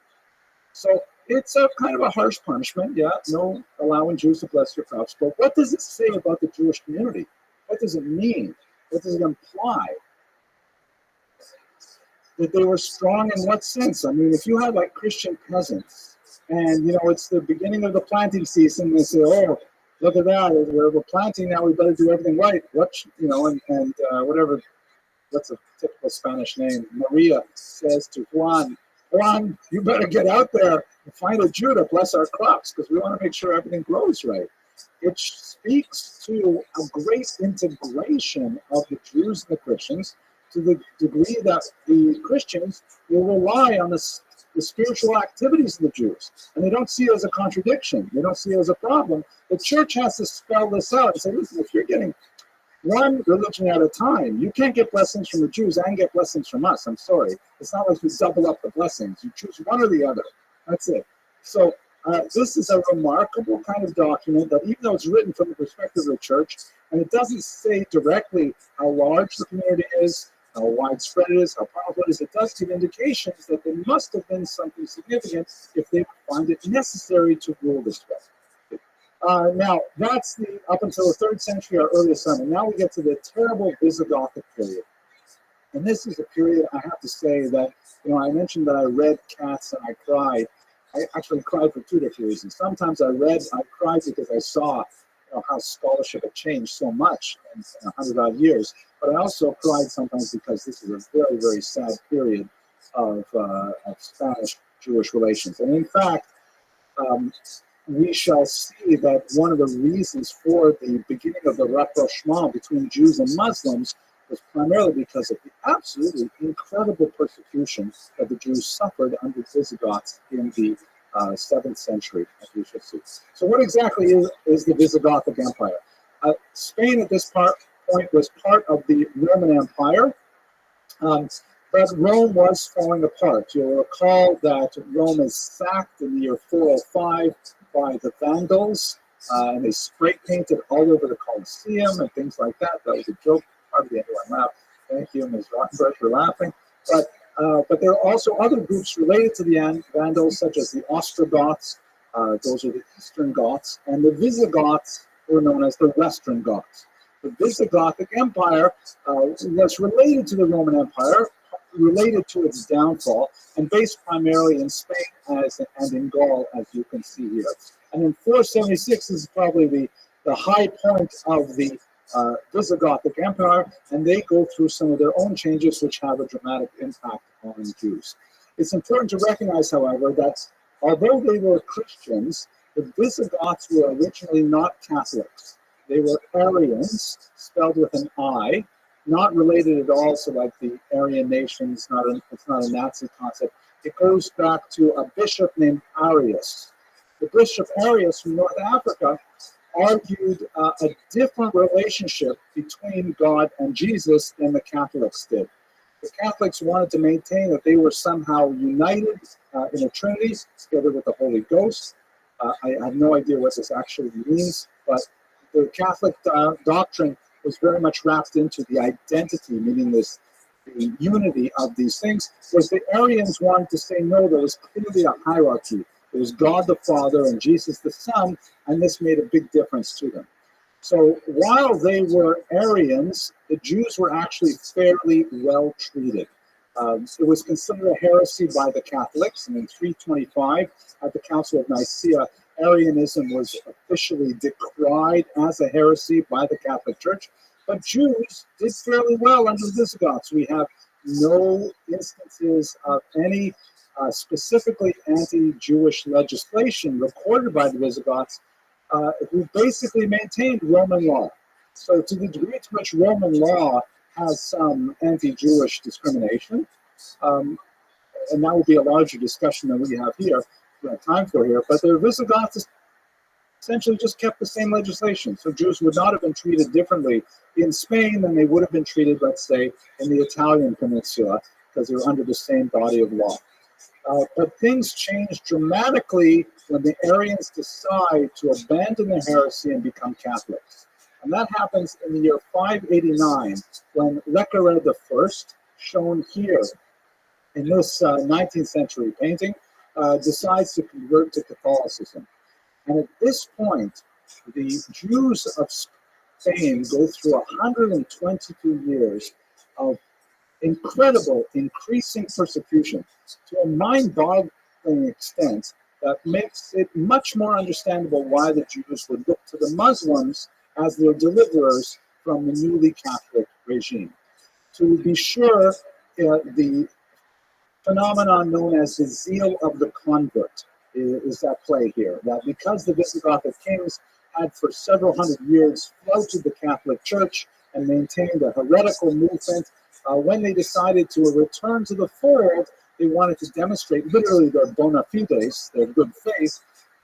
So it's a kind of a harsh punishment, yeah, no allowing Jews to bless your crops. But what does it say about the Jewish community? What does it mean? What does it imply? That they were strong in what sense? I mean, if you have like Christian peasants, and you know it's the beginning of the planting season, they say, "Oh, look at that! We're planting now. We better do everything right." What and whatever. What's a typical Spanish name? Maria says to Juan, "Juan, you better get out there and find a Jew to bless our crops because we want to make sure everything grows right." It speaks to a great integration of the Jews and the Christians, to the degree that the Christians will rely on the spiritual activities of the Jews. And they don't see it as a contradiction. They don't see it as a problem. The church has to spell this out and say, listen, if you're getting one religion at a time, you can't get blessings from the Jews and get blessings from us. I'm sorry. It's not like we double up the blessings. You choose one or the other. That's it. So this is a remarkable kind of document that, even though it's written from the perspective of the church, and it doesn't say directly how large the community is, how widespread it is, how powerful it is, it does give indications that there must have been something significant if they find it necessary to rule this way. Now, that's up until the 3rd century, our earliest time. Now we get to the terrible Visigothic period. And this is a period, I have to say, that, I mentioned that I read Cats and I cried. I actually cried for two different reasons. Sometimes I cried because I saw how scholarship had changed so much in 100 odd years. But I also cried sometimes because this is a very, very sad period of Spanish-Jewish relations. And in fact, we shall see that one of the reasons for the beginning of the rapprochement between Jews and Muslims was primarily because of the absolutely incredible persecution that the Jews suffered under Visigoths in the 7th century, as we shall see. So what exactly is the Visigothic Empire? Spain at this point was part of the Roman Empire, but Rome was falling apart. You'll recall that Rome is sacked in the year 405 by the Vandals, and they spray painted all over the Colosseum and things like that. That was a joke. Hardly anyone laughed. Thank you, Ms. Rothschild, for laughing. But there are also other groups related to the Vandals, such as the Ostrogoths. Those are the Eastern Goths, and the Visigoths were known as the Western Goths. The Visigothic Empire was related to the Roman Empire, related to its downfall, and based primarily in Spain and in Gaul, as you can see here. And in 476 is probably the high point of the Visigothic Empire, and they go through some of their own changes which have a dramatic impact on Jews. It's important to recognize, however, that although they were Christians, the Visigoths were originally not Catholics. They were Arians, spelled with an I, not related at all to like the Aryan nation. It's not a Nazi concept. It goes back to a bishop named Arius. The Bishop Arius from North Africa argued a different relationship between God and Jesus than the Catholics did. The Catholics wanted to maintain that they were somehow united in a Trinity together with the Holy Ghost. I have no idea what this actually means, but the Catholic doctrine was very much wrapped into the identity, meaning the unity of these things, whereas the Arians wanted to say, no, there was clearly a hierarchy. There was God the Father and Jesus the Son, and this made a big difference to them. So while they were Arians, the Jews were actually fairly well treated. It was considered a heresy by the Catholics, and in 325, at the Council of Nicaea, Arianism was officially decried as a heresy by the Catholic Church, but Jews did fairly well under the Visigoths. We have no instances of any specifically anti-Jewish legislation recorded by the Visigoths, who basically maintained Roman law. So to the degree to which Roman law has some anti-Jewish discrimination, and that will be a larger discussion than we have here, we have time for here, but the Visigoths essentially just kept the same legislation. So Jews would not have been treated differently in Spain than they would have been treated, let's say, in the Italian peninsula, because they were under the same body of law. But things change dramatically when the Arians decide to abandon their heresy and become Catholics. And that happens in the year 589, when Lecaret I, shown here in this 19th century painting, decides to convert to Catholicism. And at this point, the Jews of Spain go through 122 years of incredible, increasing persecution to a mind-boggling extent that makes it much more understandable why the Jews would look to the Muslims as their deliverers from the newly Catholic regime. To be sure, the phenomenon known as the zeal of the convert is at play here. That because the Visigothic kings had for several hundred years flouted the Catholic Church and maintained a heretical movement, when they decided to return to the fold, they wanted to demonstrate literally their bona fides, their good faith,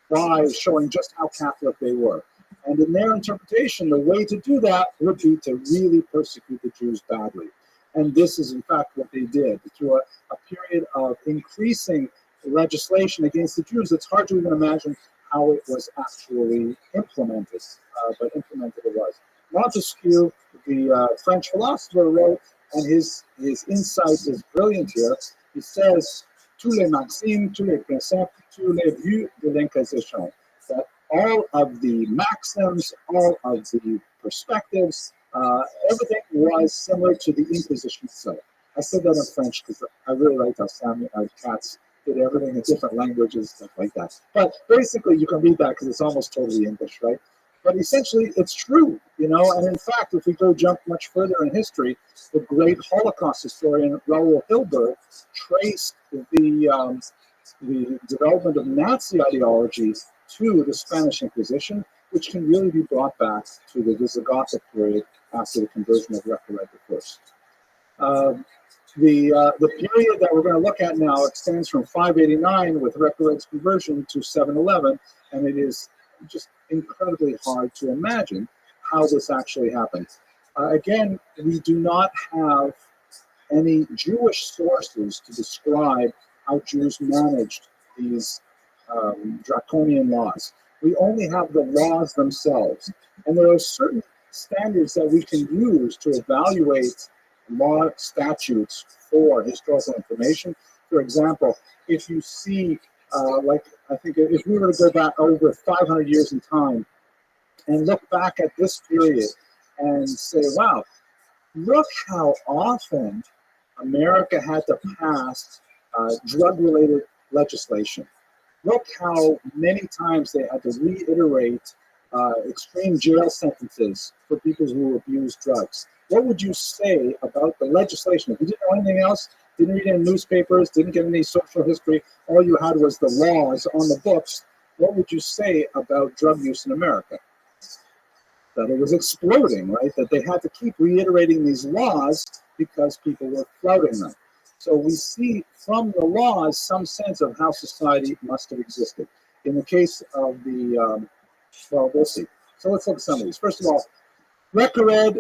by showing just how Catholic they were. And in their interpretation, the way to do that would be to really persecute the Jews badly. And this is, in fact, what they did. Through a period of increasing legislation against the Jews, it's hard to even imagine how it was actually implemented, but implemented it was. Montesquieu, the French philosopher, wrote, and his insight is brilliant here. He says, tous les maximes, tous les principes, tous les vues de l'Inquisition, that all of the maxims, all of the perspectives, everything was similar to the Inquisition itself. I said that in French because I really liked how Samuel Katz did everything in different languages, stuff like that. But basically, you can read that because it's almost totally English, right? But essentially, it's true, you know. And in fact, if we go jump much further in history, the great Holocaust historian Raoul Hilberg traced the development of Nazi ideology to the Spanish Inquisition, which can really be brought back to the Visigothic period after the conversion of Rothschild I. The period that we're going to look at now extends from 589 with Rothschild's conversion to 711, and it is just incredibly hard to imagine how this actually happened. Again, we do not have any Jewish sources to describe how Jews managed these draconian laws. We only have the laws themselves, and there are certain standards that we can use to evaluate law statutes for historical information. For example, if you see, like, I think if we were to go back over 500 years in time and look back at this period and say, wow, look how often America had to pass drug-related legislation. Look how many times they had to reiterate extreme jail sentences for people who abuse drugs. What would you say about the legislation? If you didn't know anything else, didn't read any newspapers, didn't get any social history, all you had was the laws on the books, what would you say about drug use in America? That it was exploding, right? That they had to keep reiterating these laws because people were flouting them. So we see from the laws some sense of how society must have existed. In the case of the, well, we'll see. So let's look at some of these. First of all, Rothschild,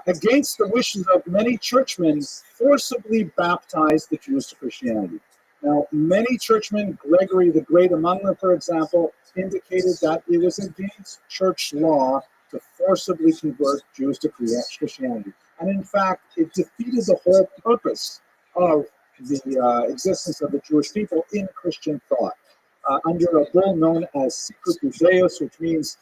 against the wishes of many churchmen, forcibly baptized the Jews to Christianity. Now, many churchmen, Gregory the Great among them, for example, indicated that it was against church law to forcibly convert Jews to Christianity. And in fact, it defeated the whole purpose of the existence of the Jewish people in Christian thought. Under a bull known as Secretus Deus, which means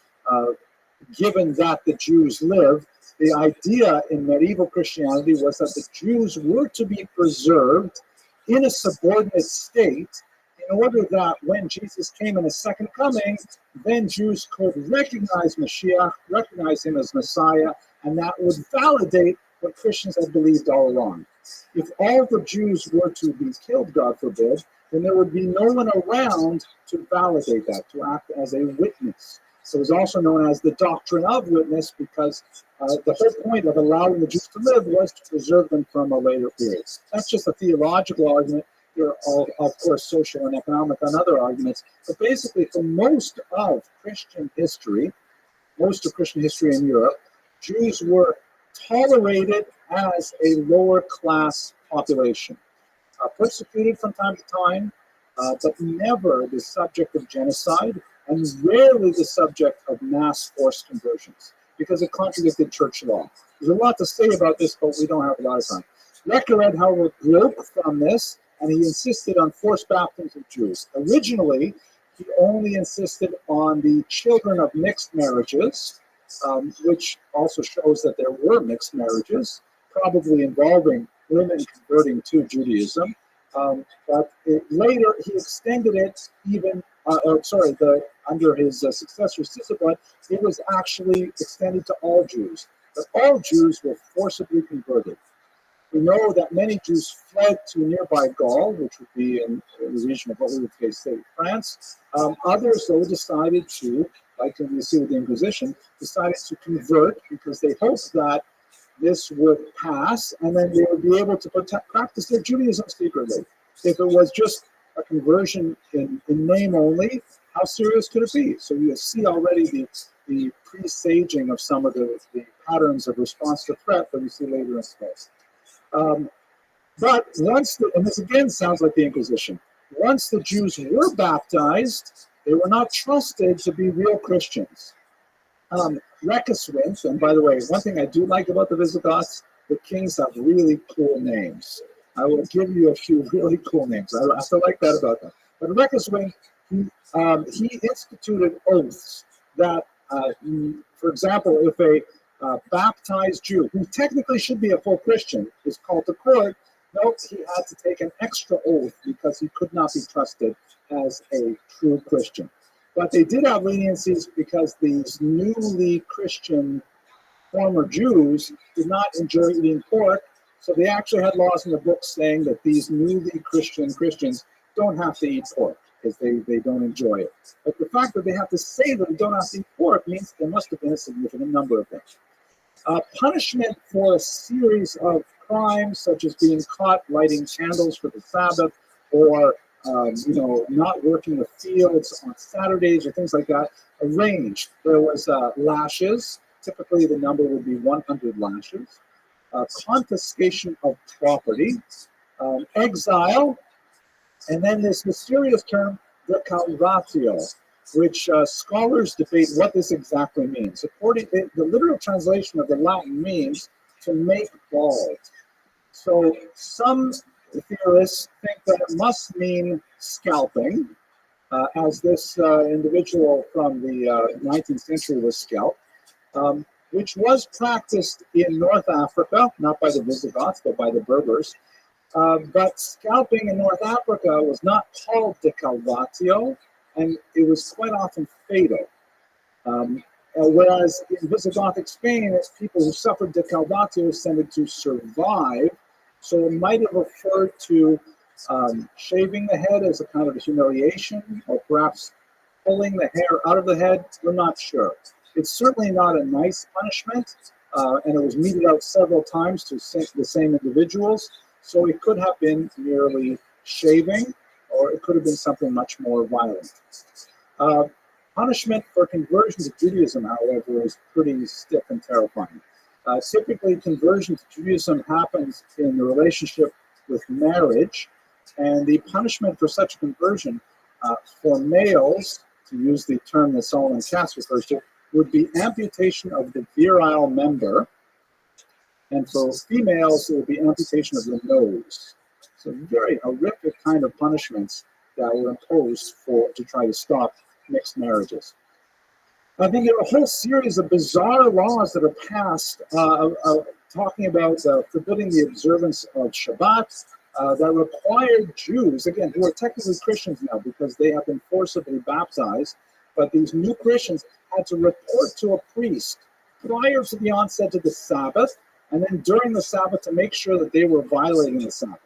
given that the Jews live, the idea in medieval Christianity was that the Jews were to be preserved in a subordinate state in order that when Jesus came in a second coming, then Jews could recognize Mashiach, recognize him as Messiah, and that would validate what Christians had believed all along. If all the Jews were to be killed, God forbid, then there would be no one around to validate that, to act as a witness. So it was also known as the doctrine of witness because the whole point of allowing the Jews to live was to preserve them from a later period. That's just a theological argument. There are, all, of course, social and economic and other arguments. But basically, for most of Christian history in Europe, Jews were tolerated as a lower class population, persecuted from time to time, but never the subject of genocide, and rarely the subject of mass forced conversions, because it contradicted church law. There's a lot to say about this, but we don't have a lot of time. Rothschild, however, broke from this, and he insisted on forced baptisms of Jews. Originally, he only insisted on the children of mixed marriages, which also shows that there were mixed marriages, probably involving women converting to Judaism. But later, he extended it even, under his successor, Sigismund, it was actually extended to all Jews. But all Jews were forcibly converted. We know that many Jews fled to nearby Gaul, which would be in the region of what we would say France. Others, though, decided to, like we see with the Inquisition, decided to convert because they hoped that this would pass and then they would be able to practice their Judaism secretly. If it was just a conversion in name only, how serious could it be? So you see already the presaging of some of the patterns of response to threat that we see later in space. But once, and this again sounds like the Inquisition, once the Jews were baptized, they were not trusted to be real Christians. Reckeswint, and by the way, one thing I do like about the Visigoths, the kings have really cool names. I will give you a few really cool names. I have to like that about them. But Reckeswint, he instituted oaths that, for example, if a baptized Jew, who technically should be a full Christian, is called to court, Note he had to take an extra oath because he could not be trusted as a true Christian. But they did have leniencies because these newly Christian former Jews did not enjoy eating pork, so they actually had laws in the book saying that these newly Christians don't have to eat pork because they don't enjoy it. But the fact that they have to say that they don't have to eat pork means there must have been a significant number of them. Punishment for a series of crimes, such as being caught lighting candles for the Sabbath, or not working the fields on Saturdays, or things like that, arranged. There was lashes. Typically, the number would be 100 lashes. Confiscation of property, exile, and then this mysterious term, recalvatio, which scholars debate what this exactly means. According to the literal translation of the Latin means to make bald. So some theorists think that it must mean scalping, as this individual from the 19th century was scalped, which was practiced in North Africa, not by the Visigoths, but by the Berbers. But scalping in North Africa was not called decalvatio, and it was quite often fatal. Whereas in Visigothic Spain, it's people who suffered decalvatio tended to survive, so it might have referred to shaving the head as a kind of a humiliation, or perhaps pulling the hair out of the head. We're not sure. It's certainly not a nice punishment, and it was meted out several times to the same individuals, so it could have been merely shaving, or it could have been something much more violent. Punishment for conversion to Judaism, however, is pretty stiff and terrifying. Typically, conversion to Judaism happens in the relationship with marriage, and the punishment for such a conversion for males, to use the term that Solomon Cass refers to, would be amputation of the virile member, and for females, it would be amputation of the nose. So very horrific kind of punishments that were imposed to try to stop mixed marriages. I think there are a whole series of bizarre laws that are passed talking about forbidding the observance of Shabbat that required Jews, again, who are technically Christians now because they have been forcibly baptized, but these new Christians had to report to a priest prior to the onset of the Sabbath, and then during the Sabbath to make sure that they were violating the Sabbath.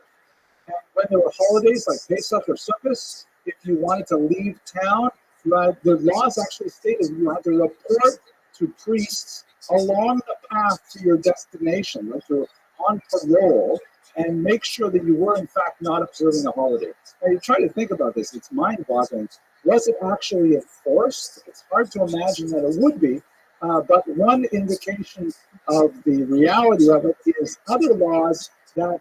And when there were holidays like Pesach or Sukkot, if you wanted to leave town, the laws actually stated you had to report to priests along the path to your destination, like you're on parole, and make sure that you were in fact not observing the holiday. Now you try to think about this, it's mind-boggling. Was it actually enforced? It's hard to imagine that it would be, but one indication of the reality of it is other laws that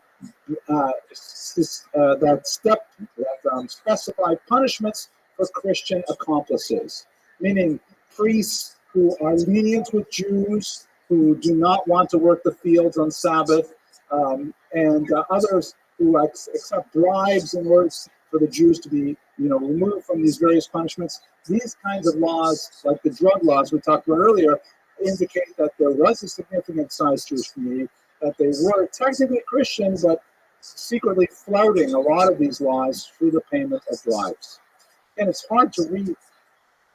specify punishments for Christian accomplices, meaning priests who are lenient with Jews, who do not want to work the fields on Sabbath, and others who accept bribes in order for the Jews to be, removed from these various punishments. These kinds of laws, like the drug laws we talked about earlier, indicate that there was a significant sized Jewish community, that they were technically Christian, but secretly flouting a lot of these laws through the payment of bribes. And it's hard to read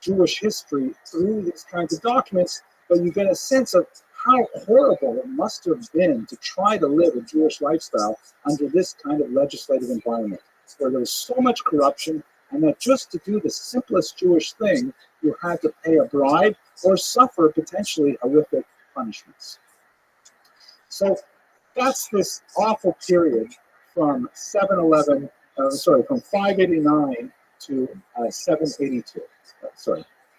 Jewish history through these kinds of documents, but you get a sense of how horrible it must have been to try to live a Jewish lifestyle under this kind of legislative environment, where there was so much corruption, and that just to do the simplest Jewish thing, you had to pay a bribe or suffer potentially horrific punishments. So that's this awful period from 589 to 782.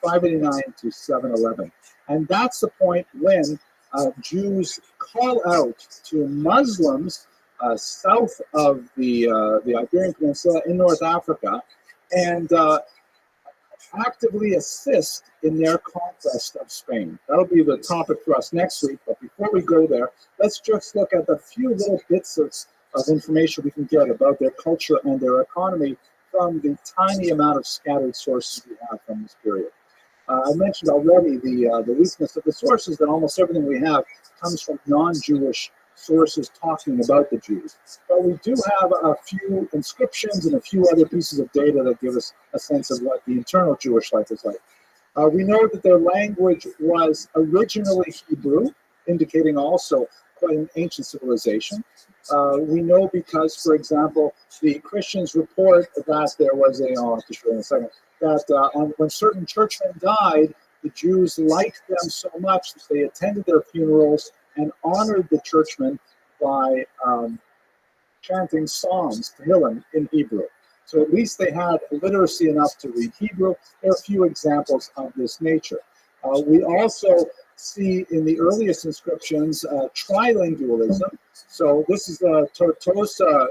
589 to 711. And that's the point when Jews call out to Muslims south of the Iberian Peninsula in North Africa and actively assist in their conquest of Spain. That'll be the topic for us next week, but before we go there, let's just look at the few little bits of information we can get about their culture and their economy from the tiny amount of scattered sources we have from this period. I mentioned already the weakness of the sources, that almost everything we have comes from non-Jewish sources talking about the Jews. But we do have a few inscriptions and a few other pieces of data that give us a sense of what the internal Jewish life is like. We know that their language was originally Hebrew, indicating also quite an ancient civilization. We know because, for example, the Christians report that there was I'll have to show you in a second, that when certain churchmen died, the Jews liked them so much that they attended their funerals and honored the churchmen by chanting psalms, Tehillim, in Hebrew. So at least they had literacy enough to read Hebrew. There are a few examples of this nature. We also see in the earliest inscriptions trilingualism. So this is the Tortosa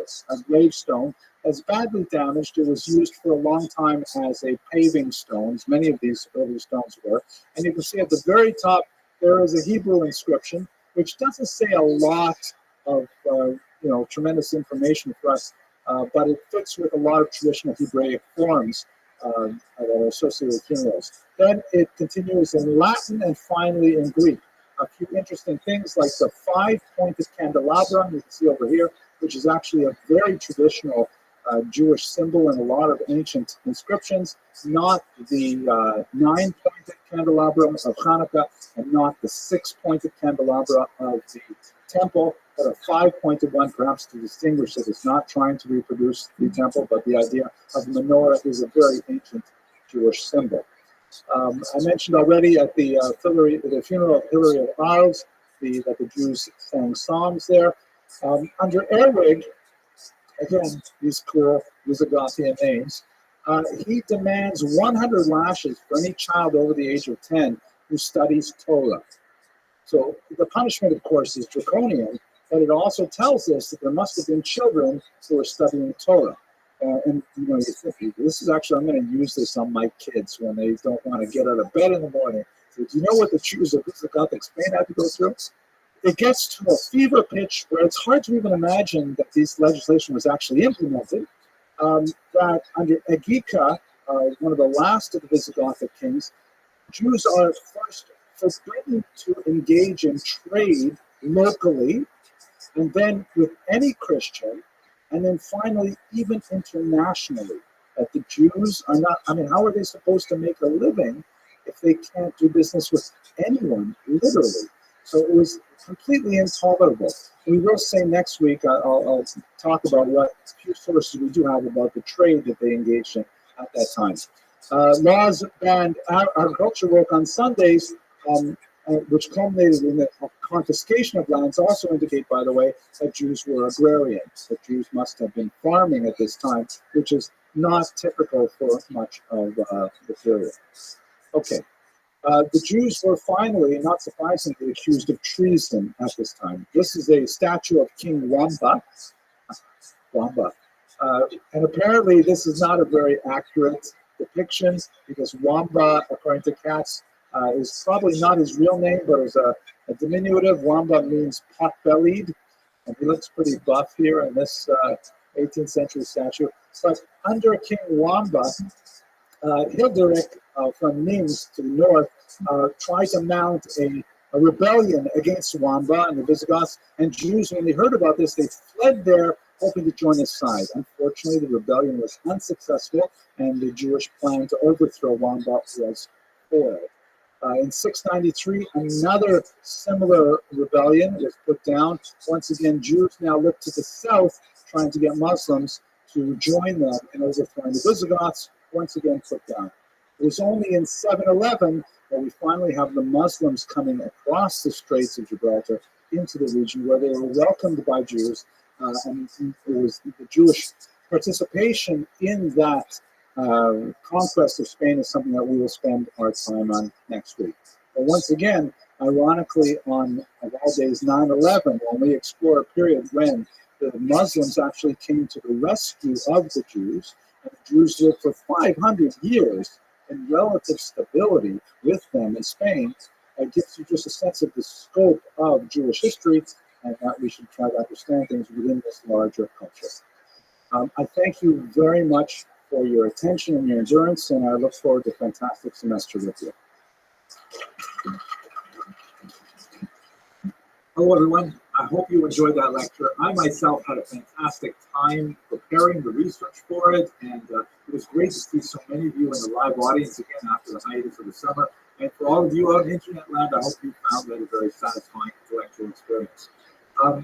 gravestone. As badly damaged, it was used for a long time as a paving stone, as many of these early stones were. And you can see at the very top, there is a Hebrew inscription, which doesn't say a lot of tremendous information for us, but it fits with a lot of traditional Hebraic forms that are associated with funerals. Then it continues in Latin and finally in Greek. A few interesting things like the 5-pointed candelabrum you can see over here, which is actually a very traditional Jewish symbol in a lot of ancient inscriptions, not the 9-pointed candelabrum of Hanukkah and not the 6-pointed candelabra of the temple, but a 5-pointed one, perhaps to distinguish that it's not trying to reproduce the temple, but the idea of menorah is a very ancient Jewish symbol. I mentioned already at the funeral of Hilary of Arles that the Jews sang psalms there. Under Ehrwig, again, these cool Visigothia names, he demands 100 lashes for any child over the age of 10 who studies Torah. So the punishment, of course, is draconian, but it also tells us that there must have been children who were studying Torah. And you think, this is actually, I'm going to use this on my kids when they don't want to get out of bed in the morning. So do you know what the Jews of Visigoth Spain had to go through? It gets to a fever pitch where it's hard to even imagine that this legislation was actually implemented. That under Egika, one of the last of the Visigothic kings, Jews are first forbidden to engage in trade locally, and then with any Christian, and then finally even internationally. That the Jews are not, how are they supposed to make a living if they can't do business with anyone, literally? So it was completely intolerable. We will say next week, I'll talk about what few sources we do have about the trade that they engaged in at that time. Laws banned agricultural work on Sundays, which culminated in the confiscation of lands, also indicate, by the way, that Jews were agrarian, that Jews must have been farming at this time, which is not typical for much of the period. Okay. The Jews were finally, not surprisingly, accused of treason at this time. This is a statue of King Wamba. And apparently this is not a very accurate depiction because Wamba, according to Katz, is probably not his real name, but is a diminutive. Wamba means pot-bellied, and he looks pretty buff here in this 18th century statue. But under King Wamba, Hilderic from Nimes to the north tried to mount a rebellion against Wamba and the Visigoths, and Jews, when they heard about this, they fled there hoping to join his side. Unfortunately, the rebellion was unsuccessful, and the Jewish plan to overthrow Wamba was foiled. In 693, another similar rebellion was put down. Once again, Jews now looked to the south, trying to get Muslims to join them in overthrowing the Visigoths, once again put down. It was only in 711 that we finally have the Muslims coming across the Straits of Gibraltar into the region where they were welcomed by Jews, and it was the Jewish participation in that conquest of Spain is something that we will spend our time on next week. But once again, ironically, on of all days 9/11, when we explore a period when the Muslims actually came to the rescue of the Jews, and the Jews lived for 500 years in relative stability with them in Spain, it gives you just a sense of the scope of Jewish history and that we should try to understand things within this larger culture. I thank you very much for your attention and your endurance, and I look forward to a fantastic semester with you. Hello, everyone. I hope you enjoyed that lecture. I myself had a fantastic time preparing the research for it, and it was great to see so many of you in the live audience again after the hiatus of the summer. And for all of you out in Internet land, I hope you found that a very satisfying intellectual experience.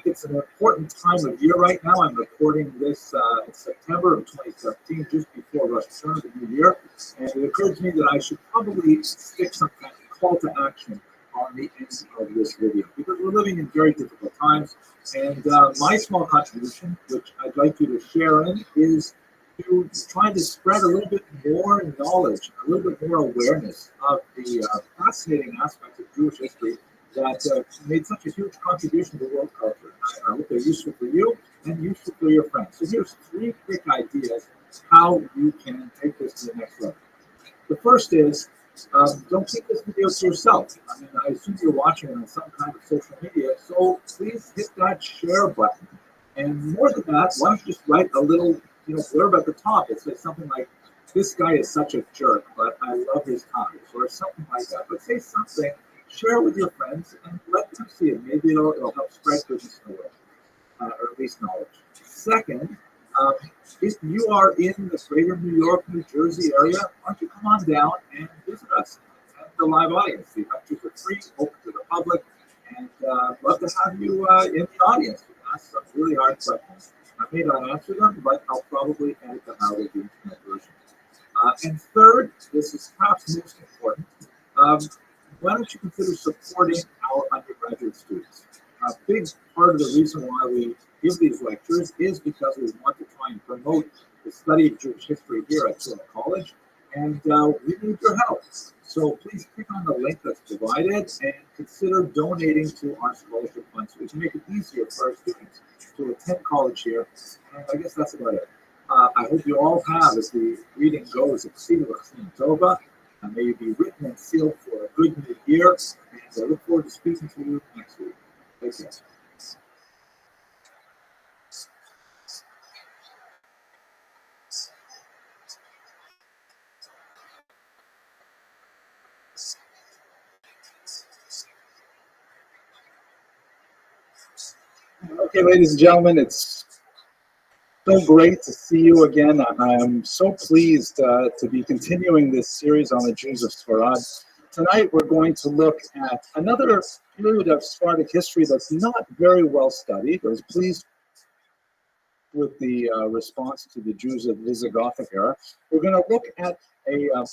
It's an important time of year right now. I'm recording this in September of 2017, just before Rosh Hashanah, the new year, and it occurred to me that I should probably stick some kind of call to action on the end of this video, because we're living in very difficult times, and my small contribution, which I'd like you to share in, is to try to spread a little bit more knowledge, a little bit more awareness of the fascinating aspects of Jewish history that made such a huge contribution to world culture. I hope they're useful for you and useful for your friends. So here's 3 quick ideas how you can take this to the next level. The first is, don't keep this video to yourself. I mean, I assume you're watching it on some kind of social media, so please hit that share button. And more than that, why don't you just write a little, blurb at the top that says something like, "This guy is such a jerk, but I love his comments," or something like that. But say something, share with your friends, and let them see it. Maybe it'll help spread goodness in the world, or at least knowledge. Second, if you are in the greater New York, New Jersey area, why don't you come on down and visit us at the live audience? The lectures are free, open to the public, and love to have you in the audience. You can ask some really hard questions. I may not answer them, but I'll probably edit them out of the internet version. And third, this is perhaps most important, why don't you consider supporting our undergraduate students? A big part of the reason why we give these lectures is because we want to try and promote the study of Jewish history here at Torah College, and we need your help. So please click on the link that's provided and consider donating to our scholarship fund so we can make it easier for our students to attend college here. And I guess that's about it. I hope you all have, as the reading goes, a Ksiva L'Chaim Tova, and may you be written and sealed for a good new year. And I look forward to speaking to you next week. Take care. Okay, ladies and gentlemen, it's so great to see you again. I'm so pleased to be continuing this series on the Jews of Sfarad. Tonight we're going to look at another period of Sephardic history that's not very well studied. I was pleased with the response to the Jews of the Visigothic era. We're going to look at a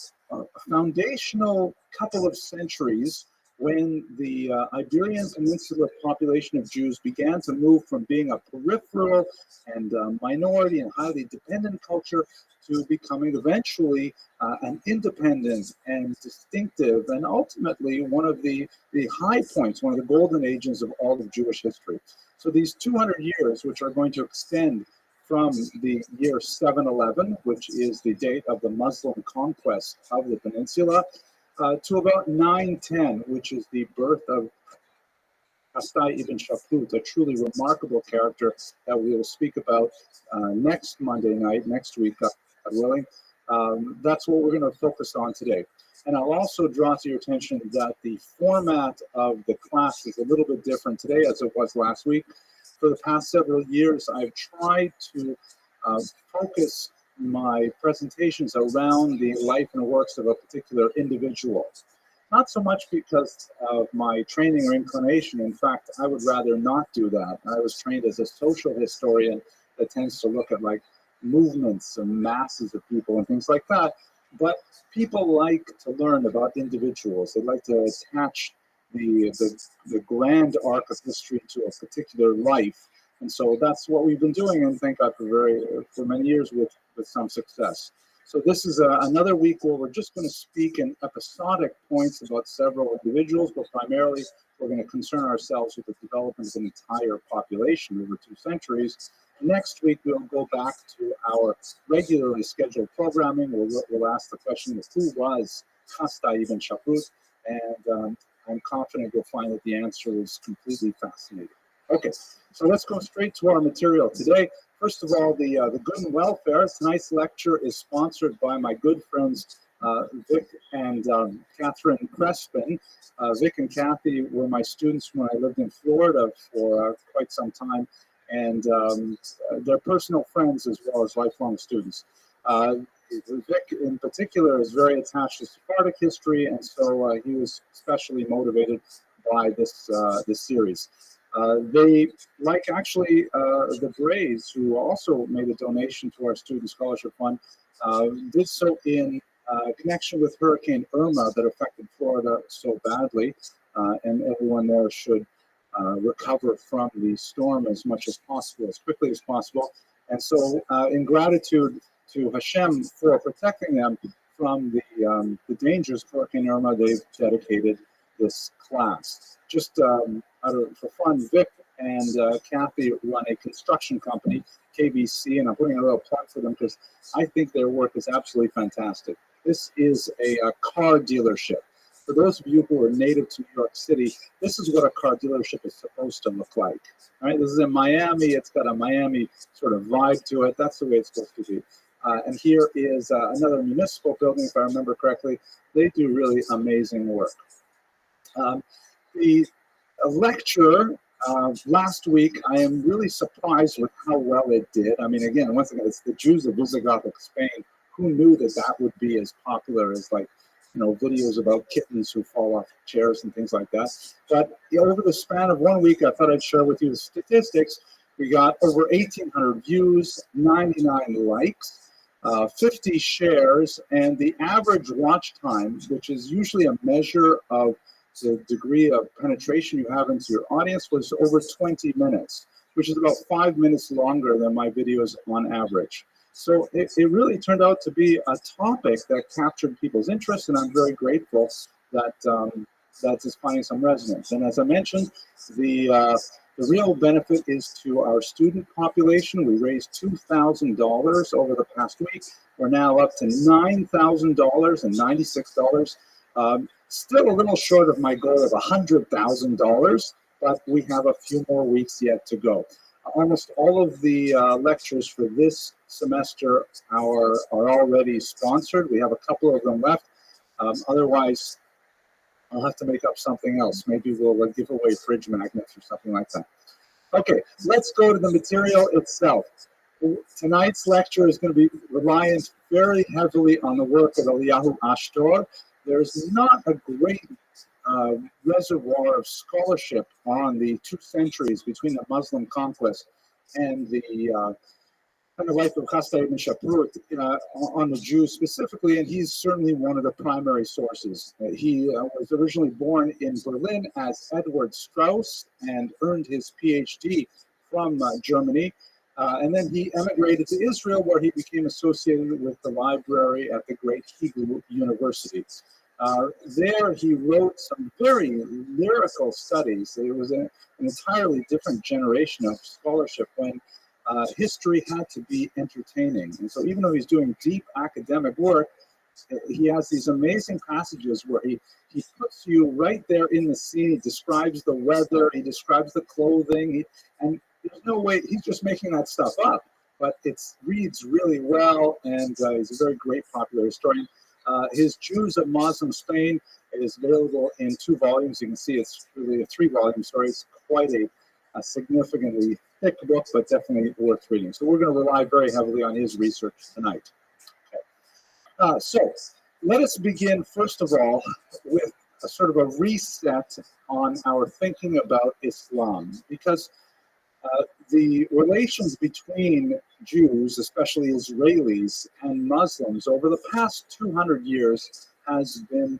foundational couple of centuries when the Iberian Peninsula population of Jews began to move from being a peripheral and minority and highly dependent culture to becoming eventually an independent and distinctive and ultimately one of the high points, one of the golden ages of all of Jewish history. So these 200 years, which are going to extend from the year 711, which is the date of the Muslim conquest of the peninsula, to about 910, which is the birth of Hastai ibn Shaput, a truly remarkable character that we will speak about next Monday night, next week, God willing. That's what we're going to focus on today. And I'll also draw to your attention that the format of the class is a little bit different today as it was last week. For the past several years, I've tried to focus my presentations around the life and works of a particular individual. Not so much because of my training or inclination. In fact, I would rather not do that. I was trained as a social historian that tends to look at like movements and masses of people and things like that. But people like to learn about individuals. They like to attach the grand arc of history to a particular life. And so that's what we've been doing, and thank God for many years with some success. So this is another week where we're just going to speak in episodic points about several individuals, but primarily we're going to concern ourselves with the development of an entire population over 2 centuries. Next week, we'll go back to our regularly scheduled programming. We'll ask the question of who was Hastai ibn Shaput, and I'm confident you'll find that the answer is completely fascinating. Okay, so let's go straight to our material today. First of all, the good and welfare. Tonight's lecture is sponsored by my good friends Vic and Catherine Crespin. Vic and Kathy were my students when I lived in Florida for quite some time, and they're personal friends as well as lifelong students. Vic in particular is very attached to Sephardic history, and so he was especially motivated by this series. They, like actually the Brays, who also made a donation to our Student Scholarship Fund, did so in connection with Hurricane Irma that affected Florida so badly, and everyone there should recover from the storm as much as possible, as quickly as possible. And so in gratitude to Hashem for protecting them from the dangers of Hurricane Irma, they've dedicated this class. Just for fun, Vic and Kathy run a construction company, KBC, and I'm putting a little plug for them because I think their work is absolutely fantastic. This is a car dealership. For those of you who are native to New York City, this is what a car dealership is supposed to look like. Right? This is in Miami. It's got a Miami sort of vibe to it. That's the way it's supposed to be. And here is another municipal building, if I remember correctly. They do really amazing work. The lecture last week, I am really surprised with how well it did. I mean, again, once again, it's the Jews of Visigothic Spain. Who knew that that would be as popular as, like, you know, videos about kittens who fall off chairs and things like that. But over the span of 1 week, I thought I'd share with you the statistics. We got over 1,800 views, 99 likes, 50 shares, and the average watch time, which is usually a measure of the degree of penetration you have into your audience, was over 20 minutes, which is about 5 minutes longer than my videos on average. So it really turned out to be a topic that captured people's interest, and I'm very grateful that that is finding some resonance. And as I mentioned, the real benefit is to our student population. We raised $2,000 over the past week. We're now up to $9,000 and $96. Still a little short of my goal of $100,000, but we have a few more weeks yet to go. Almost all of the lectures for this semester are already sponsored. We have a couple of them left. Otherwise, I'll have to make up something else. Maybe we'll give away fridge magnets or something like that. Okay, let's go to the material itself. Tonight's lecture is going to be reliant very heavily on the work of Eliyahu Ashtor. There's not a great reservoir of scholarship on the 2 centuries between the Muslim conquest and the life of Chasdai ibn Shaprut on the Jews specifically, and he's certainly one of the primary sources. He was originally born in Berlin as Edward Strauss and earned his PhD from Germany. And then he emigrated to Israel, where he became associated with the library at the great Hebrew University. There he wrote some very lyrical studies. It was an entirely different generation of scholarship when history had to be entertaining. And so even though he's doing deep academic work, he has these amazing passages where he puts you right there in the scene. He describes the weather, he describes the clothing, and there's no way, he's just making that stuff up. But it reads really well, and he's a very great popular historian. His Jews of Muslim Spain is available in 2 volumes. You can see it's really a 3-volume story. It's quite a significantly thick book, but definitely worth reading. So we're going to rely very heavily on his research tonight. Okay. So let us begin, first of all, with a sort of a reset on our thinking about Islam, because the relations between Jews, especially Israelis, and Muslims over the past 200 years has been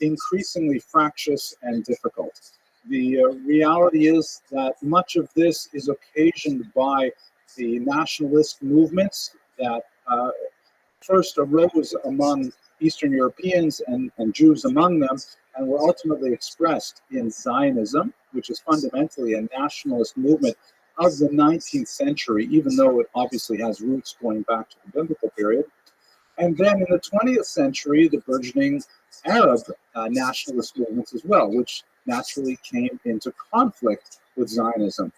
increasingly fractious and difficult. The reality is that much of this is occasioned by the nationalist movements that first arose among Eastern Europeans and Jews among them, and were ultimately expressed in Zionism, which is fundamentally a nationalist movement of the 19th century, even though it obviously has roots going back to the biblical period. And then in the 20th century, the burgeoning Arab nationalist movements as well, which naturally came into conflict with Zionism.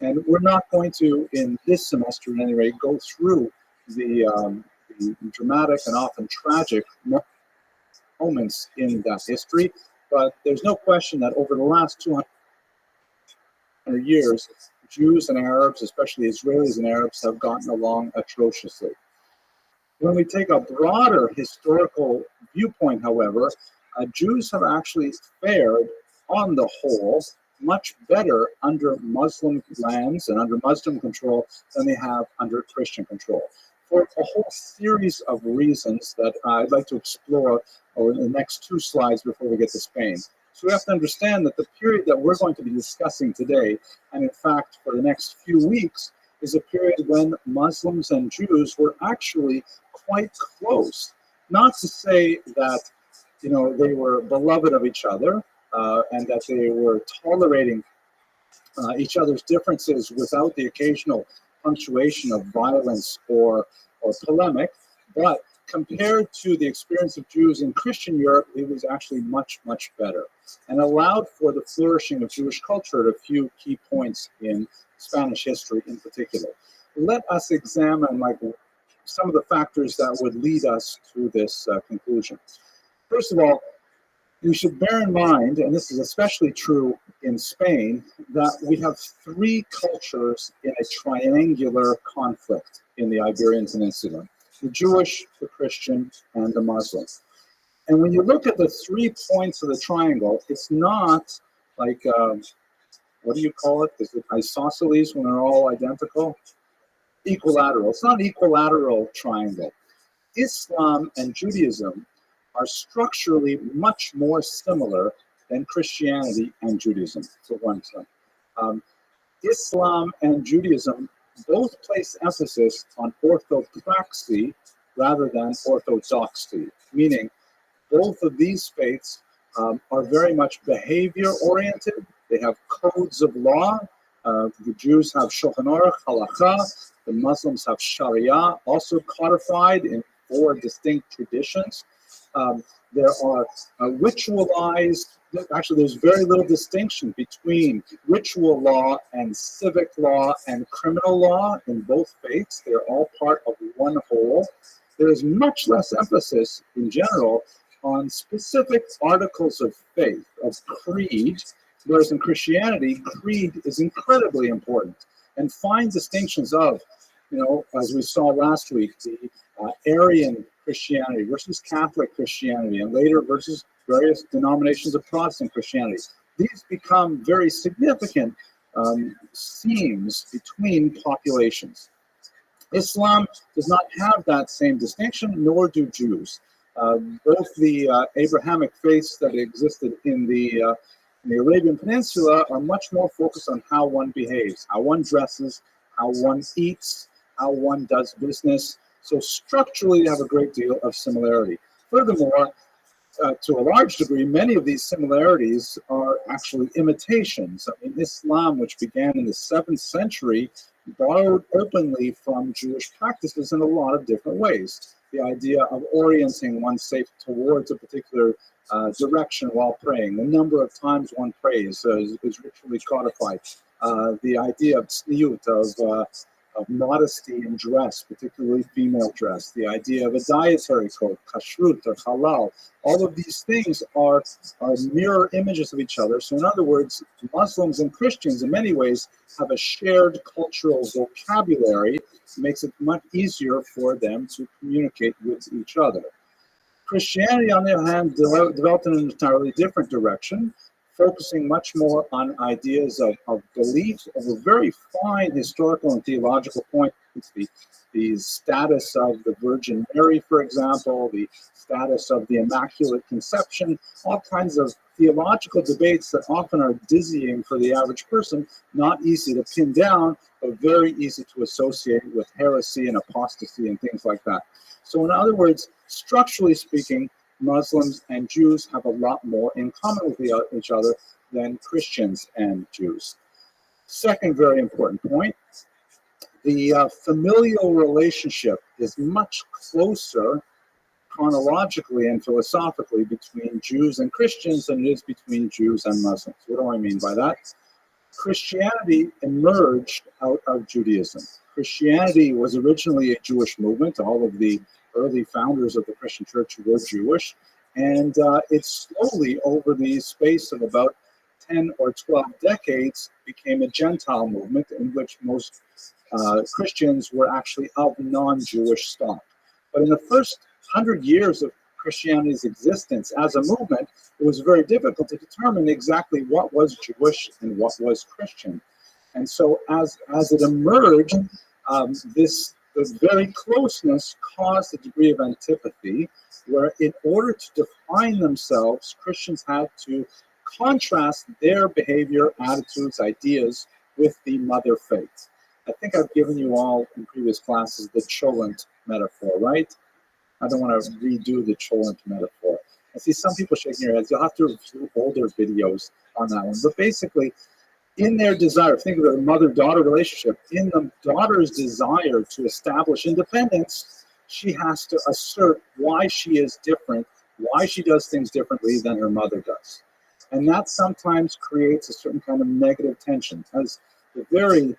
And we're not going to, in this semester at any rate, go through the dramatic and often tragic moments in that history, but there's no question that over the last 200 years, Jews and Arabs, especially Israelis and Arabs, have gotten along atrociously. When we take a broader historical viewpoint, however, Jews have actually fared, on the whole, much better under Muslim lands and under Muslim control than they have under Christian control, for a whole series of reasons that I'd like to explore over the next 2 slides before we get to Spain. So we have to understand that the period that we're going to be discussing today, and in fact for the next few weeks, is a period when Muslims and Jews were actually quite close. Not to say that, you know, they were beloved of each other and that they were tolerating each other's differences without the occasional punctuation of violence or polemic, but compared to the experience of Jews in Christian Europe, it was actually much, much better and allowed for the flourishing of Jewish culture at a few key points in Spanish history in particular. Let us examine some of the factors that would lead us to this conclusion. First of all, you should bear in mind, and this is especially true in Spain, that we have 3 cultures in a triangular conflict in the Iberian Peninsula: the Jewish, the Christian, and the Muslim. And when you look at the 3 points of the triangle, it's not like, what do you call it? Is it isosceles when they're all identical? Equilateral. It's not an equilateral triangle. Islam and Judaism are structurally much more similar than Christianity and Judaism, for one thing. Islam and Judaism both place emphasis on orthopraxy rather than orthodoxy, meaning both of these faiths are very much behavior-oriented. They have codes of law. The Jews have Shulchan Aruch, Halakha. The Muslims have Sharia, also codified in 4 distinct traditions. There are ritualized, actually there's very little distinction between ritual law and civic law and criminal law in both faiths. They're all part of one whole. There is much less emphasis in general on specific articles of faith, of creed, whereas in Christianity, creed is incredibly important. And fine distinctions of, you know, as we saw last week, the Arian Christianity versus Catholic Christianity, and later versus various denominations of Protestant Christianity. These become very significant seams between populations. Islam does not have that same distinction, nor do Jews. Both the Abrahamic faiths that existed in the Arabian Peninsula are much more focused on how one behaves, how one dresses, how one eats, how one does business. So structurally, they have a great deal of similarity. Furthermore, to a large degree, many of these similarities are actually imitations. I mean, Islam, which began in the 7th century, borrowed openly from Jewish practices in a lot of different ways. The idea of orienting oneself towards a particular direction while praying, the number of times one prays is ritually codified. The idea of tzniut, of modesty in dress, particularly female dress, the idea of a dietary code, kashrut or halal, all of these things are mirror images of each other. So in other words, Muslims and Christians in many ways have a shared cultural vocabulary. It makes it much easier for them to communicate with each other. Christianity, on the other hand, developed in an entirely different direction, focusing much more on ideas of belief of a very fine historical and theological point. The status of the Virgin Mary, for example, the status of the Immaculate Conception, all kinds of theological debates that often are dizzying for the average person, not easy to pin down, but very easy to associate with heresy and apostasy and things like that. So in other words, structurally speaking, Muslims and Jews have a lot more in common with each other than Christians and Jews. Second very important point, the familial relationship is much closer chronologically and philosophically between Jews and Christians than it is between Jews and Muslims. What do I mean by that? Christianity emerged out of Judaism. Christianity was originally a Jewish movement. All of the early founders of the Christian church were Jewish, And it slowly, over the space of about 10 or 12 decades, became a Gentile movement in which most Christians were actually of non-Jewish stock. But in the first 100 years of Christianity's existence as a movement, it was very difficult to determine exactly what was Jewish and what was Christian. And so as it emerged, this very closeness caused a degree of antipathy, where in order to define themselves, Christians had to contrast their behavior, attitudes, ideas with the mother faith. I think I've given you all in previous classes the cholent metaphor, right? I don't want to redo the cholent metaphor. I see some people shaking their heads. You'll have to review older videos on that one. But basically, in their desire, think of the mother-daughter relationship, in the daughter's desire to establish independence, she has to assert why she is different, why she does things differently than her mother does. And that sometimes creates a certain kind of negative tension. As the very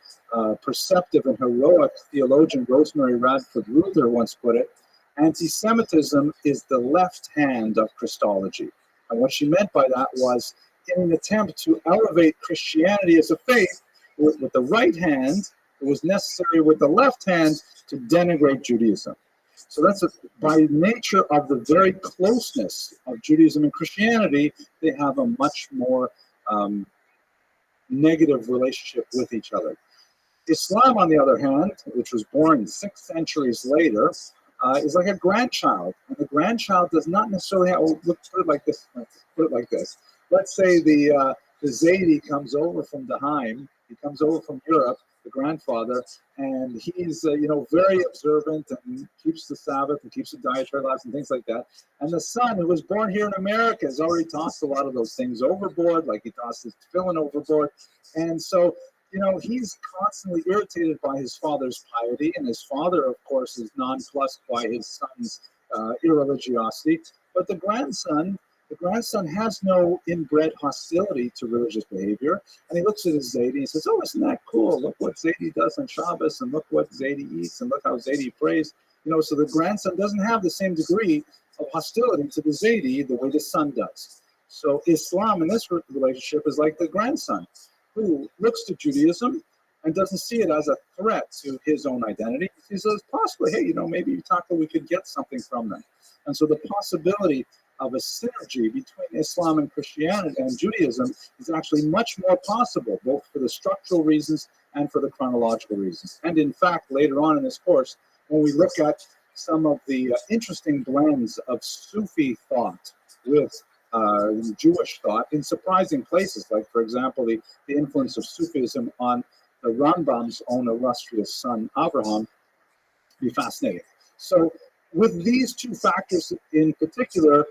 perceptive and heroic theologian Rosemary Radford Ruether once put it, anti-Semitism is the left hand of Christology. And what she meant by that was, in an attempt to elevate Christianity as a faith, with the right hand, it was necessary with the left hand to denigrate Judaism. So that's by nature of the very closeness of Judaism and Christianity, they have a much more negative relationship with each other. Islam, on the other hand, which was born 6 centuries later, is like a grandchild, and the grandchild does not necessarily have. Oh, look, put it like this. Put it like this. Let's say the Zaidi comes over from Daheim. He comes over from Europe, the grandfather, and he's very observant and keeps the Sabbath and keeps the dietary laws and things like that. And the son, who was born here in America, has already tossed a lot of those things overboard, like he tossed his tefillin overboard, and so. He's constantly irritated by his father's piety, and his father, of course, is nonplussed by his son's irreligiosity. But the grandson has no inbred hostility to religious behavior, and he looks at his Zaidi and he says, "Oh, isn't that cool? Look what Zaidi does on Shabbos, and look what Zaidi eats, and look how Zaidi prays." So the grandson doesn't have the same degree of hostility to the Zaidi the way the son does. So Islam in this relationship is like the grandson, who looks to Judaism and doesn't see it as a threat to his own identity. He says, possibly, hey, maybe we could get something from them. And so the possibility of a synergy between Islam and Christianity and Judaism is actually much more possible, both for the structural reasons and for the chronological reasons. And in fact, later on in this course, when we look at some of the interesting blends of Sufi thought with Jewish thought in surprising places, like, for example, the influence of Sufism on the Rambam's own illustrious son, Abraham, be fascinating. So with these two factors in particular,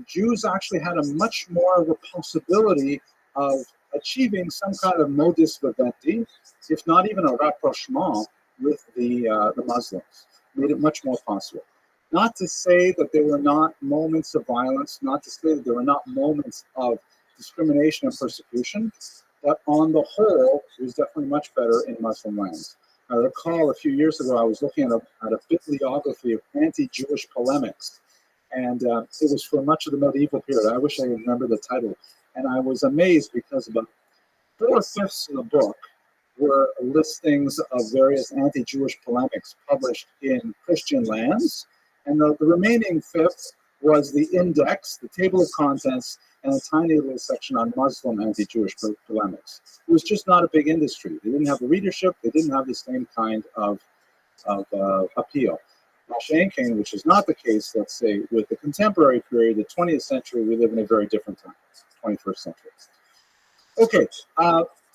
Jews actually had a much more of a possibility of achieving some kind of modus vivendi, if not even a rapprochement with the Muslims. Made it much more possible. Not to say that there were not moments of violence, not to say that there were not moments of discrimination and persecution, but on the whole, it was definitely much better in Muslim lands. I recall a few years ago, I was looking at a bibliography of anti-Jewish polemics, and it was for much of the medieval period. I wish I could remember the title. And I was amazed because about 4/5 of the book were listings of various anti-Jewish polemics published in Christian lands. And the remaining 5th was the index, the table of contents, and a tiny little section on Muslim anti-Jewish polemics. It was just not a big industry. They didn't have the readership. They didn't have the same kind of appeal. Mashenkin, which is not the case, let's say, with the contemporary period, the 20th century, we live in a very different time, 21st century. Okay,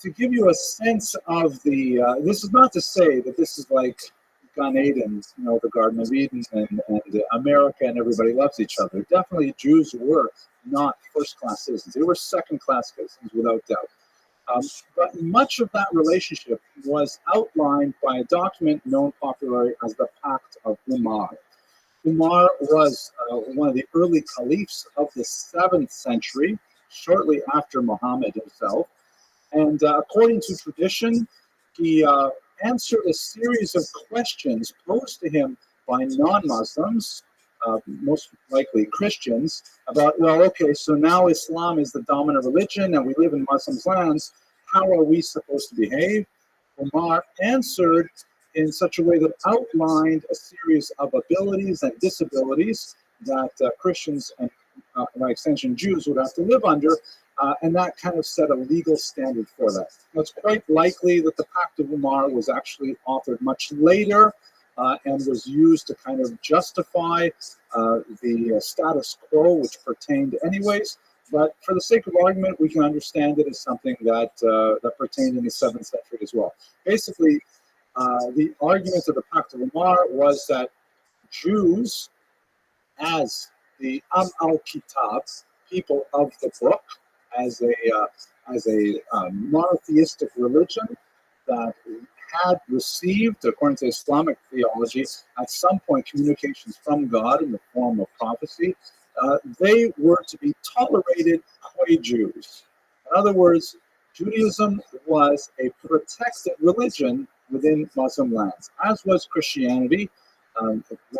to give you a sense of this is not to say that this is like Gan Eden, the Garden of Eden, and America and everybody loves each other. Definitely Jews were not first-class citizens. They were second-class citizens, without doubt. But much of that relationship was outlined by a document known popularly as the Pact of Umar. Umar was one of the early caliphs of the 7th century, shortly after Muhammad himself. And according to tradition, he answered a series of questions posed to him by non-Muslims most likely Christians, about, well, okay, so now Islam is the dominant religion and we live in Muslim lands. How are we supposed to behave? Umar answered in such a way that outlined a series of abilities and disabilities that Christians and, by extension, Jews would have to live under, and that kind of set a legal standard for that. Now, it's quite likely that the Pact of Umar was actually authored much later and was used to kind of justify the status quo, which pertained anyways. But for the sake of argument, we can understand it as something that that pertained in the 7th century as well. Basically, the argument of the Pact of Umar was that Jews, as the al-Kitab, people of the book, as a monotheistic religion that had received, according to Islamic theology, at some point communications from God in the form of prophecy, they were to be tolerated qua Jews. In other words, Judaism was a protected religion within Muslim lands, as was Christianity,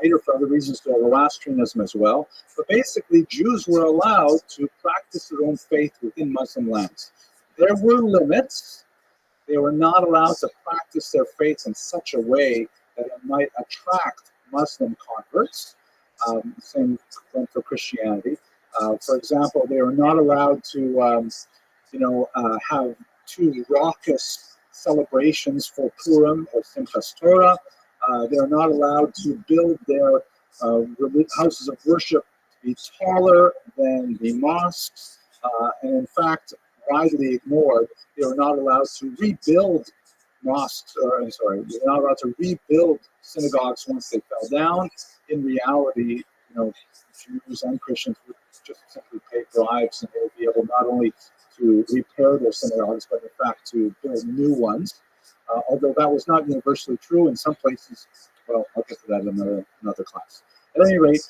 later for other reasons Zoroastrianism as well. But basically, Jews were allowed to practice their own faith within Muslim lands. There were limits. They were not allowed to practice their faith in such a way that it might attract Muslim converts. Same went for Christianity. For example, they were not allowed to, have too raucous celebrations for Purim or Simchas Torah. They are not allowed to build their houses of worship to be taller than the mosques, and in fact, widely ignored. They were not allowed to rebuild mosques, they're not allowed to rebuild synagogues once they fell down. In reality, Jews and Christians would just simply pay bribes, and they would be able not only to repair their synagogues, but in fact to build new ones. Although that was not universally true in some places. Well, I'll get to that in another class. At any rate,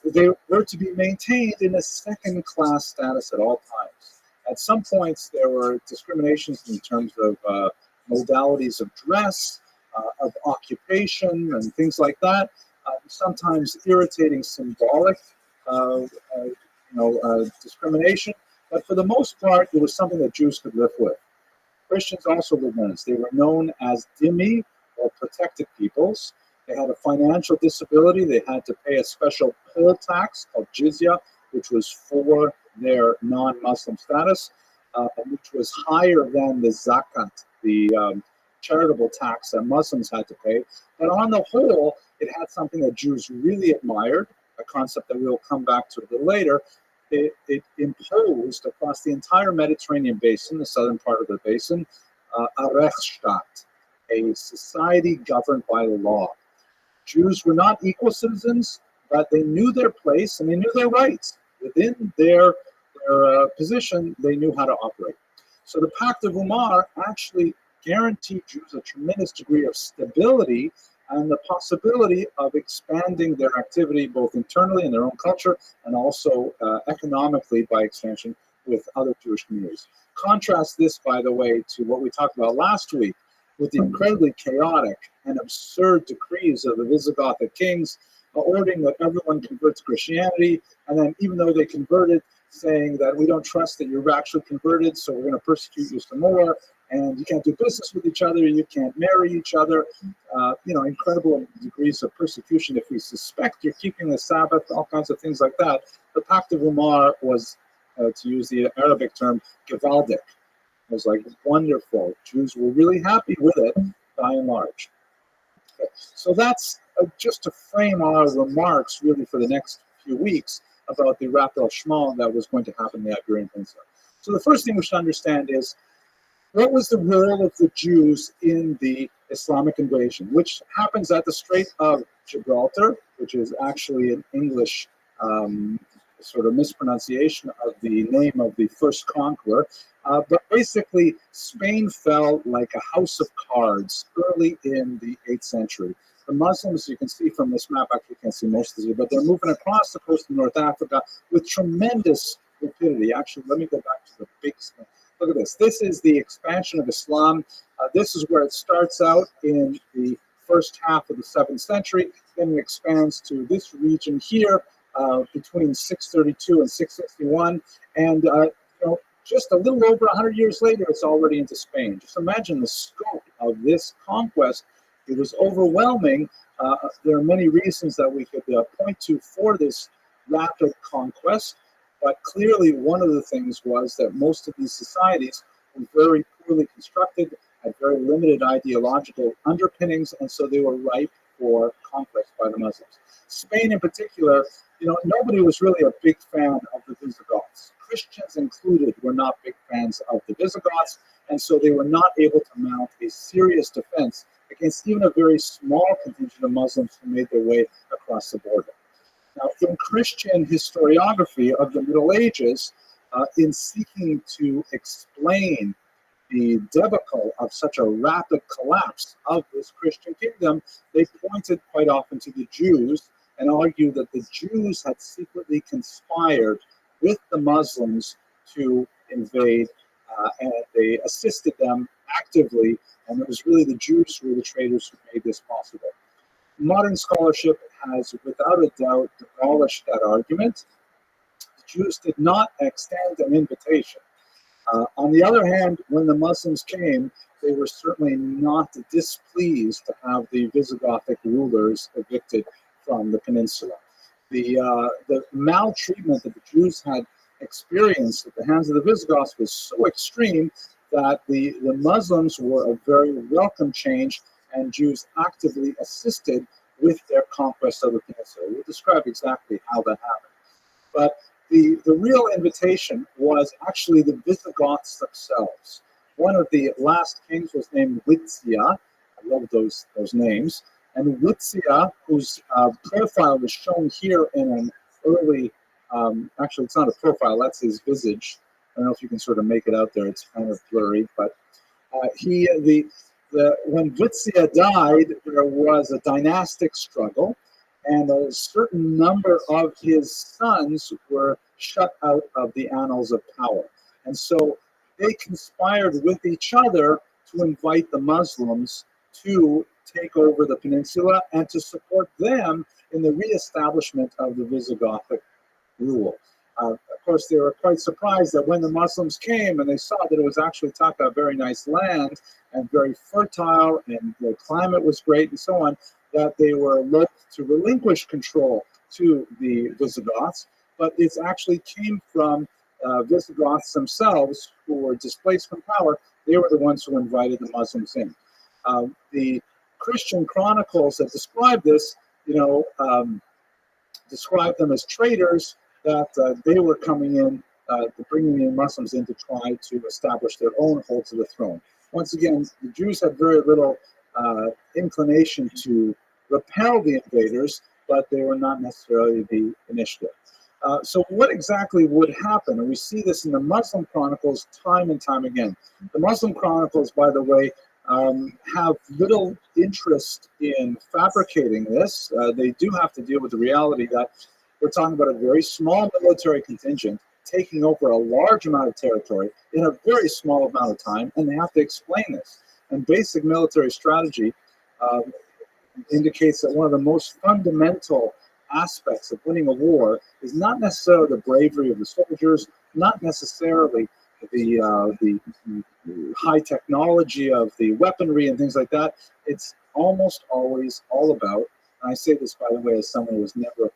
they were to be maintained in a second-class status at all times. At some points, there were discriminations in terms of modalities of dress, of occupation, and things like that. Sometimes irritating symbolic discrimination. But for the most part, it was something that Jews could live with. Christians also were known as. They were known as dhimmi, or protected peoples. They had a financial disability. They had to pay a special poll tax called jizya, which was for their non-Muslim status, which was higher than the zakat, the charitable tax that Muslims had to pay. But on the whole, it had something that Jews really admired, a concept that we'll come back to a little later. It imposed across the entire Mediterranean basin, the southern part of the basin, a Rechtsstaat, a society governed by law. Jews were not equal citizens, but they knew their place and they knew their rights. Within their position, they knew how to operate. So the Pact of Umar actually guaranteed Jews a tremendous degree of stability and the possibility of expanding their activity both internally in their own culture and also economically by extension with other Jewish communities. Contrast this, by the way, to what we talked about last week with the incredibly chaotic and absurd decrees of the Visigothic kings ordering that everyone convert to Christianity, and then even though they converted, saying that we don't trust that you're actually converted, so we're going to persecute you some more, and you can't do business with each other, you can't marry each other, incredible degrees of persecution if we suspect you're keeping the Sabbath, all kinds of things like that. The Pact of Umar was, to use the Arabic term, gewaldic. It was like wonderful. Jews were really happy with it, by and large. Okay. So that's just to frame our remarks really for the next few weeks about the Raphael Shema that was going to happen in the Iberian Peninsula. So the first thing we should understand is, what was the role of the Jews in the Islamic invasion, which happens at the Strait of Gibraltar, which is actually an English sort of mispronunciation of the name of the first conqueror. But basically, Spain fell like a house of cards early in the 8th century. The Muslims, you can see from this map, actually you can't see most of it, but they're moving across the coast of North Africa with tremendous rapidity. Actually, let me go back to the big screen. Look at this. This is the expansion of Islam. This is where it starts out in the first half of the 7th century. Then it expands to this region here between 632 and 661. And just a little over 100 years later, it's already into Spain. Just imagine the scope of this conquest. It was overwhelming. There are many reasons that we could point to for this rapid conquest, but clearly one of the things was that most of these societies were very poorly constructed, had very limited ideological underpinnings, and so they were ripe for conquest by the Muslims. Spain in particular, nobody was really a big fan of the Visigoths. Christians included were not big fans of the Visigoths, and so they were not able to mount a serious defense against even a very small contingent of Muslims who made their way across the border. Now, in Christian historiography of the Middle Ages, in seeking to explain the debacle of such a rapid collapse of this Christian kingdom, they pointed quite often to the Jews and argued that the Jews had secretly conspired with the Muslims to invade, and they assisted them actively, and it was really the Jews who were the traitors who made this possible. Modern scholarship has, without a doubt, demolished that argument. The Jews did not extend an invitation. On the other hand, when the Muslims came, they were certainly not displeased to have the Visigothic rulers evicted from the peninsula. The maltreatment that the Jews had experienced at the hands of the Visigoths was so extreme that the Muslims were a very welcome change, and Jews actively assisted with their conquest of the peninsula. We'll describe exactly how that happened. But the real invitation was actually the Visigoths themselves. One of the last kings was named Witzia. I love those names. And Witzia, whose profile was shown here in an early, actually it's not a profile, that's his visage. I don't know if you can sort of make it out there, it's kind of blurry, but when Witzia died, there was a dynastic struggle, and a certain number of his sons were shut out of the annals of power. And so they conspired with each other to invite the Muslims to take over the peninsula and to support them in the reestablishment of the Visigothic rule. Of course, they were quite surprised that when the Muslims came and they saw that it was actually Taka, very nice land and very fertile, and the climate was great and so on, that they were loath to relinquish control to the Visigoths. But it actually came from Visigoths themselves who were displaced from power. They were the ones who invited the Muslims in. The Christian chronicles that describe this, describe them as traitors, that they were coming in, bringing in Muslims in to try to establish their own hold to the throne. Once again, the Jews had very little inclination to repel the invaders, but they were not necessarily the initiative. So what exactly would happen? And we see this in the Muslim chronicles time and time again. The Muslim chronicles, by the way, have little interest in fabricating this. They do have to deal with the reality that we're talking about a very small military contingent taking over a large amount of territory in a very small amount of time, and they have to explain this. And basic military strategy indicates that one of the most fundamental aspects of winning a war is not necessarily the bravery of the soldiers, not necessarily the high technology of the weaponry and things like that. It's almost always all about, and I say this, by the way, as someone who has never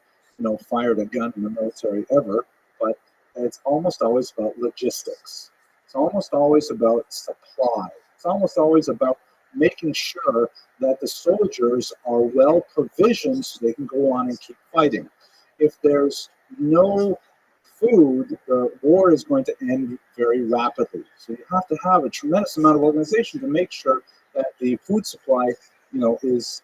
fired a gun in the military ever, but it's almost always about logistics. It's almost always about supply. It's almost always about making sure that the soldiers are well provisioned so they can go on and keep fighting. If there's no food, the war is going to end very rapidly. So you have to have a tremendous amount of organization to make sure that the food supply, is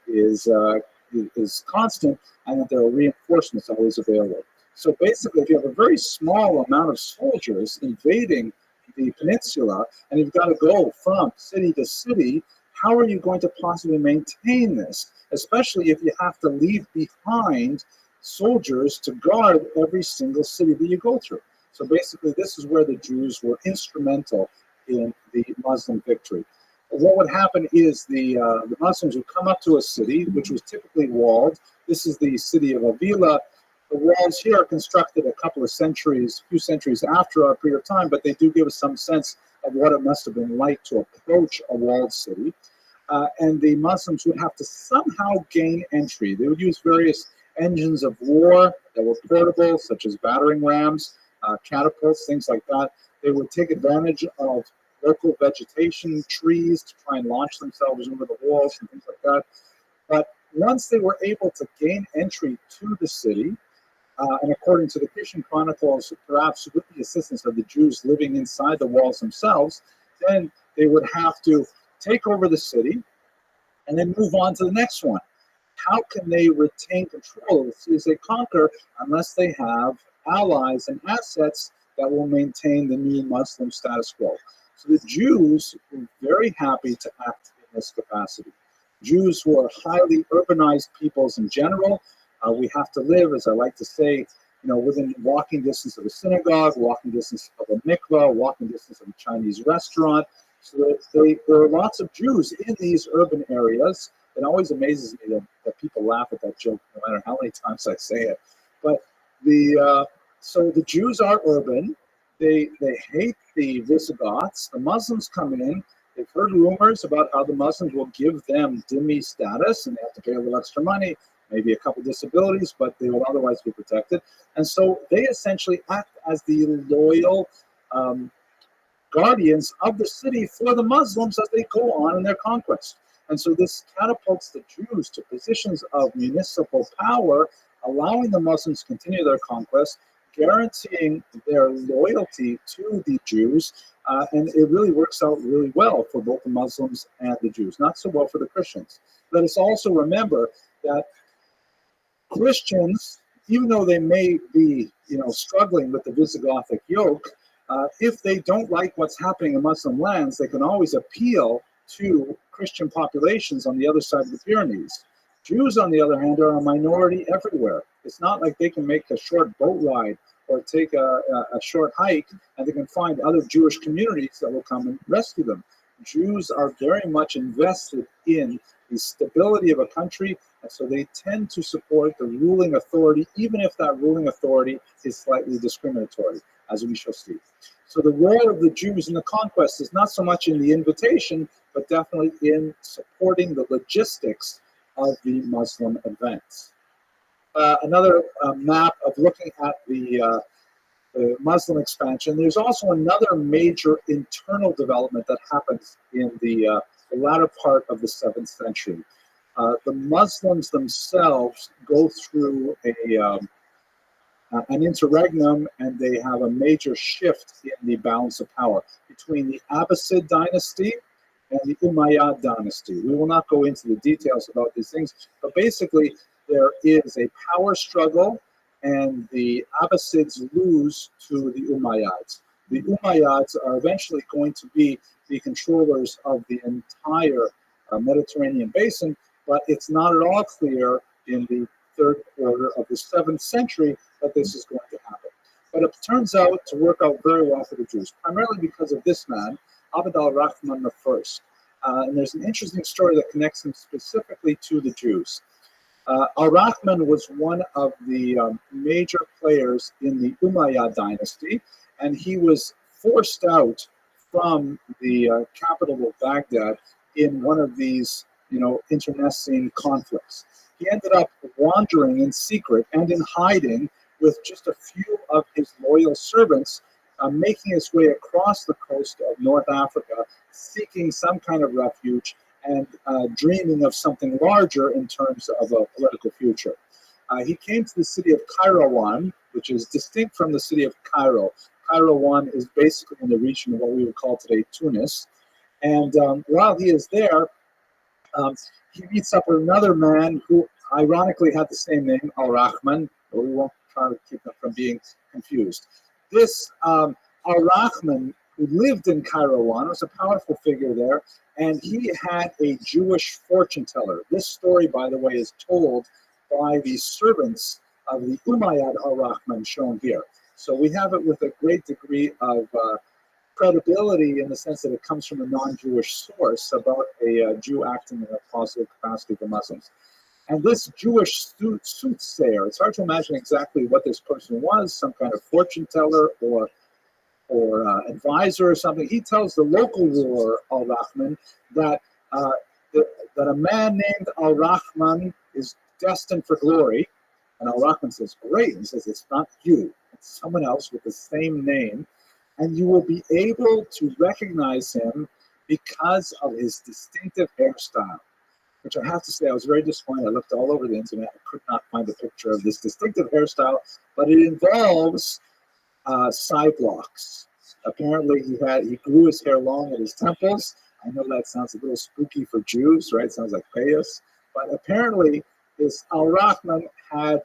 constant, and that there are reinforcements always available. So basically, if you have a very small amount of soldiers invading the peninsula, and you've got to go from city to city, how are you going to possibly maintain this? Especially if you have to leave behind soldiers to guard every single city that you go through. So basically, this is where the Jews were instrumental in the Muslim victory. what would happen is the Muslims would come up to a city, which was typically walled. This is the city of Avila. The walls here are constructed a few centuries after our period of time, but they do give us some sense of what it must have been like to approach a walled city. And the Muslims would have to somehow gain entry. They would use various engines of war that were portable, such as battering rams, catapults, things like that. They would take advantage of local vegetation, trees, to try and launch themselves over the walls and things like that. But once they were able to gain entry to the city, and according to the Christian chronicles, perhaps with the assistance of the Jews living inside the walls themselves, then they would have to take over the city and then move on to the next one. How can they retain control of the cities they conquer unless they have allies and assets that will maintain the new Muslim status quo? So the Jews were very happy to act in this capacity. Jews who are highly urbanized peoples in general. We have to live, as I like to say, within walking distance of a synagogue, walking distance of a mikvah, walking distance of a Chinese restaurant. So there are lots of Jews in these urban areas. It always amazes me that people laugh at that joke, no matter how many times I say it. But so the Jews are urban. They hate the Visigoths. The Muslims come in. They've heard rumors about how the Muslims will give them dhimmi status, and they have to pay a little extra money, maybe a couple disabilities, but they will otherwise be protected. And so they essentially act as the loyal guardians of the city for the Muslims as they go on in their conquest. And so this catapults the Jews to positions of municipal power, allowing the Muslims to continue their conquest, guaranteeing their loyalty to the Jews, and it really works out really well for both the Muslims and the Jews, not so well for the Christians. Let us also remember that Christians, even though they may be, struggling with the Visigothic yoke, if they don't like what's happening in Muslim lands, they can always appeal to Christian populations on the other side of the Pyrenees. Jews, on the other hand, are a minority everywhere. It's not like they can make a short boat ride or take a short hike and they can find other Jewish communities that will come and rescue them. Jews are very much invested in the stability of a country, and so they tend to support the ruling authority, even if that ruling authority is slightly discriminatory, as we shall see. So the role of the Jews in the conquest is not so much in the invitation, but definitely in supporting the logistics of the Muslim advance. Another map of looking at the Muslim expansion. There's also another major internal development that happens in the latter part of the 7th century. The Muslims themselves go through an interregnum, and they have a major shift in the balance of power between the Abbasid dynasty and the Umayyad dynasty. We will not go into the details about these things, but basically there is a power struggle, and the Abbasids lose to the Umayyads. The Umayyads are eventually going to be the controllers of the entire Mediterranean basin, but it's not at all clear in the 3rd quarter of the 7th century that this is going to happen. But it turns out to work out very well for the Jews, primarily because of this man, Abd al-Rahman I. And there's an interesting story that connects him specifically to the Jews. Al-Rahman was one of the major players in the Umayyad dynasty, and he was forced out from the capital of Baghdad in one of these, internecine conflicts. He ended up wandering in secret and in hiding with just a few of his loyal servants, making his way across the coast of North Africa, seeking some kind of refuge and dreaming of something larger in terms of a political future. He came to the city of Kairouan, which is distinct from the city of Cairo. Kairouan is basically in the region of what we would call today Tunis. And while he is there, he meets up with another man who ironically had the same name, Al-Rahman, but we won't try to keep them from being confused. This Al-Rahman, who lived in Kairouan, was a powerful figure there, and he had a Jewish fortune teller. This story, by the way, is told by the servants of the Umayyad Al-Rahman shown here. So we have it with a great degree of credibility in the sense that it comes from a non-Jewish source about a Jew acting in a positive capacity for Muslims. And this Jewish soothsayer, it's hard to imagine exactly what this person was, some kind of fortune teller or advisor or something. He tells the local ruler, Al-Rahman, that, that a man named Al-Rahman is destined for glory. And Al-Rahman says, great. And he says, it's not you. It's someone else with the same name. And you will be able to recognize him because of his distinctive hairstyle, which I have to say, I was very disappointed. I looked all over the internet. I could not find a picture of this distinctive hairstyle, but it involves side locks. Apparently, he grew his hair long at his temples. I know that sounds a little spooky for Jews, right? It sounds like Payas. But apparently, this Al-Rahman had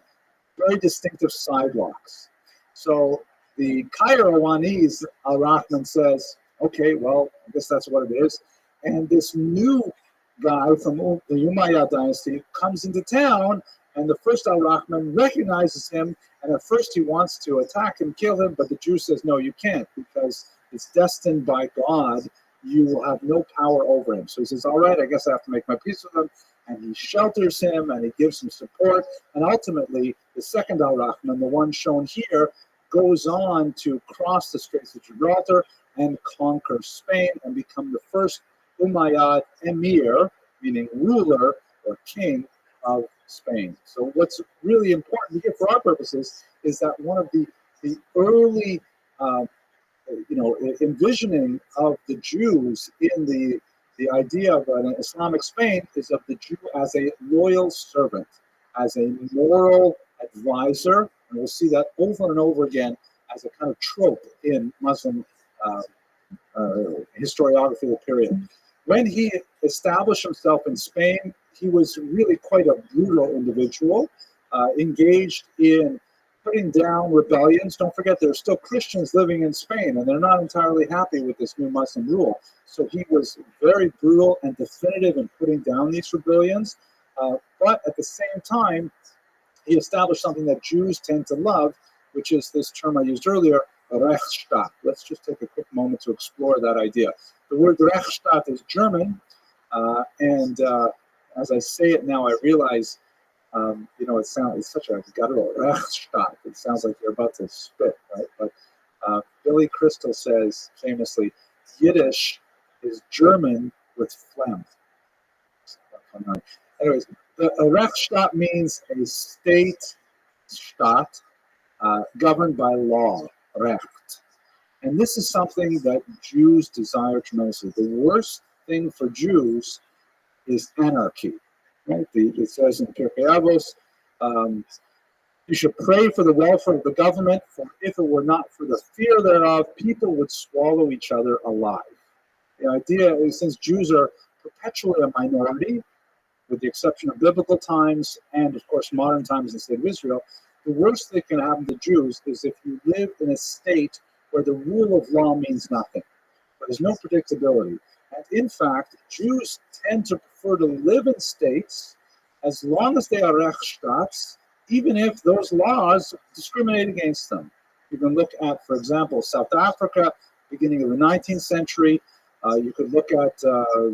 very distinctive side locks. So the Qayrawani's Al-Rahman says, okay, well, I guess that's what it is. And this new guy from the Umayyad dynasty comes into town, and the first Al-Rahman recognizes him, and at first he wants to attack and kill him, but the Jew says, no, you can't, because it's destined by God. You will have no power over him. So he says, all right, I guess I have to make my peace with him. And he shelters him, and he gives him support. And ultimately, the second Al-Rahman, the one shown here, goes on to cross the Straits of Gibraltar and conquer Spain and become the first Umayyad emir, meaning ruler or king of Spain. So what's really important here for our purposes is that one of the early envisioning of the Jews in the idea of an Islamic Spain is of the Jew as a loyal servant, as a moral advisor, and we'll see that over and over again as a kind of trope in Muslim historiography of the period. When he established himself in Spain, he was really quite a brutal individual, engaged in putting down rebellions. Don't forget, there are still Christians living in Spain, and they're not entirely happy with this new Muslim rule. So he was very brutal and definitive in putting down these rebellions. But at the same time, he established something that Jews tend to love, which is this term I used earlier, Rechtsstaat. Let's just take a quick moment to explore that idea. The word Rechtsstaat is German, and as I say it now, I realize, it's such a guttural Rechtsstaat. It sounds like you're about to spit, right? But Billy Crystal says famously, Yiddish is German with phlegm. Anyways, a Rechtsstaat means a state, Staat, governed by law, Recht. And this is something that Jews desire tremendously. The worst thing for Jews is anarchy. Right? It says in Pirkei Avos, you should pray for the welfare of the government, for if it were not for the fear thereof, people would swallow each other alive. The idea is, since Jews are perpetually a minority, with the exception of biblical times and, of course, modern times in the state of Israel, the worst that can happen to Jews is if you live in a state where the rule of law means nothing, where there's no predictability. And in fact, Jews tend to prefer to live in states as long as they are Rechtsstaats, even if those laws discriminate against them. You can look at, for example, South Africa, beginning of the 19th century. You could look at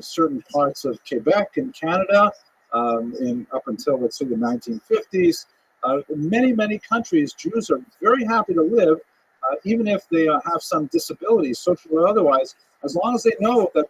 certain parts of Quebec in Canada up until, let's say, the 1950s. In many, many countries, Jews are very happy to live, even if they have some disabilities, social or otherwise, as long as they know that,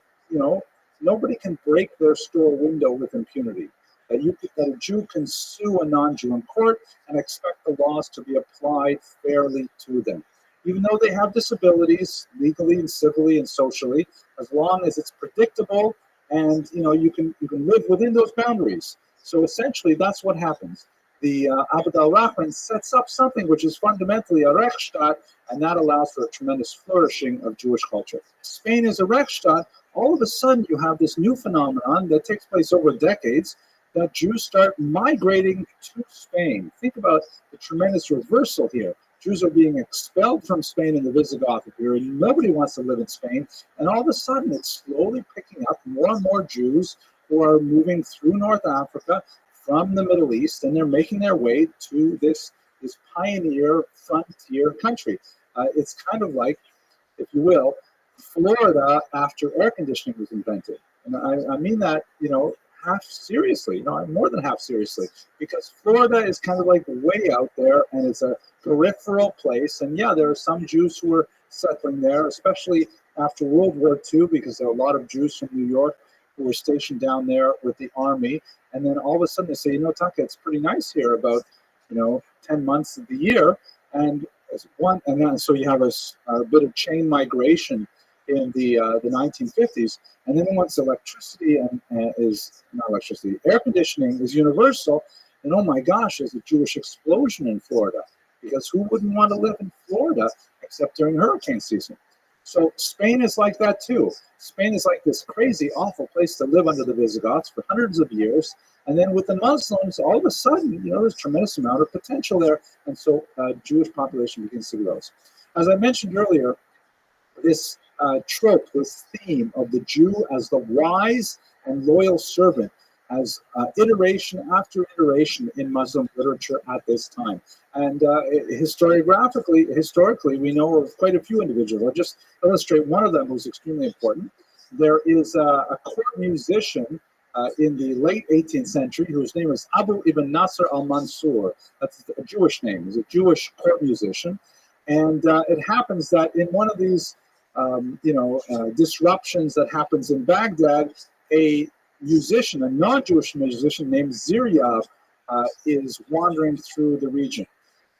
nobody can break their store window with impunity. That a Jew can sue a non-Jew in court and expect the laws to be applied fairly to them. Even though they have disabilities, legally and civilly and socially, as long as it's predictable and you can live within those boundaries. So essentially, that's what happens. The Abd al-Rahman sets up something which is fundamentally a Rechtsstaat, and that allows for a tremendous flourishing of Jewish culture. Spain is a Rechtsstaat. All of a sudden, you have this new phenomenon that takes place over decades, that Jews start migrating to Spain. Think about the tremendous reversal here. Jews are being expelled from Spain in the Visigothic period. Nobody wants to live in Spain. And all of a sudden, it's slowly picking up more and more Jews who are moving through North Africa from the Middle East, and they're making their way to this pioneer frontier country. It's kind of like, if you will, Florida after air conditioning was invented. And I mean that, half seriously, more than half seriously, because Florida is kind of like way out there and it's a peripheral place. And yeah, there are some Jews who were settling there, especially after World War II, because there are a lot of Jews from New York who were stationed down there with the army. And then all of a sudden they say, Taka, it's pretty nice here about, 10 months of the year. And so you have a bit of chain migration in the 1950s, and then once electricity air conditioning is universal, and oh my gosh, there's a Jewish explosion in Florida, because who wouldn't want to live in Florida except during hurricane season? So Spain is like that too. Spain is like this crazy, awful place to live under the Visigoths for hundreds of years, and then with the Muslims, all of a sudden, there's a tremendous amount of potential there, and so Jewish population begins to grow. As I mentioned earlier, this trope, this theme of the Jew as the wise and loyal servant, as iteration after iteration in Muslim literature at this time. And historically, we know of quite a few individuals. I'll just illustrate one of them who's extremely important. There is a court musician in the late 18th century whose name is Abu ibn Nasr al-Mansur. That's a Jewish name. He's a Jewish court musician. And it happens that in one of these disruptions that happens in Baghdad, a musician, a non-Jewish musician named Ziryab, is wandering through the region.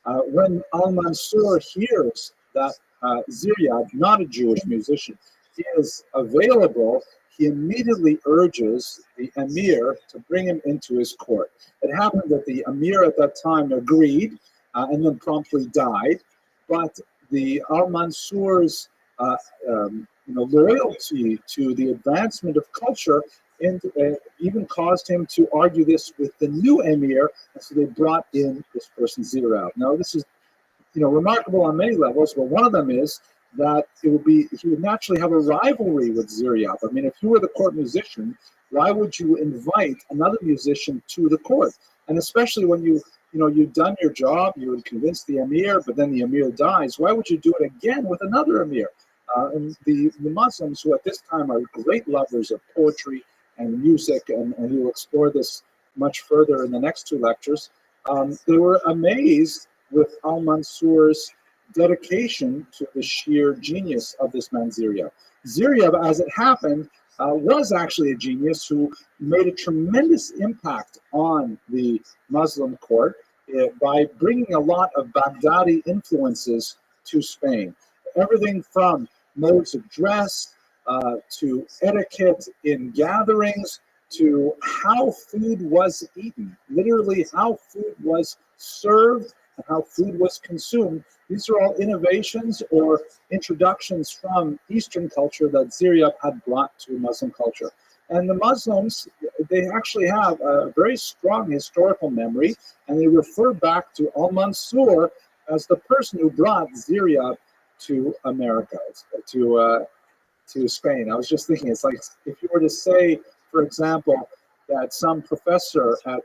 When al-Mansur hears that Ziryab, not a Jewish musician, is available, he immediately urges the emir to bring him into his court. It happened that the emir at that time agreed and then promptly died, but the al-Mansur's loyalty to the advancement of culture and even caused him to argue this with the new emir, and so they brought in this person Ziryab. Now this is remarkable on many levels, but one of them is that he would naturally have a rivalry with Ziryab. I mean, if you were the court musician, why would you invite another musician to the court? And especially when you've done your job, you would convince the emir, but then the emir dies. Why would you do it again with another emir? And the Muslims, who at this time are great lovers of poetry and music, and we will explore this much further in the next two lectures, they were amazed with al-Mansur's dedication to the sheer genius of this man Ziryab. Ziryab, as it happened, was actually a genius who made a tremendous impact on the Muslim court by bringing a lot of Baghdadi influences to Spain. Everything from modes of dress to etiquette in gatherings to how food was eaten, literally how food was served and how food was consumed. These are all innovations or introductions from Eastern culture that Ziryab had brought to Muslim culture. And the Muslims, they actually have a very strong historical memory, and they refer back to al-Mansur as the person who brought Ziryab to America, to Spain. I was just thinking, it's like if you were to say, for example, that some professor at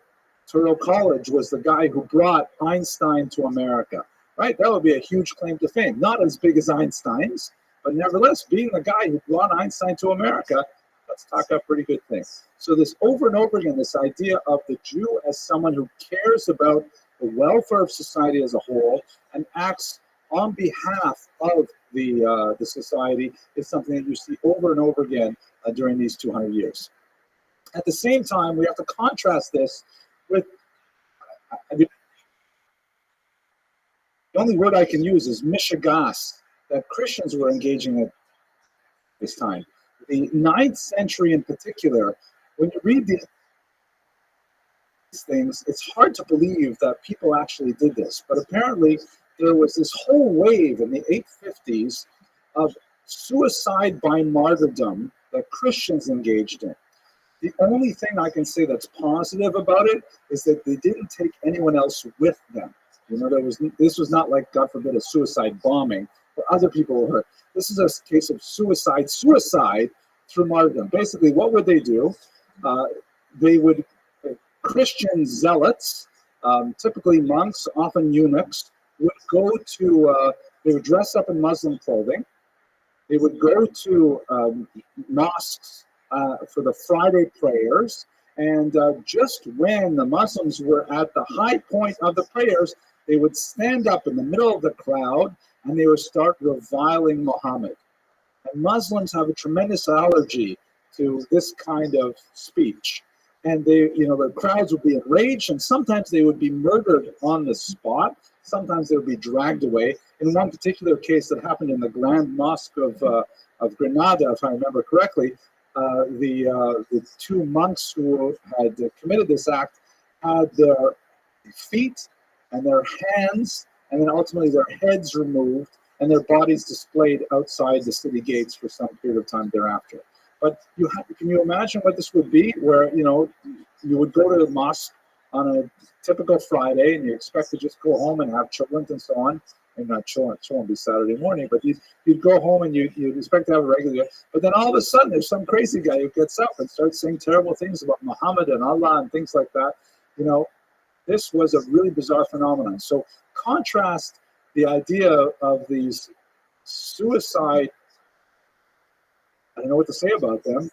Touro College was the guy who brought Einstein to America, right? That would be a huge claim to fame. Not as big as Einstein's, but nevertheless, being the guy who brought Einstein to America, let's talk a pretty good thing. So this over and over again, this idea of the Jew as someone who cares about the welfare of society as a whole and acts on behalf of the society is something that you see over and over again during these 200 years. At the same time, we have to contrast this with, the only word I can use is mishigas, that Christians were engaging at this time. The 9th century in particular, when you read these things, it's hard to believe that people actually did this. But apparently, there was this whole wave in the 850s of suicide by martyrdom that Christians engaged in. The only thing I can say that's positive about it is that they didn't take anyone else with them. This was not like, God forbid, a suicide bombing where other people were hurt. This is a case of suicide through martyrdom. Basically, what would they do? Christian zealots, typically monks, often eunuchs, would go to, they would dress up in Muslim clothing, They would go to mosques for the Friday prayers, and just when the Muslims were at the high point of the prayers, they would stand up in the middle of the crowd and they would start reviling Muhammad. And Muslims have a tremendous allergy to this kind of speech. And they, the crowds would be enraged, and sometimes they would be murdered on the spot. Sometimes they would be dragged away. In one particular case that happened in the Grand Mosque of Granada, if I remember correctly, the two monks who had committed this act had their feet and their hands, and then ultimately their heads removed, and their bodies displayed outside the city gates for some period of time thereafter. But can you imagine what this would be, where you would go to the mosque on a typical Friday, and you expect to just go home and have children and so on. And not children won't be Saturday morning, but you'd go home and you'd expect to have a regular. But then all of a sudden, there's some crazy guy who gets up and starts saying terrible things about Muhammad and Allah and things like that. This was a really bizarre phenomenon. So contrast the idea of these suicide, I don't know what to say about them,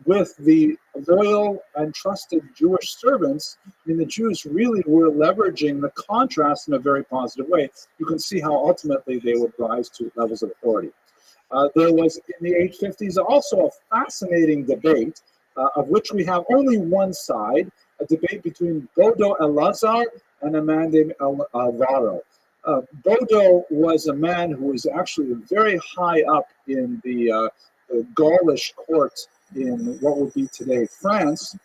with the loyal and trusted Jewish servants. I mean, the Jews really were leveraging the contrast in a very positive way. You can see how ultimately they would rise to levels of authority. There was, in the 850s, also a fascinating debate, of which we have only one side, a debate between Bodo Elazar and a man named Alvaro. Bodo was a man who was actually very high up in the Gaulish court in what would be today France,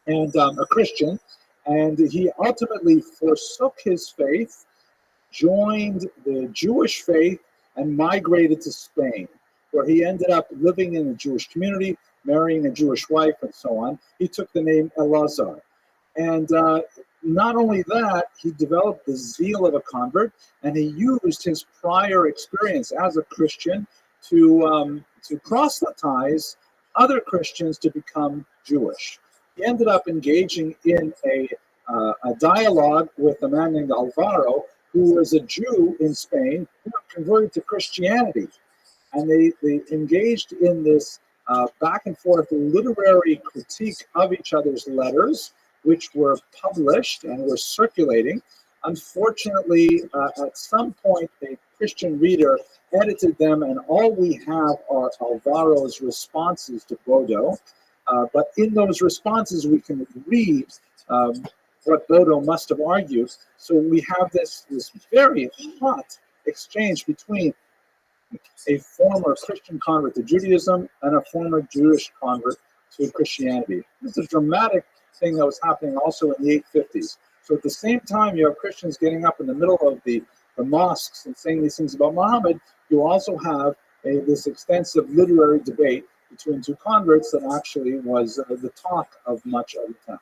and a Christian, and he ultimately forsook his faith, joined the Jewish faith, and migrated to Spain, where he ended up living in a Jewish community, marrying a Jewish wife, and so on. He took the name Elazar. And not only that, he developed the zeal of a convert, and he used his prior experience as a Christian to proselytize other Christians to become Jewish. He ended up engaging in a dialogue with a man named Alvaro, who was a Jew in Spain who converted to Christianity. And they engaged in this back and forth literary critique of each other's letters, which were published and were circulating. Unfortunately, at some point, a Christian reader edited them, and all we have are Alvaro's responses to Bodo. But in those responses, we can read what Bodo must have argued. So we have this very hot exchange between a former Christian convert to Judaism and a former Jewish convert to Christianity. This is a dramatic thing that was happening also in the 850s. So at the same time, you have Christians getting up in the middle of the mosques and saying these things about Muhammad, you also have this extensive literary debate between two converts that actually was the talk of much of the times.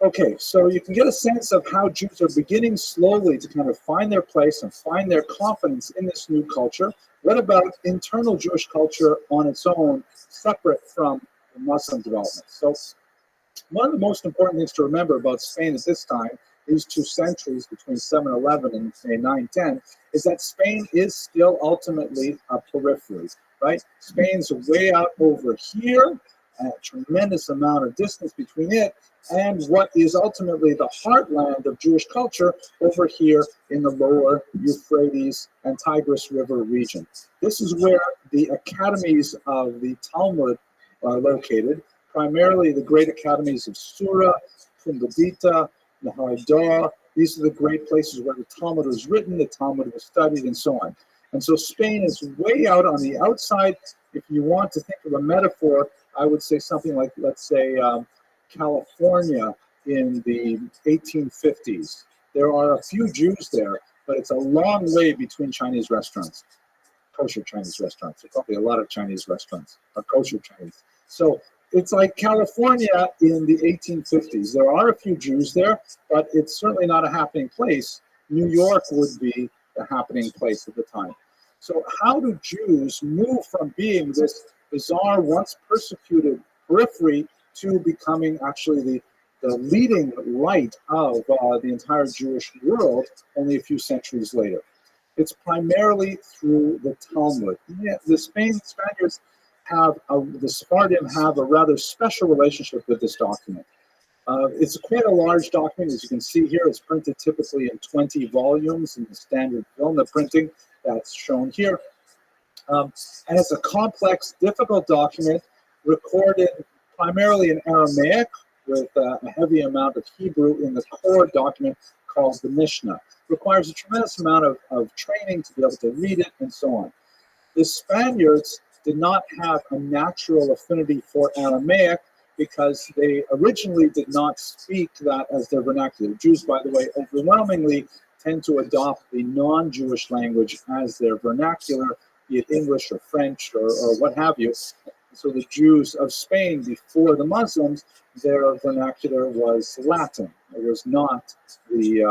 Okay, so you can get a sense of how Jews are beginning slowly to kind of find their place and find their confidence in this new culture. What about internal Jewish culture on its own, separate from the Muslim development? So one of the most important things to remember about Spain at this time, these 2 centuries between 711 and say 910, is that Spain is still ultimately a periphery, right? Spain's way out over here, a tremendous amount of distance between it and what is ultimately the heartland of Jewish culture over here in the lower Euphrates and Tigris River region. This is where the academies of the Talmud are located, primarily the great academies of Sura, Pumbedita, Naharadah. These are the great places where the Talmud was written, the Talmud was studied, and so on. And so Spain is way out on the outside. If you want to think of a metaphor, I would say something like, let's say, California in the 1850s. There are a few Jews there, but it's a long way between Chinese restaurants, kosher Chinese restaurants. There's probably a lot of Chinese restaurants, or kosher Chinese. So it's like California in the 1850s. There are a few Jews there, but it's certainly not a happening place. New York would be a happening place at the time. So how do Jews move from being this bizarre, once persecuted periphery to becoming actually the leading light of the entire Jewish world only a few centuries later? It's primarily through the Talmud. Yeah, the Spaniards the Sephardim have a rather special relationship with this document. It's quite a large document, as you can see here. It's printed typically in 20 volumes in the standard Vilna printing that's shown here. And it's a complex, difficult document recorded primarily in Aramaic with a heavy amount of Hebrew in the core document called the Mishnah. It requires a tremendous amount of training to be able to read it and so on. The Spaniards did not have a natural affinity for Aramaic because they originally did not speak that as their vernacular. Jews, by the way, overwhelmingly tend to adopt the non-Jewish language as their vernacular, be it English or French or what have you. So the Jews of Spain, before the Muslims, their vernacular was Latin. It was not the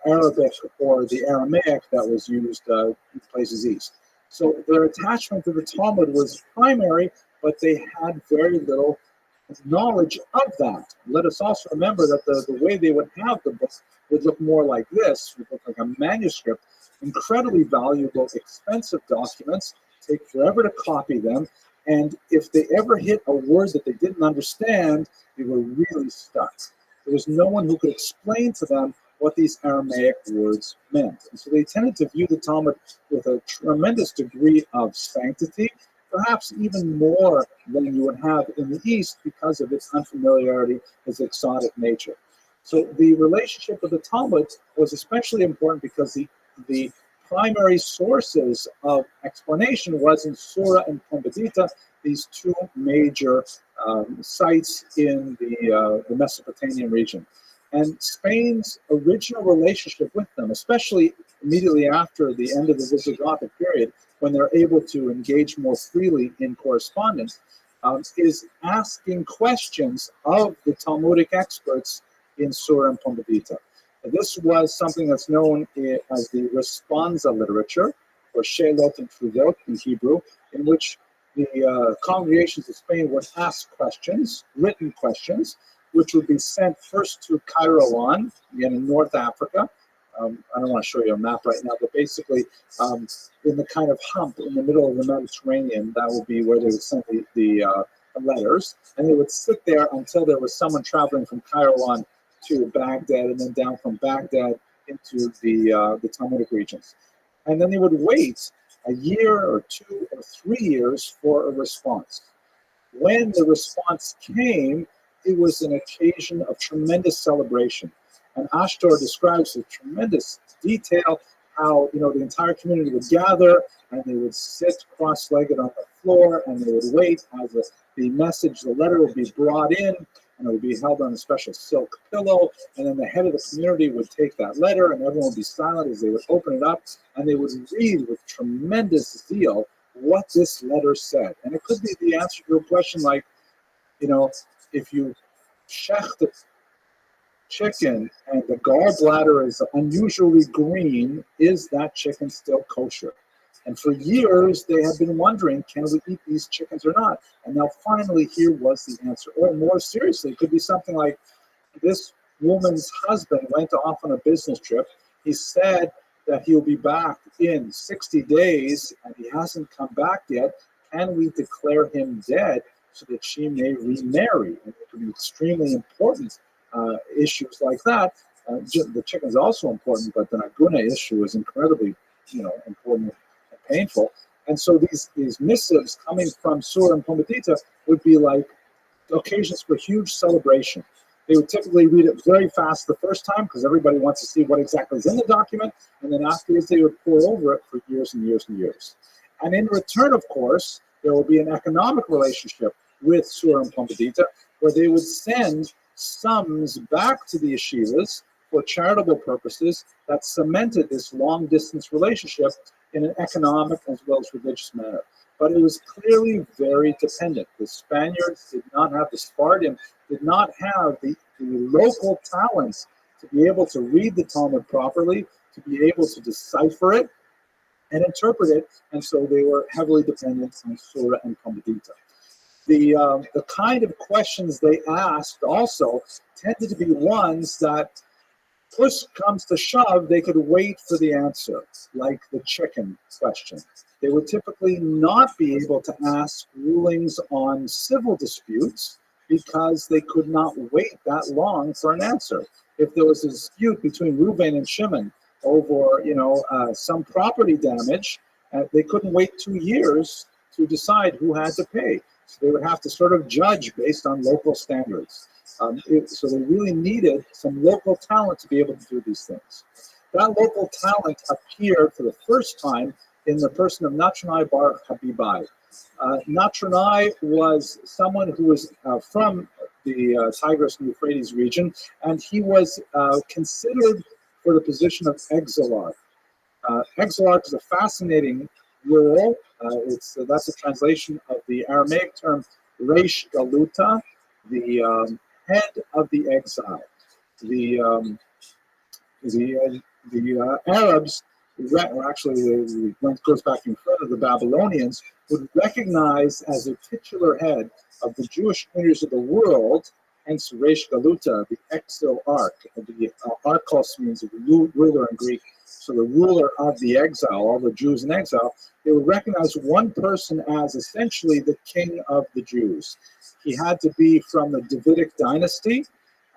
Arabic or the Aramaic that was used in places east. So their attachment to the Talmud was primary, but they had very little knowledge of that. Let us also remember that the way they would have the book would look more like this, would look like a manuscript, incredibly valuable, expensive documents, take forever to copy them, and if they ever hit a word that they didn't understand, they were really stuck. There was no one who could explain to them what these Aramaic words meant. And so they tended to view the Talmud with a tremendous degree of sanctity, perhaps even more than you would have in the East because of its unfamiliarity, its exotic nature. So the relationship with the Talmud was especially important because the primary sources of explanation was in Surah and Pumbedita, these two major sites in the Mesopotamian region. And Spain's original relationship with them, especially immediately after the end of the Visigothic period, when they're able to engage more freely in correspondence, is asking questions of the Talmudic experts in Surah and Pumbedita. This was something that's known as the responsa literature, or Shelot and Trudot in Hebrew, in which the congregations of Spain would ask questions, written questions, which would be sent first to Kairouan, again in North Africa. I don't want to show you a map right now, but basically in the kind of hump in the middle of the Mediterranean, that would be where they would send the letters, and they would sit there until there was someone traveling from Kairouan to Baghdad, and then down from Baghdad into the Talmudic regions. And then they would wait a year or 2 or 3 years for a response. When the response came, it was an occasion of tremendous celebration. And Ashtar describes with tremendous detail how the entire community would gather and they would sit cross-legged on the floor and they would wait as the letter would be brought in, and it would be held on a special silk pillow, and then the head of the community would take that letter and everyone would be silent as they would open it up, and they would read with tremendous zeal what this letter said. And it could be the answer to a question like, if you shech the chicken and the gallbladder is unusually green, is that chicken still kosher? And for years, they had been wondering, can we eat these chickens or not? And now finally, here was the answer. Or more seriously, it could be something like, this woman's husband went off on a business trip. He said that he'll be back in 60 days, and he hasn't come back yet. Can we declare him dead so that she may remarry? And it could be extremely important issues like that. The chicken is also important, but the Naguna issue is incredibly, important and painful. And so these missives coming from Surah and Pumbedita would be like occasions for huge celebration. They would typically read it very fast the first time because everybody wants to see what exactly is in the document, and then afterwards they would pore over it for years and years and years. And in return, of course, there will be an economic relationship with Surah and Pumbedita, where they would send sums back to the yeshivas for charitable purposes that cemented this long-distance relationship in an economic as well as religious manner. But it was clearly very dependent. The Spaniards did not have, the Spartans did not have the local talents to be able to read the Talmud properly, to be able to decipher it and interpret it, and so they were heavily dependent on Surah and Pumbedita. The kind of questions they asked also tended to be ones that push comes to shove, they could wait for the answer, like the chicken question. They would typically not be able to ask rulings on civil disputes because they could not wait that long for an answer. If there was a dispute between Reuven and Shimon over, some property damage, they couldn't wait 2 years to decide who had to pay. So they would have to sort of judge based on local standards. So they really needed some local talent to be able to do these things. That local talent appeared for the first time in the person of Natronai Bar Habibai. Natronai was someone who was from the Tigris and Euphrates region, and he was considered for the position of exilarch. Exilarch is a fascinating role. That's a translation of the Aramaic term Reish Galuta, the head of the exile. The Arabs, or actually it goes back even further, the Babylonians would recognize as a titular head of the Jewish communities of the world, hence Reish Galuta, the exilarch. The archos means ruler in Greek. So the ruler of the exile, all the Jews in exile, they would recognize one person as essentially the king of the Jews. He had to be from the Davidic dynasty,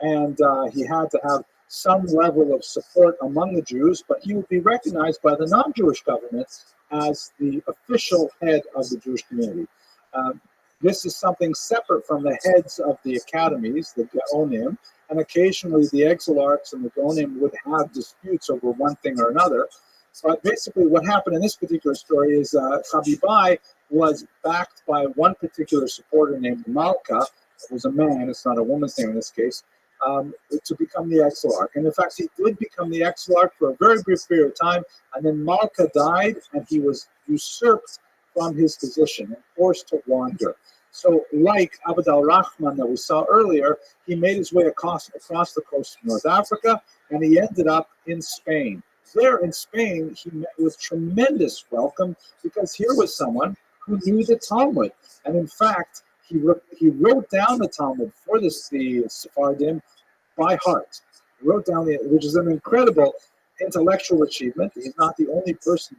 and he had to have some level of support among the Jews, but he would be recognized by the non-Jewish government as the official head of the Jewish community. This is something separate from the heads of the academies, the Gaonim, and occasionally the exilarchs and the Gaonim would have disputes over one thing or another. But basically what happened in this particular story is Habibai was backed by one particular supporter named Malka. It was a man, it's not a woman's name in this case, to become the exilarch. And in fact, he did become the exilarch for a very brief period of time, and then Malka died, and he was usurped from his position and forced to wander. So like Abd al-Rahman that we saw earlier, he made his way across the coast of North Africa, and he ended up in Spain. There in Spain, he met with tremendous welcome because here was someone who knew the Talmud. And in fact, he wrote down the Talmud for the Sephardim by heart. He wrote down which is an incredible intellectual achievement. He's not the only person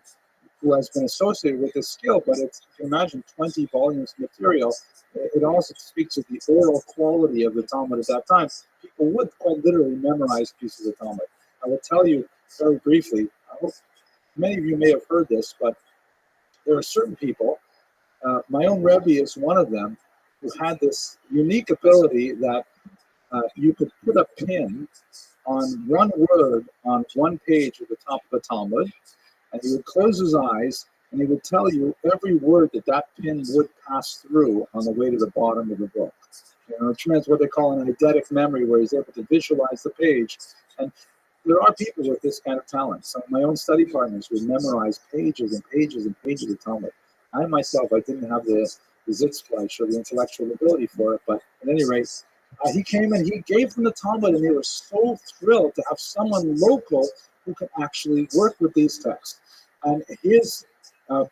who has been associated with this skill, but you can imagine 20 volumes of material. It also speaks of the oral quality of the Talmud at that time. People would quite literally memorize pieces of the Talmud. I will tell you very briefly, I hope many of you may have heard this, but there are certain people, my own Rabbi is one of them, who had this unique ability that you could put a pin on one word on one page at the top of the Talmud, and he would close his eyes, and he would tell you every word that pin would pass through on the way to the bottom of the book. Tremendous what they call an eidetic memory, where he's able to visualize the page. And there are people with this kind of talent. Some of my own study partners would memorize pages and pages and pages of Talmud. I myself, I didn't have the zitzfleisch or the intellectual ability for it, but at any rate, he came and he gave them the Talmud, and they were so thrilled to have someone local who could actually work with these texts. And his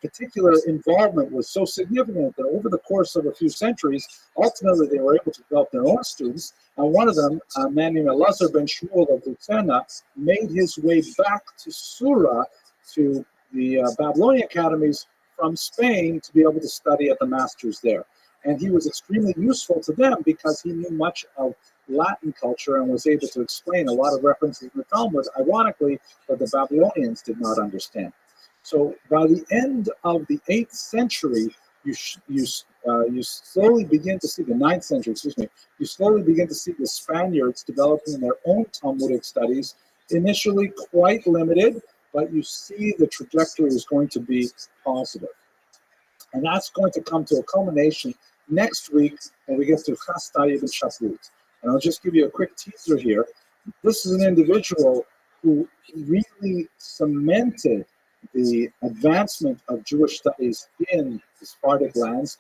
particular involvement was so significant that over the course of a few centuries, ultimately they were able to develop their own students. And one of them, a man named Elazar ben Shmuel of Lucena, made his way back to Sura, to the Babylonian academies from Spain, to be able to study at the masters there. And he was extremely useful to them because he knew much of Latin culture and was able to explain a lot of references in the Talmud, ironically, that the Babylonians did not understand. So by the end of the 8th century, you slowly begin to see, the 9th century, you slowly begin to see the Spaniards developing their own Talmudic studies, initially quite limited, but you see the trajectory is going to be positive. And that's going to come to a culmination next week when we get to Chastai ibn Shavuot. And I'll just give you a quick teaser here. This is an individual who really cemented the advancement of Jewish studies in the Sephardic lands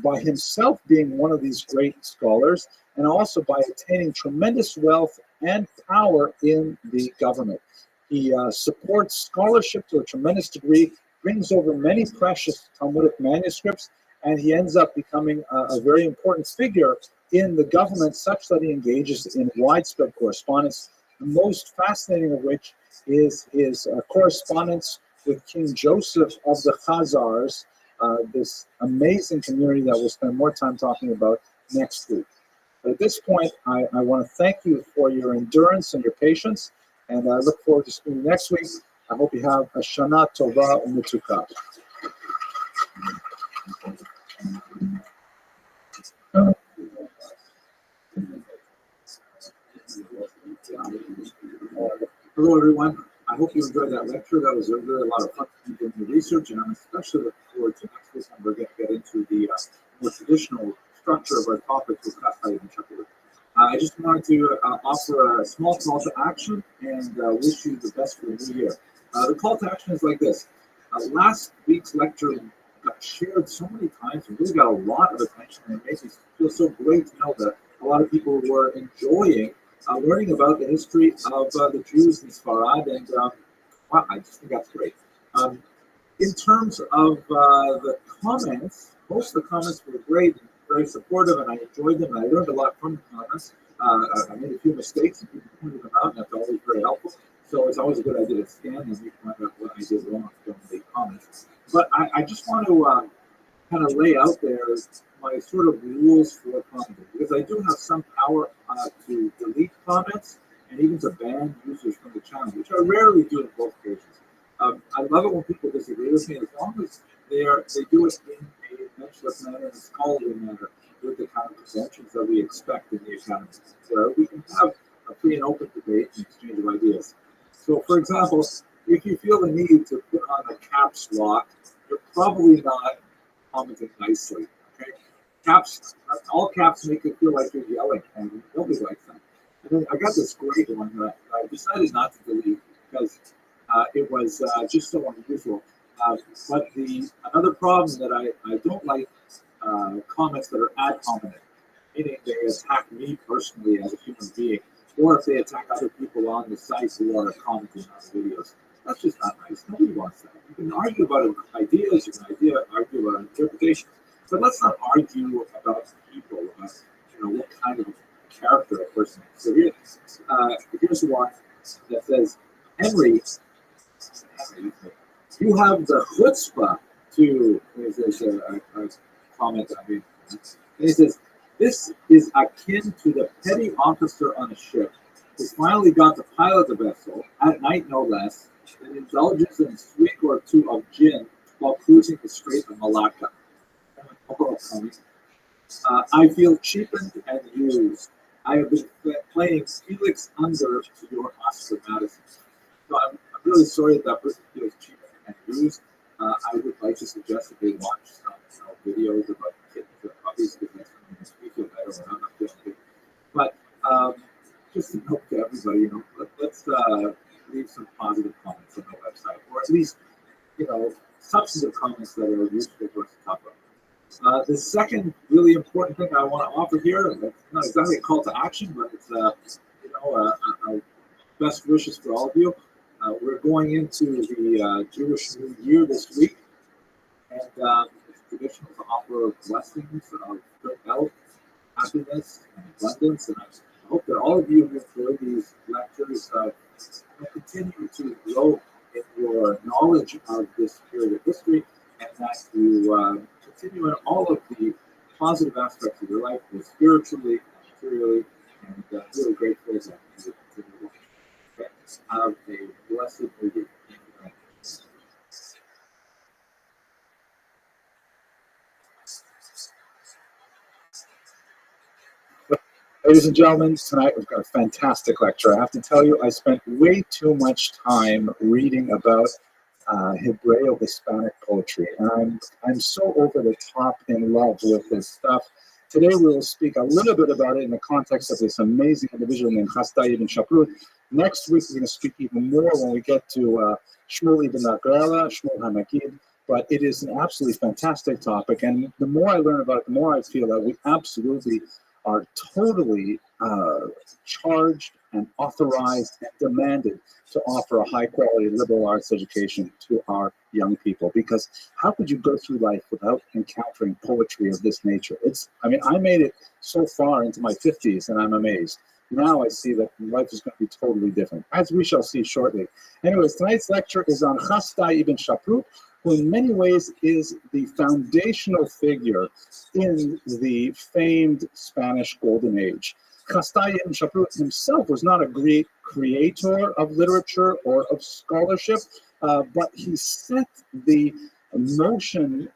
by himself being one of these great scholars, and also by attaining tremendous wealth and power in the government. He supports scholarship to a tremendous degree, brings over many precious Talmudic manuscripts, and he ends up becoming a very important figure in the government, such that he engages in widespread correspondence The most fascinating of which is his correspondence with King Joseph of the Khazars, this amazing community that we'll spend more time talking about next week. But at this point, I want to thank you for your endurance and your patience, and I look forward to speaking next week. I hope you have a Shana Tova U'Metuka. Hello, everyone. I hope you enjoyed that lecture. That was really a lot of fun doing the research, and I'm especially looking forward to next week when we're going to get into the more traditional structure of our topics with Rabbi and Shapiro. I just wanted to offer a small call to action and wish you the best for the new year. The call to action is like this. Last week's lecture got shared so many times and really got a lot of attention, and it makes me feel so great to know that a lot of people were enjoying learning about the history of the Jews in Sfarad, and wow, I just think that's great. In terms of the comments, most of the comments were great and very supportive, and I enjoyed them, and I learned a lot from the comments. I made a few mistakes, and people pointed them out, and that's always very helpful. So it's always a good idea to scan and find out what I did wrong from the comments. But I just want to kind of lay out there my sort of rules for commenting, because I do have some power to delete comments and even to ban users from the channel, which I rarely do in both cases. I love it when people disagree with me, as long as they do it in a benchless manner and a scholarly manner with the kind of conventions that we expect in the academy, where we can have a free and open debate and exchange of ideas. So, for example, if you feel the need to put on a caps lock, you're probably not commenting nicely. Okay, caps, all caps make it feel like you're yelling, and nobody likes that. And then I got this great one that I decided not to delete because it was just so unusual. But another problem that I don't like comments that are ad hominem, meaning they attack me personally as a human being, or if they attack other people on the site who are commenting on the videos. That's just not nice. Nobody wants that. You can argue about ideas, you can argue about interpretations, but let's not argue about people, about what kind of character a person is. So here's one that says, Henry, you have the chutzpah to, there's a comment I made. And he says, this is akin to the petty officer on a ship who finally got to pilot the vessel, at night no less, and indulges in a swig or two of gin while cruising the Strait of Malacca. I feel cheapened and used. I have been playing Felix under to your Oscar Madison. So I'm really sorry that person feels cheapened and used. I would like to suggest that they watch some videos about kittens or puppies, because that's going to make me feel better when I'm not feeling good. But just to help to everybody, let's leave some positive comments on the website, or at least, substantive comments that are useful for us to talk about. The second really important thing I want to offer here, and it's not exactly a call to action, but it's best wishes for all of you. We're going into the Jewish New Year this week, and it's traditional to offer blessings of good health, happiness, and abundance. And I hope that all of you who enjoy these lectures continue to grow in your knowledge of this period of history, and that you continue in all of the positive aspects of your life, both spiritually, materially, and really grateful that you continue. Okay? Have a blessed new year. Thank you very much. Ladies and gentlemen, tonight we've got a fantastic lecture. I have to tell you, I spent way too much time reading about Hebreo-Hispanic poetry, and I'm so over the top in love with this stuff. Today we'll speak a little bit about it in the context of this amazing individual named Chasdai ibn Shaprut. Next week we're going to speak even more when we get to Shmuel ibn Agrela, Shmuel HaNagid. But it is an absolutely fantastic topic, and the more I learn about it, the more I feel that we absolutely are totally charged and authorized and demanded to offer a high-quality liberal arts education to our young people. Because how could you go through life without encountering poetry of this nature? I made it so far into my 50s, and I'm amazed. now I see that life is going to be totally different, as we shall see shortly. Anyways, tonight's lecture is on Chastai ibn Shaprut, who in many ways is the foundational figure in the famed Spanish Golden Age. Chastai ibn Shaprut himself was not a great creator of literature or of scholarship, but he set the motion,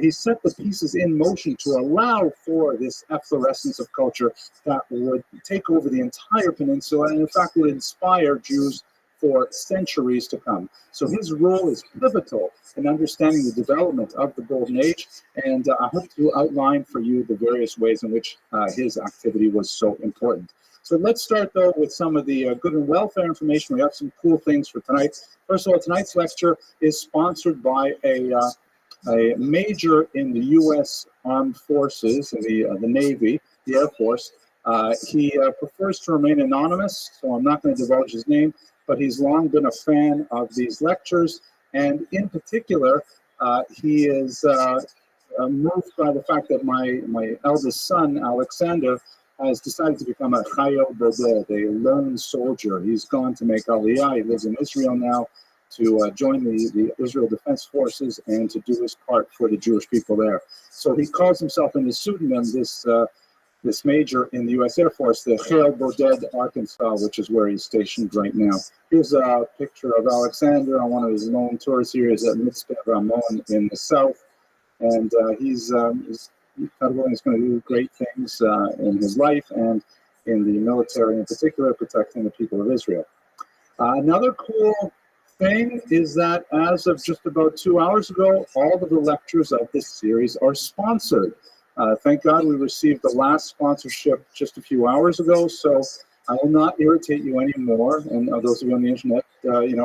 he set the pieces in motion to allow for this efflorescence of culture that would take over the entire peninsula and in fact would inspire Jews for centuries to come. So his role is pivotal in understanding the development of the Golden Age, and I hope to outline for you the various ways in which his activity was so important. So let's start, though, with some of the good and welfare information. We have some cool things for tonight. First of all, tonight's lecture is sponsored by a major in the U.S. Armed Forces, the Navy, the Air Force. He prefers to remain anonymous, so I'm not going to divulge his name, but he's long been a fan of these lectures, and in particular, he is moved by the fact that my eldest son, Alexander, has decided to become a Chayil Boded, a lone soldier. He's gone to make Aliyah. He lives in Israel now to join the Israel Defense Forces and to do his part for the Jewish people there. So he calls himself in his pseudonym this major in the U.S. Air Force, the Chayil Boded Arkansas, which is where he's stationed right now. Here's a picture of Alexander on one of his lone tours here. He's at Mitzpeh Ramon in the south, and he's going to do great things in his life and in the military in particular, protecting the people of Israel. Another cool thing is that as of just about 2 hours ago, all of the lectures of this series are sponsored. Thank God we received the last sponsorship just a few hours ago, so I will not irritate you anymore, and those of you on the internet,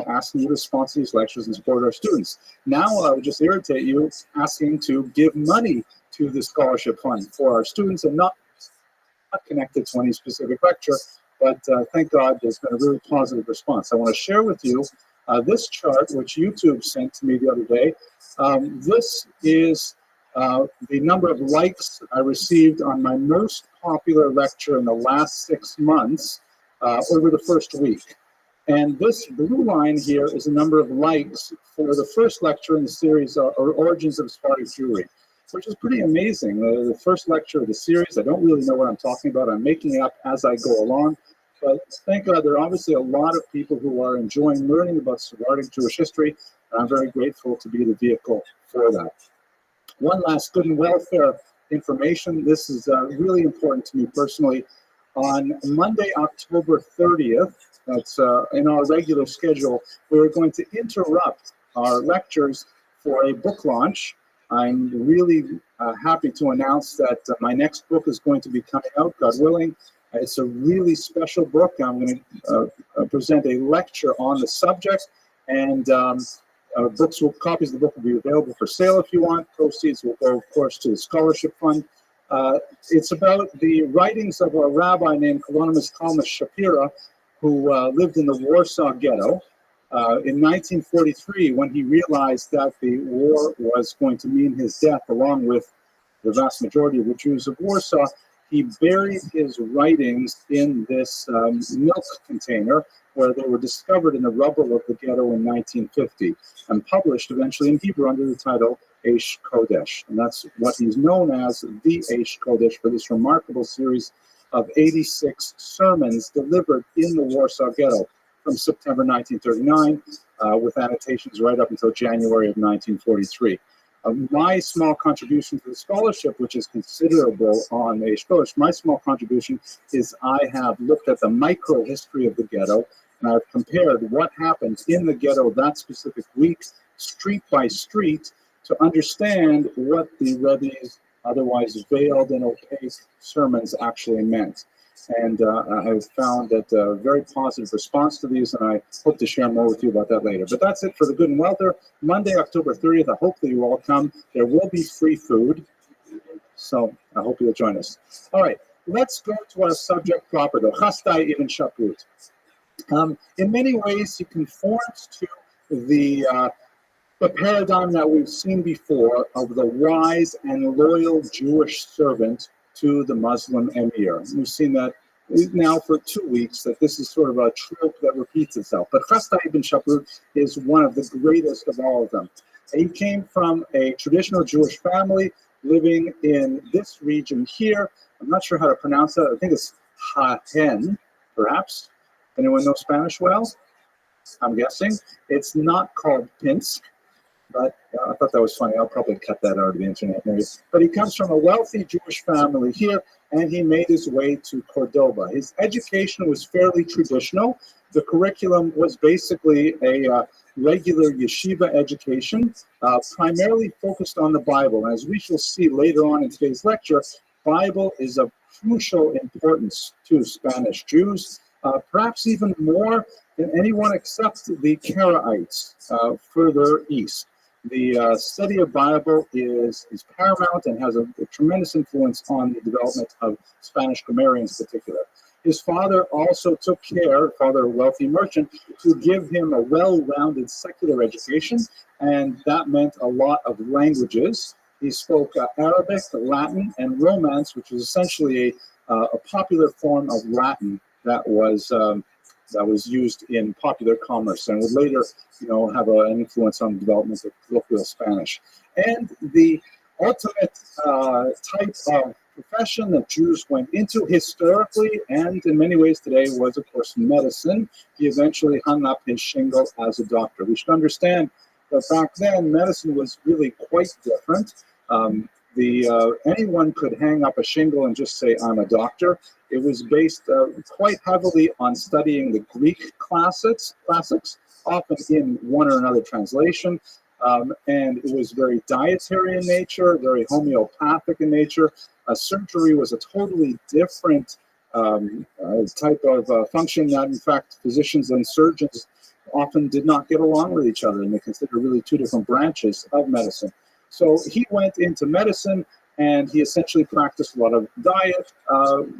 asking you to sponsor these lectures and support our students. Now I would just irritate you asking to give money to the scholarship fund for our students and not connected to any specific lecture, but thank God there's been a really positive response. I want to share with you this chart, which YouTube sent to me the other day. This is the number of likes I received on my most popular lecture in the last 6 months over the first week. And this blue line here is the number of likes for the first lecture in the series, Origins of Sephardic Jewry, which is pretty amazing. The first lecture of the series, I don't really know what I'm talking about. I'm making it up as I go along. But thank God there are obviously a lot of people who are enjoying learning about Sephardic Jewish history, and I'm very grateful to be the vehicle for that. One last good and welfare information. This is really important to me personally. On Monday, October 30th, that's in our regular schedule, we're going to interrupt our lectures for a book launch. I'm really happy to announce that my next book is going to be coming out, God willing. It's a really special book. I'm going to present a lecture on the subject, and copies of the book will be available for sale if you want. Proceeds will go, of course, to the scholarship fund. It's about the writings of a rabbi named Colonimus Thomas Shapira, who lived in the Warsaw Ghetto. In 1943, when he realized that the war was going to mean his death, along with the vast majority of the Jews of Warsaw, he buried his writings in this milk container where they were discovered in the rubble of the ghetto in 1950 and published eventually in Hebrew under the title Eish Kodesh. And that's what he's known as, the Eish Kodesh, for this remarkable series of 86 sermons delivered in the Warsaw Ghetto from September 1939 with annotations right up until January of 1943. My small contribution to the scholarship, which is considerable on Eish Kodesh, my small contribution is I have looked at the micro history of the ghetto, and I've compared what happened in the ghetto that specific week, street by street, to understand what the Rebbe's otherwise veiled and opaque sermons actually meant. And I've found that a very positive response to these, and I hope to share more with you about that later. But that's it for the good and welfare. Monday, October 30th, I hope that you all come. There will be free food, so I hope you'll join us. All right, let's go to our subject proper, the Chastai ibn Shaprut. In many ways, he conforms to the paradigm that we've seen before of the wise and loyal Jewish servant to the Muslim emir. We've seen that now for 2 weeks that this is sort of a trope that repeats itself. But Chasdai ibn Shaprut is one of the greatest of all of them. He came from a traditional Jewish family living in this region here. I'm not sure how to pronounce that. I think it's Jaén, perhaps. Anyone know Spanish well? I'm guessing. It's not called Pinsk, but I thought that was funny. I'll probably cut that out of the internet maybe. But he comes from a wealthy Jewish family here, and he made his way to Cordoba. His education was fairly traditional. The curriculum was basically a regular yeshiva education, primarily focused on the Bible. And as we shall see later on in today's lecture, Bible is of crucial importance to Spanish Jews, perhaps even more than anyone except the Karaites further east. The study of Bible is paramount and has a tremendous influence on the development of Spanish grammarians in particular. His father also took care, father a wealthy merchant, to give him a well-rounded secular education, and that meant a lot of languages. He spoke Arabic, Latin, and Romance, which was essentially a popular form of Latin that was used in popular commerce and would later, have an influence on the development of colloquial Spanish. And the ultimate type of profession that Jews went into historically and in many ways today was, of course, medicine. He eventually hung up his shingle as a doctor. We should understand that back then, medicine was really quite different. Anyone could hang up a shingle and just say, I'm a doctor. It was based quite heavily on studying the Greek classics, often in one or another translation. And it was very dietary in nature, very homeopathic in nature. Surgery was a totally different type of function that, in fact, physicians and surgeons often did not get along with each other, and they considered really two different branches of medicine. So he went into medicine, and he essentially practiced a lot of diet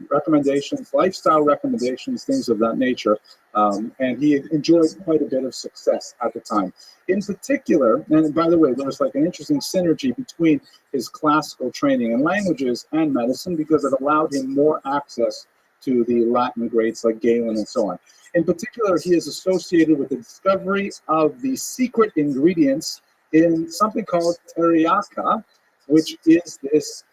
recommendations, lifestyle recommendations, things of that nature. And he enjoyed quite a bit of success at the time. In particular, and by the way, there was like an interesting synergy between his classical training in languages and medicine because it allowed him more access to the Latin greats like Galen and so on. In particular, he is associated with the discovery of the secret ingredients in something called teriyaka, which is this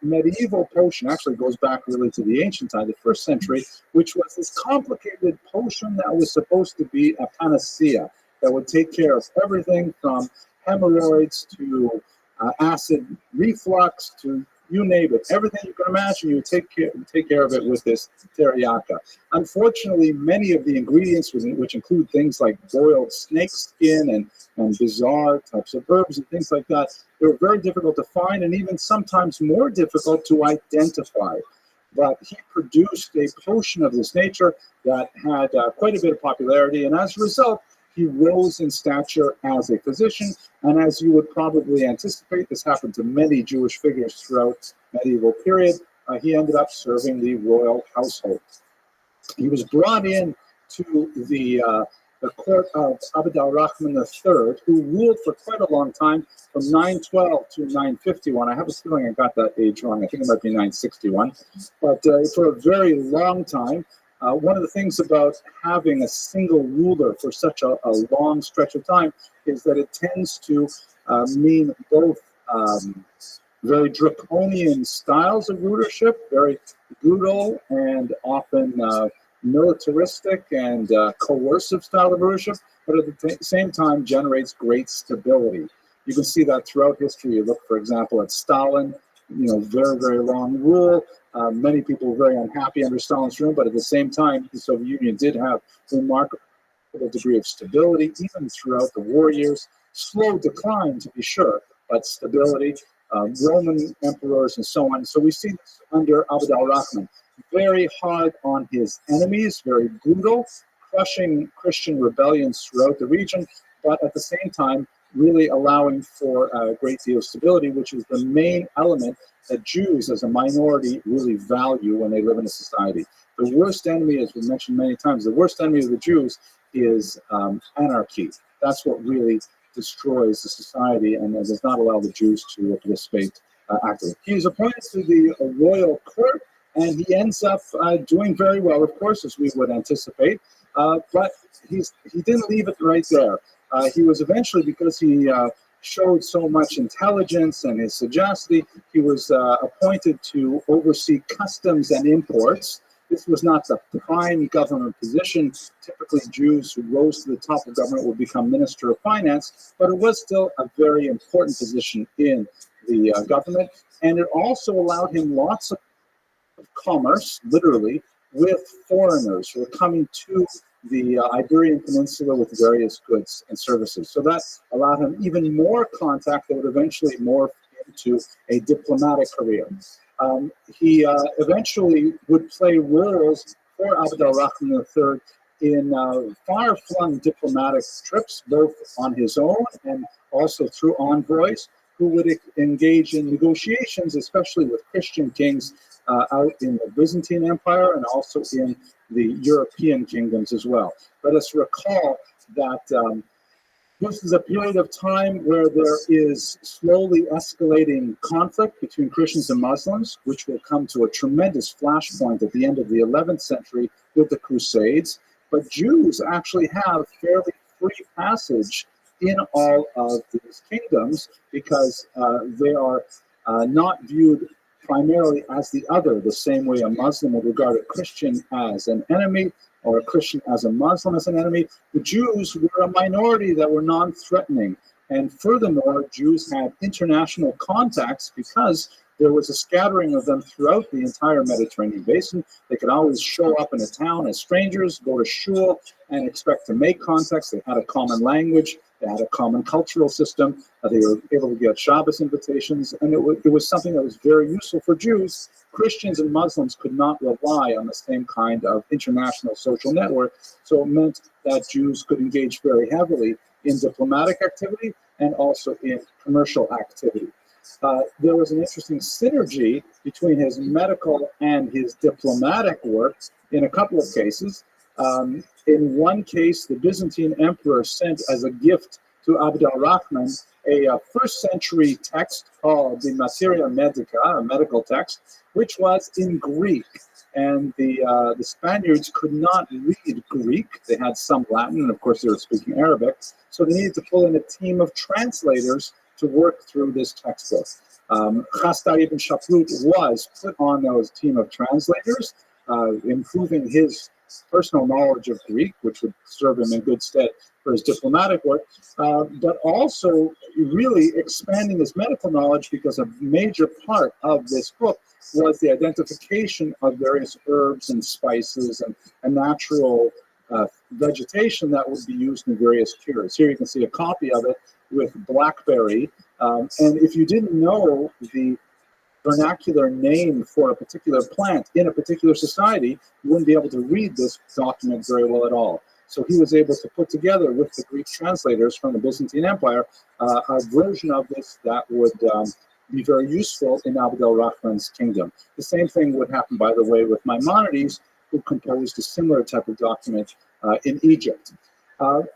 medieval potion, actually goes back really to the ancient time, the 1st century, which was this complicated potion that was supposed to be a panacea that would take care of everything from hemorrhoids to acid reflux to you name it. Everything you can imagine, you would take care of it with this teriyaka. Unfortunately, many of the ingredients, which include things like boiled snake skin and bizarre types of herbs and things like that, they were very difficult to find and even sometimes more difficult to identify. But he produced a potion of this nature that had quite a bit of popularity, and as a result, he rose in stature as a physician, and as you would probably anticipate, this happened to many Jewish figures throughout the medieval period, he ended up serving the royal household. He was brought in to the court of Abd al-Rahman III, who ruled for quite a long time, from 912 to 951. I have a feeling I got that age wrong. I think it might be 961. But for a very long time, one of the things about having a single ruler for such a long stretch of time is that it tends to mean both very draconian styles of rulership, very brutal and often militaristic and coercive style of rulership, but at the same time generates great stability. You can see that throughout history. You look, for example, at Stalin, very, very long rule. Many people were very unhappy under Stalin's rule, but at the same time, the Soviet Union did have a remarkable degree of stability, even throughout the war years. Slow decline, to be sure, but stability. Roman emperors and so on. So we see this under Abd al-Rahman. Very hard on his enemies, very brutal, crushing Christian rebellions throughout the region, but at the same time, really allowing for a great deal of stability, which is the main element that Jews as a minority really value when they live in a society. The worst enemy, as we mentioned many times, the worst enemy of the Jews is anarchy. That's what really destroys the society and does not allow the Jews to participate actively. He is appointed to the royal court and he ends up doing very well, of course, as we would anticipate. But he didn't leave it right there. He was eventually, because he showed so much intelligence and his sagacity, he was appointed to oversee customs and imports. This was not the prime government position. Typically, Jews who rose to the top of government would become minister of finance, but it was still a very important position in the government. And it also allowed him lots of commerce, literally, with foreigners who were coming to the Iberian Peninsula with various goods and services. So that allowed him even more contact that would eventually morph into a diplomatic career. He eventually would play roles for Abd al-Rahman III in far-flung diplomatic trips, both on his own and also through envoys, who would engage in negotiations, especially with Christian kings out in the Byzantine Empire and also in the European kingdoms as well. Let us recall that this is a period of time where there is slowly escalating conflict between Christians and Muslims, which will come to a tremendous flashpoint at the end of the 11th century with the Crusades. But Jews actually have fairly free passage in all of these kingdoms because they are not viewed primarily as the other, the same way a Muslim would regard a Christian as an enemy or a Christian as a Muslim as an enemy. The Jews were a minority that were non-threatening. And furthermore, Jews had international contacts because there was a scattering of them throughout the entire Mediterranean basin. They could always show up in a town as strangers, go to shul, and expect to make contacts. They had a common language. They had a common cultural system. They were able to get Shabbos invitations, and it was something that was very useful for Jews. Christians and Muslims could not rely on the same kind of international social network, so it meant that Jews could engage very heavily in diplomatic activity and also in commercial activity. There was an interesting synergy between his medical and his diplomatic work in a couple of cases. In one case, the Byzantine emperor sent as a gift to Abd al-Rahman a first century text called the Materia Medica, a medical text, which was in Greek. And the Spaniards could not read Greek. They had some Latin, and of course they were speaking Arabic. So they needed to pull in a team of translators to work through this textbook. Chasta ibn Shaprut was put on those team of translators, improving his personal knowledge of Greek, which would serve him in good stead for his diplomatic work, but also really expanding his medical knowledge, because a major part of this book was the identification of various herbs and spices and natural vegetation that would be used in various cures. Here you can see a copy of it with blackberry, and if you didn't know the vernacular name for a particular plant in a particular society, you wouldn't be able to read this document very well at all. So he was able to put together with the Greek translators from the Byzantine Empire a version of this that would be very useful in Abd al-Rahman's kingdom. The same thing would happen, by the way, with Maimonides, who composed a similar type of document in Egypt.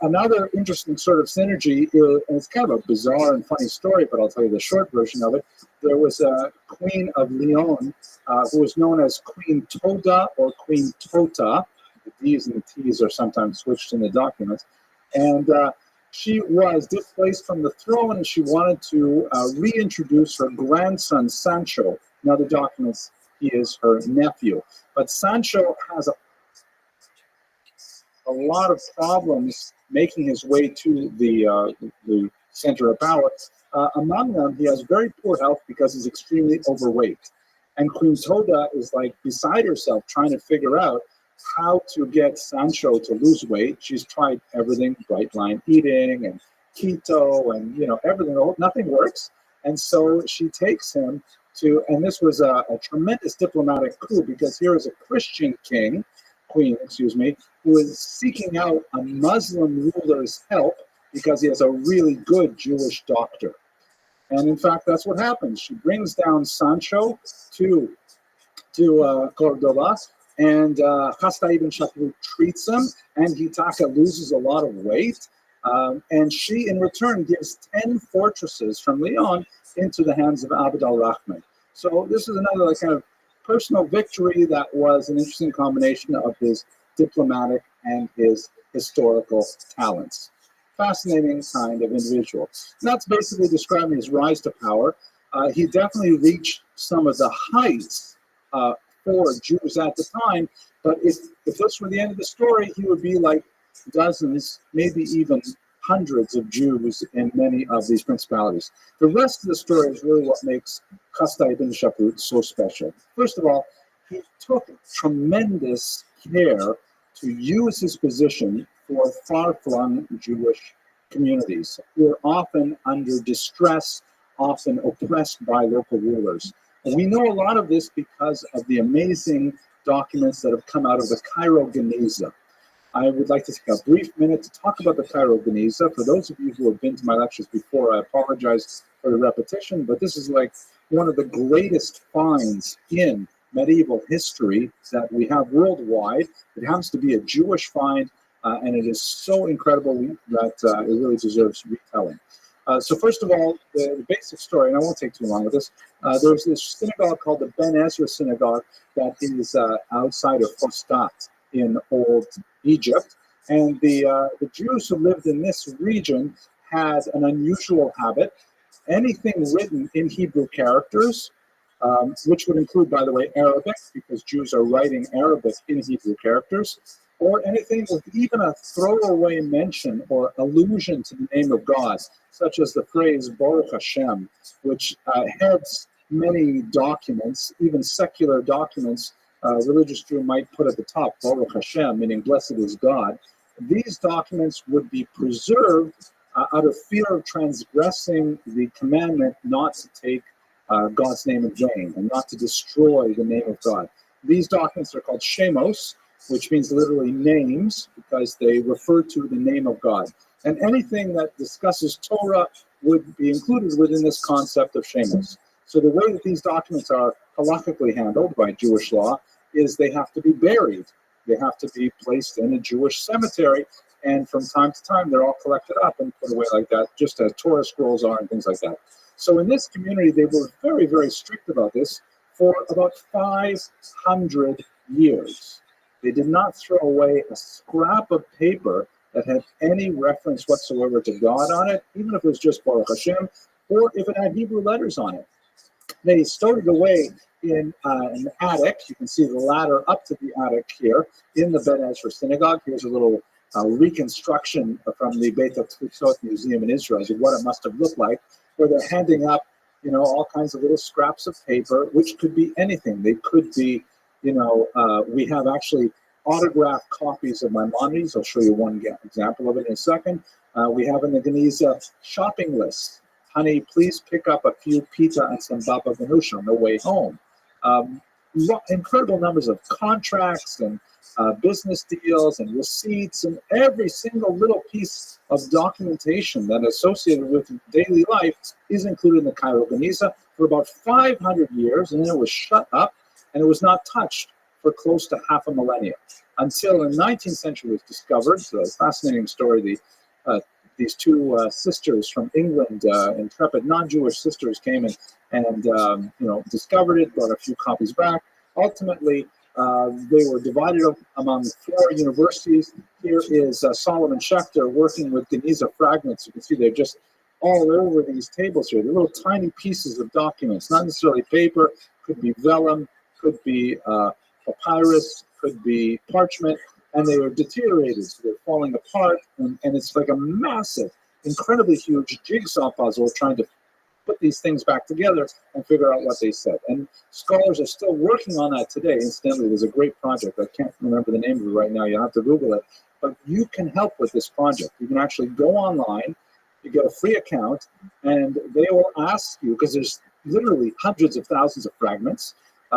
Another interesting sort of synergy, and it's kind of a bizarre and funny story, but I'll tell you the short version of it. There was a queen of Leon who was known as Queen Toda or Queen Tota. The D's and the T's are sometimes switched in the documents. And she was displaced from the throne, and she wanted to reintroduce her grandson, Sancho. In other documents, he is her nephew. But Sancho has a lot of problems making his way to the center of power. Among them, he has very poor health because he's extremely overweight. And Queen Toda is like beside herself trying to figure out how to get Sancho to lose weight. She's tried everything, bright line eating and keto and everything, nothing works. And so she takes him to, and this was a tremendous diplomatic coup, because here is a Christian queen, who is seeking out a Muslim ruler's help because he has a really good Jewish doctor. And in fact, that's what happens. She brings down Sancho to Cordoba, and Chasta ibn Shaprut treats him, and Hitaka loses a lot of weight. And she, in return, gives 10 fortresses from Leon into the hands of Abd al-Rahman. So this is another kind of personal victory that was an interesting combination of his diplomatic and his historical talents. Fascinating kind of individual. And that's basically describing his rise to power. He definitely reached some of the heights for Jews at the time, but if this were the end of the story, he would be like dozens, maybe even hundreds of Jews in many of these principalities. The rest of the story is really what makes Kastai ben Shaput so special. First of all, he took tremendous care to use his position for far-flung Jewish communities who are often under distress, often oppressed by local rulers. And we know a lot of this because of the amazing documents that have come out of the Cairo Geniza. I would like to take a brief minute to talk about the Cairo Geniza. For those of you who have been to my lectures before, I apologize for the repetition, but this is like one of the greatest finds in medieval history that we have worldwide. It happens to be a Jewish find, and it is so incredible that it really deserves retelling. So first of all, the basic story, and I won't take too long with this, there's this synagogue called the Ben Ezra Synagogue that is outside of Fostat in old Egypt. And the Jews who lived in this region had an unusual habit. Anything written in Hebrew characters, which would include, by the way, Arabic, because Jews are writing Arabic in Hebrew characters, or anything with even a throwaway mention or allusion to the name of God, such as the phrase Baruch Hashem, which heads many documents, even secular documents, religious Jew might put at the top, Baruch Hashem, meaning blessed is God. These documents would be preserved out of fear of transgressing the commandment not to take God's name in vain and not to destroy the name of God. These documents are called Shemos, which means literally names, because they refer to the name of God. And anything that discusses Torah would be included within this concept of Shemos. So the way that these documents are halakhically handled by Jewish law is they have to be buried. They have to be placed in a Jewish cemetery, and from time to time they're all collected up and put away like that, just as Torah scrolls are and things like that. So in this community, they were very, very strict about this for about 500 years. They did not throw away a scrap of paper that had any reference whatsoever to God on it, even if it was just Baruch Hashem, or if it had Hebrew letters on it. They stowed it away in an attic. You can see the ladder up to the attic here in the Ben Ezra Synagogue. Here's a little reconstruction from the Beit HaTfusot Museum in Israel of what it must have looked like, where they're handing up, all kinds of little scraps of paper, which could be anything. They could be, we have actually autographed copies of Maimonides. I'll show you one example of it in a second. We have in the Geniza shopping list. Honey, please pick up a few pita and some baba ganoush on the way home. Incredible numbers of contracts and business deals and receipts, and every single little piece of documentation that is associated with daily life is included in the Cairo Geniza for about 500 years, and then it was shut up and it was not touched for close to half a millennia until in the 19th century it was discovered. So a fascinating story. These two sisters from England, intrepid non-Jewish sisters, came and discovered it, brought a few copies back. Ultimately, they were divided up among 4 universities. Here is Solomon Schechter working with Geniza fragments. You can see they're just all over these tables here. They're little tiny pieces of documents, not necessarily paper, could be vellum, could be papyrus, could be parchment, and they were deteriorated, so they're falling apart, and it's like a massive, incredibly huge jigsaw puzzle trying to put these things back together and figure out what they said. And scholars are still working on that today. Incidentally, there's a great project. I can't remember the name of it right now. You'll have to Google it. But you can help with this project. You can actually go online, you get a free account, and they will ask you, because there's literally hundreds of thousands of fragments,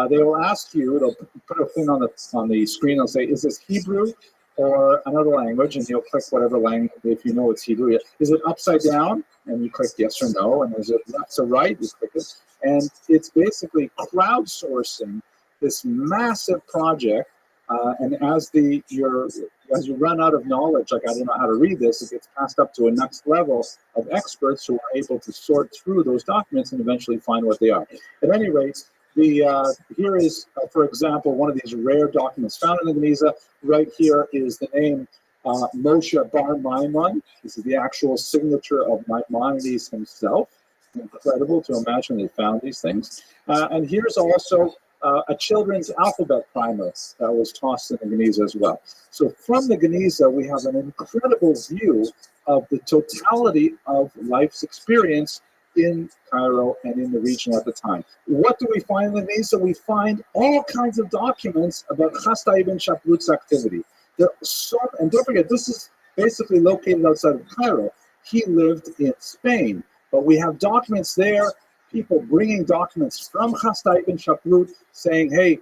they will ask you, they'll put a thing on the screen, they'll say, is this Hebrew or another language? And you'll click whatever language, if you know it's Hebrew. Is it upside down? And you click yes or no. And is it left to right? You click it. And it's basically crowdsourcing this massive project. And as you run out of knowledge, like I don't know how to read this, it gets passed up to a next level of experts who are able to sort through those documents and eventually find what they are. At any rate, Here is, for example, one of these rare documents found in the Geniza. Right here is the name Moshe Bar Maimon. This is the actual signature of Maimonides himself. Incredible to imagine they found these things. And here's also a children's alphabet primer that was tossed in the Geniza as well. So from the Geniza, we have an incredible view of the totality of life's experience in Cairo and in the region at the time. What do we find in the Geniza? We find all kinds of documents about Chasdai ibn Shaprut's activity. And don't forget, this is basically located outside of Cairo. He lived in Spain, but we have documents there, people bringing documents from Chasdai ibn Shaprut saying, hey,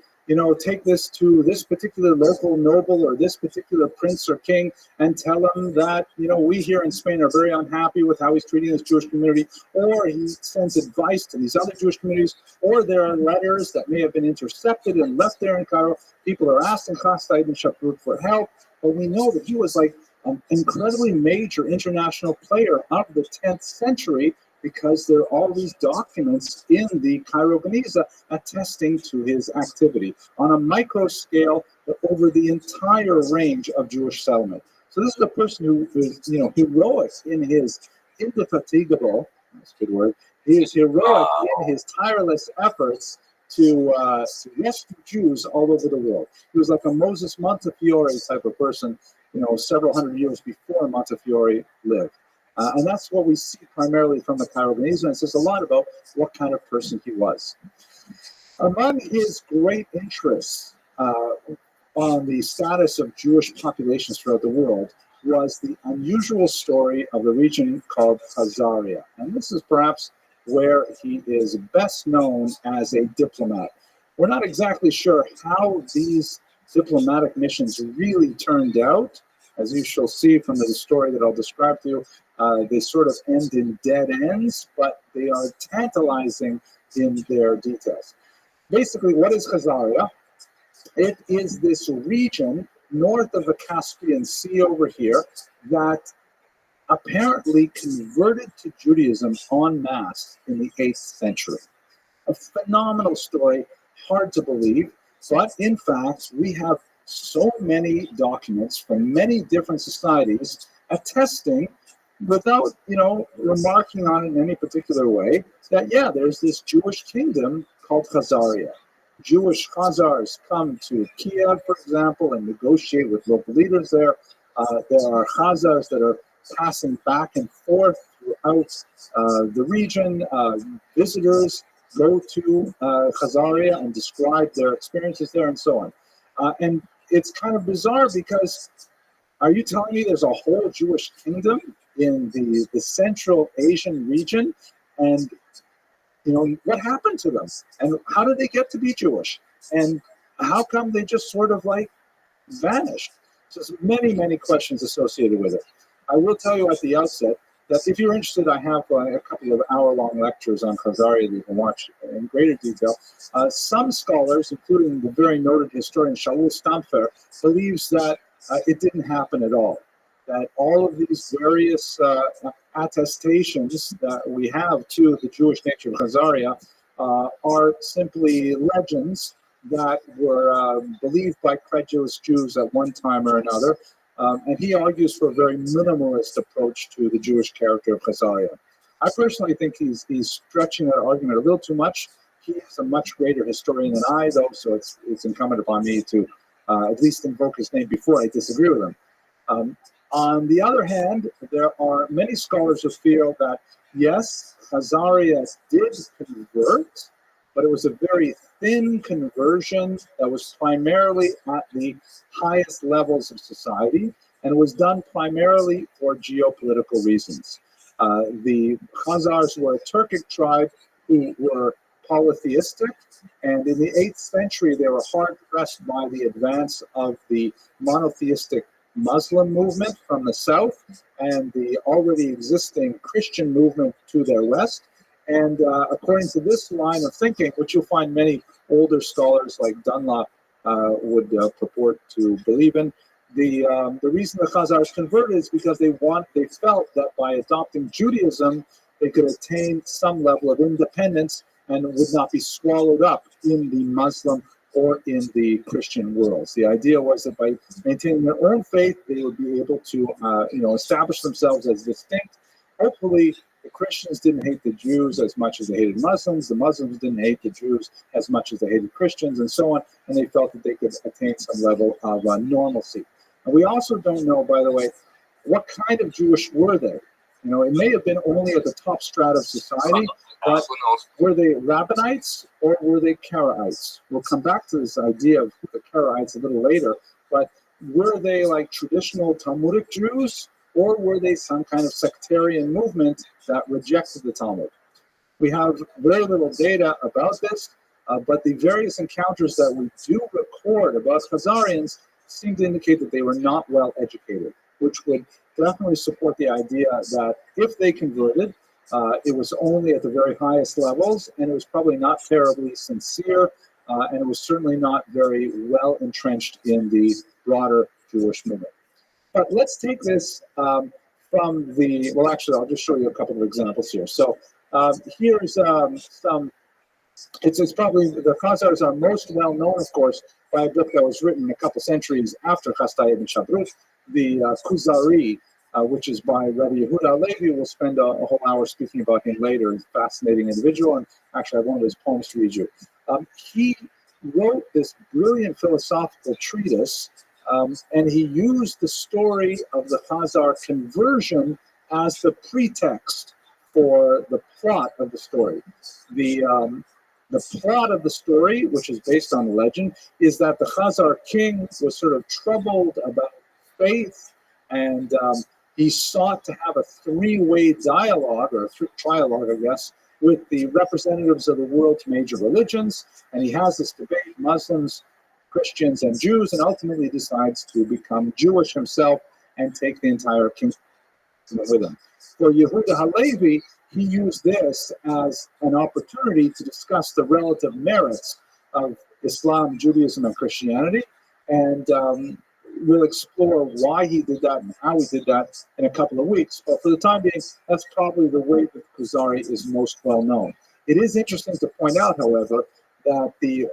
take this to this particular local noble or this particular prince or king and tell him that, we here in Spain are very unhappy with how he's treating this Jewish community, or he sends advice to these other Jewish communities, or there are letters that may have been intercepted and left there in Cairo. People are asking Chasdai ibn Shaprut for help, but we know that he was like an incredibly major international player of the 10th century, because there are all these documents in the Cairo Geniza attesting to his activity on a micro scale over the entire range of Jewish settlement. So this is a person who is, heroic in his indefatigable, that's a good word, he is heroic in his tireless efforts to rescue Jews all over the world. He was like a Moses Montefiore type of person, several hundred years before Montefiore lived. And that's what we see primarily from the Cairo Geniza, and it says a lot about what kind of person he was. Among his great interests on the status of Jewish populations throughout the world was the unusual story of the region called Khazaria. And this is perhaps where he is best known as a diplomat. We're not exactly sure how these diplomatic missions really turned out. As you shall see from the story that I'll describe to you, they sort of end in dead ends, but they are tantalizing in their details. Basically, what is Khazaria? It is this region north of the Caspian Sea over here that apparently converted to Judaism en masse in the 8th century. A phenomenal story, hard to believe, but in fact, we have so many documents from many different societies attesting, without remarking on it in any particular way, that there's this Jewish kingdom called Khazaria. Jewish Khazars come to Kiev, for example, and negotiate with local leaders there. There are Khazars that are passing back and forth throughout the region. Visitors go to Khazaria and describe their experiences there and so on. And it's kind of bizarre because, are you telling me there's a whole Jewish kingdom in the Central Asian region? And, what happened to them? And how did they get to be Jewish? And how come they just sort of vanished? So there's many, many questions associated with it. I will tell you at the outset that if you're interested, I have a couple of hour-long lectures on Khazaria that you can watch in greater detail. Some scholars, including the very noted historian Shaul Stampfer, believes that it didn't happen at all, that all of these various attestations that we have to the Jewish nature of Khazaria are simply legends that were believed by credulous Jews at one time or another. And he argues for a very minimalist approach to the Jewish character of Khazaria. I personally think he's stretching that argument a little too much. He is a much greater historian than I, though, so it's incumbent upon me to at least invoke his name before I disagree with him. On the other hand, there are many scholars who feel that, yes, Khazaria did convert, but it was a very thin conversion that was primarily at the highest levels of society, and was done primarily for geopolitical reasons. The Khazars were a Turkic tribe who were polytheistic, and in the 8th century they were hard-pressed by the advance of the monotheistic Muslim movement from the south and the already existing Christian movement to their west. And according to this line of thinking, which you'll find many older scholars like Dunlop would purport to believe in, the reason the Khazars converted is because they felt that by adopting Judaism, they could attain some level of independence and would not be swallowed up in the Muslim or in the Christian worlds. The idea was that by maintaining their own faith, they would be able to, establish themselves as distinct. Hopefully, the Christians didn't hate the Jews as much as they hated Muslims. The Muslims didn't hate the Jews as much as they hated Christians, and so on. And they felt that they could attain some level of normalcy. And we also don't know, by the way, what kind of Jewish were they. It may have been only at the top strata of society, but were they Rabbinites or were they Karaites? We'll come back to this idea of the Karaites a little later, but were they like traditional Talmudic Jews, or were they some kind of sectarian movement that rejected the Talmud? We have very little data about this, but the various encounters that we do record about Khazarians seem to indicate that they were not well educated, which would definitely support the idea that if they converted, it was only at the very highest levels, and it was probably not terribly sincere, and it was certainly not very well entrenched in the broader Jewish movement. But let's take this from the, well, actually, I'll just show you a couple of examples here. So here's some, it's probably, the Khazars are most well known, of course, by a book that was written a couple centuries after Chastai ibn Shabrut, the Kuzari, which is by Rabbi Yehuda Halevi. We'll spend a whole hour speaking about him later. He's a fascinating individual, and actually I have one of his poems to read you. He wrote this brilliant philosophical treatise, and he used the story of the Khazar conversion as the pretext for the plot of the story. The plot of the story, which is based on legend, is that the Khazar king was sort of troubled about faith, and he sought to have a three-way dialogue, or trialogue, I guess, with the representatives of the world's major religions. And he has this debate, Muslims, Christians, and Jews, and ultimately decides to become Jewish himself and take the entire kingdom with him. For Yehuda Halevi, he used this as an opportunity to discuss the relative merits of Islam, Judaism, and Christianity, and we'll explore why he did that and how he did that in a couple of weeks. But for the time being, that's probably the way that Khazari is most well known. It is interesting to point out, however, that the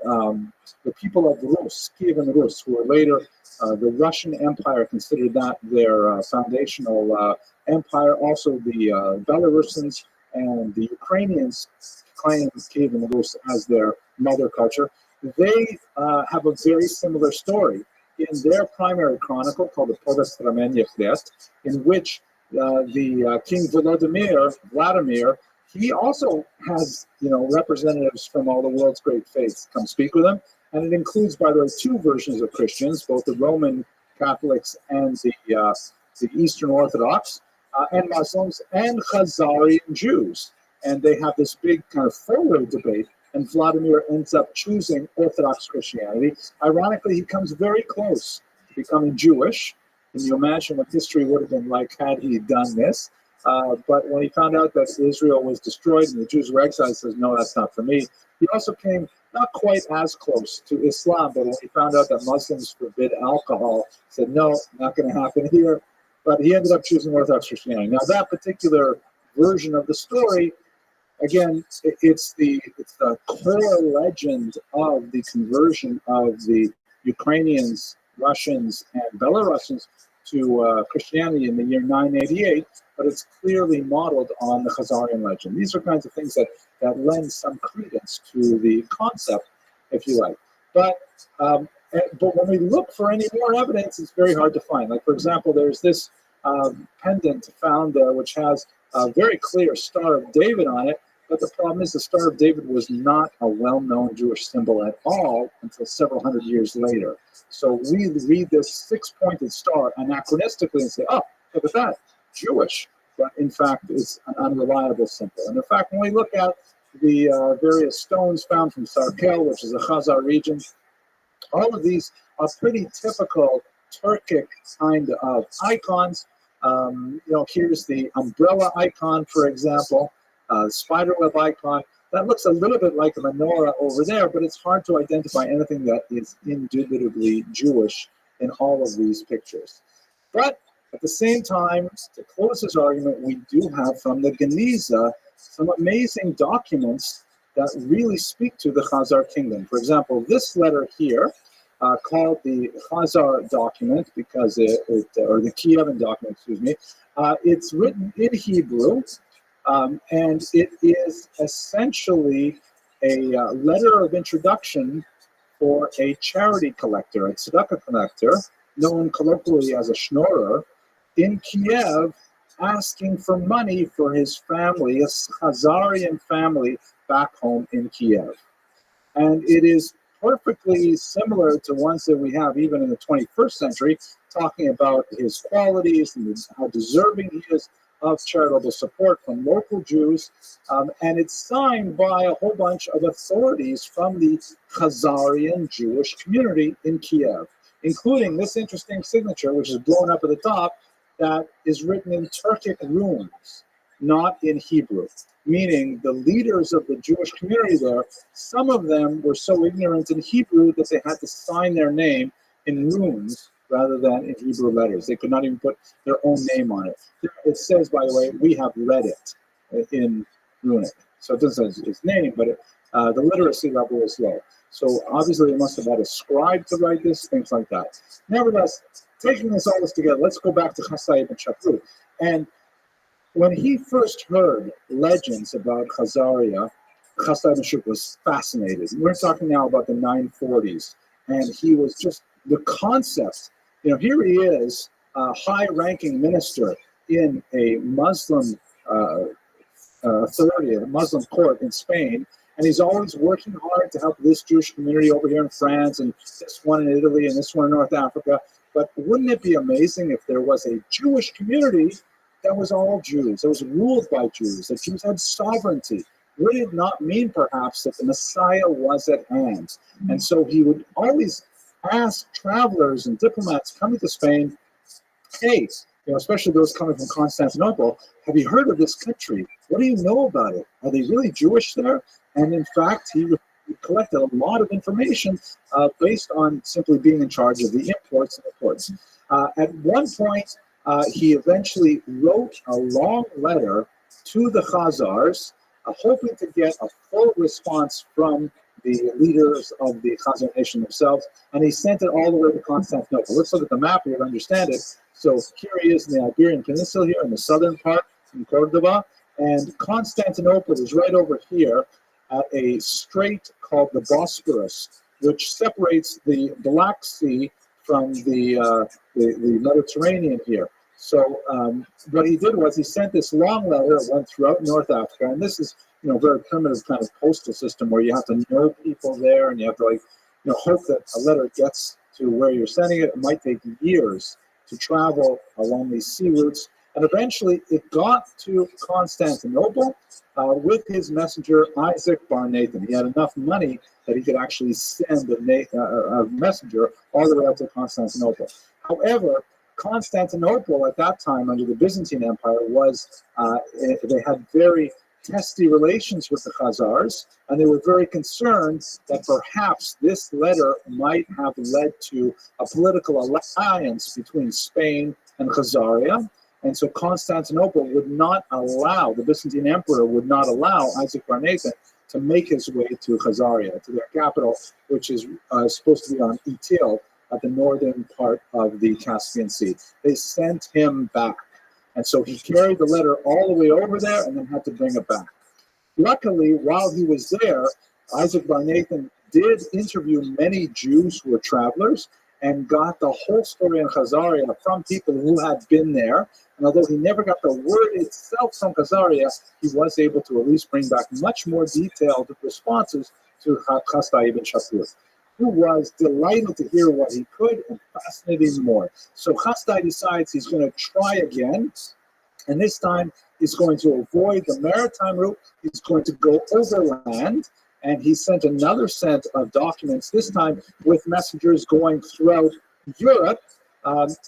people of Rus, Kiev and Rus, who were later the Russian Empire, considered that their foundational empire. Also, the Belarusians and the Ukrainians claim Kiev and Rus as their mother culture. They have a very similar story in their primary chronicle called the Povest Rameniev Krest, in which the King Vladimir, he also has, representatives from all the world's great faiths come speak with him. And it includes, by the way, two versions of Christians, both the Roman Catholics and the Eastern Orthodox, and Muslims, and Khazarian Jews. And they have this big kind of four-way debate, and Vladimir ends up choosing Orthodox Christianity. Ironically, he comes very close to becoming Jewish. Can you imagine what history would have been like had he done this? But when he found out that Israel was destroyed and the Jews were exiled, he says, no, that's not for me. He also came not quite as close to Islam, but when he found out that Muslims forbid alcohol, he said, no, not going to happen here. But he ended up choosing Orthodox Christianity. Now, that particular version of the story, again, it's the core legend of the conversion of the Ukrainians, Russians, and Belarusians to Christianity in the year 988, but it's clearly modeled on the Khazarian legend. These are kinds of things that lend some credence to the concept, if you like. But when we look for any more evidence, it's very hard to find. Like, for example, there's this pendant found there which has a very clear Star of David on it, but the problem is the Star of David was not a well-known Jewish symbol at all until several hundred years later. So we read this six-pointed star anachronistically and say, oh, look at that, Jewish. But in fact, it's an unreliable symbol. And in fact, when we look at the various stones found from Sarkel, which is the Khazar region, all of these are pretty typical Turkic kind of icons. Here's the umbrella icon, for example, spiderweb icon. That looks a little bit like a menorah over there, but it's hard to identify anything that is indubitably Jewish in all of these pictures. But at the same time, to close this argument, we do have from the Geniza some amazing documents that really speak to the Khazar kingdom. For example, this letter here, called the Khazar document, because or the Kievan document, excuse me, it's written in Hebrew, and it is essentially a letter of introduction for a charity collector, a tzedakah collector, known colloquially as a schnorrer, in Kiev, asking for money for his family, a Khazarian family back home in Kiev. And it is perfectly similar to ones that we have even in the 21st century, talking about his qualities and how deserving he is of charitable support from local Jews. And it's signed by a whole bunch of authorities from the Khazarian Jewish community in Kiev, including this interesting signature, which is blown up at the top, that is written in Turkic runes, not in Hebrew. Meaning the leaders of the Jewish community there, some of them were so ignorant in Hebrew that they had to sign their name in runes rather than in Hebrew letters. They could not even put their own name on it. It says, by the way, we have read it in runic. So it doesn't say his name, but the literacy level is low. So obviously they must have had a scribe to write this, things like that. Nevertheless, taking all this together, let's go back to Chasdai ibn Shapur. And when he first heard legends about Khazaria, Chasdai ibn Shapur was fascinated. We're talking now about the 940s. And he was just, the concept, here he is, a high-ranking minister in a Muslim authority, a Muslim court in Spain, and he's always working hard to help this Jewish community over here in France, and this one in Italy, and this one in North Africa. But wouldn't it be amazing if there was a Jewish community that was all Jews, that was ruled by Jews, that Jews had sovereignty? Would it not mean perhaps that the Messiah was at hand? And so he would always ask travelers and diplomats coming to Spain, hey, especially those coming from Constantinople, have you heard of this country? What do you know about it? Are they really Jewish there? And in fact, he collected a lot of information based on simply being in charge of the imports and exports. At one point, he eventually wrote a long letter to the Khazars, hoping to get a full response from the leaders of the Khazar nation themselves, and he sent it all the way to Constantinople. Let's look at the map here to understand it. So here he is in the Iberian Peninsula here in the southern part, in Cordoba, and Constantinople is right over here at a strait called the Bosporus, which separates the Black Sea from the Mediterranean here. So what he did was he sent this long letter that went throughout North Africa, and this is very primitive kind of postal system where you have to know people there, and you have to hope that a letter gets to where you're sending it. It might take years to travel along these sea routes, and eventually it got to Constantinople with his messenger Isaac Bar Nathan. He had enough money that he could actually send a messenger all the way out to Constantinople. However, Constantinople at that time under the Byzantine Empire they had very testy relations with the Khazars, and they were very concerned that perhaps this letter might have led to a political alliance between Spain and Khazaria. And so Constantinople would not allow, the Byzantine emperor would not allow Isaac Bar Nathan to make his way to Khazaria, to their capital, which is supposed to be on Itil, at the northern part of the Caspian Sea. They sent him back. And so he carried the letter all the way over there and then had to bring it back. Luckily, while he was there, Isaac Bar Nathan did interview many Jews who were travelers and got the whole story in Khazaria from people who had been there. And although he never got the word itself from Khazaria, he was able to at least bring back much more detailed responses to Chasdai ibn Shapur, who was delighted to hear what he could and fascinated more. So Chasdai decides he's going to try again, and this time he's going to avoid the maritime route. He's going to go overland, and he sent another set of documents, this time with messengers going throughout Europe,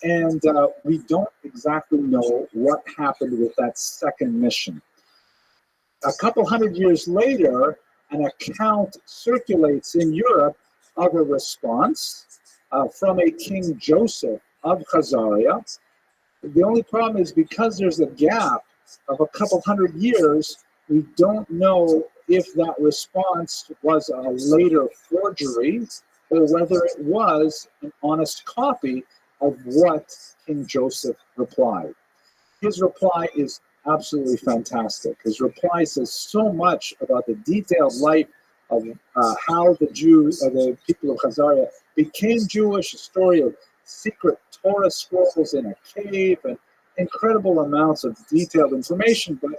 and we don't exactly know what happened with that second mission. A couple hundred years later, an account circulates in Europe of a response from a King Joseph of Khazaria. The only problem is because there's a gap of a couple hundred years, we don't know if that response was a later forgery or whether it was an honest copy of what King Joseph replied. His reply is absolutely fantastic. His reply says so much about the detailed life of how the people of Khazaria became Jewish, a story of secret Torah scrolls in a cave, and incredible amounts of detailed information, but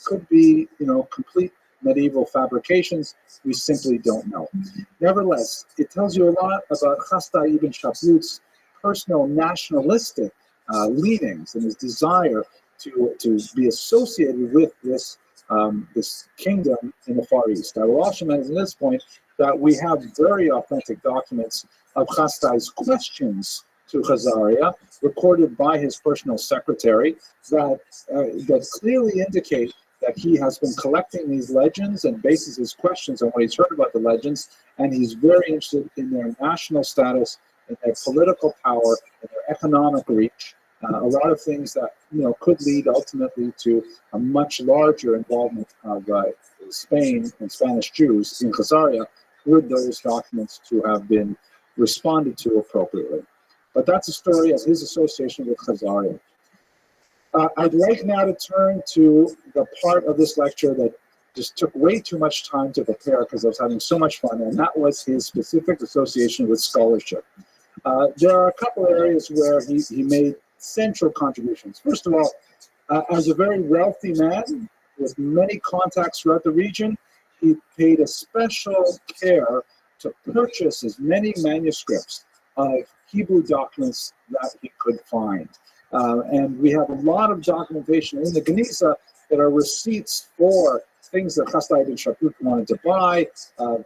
could be, complete medieval fabrications. We simply don't know. Nevertheless, it tells you a lot about Chasdai ibn Shaprut's personal nationalistic leanings and his desire to be associated with this kingdom in the Far East. I will also mention at this point that we have very authentic documents of Chasdai's questions to Khazaria, recorded by his personal secretary, that clearly indicate that he has been collecting these legends and bases his questions on what he's heard about the legends, and he's very interested in their national status, in their political power, and their economic reach. A lot of things that could lead ultimately to a much larger involvement of Spain and Spanish Jews in Khazaria, would those documents to have been responded to appropriately. But that's a story of his association with Khazaria. I'd like now to turn to the part of this lecture that just took way too much time to prepare because I was having so much fun, and that was his specific association with scholarship. There are a couple areas where he made central contributions. First of all, as a very wealthy man with many contacts throughout the region, he paid a special care to purchase as many manuscripts of Hebrew documents that he could find. And we have a lot of documentation in the Guinness that are receipts for things that Chasdai ibn Shaprut wanted to buy,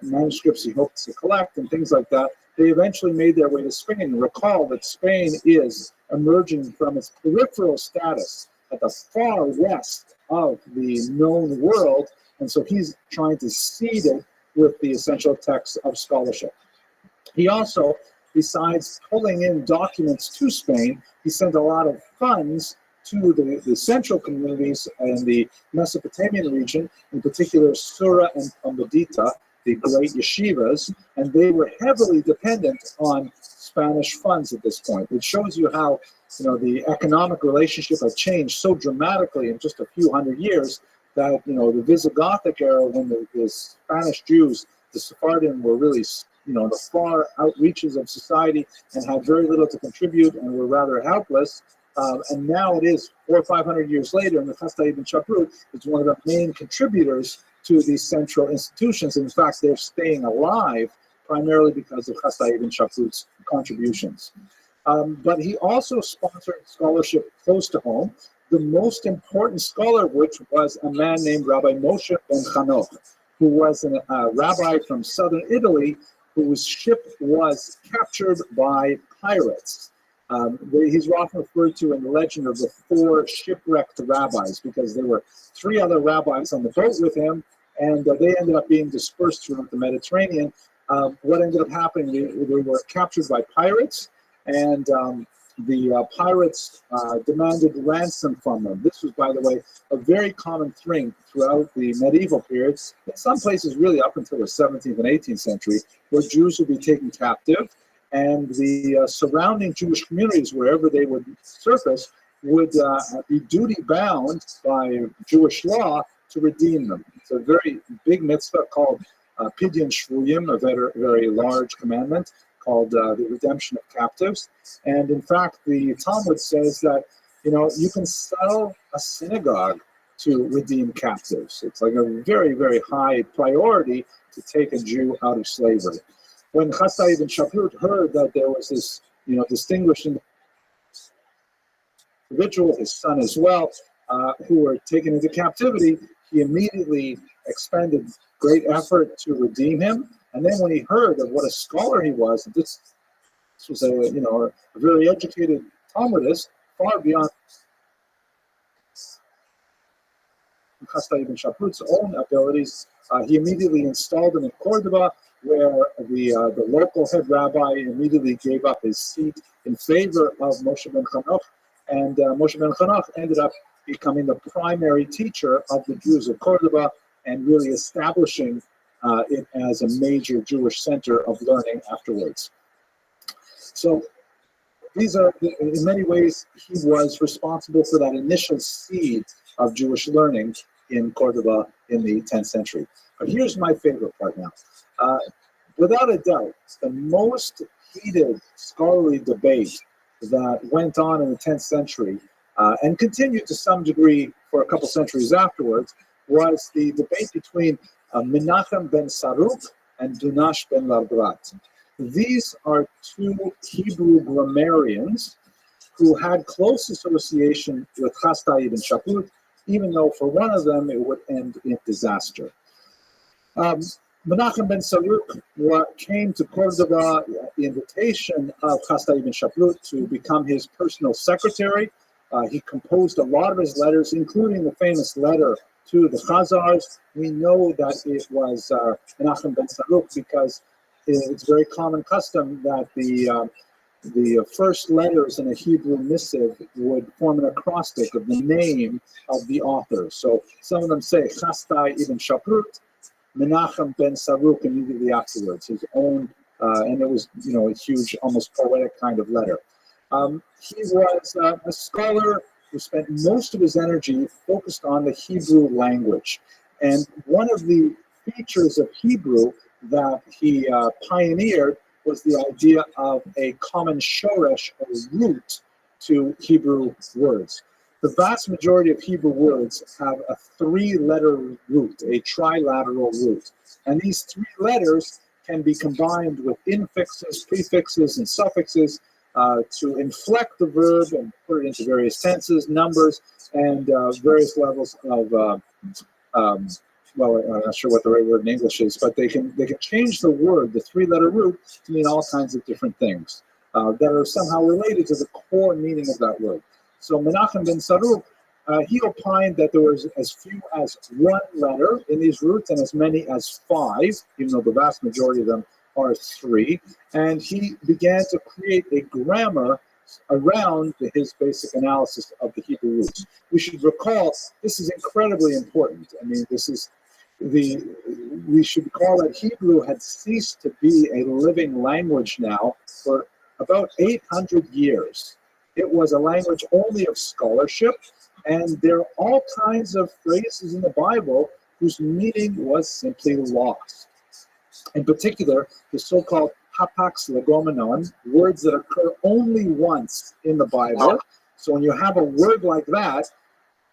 manuscripts he hoped to collect, and things like that. They eventually made their way to Spain. Recall that Spain is emerging from its peripheral status at the far west of the known world, and so he's trying to seed it with the essential texts of scholarship. He also, besides pulling in documents to Spain, he sent a lot of funds to the central communities in the Mesopotamian region, in particular Sura and Amudita, the great yeshivas, and they were heavily dependent on Spanish funds at this point. It shows you how the economic relationship had changed so dramatically in just a few hundred years that the Visigothic era, when the Spanish Jews, the Sephardim, were really the far outreaches of society and had very little to contribute and were rather helpless. And now it is 400 or 500 years later, and the Chasdai ibn Shaprut is one of the main contributors to these central institutions. In fact, they're staying alive primarily because of Chasdai ibn Shaprut's contributions. But he also sponsored scholarship close to home, the most important scholar of which was a man named Rabbi Moshe ben Chanoch, who was a rabbi from southern Italy whose ship was captured by pirates. He's often referred to in the legend of the 4 shipwrecked rabbis, because there were 3 other rabbis on the boat with him, and they ended up being dispersed throughout the Mediterranean. What ended up happening, they were captured by pirates, and the pirates demanded ransom from them. This was, by the way, a very common thing throughout the medieval periods, in some places really up until the 17th and 18th century, where Jews would be taken captive, and the surrounding Jewish communities, wherever they would surface, would be duty-bound by Jewish law to redeem them. It's a very big mitzvah called Pidyon Shvuyim, a very, very large commandment called the redemption of captives. And in fact, the Talmud says that, you can sell a synagogue to redeem captives. It's like a very, very high priority to take a Jew out of slavery. When Chasdai ibn Shaprut heard that there was this, distinguished individual, his son as well, who were taken into captivity, he immediately expended great effort to redeem him. And then when he heard of what a scholar he was, this was a very educated Talmudist, far beyond Chasdai ibn Shaprut's own abilities, he immediately installed him in Cordoba, where the local head rabbi immediately gave up his seat in favor of Moshe ben Chanoch, and Moshe ben Chanoch ended up becoming the primary teacher of the Jews of Cordoba and really establishing it as a major Jewish center of learning afterwards. So these are, in many ways, he was responsible for that initial seed of Jewish learning in Cordoba in the 10th century. But here's my favorite part now. Without a doubt, the most heated scholarly debate that went on in the 10th century and continued to some degree for a couple centuries afterwards was the debate between Menachem ben Saruk and Dunash ben Labrat. These are two Hebrew grammarians who had close association with Chasdai ibn Shaput, even though for one of them it would end in disaster. Menachem ben Saruk came to Cordoba at the invitation of Chasdai ibn Shaput to become his personal secretary. He composed a lot of his letters, including the famous letter to the Khazars. We know that it was Menachem ben Saruk because it's very common custom that the first letters in a Hebrew missive would form an acrostic of the name of the author. So some of them say Chasdai ibn Shaput, Menachem ben Saruk immediately afterwards, his own, and it was, a huge, almost poetic kind of letter. He was a scholar who spent most of his energy focused on the Hebrew language. And one of the features of Hebrew that he pioneered was the idea of a common shoresh, or root, to Hebrew words. The vast majority of Hebrew words have a three-letter root, a trilateral root. And these three letters can be combined with infixes, prefixes, and suffixes to inflect the verb and put it into various tenses, numbers, and various levels of well, I'm not sure what the right word in English is, but they can change the word, the three-letter root, to mean all kinds of different things that are somehow related to the core meaning of that word. So Menachem ben Saruk, he opined that there was as few as one letter in these roots and as many as five, even though the vast majority of them are three. And he began to create a grammar around his basic analysis of the Hebrew roots. We should recall this is incredibly important. I mean, we should recall that Hebrew had ceased to be a living language now for about 800 years. It was a language only of scholarship, and there are all kinds of phrases in the Bible whose meaning was simply lost. In particular, the so-called hapax legomenon, words that occur only once in the Bible. So when you have a word like that,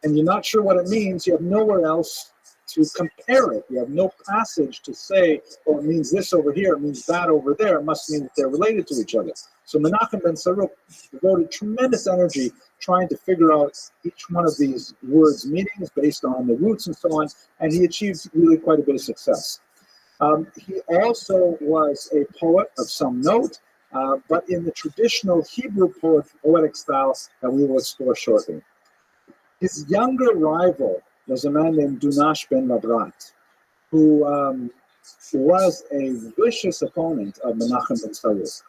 and you're not sure what it means, you have nowhere else to compare it. You have no passage to say, oh, it means this over here, it means that over there. It must mean that they're related to each other. So Menachem ben Saruk devoted tremendous energy trying to figure out each one of these words' meanings based on the roots and so on, and he achieved really quite a bit of success. He also was a poet of some note, but in the traditional Hebrew poetic style that we will explore shortly. His younger rival was a man named Dunash ben Labrat, who was a vicious opponent of Menachem ben Saruk.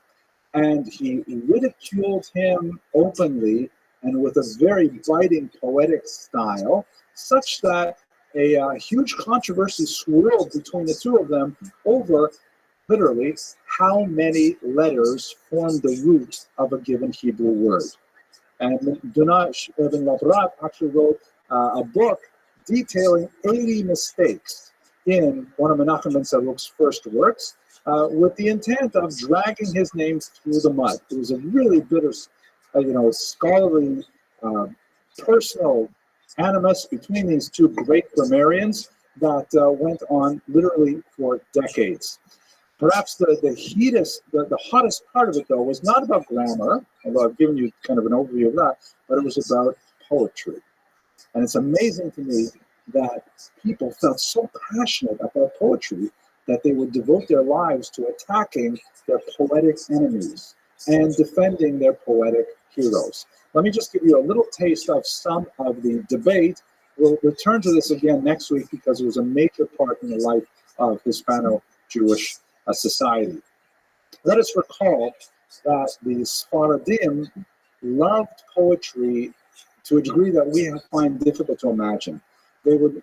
And he ridiculed him openly and with a very biting poetic style, such that a huge controversy swirled between the two of them over, literally, how many letters form the root of a given Hebrew word. And Dunash ben Labrat actually wrote a book detailing 80 mistakes in one of Menachem ben Saruk's first works, with the intent of dragging his name through the mud. It was a really bitter, scholarly, personal animus between these two great grammarians that went on literally for decades. Perhaps the hottest part of it, though, was not about grammar, although I've given you kind of an overview of that, but it was about poetry. And it's amazing to me that people felt so passionate about poetry that they would devote their lives to attacking their poetic enemies and defending their poetic heroes. Let me just give you a little taste of some of the debate. We'll return to this again next week because it was a major part in the life of Hispano-Jewish society. Let us recall that the Sfaradim loved poetry to a degree that we find difficult to imagine. they would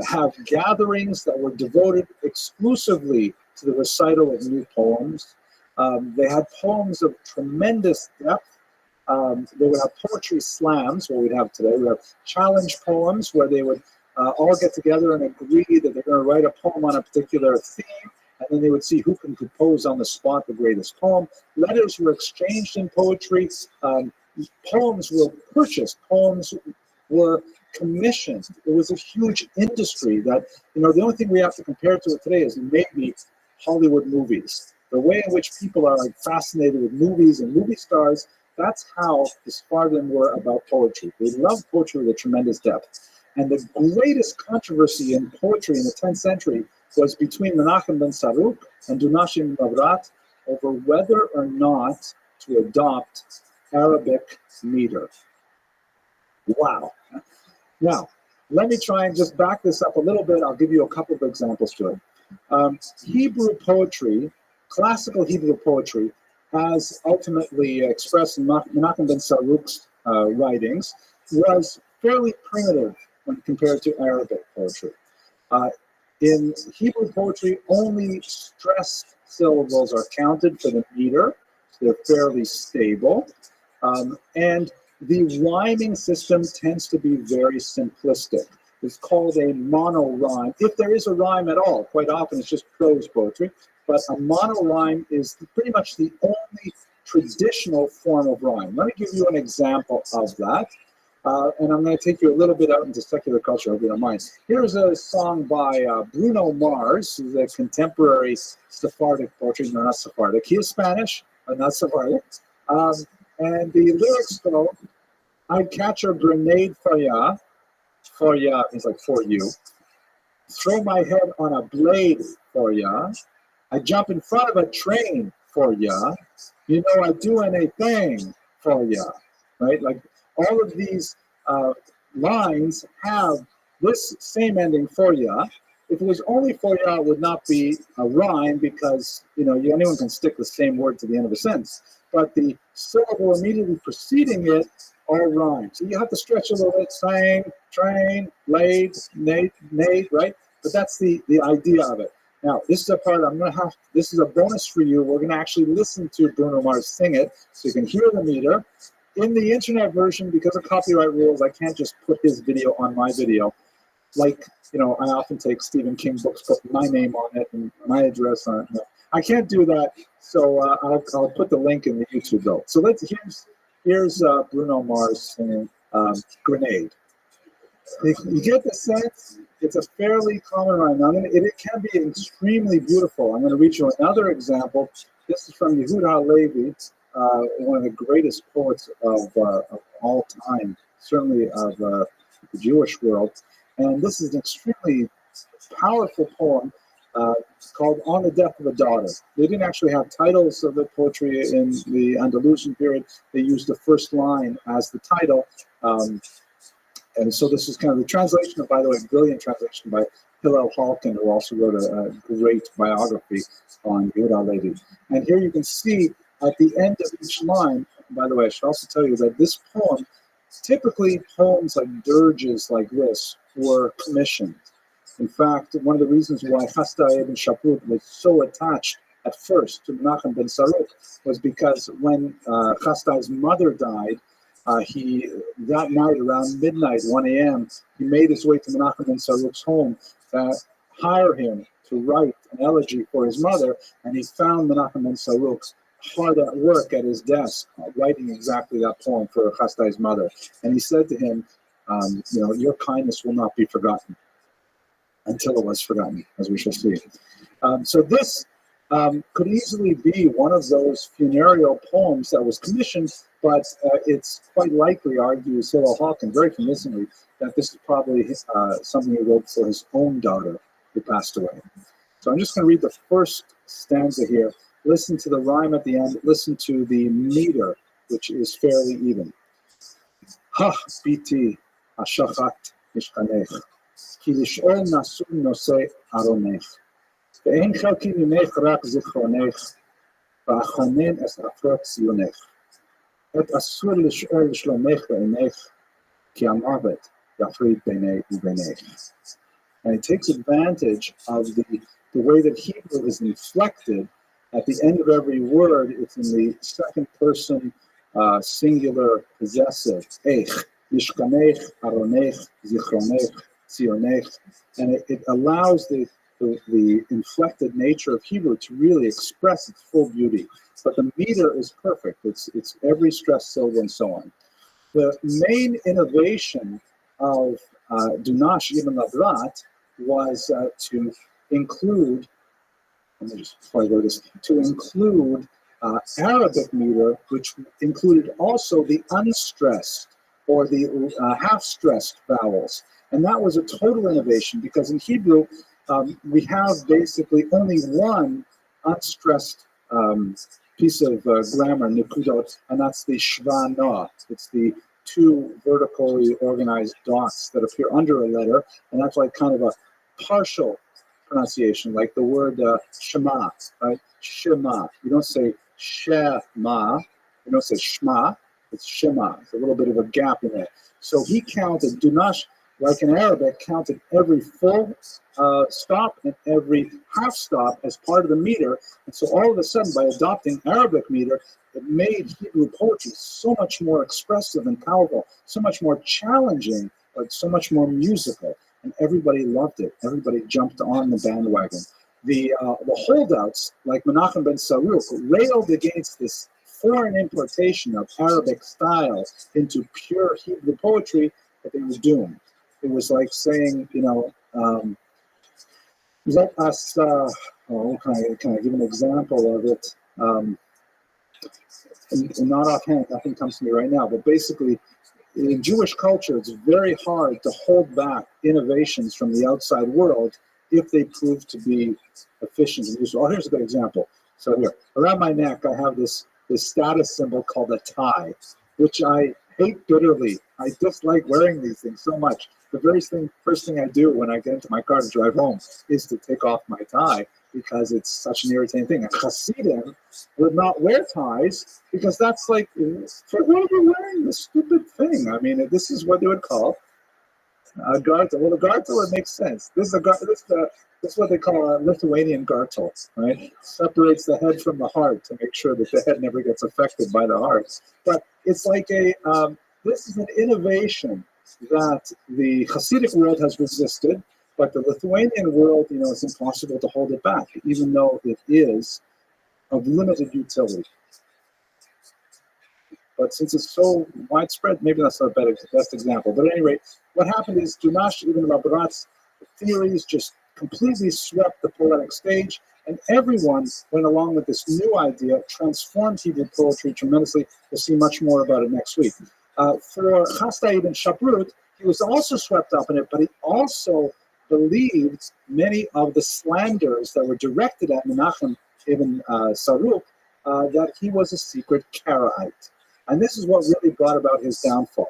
have gatherings that were devoted exclusively to the recital of new poems. They had poems of tremendous depth. They would have poetry slams, what we have today. We have challenge poems where they would all get together and agree that they're going to write a poem on a particular theme, and then they would see who can compose on the spot the greatest poem. Letters were exchanged in poetry. Poems were purchased. Poems were commissioned. It was a huge industry that, the only thing we have to compare to it today is maybe Hollywood movies. The way in which people are like fascinated with movies and movie stars, that's how the Sephardim were about poetry. They loved poetry with a tremendous depth. And the greatest controversy in poetry in the 10th century was between Menachem ben Saruk and Dunashim Navrat over whether or not to adopt Arabic meter. Wow. Now, let me try and just back this up a little bit. I'll give you a couple of examples to it. Hebrew poetry, classical Hebrew poetry, as ultimately expressed in Menachem ben Saruk's writings, was fairly primitive when compared to Arabic poetry. In Hebrew poetry, only stressed syllables are counted for the meter. So they're fairly stable. And the rhyming system tends to be very simplistic. It's called a monorhyme. If there is a rhyme at all, quite often it's just prose poetry, but a monorhyme is pretty much the only traditional form of rhyme. Let me give you an example of that. And I'm going to take you a little bit out into secular culture, if you don't mind. Here's a song by Bruno Mars, who's a contemporary Sephardic poetry. No, not Sephardic. He is Spanish, but not Sephardic. And the lyrics go, I'd catch a grenade for ya is like for you. Throw my head on a blade for ya. I jump in front of a train for ya. I'd do anything for ya. Right? Like all of these lines have this same ending for ya. If it was only for ya, it would not be a rhyme because, anyone can stick the same word to the end of a sentence. But the syllable immediately preceding it all rhyme. So you have to stretch a little bit, sang, train, laid, nade, right? But that's the idea of it. Now, this is a part this is a bonus for you. We're going to actually listen to Bruno Mars sing it so you can hear the meter. In the internet version, because of copyright rules, I can't just put his video on my video. Like, I often take Stephen King books, put my name on it and my address on it. I can't do that, so I'll put the link in the YouTube though. So here's Bruno Mars singing Grenade. You get the sense? It's a fairly common rhyme. Now, it can be extremely beautiful. I'm going to read you another example. This is from Yehuda Halevi, one of the greatest poets of all time, certainly of the Jewish world. And this is an extremely powerful poem called On the Death of a Daughter. They didn't actually have titles of the poetry in the Andalusian period. They used the first line as the title. And so this is kind of the translation, by the way, brilliant translation by Hillel Halkin, who also wrote a great biography on Yehuda Halevi. And here you can see at the end of each line, by the way, I should also tell you that this poem, typically poems like dirges like this were commissioned. In fact, one of the reasons why Chasdai ibn Shaput was so attached at first to Menachem ben Saruk was because when Chasdai's mother died, that night around midnight, 1 a.m., he made his way to Menachem ben Saruk's home to hire him to write an elegy for his mother, and he found Menachem ben Saruk hard at work at his desk, writing exactly that poem for Chasdai's mother. And he said to him, your kindness will not be forgotten, until it was forgotten, as we shall see. So this could easily be one of those funereal poems that was commissioned, but it's quite likely, argues Hillel Halkin very convincingly, that this is probably something he wrote for his own daughter who passed away. So I'm just going to read the first stanza here. Listen to the rhyme at the end. Listen to the meter, which is fairly even. Ha, biti, ashachat, mishkanech. כי לשאול נשוא נושא ארונך, ואין חלקי ממך רק זיכרונך, ואחונן אספות ציונך. עת אסור לשאול לשלומך ועינך, כי המוות Yafrid Bene Ubenech. And it takes advantage of the way that Hebrew is inflected. At the end of every word, it's in the second person singular possessive. Eich, Yishkanech, Aronech, Zichronech, Tzionech. And it allows the inflected nature of Hebrew to really express its full beauty. But the meter is perfect. It's every stressed syllable and so on. The main innovation of Dunash Ibn Labrat was to include, let me just before I go to this, to include Arabic meter, which included also the unstressed or the half-stressed vowels. And that was a total innovation because in Hebrew, we have basically only one unstressed piece of grammar, nikudot, and that's the shvana. It's the two vertically organized dots that appear under a letter, and that's like kind of a partial pronunciation, like the word shema, right? Shema. You don't say shema, you don't say shma, it's shema. It's a little bit of a gap in there. So he counted, Dunash, like in Arabic, counted every full stop and every half stop as part of the meter. And so all of a sudden, by adopting Arabic meter, it made Hebrew poetry so much more expressive and powerful, so much more challenging, but so much more musical. And everybody loved it. Everybody jumped on the bandwagon. The holdouts, like Menachem ben Saruk, railed against this foreign importation of Arabic style into pure Hebrew poetry, but they were doomed. It was like saying, let us, can I give an example of it? Not offhand, nothing comes to me right now, but basically, in Jewish culture, it's very hard to hold back innovations from the outside world if they prove to be efficient and useful. Oh, here's a good example. So here, around my neck, I have this status symbol called a tie, which I hate bitterly. I dislike wearing these things so much. The very first thing I do when I get into my car to drive home is to take off my tie because it's such an irritating thing. And Hasidim would not wear ties because that's like, for what are you wearing this stupid thing? I mean, this is what they would call a gartel. Well, a gartel, it makes sense. This is what they call a Lithuanian gartel, right? Separates the head from the heart to make sure that the head never gets affected by the heart. But it's like this is an innovation that the Hasidic world has resisted, but the Lithuanian world, it's impossible to hold it back, even though it is of limited utility. But since it's so widespread, maybe that's not the best example. But at any rate, what happened is Dunash Ibn Labrat's theories just completely swept the poetic stage, and everyone went along with this new idea, transformed Hebrew poetry tremendously. We'll see much more about it next week. For Chasdai ibn Shaprut, he was also swept up in it, but he also believed many of the slanders that were directed at Menachem ibn Saruk, that he was a secret Karaite. And this is what really brought about his downfall.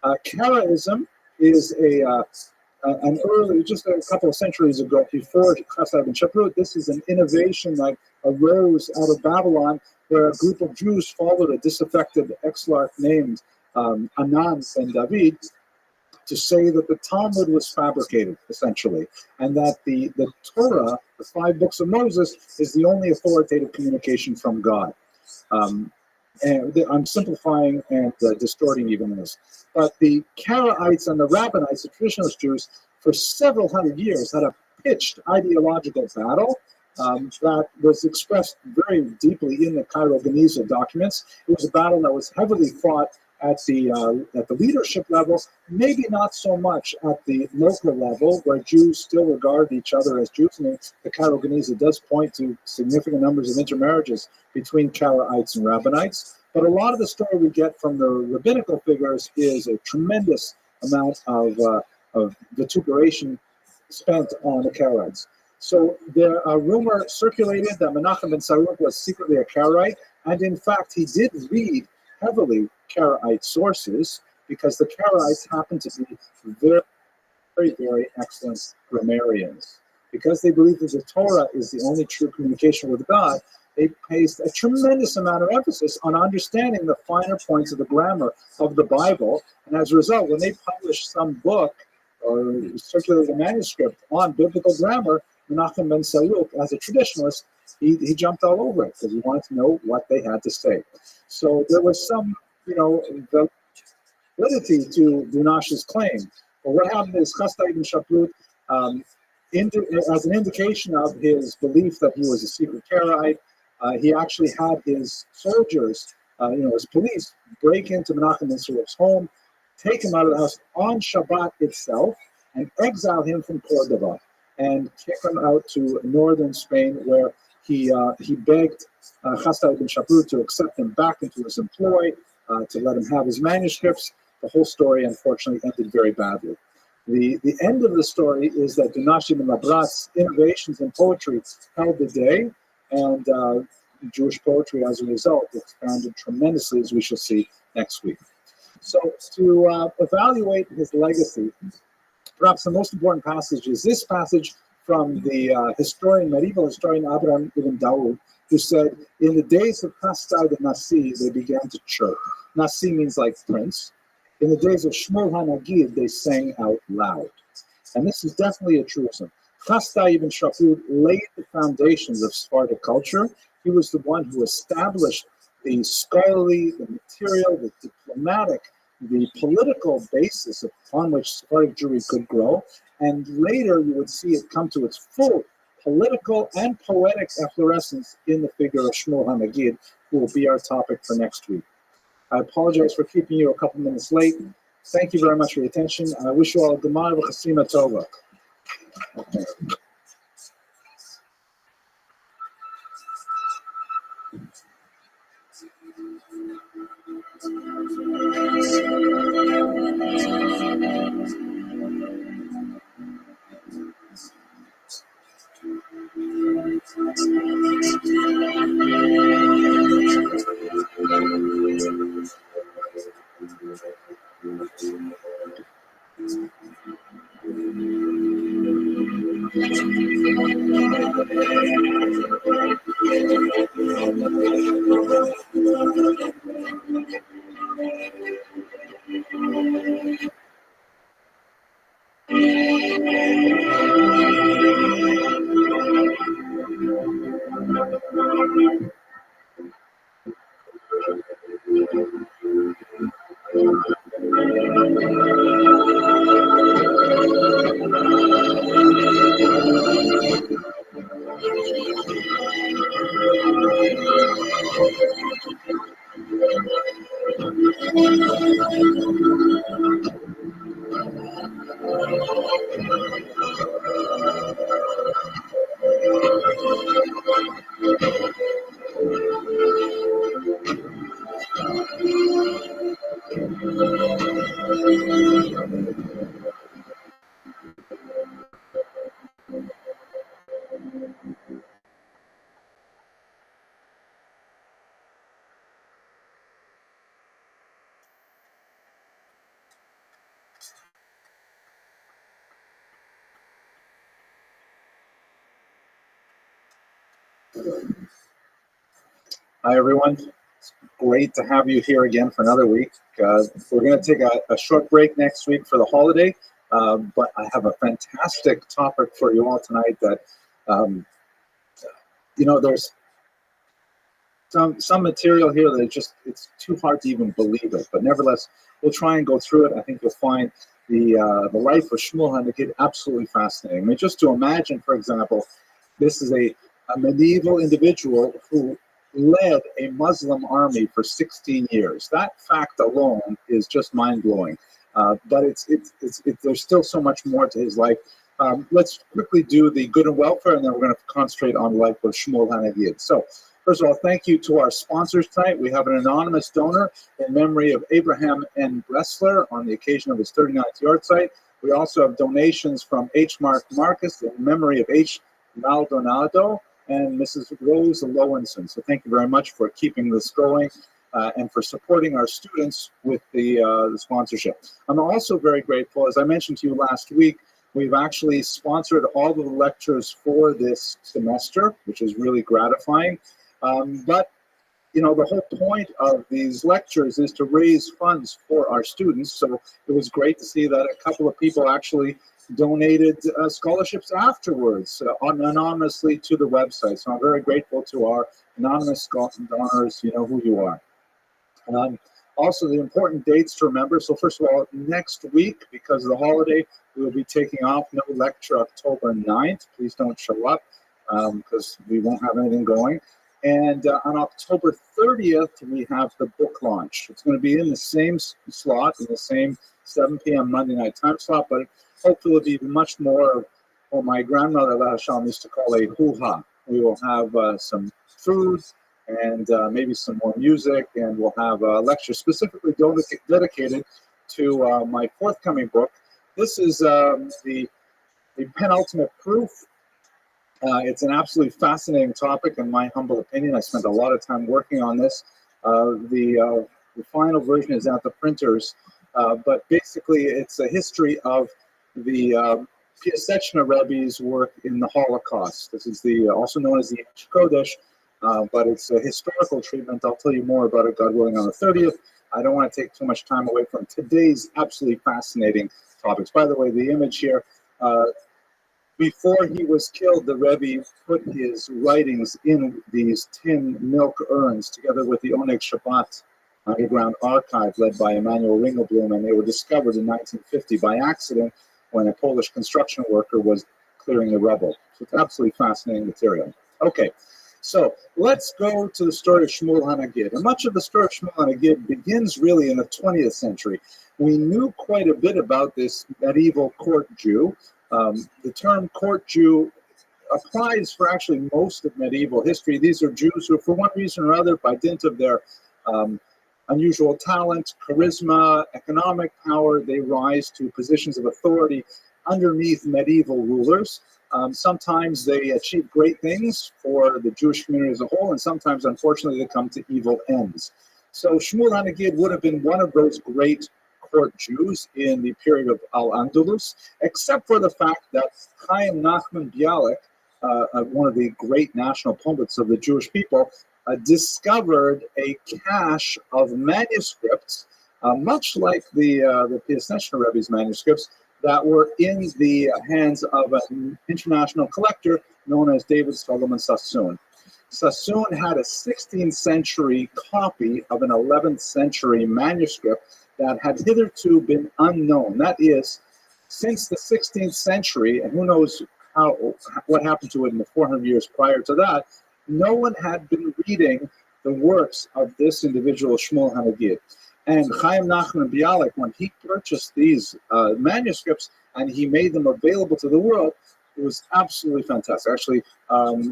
Karaism is an early, just a couple of centuries ago, before Chasdai ibn Shaprut, this is an innovation that arose out of Babylon, where a group of Jews followed a disaffected exilarch named Anan ben David to say that the Talmud was fabricated, essentially, and that the Torah, the 5 books of Moses, is the only authoritative communication from God. And I'm simplifying and distorting even this. But the Karaites and the Rabbinites, the traditionalist Jews, for several hundred years had a pitched ideological battle that was expressed very deeply in the Cairo Geniza documents. It was a battle that was heavily fought at the leadership level, maybe not so much at the local level, where Jews still regard each other as Jews. And the Cairo Geniza does point to significant numbers of intermarriages between Karaites and Rabbinites. But a lot of the story we get from the rabbinical figures is a tremendous amount of vituperation spent on the Karaites. So a rumor circulated that Menachem ben Saruk was secretly a Karaite, and in fact he did read heavily Karaite sources, because the Karaites happen to be very, very, very excellent grammarians. Because they believe that the Torah is the only true communication with God, they placed a tremendous amount of emphasis on understanding the finer points of the grammar of the Bible. And as a result, when they published some book or circulated a manuscript on biblical grammar, Menachem ben Saluk, as a traditionalist, he jumped all over it because he wanted to know what they had to say. So there was some, validity to Dunash's claim. But what happened is Chastai ibn Shaplut, as an indication of his belief that he was a secret Karaite, he actually had his soldiers, his police, break into Menachem ben Saluk's home, take him out of the house on Shabbat itself, and exile him from Cordoba, and kick him out to northern Spain, where he begged Chastai ibn Shaplut to accept him back into his employ, to let him have his manuscripts. The whole story, unfortunately, ended very badly. The end of the story is that Dunash ibn Labrat's innovations in poetry held the day, and Jewish poetry, as a result, expanded tremendously, as we shall see next week. So, to evaluate his legacy, perhaps the most important passage is this passage from the medieval historian Abraham ibn Daud, who said, in the days of Chastai the Nasi, they began to chirp. Nasi means like prince. In the days of Shmuel HaNagid, they sang out loud. And this is definitely a truism. Chastai ibn Shaplut laid the foundations of Sephardic culture. He was the one who established the scholarly, the material, the diplomatic, the political basis upon which Sephardic Jewry could grow. And later you would see it come to its full political and poetic efflorescence in the figure of Shmuel HaNagid, who will be our topic for next week. I apologize for keeping you a couple minutes late. Thank you very much for your attention. I wish you all a Gemara v'chasima tova. Okay. Hi, everyone. It's great to have you here again for another week. We're going to take a short break next week for the holiday, but I have a fantastic topic for you all tonight that, there's some material here that it's too hard to even believe it, but nevertheless, we'll try and go through it. I think you'll find the life of Shmuel HaNagid absolutely fascinating. I mean, just to imagine, for example, this is a medieval individual who led a Muslim army for 16 years. That fact alone is just mind-blowing. But there's still so much more to his life. Let's quickly do the good and welfare, and then we're going to concentrate on the life of Shmuel HaNagid. So, first of all, thank you to our sponsors tonight. We have an anonymous donor in memory of Abraham N. Bressler on the occasion of his 39th yahrzeit. We also have donations from H. Mark Marcus in memory of H. Maldonado and Mrs. Rose Lowenson. So thank you very much for keeping this going and for supporting our students with the sponsorship. I'm also very grateful, as I mentioned to you last week, we've actually sponsored all of the lectures for this semester, which is really gratifying. But you know, the whole point of these lectures is to raise funds for our students. So it was great to see that a couple of people actually donated scholarships afterwards anonymously to the website. So I'm very grateful to our anonymous donors. You know who you are. Also, the important dates to remember. So first of all, next week, because of the holiday, we will be taking off. No lecture October 9th. Please don't show up because we won't have anything going. And on October 30th, we have the book launch. It's going to be in the same slot, in the same 7 p.m. Monday night time slot, but hopefully it'll be much more of what my grandmother Rothschild used to call a hoo-ha. We will have some food and maybe some more music, and we'll have a lecture specifically dedicated to my forthcoming book. This is the penultimate proof. It's an absolutely fascinating topic, in my humble opinion. I spent a lot of time working on this. The final version is at the printers, but basically it's a history of the Piaseczna Rebbe's work in the Holocaust. This is also known as the Kodesh, but it's a historical treatment. I'll tell you more about it, God willing, on the 30th. I don't want to take too much time away from today's absolutely fascinating topics. By the way, the image here, before he was killed, the Rebbe put his writings in these tin milk urns together with the Oneg Shabbat underground archive led by Emanuel Ringelblum, and they were discovered in 1950 by accident when a Polish construction worker was clearing the rubble. So it's absolutely fascinating material. Okay, so let's go to the story of Shmuel HaNagid. And much of the story of Shmuel HaNagid begins really in the 20th century. We knew quite a bit about this medieval court Jew. The term court Jew applies for actually most of medieval history. These are Jews who, for one reason or other, by dint of their unusual talent, charisma, economic power, they rise to positions of authority underneath medieval rulers. Sometimes they achieve great things for the Jewish community as a whole, and sometimes, unfortunately, they come to evil ends. So Shmuel HaNagid would have been one of those great court Jews in the period of Al-Andalus, except for the fact that Chaim Nachman Bialik, one of the great national poets of the Jewish people, discovered a cache of manuscripts, much like the Piaseczna Rebbe's manuscripts, that were in the hands of an international collector known as David Solomon Sassoon. Sassoon had a 16th century copy of an 11th century manuscript that had hitherto been unknown. That is, since the 16th century, and who knows what happened to it in the 400 years prior to that, no one had been reading the works of this individual, Shmuel HaNagid. And Chaim Nachman Bialik, when he purchased these manuscripts and he made them available to the world, it was absolutely fantastic. Actually,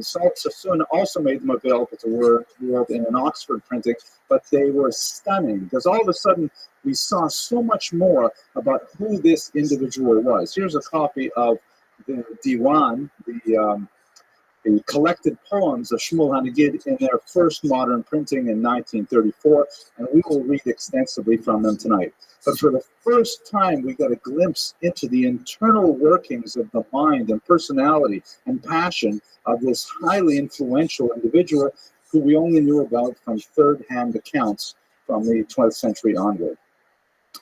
Sassoon also made them available to the world in an Oxford printing, but they were stunning because all of a sudden we saw so much more about who this individual was. Here's a copy of the Diwan, the collected poems of Shmuel HaNagid in their first modern printing in 1934, and we will read extensively from them tonight. But for the first time, we got a glimpse into the internal workings of the mind and personality and passion of this highly influential individual who we only knew about from third-hand accounts from the 12th century onward.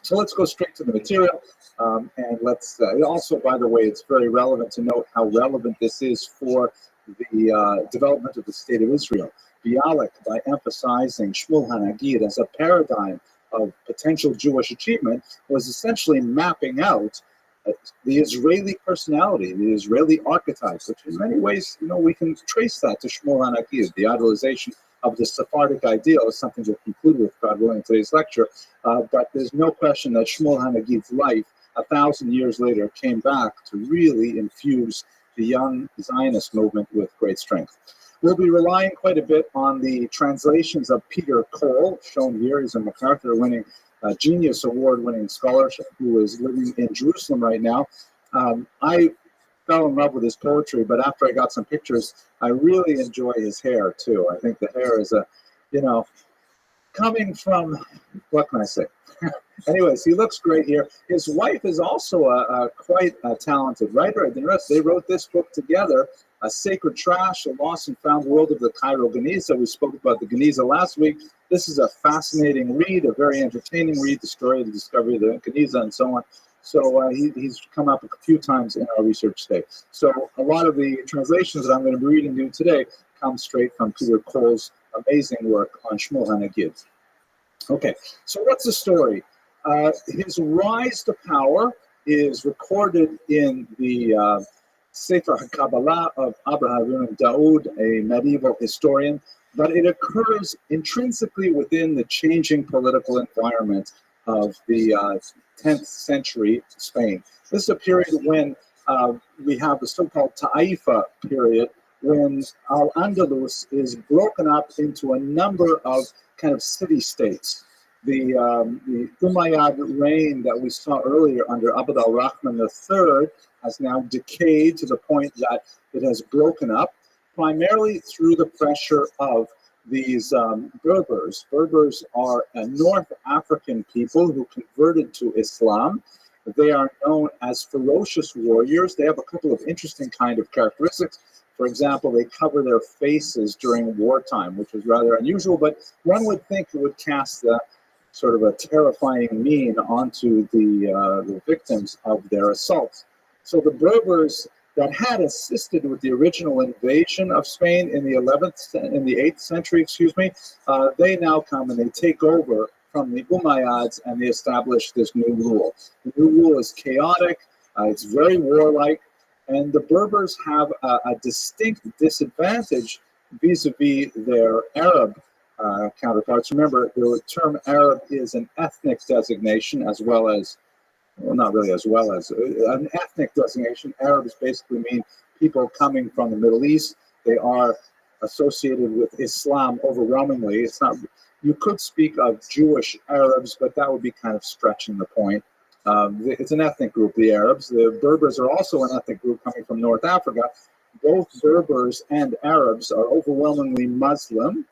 So let's go straight to the material, and let's also, by the way, it's very relevant to note how relevant this is for the development of the state of Israel. Bialik, by emphasizing Shmuel HaNagid as a paradigm of potential Jewish achievement, was essentially mapping out the Israeli personality, the Israeli archetypes, which in many ways, we can trace that to Shmuel HaNagid. The idolization of the Sephardic ideal is something we'll conclude with, God willing, today's lecture. But there's no question that Shmuel HaNagid's life, 1,000 years later, came back to really infuse the young Zionist movement with great strength. We'll be relying quite a bit on the translations of Peter Cole, shown here. He's a MacArthur-winning, Genius Award-winning scholar who is living in Jerusalem right now. I fell in love with his poetry, but after I got some pictures, I really enjoy his hair, too. I think the hair is coming from, what can I say? Anyways, he looks great here. His wife is also quite a talented writer. They wrote this book together a sacred trash, a lost and found world of the Cairo Geniza. We spoke about the Geniza last week. This is a fascinating read, a very entertaining read, the story of the discovery of the Geniza and so on. So he's come up a few times in our research today. So a lot of the translations that I'm going to be reading you today come straight from Peter Cole's amazing work on Shmuel HaNagid. Okay, so what's the story? His rise to power is recorded in the Sefer HaKabbalah of Abraham Daoud, a medieval historian, but it occurs intrinsically within the changing political environment of the 10th century Spain. This is a period when we have the so-called Taifa period, when Al-Andalus is broken up into a number of kind of city-states. The Umayyad reign that we saw earlier under Abd al-Rahman III has now decayed to the point that it has broken up, primarily through the pressure of these Berbers. Berbers are a North African people who converted to Islam. They are known as ferocious warriors. They have a couple of interesting kind of characteristics. For example, they cover their faces during wartime, which is rather unusual, but one would think it would cast a sort of a terrifying mien onto the victims of their assaults. So the Berbers that had assisted with the original invasion of Spain in the 8th century, they now come and they take over from the Umayyads and they establish this new rule. The new rule is chaotic, it's very warlike, and the Berbers have a distinct disadvantage vis-a-vis their Arab counterparts. Remember, the term Arab is an ethnic designation as well as, well, not really as well as, an ethnic designation. Arabs basically mean people coming from the Middle East. They are associated with Islam overwhelmingly. It's not, you could speak of Jewish Arabs, but that would be kind of stretching the point. It's an ethnic group, the Arabs. The Berbers are also an ethnic group coming from North Africa. Both Berbers and Arabs are overwhelmingly Muslim,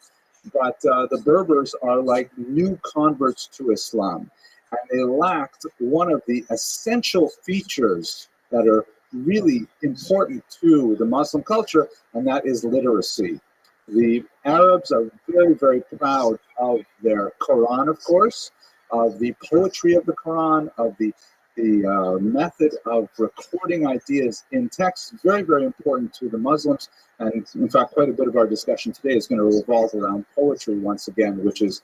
but the Berbers are like new converts to Islam. And they lacked one of the essential features that are really important to the Muslim culture, and that is literacy. The Arabs are very, very proud of their Quran, of course, of the poetry of the Quran, of the method of recording ideas in text. Very, very important to the Muslims. And in fact, quite a bit of our discussion today is going to revolve around poetry once again, which is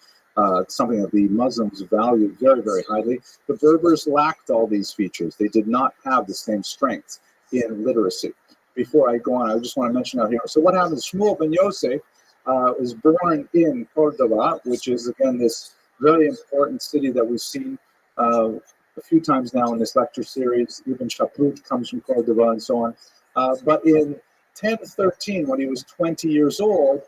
something that the Muslims value very, very highly. The Berbers lacked all these features. They did not have the same strength in literacy. Before I go on, I just want to mention out here. So what happens? Shmuel ben Yosef was born in Cordoba, which is, again, this very important city that we've seen a few times now in this lecture series. Ibn Shaprut comes from Cordoba and so on. But in 1013, when he was 20 years old,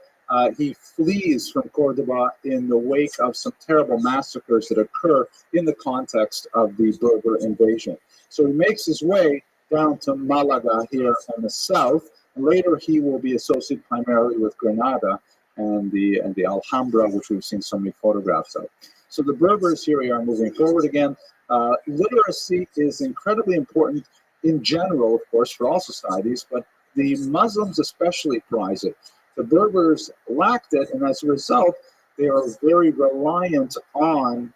he flees from Cordoba in the wake of some terrible massacres that occur in the context of the Berber invasion. So he makes his way down to Malaga here in the south, and later he will be associated primarily with Granada and the Alhambra, which we've seen so many photographs of. So the Berbers here are moving forward again. Literacy is incredibly important in general, of course, for all societies, but the Muslims especially prize it. The Berbers lacked it, and as a result, they are very reliant on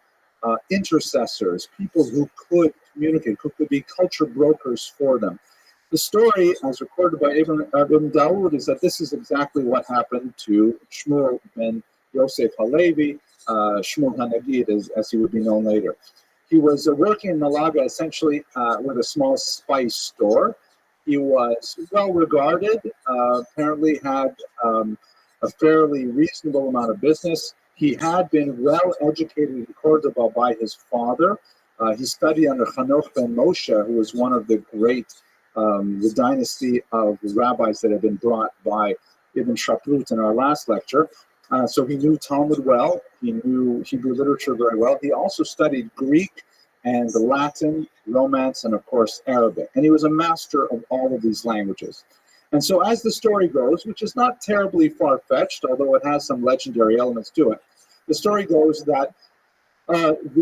intercessors, people who could communicate, who could be culture brokers for them. The story, as recorded by Ibn Daoud, is that this is exactly what happened to Shmuel ben Yosef Halevi, Shmuel HaNagid, as he would be known later. He was working in Malaga essentially with a small spice store. He was well regarded, apparently had a fairly reasonable amount of business. He had been well educated in Cordoba by his father. He studied under Hanoch ben Moshe, who was one of the great, the dynasty of rabbis that had been brought by Ibn Shaprut in our last lecture. So he knew Talmud well. He knew Hebrew literature very well. He also studied Greek and Latin, Romance, and of course Arabic. And he was a master of all of these languages. And so as the story goes, which is not terribly far-fetched, although it has some legendary elements to it, the story goes that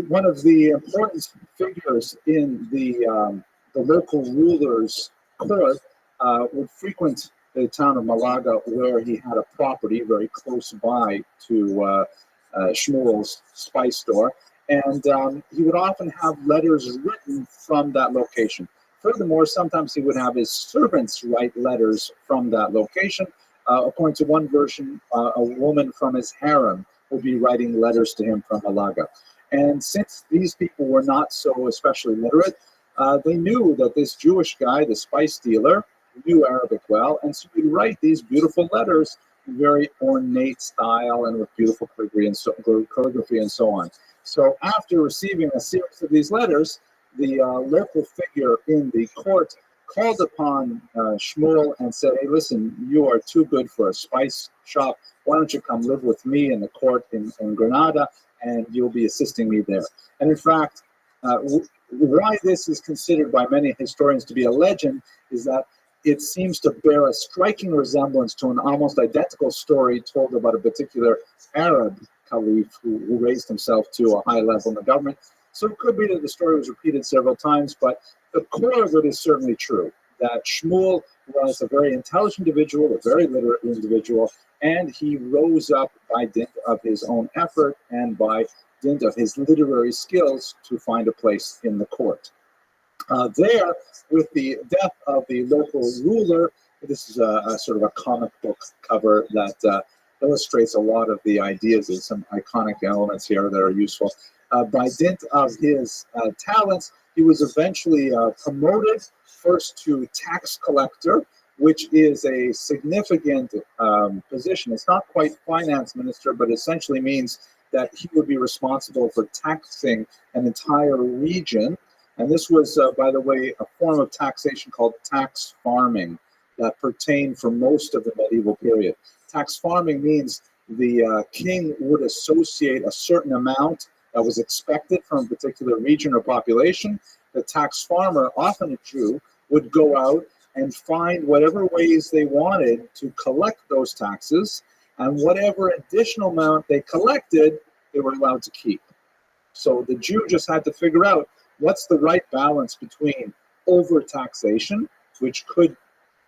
one of the important figures in the local ruler's court would frequent the town of Malaga, where he had a property very close by to Shmuel's spice store. And he would often have letters written from that location. Furthermore, sometimes he would have his servants write letters from that location. According to one version, a woman from his harem would be writing letters to him from Malaga. And since these people were not so especially literate, they knew that this Jewish guy, the spice dealer, knew Arabic well, and so he'd write these beautiful letters in very ornate style and with beautiful calligraphy and so on. So after receiving a series of these letters, the local figure in the court called upon Shmuel and said, "Hey, listen, you are too good for a spice shop. Why don't you come live with me in the court in Granada, and you'll be assisting me there." And in fact, why this is considered by many historians to be a legend is that it seems to bear a striking resemblance to an almost identical story told about a particular Arab caliph who raised himself to a high level in the government. So it could be that the story was repeated several times, but the core of it is certainly true, that Shmuel was a very intelligent individual, a very literate individual, and he rose up by dint of his own effort and by dint of his literary skills to find a place in the court. There, with the death of the local ruler, this is a sort of a comic book cover that illustrates a lot of the ideas. There's some iconic elements here that are useful. By dint of his talents, he was eventually promoted first to tax collector, which is a significant position. It's not quite finance minister, but essentially means that he would be responsible for taxing an entire region. And this was, by the way, a form of taxation called tax farming that pertained for most of the medieval period. Tax farming means the king would associate a certain amount that was expected from a particular region or population. The tax farmer, often a Jew, would go out and find whatever ways they wanted to collect those taxes, and whatever additional amount they collected, they were allowed to keep. So the Jew just had to figure out what's the right balance between overtaxation, which could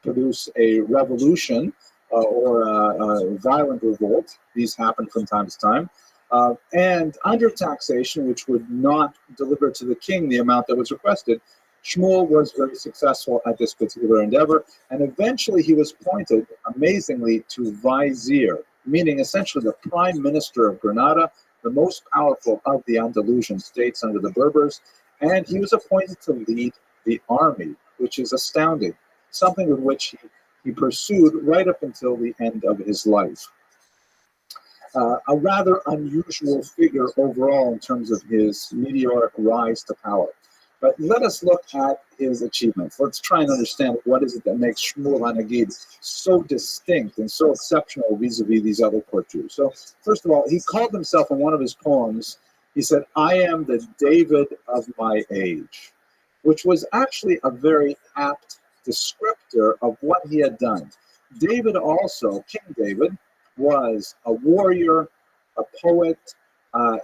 produce a revolution or a violent revolt. These happen from time to time. And undertaxation, which would not deliver to the king the amount that was requested. Shmuel was very successful at this particular endeavor, and eventually he was appointed, amazingly, to vizier, meaning essentially the prime minister of Granada, the most powerful of the Andalusian states under the Berbers, and he was appointed to lead the army, which is astounding, something with which he pursued right up until the end of his life. A rather unusual figure overall in terms of his meteoric rise to power. But let us look at his achievements. Let's try and understand what is it that makes Shmuel HaNagid so distinct and so exceptional vis-a-vis these other court Jews. So first of all, he called himself in one of his poems, he said, "I am the David of my age," which was actually a very apt descriptor of what he had done. David also, King David, was a warrior, a poet.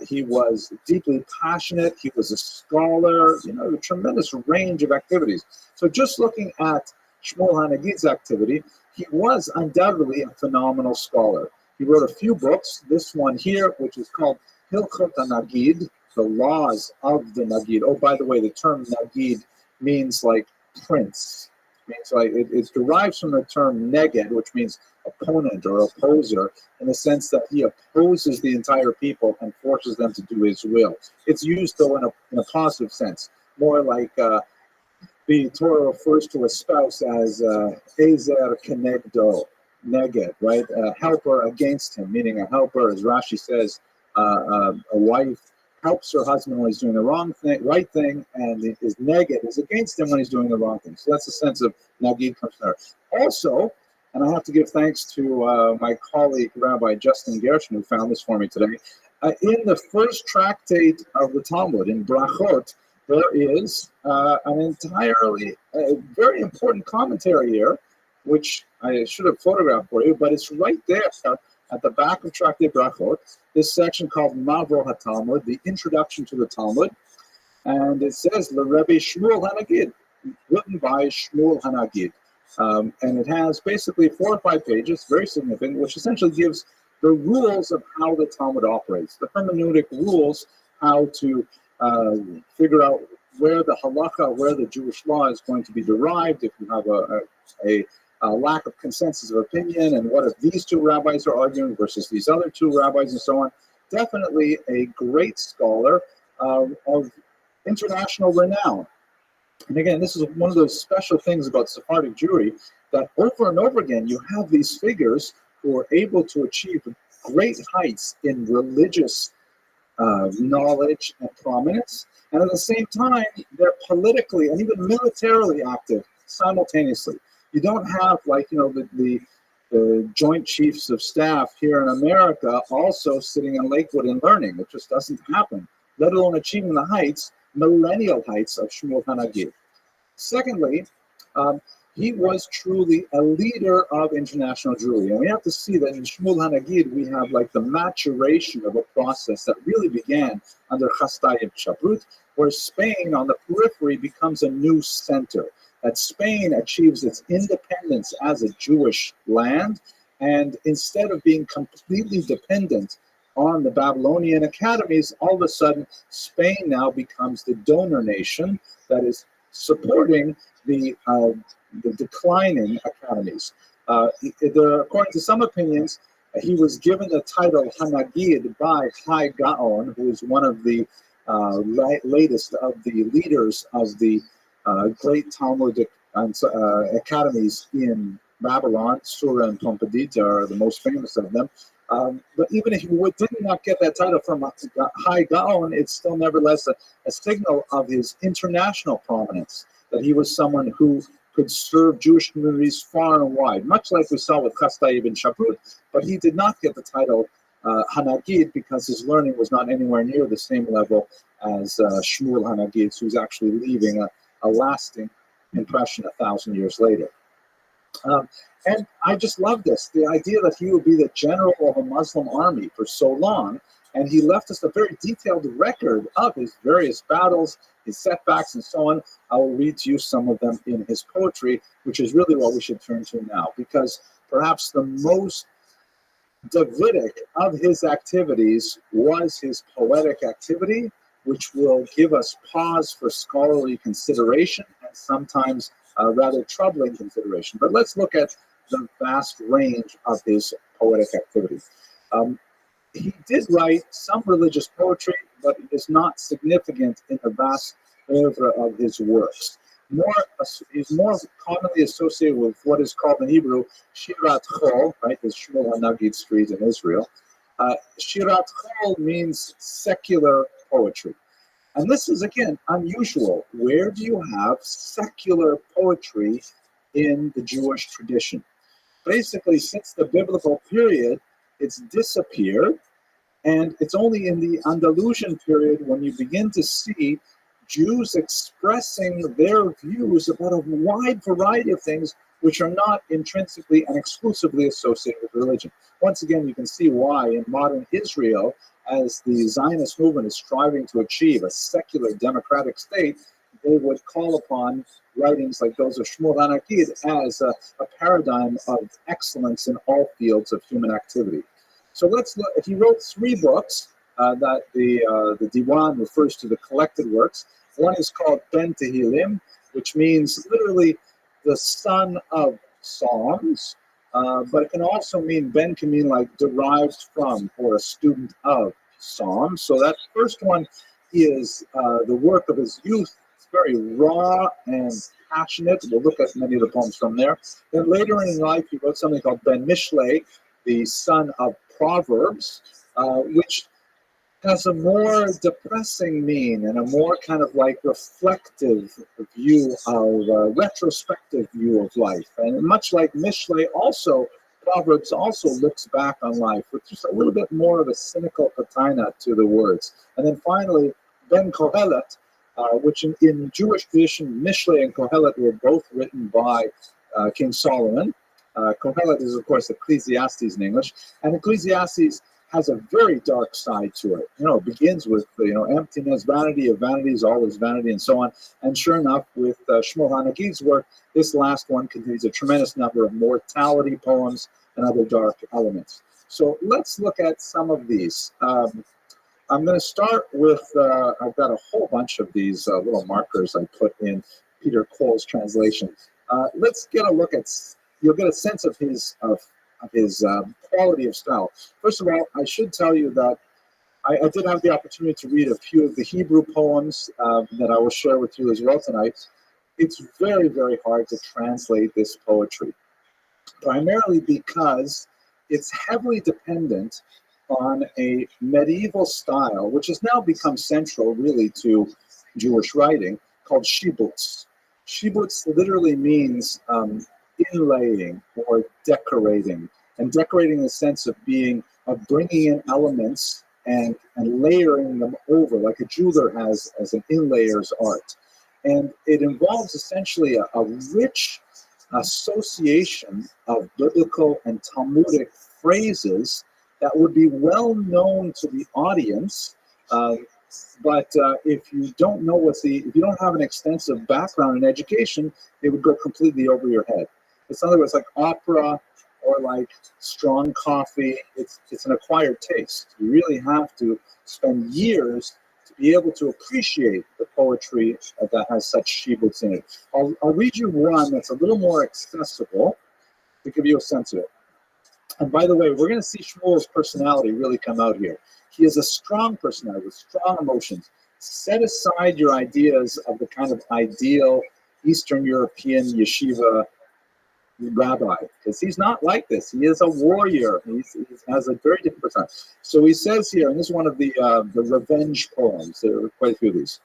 He was deeply passionate. He was a scholar, a tremendous range of activities. So just looking at Shmuel HaNagid's activity, he was undoubtedly a phenomenal scholar. He wrote a few books. This one here, which is called Hilchot HaNagid, the laws of the Nagid. Oh, by the way, the term Nagid means like prince. Means like it derives from the term neged, which means opponent or opposer, in the sense that he opposes the entire people and forces them to do his will. It's used, though, in a positive sense, more like the Torah refers to a spouse as ezer kenegdo, neged, right? A helper against him, meaning a helper, as Rashi says, a wife helps her husband when he's doing the right thing, and is neged, is against him when he's doing the wrong thing. So that's the sense of nagid comes there. Also, and I have to give thanks to my colleague, Rabbi Justin Gershon, who found this for me today. In the first tractate of the Talmud, in Brachot, there is an entirely very important commentary here, which I should have photographed for you, but it's right there at the back of Tractate Brachot, this section called Mavro HaTalmud, the introduction to the Talmud, and it says, Rabbi Shmuel HaNagid, written by Shmuel HaNagid. And it has basically 4 or 5 pages, very significant, which essentially gives the rules of how the Talmud operates, the hermeneutic rules, how to figure out where the halakha, where the Jewish law is going to be derived, if you have a lack of consensus of opinion, and what if these 2 rabbis are arguing versus these other 2 rabbis, and so on. Definitely a great scholar of international renown. And again, this is one of those special things about Sephardic Jewry, that over and over again, you have these figures who are able to achieve great heights in religious knowledge and prominence, and at the same time, they're politically and even militarily active simultaneously. You don't have, like, the Joint Chiefs of Staff here in America also sitting in Lakewood and learning. It just doesn't happen, let alone achieving the heights, millennial heights of Shmuel Hanagid. Secondly, he was truly a leader of international Jewry. And we have to see that in Shmuel Hanagid, we have like the maturation of a process that really began under Chastai of Shabrut, where Spain on the periphery becomes a new center. That Spain achieves its independence as a Jewish land, and instead of being completely dependent on the Babylonian academies, all of a sudden Spain now becomes the donor nation that is supporting the declining academies. According to some opinions, he was given the title Hanagid by Hai Gaon, who is one of the latest of the leaders of the great Talmudic academies in Babylon. Sura and Pompedita are the most famous of them. But even if you did not get that title from Hai Gaon, it's still nevertheless a signal of his international prominence, that he was someone who could serve Jewish communities far and wide, much like we saw with Chastai ibn Shabrut, but he did not get the title Hanagid because his learning was not anywhere near the same level as Shmuel Hanagid, who's actually leaving a lasting impression 1,000 years later. And I just love this, the idea that he would be the general of a Muslim army for so long, and he left us a very detailed record of his various battles, his setbacks, and so on. I will read to you some of them in his poetry, which is really what we should turn to now, because perhaps the most Davidic of his activities was his poetic activity, which will give us pause for scholarly consideration and sometimes rather troubling consideration. But let's look at the vast range of his poetic activity. He did write some religious poetry, but it is not significant in the vast oeuvre of his works. He's more commonly associated with what is called in Hebrew Shirat Chol, right? There's Shmuel Hanagid Street in Israel. Shirat Chol means secular poetry. And this is, again, unusual. Where do you have secular poetry in the Jewish tradition? Basically, since the biblical period, it's disappeared, and it's only in the Andalusian period when you begin to see Jews expressing their views about a wide variety of things which are not intrinsically and exclusively associated with religion. Once again, you can see why in modern Israel, as the Zionist movement is striving to achieve a secular democratic state, they would call upon writings like those of Shmuel Hanagid as a paradigm of excellence in all fields of human activity. So let's look. He wrote 3 books that the Diwan refers to, the collected works. One is called Ben Tehillim, which means literally the son of Psalms, but it can also mean, Ben can mean like derived from or a student of Psalms. So that first one is the work of his youth. It's very raw and passionate. We'll look at many of the poems from there. Then later in life, he wrote something called Ben Mishlei, the son of Proverbs, which has a more depressing mien and a more kind of like reflective view of, retrospective view of life. And much like Mishlei, also, Proverbs also looks back on life with just a little bit more of a cynical patina to the words. And then finally, Ben Kohelet, which in Jewish tradition, Mishlei and Kohelet were both written by King Solomon. Kohelet is, of course, Ecclesiastes in English. And Ecclesiastes has a very dark side to it. It begins with, emptiness, vanity of vanities, all is vanity, and so on. And sure enough, with Shmuel Hanagid's work, this last one contains a tremendous number of mortality poems and other dark elements. So let's look at some of these. I'm going to start with, I've got a whole bunch of these little markers I put in Peter Cole's translation. Let's get a look at, you'll get a sense of his quality of style. First of all, I should tell you that I did have the opportunity to read a few of the Hebrew poems that I will share with you as well tonight. It's very, very hard to translate this poetry, primarily because it's heavily dependent on a medieval style, which has now become central, really, to Jewish writing, called shibutz. Shibutz literally means inlaying or decorating, and decorating in the sense of bringing in elements and layering them over, like a jeweler has as an inlayer's art. And it involves essentially a rich association of biblical and Talmudic phrases that would be well known to the audience, but if you don't know if you don't have an extensive background in education, it would go completely over your head. It's in other words like opera or like strong coffee. It's an acquired taste. You really have to spend years to be able to appreciate the poetry that has such shibutz in it. I'll read you one that's a little more accessible to give you a sense of it. And by the way, we're going to see Shmuel's personality really come out here. He has a strong personality with strong emotions. Set aside your ideas of the kind of ideal Eastern European yeshiva rabbi, because he's not like this. He is a warrior. He has a very different personality. So he says here, and this is one of the revenge poems. There are quite a few of these.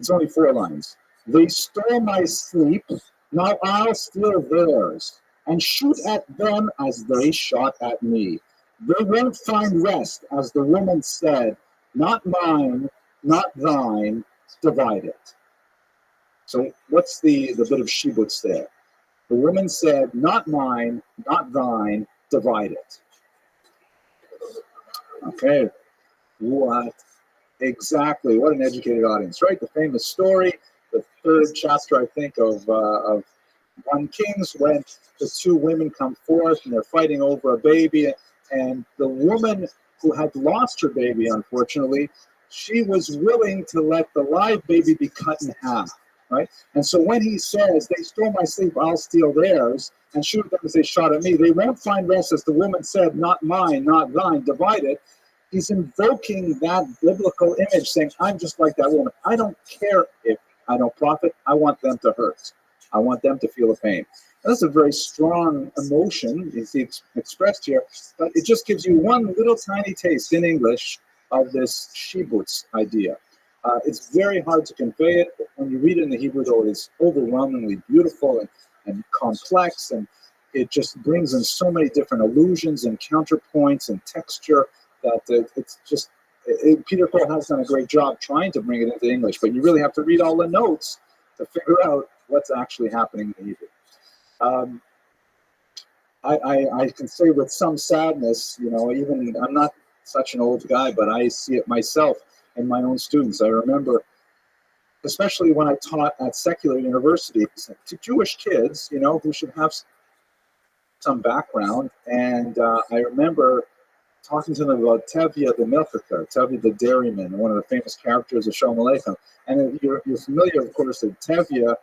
It's only 4 lines. They stole my sleep, now I'll steal theirs, and shoot at them as they shot at me. They won't find rest, as the woman said, not mine, not thine, divide it. So what's the bit of shibutz there? The woman said, not mine, not thine, divide it. Okay, what exactly? What an educated audience, right? The famous story, the 3rd chapter, I think, of 1 Kings, when the 2 women come forth and they're fighting over a baby, and the woman who had lost her baby, unfortunately, she was willing to let the live baby be cut in half, right? And so when he says, they stole my sleep, I'll steal theirs, and shoot them as they shot at me, they won't find rest, as the woman said, not mine, not thine, divide it. He's invoking that biblical image, saying, I'm just like that woman. I don't care if I don't profit. I want them to hurt. I want them to feel the pain. That's a very strong emotion, is expressed here, but it just gives you one little tiny taste in English of this shibutz idea. It's very hard to convey it, but when you read it in the Hebrew, though, it's overwhelmingly beautiful and complex, and it just brings in so many different allusions and counterpoints and texture that it's just, Peter Cole has done a great job trying to bring it into English, but you really have to read all the notes to figure out what's actually happening in Hebrew. I can say with some sadness, even I'm not such an old guy, but I see it myself in my own students. I remember, especially when I taught at secular universities, to Jewish kids, who should have some background. And I remember talking to them about Tevye the Milchiker, Tevye the dairyman, one of the famous characters of Shalom Aleichem. And you're familiar, of course, with Tevye.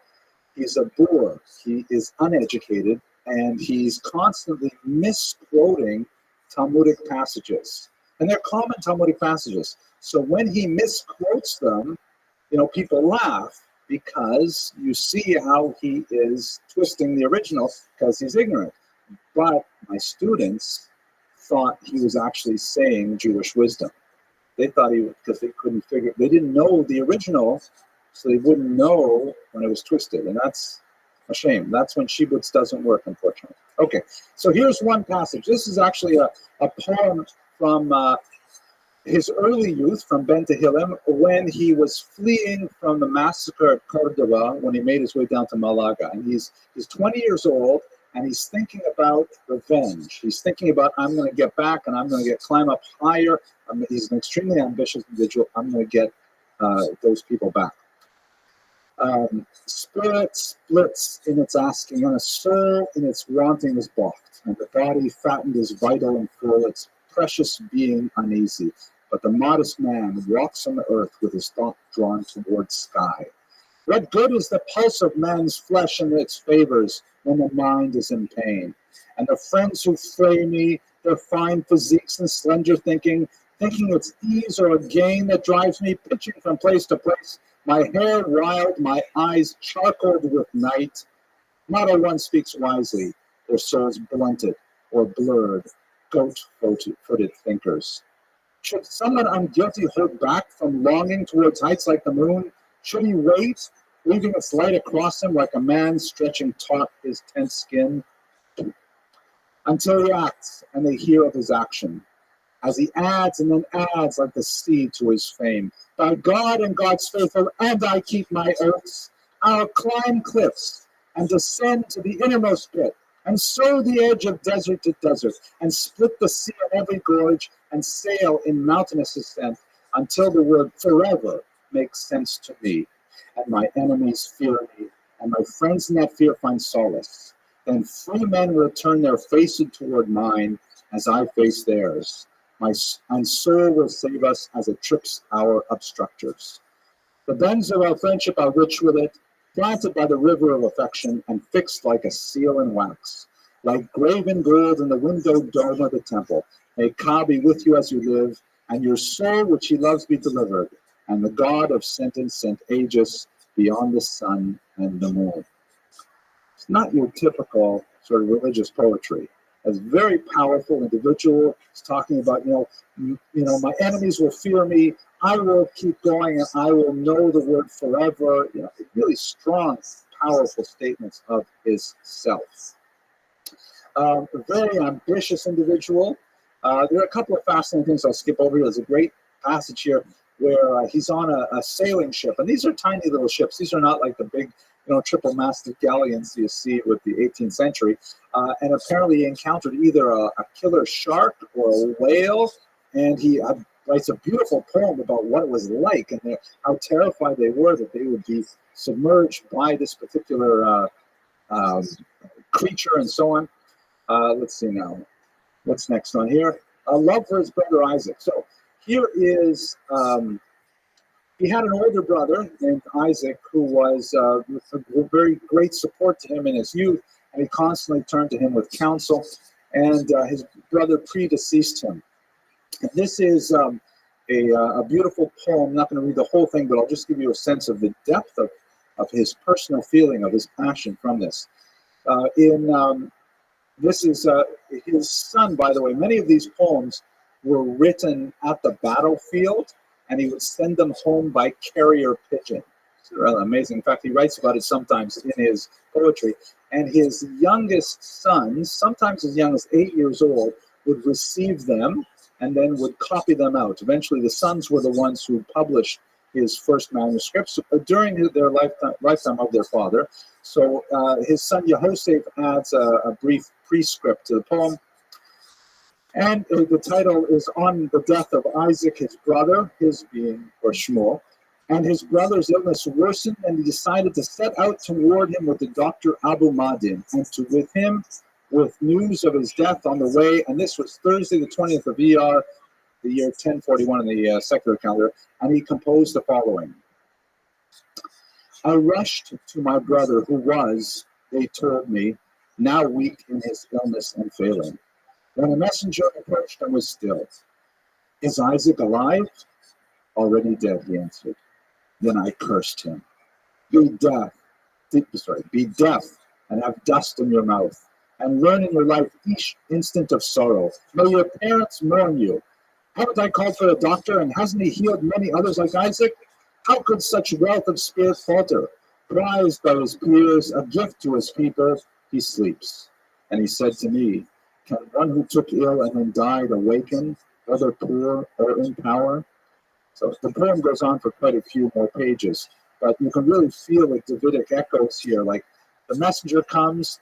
He's a boor. He is uneducated, and he's constantly misquoting Talmudic passages. And they're common Talmudic passages. So when he misquotes them, people laugh because you see how he is twisting the original because he's ignorant. But my students thought he was actually saying Jewish wisdom. They thought because they didn't know the original, so they wouldn't know when it was twisted, and that's a shame. That's when shibutz doesn't work, unfortunately. Okay, so here's one passage. This is actually a poem from his early youth, from Ben Tehillim, when he was fleeing from the massacre at Cordoba, when he made his way down to Malaga. And he's 20 years old, and he's thinking about revenge. He's thinking about, I'm going to get back, and I'm going to climb up higher. He's an extremely ambitious individual. I'm going to get those people back. Spirit splits in its asking, and a soul in its wanting is balked, and the body fattened is vital and full, its precious being uneasy. But the modest man walks on the earth with his thought drawn towards sky. What good is the pulse of man's flesh and its favors when the mind is in pain? And the friends who flay me, their fine physiques and slender thinking it's ease or a gain that drives me pitching from place to place, my hair wild, my eyes charcoaled with night. Not a one speaks wisely, their souls blunted or blurred, goat-footed thinkers. Should someone unguilty hold back from longing towards heights like the moon? Should he wait, leaving its light across him like a man stretching taut his tense skin? Until he acts, and they hear of his action, as he adds and then adds like the seed to his fame. By God and God's faithful, and I keep my oaths, I'll climb cliffs and descend to the innermost pit, and sow the edge of desert to desert, and split the sea in every gorge, and sail in mountainous ascent, until the word forever makes sense to me, and my enemies fear me, and my friends in that fear find solace. Then free men will turn their faces toward mine, as I face theirs. And soul will save us as it trips our obstructors. The bends of our friendship are rich with it, planted by the river of affection, and fixed like a seal in wax. Like graven gold in the windowed dome of the temple, may Ka be with you as you live, and your soul which he loves be delivered, and the God of sentence sent ages beyond the sun and the moon. It's not your typical sort of religious poetry. It's very powerful individual. It's talking about, my enemies will fear me. I will keep going, and I will know the word forever. Really strong, powerful statements of his self. A very ambitious individual. There are a couple of fascinating things I'll skip over here. There's a great passage here where he's on a sailing ship, and these are tiny little ships. These are not like the big, triple-masted galleons you see with the 18th century. And apparently he encountered either a killer shark or a whale, and he writes a beautiful poem about what it was like and how terrified they were that they would be submerged by this particular creature and so on. Let's see now. What's next on here? A love for his brother Isaac. So here is... he had an older brother named Isaac who was a very great support to him in his youth, and he constantly turned to him with counsel, and his brother predeceased him. And this is a beautiful poem. I'm not going to read the whole thing, but I'll just give you a sense of the depth of his personal feeling, of his passion from this. This is his son, by the way. Many of these poems were written at the battlefield, and he would send them home by carrier pigeon. It's rather amazing. In fact, he writes about it sometimes in his poetry. And his youngest sons, sometimes as young as 8 years old, would receive them and then would copy them out. Eventually, the sons were the ones who published his first manuscripts during their lifetime of their father. So his son Yehoseph adds a brief prescript to the poem. And the title is On the Death of Isaac, his brother, his being, or Shmuel. And his brother's illness worsened, and he decided to set out toward him with the doctor Abu Madin, and with him with news of his death on the way. And this was Thursday, the 20th of Iyar, the year 1041 in the secular calendar. And he composed the following. I rushed to my brother who was, they told me, now weak in his illness and failing. When a messenger approached and was still. Is Isaac alive? Already dead, he answered. Then I cursed him. Be deaf and have dust in your mouth, and learn in your life each instant of sorrow. May your parents mourn you. Haven't I called for a doctor, and hasn't he healed many others like Isaac? How could such wealth of spirit falter? Prized by his peers, a gift to his people, he sleeps. And he said to me, can one who took ill and then died awaken, whether poor or in power? So the poem goes on for quite a few more pages, but you can really feel the Davidic echoes here. Like the messenger comes,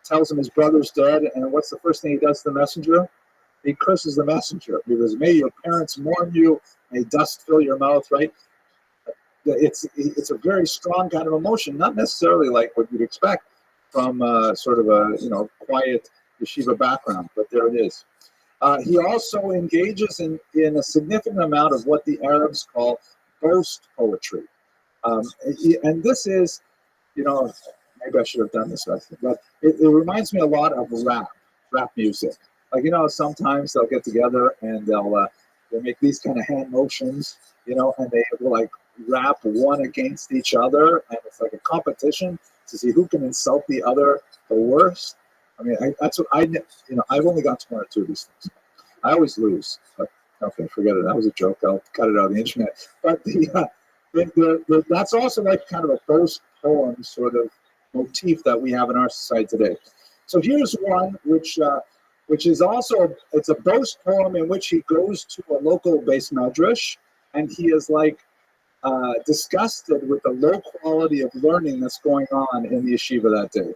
tells him his brother's dead, and what's the first thing he does to the messenger? He curses the messenger. He goes, may your parents mourn you, may dust fill your mouth, right? It's a very strong kind of emotion, not necessarily like what you'd expect from sort of a quiet yeshiva background, but there it is. He also engages in a significant amount of what the Arabs call boast poetry. And this is, maybe I should have done this, but it reminds me a lot of rap music. Like, sometimes they'll get together and they'll make these kind of hand motions, and they will like rap one against each other, and it's like a competition to see who can insult the other the worst. I mean, that's what I've only got to one or two of these things. I always lose. But okay, forget it. That was a joke. I'll cut it out of the internet. But that's also like kind of a boast poem sort of motif that we have in our society today. So here's one which is also, it's a boast poem in which he goes to a local base medrash, and he is like disgusted with the low quality of learning that's going on in the yeshiva that day.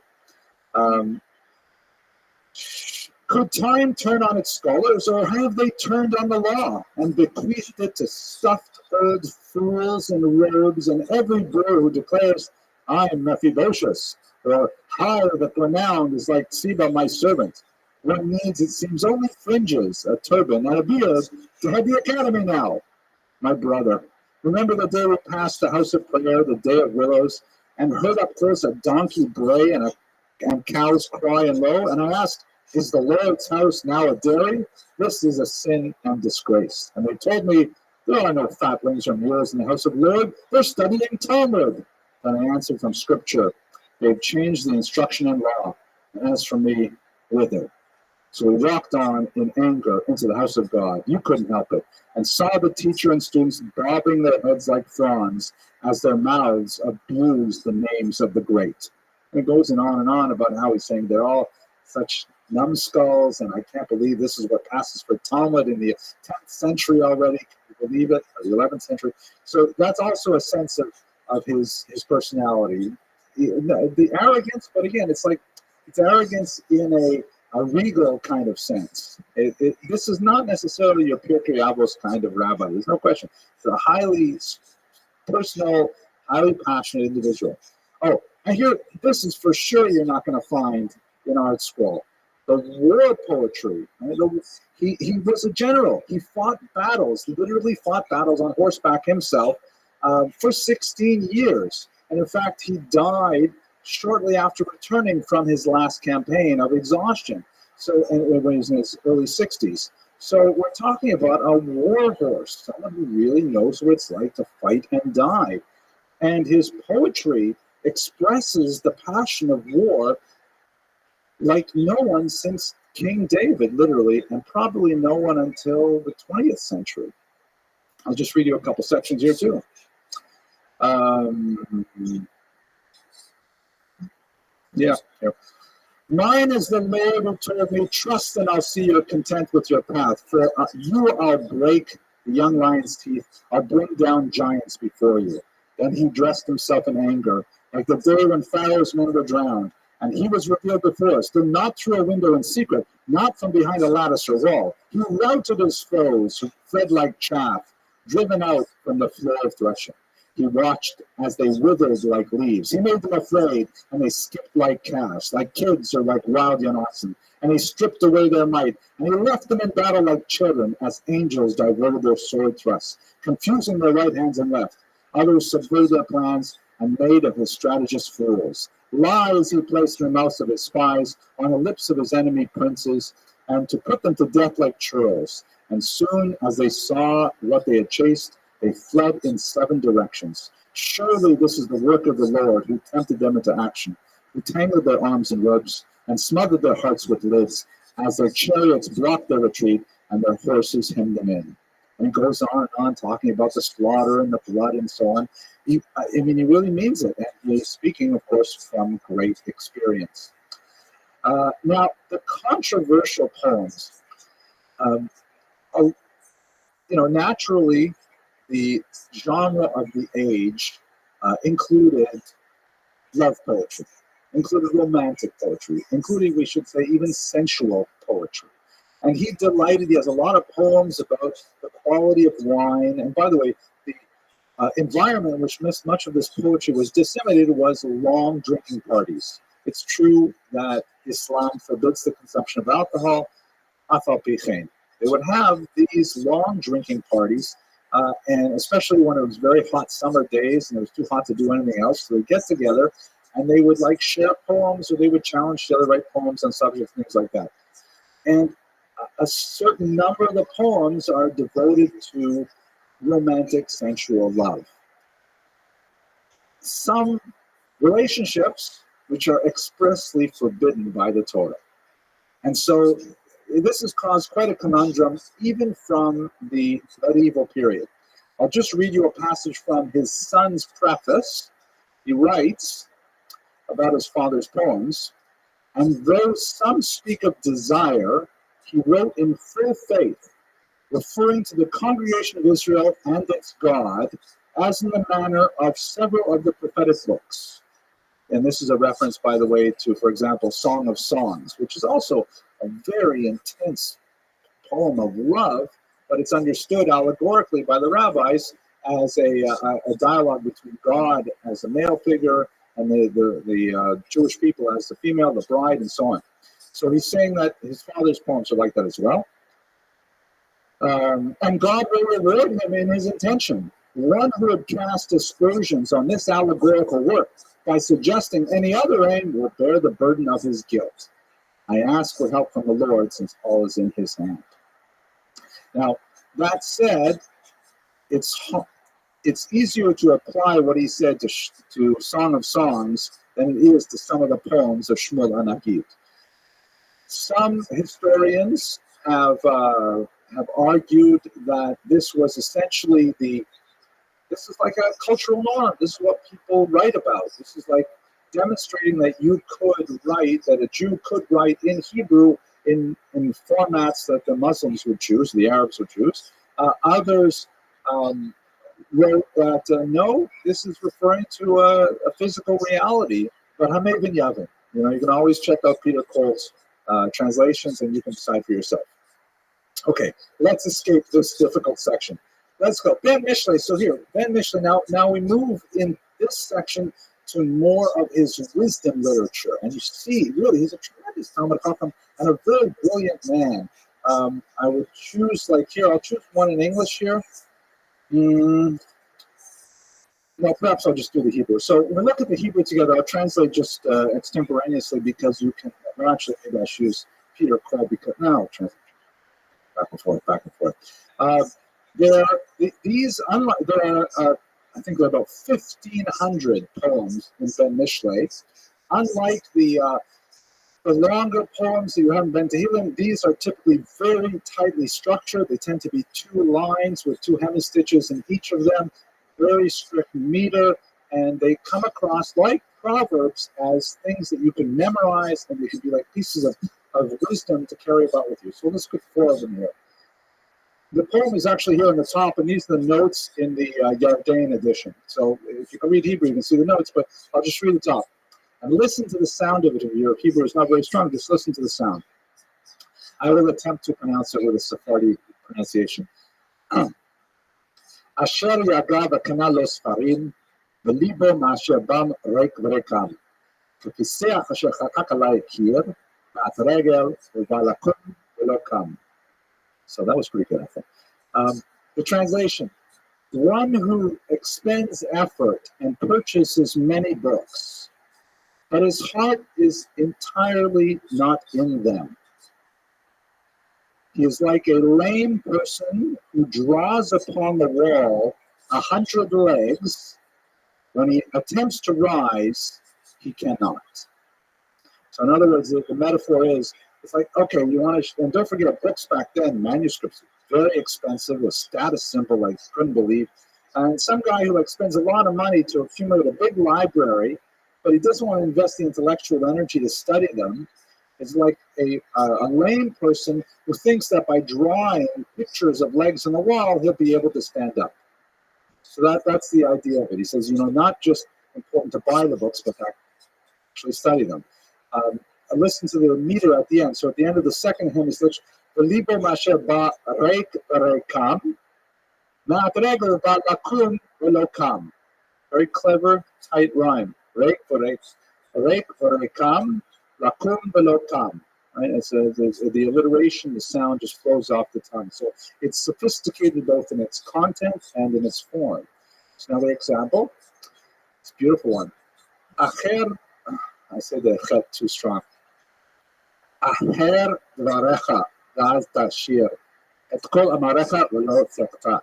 Could time turn on its scholars, or have they turned on the law and bequeathed it to stuffed old fools in robes, and every brewer who declares, I am Mephibosheth, or high that renowned is like Siba, my servant. One needs, it seems, only fringes, a turban, and a beard to head the academy now. My brother, remember the day we passed the house of prayer, the day of willows, and heard up close a donkey bray and cows cry and low, and I asked, is the Lord's house now a dairy? This is a sin and disgrace. And they told me, there are no fatlings or mules in the house of Lord. They're studying Talmud. And I answered from Scripture, they've changed the instruction and law. And as for me, whither? So we walked on in anger into the house of God. You couldn't help it. And saw the teacher and students bobbing their heads like fronds as their mouths abused the names of the great. And it goes on about how he's saying they're all such numbskulls, and I can't believe this is what passes for Talmud in the 10th century already. Can you believe it? Or the 11th century. So that's also a sense of his personality. The arrogance, but again, it's arrogance in a regal kind of sense. This is not necessarily your Pirkei Avos kind of rabbi. There's no question. It's a highly personal, highly passionate individual. Oh, I hear this is for sure you're not going to find in Art Scroll. The war poetry. He was a general. He fought battles. He literally fought battles on horseback himself for 16 years. And in fact, he died shortly after returning from his last campaign of exhaustion. So, and when he was in his early 60s. So we're talking about a war horse, someone who really knows what it's like to fight and die. And his poetry expresses the passion of war like no one since King David, literally, and probably no one until the 20th century. I'll just read you a couple sections here, too. Yeah. Mine is the Lord who told me, trust and I'll see you're content with your path. For you are break the young lion's teeth, I'll bring down giants before you. Then he dressed himself in anger, like the day when Pharaoh's men were drowned. And he was revealed before us, though not through a window in secret, not from behind a lattice or wall. He routed his foes who fled like chaff, driven out from the floor of threshing. He watched as they withered like leaves. He made them afraid, and they skipped like calves, like kids or like wild young oxen. And he stripped away their might, and he left them in battle like children, as angels diverted their sword thrusts, confusing their right hands and left. Others subdued their plans and made of his strategists fools. Lies he placed in the mouths of his spies, on the lips of his enemy princes, and to put them to death like churls. And soon as they saw what they had chased, they fled in 7 directions. Surely this is the work of the Lord, who tempted them into action, who tangled their arms in ropes, and smothered their hearts with lids, as their chariots blocked their retreat, and their horses hemmed them in. And he goes on, talking about the slaughter and the blood and so on. He really means it. And he's speaking, of course, from great experience. Now, the controversial poems, naturally, the genre of the age included love poetry. included romantic poetry, including, we should say, even sensual poetry. And he has a lot of poems about the quality of wine. And by the way, the environment in which much of this poetry was disseminated was long drinking parties. It's true that Islam forbids the consumption of alcohol. They would have these long drinking parties, and especially when it was very hot summer days and it was too hot to do anything else, so they'd get together and they would like share poems, or they would challenge each other to write poems on subjects, things like that. And a certain number of the poems are devoted to romantic, sensual love. Some relationships which are expressly forbidden by the Torah. And so this has caused quite a conundrum, even from the medieval period. I'll just read you a passage from his son's preface. He writes about his father's poems, and though some speak of desire, he wrote in full faith, referring to the congregation of Israel and its God, as in the manner of several of the prophetic books. And this is a reference, by the way, to, for example, Song of Songs, which is also a very intense poem of love, but it's understood allegorically by the rabbis as a dialogue between God as a male figure and the Jewish people as the female, the bride, and so on. So he's saying that his father's poems are like that as well. And God will reward him in his intention. One who had cast aspersions on this allegorical work by suggesting any other aim will bear the burden of his guilt. I ask for help from the Lord, since all is in his hand. Now, that said, it's easier to apply what he said to Song of Songs than it is to some of the poems of Shmuel Hanakid. Some historians have argued that this was essentially this is like a cultural norm. This is what people write about. This is like demonstrating that a Jew could write in Hebrew in formats that the Muslims would choose, the Arabs would choose. Others wrote that, no, this is referring to a physical reality, but Hameh ben Yavin. You can always check out Peter Cole's translations and you can decide for yourself. Okay, let's escape this difficult section. Let's go. Ben Mishlei. So here, Ben Mishlei. Now we move in this section to more of his wisdom literature. And you see, really, he's a tremendous Talmud Chacham and a very brilliant man. I would choose, I'll choose one in English here. No, perhaps I'll just do the Hebrew. So when we look at the Hebrew together, I'll translate just extemporaneously because you can, or actually maybe I should use Peter Cole because, no, translate back and forth. There are I think there are about 1,500 poems in Ben Mishlei. Unlike the longer poems that you have in Ben Tehillim, these are typically very tightly structured. They tend to be 2 lines with 2 hemistitches in each of them, very strict meter, and they come across like proverbs as things that you can memorize and they can be like pieces of wisdom to carry about with you. So let's put 4 of them here. The poem is actually here on the top, and these are the notes in the Yardain edition. So if you can read Hebrew, you can see the notes, but I'll just read the top. And listen to the sound of it. If your Hebrew is not very strong, just listen to the sound. I will attempt to pronounce it with a Sephardi pronunciation. Asher yagav akana lo sfarim, v'libo ma'asher bam reik v'rekam. K'piseach asher chakak alai kir, v'at regel v'valakum v'lo kam. So that was pretty good, I think. The translation: one who expends effort and purchases many books, but his heart is entirely not in them. He is like a lame person who draws upon the wall 100 legs. When he attempts to rise, he cannot. So in other words, the metaphor is, it's like, okay, you want to, and don't forget, books back then, manuscripts, very expensive, with status symbol, like couldn't believe. And some guy who spends a lot of money to accumulate a big library, but he doesn't want to invest the intellectual energy to study them, is like a lame person who thinks that by drawing pictures of legs on the wall, he'll be able to stand up. So that's the idea of it. He says, not just important to buy the books, but that actually study them. I listen to the meter at the end. So at the end of the second hymn, it's Liber Masher Ba Reik Rekam, Ma'at Regel Ba Lakum Velokam. Very clever, tight rhyme. Reik Rekam, Lakum Velokam. Right? The alliteration, the sound just flows off the tongue. So it's sophisticated both in its content and in its form. It's another example. It's a beautiful one. Acher, I said the chet too strong. Acher dvarecha, v'az tashir, et kol amarecha v'lo tzekta.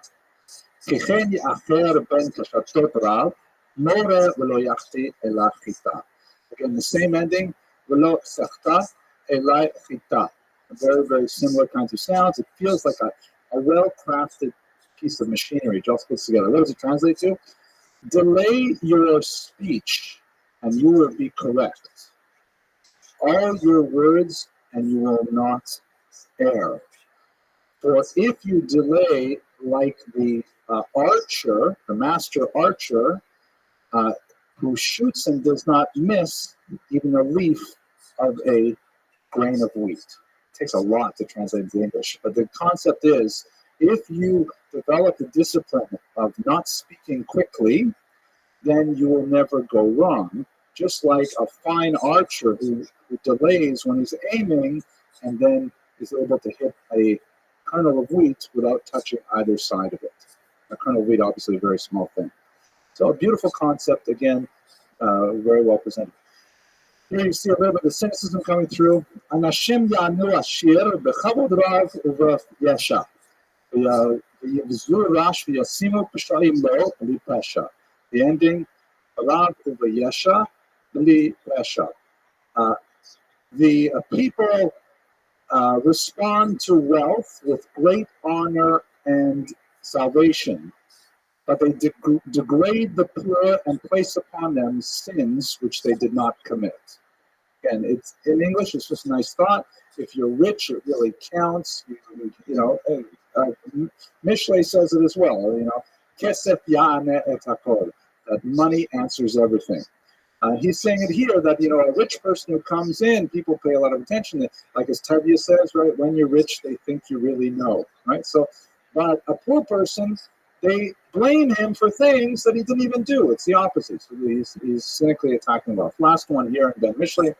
Kichen ya'acher ben kashatot rav, more v'lo yachti ela chita. Again, the same ending, v'lo tzekta ela chita. Very, very similar kinds of sounds. It feels like a well-crafted piece of machinery just puts together. What does it translate to? Delay your speech, and you will be correct. All your words, and you will not err. For if you delay like the archer, the master archer, who shoots and does not miss even a leaf of a grain of wheat. It takes a lot to translate into English, but the concept is, if you develop the discipline of not speaking quickly, then you will never go wrong. Just like a fine archer who delays when he's aiming and then is able to hit a kernel of wheat without touching either side of it. A kernel of wheat, obviously, a very small thing. So a beautiful concept, again, very well presented. Here you see a little bit of cynicism coming through. Anashim ya'anu ashir b'chavod rav u'v'yesha. V'yivzu rash v'yasimu p'shayim lo l'pesha. The ending, rav u'v'yesha l'pesha. The people respond to wealth with great honor and salvation, but they degrade the poor and place upon them sins which they did not commit. Again, it's in English. It's just a nice thought. If you're rich, it really counts. Mishlei says it as well. Kesef ya'aneh et hakol. That money answers everything. He's saying it here that a rich person who comes in, people pay a lot of attention. Like as Tevye says, right? When you're rich, they think you really know, right? So, but a poor person, they blame him for things that he didn't even do. It's the opposite. So he's cynically attacking wealth. Last one here in Ben Mishlei.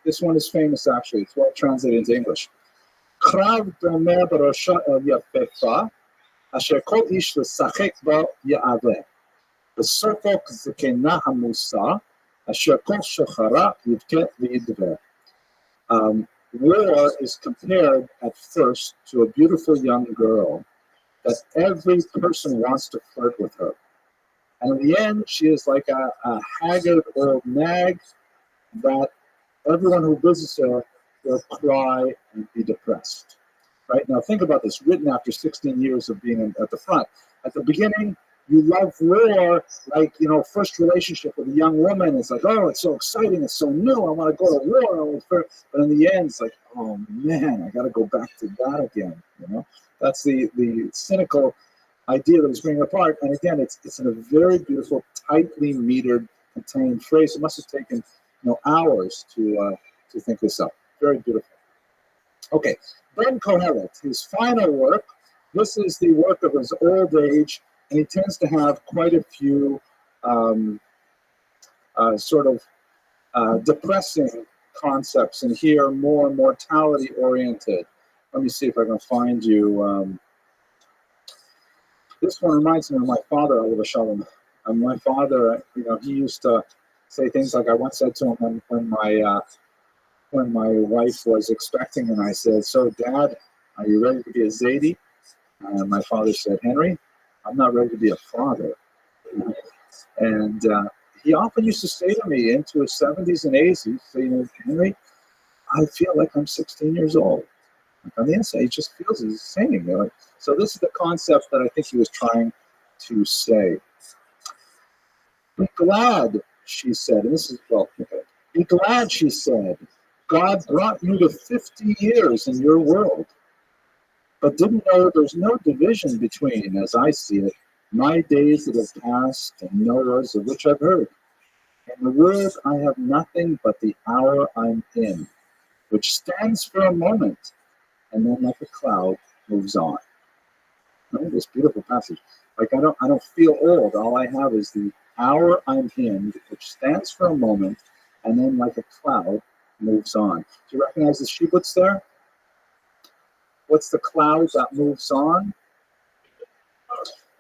This one is famous actually. It's well translated into English. Krav domer b'rosha el yafefa, asher kol ish l'sachek ba ya'aveh. V'sofok zikena hamusa, asher kol shochara yivket v'yidveh. War is compared at first to a beautiful young girl that every person wants to flirt with her. And in the end, she is like a haggard old nag that everyone who visits her will cry and be depressed. Right? Now think about this, written after 16 years of being at the front. At the beginning, you love war, like, first relationship with a young woman. It's like, oh, it's so exciting, it's so new, I want to go to war. But in the end, it's like, oh man, I got to go back to that again. That's the cynical idea that is bringing apart. And again, it's in a very beautiful, tightly metered, contained phrase. It must have taken hours to think this up. Very beautiful. Okay, Ben Kohelet, his final work. This is the work of his old age, and he tends to have quite a few depressing concepts, and here more mortality oriented. Let me see if I can find you. This one reminds me of my father, Alav Shalom. My father, he used to say things like, I once said to him when my wife was expecting, and I said, so Dad, are you ready to be a Zaidi? And my father said, Henry, I'm not ready to be a father. And he often used to say to me into his 70s and 80s, he'd say, Henry, I feel like I'm 16 years old. Like on the inside, he just feels he's saying. So this is the concept that I think he was trying to say. Be glad, she said, and this is, be glad, she said, God brought you to 50 years in your world, but didn't know there's no division between, as I see it, my days that have passed and Noah's of which I've heard. In the word, I have nothing but the hour I'm in, which stands for a moment, and then like a cloud moves on. Right? This beautiful passage. Like I don't feel old. All I have is the hour I'm in, which stands for a moment, and then like a cloud moves on. Do you recognize the shibuts there? What's the cloud that moves on?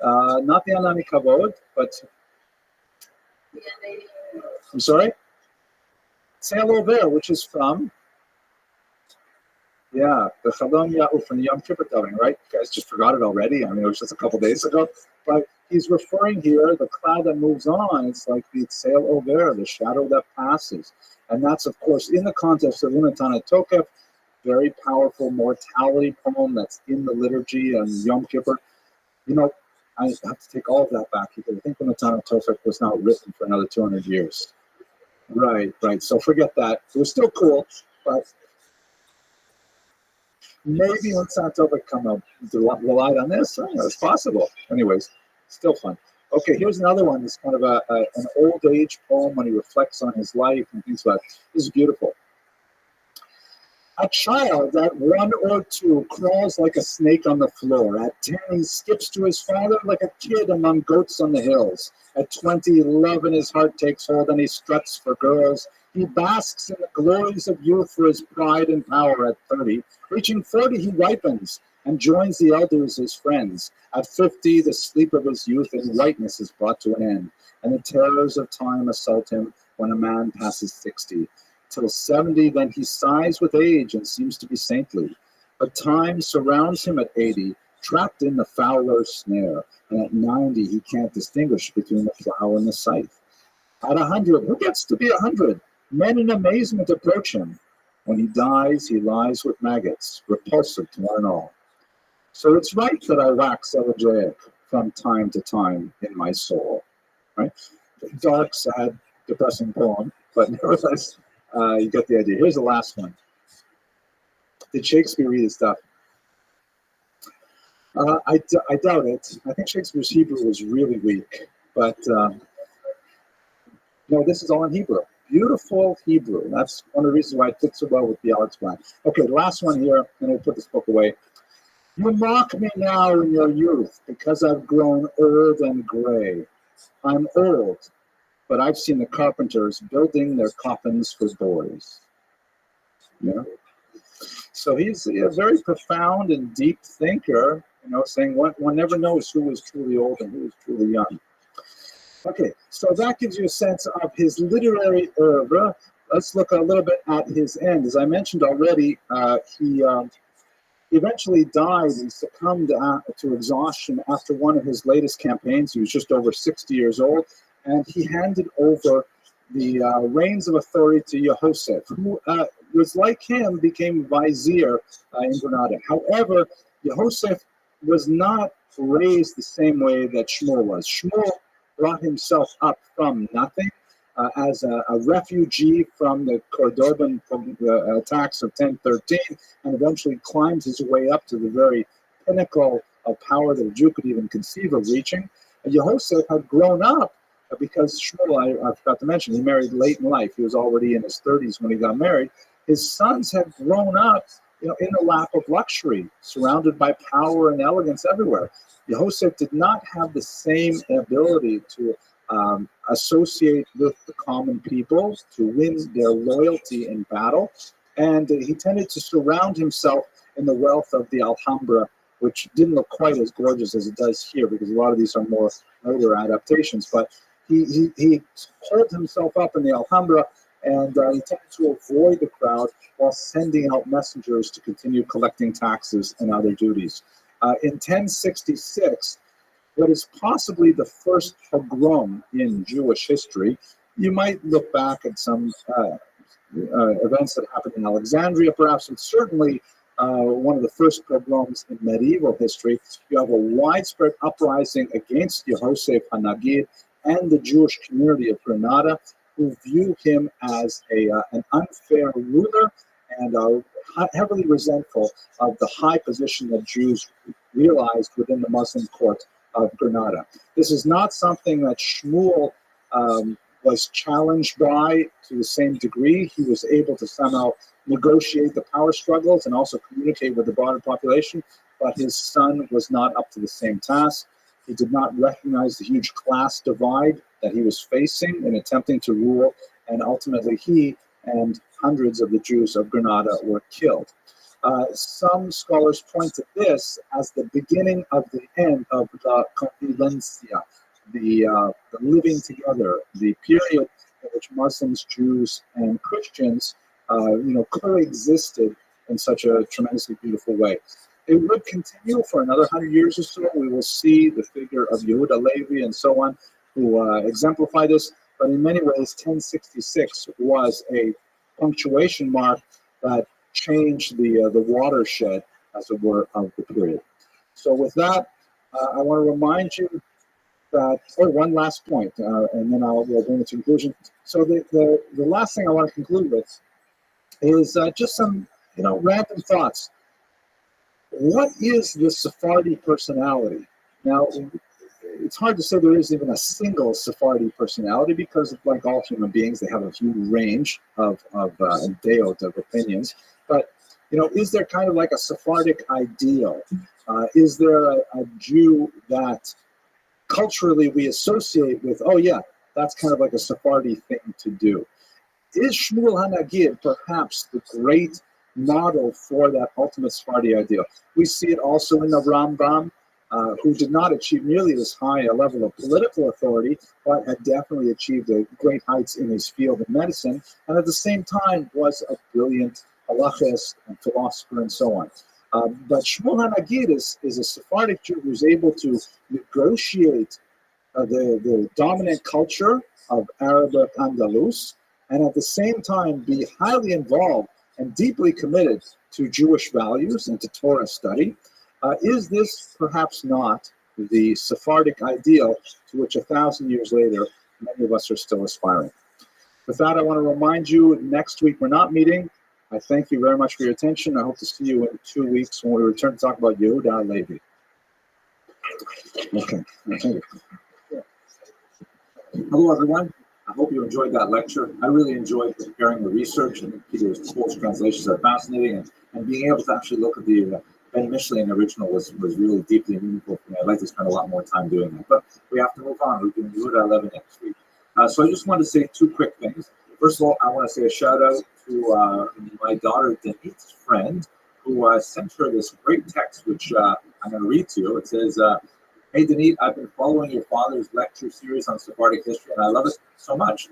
Not the Anani Kavod, but I'm sorry? Say hello there, which is from, the Shalom Yahu from the Yom Kippur telling, right? You guys just forgot it already. I mean, it was just a couple days ago. But he's referring here, the cloud that moves on, it's like the Tseil Over, the shadow that passes. And that's, of course, in the context of Unatana Tokef, very powerful mortality poem that's in the liturgy on Yom Kippur. You know, I have to take all of that back because I think Unatana Tokef was not written for another 200 years. Right. So forget that. It was still cool, but maybe when Santovic come up relied on this, it's possible. Anyways, still fun. Okay, here's another one. It's kind of an old age poem when he reflects on his life and things like that. This is beautiful. A child at 1 or 2 crawls like a snake on the floor. At 10, he skips to his father like a kid among goats on the hills. At 20, love in his heart takes hold and he struts for girls. He basks in the glories of youth for his pride and power at 30. Reaching 40, he ripens and joins the elders as friends. At 50, the sleep of his youth in whiteness is brought to an end, and the terrors of time assault him when a man passes 60. Till 70, then he sighs with age and seems to be saintly. But time surrounds him at 80, trapped in the fowler's snare, and at 90, he can't distinguish between the plow and the scythe. At 100, who gets to be 100? Men in amazement approach him. When he dies, he lies with maggots, repulsive to one and all. So it's right that I wax elegiac from time to time in my soul. Right? Dark, sad, depressing poem, but nevertheless, you get the idea. Here's the last one. Did Shakespeare read his stuff? I doubt it. I think Shakespeare's Hebrew was really weak, but no, this is all in Hebrew. Beautiful Hebrew. That's one of the reasons why it fits so well with the Alex Black. Okay, the last one here, and we'll put this book away. You mock me now in your youth because I've grown old and gray. I'm old, but I've seen the carpenters building their coffins for boys. Yeah. So he's a very profound and deep thinker, saying one never knows who is truly old and who is truly young. Okay, so that gives you a sense of his literary oeuvre. Let's look a little bit at his end. As I mentioned already, he eventually died and succumbed to exhaustion after one of his latest campaigns. He was just over 60 years old, and he handed over the reins of authority to Yehosef, who was like him, became vizier in Granada. However, Yehosef was not raised the same way that Shmuel was. Shmuel brought himself up from nothing as a refugee from the Cordoban attacks of 1013, and eventually climbed his way up to the very pinnacle of power that a Jew could even conceive of reaching. Yehosef had grown up because Shmuel, I forgot to mention, he married late in life. He was already in his 30s when he got married. His sons had grown up, in the lap of luxury, surrounded by power and elegance everywhere. Yehosef did not have the same ability to associate with the common people, to win their loyalty in battle, and he tended to surround himself in the wealth of the Alhambra, which didn't look quite as gorgeous as it does here, because a lot of these are more older adaptations, but he pulled himself up in the Alhambra, and he tended to avoid the crowd while sending out messengers to continue collecting taxes and other duties. In 1066, what is possibly the first pogrom in Jewish history, you might look back at some events that happened in Alexandria, perhaps, but certainly one of the first pogroms in medieval history. You have a widespread uprising against Yehosef HaNagid and the Jewish community of Granada, who view him as an unfair ruler and are heavily resentful of the high position that Jews realized within the Muslim court of Granada. This is not something that Shmuel was challenged by to the same degree. He was able to somehow negotiate the power struggles and also communicate with the broader population, but his son was not up to the same task. He did not recognize the huge class divide that he was facing in attempting to rule, and ultimately he and hundreds of the Jews of Granada were killed. Some scholars point to this as the beginning of the end of the convivencia, the living together, the period in which Muslims, Jews, and Christians, coexisted in such a tremendously beautiful way. It would continue for another 100 years or so. We will see the figure of Yehuda Levi and so on, who exemplify this. But in many ways, 1066 was a punctuation mark that changed the watershed, as it were, of the period. So with that, I want to remind you that, one last point, and then we'll bring it to conclusion. So the last thing I want to conclude with is just some random thoughts. What is the Sephardi personality? Now, it's hard to say there is even a single Sephardi personality because, like all human beings, they have a huge range of opinions. But, is there kind of like a Sephardic ideal? Is there a Jew that culturally we associate with, oh yeah, that's kind of like a Sephardi thing to do? Is Shmuel HaNagid perhaps the great model for that ultimate Sephardi ideal? We see it also in the Rambam, who did not achieve nearly as high a level of political authority, but had definitely achieved great heights in his field of medicine, and at the same time was a brilliant halachist and philosopher and so on. But Shmuel HaNagid is a Sephardic Jew who's able to negotiate the dominant culture of Arabic Andalus, and at the same time be highly involved and deeply committed to Jewish values and to Torah study. Is this perhaps not the Sephardic ideal to which 1,000 years later, many of us are still aspiring? With that, I want to remind you, next week we're not meeting. I thank you very much for your attention. I hope to see you in 2 weeks when we return to talk about Yehuda Levi. Okay. Thank you. Hello, everyone. I hope you enjoyed that lecture. I really enjoyed preparing the research, and Peter's Polish translations are fascinating, and being able to actually look at the Ben Michelin original was really deeply meaningful for me. I'd like to spend a lot more time doing that, but we have to move on. We're doing Yehuda 11 next week. So I just want to say 2 quick things. First of all, I want to say a shout out to my daughter Denit's friend, who sent her this great text, which I'm going to read to you. It says, "Hey Denit, I've been following your father's lecture series on Sephardic history, and I love it so much.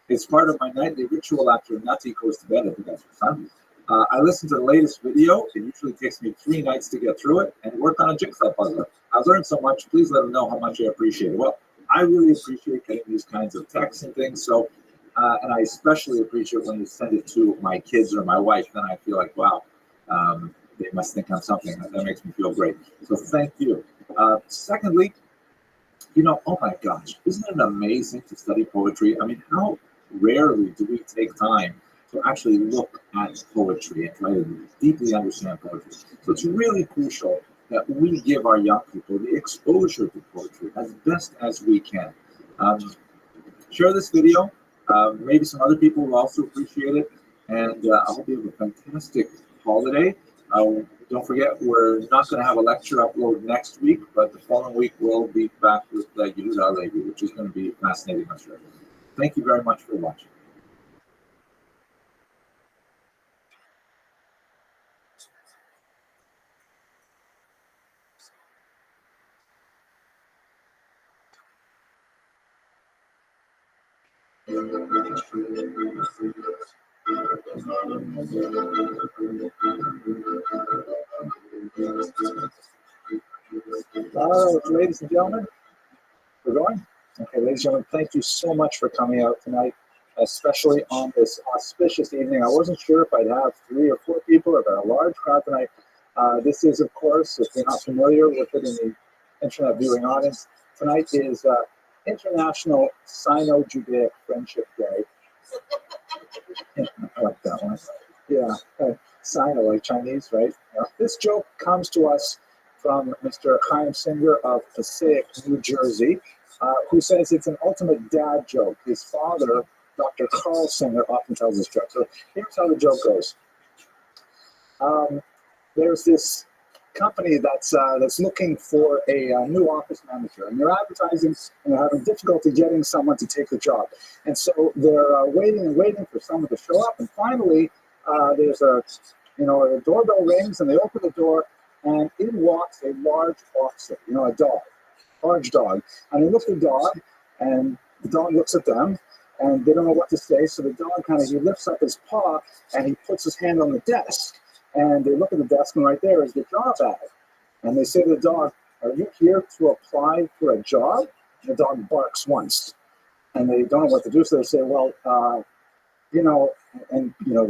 It's part of my nightly ritual after Nati goes to bed. I think that's her son. I listened to the latest video. It usually takes me 3 nights to get through it and work on a jigsaw puzzle. I've learned so much. Please let them know how much I appreciate it." Well, I really appreciate getting these kinds of texts and things. So, and I especially appreciate when you send it to my kids or my wife. Then I feel like, wow, they must think I'm something. That makes me feel great. So thank you. Secondly, oh my gosh, isn't it amazing to study poetry? I mean, how rarely do we take time to actually look at poetry and try to deeply understand poetry? So it's really crucial that we give our young people the exposure to poetry as best as we can. Share this video. Maybe some other people will also appreciate it. And I hope you have a fantastic holiday. Don't forget, we're not going to have a lecture upload next week, but the following week we'll be back with Yehuda Levi, which is going to be fascinating, I'm sure. Thank you very much for watching. All right, ladies and gentlemen, we're going? Okay, ladies and gentlemen, thank you so much for coming out tonight, especially on this auspicious evening. I wasn't sure if I'd have 3 or 4 people or a large crowd tonight. This is, of course, if you're not familiar with it in the internet viewing audience, tonight is International Sino-Judaic Friendship Day. I like that one. Yeah, Sino, like Chinese, right? This joke comes to us from Mr. Chaim Singer of Passaic, New Jersey. who says it's an ultimate dad joke. His father, Dr. Carl Singer, often tells this joke. So here's how the joke goes. There's this company that's looking for a new office manager, and they're advertising, and they're having difficulty getting someone to take the job. And so they're waiting and waiting for someone to show up, and finally there's a doorbell rings, and they open the door, and in walks a large boxer, a dog, large dog. And they look at the dog, and the dog looks at them, and they don't know what to say. So the dog he lifts up his paw, and he puts his hand on the desk. And they look at the desk, and right there is the job ad. And they say to the dog, "Are you here to apply for a job?" And the dog barks once. And they don't know what to do, so they say, "Well, they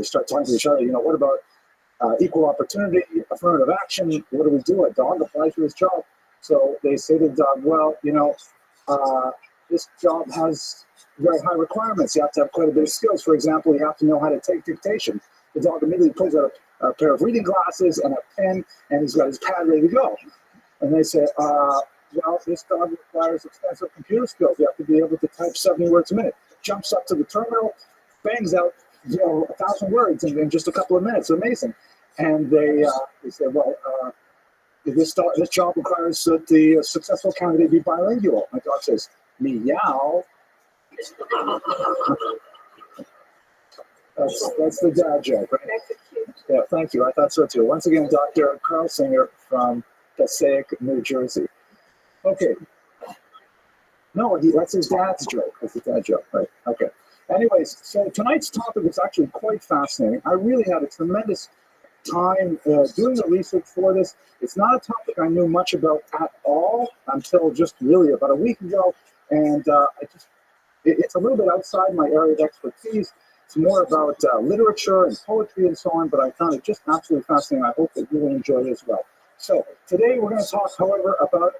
start talking to each other, what about equal opportunity, affirmative action? What do we do? A dog applies for this job." So they say to the dog, "Well, this job has very high requirements. You have to have quite a bit of skills. For example, you have to know how to take dictation." The dog immediately pulls out a pair of reading glasses and a pen, and he's got his pad ready to go. And they say, well, this dog requires extensive computer skills. You have to be able to type 70 words a minute. Jumps up to the terminal, bangs out 1,000 words in just a couple of minutes. Amazing. And they say, well, this job requires that the successful candidate be bilingual. My dog says, meow. That's the dad joke, right? Yeah, thank you. I thought so too. Once again, Dr. Carl Singer from Passaic, New Jersey. Okay. No, that's his dad's joke. That's his dad's joke, right? Okay. Anyways, so tonight's topic is actually quite fascinating. I really had a tremendous time doing the research for this. It's not a topic I knew much about at all until just really about a week ago, and it's a little bit outside my area of expertise. It's more about literature and poetry and so on, but I found it just absolutely fascinating. I hope that you will enjoy it as well. So today we're going to talk, however, about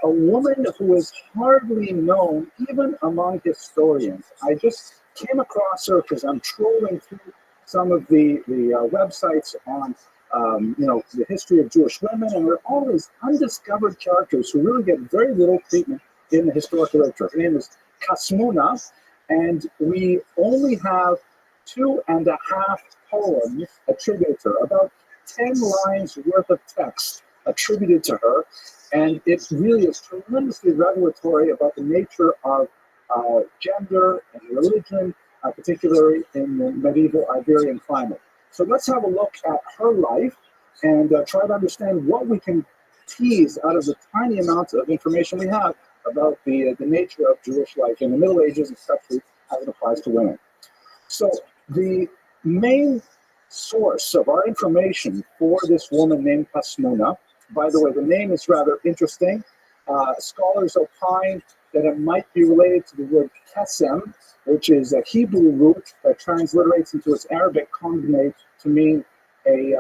a woman who is hardly known even among historians. I just came across her because I'm trolling through some of the websites on the history of Jewish women, and there are all these undiscovered characters who really get very little treatment in the historical literature. Her name is Kasmuna, and we only have 2.5 poems attributed to her, about 10 lines worth of text attributed to her, and it really is tremendously revelatory about the nature of gender and religion, particularly in the medieval Iberian climate. So let's have a look at her life and try to understand what we can tease out of the tiny amounts of information we have about the nature of Jewish life in the Middle Ages, especially as it applies to women. So the main source of our information for this woman named Kasmuna, by the way, the name is rather interesting. Scholars opine that it might be related to the word kesem, which is a Hebrew root that transliterates into its Arabic cognate to mean a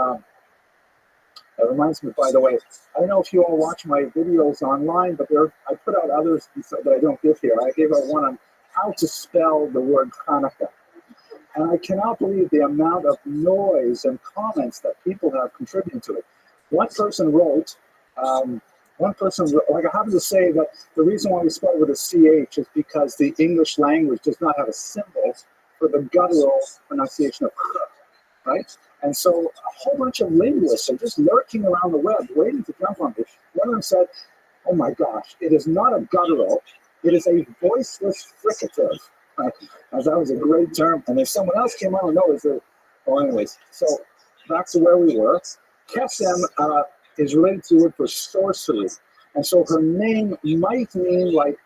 that reminds me, by the way, I don't know if you all watch my videos online, but I put out others that I don't give here. I gave out one on how to spell the word Hanukkah. And I cannot believe the amount of noise and comments that people have contributed to it. One person wrote, like I happen to say that the reason why we spell it with a CH is because the English language does not have a symbol for the guttural pronunciation of right? And so a whole bunch of linguists are just lurking around the web, waiting to jump on this. One of them said, oh my gosh, it is not a guttural, it is a voiceless fricative. Right? As that was a great term. And if someone else came on, no, it's a, well, anyways. So back to where we were. Kesem is related to the word for sorcery. And so her name might mean like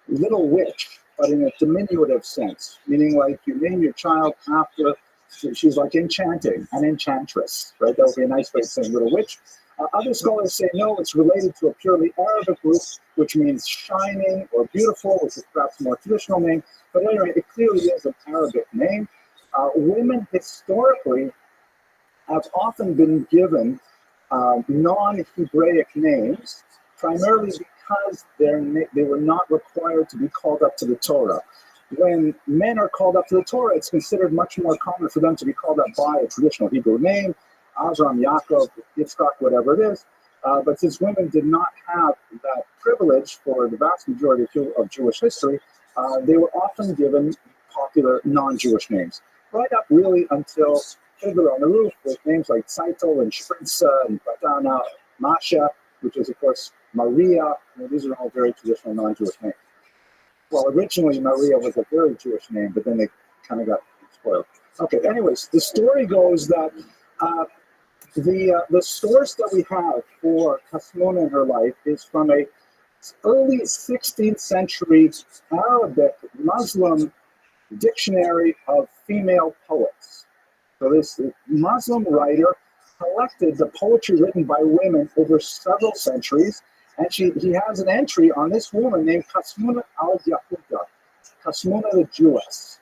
little witch, but in a diminutive sense, meaning like you name your child after, she's like enchanting, an enchantress, right? That would be a nice way of saying little witch. Other scholars say no, it's related to a purely Arabic root, which means shining or beautiful, which is perhaps a more traditional name. But anyway, it clearly is an Arabic name. Women historically have often been given non-Hebraic names, primarily because they were not required to be called up to the Torah. When men are called up to the Torah, it's considered much more common for them to be called up by a traditional Hebrew name, Avram, Yaakov, Yitzchak, whatever it is. But since women did not have that privilege for the vast majority of Jewish history, they were often given popular non-Jewish names, right up really until Fiddler on the Roof, with names like Zeitel and Spritze and Badana, Masha, which is, of course, Maria. These are all very traditional non-Jewish names. Well, originally Maria was a very Jewish name, but then they kind of got spoiled. Okay, anyways, the story goes that the source that we have for Hasmona and her life is from a early 16th century Arabic Muslim dictionary of female poets. So this Muslim writer collected the poetry written by women over several centuries, and he has an entry on this woman named Hasmona al-Yahuda, Hasmona the Jewess.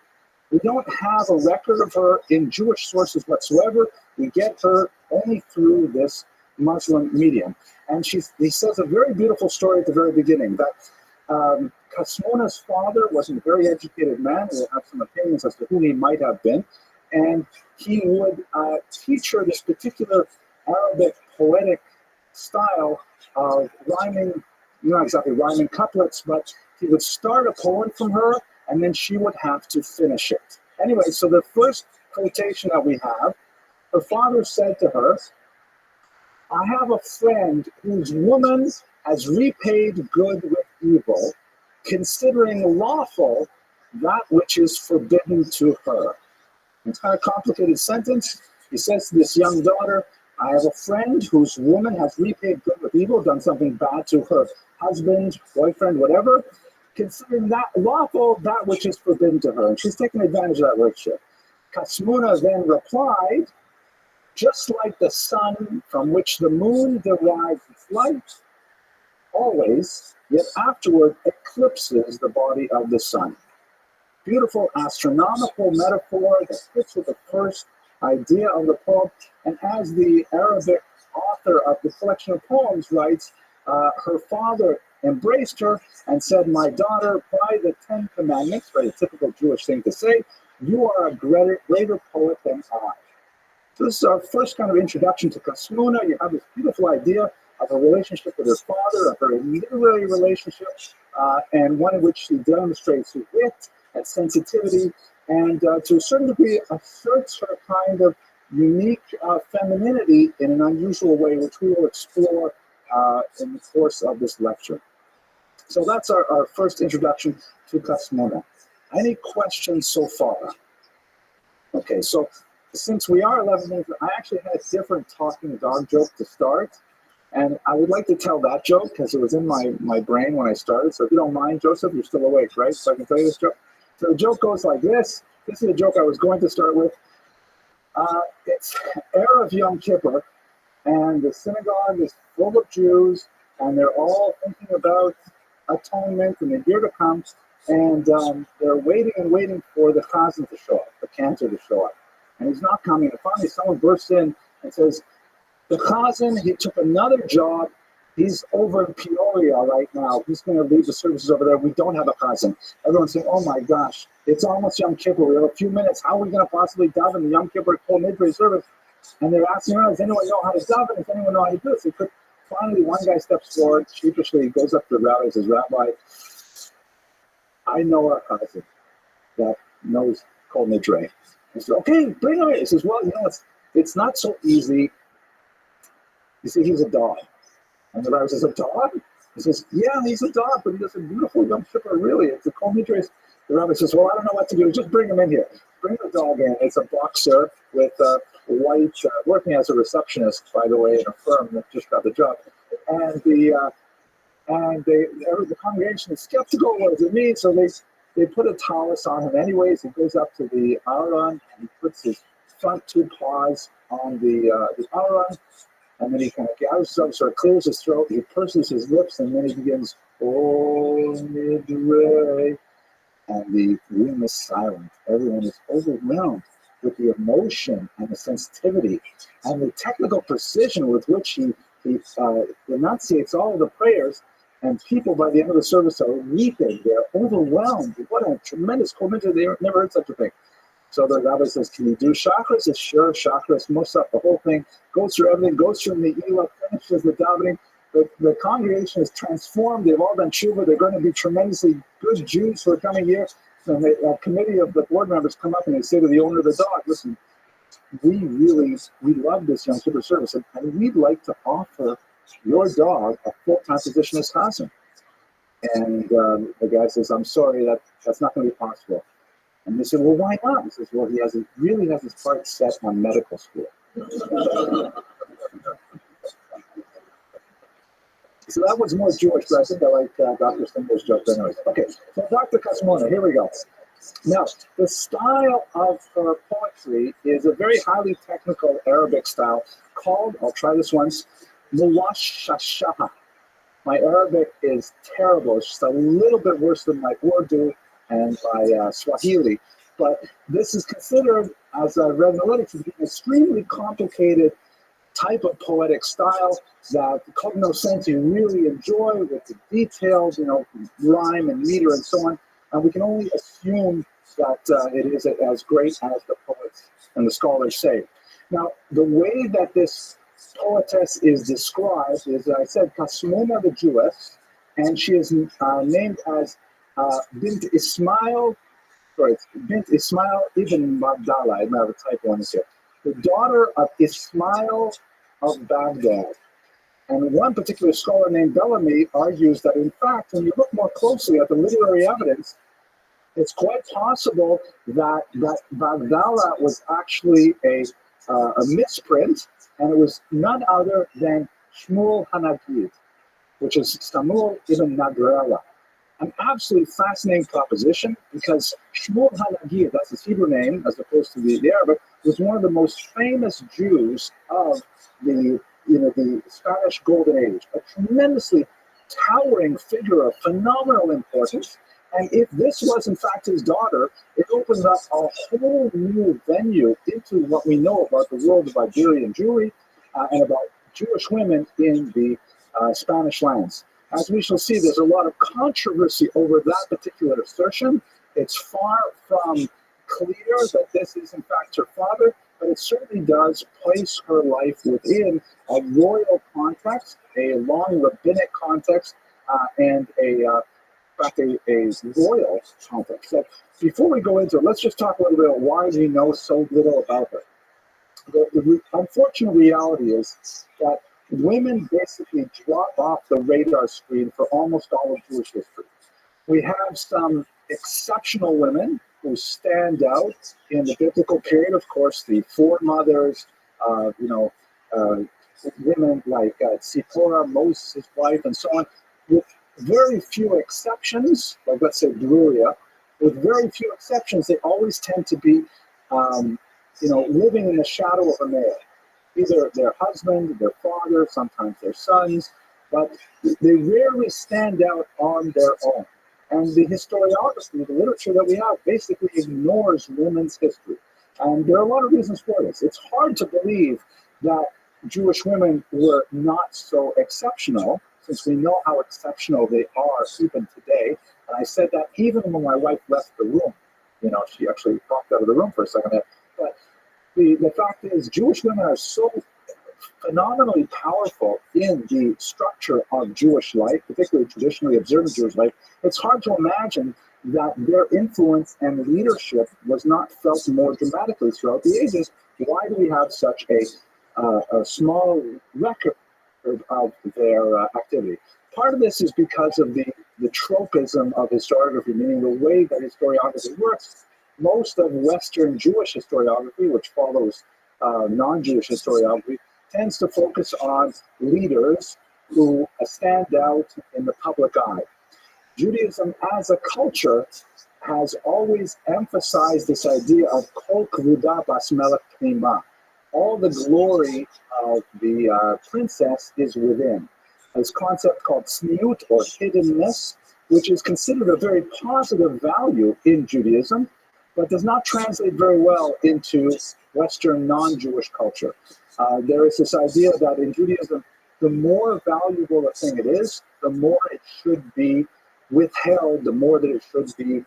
We don't have a record of her in Jewish sources whatsoever. We get her only through this Muslim medium. And he says a very beautiful story at the very beginning, that Hasmona's father wasn't a very educated man. We'll have some opinions as to who he might have been. And he would teach her this particular Arabic poetic style of rhyming, not exactly rhyming couplets, but he would start a poem from her, and then she would have to finish it. Anyway, so the first quotation that we have, her father said to her, "I have a friend whose woman has repaid good with evil, considering lawful that which is forbidden to her." It's kind of a complicated sentence. He says to this young daughter, "I have a friend whose woman has repaid good with evil, done something bad to her husband, boyfriend, whatever, considering that lawful that which is forbidden to her." And she's taking advantage of that relationship. Hasmona then replied, "Just like the sun from which the moon derives its light, always, yet afterward eclipses the body of the sun." Beautiful astronomical metaphor that fits with the first idea of the poem. And as the Arabic author of the collection of poems writes, her father embraced her and said, "My daughter, by the 10 Commandments," very typical Jewish thing to say, "you are a greater poet than I." So this is our first kind of introduction to Hasmona. You have this beautiful idea of a relationship with her father, a very literary relationship, and one in which she demonstrates wit and sensitivity, and to a certain degree asserts her kind of unique femininity in an unusual way, which we will explore in the course of this lecture. So that's our first introduction to Hasmona. Any questions so far? Okay, so since we are 11 minutes, I actually had a different talking dog joke to start. And I would like to tell that joke because it was in my brain when I started. So if you don't mind, Joseph, you're still awake, right? So I can tell you this joke. So the joke goes like this. This is a joke I was going to start with. It's Erev Yom Kippur, and the synagogue is full of Jews, and they're all thinking about atonement and the year to come, and they're waiting and waiting for the chazan to show up, the cantor to show up. And he's not coming. And finally, someone bursts in and says, "The chazan, he took another job. He's over in Peoria right now. He's going to lead the services over there. We don't have a chazan." Everyone's saying, "Oh my gosh, it's almost Yom Kippur. We have a few minutes. How are we going to possibly daven the Yom Kippur Kol Nidre service?" And they're asking around, "Does anyone know how to daven? Does anyone know how to do this?" Finally, one guy steps forward, sheepishly goes up to the rabbi and says, "Rabbi, I know a chazan that knows Kol Nidre." He says, "Okay, bring him in." He says, "Well, it's not so easy. You see, he's a dog." And the rabbi says, "A dog?" He says, "Yeah, he's a dog, but he does a beautiful Yom Kippur, really. It's a Kol Nidre." The rabbi says, "Well, I don't know what to do. Just bring him in here. Bring the dog in." It's a boxer with white, working as a receptionist, by the way, in a firm that just got the job. And the congregation is skeptical. What does it mean? So they put a talus on him anyways. He goes up to the Aron, and he puts his front two paws on the Aron. And then he kind of gathers himself, sort of clears his throat, he purses his lips, and then he begins, "Oh, Nidre." And the room is silent. Everyone is overwhelmed with the emotion and the sensitivity and the technical precision with which he enunciates all of the prayers. And people, by the end of the service, are weeping. They're overwhelmed. What a tremendous commitment. They never heard such a thing. So the rabbi says, "Can you do chakras?" It's sure, chakras, musaf, the whole thing. Goes through everything, goes through the Ne'ilah, And she says, the congregation is transformed. They've all done tshuva. They're going to be tremendously good Jews for the coming year. And a committee of the board members come up and they say to the owner of the dog, listen, we love this Yom Kippur service, and we'd like to offer your dog a full-time position as cousin. And the guy says, I'm sorry, that's not going to be possible. And they said, well, why not? He says, well, he really has his heart set on medical school. So that was more Jewish, but I think I like Dr. Stinger's joke anyways. Okay, so Dr. Kasmona, here we go. Now, the style of her poetry is a very highly technical Arabic style called, I'll try this once, Muwashashaha. My Arabic is terrible. It's just a little bit worse than my Urdu and my Swahili. But this is considered, as I read in the literature, to be an extremely complicated type of poetic style that cognoscenti really enjoy, with the details, rhyme and meter and so on. And we can only assume that it is as great as the poets and the scholars say. Now, the way that this poetess is described is, I said, Kasmona the Jewess, and she is named as Bint Ismail, Bint Ismail ibn Magdala. I might have a typo on this here. The daughter of Ismail of Baghdad. And one particular scholar named Bellamy argues that, in fact, when you look more closely at the literary evidence, it's quite possible that Bagdala was actually a misprint, and it was none other than Shmuel Hanagid, which is Samuel ibn Nagrela. An absolutely fascinating proposition, because Shmuel Hanagid, that's his Hebrew name as opposed to the Arabic, was one of the most famous Jews of the Spanish Golden Age, a tremendously towering figure of phenomenal importance. And if this was in fact his daughter, it opens up a whole new venue into what we know about the world of Iberian Jewry and about Jewish women in the Spanish lands. As we shall see, there's a lot of controversy over that particular assertion. It's far from clear that this is in fact her father, but it certainly does place her life within a royal context, a long rabbinic context, and a royal context. So before we go into it, let's just talk a little bit about why we know so little about her. The unfortunate reality is that women basically drop off the radar screen for almost all of Jewish history. We have some exceptional women who stand out in the biblical period. Of course, the foremothers, women like Zipporah, Moses' wife, and so on, with very few exceptions, like let's say Gloria, with very few exceptions, they always tend to be, living in the shadow of a male. Either their husband, their father, sometimes their sons, but they rarely stand out on their own. And the historiography, the literature that we have, basically ignores women's history. And there are a lot of reasons for this. It's hard to believe that Jewish women were not so exceptional, since we know how exceptional they are even today. And I said that even when my wife left the room. She actually walked out of the room for a second there. But the fact is, Jewish women are so phenomenally powerful in the structure of Jewish life, particularly traditionally observant Jewish life. It's hard to imagine that their influence and leadership was not felt more dramatically throughout the ages. Why do we have such a small record of their activity? Part of this is because of the tropism of historiography, meaning the way that historiography works. Most of Western Jewish historiography, which follows non-Jewish historiography, tends to focus on leaders who stand out in the public eye. Judaism as a culture has always emphasized this idea of kol kvuda bas melech pnima. All the glory of the princess is within. This concept called tzniut, or hiddenness, which is considered a very positive value in Judaism, but does not translate very well into Western non-Jewish culture. There is this idea that in Judaism, the more valuable a thing it is, the more it should be withheld, the more that it should be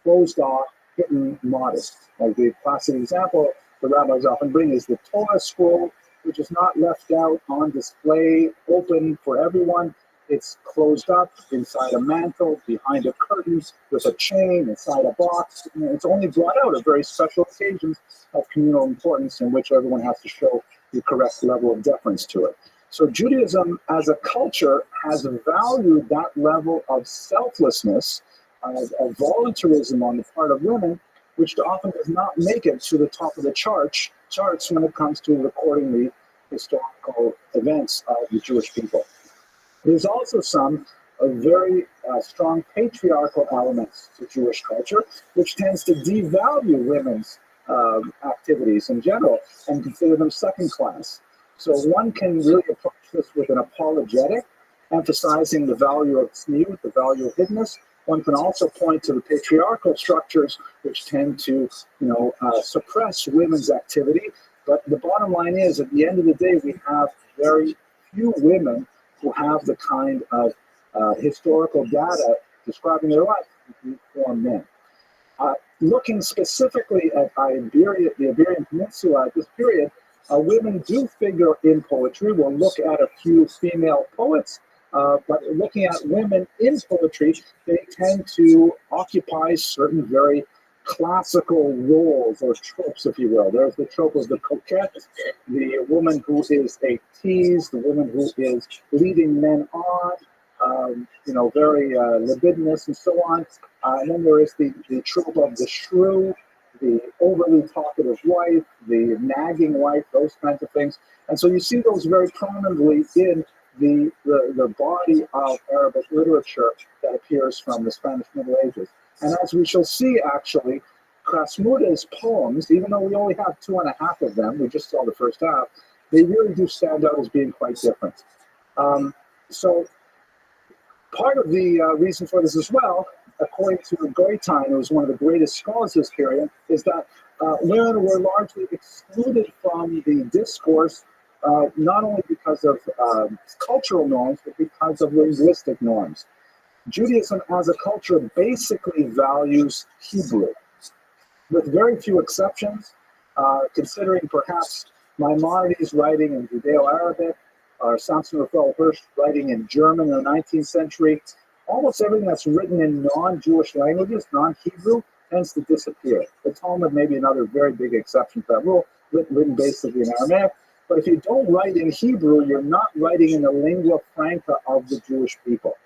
closed off, hidden, modest. Like the classic example the rabbis often bring is the Torah scroll which is not left out on display, open for everyone. It's closed up inside a mantle, behind a curtain, with a chain, inside a box. And it's only brought out at very special occasions of communal importance in which everyone has to show the correct level of deference to it. So Judaism as a culture has valued that level of selflessness, of voluntarism on the part of women, which often does not make it to the top of the charts when it comes to recording the historical events of the Jewish people. There's also some very strong patriarchal elements to Jewish culture, which tends to devalue women's activities in general and consider them second class. So one can really approach this with an apologetic, emphasizing the value of tzniut, the value of hiddenness. One can also point to the patriarchal structures which tend to, suppress women's activity. But the bottom line is, at the end of the day, we have very few women who have the kind of historical data describing their life for men. Looking specifically at the Iberian Peninsula at this period, women do figure in poetry. We'll look at a few female poets, but looking at women in poetry, they tend to occupy certain very classical roles or tropes, if you will. There's the trope of the coquette, the woman who is a tease, the woman who is leading men on, very libidinous and so on. And then there is the trope of the shrew, the overly talkative wife, the nagging wife, those kinds of things. And so you see those very prominently in the body of Arabic literature that appears from the Spanish Middle Ages. And as we shall see, actually, Krasmuda's poems, even though we only have 2.5 of them, we just saw the first half, they really do stand out as being quite different. So part of the reason for this as well, according to Goitain, who was one of the greatest scholars of this period, is that women were largely excluded from the discourse, not only because of cultural norms, but because of linguistic norms. Judaism as a culture basically values Hebrew, with very few exceptions, considering perhaps Maimonides writing in Judeo-Arabic, or Samson Raphael Hirsch writing in German in the 19th century. Almost everything that's written in non-Jewish languages, non-Hebrew, tends to disappear. The Talmud may be another very big exception to that rule, written basically in Aramaic. But if you don't write in Hebrew, you're not writing in the lingua franca of the Jewish people.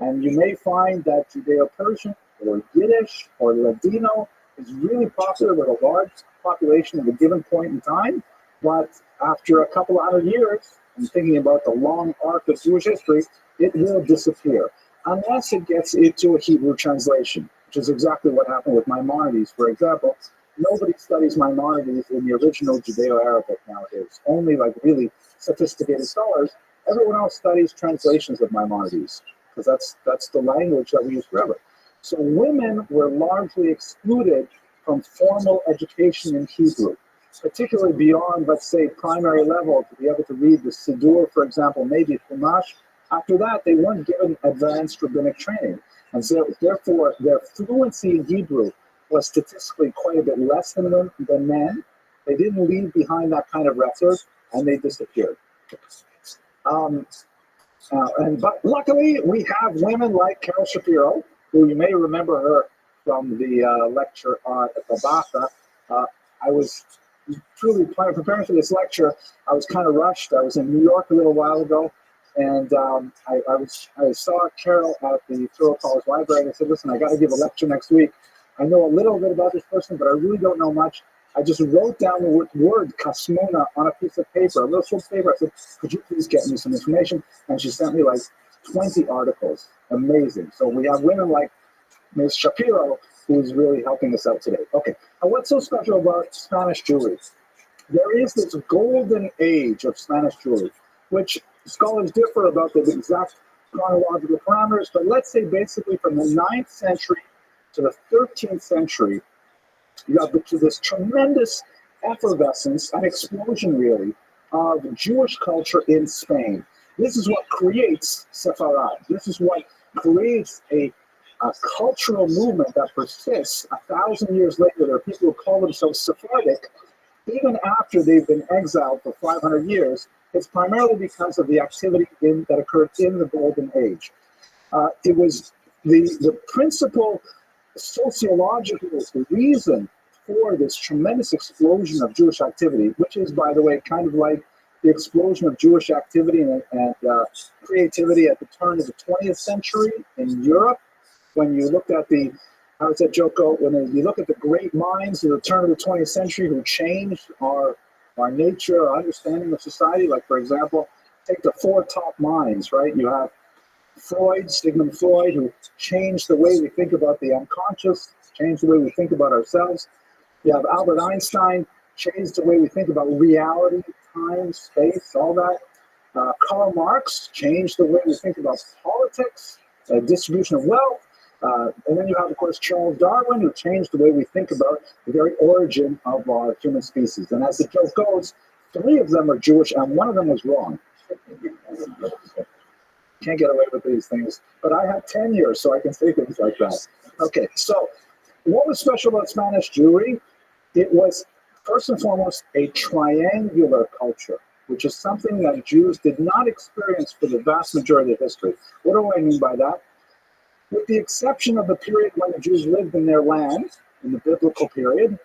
And you may find that Judeo-Persian or Yiddish or Ladino is really popular with a large population at a given point in time. But after a couple of 100 years, and thinking about the long arc of Jewish history, it will disappear unless it gets into a Hebrew translation, which is exactly what happened with Maimonides, for example. Nobody studies Maimonides in the original Judeo-Arabic nowadays, only like really sophisticated scholars. Everyone else studies translations of Maimonides, because that's the language that we use forever. So women were largely excluded from formal education in Hebrew, particularly beyond, let's say, primary level, to be able to read the Siddur, for example, maybe Chumash. After that, they weren't given advanced rabbinic training. And so, therefore, their fluency in Hebrew was statistically quite a bit less than men. They didn't leave behind that kind of record, and they disappeared. But luckily, we have women like Carol Shapiro, who you may remember her from the lecture on Babaka. I was truly preparing for this lecture. I was kind of rushed. I was in New York a little while ago, and I saw Carol at the Thoreau College Library, and I said, listen, I got to give a lecture next week. I know a little bit about this person, but I really don't know much. I just wrote down the word Kasmona on a piece of paper, a little slip of paper. I said, could you please get me some information? And she sent me like 20 articles. Amazing. So we have women like Ms. Shapiro, who's really helping us out today. Okay, and what's so special about Spanish Jewry? There is this golden age of Spanish Jewry, which scholars differ about the exact chronological parameters, but let's say basically from the 9th century to the 13th century, you have this tremendous effervescence and explosion, really, of Jewish culture in Spain. This is what creates Sepharad. This is what creates a cultural movement that persists 1,000 years later. There are people who call themselves Sephardic, even after they've been exiled for 500 years, it's primarily because of the activity that occurred in the Golden Age. It was the principal sociological reason for this tremendous explosion of Jewish activity, which is, by the way, kind of like the explosion of Jewish activity and creativity at the turn of the 20th century in Europe. When you looked at the, how does that joke go? When you look at the great minds of the turn of the 20th century who changed our nature, our understanding of society, like, for example, take the four top minds, right? You have Freud, Sigmund Freud, who changed the way we think about the unconscious, changed the way we think about ourselves. You have Albert Einstein, changed the way we think about reality, time, space, all that. Karl Marx changed the way we think about politics, distribution of wealth. And then you have, of course, Charles Darwin, who changed the way we think about the very origin of our human species. And as the joke goes, 3 of them are Jewish and 1 of them was wrong. Can't get away with these things. But I have tenure, so I can say things like that. Okay, so what was special about Spanish Jewry? It was, first and foremost, a triangular culture, which is something that Jews did not experience for the vast majority of history. What do I mean by that? With the exception of the period when the Jews lived in their land, in the biblical period,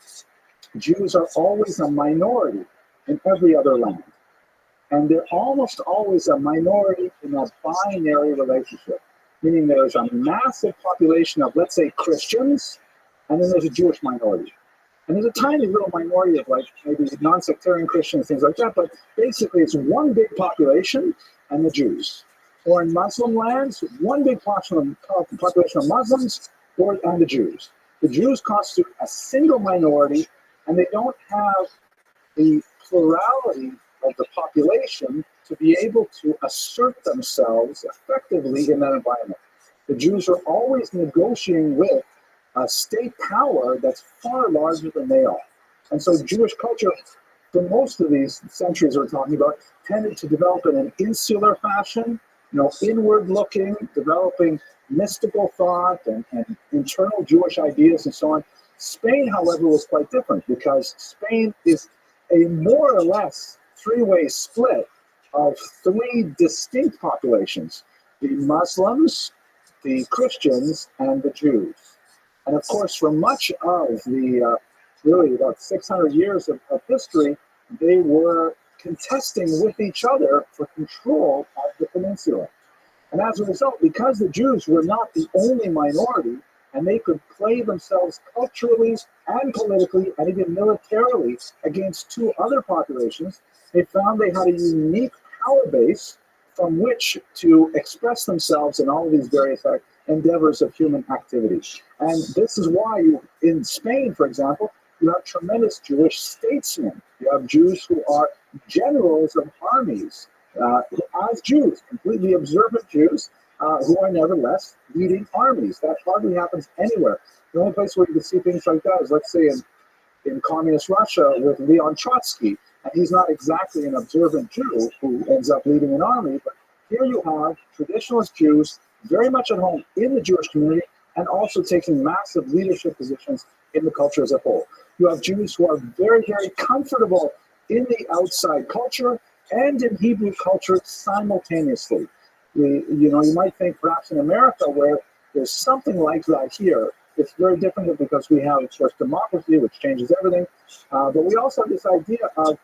Jews are always a minority in every other land. And they're almost always a minority in a binary relationship, meaning there's a massive population of, let's say, Christians, and then there's a Jewish minority. And there's a tiny little minority of, like, maybe non-sectarian Christians, things like that, but basically it's one big population and the Jews. Or in Muslim lands, one big population of Muslims and the Jews. The Jews constitute a single minority, and they don't have the plurality of the population to be able to assert themselves effectively in that environment. The Jews are always negotiating with a state power that's far larger than they are. And so Jewish culture, for most of these centuries we're talking about, tended to develop in an insular fashion, inward looking, developing mystical thought and internal Jewish ideas and so on. Spain, however, was quite different because Spain is a more or less 3-way split of 3 distinct populations: the Muslims, the Christians, and the Jews. And of course, for much of the really about 600 years of history, they were contesting with each other for control of the peninsula. And as a result, because the Jews were not the only minority, and they could play themselves culturally and politically and even militarily against 2 other populations, they found they had a unique power base from which to express themselves in all of these various endeavors of human activity. And this is why in Spain, for example, you have tremendous Jewish statesmen. You have Jews who are generals of armies, as Jews, completely observant Jews, who are nevertheless leading armies. That hardly happens anywhere. The only place where you can see things like that is, let's say, in communist Russia with Leon Trotsky. And he's not exactly an observant Jew who ends up leading an army, but here you have traditionalist Jews very much at home in the Jewish community and also taking massive leadership positions in the culture as a whole. You have Jews who are very, very comfortable in the outside culture and in Hebrew culture simultaneously. You might think perhaps in America where there's something like that here. It's very different because we have, of course, democracy, which changes everything. But we also have this idea of,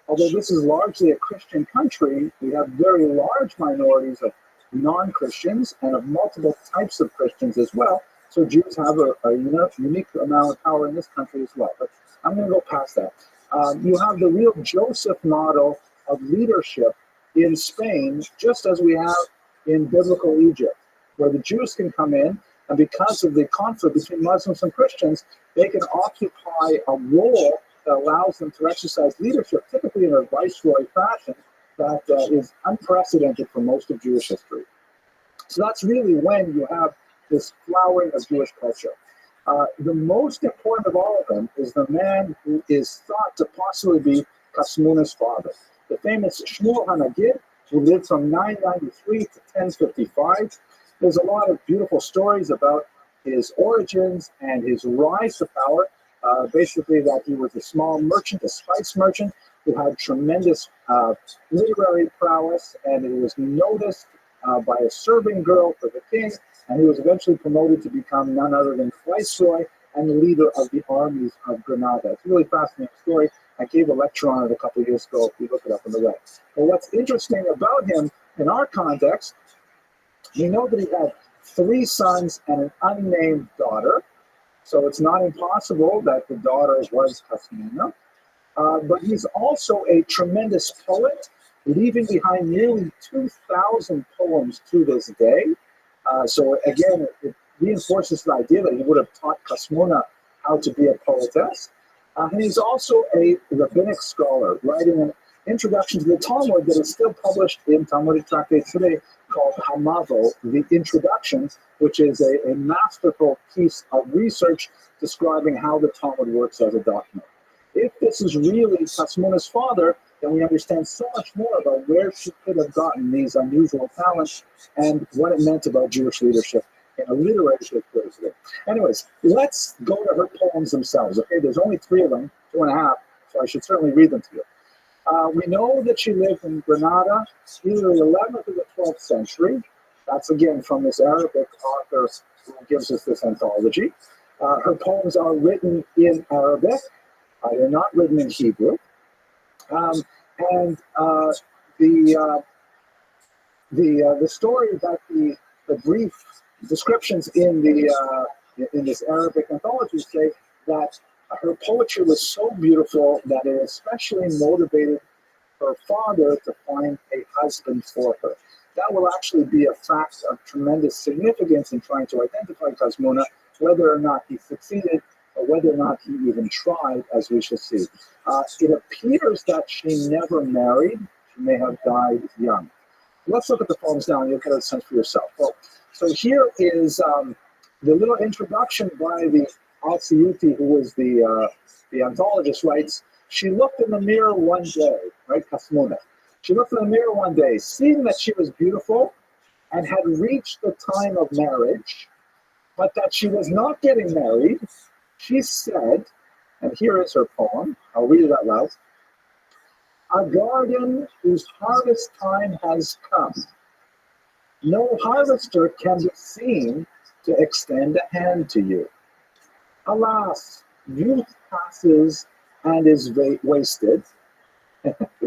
although this is largely a Christian country, we have very large minorities of non-Christians and of multiple types of Christians as well. So Jews have a unique amount of power in this country as well. But I'm going to go past that. You have the real Joseph model of leadership in Spain, just as we have in biblical Egypt, where the Jews can come in, and because of the conflict between Muslims and Christians, they can occupy a role that allows them to exercise leadership, typically in a viceroy fashion, that is unprecedented for most of Jewish history. So that's really when you have this flowering of Jewish culture. The most important of all of them is the man who is thought to possibly be Kasmuna's father, the famous Shmuel HaNagid, who lived from 993 to 1055. There's a lot of beautiful stories about his origins and his rise to power. basically that he was a small merchant, a spice merchant, who had tremendous literary prowess, and he was noticed by a serving girl for the king, and he was eventually promoted to become none other than viceroy and the leader of the armies of Granada. It's a really fascinating story. I gave a lecture on it a couple of years ago, if you look it up on the web. But what's interesting about him in our context, we know that he had 3 sons and an unnamed daughter. So it's not impossible that the daughter was Hasmona. But he's also a tremendous poet, leaving behind nearly 2,000 poems to this day. So again, it reinforces the idea that he would have taught Hasmona how to be a poetess. And he's also a rabbinic scholar, writing an introduction to the Talmud that is still published in Talmudic tractates today, called Hamavo, the Introduction, which is a masterful piece of research describing how the Talmud works as a document. If this is really Hasmona's father, then we understand so much more about where she could have gotten these unusual talents and what it meant about Jewish leadership in a literary period. Anyways, let's go to her poems themselves. Okay, there's only 3 of them, 2.5, so I should certainly read them to you. We know that she lived in Granada, either the 11th or the 12th century. That's again from this Arabic author who gives us this anthology. Her poems are written in Arabic. They're not written in Hebrew. The story that the brief descriptions in this Arabic anthology say that her poetry was so beautiful that it especially motivated her father to find a husband for her. That will actually be a fact of tremendous significance in trying to identify Hasmona, whether or not he succeeded or whether or not he even tried, as we shall see. It appears that she never married. She may have died young. Let's look at the poems now and you'll get a sense for yourself. Well, so here is the little introduction by the Al-Suyuti, who was the anthologist, writes, she looked in the mirror one day, right, Hasmona. She looked in the mirror one day, seeing that she was beautiful and had reached the time of marriage, but that she was not getting married. She said, and here is her poem, I'll read it out loud. A garden whose harvest time has come. No harvester can be seen to extend a hand to you. Alas, youth passes and is wasted.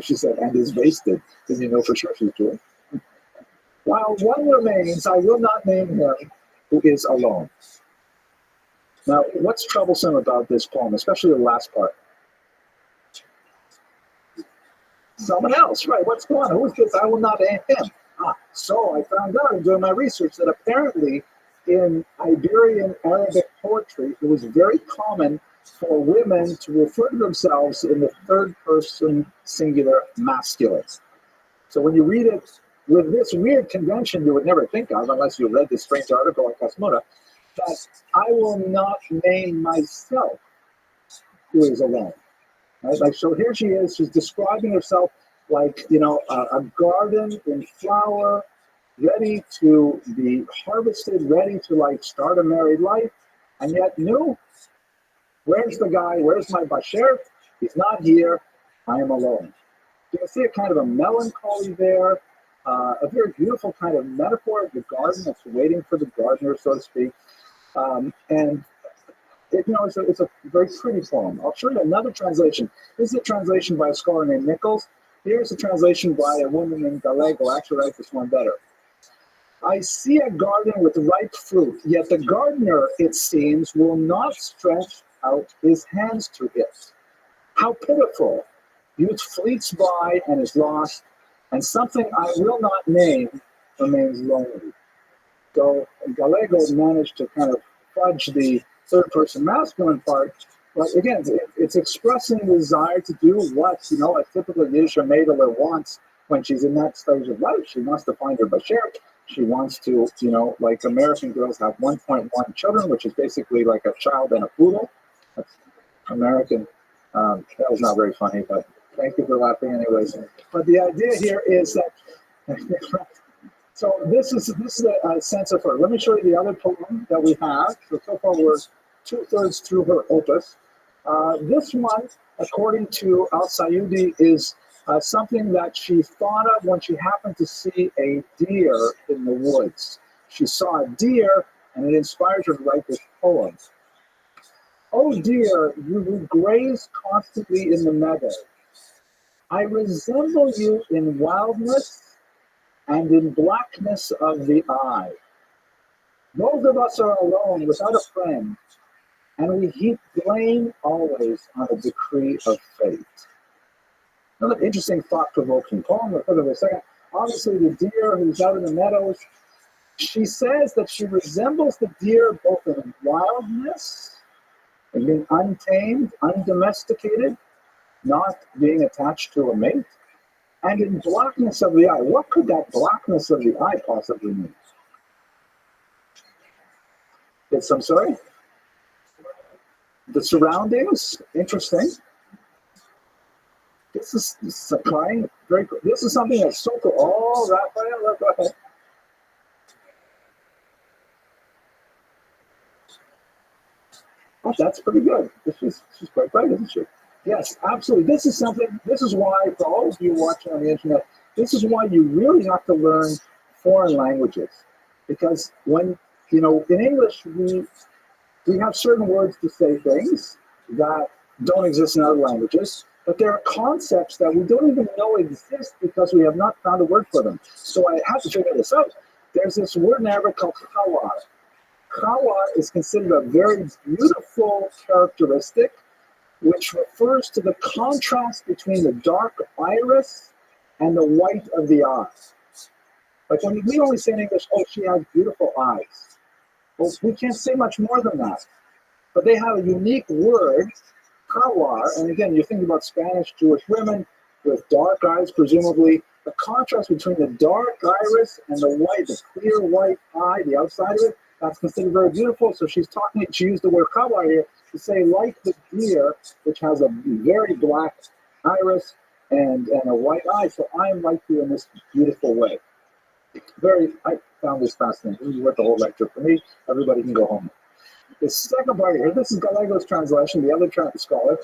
She said, and is wasted, because you know for sure she's doing. While one remains, I will not name him, who is alone. Now, what's troublesome about this poem, especially the last part? Someone else, right? What's going on? Who is this? I will not name him. So I found out in doing my research that apparently in Iberian Arabic poetry, it was very common for women to refer to themselves in the 3rd person singular masculine. So when you read it with this weird convention you would never think of unless you read this strange article on Hasmona, that I will not name myself who is alone. Right? Like, so here she is, she's describing herself like, you know, a garden in flower, ready to be harvested, ready to like start a married life, and yet no, where's the guy, where's my basher? He's not here, I am alone. You can see a kind of a melancholy there, a very beautiful kind of metaphor of the garden that's waiting for the gardener, so to speak. And it, you know, it's a very pretty poem. I'll show you another translation. This is a translation by a scholar named Nichols. Here's a translation by a woman named Gallego. Actually, I like this one better. I see a garden with ripe fruit, yet the gardener, it seems, will not stretch out his hands to it. How pitiful! Youth fleets by and is lost, and something I will not name remains lonely. So Gallego managed to kind of fudge the 3rd person masculine part, but again, it's expressing the desire to do what, you know, a typical Yiddish Mädel wants when she's in that stage of life. She wants to find her basher. She wants to, you know, like American girls have 1.1 children, which is basically like a child and a poodle. That's American. That was not very funny, but thank you for laughing anyways. But the idea here is that, so this is a sense of her. Let me show you the other poem that we have. So far we're 2/3 through her opus. This one, according to Al-Sayudi, is something that she thought of when she happened to see a deer in the woods. She saw a deer, and it inspired her to write this poem. Oh dear, you who graze constantly in the meadow, I resemble you in wildness and in blackness of the eye. Both of us are alone without a friend, and we heap blame always on a decree of fate. Another interesting thought-provoking poem. Look at it a second. Obviously, the deer who's out in the meadows, she says that she resembles the deer both in wildness, and being untamed, undomesticated, not being attached to a mate, and in blackness of the eye. What could that blackness of the eye possibly mean? I'm sorry? The surroundings, interesting. This is supplying very good. This is something that's so cool. Oh, Raphael, go ahead. Oh, that's pretty good. She's quite right, isn't she? Yes, absolutely. This is why, for all of you watching on the internet, this is why you really have to learn foreign languages. Because when, in English, we have certain words to say things that don't exist in other languages, but there are concepts that we don't even know exist because we have not found a word for them. So I have to figure this out. There's this word in Arabic called khawar. Khawar is considered a very beautiful characteristic which refers to the contrast between the dark iris and the white of the eyes. Like when we only say in English, oh, she has beautiful eyes. Well, we can't say much more than that. But they have a unique word, khawar, and again, you're thinking about Spanish Jewish women with dark eyes, presumably. The contrast between the dark iris and the white, the clear white eye, the outside of it, that's considered very beautiful. So she used the word khawar here to say, like the deer, which has a very black iris and a white eye, so I'm like you in this beautiful way. I found this fascinating. This is worth the whole lecture for me. Everybody can go home. The second part here, this is Galego's translation, the other scholar.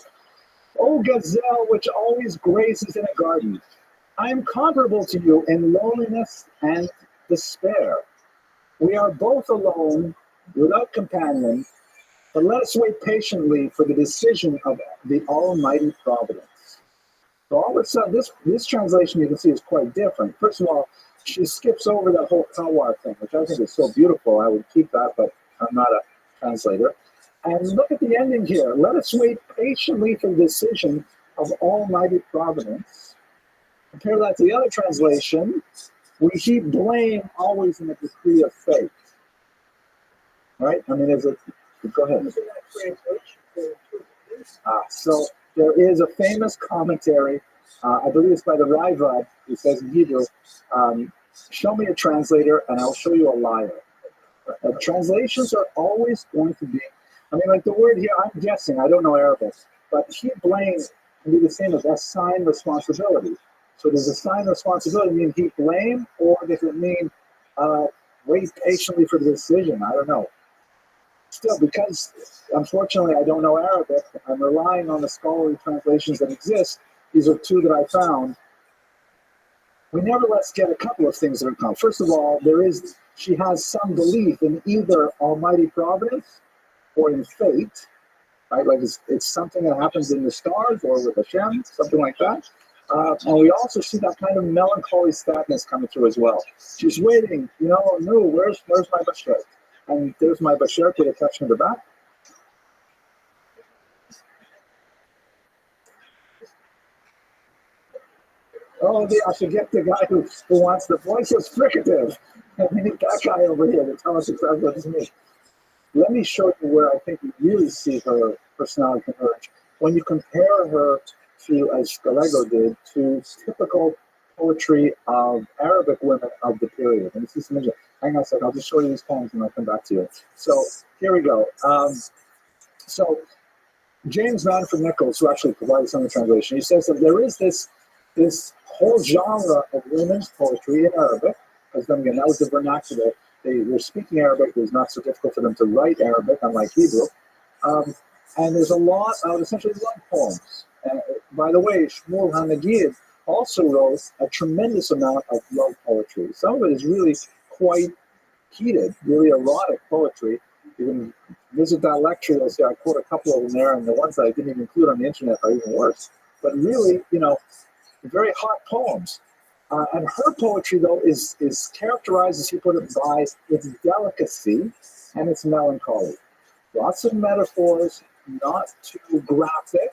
O gazelle, which always grazes in a garden, I am comparable to you in loneliness and despair. We are both alone, without companion, but let us wait patiently for the decision of the Almighty Providence. So all of a sudden, this translation you can see is quite different. First of all, she skips over that whole khawar thing, which I think is so beautiful. I would keep that, but I'm not a translator. And look at the ending here. Let us wait patiently for the decision of Almighty Providence. Compare that to the other translation. We heap blame always in the decree of fate. Right? I mean, go ahead. So there is a famous commentary, I believe it's by the Rabbi, who says in Hebrew, show me a translator and I'll show you a liar. Translations are always going to be, like the word here, I'm guessing, I don't know Arabic, but heap blame can be the same as assign responsibility. So does assign responsibility mean heap blame, or does it mean wait patiently for the decision? I don't know. Still, because unfortunately I don't know Arabic, I'm relying on the scholarly translations that exist. These are two that I found. We nevertheless get a couple of things that are common. First of all, she has some belief in either Almighty Providence or in fate, right? Like it's something that happens in the stars or with Hashem, something like that. And we also see that kind of melancholy sadness coming through as well. She's waiting, no, where's my Bashert? And there's my Bashert with a touch in the back. Oh, I should get the guy who wants the voice is fricative. And we need that guy over here to tell us exactly what this means. Let me show you where I think you really see her personality converge. When you compare her to, as Gallego did, to typical poetry of Arabic women of the period. And this is some interesting. Hang on a second, I'll just show you these poems and I'll come back to you. So here we go. So James Manfred Nichols, who actually provided some of the translation, he says that there is this whole genre of women's poetry in Arabic, because then again, that was the vernacular. They were speaking Arabic. It was not so difficult for them to write Arabic, unlike Hebrew. And there's a lot of essentially love poems. By the way, Shmuel HaNagid also wrote a tremendous amount of love poetry. Some of it is really quite heated, really erotic poetry. You can visit that lecture, you'll see I quote a couple of them there, and the ones that I didn't even include on the internet are even worse. But really, very hot poems. And her poetry, though, is characterized, as he put it, by its delicacy and its melancholy. Lots of metaphors, not too graphic,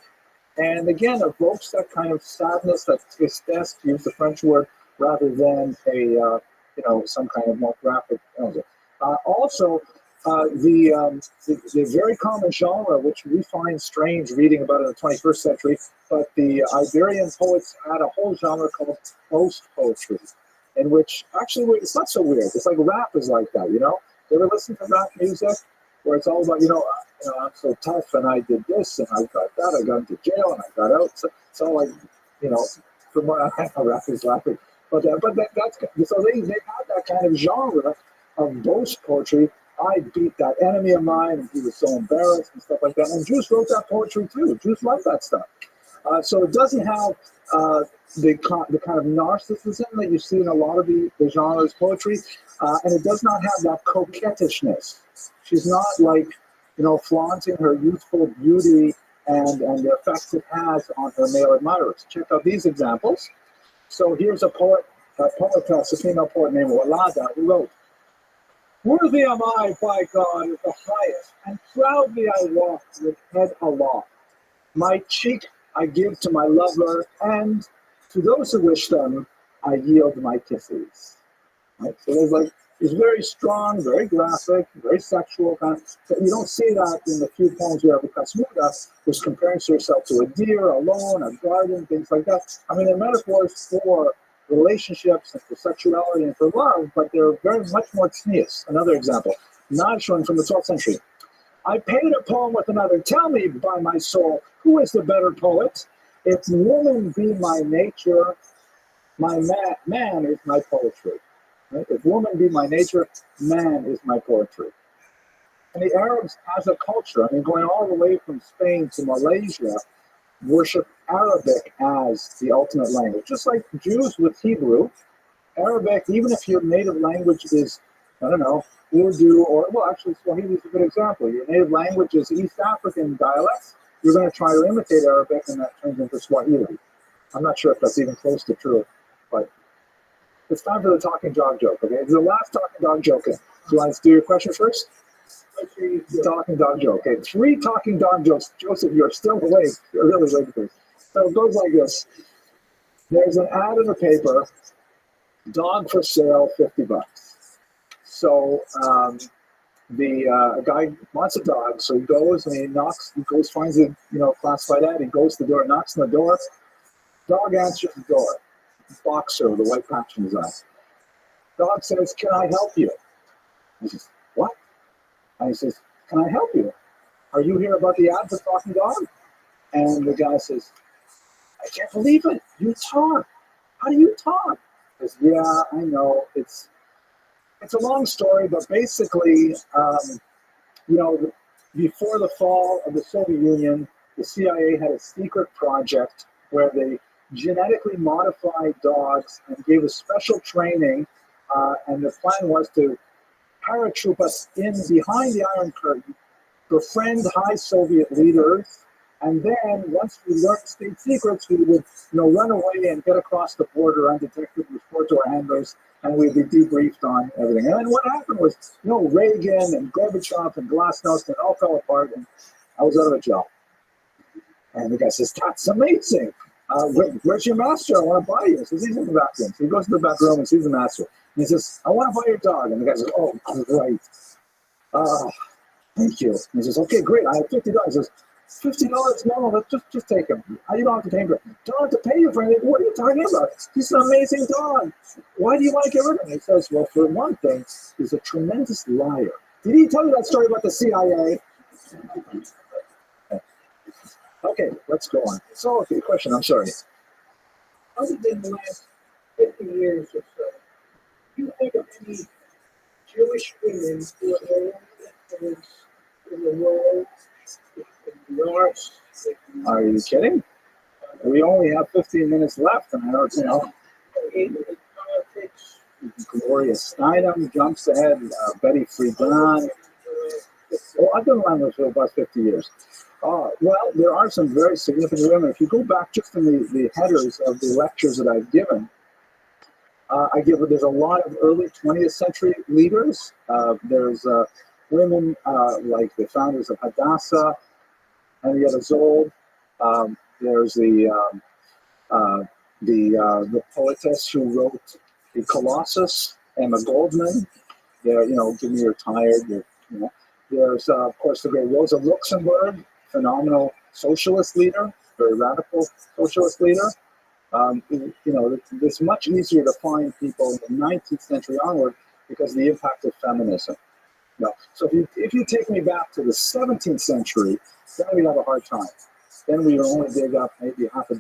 and again, evokes that kind of sadness, that tristesse, to use the French word, rather than some kind of more graphic. Also, the very common genre, which we find strange reading about in the 21st century, but the Iberian poets had a whole genre called boast poetry, in which actually it's not so weird. It's like rap is like that, You ever listen to rap music where it's all about, I'm so tough and I did this and I got that, I got into jail and I got out. So it's all like, from what I know, rap is laughing. But that's so they had that kind of genre of boast poetry. I beat that enemy of mine, and he was so embarrassed and stuff like that. And Jews wrote that poetry too. Jews love that stuff. So it doesn't have the kind of narcissism that you see in a lot of the genres poetry, and it does not have that coquettishness. She's not like, flaunting her youthful beauty and the effects it has on her male admirers. Check out these examples. So here's a poetess, a female poet named Walada, who wrote, "Worthy am I, by God, of the highest, and proudly I walk with head aloft. My cheek I give to my lover, and to those who wish them, I yield my kisses." Right? So it's very strong, very graphic, very sexual. But you don't see that in the few poems we have because Muda was comparing herself to a deer, a lawn, a garden, things like that. I mean, they're metaphors for relationships and for sexuality and for love, but they're very much more tznius. Another example, Najshon from the 12th century. "I paint a poem with another. Tell me, by my soul, who is the better poet? If woman be my nature, my man is my poetry." Right? If woman be my nature, man is my poetry. And the Arabs, as a culture, going all the way from Spain to Malaysia, worship Arabic as the ultimate language. Just like Jews with Hebrew, Arabic, even if your native language is, Urdu, or, well, actually, Swahili is a good example. Your native language is East African dialects. You're going to try to imitate Arabic, and that turns into Swahili. I'm not sure if that's even close to true, but it's time for the talking dog joke, okay? It's the last talking dog joke. Do you want to do your question first? Talking dog joke. Okay, 3 talking dog jokes. Joseph, you're still awake. You're really awake. So it goes like this. There's an ad in the paper, dog for sale, $50. So the guy wants a dog, so he goes and finds a classified ad. He goes to the door, knocks on the door. Dog answers the door. Boxer with a white patch in his eye. Dog says, "Can I help you?" He says, "What?" And he says, "Can I help you? Are you here about the ad for talking dog?" And the guy says, "I can't believe it. You talk. How do you talk?" He says, "Yeah, I know. It's a long story, but basically, before the fall of the Soviet Union, the CIA had a secret project where they genetically modified dogs and gave us special training, and the plan was to paratroop us in behind the Iron Curtain, befriend high Soviet leaders, and then once we learned state secrets, we would run away and get across the border undetected, report to our handlers, and we'd be debriefed on everything. And then what happened was, Reagan and Gorbachev and Glasnost, and all fell apart, and I was out of a job. And the guy says, "That's amazing. Where's your master? I want to buy you." He says, "He's in the back room." So he goes to the back room and sees the master. And he says, "I want to buy your dog." And the guy says, "Oh, great. Thank you." And he says, "Okay, great. I have $50." He says, $50? No, let's just take him. You don't have to pay for it. Don't have to pay you for anything. What are you talking about? He's an amazing dog. Why do you want to get rid of him? He says, "Well, for one thing, he's a tremendous liar." Did he tell you that story about the CIA? Okay, let's go on. So, okay, question, I'm sorry. Other than the last 50 years or so, do you think of any Jewish women who are their own influence in the world, in Are you kidding? We only have 15 minutes left, and I don't, Gloria Steinem jumps ahead, Betty Friedan. Oh, I've been around this for about 50 years. Well, there are some very significant women. If you go back just in the headers of the lectures that I've given, there's a lot of early 20th century leaders. There's women like the founders of Hadassah, Henrietta Zold. There's the poetess who wrote the Colossus, Emma Goldman. There, give me your tired. There's of course the great Rosa Luxemburg, phenomenal socialist leader, very radical socialist leader. It's much easier to find people in the 19th century onward because of the impact of feminism. So if you take me back to the 17th century, then we have a hard time. Then we would only dig up maybe a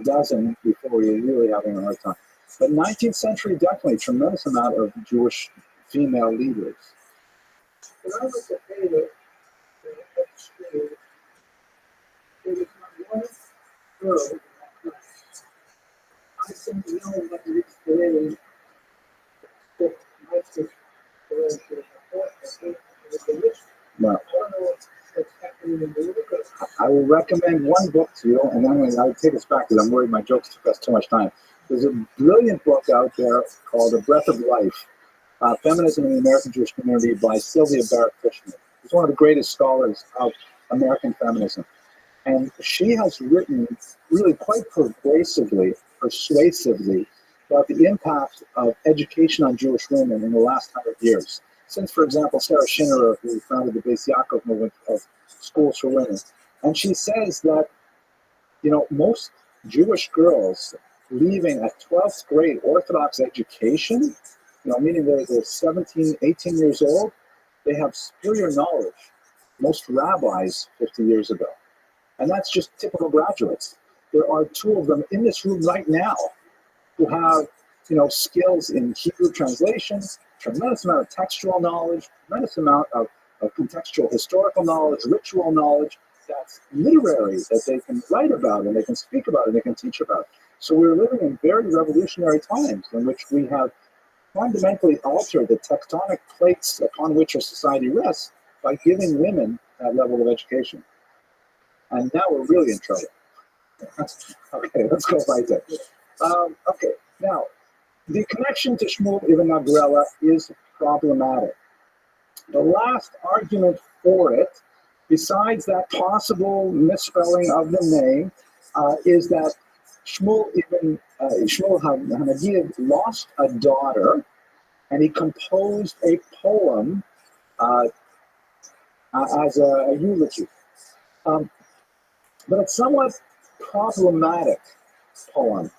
dozen before we were really having a hard time. But 19th century, definitely tremendous amount of Jewish female leaders. When I was a baby at school, there was not one girl in that class. I simply know that it's today that my sister was a religion. No. I don't know what's happening in the world. I will recommend one book to you, and then I'll take us back because I'm worried my jokes took us too much time. There's a brilliant book out there called A Breath of Life, Feminism in the American Jewish Community by Sylvia Barrett Fishman. She's one of the greatest scholars of American feminism. And she has written really quite persuasively about the impact of education on Jewish women in the last 100 years. Since, for example, Sarah Schinnerer, who founded the Beis Yaakov movement of schools for women. And she says that, most Jewish girls leaving a 12th grade Orthodox education, meaning they're 17, 18 years old, they have superior knowledge, most rabbis 50 years ago. And that's just typical graduates. There are two of them in this room right now who have, skills in Hebrew translations, tremendous amount of textual knowledge, tremendous amount of contextual historical knowledge, ritual knowledge, that's literary, that they can write about and they can speak about and they can teach about. So we're living in very revolutionary times in which we have fundamentally altered the tectonic plates upon which our society rests by giving women that level of education. And now we're really in trouble. Okay, let's go right there. Okay, now, the connection to Shmuel Ibn Agrella is problematic. The last argument for it, besides that possible misspelling of the name, is that Shmuel HaNagid lost a daughter, and he composed a poem as a eulogy. But it's somewhat problematic poem.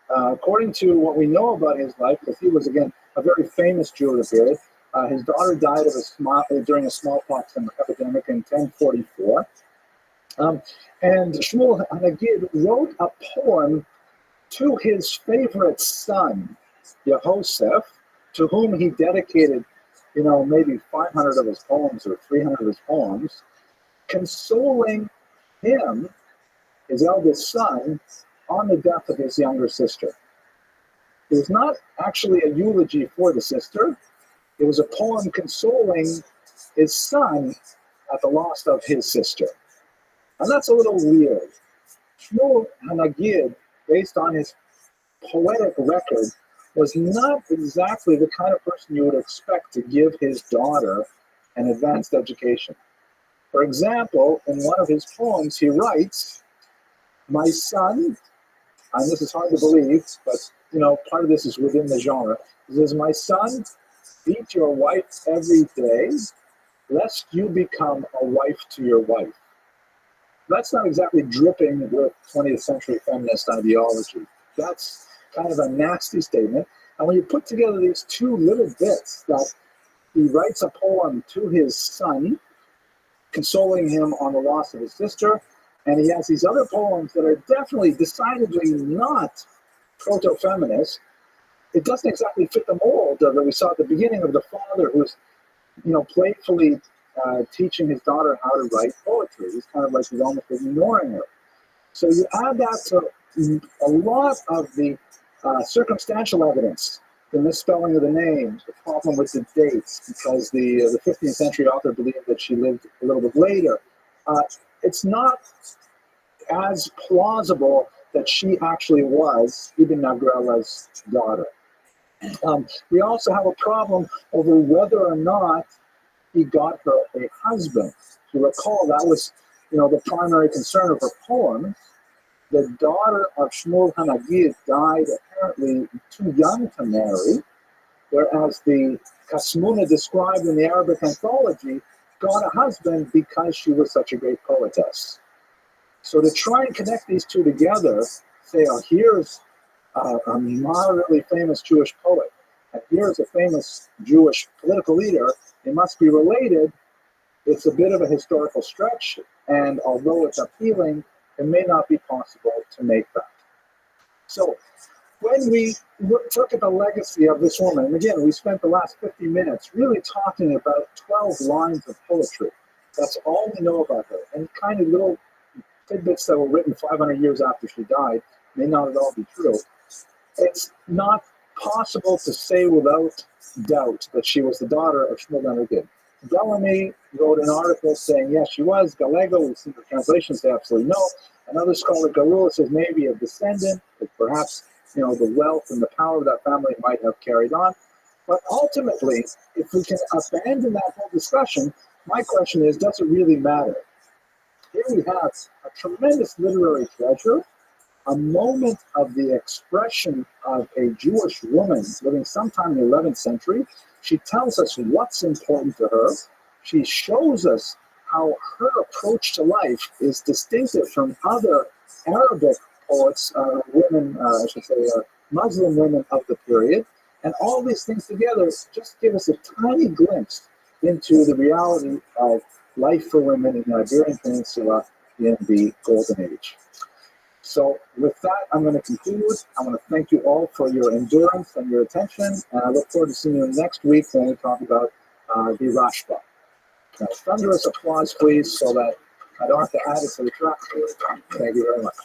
According to what we know about his life, because he was, again, a very famous Jew of the period, his daughter died during a smallpox epidemic in 1044. And Shmuel HaNagid wrote a poem to his favorite son, Yehoshaphat, to whom he dedicated, maybe 500 of his poems or 300 of his poems, consoling him, his eldest son, on the death of his younger sister. It was not actually a eulogy for the sister. It was a poem consoling his son at the loss of his sister. And that's a little weird. Shmuel HaNagid, based on his poetic record, was not exactly the kind of person you would expect to give his daughter an advanced education. For example, in one of his poems, he writes, "My son," and this is hard to believe, but part of this is within the genre. He says, "My son, beat your wife every day, lest you become a wife to your wife." That's not exactly dripping with 20th century feminist ideology. That's kind of a nasty statement. And when you put together these two little bits, that he writes a poem to his son, consoling him on the loss of his sister, and he has these other poems that are definitely, decidedly not proto-feminist, it doesn't exactly fit the mold that we saw at the beginning of the father who's, playfully teaching his daughter how to write poetry. He's kind of like he's almost ignoring her. So you add that to a lot of the circumstantial evidence, the misspelling of the names, the problem with the dates, because the 15th century author believed that she lived a little bit later. It's not as plausible that she actually was Ibn Nagrela's daughter. We also have a problem over whether or not he got her a husband. If you recall, that was, the primary concern of her poems. The daughter of Shmuel Hanagid died apparently too young to marry, whereas the Kasmuna described in the Arabic anthology got a husband because she was such a great poetess. So to try and connect these two together, say, here's a moderately famous Jewish poet, and here's a famous Jewish political leader, they must be related. It's a bit of a historical stretch, and although it's appealing, it may not be possible to make that. So when we look at the legacy of this woman, and again, we spent the last 50 minutes really talking about 12 lines of poetry. That's all we know about her, and kind of little tidbits that were written 500 years after she died may not at all be true. It's not possible to say without doubt that she was the daughter of Shmuel ben Agid. Bellamy wrote an article saying, yes, she was. Gallego, we've seen the translations, say absolutely no. Another scholar, Garula, says maybe a descendant, that perhaps the wealth and the power of that family might have carried on. But ultimately, if we can abandon that whole discussion, my question is, does it really matter? Here we have a tremendous literary treasure, a moment of the expression of a Jewish woman living sometime in the 11th century. She tells us what's important to her. She shows us how her approach to life is distinctive from other Arabic poets, Muslim women of the period. And all these things together just give us a tiny glimpse into the reality of life for women in the Iberian Peninsula in the Golden Age. So with that, I'm going to conclude. I want to thank you all for your endurance and your attention, and I look forward to seeing you next week when we talk about the Rashba. Now, thunderous applause, please, so that I don't have to add it to the track. Thank you very much.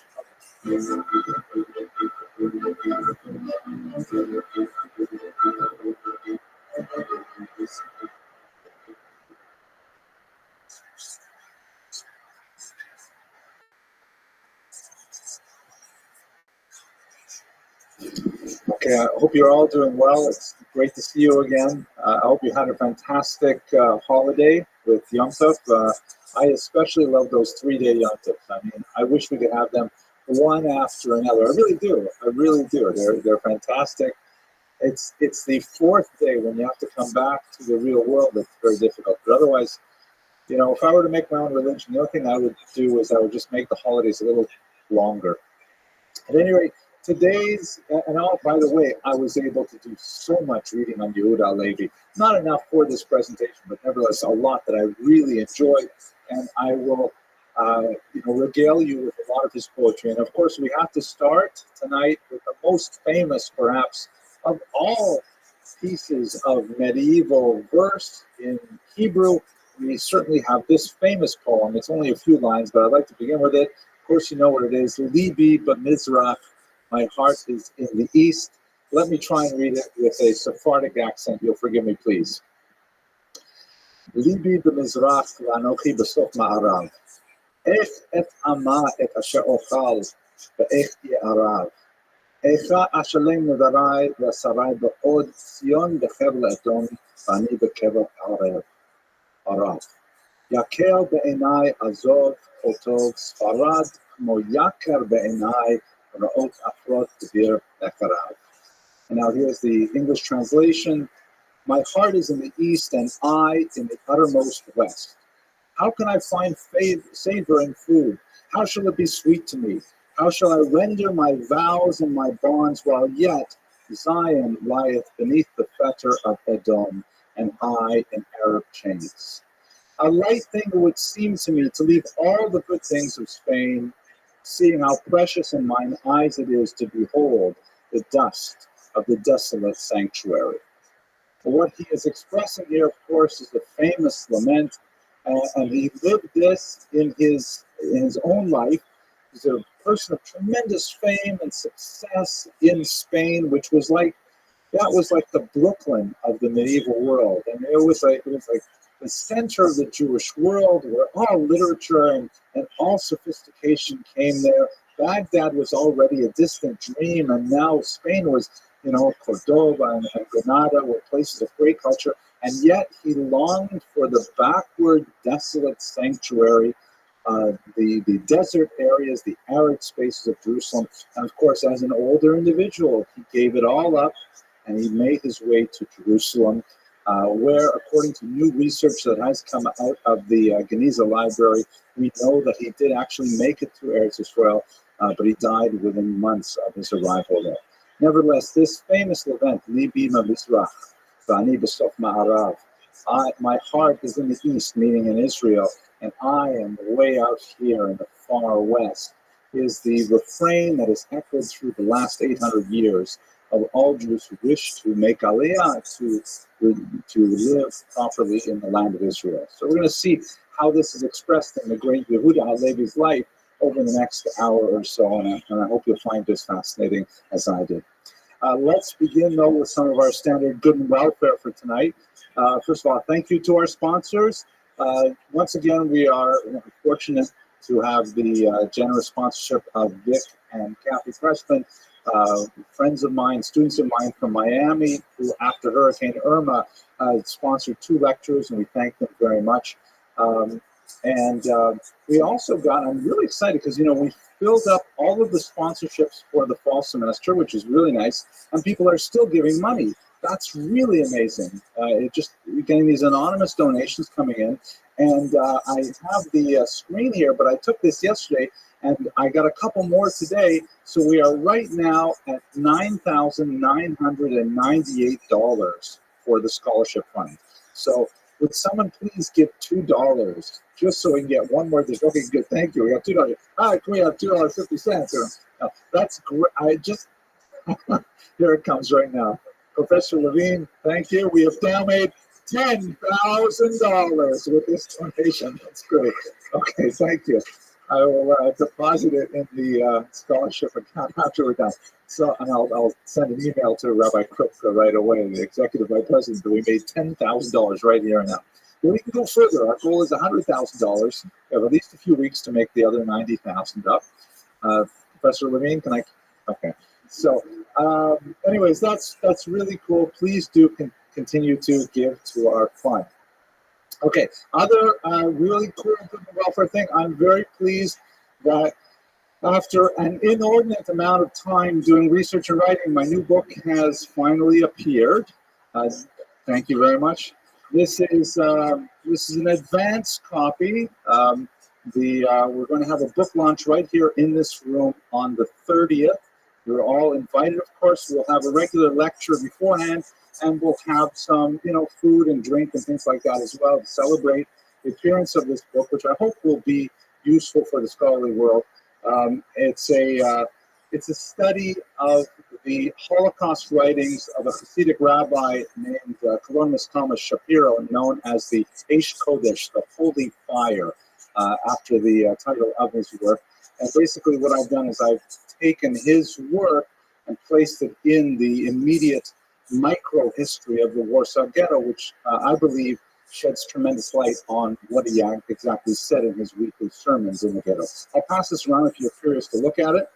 Okay, I hope you're all doing well. It's great to see you again. I hope you had a fantastic holiday with Yom Tov. I especially love those 3-day Yom Tovs. I mean, I wish we could have them one after another. I really do. I really do. They're fantastic. It's the fourth day when you have to come back to the real world that's very difficult. But otherwise, if I were to make my own religion, the only thing I would do is I would just make the holidays a little longer. At any rate, today's, by the way, I was able to do so much reading on Yehuda Halevi. Not enough for this presentation, but nevertheless a lot that I really enjoyed. And I will, regale you with a lot of his poetry. And of course, we have to start tonight with the most famous, perhaps, of all pieces of medieval verse in Hebrew. We certainly have this famous poem. It's only a few lines, but I'd like to begin with it. Of course, you know what it is. Libi b'mizrach. My heart is in the east. Let me try and read it with a Sephardic accent. You'll forgive me, please. Libi b'mizrach v'anochi b'sof ma'arav. Ech et ama et asher ochal ve'ech ye'arav. Echa ashalem nedarai v'sarai ba'od Sion b'chevel etom v'ani b'kever arav. Yakel be'enai azov otov Sfarad mo yaker be'enai ra'ot afrot b'bir echarav. And now here's the English translation. My heart is in the east and I in the uttermost west. How can I find savor in food? How shall it be sweet to me? How shall I render my vows and my bonds while yet Zion lieth beneath the fetter of Edom and I in Arab chains? A light thing it would seem to me to leave all the good things of Spain, seeing how precious in mine eyes it is to behold the dust of the desolate sanctuary. But what he is expressing here, of course, is the famous lament and he lived this in his own life. He's a person of tremendous fame and success in Spain, which was like the Brooklyn of the medieval world. And it was like the center of the Jewish world, where all literature and all sophistication came there. Baghdad was already a distant dream, and now Spain was, Cordoba and Granada were places of great culture. And yet he longed for the backward, desolate sanctuary, the desert areas, the arid spaces of Jerusalem. And of course, as an older individual, he gave it all up and he made his way to Jerusalem, where, according to new research that has come out of the Guinness Library, we know that he did actually make it to Eretz Israel, but he died within months of his arrival there. Nevertheless, this famous event, Libi Mizrach, V'ani B'sof Ma'arav, my heart is in the east, meaning in Israel, and I am way out here in the far west, is the refrain that is echoed through the last 800 years of all Jews who wish to make Aliyah, to live properly in the land of Israel. So we're going to see how this is expressed in the great Yehuda Halevi's life over the next hour or so, and I hope you'll find this fascinating as I did. Let's begin, though, with some of our standard good and welfare for tonight. First of all, thank you to our sponsors. Once again, we are fortunate to have the generous sponsorship of Vic and Kathy Pressman, friends of mine, students of mine from Miami, who after Hurricane Irma sponsored 2 lectures, and we thank them very much. And we also got, I'm really excited because, we filled up all of the sponsorships for the fall semester, which is really nice, and people are still giving money. That's really amazing. We're getting these anonymous donations coming in, and I have the screen here, but I took this yesterday, and I got a couple more today, so we are right now at $9,998 for the scholarship fund. So would someone please give $2 just so we can get one more? Okay, good, thank you. We got $2. All right, can we have $2.50? That's great. Here it comes right now. Professor Levine, thank you. We have now made $10,000 with this donation. That's great. Okay, thank you. I will deposit it in the scholarship account after we're done. So, and I'll send an email to Rabbi Krupka right away, the executive vice president, that we made $10,000 right here and now. But we can go further. Our goal is $100,000. We have at least a few weeks to make the other $90,000 up. Professor Levine, can I? Okay. So, anyways, that's really cool. Please do continue to give to our fund. Okay, other really cool welfare thing. I'm very pleased that after an inordinate amount of time doing research and writing, my new book has finally appeared. Thank you very much. This is an advanced copy. We're going to have a book launch right here in this room on the 30th. You're all invited, of course. We'll have a regular lecture beforehand, and we'll have some, food and drink and things like that as well to celebrate the appearance of this book, which I hope will be useful for the scholarly world. It's a study of the Holocaust writings of a Hasidic rabbi named Colonus Thomas Shapiro, known as the Eish Kodesh, the Holy Fire, after the title of his work. And basically what I've done is I've taken his work and placed it in the immediate micro history of the Warsaw Ghetto, which I believe sheds tremendous light on what he exactly said in his weekly sermons in the ghetto. I'll pass this around if you're curious to look at it.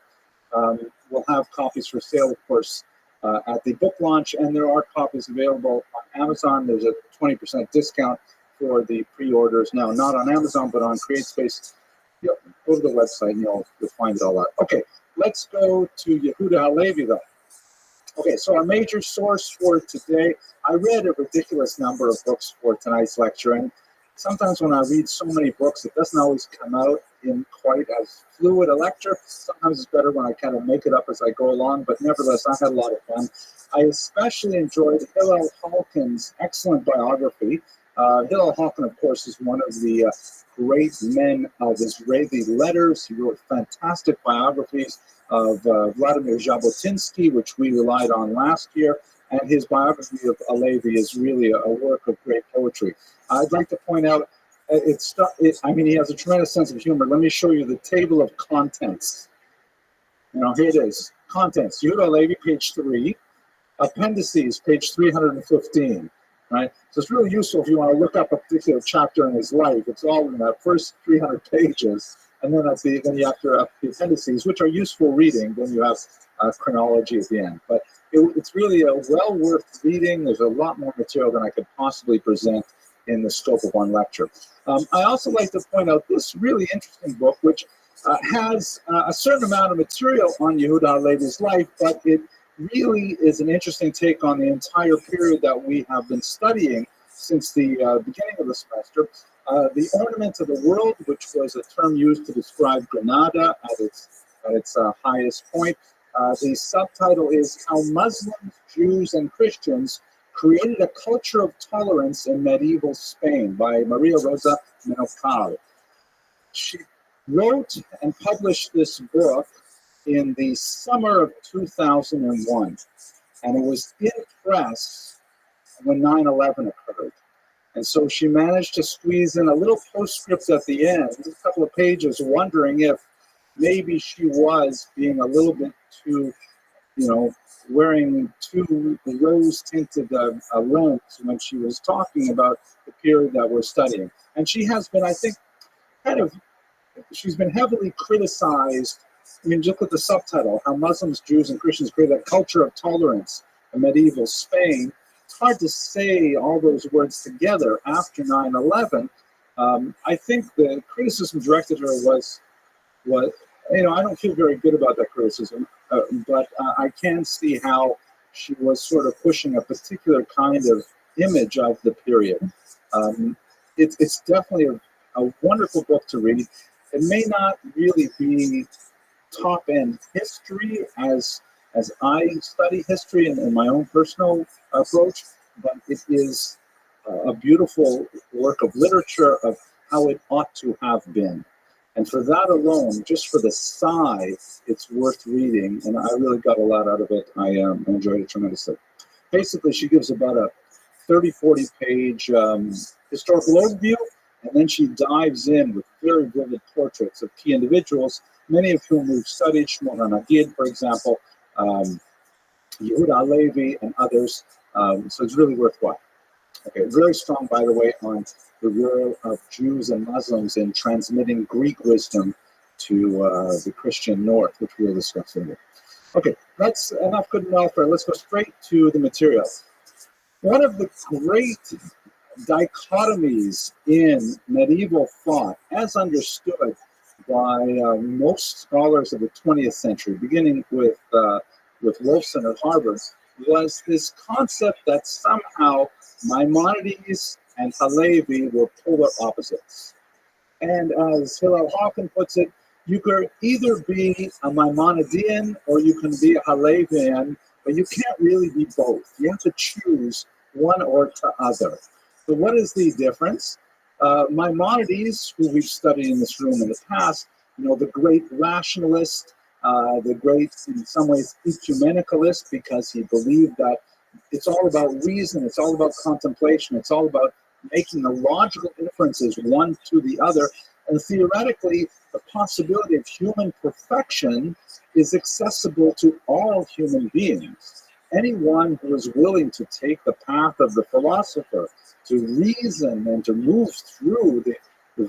We'll have copies for sale, of course, at the book launch, and there are copies available on Amazon. There's a 20% discount for the pre-orders now, not on Amazon, but on CreateSpace. Go to the website and you'll find it all out. Okay, let's go to Yehuda Halevi, though. Okay, so our major source for today, I read a ridiculous number of books for tonight's lecture, and sometimes when I read so many books, it doesn't always come out in quite as fluid a lecture. Sometimes it's better when I kind of make it up as I go along, but nevertheless, I had a lot of fun. I especially enjoyed Hillel Halkin's excellent biography. Hillel Halkin, of course, is one of the great men of Israeli letters. He wrote fantastic biographies of Vladimir Jabotinsky, which we relied on last year, and his biography of Halevi is really a work of great poetry. I'd like to point out I mean, he has a tremendous sense of humor. Let me show you the table of contents. Here it is. Contents. Yehuda Levi, page 3. Appendices, page 315. Right? So it's really useful if you want to look up a particular chapter in his life. It's all in that first 300 pages, and then then you have the appendices, which are useful reading. Then you have chronology at the end. But it's really well worth reading. There's a lot more material than I could possibly present in the scope of one lecture. I also like to point out this really interesting book, which has a certain amount of material on Yehuda Levi's life, but it really is an interesting take on the entire period that we have been studying since the beginning of the semester. The Ornament of the World, which was a term used to describe Granada at its highest point. The subtitle is How Muslims, Jews, and Christians Created a Culture of Tolerance in Medieval Spain by Maria Rosa Menocal. She wrote and published this book in the summer of 2001, and it was in press when 9/11 occurred. And so she managed to squeeze in a little postscript at the end, a couple of pages, wondering if maybe she was being a little bit too, wearing too rose-tinted lens when she was talking about the period that we're studying. And she has been, I think, she's been heavily criticized. I mean, just with the subtitle, How Muslims, Jews, and Christians Created a Culture of Tolerance in Medieval Spain. It's hard to say all those words together after 9/11. I think the criticism directed at her was, I don't feel very good about that criticism, but I can see how she was sort of pushing a particular kind of image of the period. It's definitely a wonderful book to read. It may not really be top-end history as I study history in my own personal approach, but it is a beautiful work of literature of how it ought to have been. And for that alone, just for the size, it's worth reading, and I really got a lot out of it. I enjoyed it tremendously. Basically, she gives about a 30, 40-page historical overview, and then she dives in with very vivid portraits of key individuals, many of whom we've studied, Shmuel Nagid, for example, Yehuda Levi, and others. So it's really worthwhile. Okay, very strong, by the way, on the role of Jews and Muslims in transmitting Greek wisdom to the Christian North, which we'll discuss later. Okay, that's enough good and welfare. Let's go straight to the material. One of the great dichotomies in medieval thought, as understood by most scholars of the 20th century, beginning with Wolfson at Harvard, was this concept that somehow Maimonides and Halevi were polar opposites. And as Hillel Hawken puts it, you could either be a Maimonidean or you can be a Halevian, but you can't really be both. You have to choose one or the other. So what is the difference? Maimonides, who we've studied in this room in the past, the great rationalist, the great, in some ways, ecumenicalist, because he believed that it's all about reason, it's all about contemplation, it's all about making the logical inferences one to the other, and theoretically, the possibility of human perfection is accessible to all human beings. Anyone who is willing to take the path of the philosopher, to reason and to move through the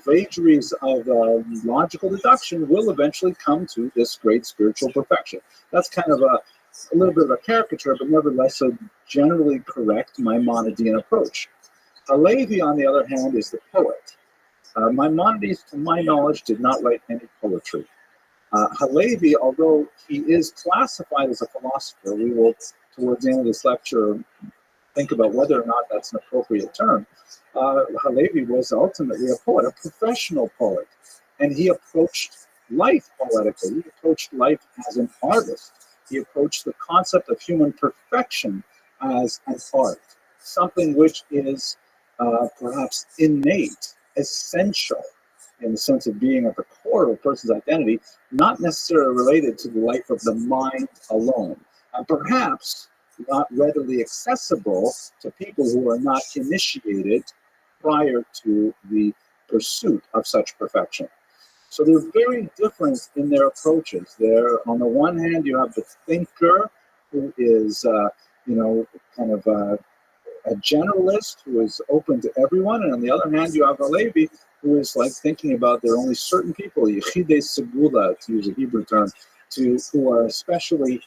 vagaries of logical deduction will eventually come to this great spiritual perfection. That's kind of a little bit of a caricature, but nevertheless a generally correct Maimonidean approach. Halevi, on the other hand, is the poet. Maimonides, to my knowledge, did not write any poetry. Halevi, although he is classified as a philosopher, we will, towards the end of this lecture, think about whether or not that's an appropriate term. Halevi was ultimately a poet, a professional poet, and he approached life poetically. He approached life as an artist. He approached the concept of human perfection as an art, something which is perhaps innate, essential, in the sense of being at the core of a person's identity, not necessarily related to the life of the mind alone, and perhaps not readily accessible to people who are not initiated prior to the pursuit of such perfection. So they're very different in their approaches. They're, on the one hand, you have the thinker who is, kind of a generalist who is open to everyone, and on the other hand, you have a Levi who is like thinking about there are only certain people, Yechidei Segula, to use a Hebrew term, who are especially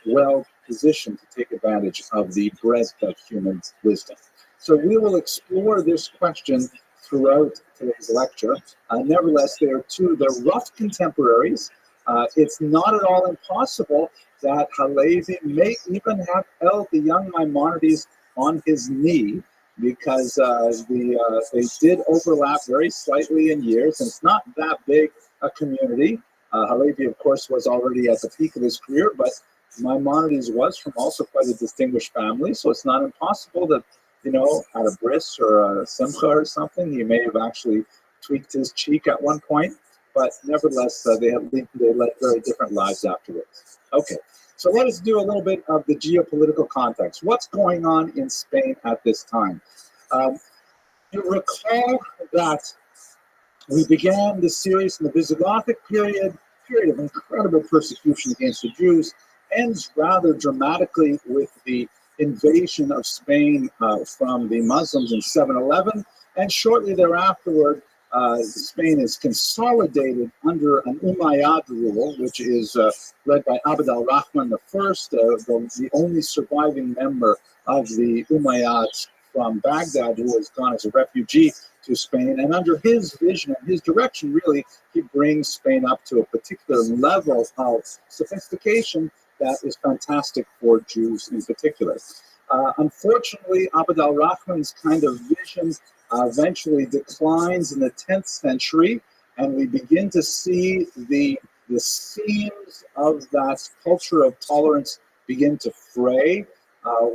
well positioned to take advantage of the breadth of human wisdom. So we will explore this question throughout today's lecture. Nevertheless, they're rough contemporaries. It's not at all impossible that Halevi may even have held the young Maimonides on his knee, because they did overlap very slightly in years, and it's not that big a community. Halevi, of course, was already at the peak of his career, but Maimonides was from also quite a distinguished family, so it's not impossible that, at a bris or a simcha or something, he may have actually tweaked his cheek at one point, but nevertheless, they led very different lives afterwards. Okay. So let us do a little bit of the geopolitical context. What's going on in Spain at this time? You recall that we began the series in the Visigothic period of incredible persecution against the Jews, ends rather dramatically with the invasion of Spain from the Muslims in 711, and shortly thereafterward, Spain is consolidated under an Umayyad rule, which is led by Abd al-Rahman I, the only surviving member of the Umayyads from Baghdad, who has gone as a refugee to Spain. And under his vision and his direction, really, he brings Spain up to a particular level of sophistication that is fantastic for Jews in particular. Unfortunately, Abd al-Rahman's kind of vision eventually declines in the 10th century, and we begin to see the seams of that culture of tolerance begin to fray.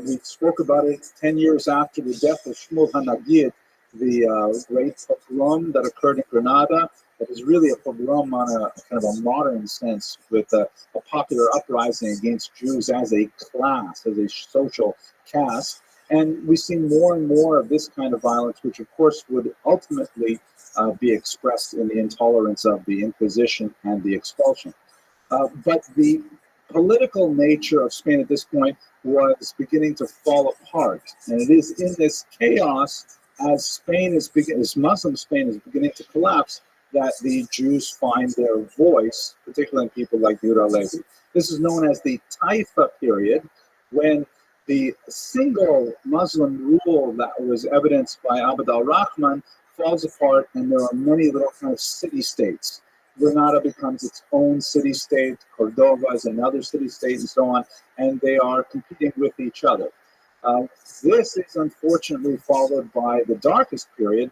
We spoke about it 10 years after the death of Shmuel HaNagid, the great pogrom that occurred in Granada. It was really a pogrom on a kind of a modern sense, with a popular uprising against Jews as a class, as a social caste. And we see more and more of this kind of violence, which of course would ultimately be expressed in the intolerance of the Inquisition and the expulsion. But the political nature of Spain at this point was beginning to fall apart. And it is in this chaos, as Muslim Spain is beginning to collapse, that the Jews find their voice, particularly in people like Yehuda Levi. This is known as the Taifa period, when the single Muslim rule that was evidenced by Abd al-Rahman falls apart, and there are many little kind of city-states. Granada becomes its own city-state, Cordova is another city-state, and so on, and they are competing with each other. This is unfortunately followed by the darkest period,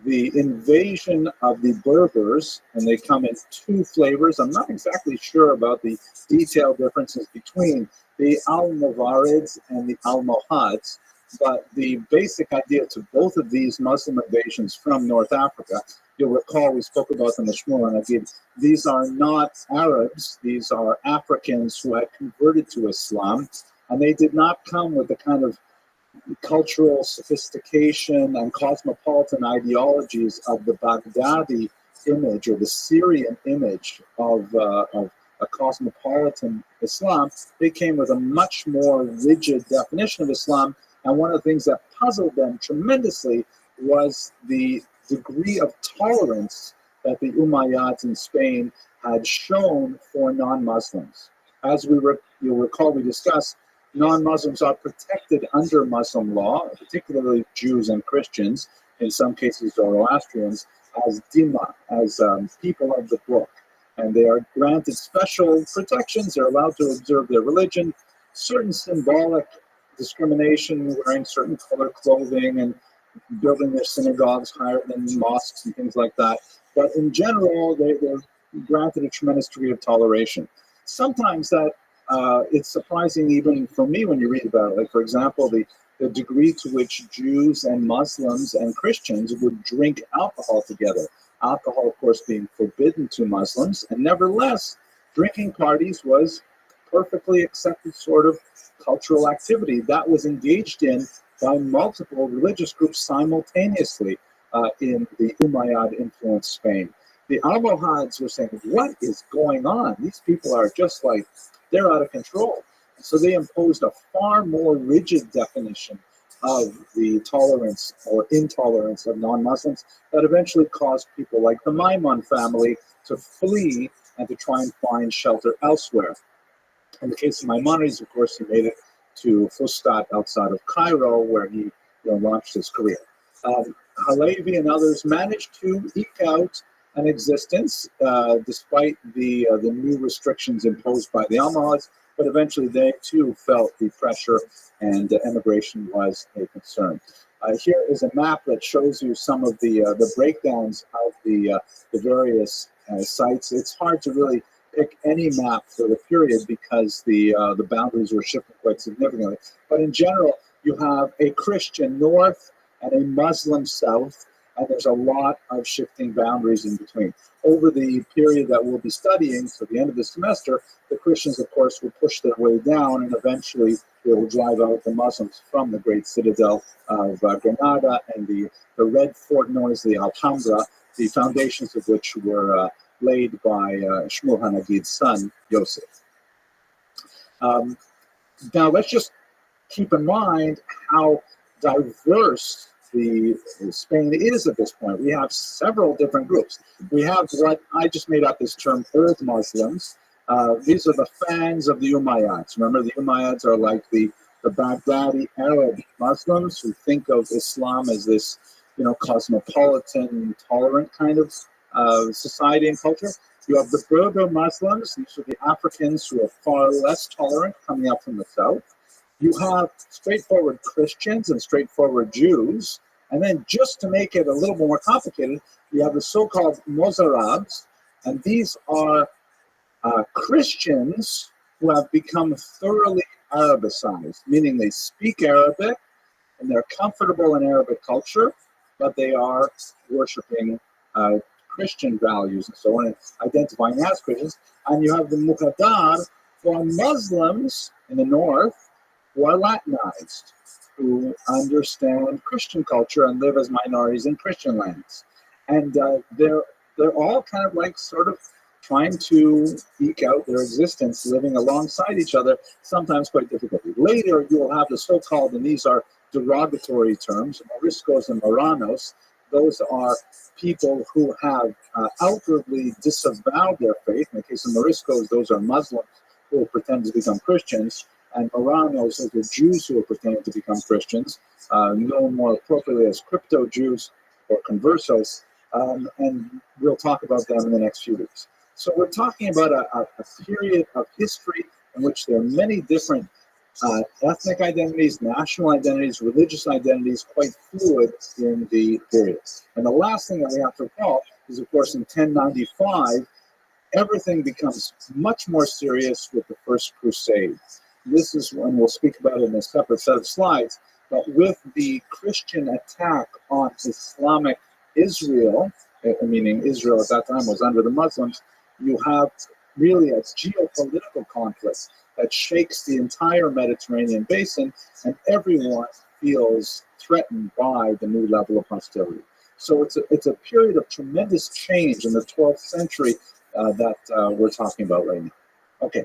the invasion of the Berbers, and they come in two flavors. I'm not exactly sure about the detailed differences between the Almoravids and the Almohads, but the basic idea to both of these Muslim invasions from North Africa, you'll recall we spoke about them as Shmuel HaNagid. These are not Arabs, these are Africans who had converted to Islam, and they did not come with the kind of cultural sophistication and cosmopolitan ideologies of the Baghdadi image or the Syrian image of a cosmopolitan Islam. They came with a much more rigid definition of Islam, and one of the things that puzzled them tremendously was the degree of tolerance that the Umayyads in Spain had shown for non-Muslims. As you'll recall, we discussed, non-Muslims are protected under Muslim law, particularly Jews and Christians, in some cases Zoroastrians, as dhimma, as people of the book. And they are granted special protections. They're allowed to observe their religion, certain symbolic discrimination, wearing certain color clothing and building their synagogues higher than mosques and things like that. But in general, they're granted a tremendous degree of toleration. Sometimes that it's surprising even for me when you read about it. Like, for example, the degree to which Jews and Muslims and Christians would drink alcohol together. Alcohol, of course, being forbidden to Muslims, and nevertheless, drinking parties was perfectly accepted sort of cultural activity that was engaged in by multiple religious groups simultaneously. in the Umayyad influenced Spain. The Almohads were saying, what is going on? These people are just like, they're out of control. So they imposed a far more rigid definition of the tolerance or intolerance of non-Muslims that eventually caused people like the Maimon family to flee and to try and find shelter elsewhere. In the case of Maimonides, of course, he made it to Fustat outside of Cairo, where he launched his career. Halevi and others managed to eke out an existence despite the new restrictions imposed by the Almohads, but eventually they too felt the pressure, and emigration was a concern. Here is a map that shows you some of the breakdowns of the various sites. It's hard to really pick any map for the period because the boundaries were shifting quite significantly. But in general, you have a Christian north and a Muslim south, and there's a lot of shifting boundaries in between. Over the period that we'll be studying, so the end of the semester, the Christians, of course, will push their way down, and eventually they will drive out the Muslims from the great citadel of Granada and the red fort known as the Alhambra, the foundations of which were laid by Shmuel Hanagid's son, Yosef. Now, let's just keep in mind how diverse Spain is at this point. We have several different groups. We have what I just made up this term, Old Muslims. These are the fans of the Umayyads. Remember, the Umayyads are like the Baghdadi Arab Muslims who think of Islam as this, cosmopolitan, tolerant kind of society and culture. You have the Berber Muslims. These are the Africans who are far less tolerant, coming up from the south. You have straightforward Christians and straightforward Jews. And then just to make it a little more complicated, you have the so-called Mozarabs. And these are Christians who have become thoroughly Arabicized, meaning they speak Arabic and they're comfortable in Arabic culture, but they are worshiping Christian values and so on, and identifying as Christians. And you have the Muqaddar, who are Muslims in the north, who are Latinized, who understand Christian culture and live as minorities in Christian lands. And they're all kind of like sort of trying to eke out their existence, living alongside each other, sometimes quite difficultly. Later, you will have the so-called, and these are derogatory terms, Moriscos and Moranos. Those are people who have outwardly disavowed their faith. In the case of Moriscos, those are Muslims who pretend to become Christians, and Moranos are the Jews who are pretending to become Christians, known more appropriately as crypto-Jews or conversos, and we'll talk about them in the next few weeks. So we're talking about a period of history in which there are many different ethnic identities, national identities, religious identities, quite fluid in the period. And the last thing that we have to recall is, of course, in 1095, everything becomes much more serious with the First Crusade. This is when we'll speak about it in a separate set of slides, but with the Christian attack on Islamic Israel, meaning Israel at that time was under the Muslims, you have really a geopolitical conflict that shakes the entire Mediterranean basin, and everyone feels threatened by the new level of hostility. So it's a period of tremendous change in the 12th century that we're talking about right now. Okay,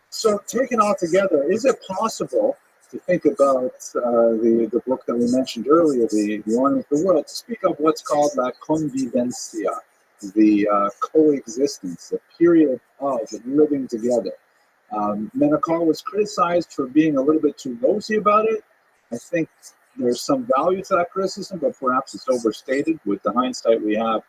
so taken all together, is it possible to think about the book that we mentioned earlier, the Ornament of the World, to speak of what's called la convivencia, the coexistence, the period of living together? Menachar was criticized for being a little bit too rosy about it. I think there's some value to that criticism, but perhaps it's overstated with the hindsight we have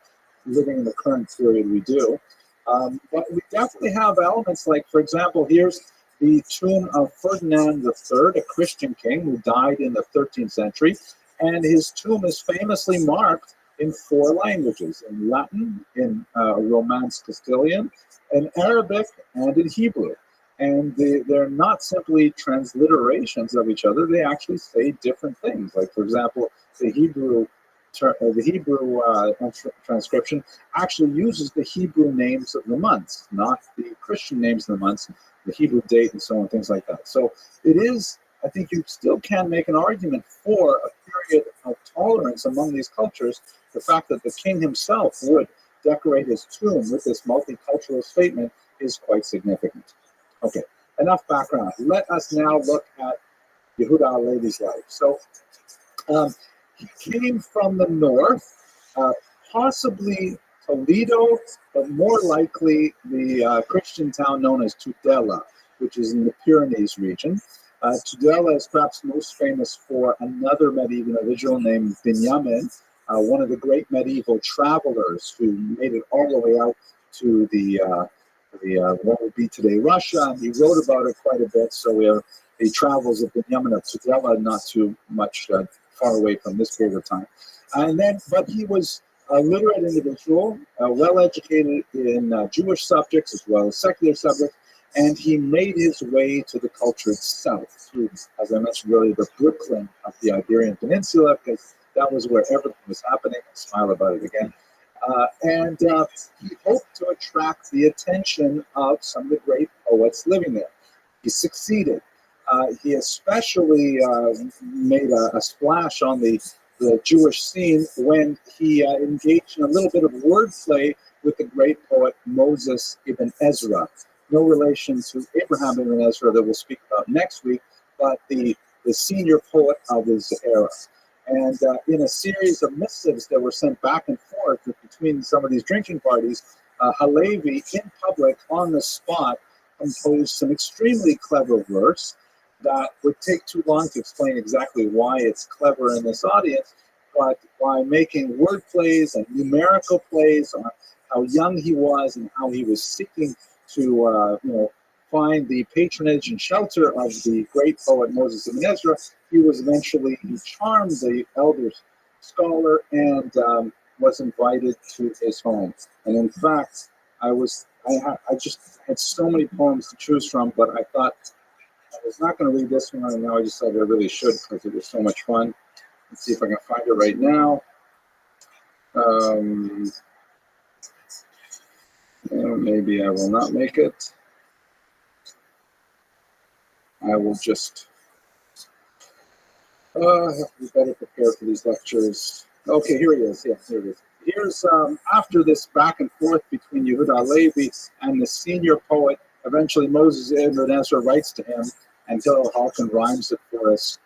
living in the current period we do. But we definitely have elements like, for example, here's the tomb of Ferdinand III, a Christian king who died in the 13th century, and his tomb is famously marked in 4 languages, in Latin, in Romance Castilian, in Arabic, and in Hebrew. And they're not simply transliterations of each other, they actually say different things. Like, for example, the Hebrew transcription actually uses the Hebrew names of the months, not the Christian names of the months, the Hebrew date and so on, things like that. So it is, I think you still can make an argument for a period period of tolerance among these cultures, the fact that the king himself would decorate his tomb with this multicultural statement is quite significant. Okay, enough background. Let us now look at Yehuda Halevi's life. So he came from the north, possibly Toledo, but more likely the Christian town known as Tudela, which is in the Pyrenees region. Tudela is perhaps most famous for another medieval individual named Binyamin, one of the great medieval travelers who made it all the way out to the what would be today Russia, and he wrote about it quite a bit. So we have the travels of Binyamin of Tudela, not too much far away from this period of time. But he was a literate individual, well educated in Jewish subjects as well as secular subjects, and he made his way to the culture itself, to, as I mentioned earlier, the Brooklyn of the Iberian Peninsula, because that was where everything was happening. I'll smile about it again. And he hoped to attract the attention of some of the great poets living there. He succeeded. He especially made a splash on the Jewish scene when he engaged in a little bit of wordplay with the great poet Moses ibn Ezra. No relation to Abraham ibn Ezra that we'll speak about next week, but the senior poet of his era. And in a series of missives that were sent back and forth between some of these drinking parties, Halevi, in public, on the spot, composed some extremely clever verse that would take too long to explain exactly why it's clever in this audience, but by making word plays and numerical plays on how young he was and how he was seeking to find the patronage and shelter of the great poet Moses ibn Ezra, he charmed the elder scholar and was invited to his home. And in fact, I just had so many poems to choose from, but I thought I was not going to read this one, and now I decided I really should because it was so much fun. Let's see if I can find it right now. Maybe I will not make it. I will just have to be better prepared for these lectures. Okay, here he is. Yeah, here it is. Here's after this back and forth between Yehuda Halevi and the senior poet. Eventually, Moses ibn Ezra writes to him, and Hillel Halkin rhymes it for us.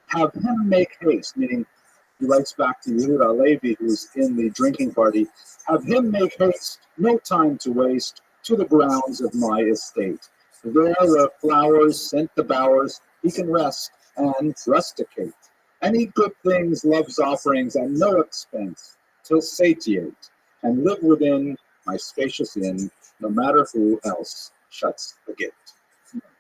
Have him make haste, meaning he writes back to Yehuda Halevi, who's in the drinking party. Have him make haste, no time to waste, to the grounds of my estate. There the flowers scent the bowers, he can rest and rusticate. And eat good things, love's offerings, at no expense, till satiate, and live within my spacious inn, no matter who else shuts the gate.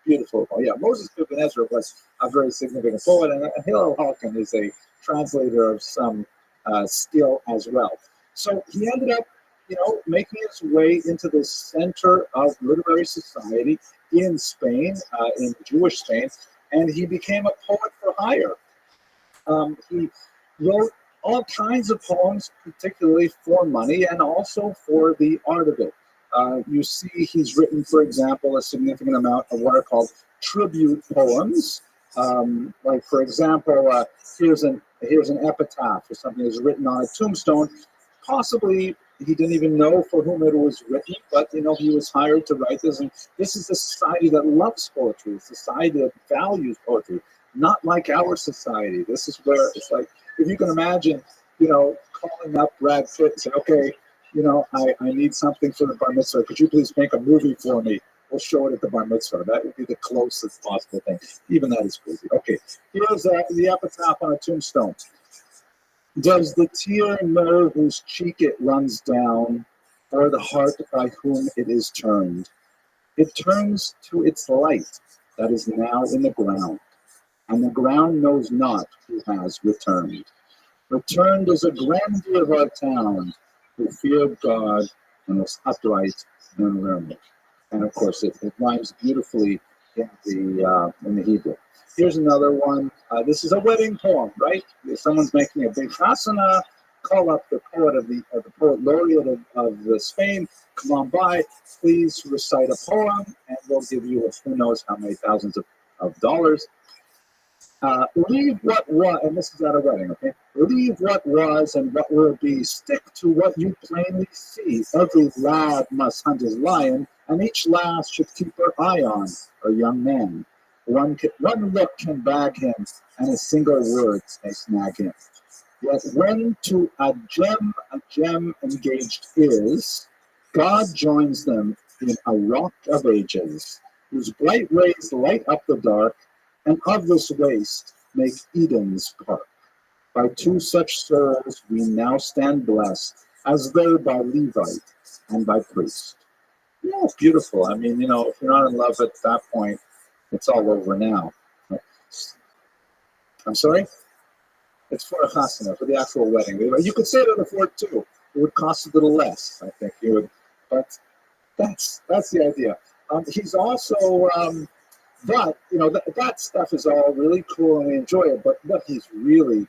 Beautiful. Oh, yeah, Moses ibn Ezra was a very significant poet, and Hillel Halkin is a translator of some skill as well. So he ended up, making his way into the center of literary society in Spain, in Jewish Spain, and he became a poet for hire. He wrote all kinds of poems, particularly for money and also for the art of it. You see he's written, for example, a significant amount of what are called tribute poems. Like, for example, here's an epitaph or something that's written on a tombstone. Possibly he didn't even know for whom it was written, but he was hired to write this. And this is a society that loves poetry, a society that values poetry, not like our society. This is where it's like, if you can imagine, calling up Brad Pitt and say, okay, I need something for the bar mitzvah. Could you please make a movie for me? We'll show it at the bar mitzvah. That would be the closest possible thing. Even that is crazy. Okay, here's the epitaph on a tombstone. Does the tear know whose cheek it runs down, or the heart by whom it is turned? It turns to its light that is now in the ground, and the ground knows not who has returned. Returned is a grandeur of our town, who feared God and was upright and learned. And of course, it rhymes beautifully in the Hebrew. Here's another one. This is a wedding poem, right? If someone's making a big chasana, call up the poet of the poet laureate of Spain. Come on by, please recite a poem, and we'll give you who knows how many thousands of dollars. Leave what was, and this is at a wedding, okay? Leave what was and what will be. Stick to what you plainly see. Every lad must hunt his lion, and each lass should keep her eye on her young man. One look can bag him, and a single word may snag him. Yet when to a gem engaged is, God joins them in a rock of ages, whose bright rays light up the dark, and of this waste make Eden's park. By two such souls we now stand blessed, as though by Levite and by priest. Yeah, it's beautiful. I mean, if you're not in love at that point, it's all over now. I'm sorry? It's for a chasana, for the actual wedding. You could say it on the fort too. It would cost a little less, I think. It would, but that's the idea. He's also, but that stuff is all really cool and I enjoy it. But what he's really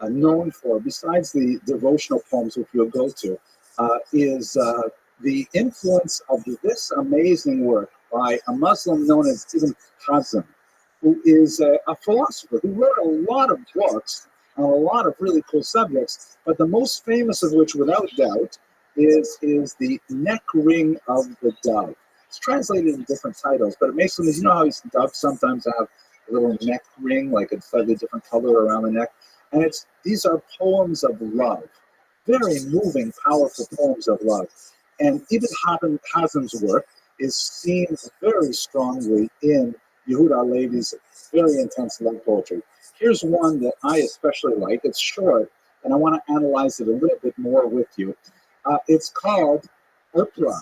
known for, besides the devotional poems which we'll go to, is the influence of this amazing work by a Muslim known as Ibn Hazm, who is a philosopher who wrote a lot of books on a lot of really cool subjects, but the most famous of which, without doubt, is the neck ring of the dove. It's translated in different titles, but it makes them, how doves sometimes have a little neck ring, like a slightly different color around the neck, and these are poems of love, very moving, powerful poems of love. And Ibn Hazm's work is seen very strongly in Yehuda Halevi's very intense love poetry. Here's one that I especially like. It's short, and I want to analyze it a little bit more with you. It's called Oprah.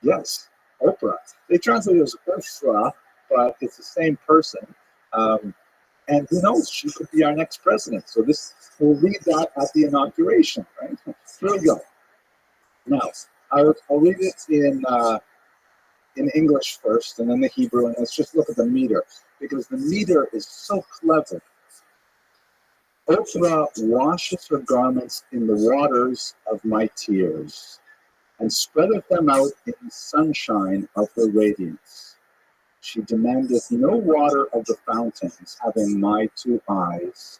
Yes, Oprah. They translate it as Oprah, but it's the same person. And who knows, she could be our next president. So we'll read that at the inauguration, right? Here we go. Now, I'll read it in English first, and then the Hebrew, and let's just look at the meter, because the meter is so clever. Oprah washes her garments in the waters of my tears, and spreadeth them out in the sunshine of her radiance. She demandeth no water of the fountains, having my two eyes,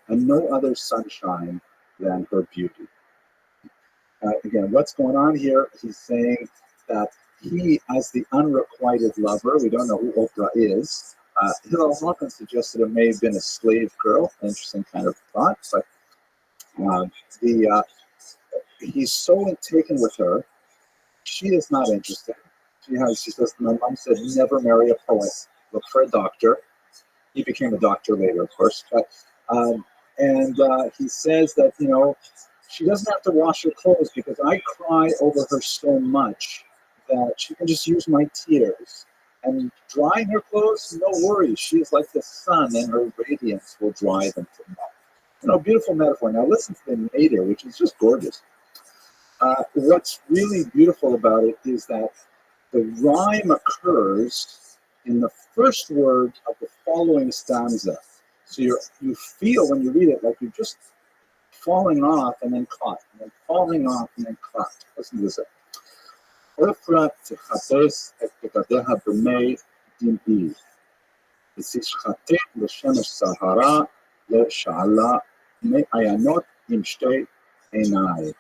and no other sunshine than her beauty. Again, what's going on here? He's saying that he, as the unrequited lover, we don't know who Oprah is. Hillel Hawkins suggested it may have been a slave girl. Interesting kind of thought, but he's so taken with her. She is not interested. She says, my mom said, never marry a poet. Look for a doctor. He became a doctor later, of course. But, he says that, she doesn't have to wash her clothes because I cry over her so much that she can just use my tears. And drying her clothes, no worries. She is like the sun, and her radiance will dry them to melt. Beautiful metaphor. Now listen to the meter, which is just gorgeous. What's really beautiful about it is that the rhyme occurs in the first word of the following stanza. So you feel when you read it like you're just falling off and then caught, and then falling off and then caught. Listen to this. Ofra תחפש את בגדיה במי דמעי, ותשחטט לשמש סהרה, לא שאלה מעיינות עם שתי עיניי,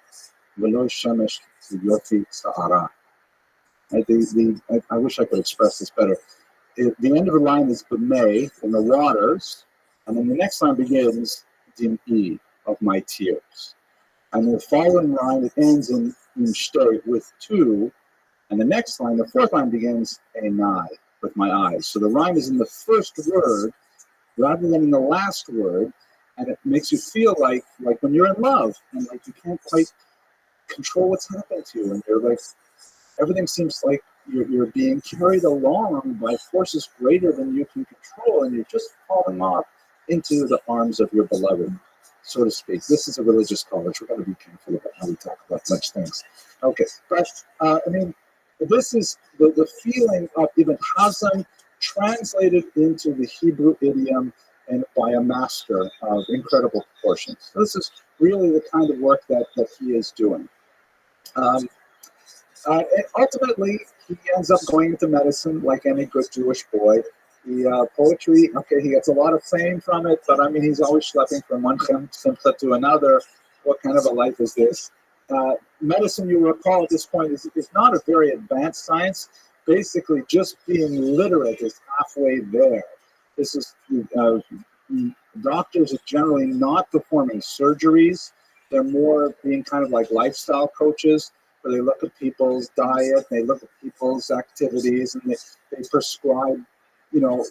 ולא שמש יופי סהרה. I wish I could express this better. The end of the line is b'mei, in the waters, and then the next line begins dim'i, of my tears. And the following line, it ends in shtei, with two, and the next line, the fourth line, begins enai, with my eyes. So the rhyme is in the first word rather than in the last word, and it makes you feel like when you're in love and like you can't quite control what's happening to you, and you're like, everything seems like you're being carried along by forces greater than you can control, and you're just falling off into the arms of your beloved, so to speak. This is a religious college. We're going to be careful about how we talk about such things. Okay, but this is the feeling of Ibn Hazm translated into the Hebrew idiom and by a master of incredible proportions. So this is really the kind of work that he is doing. And ultimately, he ends up going into medicine like any good Jewish boy. The poetry, okay, he gets a lot of fame from it, but I mean, he's always schlepping from one simcha to another. What kind of a life is this? Medicine, you recall at this point, is not a very advanced science. Basically, just being literate is halfway there. This is doctors are generally not performing surgeries. They're more being kind of like lifestyle coaches, where they look at people's diet, they look at people's activities, and they prescribe,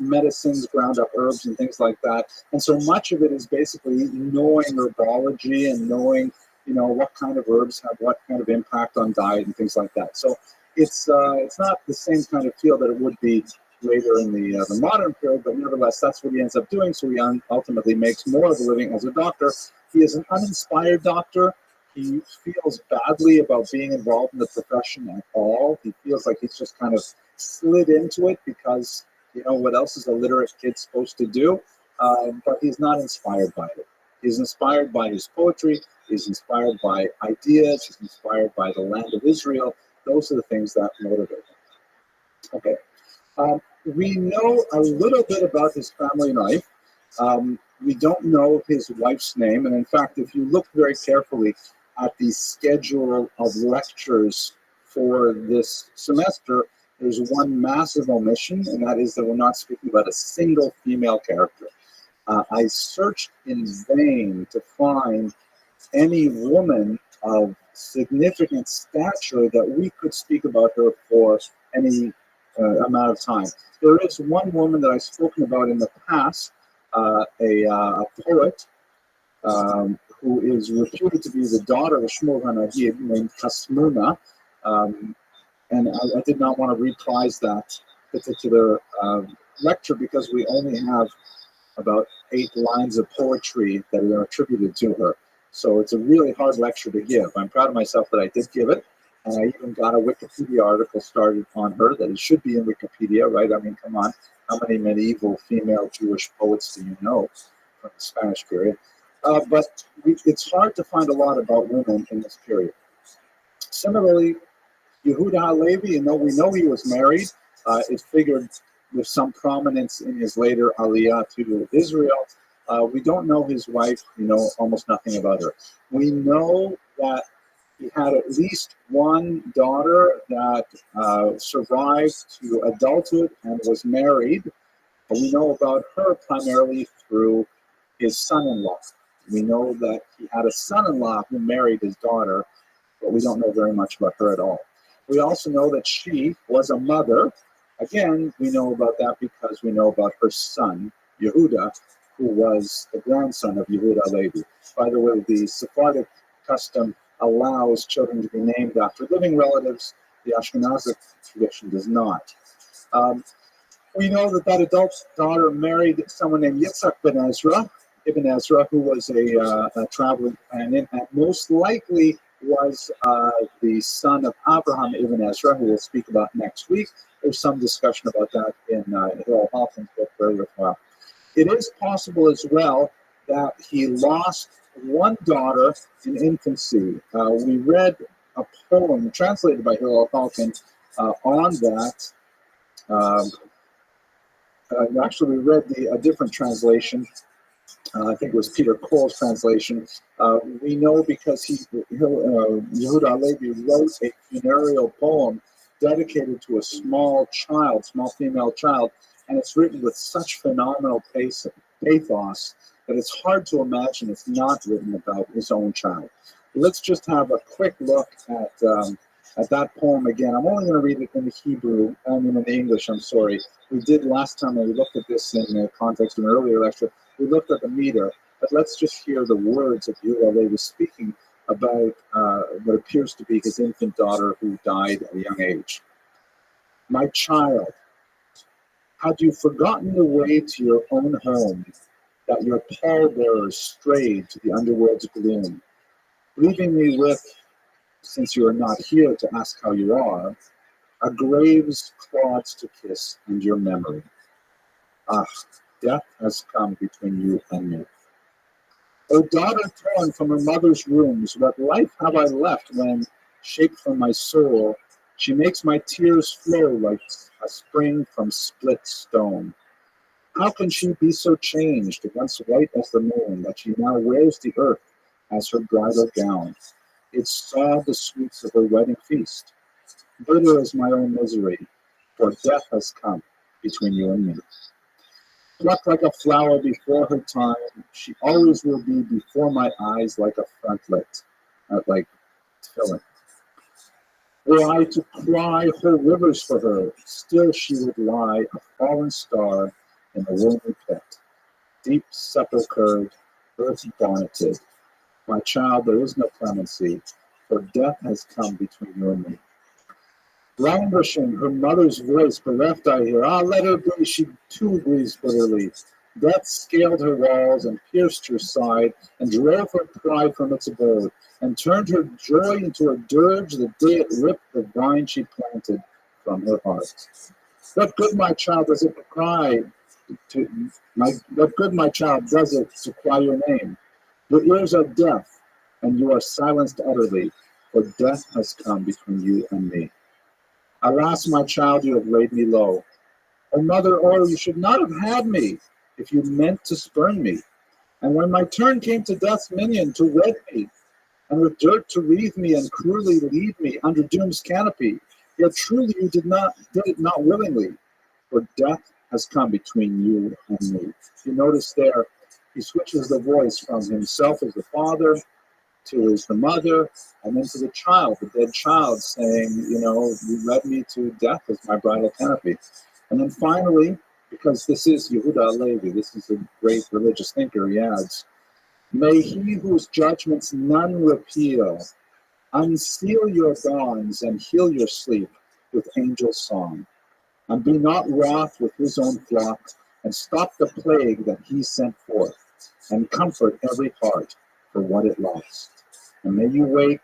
medicines, ground up herbs and things like that. And so much of it is basically knowing herbology and knowing, what kind of herbs have what kind of impact on diet and things like that. So it's not the same kind of field that it would be later in the modern period, but nevertheless, that's what he ends up doing. So he ultimately makes more of a living as a doctor. He is an uninspired doctor. He feels badly about being involved in the profession at all. He feels like he's just kind of slid into it because, what else is a literate kid supposed to do? But he's not inspired by it. He's inspired by his poetry. He's inspired by ideas. He's inspired by the land of Israel. Those are the things that motivate him. Okay. We know a little bit about his family life. We don't know his wife's name. And in fact, if you look very carefully at the schedule of lectures for this semester, there's one massive omission, and that is that we're not speaking about a single female character. I searched in vain to find any woman of significant stature that we could speak about her for any amount of time. There is one woman that I've spoken about in the past, a poet who is reputed to be the daughter of Shmuel HaNagid named Kasmuna, and I did not want to reprise that particular lecture because we only have about 8 lines of poetry that are attributed to her. So it's a really hard lecture to give. I'm proud of myself that I did give it. And I even got a Wikipedia article started on her that it should be in Wikipedia, right? I mean, come on. How many medieval female Jewish poets do you know from the Spanish period? But it's hard to find a lot about women in this period. Similarly, Yehuda HaLevi, we know he was married. It figured with some prominence in his later aliyah to Israel. We don't know his wife. We know almost nothing about her. We know that he had at least one daughter that survived to adulthood and was married. We know about her primarily through his son-in-law. We know that he had a son-in-law who married his daughter, but we don't know very much about her at all. We also know that she was a mother. Again, we know about that because we know about her son, Yehuda, who was the grandson of Yehuda HaLevi. By the way, the Sephardic custom allows children to be named after living relatives. The Ashkenazic tradition does not. We know that adult daughter married someone named Yitzhak Ibn Ezra, who was a traveling companion, and most likely was the son of Abraham Ibn Ezra, who we'll speak about next week. There's some discussion about that in Hillel Hoffman's book very worthwhile. It is possible as well that he lost one daughter in infancy. We read a poem translated by Hillel Hoffman on that. Actually, we read a different translation. I think it was Peter Cole's translation. We know because Yehuda HaLevi wrote a funereal poem dedicated to a small female child, and it's written with such phenomenal pathos that it's hard to imagine it's not written about his own child. Let's just have a quick look at that poem again. I'm only going to read it in the English, I'm sorry. We did last time when we looked at this in the context of an earlier lecture. We looked at the meter, but let's just hear the words of Yehuda HaLevi speaking about what appears to be his infant daughter who died at a young age. My child, had you forgotten the way to your own home, that your pallbearers strayed to the underworld's gloom, leaving me with, since you are not here to ask how you are, a grave's clods to kiss and your memory. Ah, death has come between you and me. O daughter torn from her mother's rooms, what life have I left when, shaped from my soul, she makes my tears flow like a spring from split stone? How can she be so changed, once white as the moon, that she now wears the earth as her bridal gown? It sawed the sweets of her wedding feast. Bitter is my own misery, for death has come between you and me. Plucked like a flower before her time, she always will be before my eyes like a frontlet, like filling. Were I to cry whole rivers for her, still she would lie a fallen star in a lonely pit, deep sepulchred, earth bonneted. My child, there is no clemency, for death has come between you and me. Languishing, her mother's voice bereft I hear. Ah, let her be, she too grieves bitterly. Death scaled her walls and pierced her side, and drove her pride from its abode, and turned her joy into a dirge the day it ripped the vine she planted from her heart. What good, my child, does it cry what good, my child, does it to cry your name? Your ears are deaf, and you are silenced utterly, for death has come between you and me. Alas, my child, you have laid me low. O mother, oh, you should not have had me if you meant to spurn me. And when my turn came to death's minion to wed me, and with dirt to wreathe me and cruelly lead me under doom's canopy, yet truly you did it not willingly, for death has come between you and me. You notice there, he switches the voice from himself as the father to as the mother, and then to the child, the dead child, saying, you led me to death as my bridal canopy. And then finally, because this is Yehuda Halevi, this is a great religious thinker, he adds, may he whose judgments none repeal unseal your bonds and heal your sleep with angel song, and be not wroth with his own flock, and stop the plague that he sent forth, and comfort every heart for what it lost. And may you wake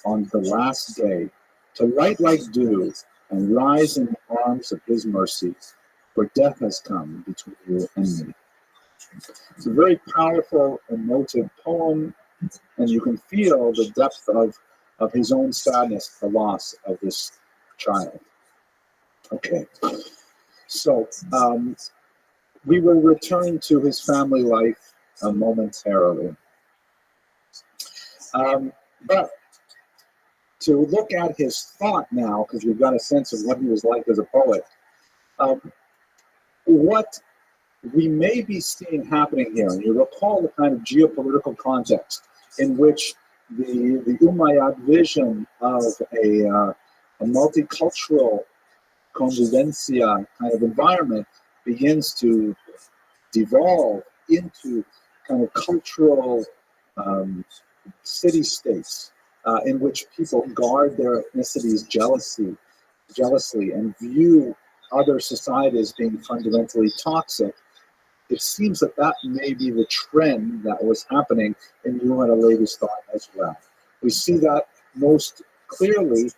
on the last day to light like dew and rise in the arms of his mercy, for death has come between you and me. It's a very powerful, emotive poem, and you can feel the depth of his own sadness, the loss of this child. Okay, so we will return to his family life momentarily. But to look at his thought now, because we've got a sense of what he was like as a poet, what we may be seeing happening here, and you recall the kind of geopolitical context in which the Umayyad vision of a multicultural convivencia kind of environment begins to devolve into kind of cultural city-states in which people guard their ethnicities jealously and view other societies being fundamentally toxic. It seems that may be the trend that was happening in Yehuda Halevi's thought as well. We see that most clearly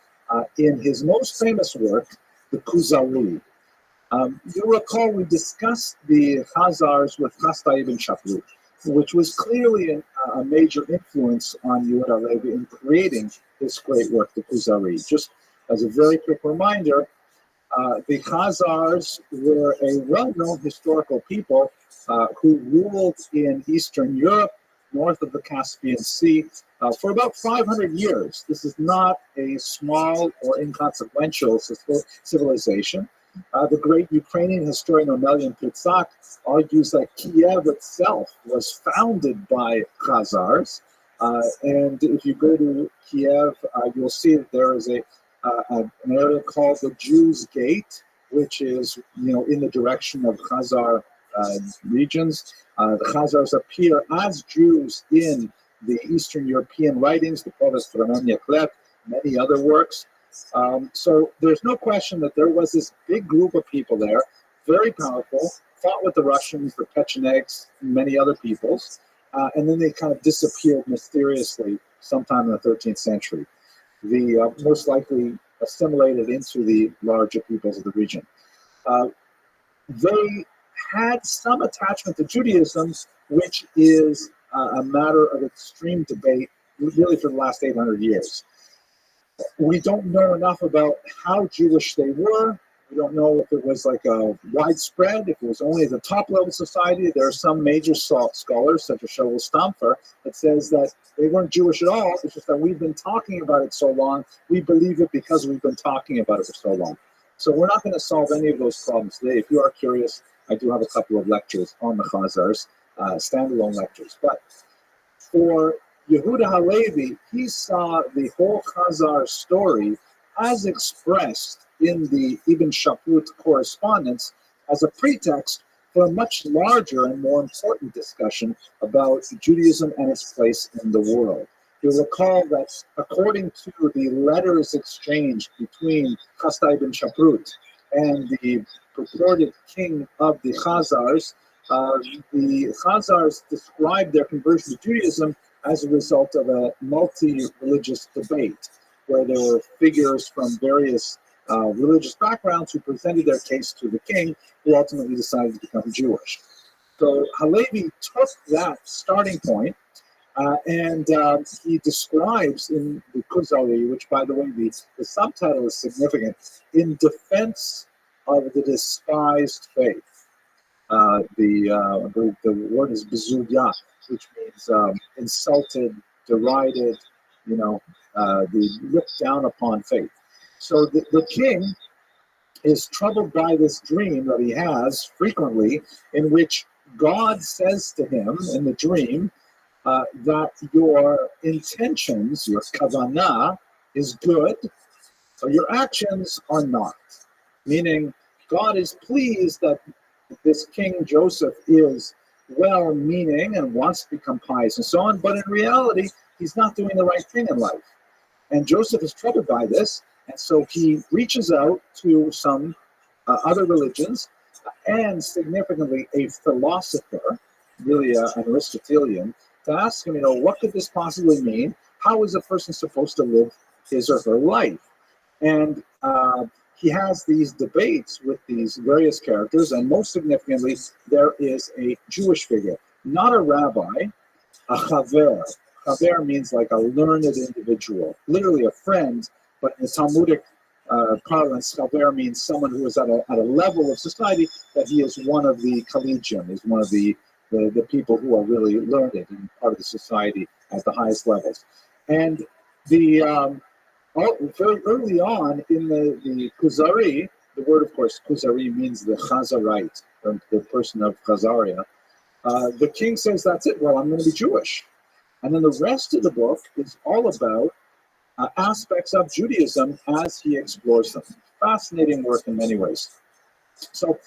in his most famous work, the Kuzari. You recall we discussed the Khazars with Chastai ibn Shapru, which was clearly a major influence on Yehuda Halevi in creating this great work, the Kuzari. Just as a very quick reminder, the Khazars were a well-known historical people who ruled in Eastern Europe, north of the Caspian Sea, for about 500 years. This is not a small or inconsequential civilization. The great Ukrainian historian Omelian Pritsak argues that Kiev itself was founded by Khazars. And if you go to Kiev, you'll see that there is an area called the Jews' Gate, which is in the direction of Khazar regions. The Khazars appear as Jews in the Eastern European writings, the Provost Ramon many other works. So there's no question that there was this big group of people there, very powerful, fought with the Russians, the Pechenegs, and many other peoples, and then they kind of disappeared mysteriously sometime in the 13th century. The most likely assimilated into the larger peoples of the region. They had some attachment to Judaism, which is a matter of extreme debate, really for the last 800 years. We don't know enough about how Jewish they were. We don't know if it was like a widespread, if it was only the top level society. There are some major scholars, such as Shaul Stampfer, that says that they weren't Jewish at all. It's just that we've been talking about it so long. We believe it because we've been talking about it for so long. So we're not going to solve any of those problems today. If you are curious, I do have a couple of lectures on the Chazars, standalone lectures. But for Yehuda Halevi, he saw the whole Chazar story as expressed in the Ibn Shaprut correspondence as a pretext for a much larger and more important discussion about Judaism and its place in the world. You'll recall that according to the letters exchanged between Chasdai ibn Shaprut and the purported king of the Chazars described their conversion to Judaism as a result of a multi-religious debate, where there were figures from various religious backgrounds who presented their case to the king, who ultimately decided to become Jewish. So Halevi took that starting point, and he describes in the Kuzari, which, by the way, the subtitle is significant, in defense of the despised faith. The word is bezuya, which means insulted, derided, the looked down upon faith. So the king is troubled by this dream that he has frequently, in which God says to him in the dream that your intentions, your kavanah, is good, but your actions are not. Meaning, God is pleased that this King Joseph is well-meaning and wants to become pious and so on, but in reality, he's not doing the right thing in life. And Joseph is troubled by this, and so he reaches out to some other religions, and significantly a philosopher, really an Aristotelian, to ask him, what could this possibly mean? How is a person supposed to live his or her life? And he has these debates with these various characters, and most significantly, there is a Jewish figure, not a rabbi, a chaver. Chaver means like a learned individual, literally a friend, but in the Talmudic parlance, chaver means someone who is at a level of society that he is one of the collegium, is one of the people who are really learned and part of the society at the highest levels. And very early on in the Kuzari, the word, of course, Kuzari means the Chazarite, or the person of Chazaria. The king says, that's it, well, I'm going to be Jewish. And then the rest of the book is all about aspects of Judaism as he explores them. Fascinating work in many ways. So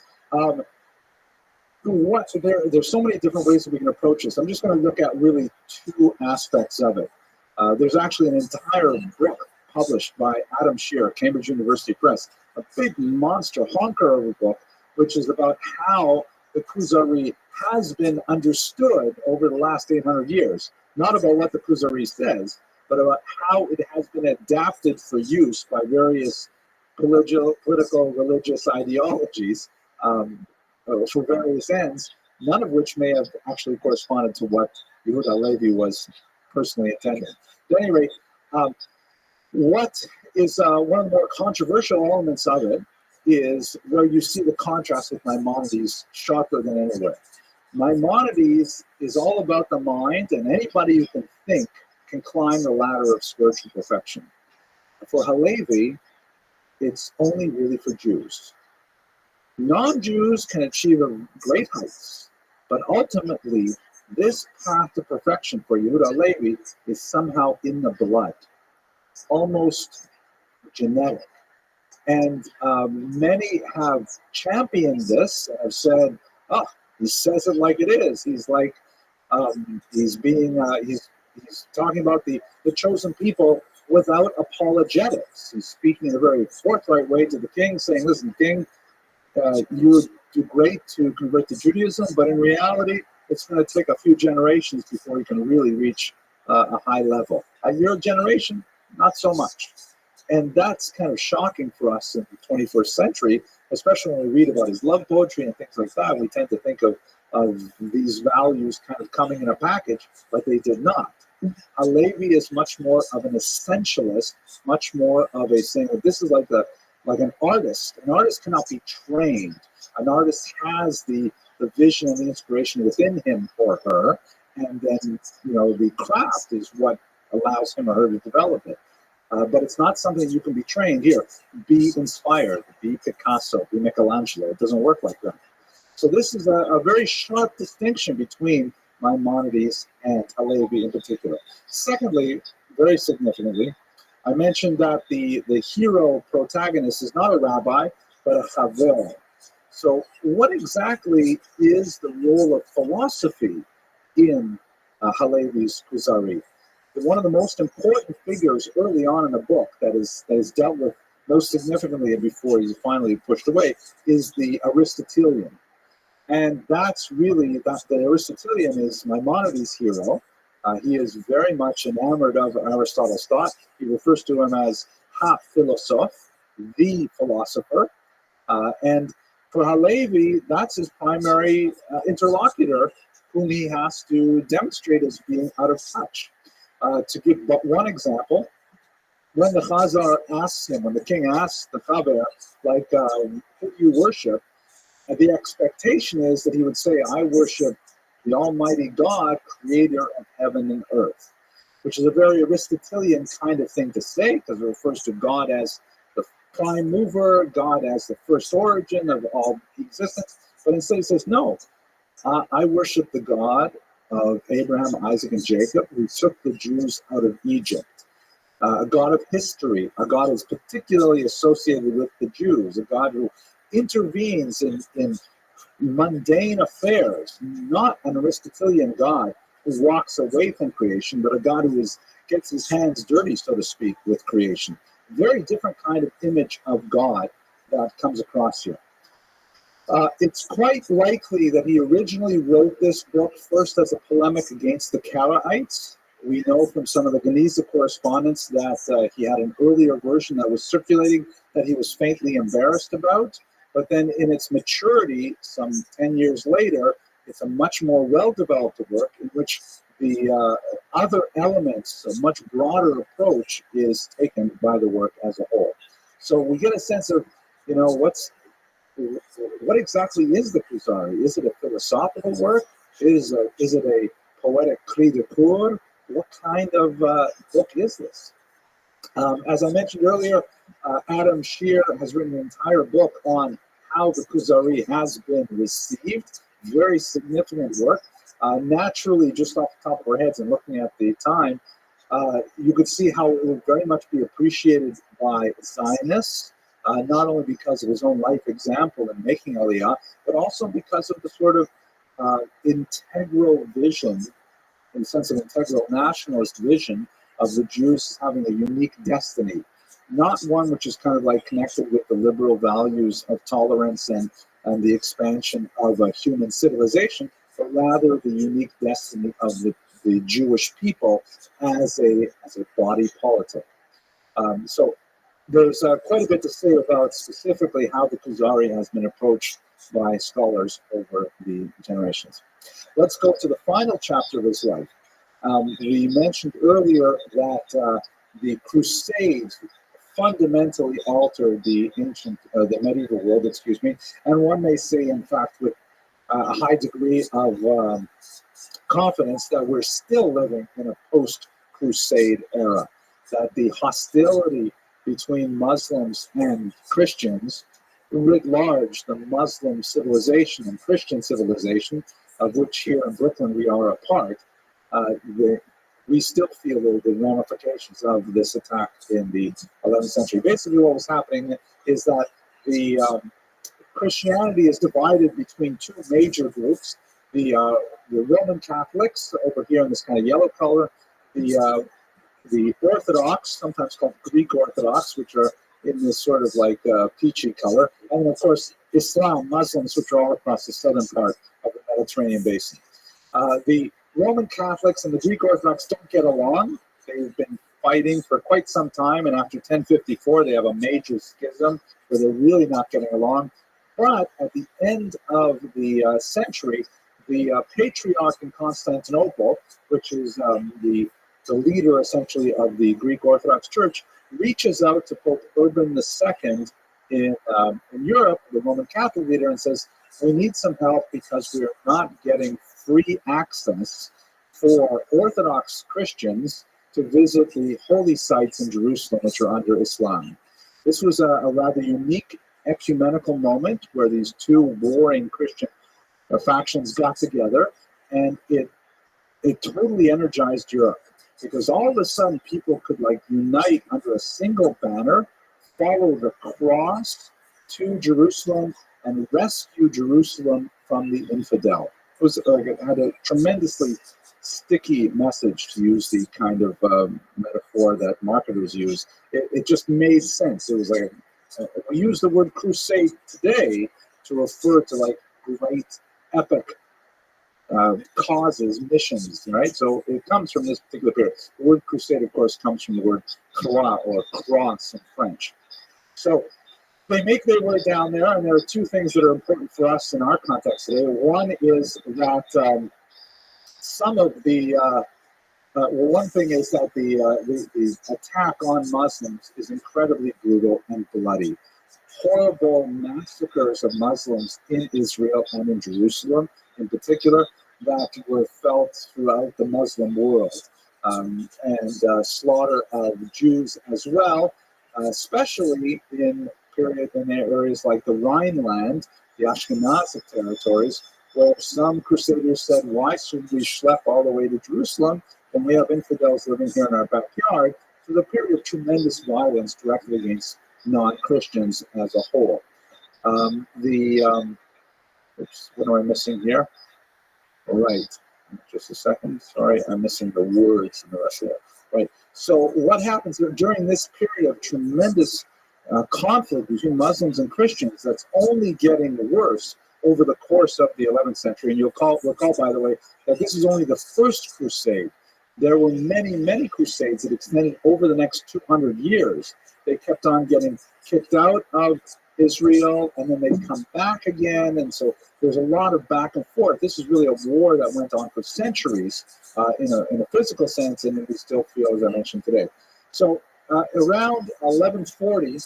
there's so many different ways that we can approach this. I'm just going to look at really two aspects of it. There's actually an entire book published by Adam Shear, Cambridge University Press, a big monster honker of a book, which is about how the Kuzari has been understood over the last 800 years. Not about what the Kuzari says, but about how it has been adapted for use by various political, religious ideologies for various ends, none of which may have actually corresponded to what Yehuda Halevi was personally intending. At any rate, what is one of the more controversial elements of it is where you see the contrast with Maimonides sharper than anywhere. Maimonides is all about the mind, and anybody who can think can climb the ladder of spiritual perfection. For Halevi, it's only really for Jews. Non-Jews can achieve great heights, but ultimately, this path to perfection for Yehuda Halevi is somehow in the blood, almost genetic. And many have championed this and have said, "Oh, he says it like it is. He's like, he's talking about the chosen people without apologetics. He's speaking in a very forthright way to the king, saying, listen, king, you would do great to convert to Judaism, but in reality, it's going to take a few generations before you can really reach a high level. Your generation, not so much." And that's kind of shocking for us in the 21st century, especially when we read about his love poetry and things like that. We tend to think of these values kind of coming in a package, but they did not. Halevi is much more of an essentialist, much more of a saying that this is like the like an artist. An artist cannot be trained. An artist has the vision and the inspiration within him or her, and then the craft is what allows him or her to develop it. But it's not something you can be trained. Here, be inspired, be Picasso, be Michelangelo. It doesn't work like that. So this is a very sharp distinction between Maimonides and Halevi in particular. Secondly, very significantly, I mentioned that the hero protagonist is not a rabbi, but a chaver. So what exactly is the role of philosophy in Halevi's Kuzari? One of the most important figures early on in the book that is dealt with most significantly before he's finally pushed away is the Aristotelian. And that's the Aristotelian is Maimonides' hero. He is very much enamored of Aristotle's thought. He refers to him as ha-philosoph, the philosopher. And for Halevi, that's his primary interlocutor, whom he has to demonstrate as being out of touch. To give but one example, when the Chazar asks him, when the king asks the Chaver, who do you worship? The expectation is that he would say, I worship the Almighty God, creator of heaven and earth, which is a very Aristotelian kind of thing to say, because it refers to God as the prime mover, God as the first origin of all existence. But instead he says, no, I worship the God of Abraham, Isaac, and Jacob, who took the Jews out of Egypt. A God of history, a God who's particularly associated with the Jews, a God who intervenes in mundane affairs, not an Aristotelian God who walks away from creation, but a God who gets his hands dirty, so to speak, with creation. Very different kind of image of God that comes across here. It's quite likely that he originally wrote this book first as a polemic against the Karaites. We know from some of the Guinness correspondence that he had an earlier version that was circulating that he was faintly embarrassed about. But then in its maturity, some 10 years later, it's a much more well-developed work in which the other elements, a much broader approach, is taken by the work as a whole. So we get a sense of, what exactly is the Kuzari? Is it a philosophical work? Is it a poetic cri de coeur? What kind of book is this? As I mentioned earlier, Adam Shear has written an entire book on how the Kuzari has been received. Very significant work. Naturally, just off the top of our heads and looking at the time, you could see how it would very much be appreciated by Zionists, not only because of his own life example in making Aliyah, but also because of the sort of integral vision, in the sense of integral nationalist vision, of the Jews having a unique destiny. Not one which is kind of like connected with the liberal values of tolerance and the expansion of a human civilization, but rather the unique destiny of the Jewish people as a body politic. So there's quite a bit to say about specifically how the Kuzari has been approached by scholars over the generations. Let's go to the final chapter of his life. We mentioned earlier that the Crusades fundamentally altered the medieval world, and one may say, in fact, with a high degree of confidence that we're still living in a post-Crusade era, that the hostility between Muslims and Christians, writ large, the Muslim civilization and Christian civilization, of which here in Brooklyn we are a part, we still feel the ramifications of this attack in the 11th century. Basically, what was happening is that the Christianity is divided between two major groups: the Roman Catholics over here in this kind of yellow color, the Orthodox, sometimes called Greek Orthodox, which are in this sort of like peachy color, and of course Islam, Muslims, which are all across the southern part of the Mediterranean basin. The Roman Catholics and the Greek Orthodox don't get along. They've been fighting for quite some time, and after 1054 they have a major schism where they're really not getting along. But at the end of the century, the Patriarch in Constantinople, which is the leader essentially of the Greek Orthodox Church, reaches out to Pope Urban II in Europe, the Roman Catholic leader, and says, we need some help because we are not getting free access for Orthodox Christians to visit the holy sites in Jerusalem, which are under Islam. This was a rather unique ecumenical moment where these two warring Christian factions got together, and it totally energized Europe, because all of a sudden people could like unite under a single banner, follow the cross to Jerusalem, and rescue Jerusalem from the infidel. It was like it had a tremendously sticky message, to use the kind of metaphor that marketers use. It just made sense. It was like we use the word crusade today to refer to like great epic causes, missions, right? So it comes from this particular period. The word crusade, of course, comes from the word croix, or cross in French. So they make their way down there, and there are two things that are important for us in our context today. One is that some of the one thing is that the attack on Muslims is incredibly brutal and bloody. Horrible massacres of Muslims in Israel and in Jerusalem, in particular, that were felt throughout the Muslim world, and slaughter of Jews as well, especially in areas like the Rhineland, the Ashkenazic territories, where some crusaders said, why should we schlep all the way to Jerusalem when we have infidels living here in our backyard? So the period of tremendous violence directly against non-Christians as a whole. Oops, what am I missing here? All right, just a second. Sorry, I'm missing the words in the rest of it. Right. So what happens during this period of tremendous conflict between Muslims and Christians that's only getting worse over the course of the 11th century? And you'll recall, by the way, that this is only the first crusade. There were many, many crusades that extended over the next 200 years. They kept on getting kicked out of Israel, and then they'd come back again. And so there's a lot of back and forth. This is really a war that went on for centuries in a physical sense, and we still feel, as I mentioned today. So around 1140,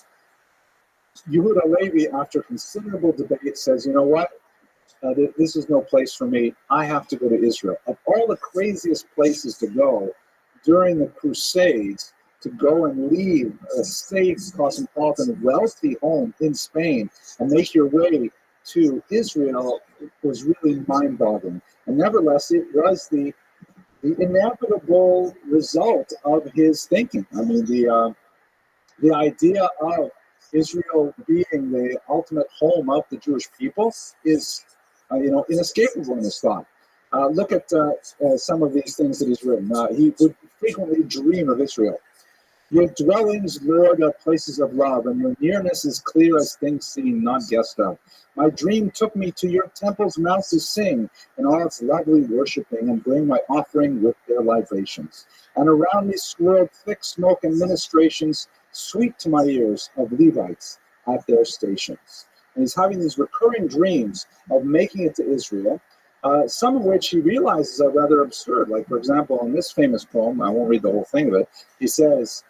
Yehuda Levi, after considerable debate, says, you know what? This is no place for me. I have to go to Israel. Of all the craziest places to go during the Crusades, to go and leave a safe, cosmopolitan, wealthy home in Spain and make your way to Israel was really mind-boggling. And nevertheless, it was the inevitable result of his thinking. I mean, the idea of Israel being the ultimate home of the Jewish people is, inescapable in his thought. Look at some of these things that he's written. He would frequently dream of Israel. Your dwellings, Lord, are places of love, and your nearness is clear as things seen, not guessed of. My dream took me to your temple's mouth to sing, and all its lovely worshiping, and bring my offering with their libations. And around me swirled thick smoke and ministrations, sweet to my ears, of Levites at their stations. And he's having these recurring dreams of making it to Israel, some of which he realizes are rather absurd. Like, for example, in this famous poem, I won't read the whole thing of it, he says,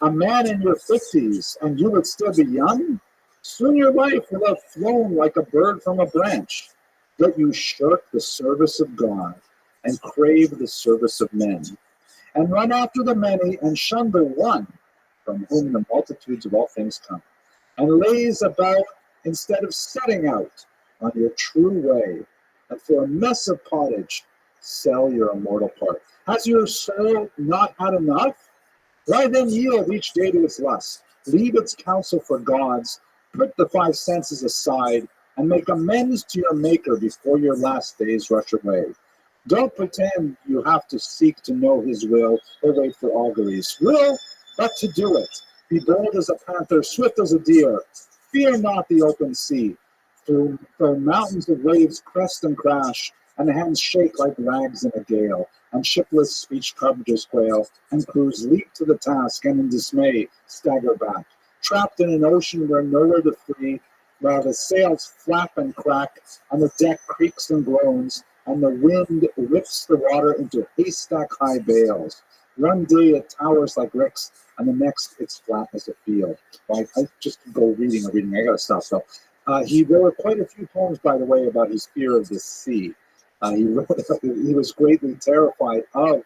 a man in your 50s, and you would still be young? Soon your life will have flown like a bird from a branch. Yet you shirk the service of God and crave the service of men, and run after the many and shun the one from whom the multitudes of all things come, and lays about instead of setting out on your true way, and for a mess of pottage sell your immortal part. Has your soul not had enough? Why then yield each day to its lust? Leave its counsel for gods, put the five senses aside, and make amends to your Maker before your last days rush away. Don't pretend you have to seek to know his will or wait for auguries. Will, but to do it. Be bold as a panther, swift as a deer. Fear not the open sea. Through mountains of waves crest and crash, and hands shake like rags in a gale, and shipless speech covetous quail, and crews leap to the task, and in dismay stagger back, trapped in an ocean where nowhere to flee, while the sails flap and crack, and the deck creaks and groans, and the wind whips the water into haystack-high bales. One day it towers like bricks, and the next it's flat as a field. Right? I just go reading. I gotta stop. So, there were quite a few poems, by the way, about his fear of the sea. He was greatly terrified of,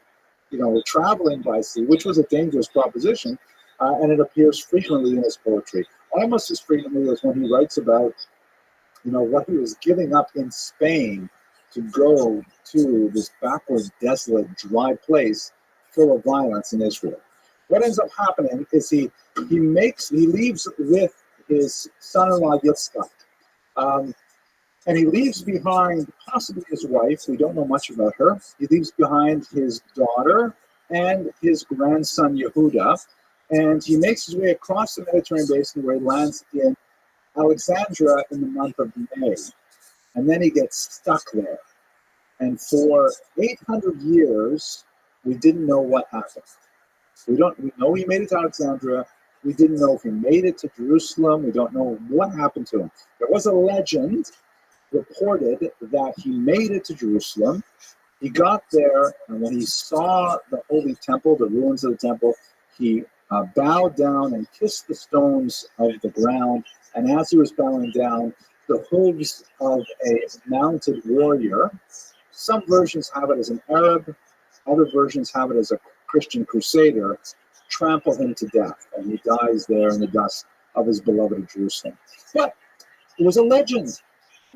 traveling by sea, which was a dangerous proposition, and it appears frequently in his poetry, almost as frequently as when he writes about, what he was giving up in Spain to go to this backward, desolate, dry place full of violence in Israel. What ends up happening is he leaves with his son-in-law Yitzchak. And he leaves behind possibly his wife. We don't know much about her. He leaves behind his daughter and his grandson Yehuda. And he makes his way across the Mediterranean basin where he lands in Alexandria in the month of May. And then he gets stuck there. And for 800 years, we didn't know what happened. We know he made it to Alexandria. We didn't know if he made it to Jerusalem. We don't know what happened to him. There was a legend reported that he made it to Jerusalem. He got there, and when he saw the Holy Temple, the ruins of the temple, he bowed down and kissed the stones of the ground. And as he was bowing down, the hooves of a mounted warrior, some versions have it as an Arab, other versions have it as a Christian crusader, trample him to death, and he dies there in the dust of his beloved Jerusalem. But it was a legend.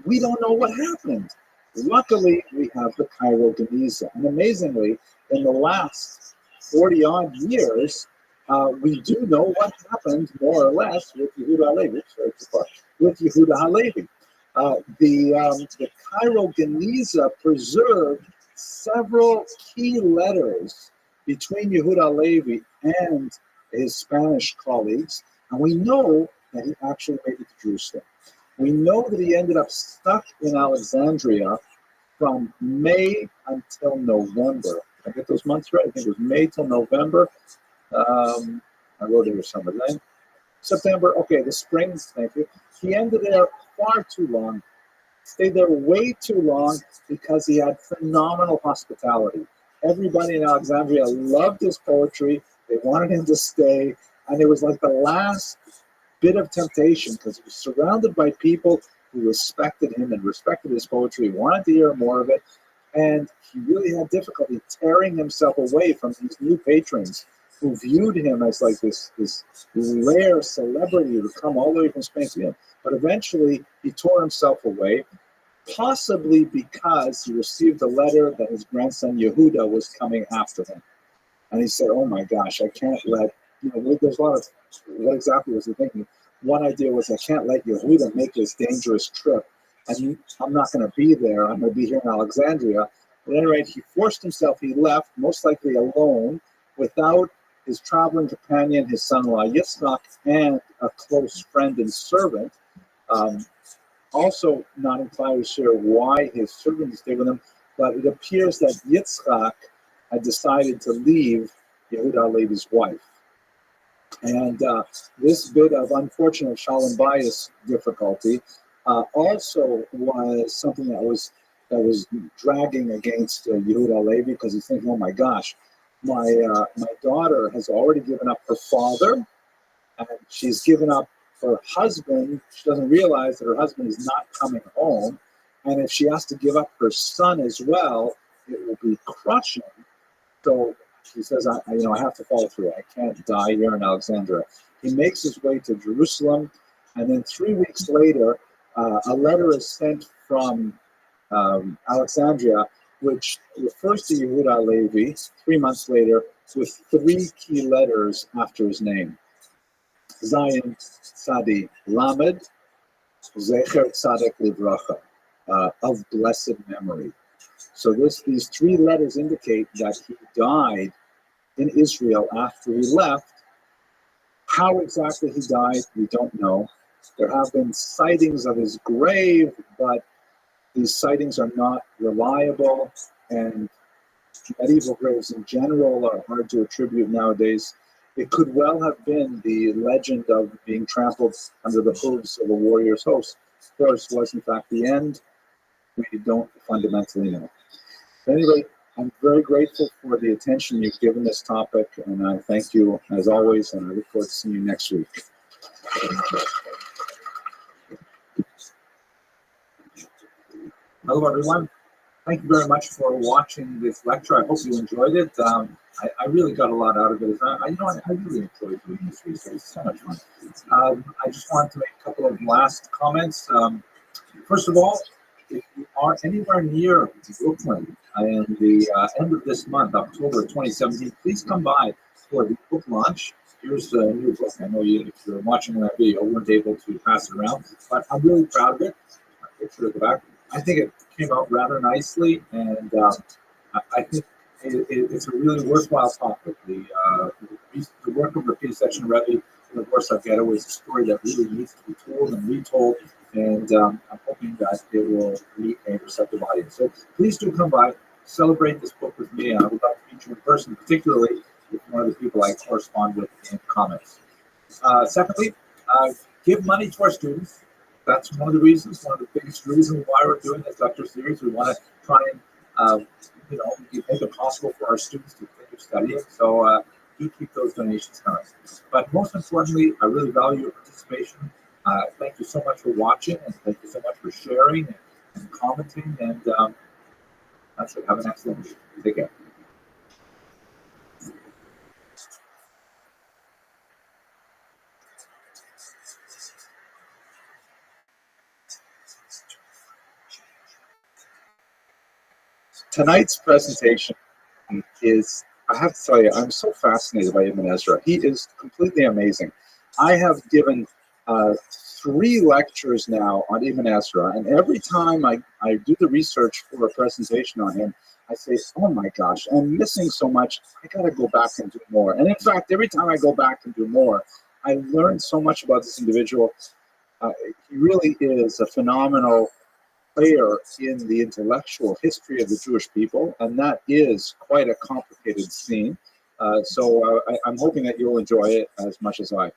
We don't know what happened. Luckily, we have the Cairo Geniza. And amazingly, in the last 40-odd years, we do know what happened, more or less, with Yehuda Halevi. The Cairo Geniza preserved several key letters between Yehuda Halevi and his Spanish colleagues, and we know that he actually made it to Jerusalem. We know that he ended up stuck in Alexandria from May until November. Did I get those months right? I think it was May till November. I wrote it here somewhere. Then September, okay, the spring, thank you. He ended there far too long, stayed there way too long because he had phenomenal hospitality. Everybody in Alexandria loved his poetry. They wanted him to stay. And it was like the last bit of temptation because he was surrounded by people who respected him and respected his poetry, wanted to hear more of it. And he really had difficulty tearing himself away from these new patrons who viewed him as like this rare celebrity who would come all the way from Spain to him. But eventually he tore himself away, possibly because he received a letter that his grandson Yehuda was coming after him. And he said, oh my gosh, I can't let, there's a lot of, what exactly was he thinking? One idea was, I can't let Yehuda make this dangerous trip. And I'm not going to be there. I'm going to be here in Alexandria. At any rate, he forced himself. He left, most likely alone, without his traveling companion, his son-in-law Yitzchak, and a close friend and servant. Also not entirely sure why his servant stayed with him, but it appears that Yitzchak had decided to leave Yehuda Halevi's wife. And this bit of unfortunate shalom bayis difficulty also was something that was dragging against Yehuda Halevi, because he's thinking, oh my gosh, my daughter has already given up her father, and she's given up her husband. She doesn't realize that her husband is not coming home, and if she has to give up her son as well, it will be crushing. So he says, I have to follow through. I can't die here in Alexandria. He makes his way to Jerusalem, and then 3 weeks later, a letter is sent from Alexandria, which refers to Yehuda Halevi 3 months later, with 3 key letters after his name. Zayin Tzadi Lamed, Zecher Tzadek Livracha, of blessed memory. So these 3 letters indicate that he died in Israel after he left. How exactly he died, we don't know. There have been sightings of his grave, but these sightings are not reliable, and medieval graves in general are hard to attribute nowadays. It could well have been the legend of being trampled under the hooves of a warrior's host. Of course, was in fact the end. We don't fundamentally know. Anyway, I'm very grateful for the attention you've given this topic, and I thank you as always, and I look forward to seeing you next week. Hello, everyone. Thank you very much for watching this lecture. I hope you enjoyed it. I really got a lot out of it. I really enjoyed doing this research. It's so much fun. I just wanted to make a couple of last comments. First of all, if you are anywhere near Brooklyn in the end of this month, October 2017, please come by for the book launch. Here's the new book. I know if you're watching that video, we weren't able to pass it around, but I'm really proud of it. Picture at the back. I think it came out rather nicely, and I think it's a really worthwhile topic. The work of the P-section Rabbi and of course Ghetto is a story that really needs to be told and retold, and I'm hoping that it will meet a receptive audience. So please do come by, celebrate this book with me, and I would love to meet you in person, particularly with one of the people I correspond with in comments. Secondly, give money to our students. That's one of the reasons, one of the biggest reasons why we're doing this lecture series. We want to try and, make it possible for our students to continue studying. So do keep those donations coming. But most importantly, I really value your participation. Thank you so much for watching, and thank you so much for sharing and commenting. And that's it. Have an excellent week. Take care. Tonight's presentation is, I have to tell you, I'm so fascinated by Ibn Ezra. He is completely amazing. I have given 3 lectures now on Ibn Ezra, and every time I do the research for a presentation on him, I say, oh my gosh, I'm missing so much. I got to go back and do more. And in fact, every time I go back and do more, I learn so much about this individual. He really is a phenomenal player in the intellectual history of the Jewish people, and that is quite a complicated scene. So I'm hoping that you'll enjoy it as much as I.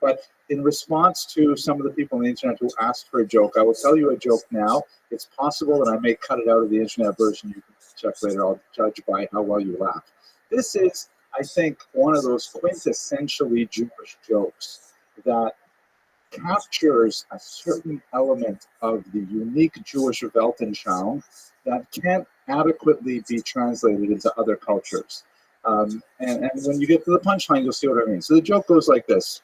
But in response to some of the people on the internet who asked for a joke, I will tell you a joke now. It's possible that I may cut it out of the internet version. You can check later. I'll judge by how well you laugh. This is, I think, one of those quintessentially Jewish jokes that captures a certain element of the unique Jewish Weltanschauung that can't adequately be translated into other cultures. And when you get to the punchline, you'll see what I mean. So the joke goes like this.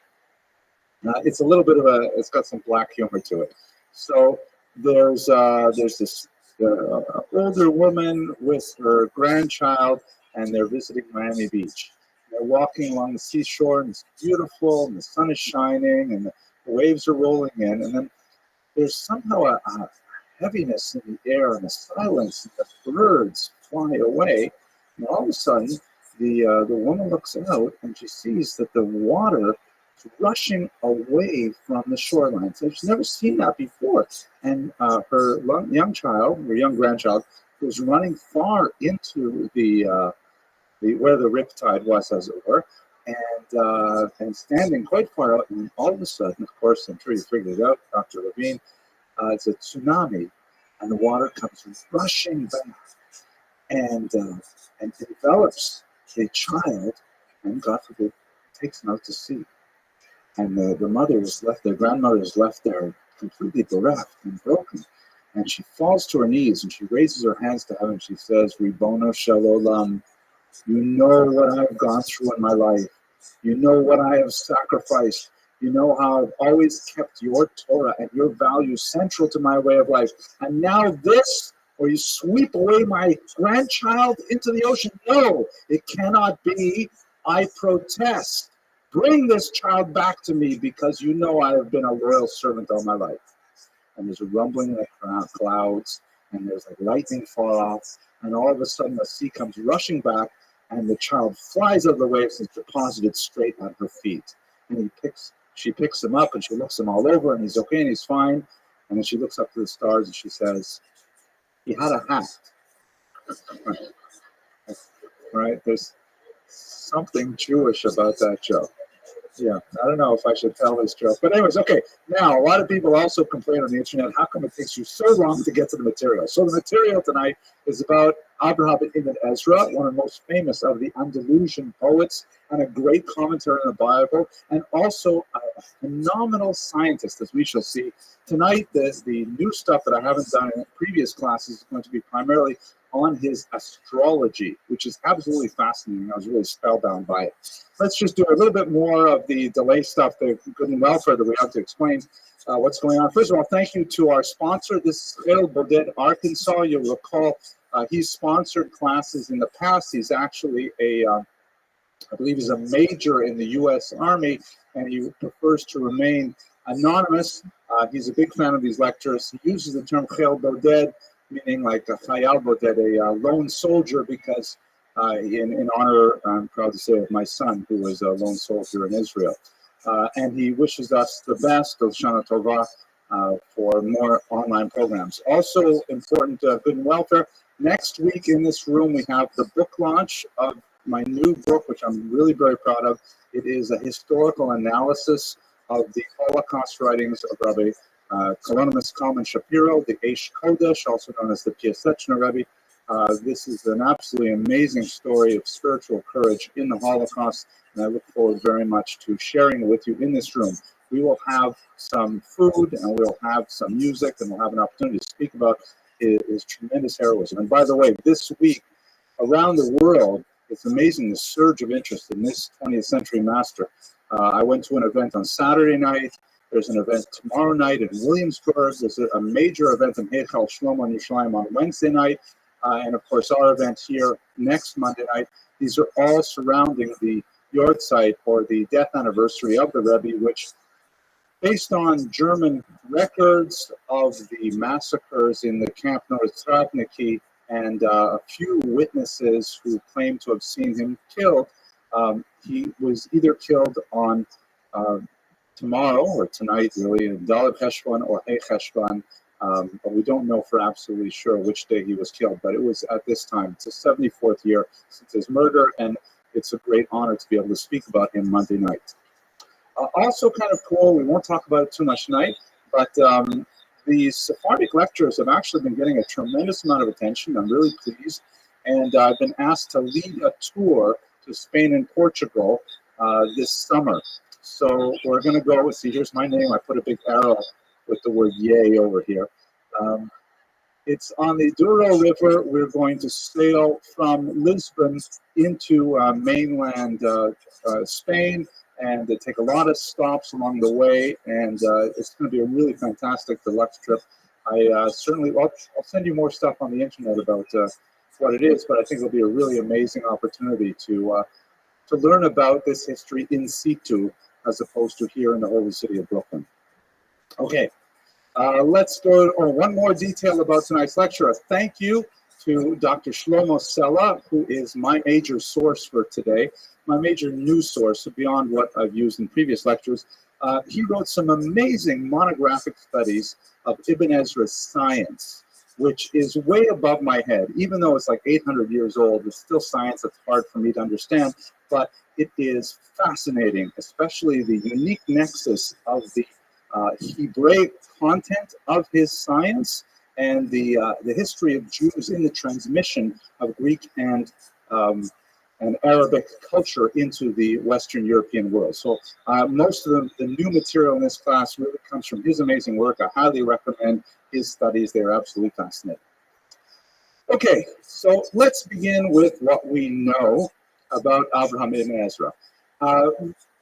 It's a little bit of it's got some black humor to it. So there's this older woman with her grandchild, and they're visiting Miami Beach. They're walking along the seashore, and it's beautiful, and the sun is shining, and the waves are rolling in, and then there's somehow a heaviness in the air and a silence, and the birds fly away, and all of a sudden the woman looks out and she sees that the water is rushing away from the shoreline. So she's never seen that before, and her young grandchild was running far into the where the riptide was, as it were, and standing quite far out, and all of a sudden, of course, I'm sure you figured it out, Dr. Levine, it's a tsunami, and the water comes rushing back, and envelops the child, and God forbid, takes him out to sea. And the mother is left, the grandmother is left there completely bereft and broken. And she falls to her knees, and she raises her hands to heaven. She says, Ribono Shel Olam, you know what I've gone through in my life. You know what I have sacrificed. You know how I've always kept your Torah and your values central to my way of life. And now this, or you sweep away my grandchild into the ocean. No, it cannot be. I protest. Bring this child back to me, because you know I have been a loyal servant all my life. And there's a rumbling in the clouds, and there's like lightning fall off, and all of a sudden the sea comes rushing back, and the child flies out of the waves and is deposited straight on her feet. And she picks him up, and she looks him all over, and he's okay, and he's fine. And then she looks up to the stars, and she says, he had a hat. Right? There's something Jewish about that joke. Yeah, I don't know if I should tell this joke. But anyways, okay. Now, a lot of people also complain on the internet, how come it takes you so long to get to the material? So the material tonight is about Abraham ibn Ezra, one of the most famous of the Andalusian poets, and a great commentary on the Bible, and also a phenomenal scientist, as we shall see. Tonight, the new stuff that I haven't done in previous classes is going to be primarily on his astrology, which is absolutely fascinating. I was really spellbound by it. Let's just do a little bit more of the delay stuff, the good and welfare that we have to explain what's going on. First of all, thank you to our sponsor. This is Chel Boded, Arkansas. You'll recall he's sponsored classes in the past. He's actually I believe he's a major in the U.S. Army, and he prefers to remain anonymous. He's a big fan of these lectures. He uses the term Chel Boded, meaning like a Chayal Boded, a lone soldier, because in honor, I'm proud to say, of my son, who was a lone soldier in Israel. And he wishes us the best of Shana Tova for more online programs. Also important, good and welfare. Next week in this room, we have the book launch of my new book, which I'm really very proud of. It is a historical analysis of the Holocaust writings of Rabbi Kalonymus Kalman Shapiro, the Eish Kodesh, also known as the Piaseczna Rebbe. This is an absolutely amazing story of spiritual courage in the Holocaust, and I look forward very much to sharing it with you in this room. We will have some food, and we'll have some music, and we'll have an opportunity to speak about his tremendous heroism. And by the way, this week, around the world, it's amazing the surge of interest in this 20th century master. I went to an event on Saturday night. There's an event tomorrow night in Williamsburg. There's a major event in Heichal Shlomo in Yerushalayim on Wednesday night. And of course, our event here next Monday night. These are all surrounding the Yortzeit, or the death anniversary of the Rebbe, which, based on German records of the massacres in the Camp Noritz-Travniki and a few witnesses who claim to have seen him killed, he was either killed on tomorrow or tonight, really, in Daled Cheshvan or Hey Cheshvan, but we don't know for absolutely sure which day he was killed. But it was at this time. It's the 74th year since his murder, and it's a great honor to be able to speak about him Monday night. Also kind of cool, we won't talk about it too much tonight, but the Sephardic lectures have actually been getting a tremendous amount of attention. I'm really pleased. And I've been asked to lead a tour to Spain and Portugal this summer. So we're going to go, see, here's my name. I put a big arrow with the word yay over here. It's on the Douro River. We're going to sail from Lisbon into mainland Spain, and take a lot of stops along the way, and it's going to be a really fantastic deluxe trip. I'll send you more stuff on the internet about what it is, but I think it'll be a really amazing opportunity to learn about this history in situ, as opposed to here in the holy city of Brooklyn. Okay, let's go on one more detail about tonight's lecture. A thank you to Dr. Shlomo Sella, who is my major source for today, my major news source beyond what I've used in previous lectures. He wrote some amazing monographic studies of Ibn Ezra's science, which is way above my head. Even though it's like 800 years old, it's still science that's hard for me to understand, but it is fascinating, especially the unique nexus of the Hebraic content of his science and the history of Jews in the transmission of Greek and Arabic culture into the Western European world. So most of the new material in this class really comes from his amazing work. I highly recommend his studies. They're absolutely fascinating. Okay, so let's begin with what we know about Abraham ibn Ezra.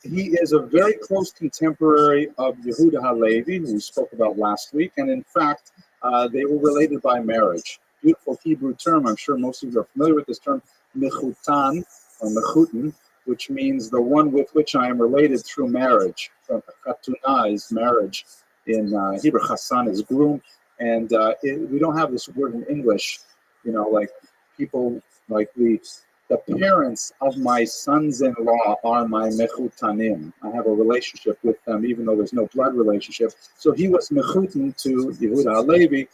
He is a very close contemporary of Yehuda HaLevi, who we spoke about last week, and in fact, they were related by marriage. Beautiful Hebrew term. I'm sure most of you are familiar with this term, mechutan, or mechutin, which means the one with which I am related through marriage. Chatuna is marriage in Hebrew. Chassan is groom, and we don't have this word in English. You know, like people, like the parents of my sons-in-law are my mechutanim. I have a relationship with them, even though there's no blood relationship. So he was mechutin to Yehuda HaLevi.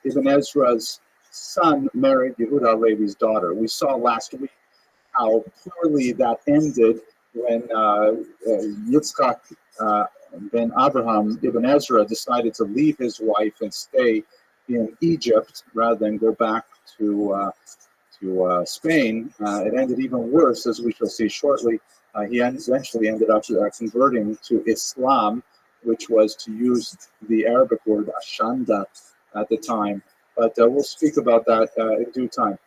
Ibn Ezra's son married Yehuda HaLevi's daughter. We saw last week how poorly that ended when Yitzchak ben Abraham Ibn Ezra decided to leave his wife and stay in Egypt rather than go back to Spain, it ended even worse, as we shall see shortly. He eventually ended up converting to Islam, which was, to use the Arabic word ashanda at the time. But we'll speak about that in due time.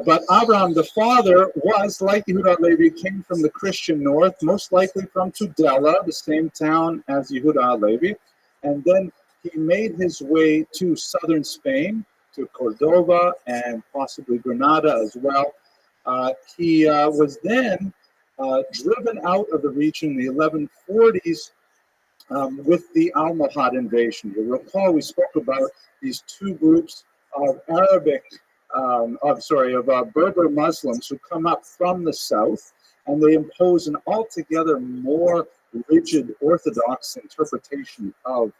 But Abraham, the father, was, like Yehuda Levi, came from the Christian north, most likely from Tudela, the same town as Yehuda Levi. And then he made his way to southern Spain, to Cordova and possibly Granada as well. He was then driven out of the region in the 1140s with the Almohad invasion. You'll recall we spoke about these two groups of Berber Muslims who come up from the south, and they impose an altogether more rigid Orthodox interpretation of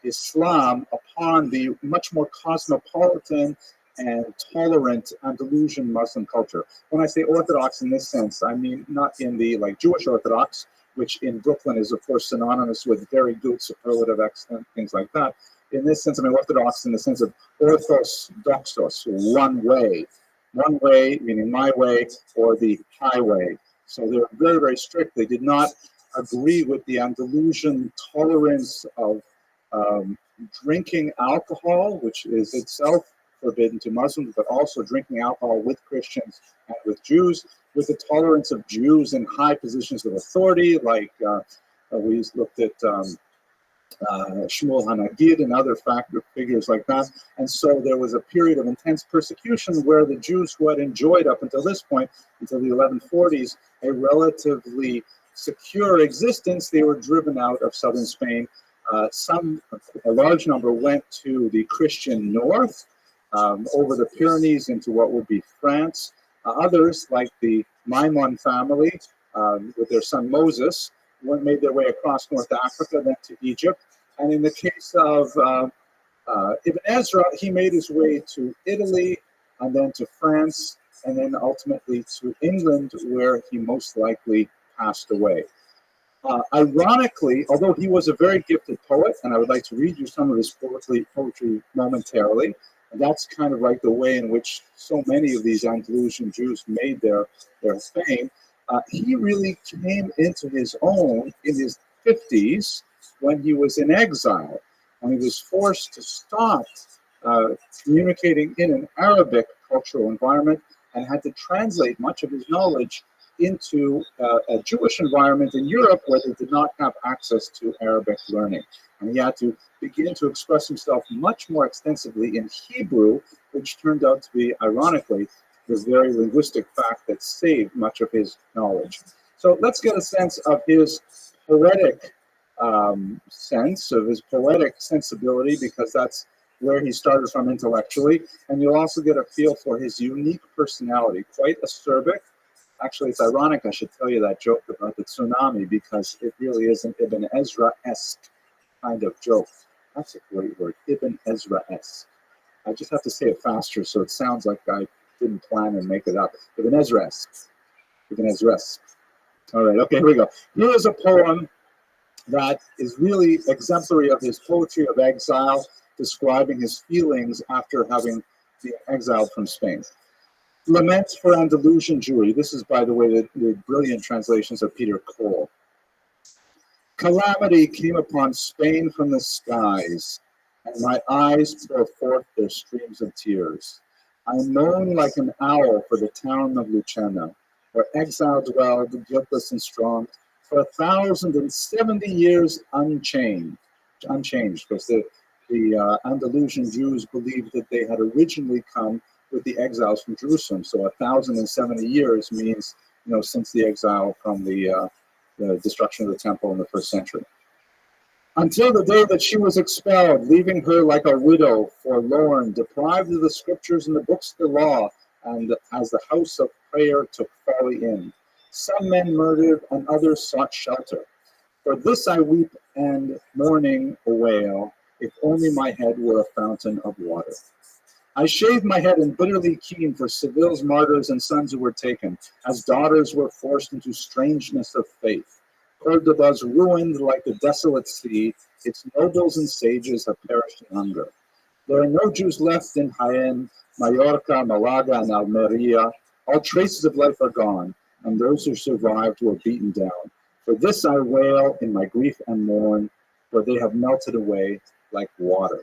Islam upon the much more cosmopolitan and tolerant Andalusian Muslim culture. When I say Orthodox in this sense, I mean not in the Jewish Orthodox, which in Brooklyn is of course synonymous with very good, superlative, excellent, things like that. In this sense, I mean Orthodox in the sense of orthos doxos, one way meaning my way or the highway. So they were very, very strict. They did not agree with the Andalusian tolerance of drinking alcohol, which is itself forbidden to Muslims, but also drinking alcohol with Christians and with Jews, with the tolerance of Jews in high positions of authority, like we looked at Shmuel Hanagid and other figures like that. And so there was a period of intense persecution where the Jews who had enjoyed up until this point, until the 1140s, a relatively secure existence, they were driven out of southern Spain. A large number went to the Christian north, over the Pyrenees into what would be France. Others, like the Maimon family, with their son Moses, made their way across North Africa, then to Egypt. And in the case of Ibn Ezra, he made his way to Italy, and then to France, and then ultimately to England, where he most likely passed away. Ironically, although he was a very gifted poet, and I would like to read you some of his poetry momentarily, and that's kind of like the way in which so many of these Andalusian Jews made their fame. He really came into his own in his 50s when he was in exile, and he was forced to stop communicating in an Arabic cultural environment and had to translate much of his knowledge into a Jewish environment in Europe where they did not have access to Arabic learning. And he had to begin to express himself much more extensively in Hebrew, which turned out to be, ironically, the very linguistic fact that saved much of his knowledge. So let's get a sense of his poetic sensibility, because that's where he started from intellectually. And you'll also get a feel for his unique personality, quite acerbic. Actually, it's ironic I should tell you that joke about the tsunami, because it really is an Ibn Ezra-esque kind of joke. That's a great word, Ibn Ezra-esque. I just have to say it faster so it sounds like I didn't plan and make it up. Ibn Ezra-esque. Ibn Ezra-esque. All right, okay, here we go. Here is a poem that is really exemplary of his poetry of exile, describing his feelings after having been exiled from Spain. Lament for Andalusian Jewry. This is, by the way, the brilliant translations of Peter Cole. Calamity came upon Spain from the skies, and my eyes pour forth their streams of tears. I moan like an owl for the town of Lucena, where exile dwelled, guiltless and strong, for 1,070 years unchanged, because the Andalusian Jews believed that they had originally come with the exiles from Jerusalem. So 1,070 years means, since the exile from the destruction of the temple in the 1st century. Until the day that she was expelled, leaving her like a widow, forlorn, deprived of the scriptures and the books of the law, and as the house of prayer took folly in. Some men murdered, and others sought shelter. For this I weep and mourning wail, if only my head were a fountain of water. I shaved my head and bitterly keen for Seville's martyrs and sons who were taken, as daughters were forced into strangeness of faith. Cordoba's ruined like the desolate sea, its nobles and sages have perished in hunger. There are no Jews left in Jaén, Mallorca, Malaga, and Almeria. All traces of life are gone, and those who survived were beaten down. For this I wail in my grief and mourn, for they have melted away like water.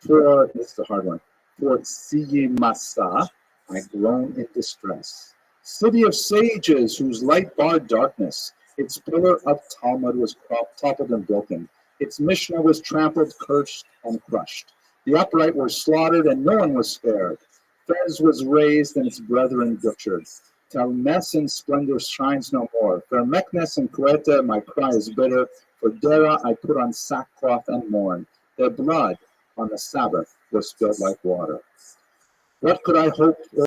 For, this is a hard one, for Siyimasa, I groan in distress. City of sages, whose light barred darkness, its pillar of Talmud was toppled and broken. Its Mishnah was trampled, cursed, and crushed. The upright were slaughtered, and no one was spared. Fez was raised, and its brethren butchered. Talmes in splendor shines no more. For Meknes and Creta, my cry is bitter. For Dera, I put on sackcloth and mourn. Their blood on the Sabbath was spilled like water. What could I hope